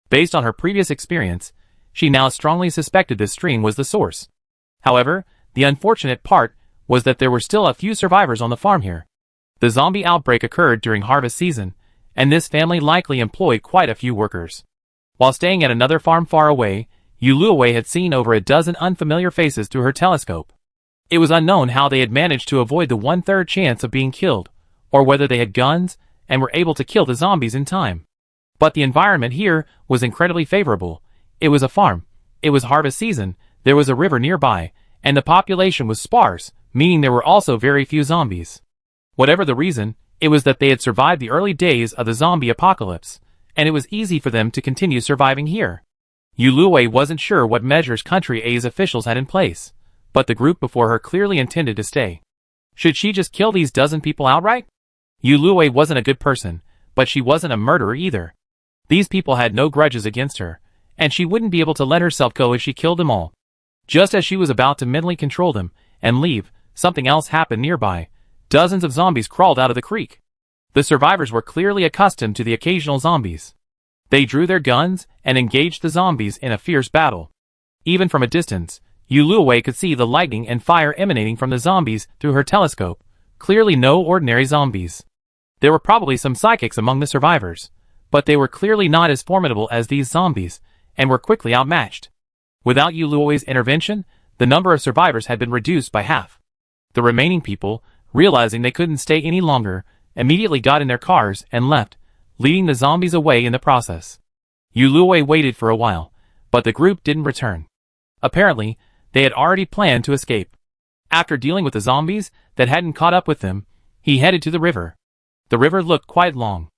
Based on her previous experience, she now strongly suspected this stream was the source. However, the unfortunate part was that there were still a few survivors on the farm here. The zombie outbreak occurred during harvest season, and this family likely employed quite a few workers. While staying at another farm far away, Yuluwei had seen over a dozen unfamiliar faces through her telescope. It was unknown how they had managed to avoid the 1/3 chance of being killed, or whether they had guns and were able to kill the zombies in time. But the environment here was incredibly favorable. It was a farm. It was harvest season, there was a river nearby, and the population was sparse, meaning there were also very few zombies. Whatever the reason, it was that they had survived the early days of the zombie apocalypse, and it was easy for them to continue surviving here. Yuluo wasn't sure what measures Country A's officials had in place, but the group before her clearly intended to stay. Should she just kill these dozen people outright? Yuluo wasn't a good person, but she wasn't a murderer either. These people had no grudges against her, and she wouldn't be able to let herself go if she killed them all. Just as she was about to mentally control them and leave, something else happened nearby. Dozens of zombies crawled out of the creek. The survivors were clearly accustomed to the occasional zombies. They drew their guns and engaged the zombies in a fierce battle. Even from a distance, Yuluo could see the lightning and fire emanating from the zombies through her telescope. Clearly no ordinary zombies. There were probably some psychics among the survivors, but they were clearly not as formidable as these zombies, and were quickly outmatched. Without Yuluo's intervention, the number of survivors had been reduced by half. The remaining people, realizing they couldn't stay any longer, immediately got in their cars and left, leading the zombies away in the process. Yuluo waited for a while, but the group didn't return. Apparently, they had already planned to escape. After dealing with the zombies that hadn't caught up with them, he headed to the river. The river looked quite long.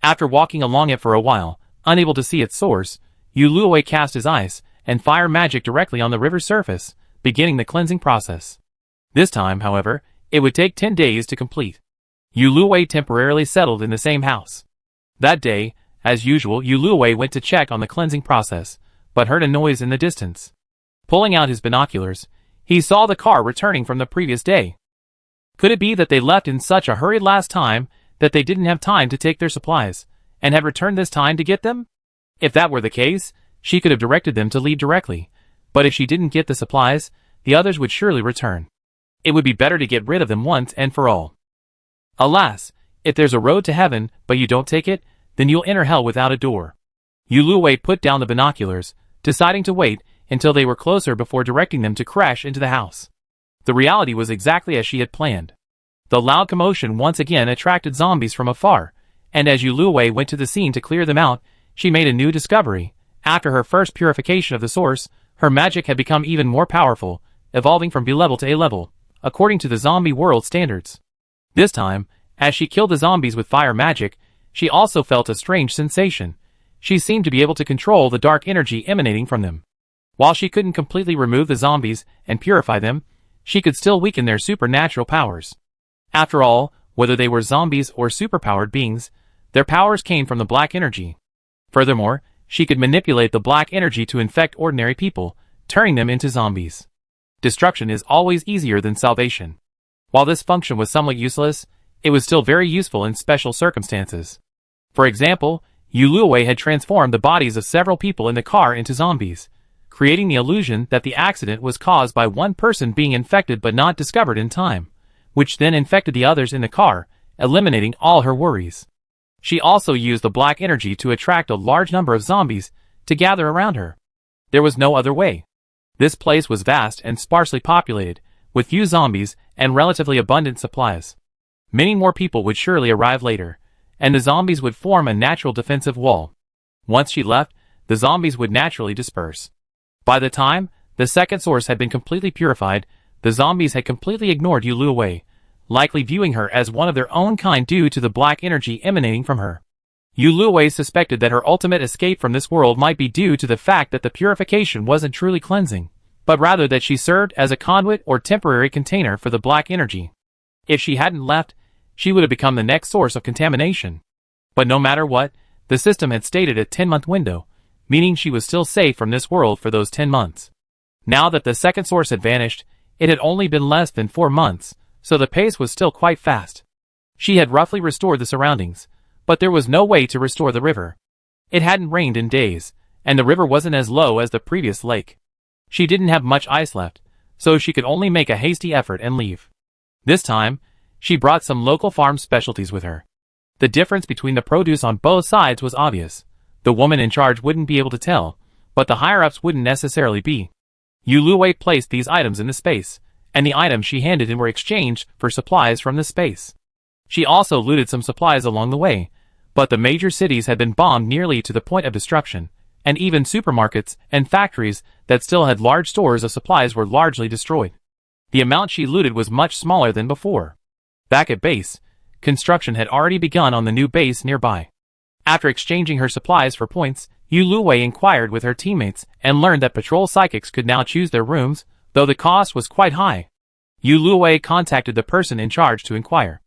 After walking along it for a while, unable to see its source, Yuluo cast his ice and fire magic directly on the river's surface, beginning the cleansing process. This time, however, it would take 10 days to complete. Yuluo temporarily settled in the same house. That day, as usual, Yuluo went to check on the cleansing process, but heard a noise in the distance. Pulling out his binoculars, he saw the car returning from the previous day. Could it be that they left in such a hurry last time that they didn't have time to take their supplies, and had returned this time to get them? If that were the case, she could have directed them to leave directly, but if she didn't get the supplies, the others would surely return. It would be better to get rid of them once and for all. Alas, if there's a road to heaven but you don't take it, then you'll enter hell without a door. Yuluo put down the binoculars, deciding to wait until they were closer before directing them to crash into the house. The reality was exactly as she had planned. The loud commotion once again attracted zombies from afar, and as Yuluo went to the scene to clear them out, she made a new discovery. After her first purification of the source, her magic had become even more powerful, evolving from B level to A level, according to the zombie world standards. This time, as she killed the zombies with fire magic, she also felt a strange sensation. She seemed to be able to control the dark energy emanating from them. While she couldn't completely remove the zombies and purify them, she could still weaken their supernatural powers. After all, whether they were zombies or superpowered beings, their powers came from the black energy. Furthermore, she could manipulate the black energy to infect ordinary people, turning them into zombies. Destruction is always easier than salvation. While this function was somewhat useless, it was still very useful in special circumstances. For example, Yuluo had transformed the bodies of several people in the car into zombies, creating the illusion that the accident was caused by one person being infected but not discovered in time, which then infected the others in the car, eliminating all her worries. She also used the black energy to attract a large number of zombies to gather around her. There was no other way. This place was vast and sparsely populated, with few zombies and relatively abundant supplies. Many more people would surely arrive later, and the zombies would form a natural defensive wall. Once she left, the zombies would naturally disperse. By the time the second source had been completely purified, the zombies had completely ignored Yuluo, likely viewing her as one of their own kind due to the black energy emanating from her. Yuluo suspected that her ultimate escape from this world might be due to the fact that the purification wasn't truly cleansing, but rather that she served as a conduit or temporary container for the black energy. If she hadn't left, she would have become the next source of contamination. But no matter what, the system had stated a 10-month window, meaning she was still safe from this world for those 10 months. Now that the second source had vanished, it had only been less than 4 months, so the pace was still quite fast. She had roughly restored the surroundings, but there was no way to restore the river. It hadn't rained in days, and the river wasn't as low as the previous lake. She didn't have much ice left, so she could only make a hasty effort and leave. This time, she brought some local farm specialties with her. The difference between the produce on both sides was obvious. The woman in charge wouldn't be able to tell, but the higher-ups wouldn't necessarily be. Yuluo placed these items in the space, and the items she handed in were exchanged for supplies from the space. She also looted some supplies along the way, but the major cities had been bombed nearly to the point of destruction, and even supermarkets and factories that still had large stores of supplies were largely destroyed. The amount she looted was much smaller than before. Back at base, construction had already begun on the new base nearby. After exchanging her supplies for points, Yu Luwei inquired with her teammates and learned that patrol psychics could now choose their rooms, though the cost was quite high. Yu Luwei contacted the person in charge to inquire.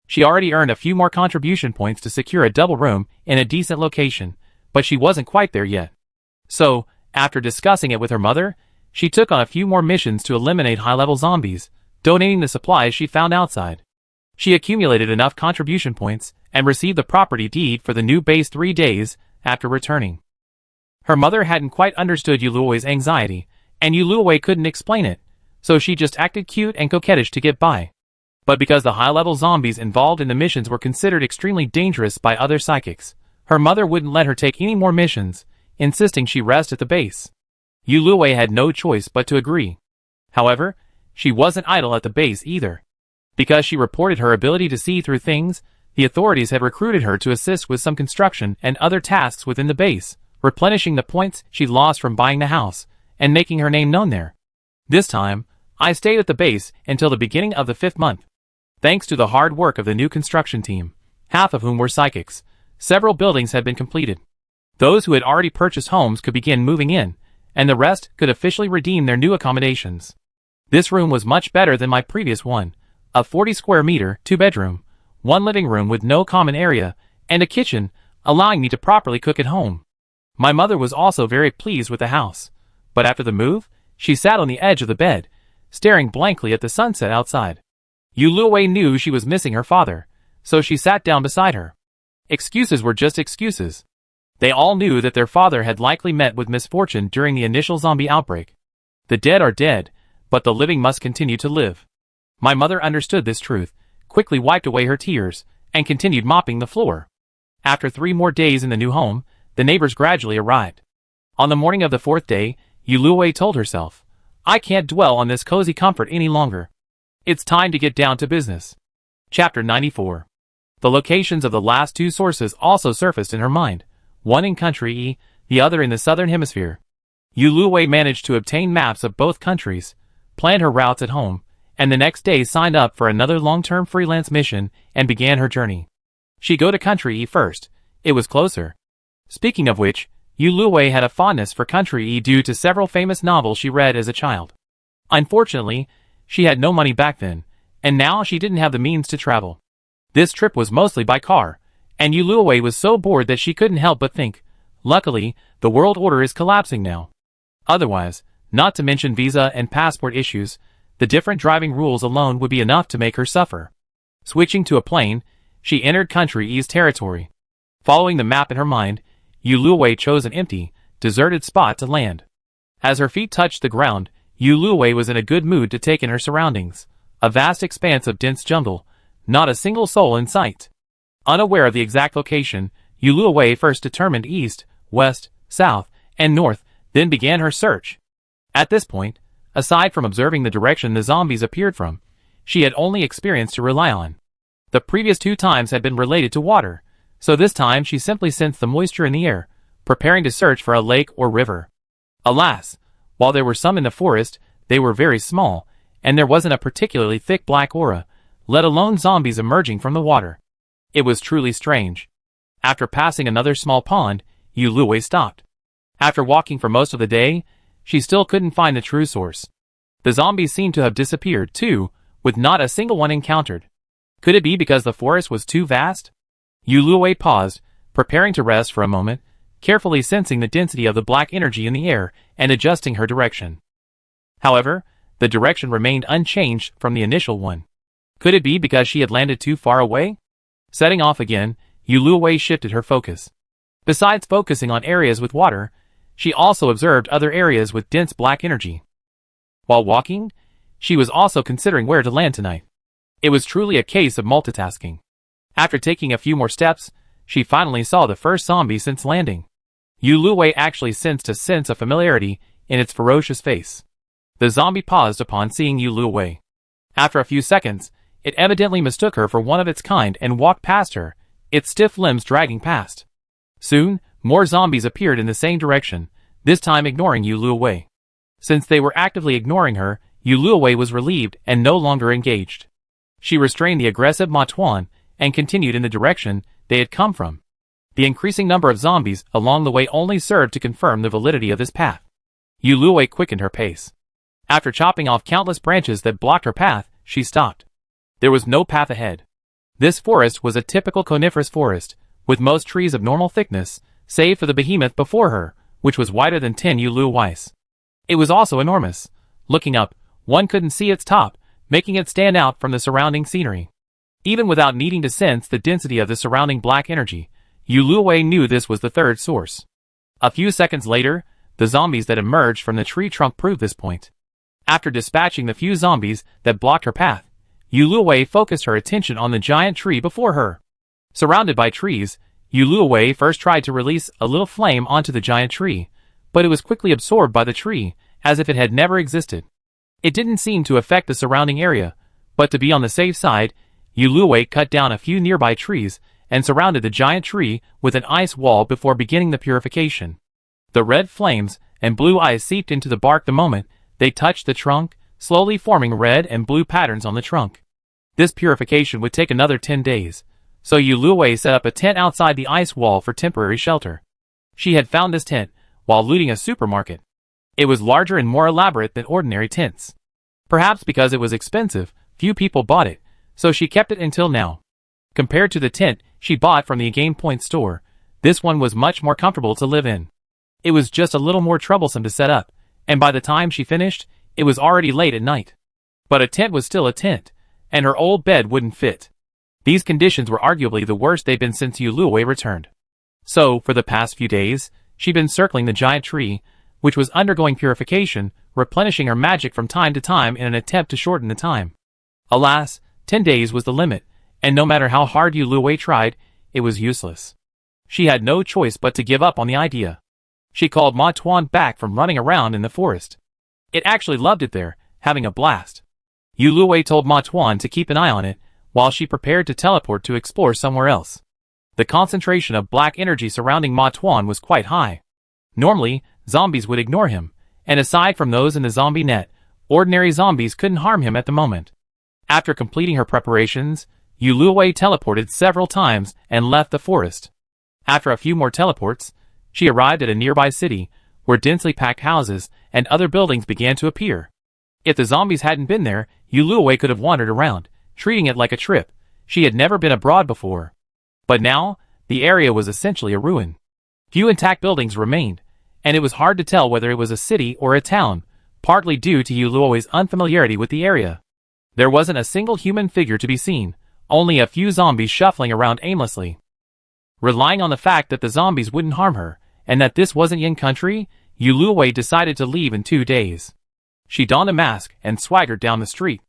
She already earned a few more contribution points to secure a double room in a decent location, but she wasn't quite there yet. So, after discussing it with her mother, she took on a few more missions to eliminate high-level zombies, donating the supplies she found outside. She accumulated enough contribution points and received the property deed for the new base 3 days after returning. Her mother hadn't quite understood Yu Luwei's anxiety, and Yu Luwei couldn't explain it, so she just acted cute and coquettish to get by. But because the high-level zombies involved in the missions were considered extremely dangerous by other psychics, her mother wouldn't let her take any more missions, insisting she rest at the base. Yu Luwei had no choice but to agree. However, she wasn't idle at the base either. Because she reported her ability to see through things, the authorities had recruited her to assist with some construction and other tasks within the base, replenishing the points she lost from buying the house, and making her name known there. This time, I stayed at the base until the beginning of the 5th month. Thanks to the hard work of the new construction team, half of whom were psychics, several buildings had been completed. Those who had already purchased homes could begin moving in, and the rest could officially redeem their new accommodations. This room was much better than my previous one, a 40 square meter, 2-bedroom, 1 living room with no common area, and a kitchen, allowing me to properly cook at home. My mother was also very pleased with the house, but after the move, she sat on the edge of the bed, staring blankly at the sunset outside. Yu Luwei knew she was missing her father, so she sat down beside her. Excuses were just excuses. They all knew that their father had likely met with misfortune during the initial zombie outbreak. The dead are dead, but the living must continue to live. My mother understood this truth, quickly wiped away her tears, and continued mopping the floor. After 3 more days in the new home, the neighbors gradually arrived. On the morning of the 4th day, Yu Luwei told herself, "I can't dwell on this cozy comfort any longer. It's time to get down to business." Chapter 94. The locations of the last 2 sources also surfaced in her mind, one in Country E, the other in the southern hemisphere. Yu Luwei managed to obtain maps of both countries, planned her routes at home, and the next day signed up for another long-term freelance mission and began her journey. She'd go to Country E first. It was closer. Speaking of which, Yu Luwei had a fondness for Country E due to several famous novels she read as a child. Unfortunately, she had no money back then, and now she didn't have the means to travel. This trip was mostly by car, and Yu Luwei was so bored that she couldn't help but think, luckily, the world order is collapsing now. Otherwise, not to mention visa and passport issues, the different driving rules alone would be enough to make her suffer. Switching to a plane, she entered Country E's territory. Following the map in her mind, Yu Luwei chose an empty, deserted spot to land. As her feet touched the ground, Yu Luwei was in a good mood to take in her surroundings, a vast expanse of dense jungle, not a single soul in sight. Unaware of the exact location, Yu Luwei first determined east, west, south, and north, then began her search. At this point, aside from observing the direction the zombies appeared from, she had only experience to rely on. The previous 2 times had been related to water, so this time she simply sensed the moisture in the air, preparing to search for a lake or river. Alas, while there were some in the forest, they were very small, and there wasn't a particularly thick black aura, let alone zombies emerging from the water. It was truly strange. After passing another small pond, Yu Luwei stopped. After walking for most of the day, she still couldn't find the true source. The zombies seemed to have disappeared too, with not a single one encountered. Could it be because the forest was too vast? Yu Luwei paused, preparing to rest for a moment, carefully sensing the density of the black energy in the air and adjusting her direction. However, the direction remained unchanged from the initial one. Could it be because she had landed too far away? Setting off again, Yu Luwei shifted her focus. Besides focusing on areas with water, she also observed other areas with dense black energy. While walking, she was also considering where to land tonight. It was truly a case of multitasking. After taking a few more steps, she finally saw the first zombie since landing. Yu Luwei actually sensed a sense of familiarity in its ferocious face. The zombie paused upon seeing Yu Luwei. After a few seconds, It evidently mistook her for one of its kind and walked past her, its stiff limbs dragging past. Soon, more zombies appeared in the same direction, this time ignoring Yu Luowei. Since they were actively ignoring her, Yu Luowei was relieved and no longer engaged. She restrained the aggressive Ma Tuan and continued in the direction they had come from. The increasing number of zombies along the way only served to confirm the validity of this path. Yu Luowei quickened her pace. After chopping off countless branches that blocked her path, she stopped. There was no path ahead. This forest was a typical coniferous forest, with most trees of normal thickness, save for the behemoth before her, which was wider than 10 Yu Luoweis. It was also enormous. Looking up, one couldn't see its top, making it stand out from the surrounding scenery. Even without needing to sense the density of the surrounding black energy, Yu Luowei knew this was the third source. A few seconds later, the zombies that emerged from the tree trunk proved this point. After dispatching the few zombies that blocked her path, Yu Luowei focused her attention on the giant tree before her. Surrounded by trees, Yu Luowei first tried to release a little flame onto the giant tree, but it was quickly absorbed by the tree, as if it had never existed. It didn't seem to affect the surrounding area, but to be on the safe side, Yu Luowei cut down a few nearby trees and surrounded the giant tree with an ice wall before beginning the purification. The red flames and blue eyes seeped into the bark the moment they touched the trunk, slowly forming red and blue patterns on the trunk. This purification would take another 10 days, so Yu Luowei set up a tent outside the ice wall for temporary shelter. She had found this tent while looting a supermarket. It was larger and more elaborate than ordinary tents. Perhaps because it was expensive, few people bought it, so she kept it until now. Compared to the tent she bought from the Game Point store, this one was much more comfortable to live in. It was just a little more troublesome to set up, and by the time she finished, it was already late at night. But a tent was still a tent, and her old bed wouldn't fit. These conditions were arguably the worst they'd been since Yu Luowei returned. So, for the past few days, she'd been circling the giant tree, which was undergoing purification, replenishing her magic from time to time in an attempt to shorten the time. Alas, 10 days was the limit, and no matter how hard Yu Luowei tried, it was useless. She had no choice but to give up on the idea. She called Ma Tuan back from running around in the forest. It actually loved it there, having a blast. Yu Luowei told Ma Tuan to keep an eye on it, while she prepared to teleport to explore somewhere else. The concentration of black energy surrounding Ma Tuan was quite high. Normally, zombies would ignore him, and aside from those in the zombie net, ordinary zombies couldn't harm him at the moment. After completing her preparations, Yu Luowei teleported several times and left the forest. After a few more teleports, she arrived at a nearby city, where densely packed houses and other buildings began to appear. If the zombies hadn't been there, Yu Luowei could have wandered around, treating it like a trip. She had never been abroad before. But now, the area was essentially a ruin. Few intact buildings remained, and it was hard to tell whether it was a city or a town, partly due to Yu Luowei's unfamiliarity with the area. There wasn't a single human figure to be seen, only a few zombies shuffling around aimlessly. Relying on the fact that the zombies wouldn't harm her, and that this wasn't Yin country, Yu Luowei decided to leave in 2 days. She donned a mask and swaggered down the street.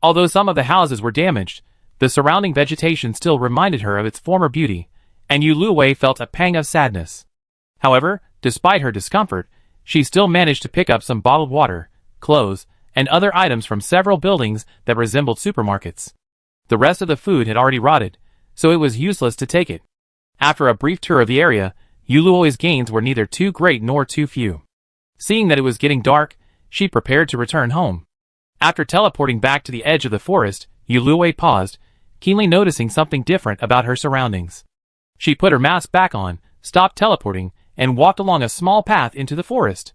Although some of the houses were damaged, the surrounding vegetation still reminded her of its former beauty, and Yu Luowei felt a pang of sadness. However, despite her discomfort, she still managed to pick up some bottled water, clothes, and other items from several buildings that resembled supermarkets. The rest of the food had already rotted, so it was useless to take it. After a brief tour of the area, Yu Luowei's gains were neither too great nor too few. Seeing that it was getting dark, she prepared to return home. After teleporting back to the edge of the forest, Yu Luowei paused, keenly noticing something different about her surroundings. She put her mask back on, stopped teleporting, and walked along a small path into the forest.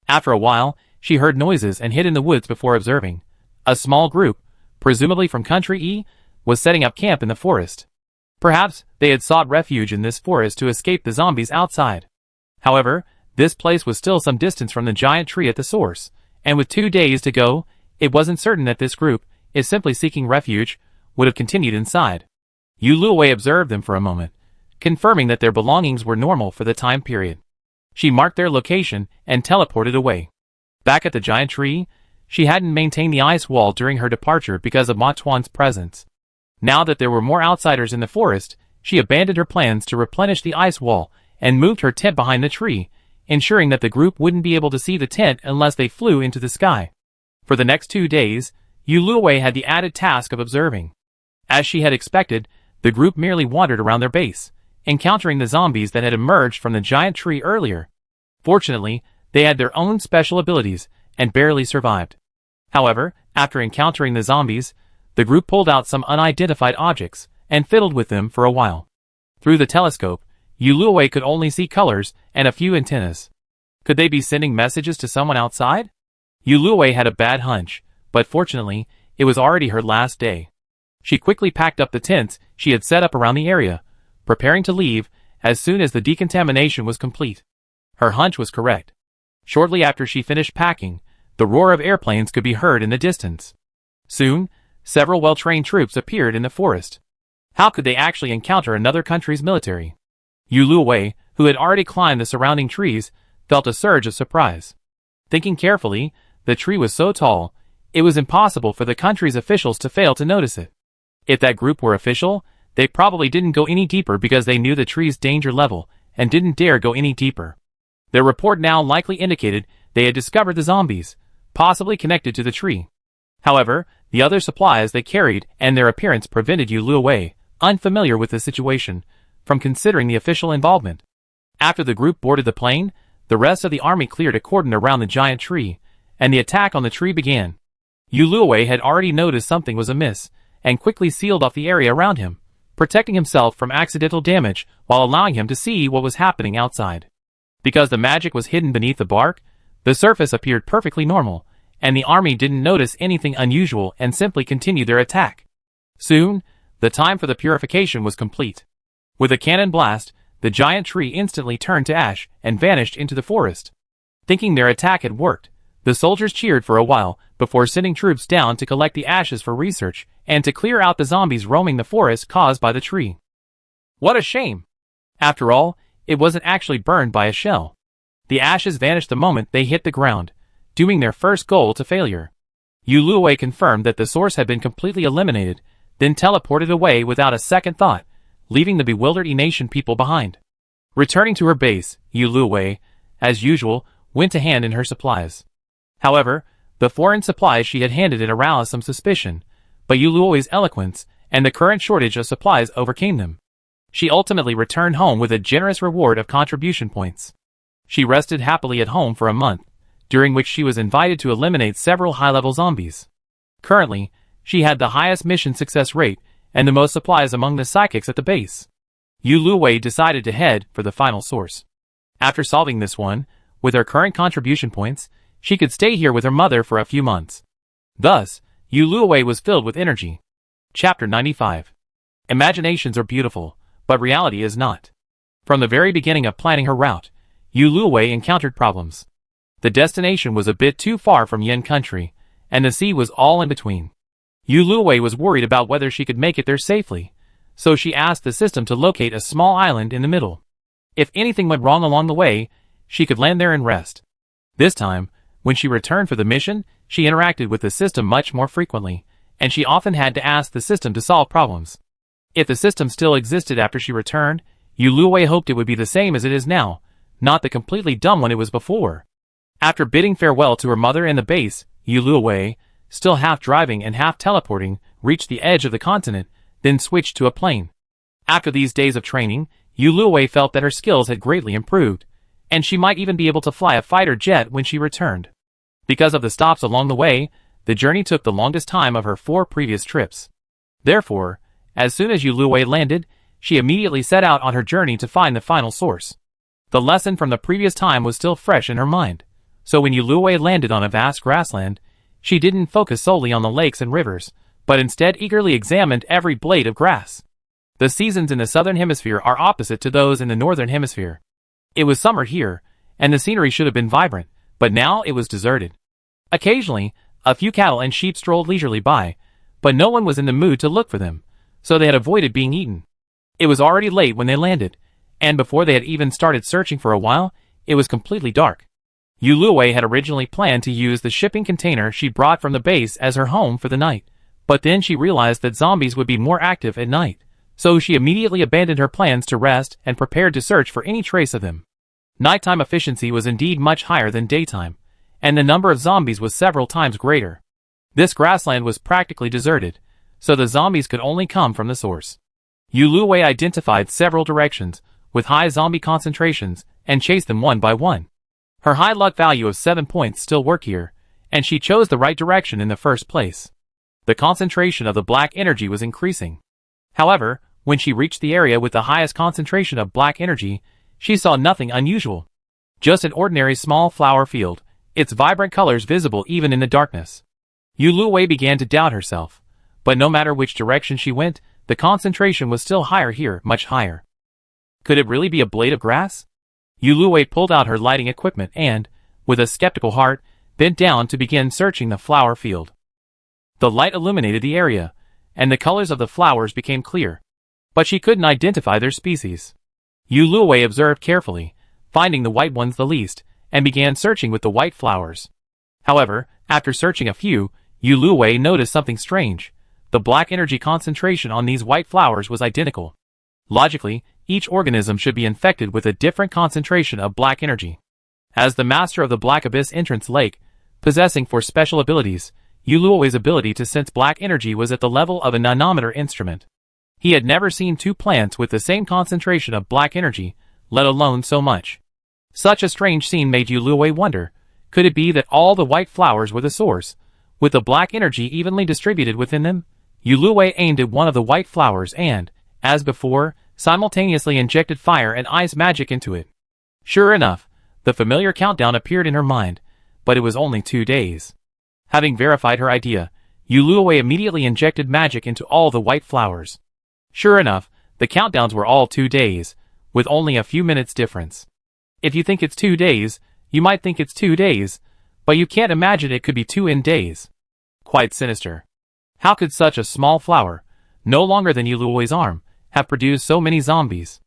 After a while, she heard noises and hid in the woods before observing. A small group, presumably from Country E, was setting up camp in the forest. Perhaps they had sought refuge in this forest to escape the zombies outside. However, this place was still some distance from the giant tree at the source, and with 2 days to go, it wasn't certain that this group, if simply seeking refuge, would have continued inside. Yu Luowei observed them for a moment, confirming that their belongings were normal for the time period. She marked their location and teleported away. Back at the giant tree, she hadn't maintained the ice wall during her departure because of Ma Tuan's presence. Now that there were more outsiders in the forest, she abandoned her plans to replenish the ice wall and moved her tent behind the tree, ensuring that the group wouldn't be able to see the tent unless they flew into the sky. For the next 2 days, Yuluwei had the added task of observing. As she had expected, the group merely wandered around their base, encountering the zombies that had emerged from the giant tree earlier. Fortunately, they had their own special abilities, and barely survived. However, after encountering the zombies, the group pulled out some unidentified objects, and fiddled with them for a while. Through the telescope, Yuluwei could only see colors and a few antennas. Could they be sending messages to someone outside? Yuluwei had a bad hunch, but fortunately, it was already her last day. She quickly packed up the tents she had set up around the area, preparing to leave as soon as the decontamination was complete. Her hunch was correct. Shortly after she finished packing, the roar of airplanes could be heard in the distance. Soon, several well-trained troops appeared in the forest. How could they actually encounter another country's military? Yuluwei, who had already climbed the surrounding trees, felt a surge of surprise. Thinking carefully, the tree was so tall, it was impossible for the country's officials to fail to notice it. If that group were official, they probably didn't go any deeper because they knew the tree's danger level and didn't dare go any deeper. Their report now likely indicated they had discovered the zombies, possibly connected to the tree. However, the other supplies they carried and their appearance prevented Yuluwei, unfamiliar with the situation, from considering the official involvement. After the group boarded the plane, the rest of the army cleared a cordon around the giant tree, and the attack on the tree began. Yuluwei had already noticed something was amiss, and quickly sealed off the area around him, protecting himself from accidental damage while allowing him to see what was happening outside. Because the magic was hidden beneath the bark, the surface appeared perfectly normal, and the army didn't notice anything unusual and simply continued their attack. Soon, the time for the purification was complete. With a cannon blast, the giant tree instantly turned to ash and vanished into the forest. Thinking their attack had worked, the soldiers cheered for a while before sending troops down to collect the ashes for research and to clear out the zombies roaming the forest caused by the tree. What a shame! After all, it wasn't actually burned by a shell. The ashes vanished the moment they hit the ground, dooming their first goal to failure. Yuluwei confirmed that the source had been completely eliminated, then teleported away without a second thought, leaving the bewildered Enation people behind. Returning to her base, Yuluwei, as usual, went to hand in her supplies. However, the foreign supplies she had handed in aroused some suspicion, but Yuluwei's eloquence and the current shortage of supplies overcame them. She ultimately returned home with a generous reward of contribution points. She rested happily at home for a month, during which she was invited to eliminate several high-level zombies. Currently, she had the highest mission success rate and the most supplies among the psychics at the base. Yuluwei decided to head for the final source. After solving this one, with her current contribution points, she could stay here with her mother for a few months. Thus, Yuluwei was filled with energy. Chapter 95. Imaginations are beautiful, but reality is not. From the very beginning of planning her route, Yuluwei encountered problems. The destination was a bit too far from Yin country, and the sea was all in between. Yuluwei was worried about whether she could make it there safely, so she asked the system to locate a small island in the middle. If anything went wrong along the way, she could land there and rest. This time, when she returned for the mission, she interacted with the system much more frequently, and she often had to ask the system to solve problems. If the system still existed after she returned, Yuluwei hoped it would be the same as it is now, not the completely dumb one it was before. After bidding farewell to her mother and the base, Yuluwei, still half driving and half teleporting, reached the edge of the continent, then switched to a plane. After these days of training, Yuluwei felt that her skills had greatly improved, and she might even be able to fly a fighter jet when she returned. Because of the stops along the way, the journey took the longest time of her 4 previous trips. Therefore, as soon as Yuluwei landed, she immediately set out on her journey to find the final source. The lesson from the previous time was still fresh in her mind, so when Yuluwei landed on a vast grassland, she didn't focus solely on the lakes and rivers, but instead eagerly examined every blade of grass. The seasons in the southern hemisphere are opposite to those in the northern hemisphere. It was summer here, and the scenery should have been vibrant, but now it was deserted. Occasionally, a few cattle and sheep strolled leisurely by, but no one was in the mood to look for them, so they had avoided being eaten. It was already late when they landed, and before they had even started searching for a while, it was completely dark. Yuluwei had originally planned to use the shipping container she brought from the base as her home for the night, but then she realized that zombies would be more active at night, so she immediately abandoned her plans to rest and prepared to search for any trace of them. Nighttime efficiency was indeed much higher than daytime, and the number of zombies was several times greater. This grassland was practically deserted, so the zombies could only come from the source. Yuluwei identified several directions with high zombie concentrations and chased them one by one. Her high luck value of 7 points still worked here, and she chose the right direction in the first place. The concentration of the black energy was increasing. However, when she reached the area with the highest concentration of black energy, she saw nothing unusual. Just an ordinary small flower field, its vibrant colors visible even in the darkness. Yuluwei began to doubt herself, but no matter which direction she went, the concentration was still higher here, much higher. Could it really be a blade of grass? Yuluwei pulled out her lighting equipment and, with a skeptical heart, bent down to begin searching the flower field. The light illuminated the area, and the colors of the flowers became clear, but she couldn't identify their species. Yuluwei observed carefully, finding the white ones the least, and began searching with the white flowers. However, after searching a few, Yuluwei noticed something strange. The black energy concentration on these white flowers was identical. Logically, each organism should be infected with a different concentration of black energy. As the master of the Black Abyss Entrance Lake, possessing 4 special abilities, Yuluwei's ability to sense black energy was at the level of a nanometer instrument. He had never seen 2 plants with the same concentration of black energy, let alone so much. Such a strange scene made Yuluwei wonder, could it be that all the white flowers were the source, with the black energy evenly distributed within them? Yuluwei aimed at one of the white flowers and, as before, simultaneously injected fire and ice magic into it. Sure enough, the familiar countdown appeared in her mind, but it was only 2 days. Having verified her idea, Yuluwei immediately injected magic into all the white flowers. Sure enough, the countdowns were all 2 days, with only a few minutes difference. If you think it's 2 days, you might think it's 2 days, but you can't imagine it could be 2 in days. Quite sinister. How could such a small flower, no longer than Yuluwei's arm, have produced so many zombies?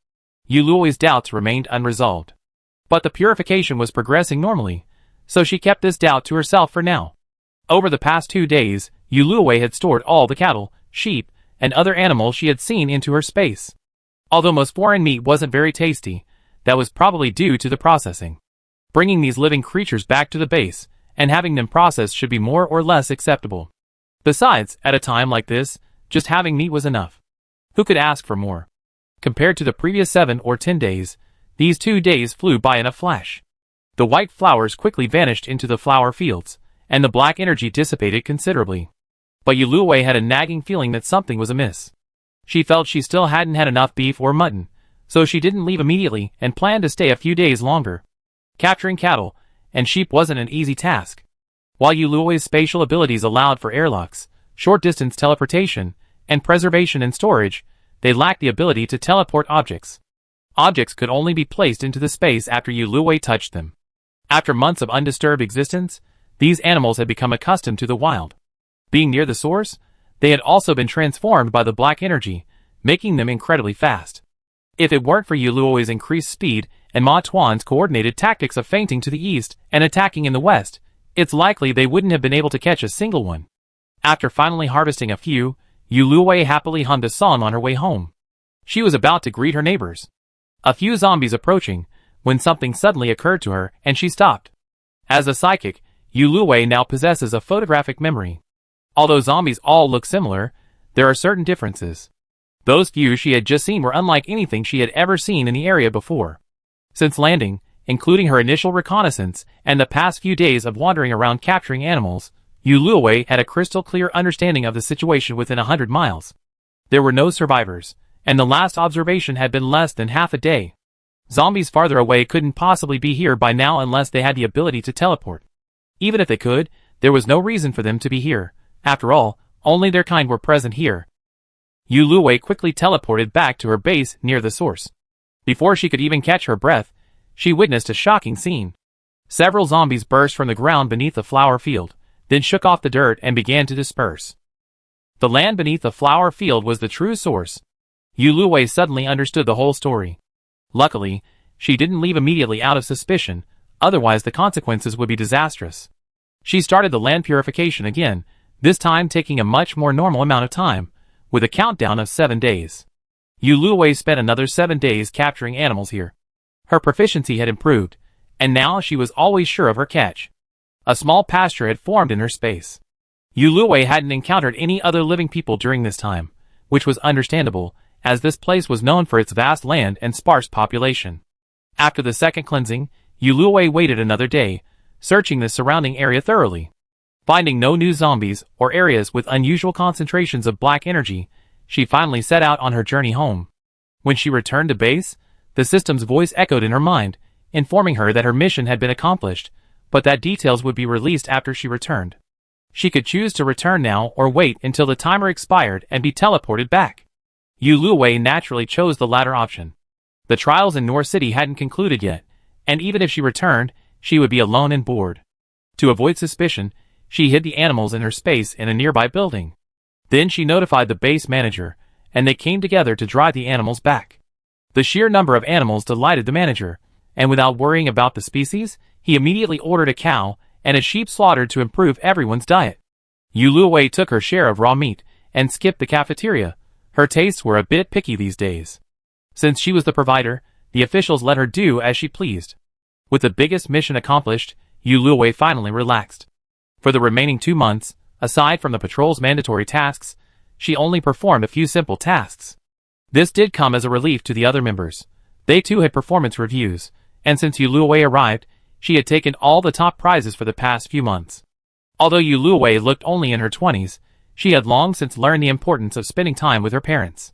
Yuluwei's doubts remained unresolved. But the purification was progressing normally, so she kept this doubt to herself for now. Over the past 2 days, Yuluwei had stored all the cattle, sheep, and other animals she had seen into her space. Although most foreign meat wasn't very tasty, that was probably due to the processing. Bringing these living creatures back to the base, and having them processed should be more or less acceptable. Besides, at a time like this, just having meat was enough. Who could ask for more? Compared to the previous 7 or 10 days, these 2 days flew by in a flash. The white flowers quickly vanished into the flower fields, and the black energy dissipated considerably. But Yuluwei had a nagging feeling that something was amiss. She felt she still hadn't had enough beef or mutton, so she didn't leave immediately and planned to stay a few days longer. Capturing cattle and sheep wasn't an easy task. While Yuluwei's spatial abilities allowed for airlocks, short-distance teleportation, and preservation and storage, they lacked the ability to teleport objects. Objects could only be placed into the space after Yuluwei touched them. After months of undisturbed existence, these animals had become accustomed to the wild. Being near the source, they had also been transformed by the black energy, making them incredibly fast. If it weren't for Yuluwei's increased speed and Ma Tuan's coordinated tactics of feinting to the east and attacking in the west, it's likely they wouldn't have been able to catch a single one. After finally harvesting a few, Yuluwei happily hummed a song on her way home. She was about to greet her neighbors. A few zombies approaching, when something suddenly occurred to her and she stopped. As a psychic, Yuluwei now possesses a photographic memory. Although zombies all look similar, there are certain differences. Those few she had just seen were unlike anything she had ever seen in the area before. Since landing, including her initial reconnaissance and the past few days of wandering around capturing animals, Yuluwei had a crystal clear understanding of the situation within 100 miles. There were no survivors, and the last observation had been less than half a day. Zombies farther away couldn't possibly be here by now unless they had the ability to teleport. Even if they could, there was no reason for them to be here. After all, only their kind were present here. Yuluwei quickly teleported back to her base near the source. Before she could even catch her breath, she witnessed a shocking scene. Several zombies burst from the ground beneath the flower field, then shook off the dirt and began to disperse. The land beneath the flower field was the true source. Yuluwei suddenly understood the whole story. Luckily, she didn't leave immediately out of suspicion, otherwise the consequences would be disastrous. She started the land purification again, this time taking a much more normal amount of time, with a countdown of 7 days. Yuluwei spent another 7 days capturing animals here. Her proficiency had improved, and now she was always sure of her catch. A small pasture had formed in her space. Yuluwei hadn't encountered any other living people during this time, which was understandable, as this place was known for its vast land and sparse population. After the second cleansing, Yuluwei waited another day, searching the surrounding area thoroughly. Finding no new zombies or areas with unusual concentrations of black energy, she finally set out on her journey home. When she returned to base, the system's voice echoed in her mind, informing her that her mission had been accomplished, but that details would be released after she returned. She could choose to return now or wait until the timer expired and be teleported back. Yuluwei naturally chose the latter option. The trials in North City hadn't concluded yet, and even if she returned, she would be alone and bored. To avoid suspicion, she hid the animals in her space in a nearby building. Then she notified the base manager, and they came together to drive the animals back. The sheer number of animals delighted the manager, and without worrying about the species, he immediately ordered a cow and a sheep slaughtered to improve everyone's diet. Yuluwei took her share of raw meat and skipped the cafeteria. Her tastes were a bit picky these days. Since she was the provider, the officials let her do as she pleased. With the biggest mission accomplished, Yuluwei finally relaxed. For the remaining 2 months, aside from the patrol's mandatory tasks, she only performed a few simple tasks. This did come as a relief to the other members. They too had performance reviews, and since Yuluwei arrived, she had taken all the top prizes for the past few months. Although Yuluwei looked only in her 20s, she had long since learned the importance of spending time with her parents.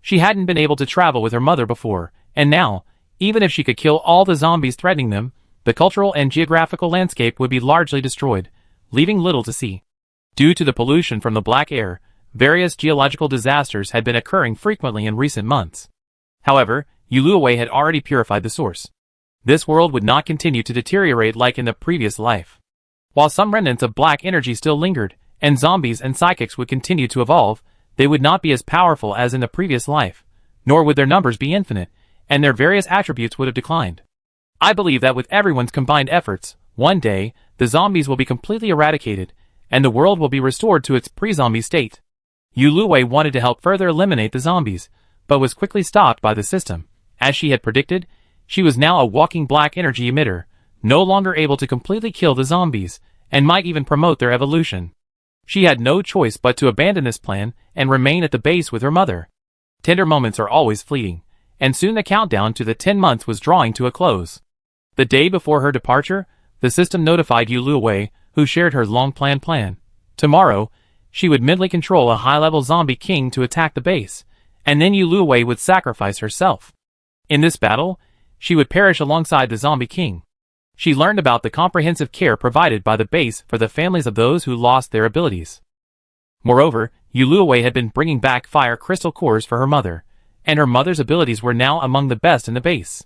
She hadn't been able to travel with her mother before, and now, even if she could kill all the zombies threatening them, the cultural and geographical landscape would be largely destroyed, leaving little to see. Due to the pollution from the black air, various geological disasters had been occurring frequently in recent months. However, Yuluwei had already purified the source. This world would not continue to deteriorate like in the previous life. While some remnants of black energy still lingered, and zombies and psychics would continue to evolve, they would not be as powerful as in the previous life, nor would their numbers be infinite, and their various attributes would have declined. I believe that with everyone's combined efforts, one day, the zombies will be completely eradicated, and the world will be restored to its pre-zombie state. Yuluwei wanted to help further eliminate the zombies, but was quickly stopped by the system. As she had predicted, she was now a walking black energy emitter, no longer able to completely kill the zombies, and might even promote their evolution. She had no choice but to abandon this plan and remain at the base with her mother. Tender moments are always fleeting, and soon the countdown to the 10 months was drawing to a close. The day before her departure, the system notified Yuluwei, who shared her long-planned plan. Tomorrow, she would mentally control a high-level zombie king to attack the base, and then Yuluwei would sacrifice herself. In this battle, she would perish alongside the zombie king. She learned about the comprehensive care provided by the base for the families of those who lost their abilities. Moreover, Yuluwei had been bringing back fire crystal cores for her mother, and her mother's abilities were now among the best in the base.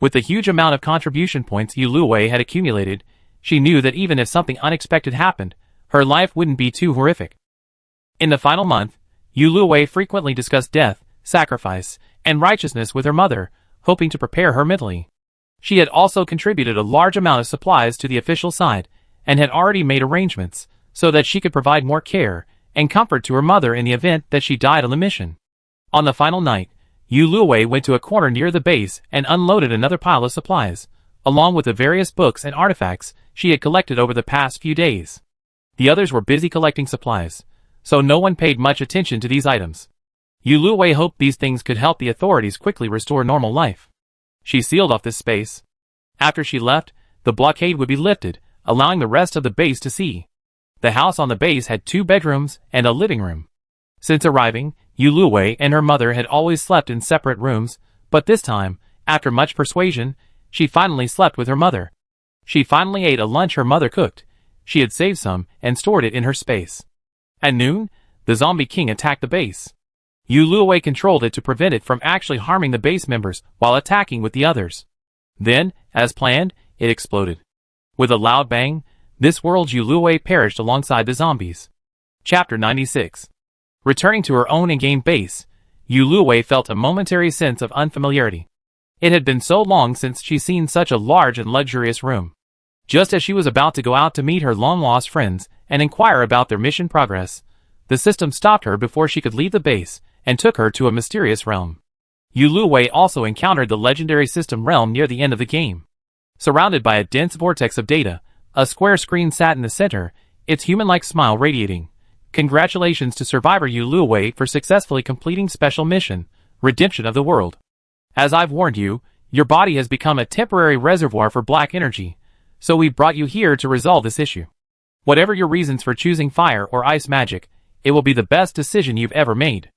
With the huge amount of contribution points Yuluwei had accumulated, she knew that even if something unexpected happened, her life wouldn't be too horrific. In the final month, Yuluwei frequently discussed death, sacrifice, and righteousness with her mother, hoping to prepare her mentally. She had also contributed a large amount of supplies to the official side, and had already made arrangements, so that she could provide more care and comfort to her mother in the event that she died on the mission. On the final night, Yuluwei went to a corner near the base and unloaded another pile of supplies, along with the various books and artifacts she had collected over the past few days. The others were busy collecting supplies, so no one paid much attention to these items. Yuluwei hoped these things could help the authorities quickly restore normal life. She sealed off this space. After she left, the blockade would be lifted, allowing the rest of the base to see. The house on the base had 2 bedrooms and a living room. Since arriving, Yuluwei and her mother had always slept in separate rooms, but this time, after much persuasion, she finally slept with her mother. She finally ate a lunch her mother cooked. She had saved some and stored it in her space. At noon, the zombie king attacked the base. Yuluwei controlled it to prevent it from actually harming the base members while attacking with the others. Then, as planned, it exploded. With a loud bang, this world's Yuluwei perished alongside the zombies. Chapter 96. Returning to her own in-game base, Yuluwei felt a momentary sense of unfamiliarity. It had been so long since she'd seen such a large and luxurious room. Just as she was about to go out to meet her long-lost friends and inquire about their mission progress, the system stopped her before she could leave the base and took her to a mysterious realm. Yuluwei also encountered the legendary system realm near the end of the game. Surrounded by a dense vortex of data, a square screen sat in the center, its human-like smile radiating. Congratulations to survivor Yu Luowei for successfully completing special mission, Redemption of the World. As I've warned you, your body has become a temporary reservoir for black energy, so we've brought you here to resolve this issue. Whatever your reasons for choosing fire or ice magic, it will be the best decision you've ever made.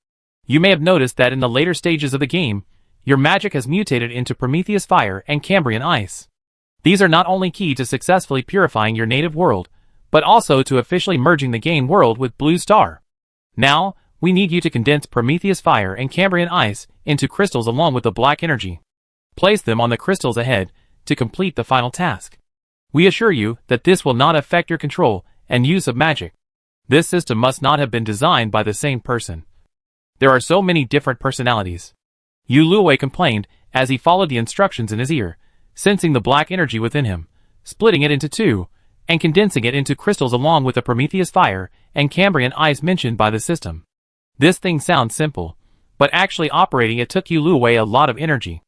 You may have noticed that in the later stages of the game, your magic has mutated into Prometheus Fire and Cambrian Ice. These are not only key to successfully purifying your native world, but also to officially merging the game world with Blue Star. Now, we need you to condense Prometheus Fire and Cambrian Ice into crystals along with the black energy. Place them on the crystals ahead to complete the final task. We assure you that this will not affect your control and use of magic. This system must not have been designed by the same person. There are so many different personalities. Yu Luowei complained as he followed the instructions in his ear, sensing the black energy within him, splitting it into two, and condensing it into crystals along with the Prometheus Fire and Cambrian Ice mentioned by the system. This thing sounds simple, but actually operating it took Yu Luowei a lot of energy.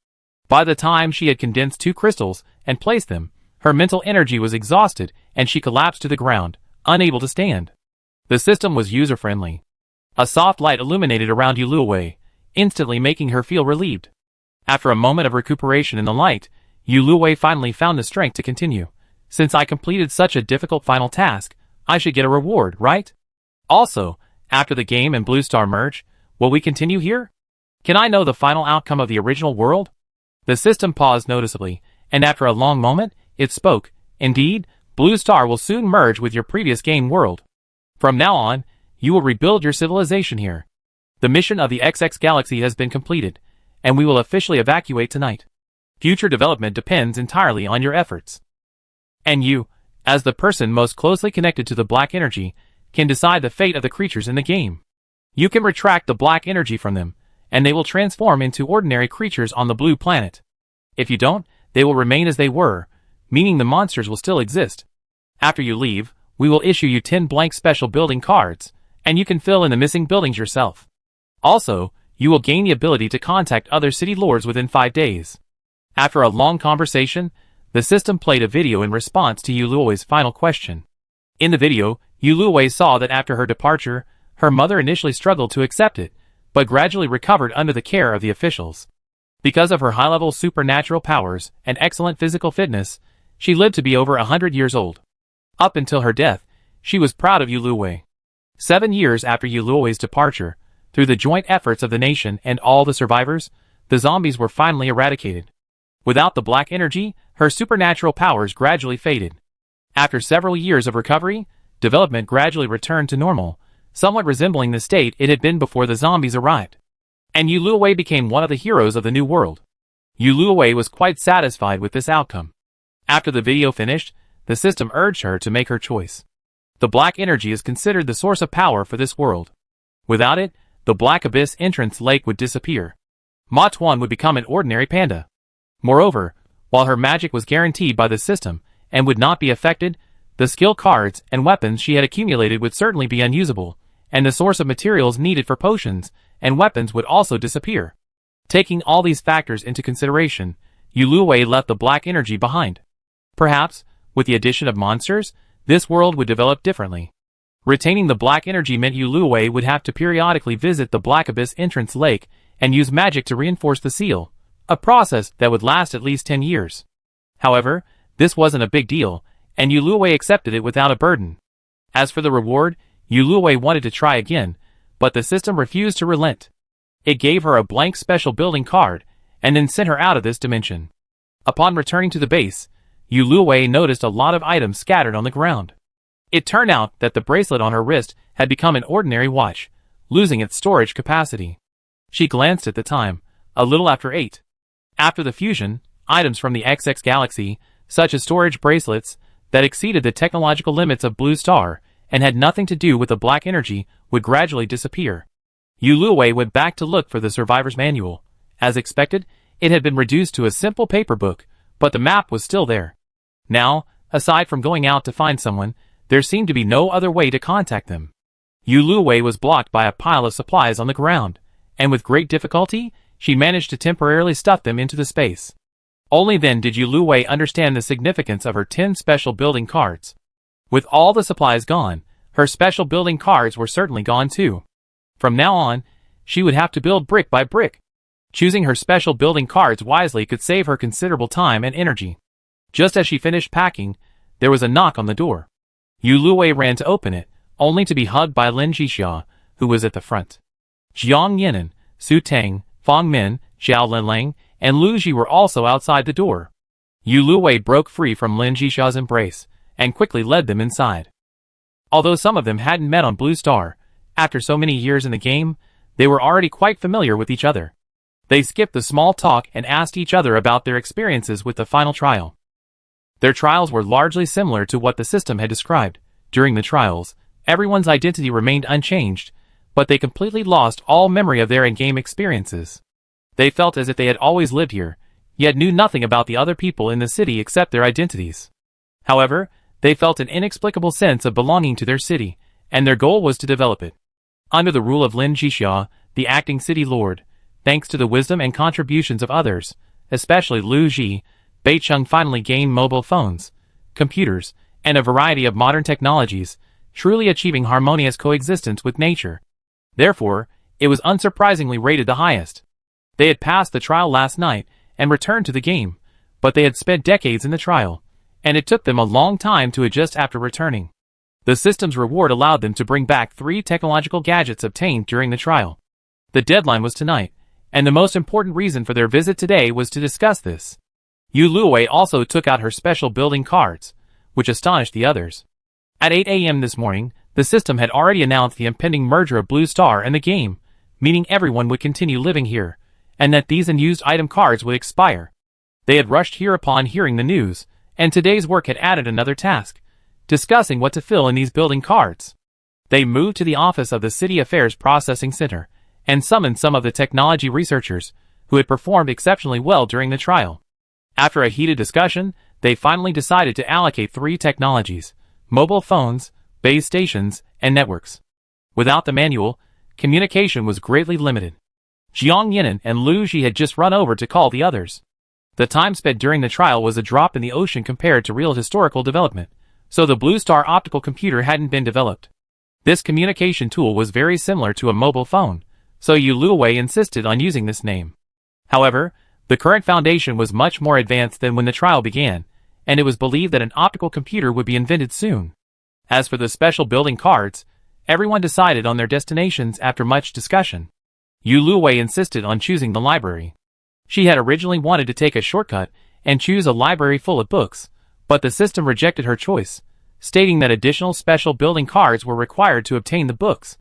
By the time she had condensed two crystals and placed them, her mental energy was exhausted and she collapsed to the ground, unable to stand. The system was user-friendly. A soft light illuminated around Yu Luowei, instantly making her feel relieved. After a moment of recuperation in the light, Yu Luowei finally found the strength to continue. Since I completed such a difficult final task, I should get a reward, right? Also, after the game and Blue Star merge, will we continue here? Can I know the final outcome of the original world? The system paused noticeably, and after a long moment, it spoke. Indeed, Blue Star will soon merge with your previous game world. From now on, you will rebuild your civilization here. The mission of the XX Galaxy has been completed, and we will officially evacuate tonight. Future development depends entirely on your efforts. And you, as the person most closely connected to the black energy, can decide the fate of the creatures in the game. You can retract the black energy from them, and they will transform into ordinary creatures on the blue planet. If you don't, they will remain as they were, meaning the monsters will still exist. After you leave, we will issue you 10 blank special building cards, and you can fill in the missing buildings yourself. Also, you will gain the ability to contact other city lords within 5 days. After a long conversation, the system played a video in response to Yu Luowei's final question. In the video, Yu Luowei saw that after her departure, her mother initially struggled to accept it, but gradually recovered under the care of the officials. Because of her high-level supernatural powers and excellent physical fitness, she lived to be over 100 years old. Up until her death, she was proud of Yu Luowei. 7 years after Yu Luowei's departure, through the joint efforts of the nation and all the survivors, the zombies were finally eradicated. Without the black energy, her supernatural powers gradually faded. After several years of recovery, development gradually returned to normal, somewhat resembling the state it had been before the zombies arrived. And Yu Luowei became one of the heroes of the new world. Yu Luowei was quite satisfied with this outcome. After the video finished, the system urged her to make her choice. The black energy is considered the source of power for this world. Without it, the Black Abyss entrance lake would disappear. Ma Tuan would become an ordinary panda. Moreover, while her magic was guaranteed by the system and would not be affected, the skill cards and weapons she had accumulated would certainly be unusable, and the source of materials needed for potions and weapons would also disappear. Taking all these factors into consideration, Yu Luowei left the black energy behind. Perhaps, with the addition of monsters, this world would develop differently. Retaining the black energy meant Yu Luowei would have to periodically visit the Black Abyss entrance lake and use magic to reinforce the seal, a process that would last at least 10 years. However, this wasn't a big deal, and Yu Luowei accepted it without a burden. As for the reward, Yu Luowei wanted to try again, but the system refused to relent. It gave her a blank special building card, and then sent her out of this dimension. Upon returning to the base, Yu Luowei noticed a lot of items scattered on the ground. It turned out that the bracelet on her wrist had become an ordinary watch, losing its storage capacity. She glanced at the time, a little after 8. After the fusion, items from the XX Galaxy, such as storage bracelets, that exceeded the technological limits of Blue Star, and had nothing to do with the black energy, would gradually disappear. Yu Luowei went back to look for the survivor's manual. As expected, it had been reduced to a simple paper book, but the map was still there. Now, aside from going out to find someone, there seemed to be no other way to contact them. Yu Luowei was blocked by a pile of supplies on the ground, and with great difficulty, she managed to temporarily stuff them into the space. Only then did Yu Luowei understand the significance of her 10 special building cards. With all the supplies gone, her special building cards were certainly gone too. From now on, she would have to build brick by brick. Choosing her special building cards wisely could save her considerable time and energy. Just as she finished packing, there was a knock on the door. Yu Luwei ran to open it, only to be hugged by Lin Jixia, who was at the front. Jiang Yinan, Su Tang, Fang Min, Zhao Linlang, and Lu Ji were also outside the door. Yu Luwei broke free from Lin Jixia's embrace, and quickly led them inside. Although some of them hadn't met on Blue Star, after so many years in the game, they were already quite familiar with each other. They skipped the small talk and asked each other about their experiences with the final trial. Their trials were largely similar to what the system had described. During the trials, everyone's identity remained unchanged, but they completely lost all memory of their in-game experiences. They felt as if they had always lived here, yet knew nothing about the other people in the city except their identities. However, they felt an inexplicable sense of belonging to their city, and their goal was to develop it. Under the rule of Lin Jixia, the acting city lord, thanks to the wisdom and contributions of others, especially Lu Ji, Beicheng finally gained mobile phones, computers, and a variety of modern technologies, truly achieving harmonious coexistence with nature. Therefore, it was unsurprisingly rated the highest. They had passed the trial last night and returned to the game, but they had spent decades in the trial, and it took them a long time to adjust after returning. The system's reward allowed them to bring back 3 technological gadgets obtained during the trial. The deadline was tonight, and the most important reason for their visit today was to discuss this. Yu Luwei also took out her special building cards, which astonished the others. At 8 a.m. this morning, the system had already announced the impending merger of Blue Star and the game, meaning everyone would continue living here, and that these unused item cards would expire. They had rushed here upon hearing the news, and today's work had added another task, discussing what to fill in these building cards. They moved to the office of the City Affairs Processing Center, and summoned some of the technology researchers, who had performed exceptionally well during the trial. After a heated discussion, they finally decided to allocate 3 technologies: mobile phones, base stations, and networks. Without the manual, communication was greatly limited. Jiang Yinan and Lu Ji had just run over to call the others. The time spent during the trial was a drop in the ocean compared to real historical development, so the Blue Star optical computer hadn't been developed. This communication tool was very similar to a mobile phone, so Yu Luwei insisted on using this name. However, the current foundation was much more advanced than when the trial began, and it was believed that an optical computer would be invented soon. As for the special building cards, everyone decided on their destinations after much discussion. Yu Luwei insisted on choosing the library. She had originally wanted to take a shortcut and choose a library full of books, but the system rejected her choice, stating that additional special building cards were required to obtain the books.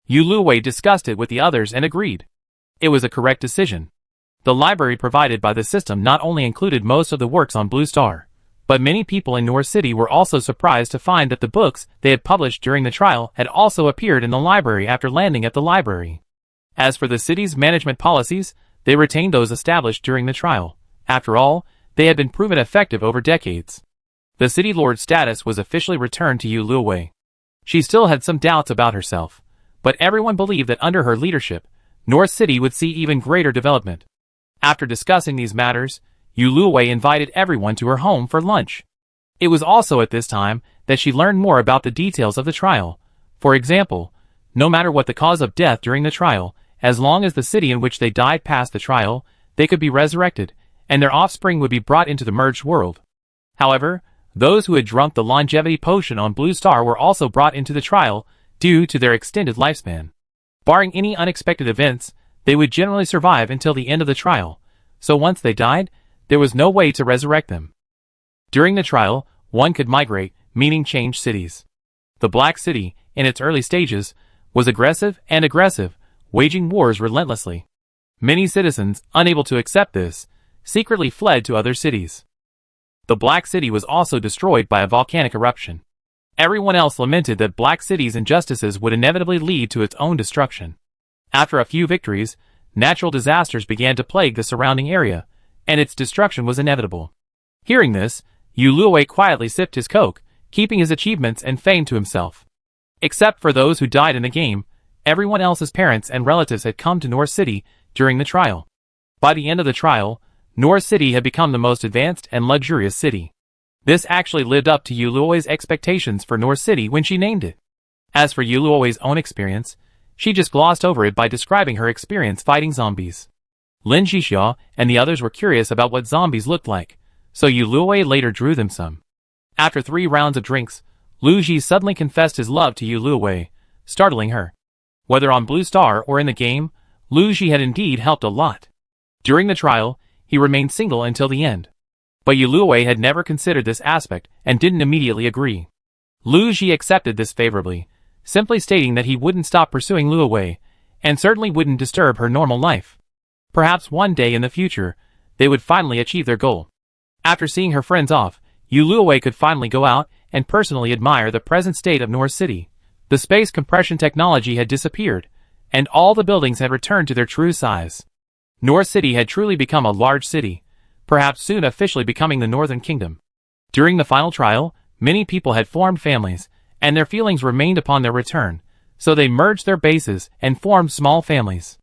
Yu Luwei discussed it with the others and agreed. It was a correct decision. The library provided by the system not only included most of the works on Blue Star, but many people in North City were also surprised to find that the books they had published during the trial had also appeared in the library after landing at the library. As for the city's management policies, they retained those established during the trial. After all, they had been proven effective over decades. The city lord's status was officially returned to Yu Luwei. She still had some doubts about herself, but everyone believed that under her leadership, North City would see even greater development. After discussing these matters, Yu Luwei invited everyone to her home for lunch. It was also at this time that she learned more about the details of the trial. For example, no matter what the cause of death during the trial, as long as the city in which they died passed the trial, they could be resurrected, and their offspring would be brought into the merged world. However, those who had drunk the longevity potion on Blue Star were also brought into the trial due to their extended lifespan. Barring any unexpected events, they would generally survive until the end of the trial, so once they died, there was no way to resurrect them. During the trial, one could migrate, meaning change cities. The Black City, in its early stages, was aggressive, waging wars relentlessly. Many citizens, unable to accept this, secretly fled to other cities. The Black City was also destroyed by a volcanic eruption. Everyone else lamented that Black City's injustices would inevitably lead to its own destruction. After a few victories, natural disasters began to plague the surrounding area, and its destruction was inevitable. Hearing this, Yu Luwei quietly sipped his coke, keeping his achievements and fame to himself. Except for those who died in the game, everyone else's parents and relatives had come to North City during the trial. By the end of the trial, North City had become the most advanced and luxurious city. This actually lived up to Yuluo's expectations for North City when she named it. As for Yuluo's own experience, she just glossed over it by describing her experience fighting zombies. Lin Jixia and the others were curious about what zombies looked like, so Yuluo later drew them some. After 3 rounds of drinks, Lu Ji suddenly confessed his love to Yuluo, startling her. Whether on Blue Star or in the game, Lu Ji had indeed helped a lot. During the trial, he remained single until the end. But Yuluo had never considered this aspect and didn't immediately agree. Lu Ji accepted this favorably, simply stating that he wouldn't stop pursuing Luowei, and certainly wouldn't disturb her normal life. Perhaps one day in the future, they would finally achieve their goal. After seeing her friends off, Yuluo could finally go out and personally admire the present state of North City. The space compression technology had disappeared, and all the buildings had returned to their true size. North City had truly become a large city, perhaps soon officially becoming the Northern Kingdom. During the final trial, many people had formed families, and their feelings remained upon their return, so they merged their bases and formed small families.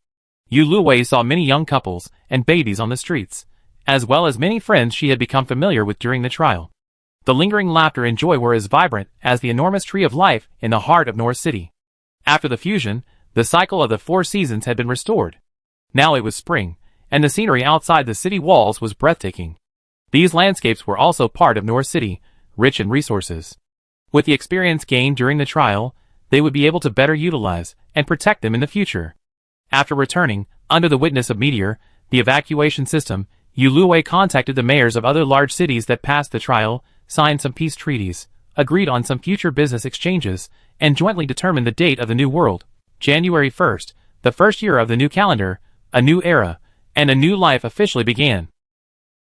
Yuluo saw many young couples and babies on the streets, as well as many friends she had become familiar with during the trial. The lingering laughter and joy were as vibrant as the enormous tree of life in the heart of North City. After the fusion, the cycle of the 4 seasons had been restored. Now it was spring, and the scenery outside the city walls was breathtaking. These landscapes were also part of North City, rich in resources. With the experience gained during the trial, they would be able to better utilize and protect them in the future. After returning, under the witness of Meteor, the evacuation system, Yuluo contacted the mayors of other large cities that passed the trial, signed some peace treaties, agreed on some future business exchanges, and jointly determined the date of the new world, January 1st, the first year of the new calendar, a new era, and a new life officially began.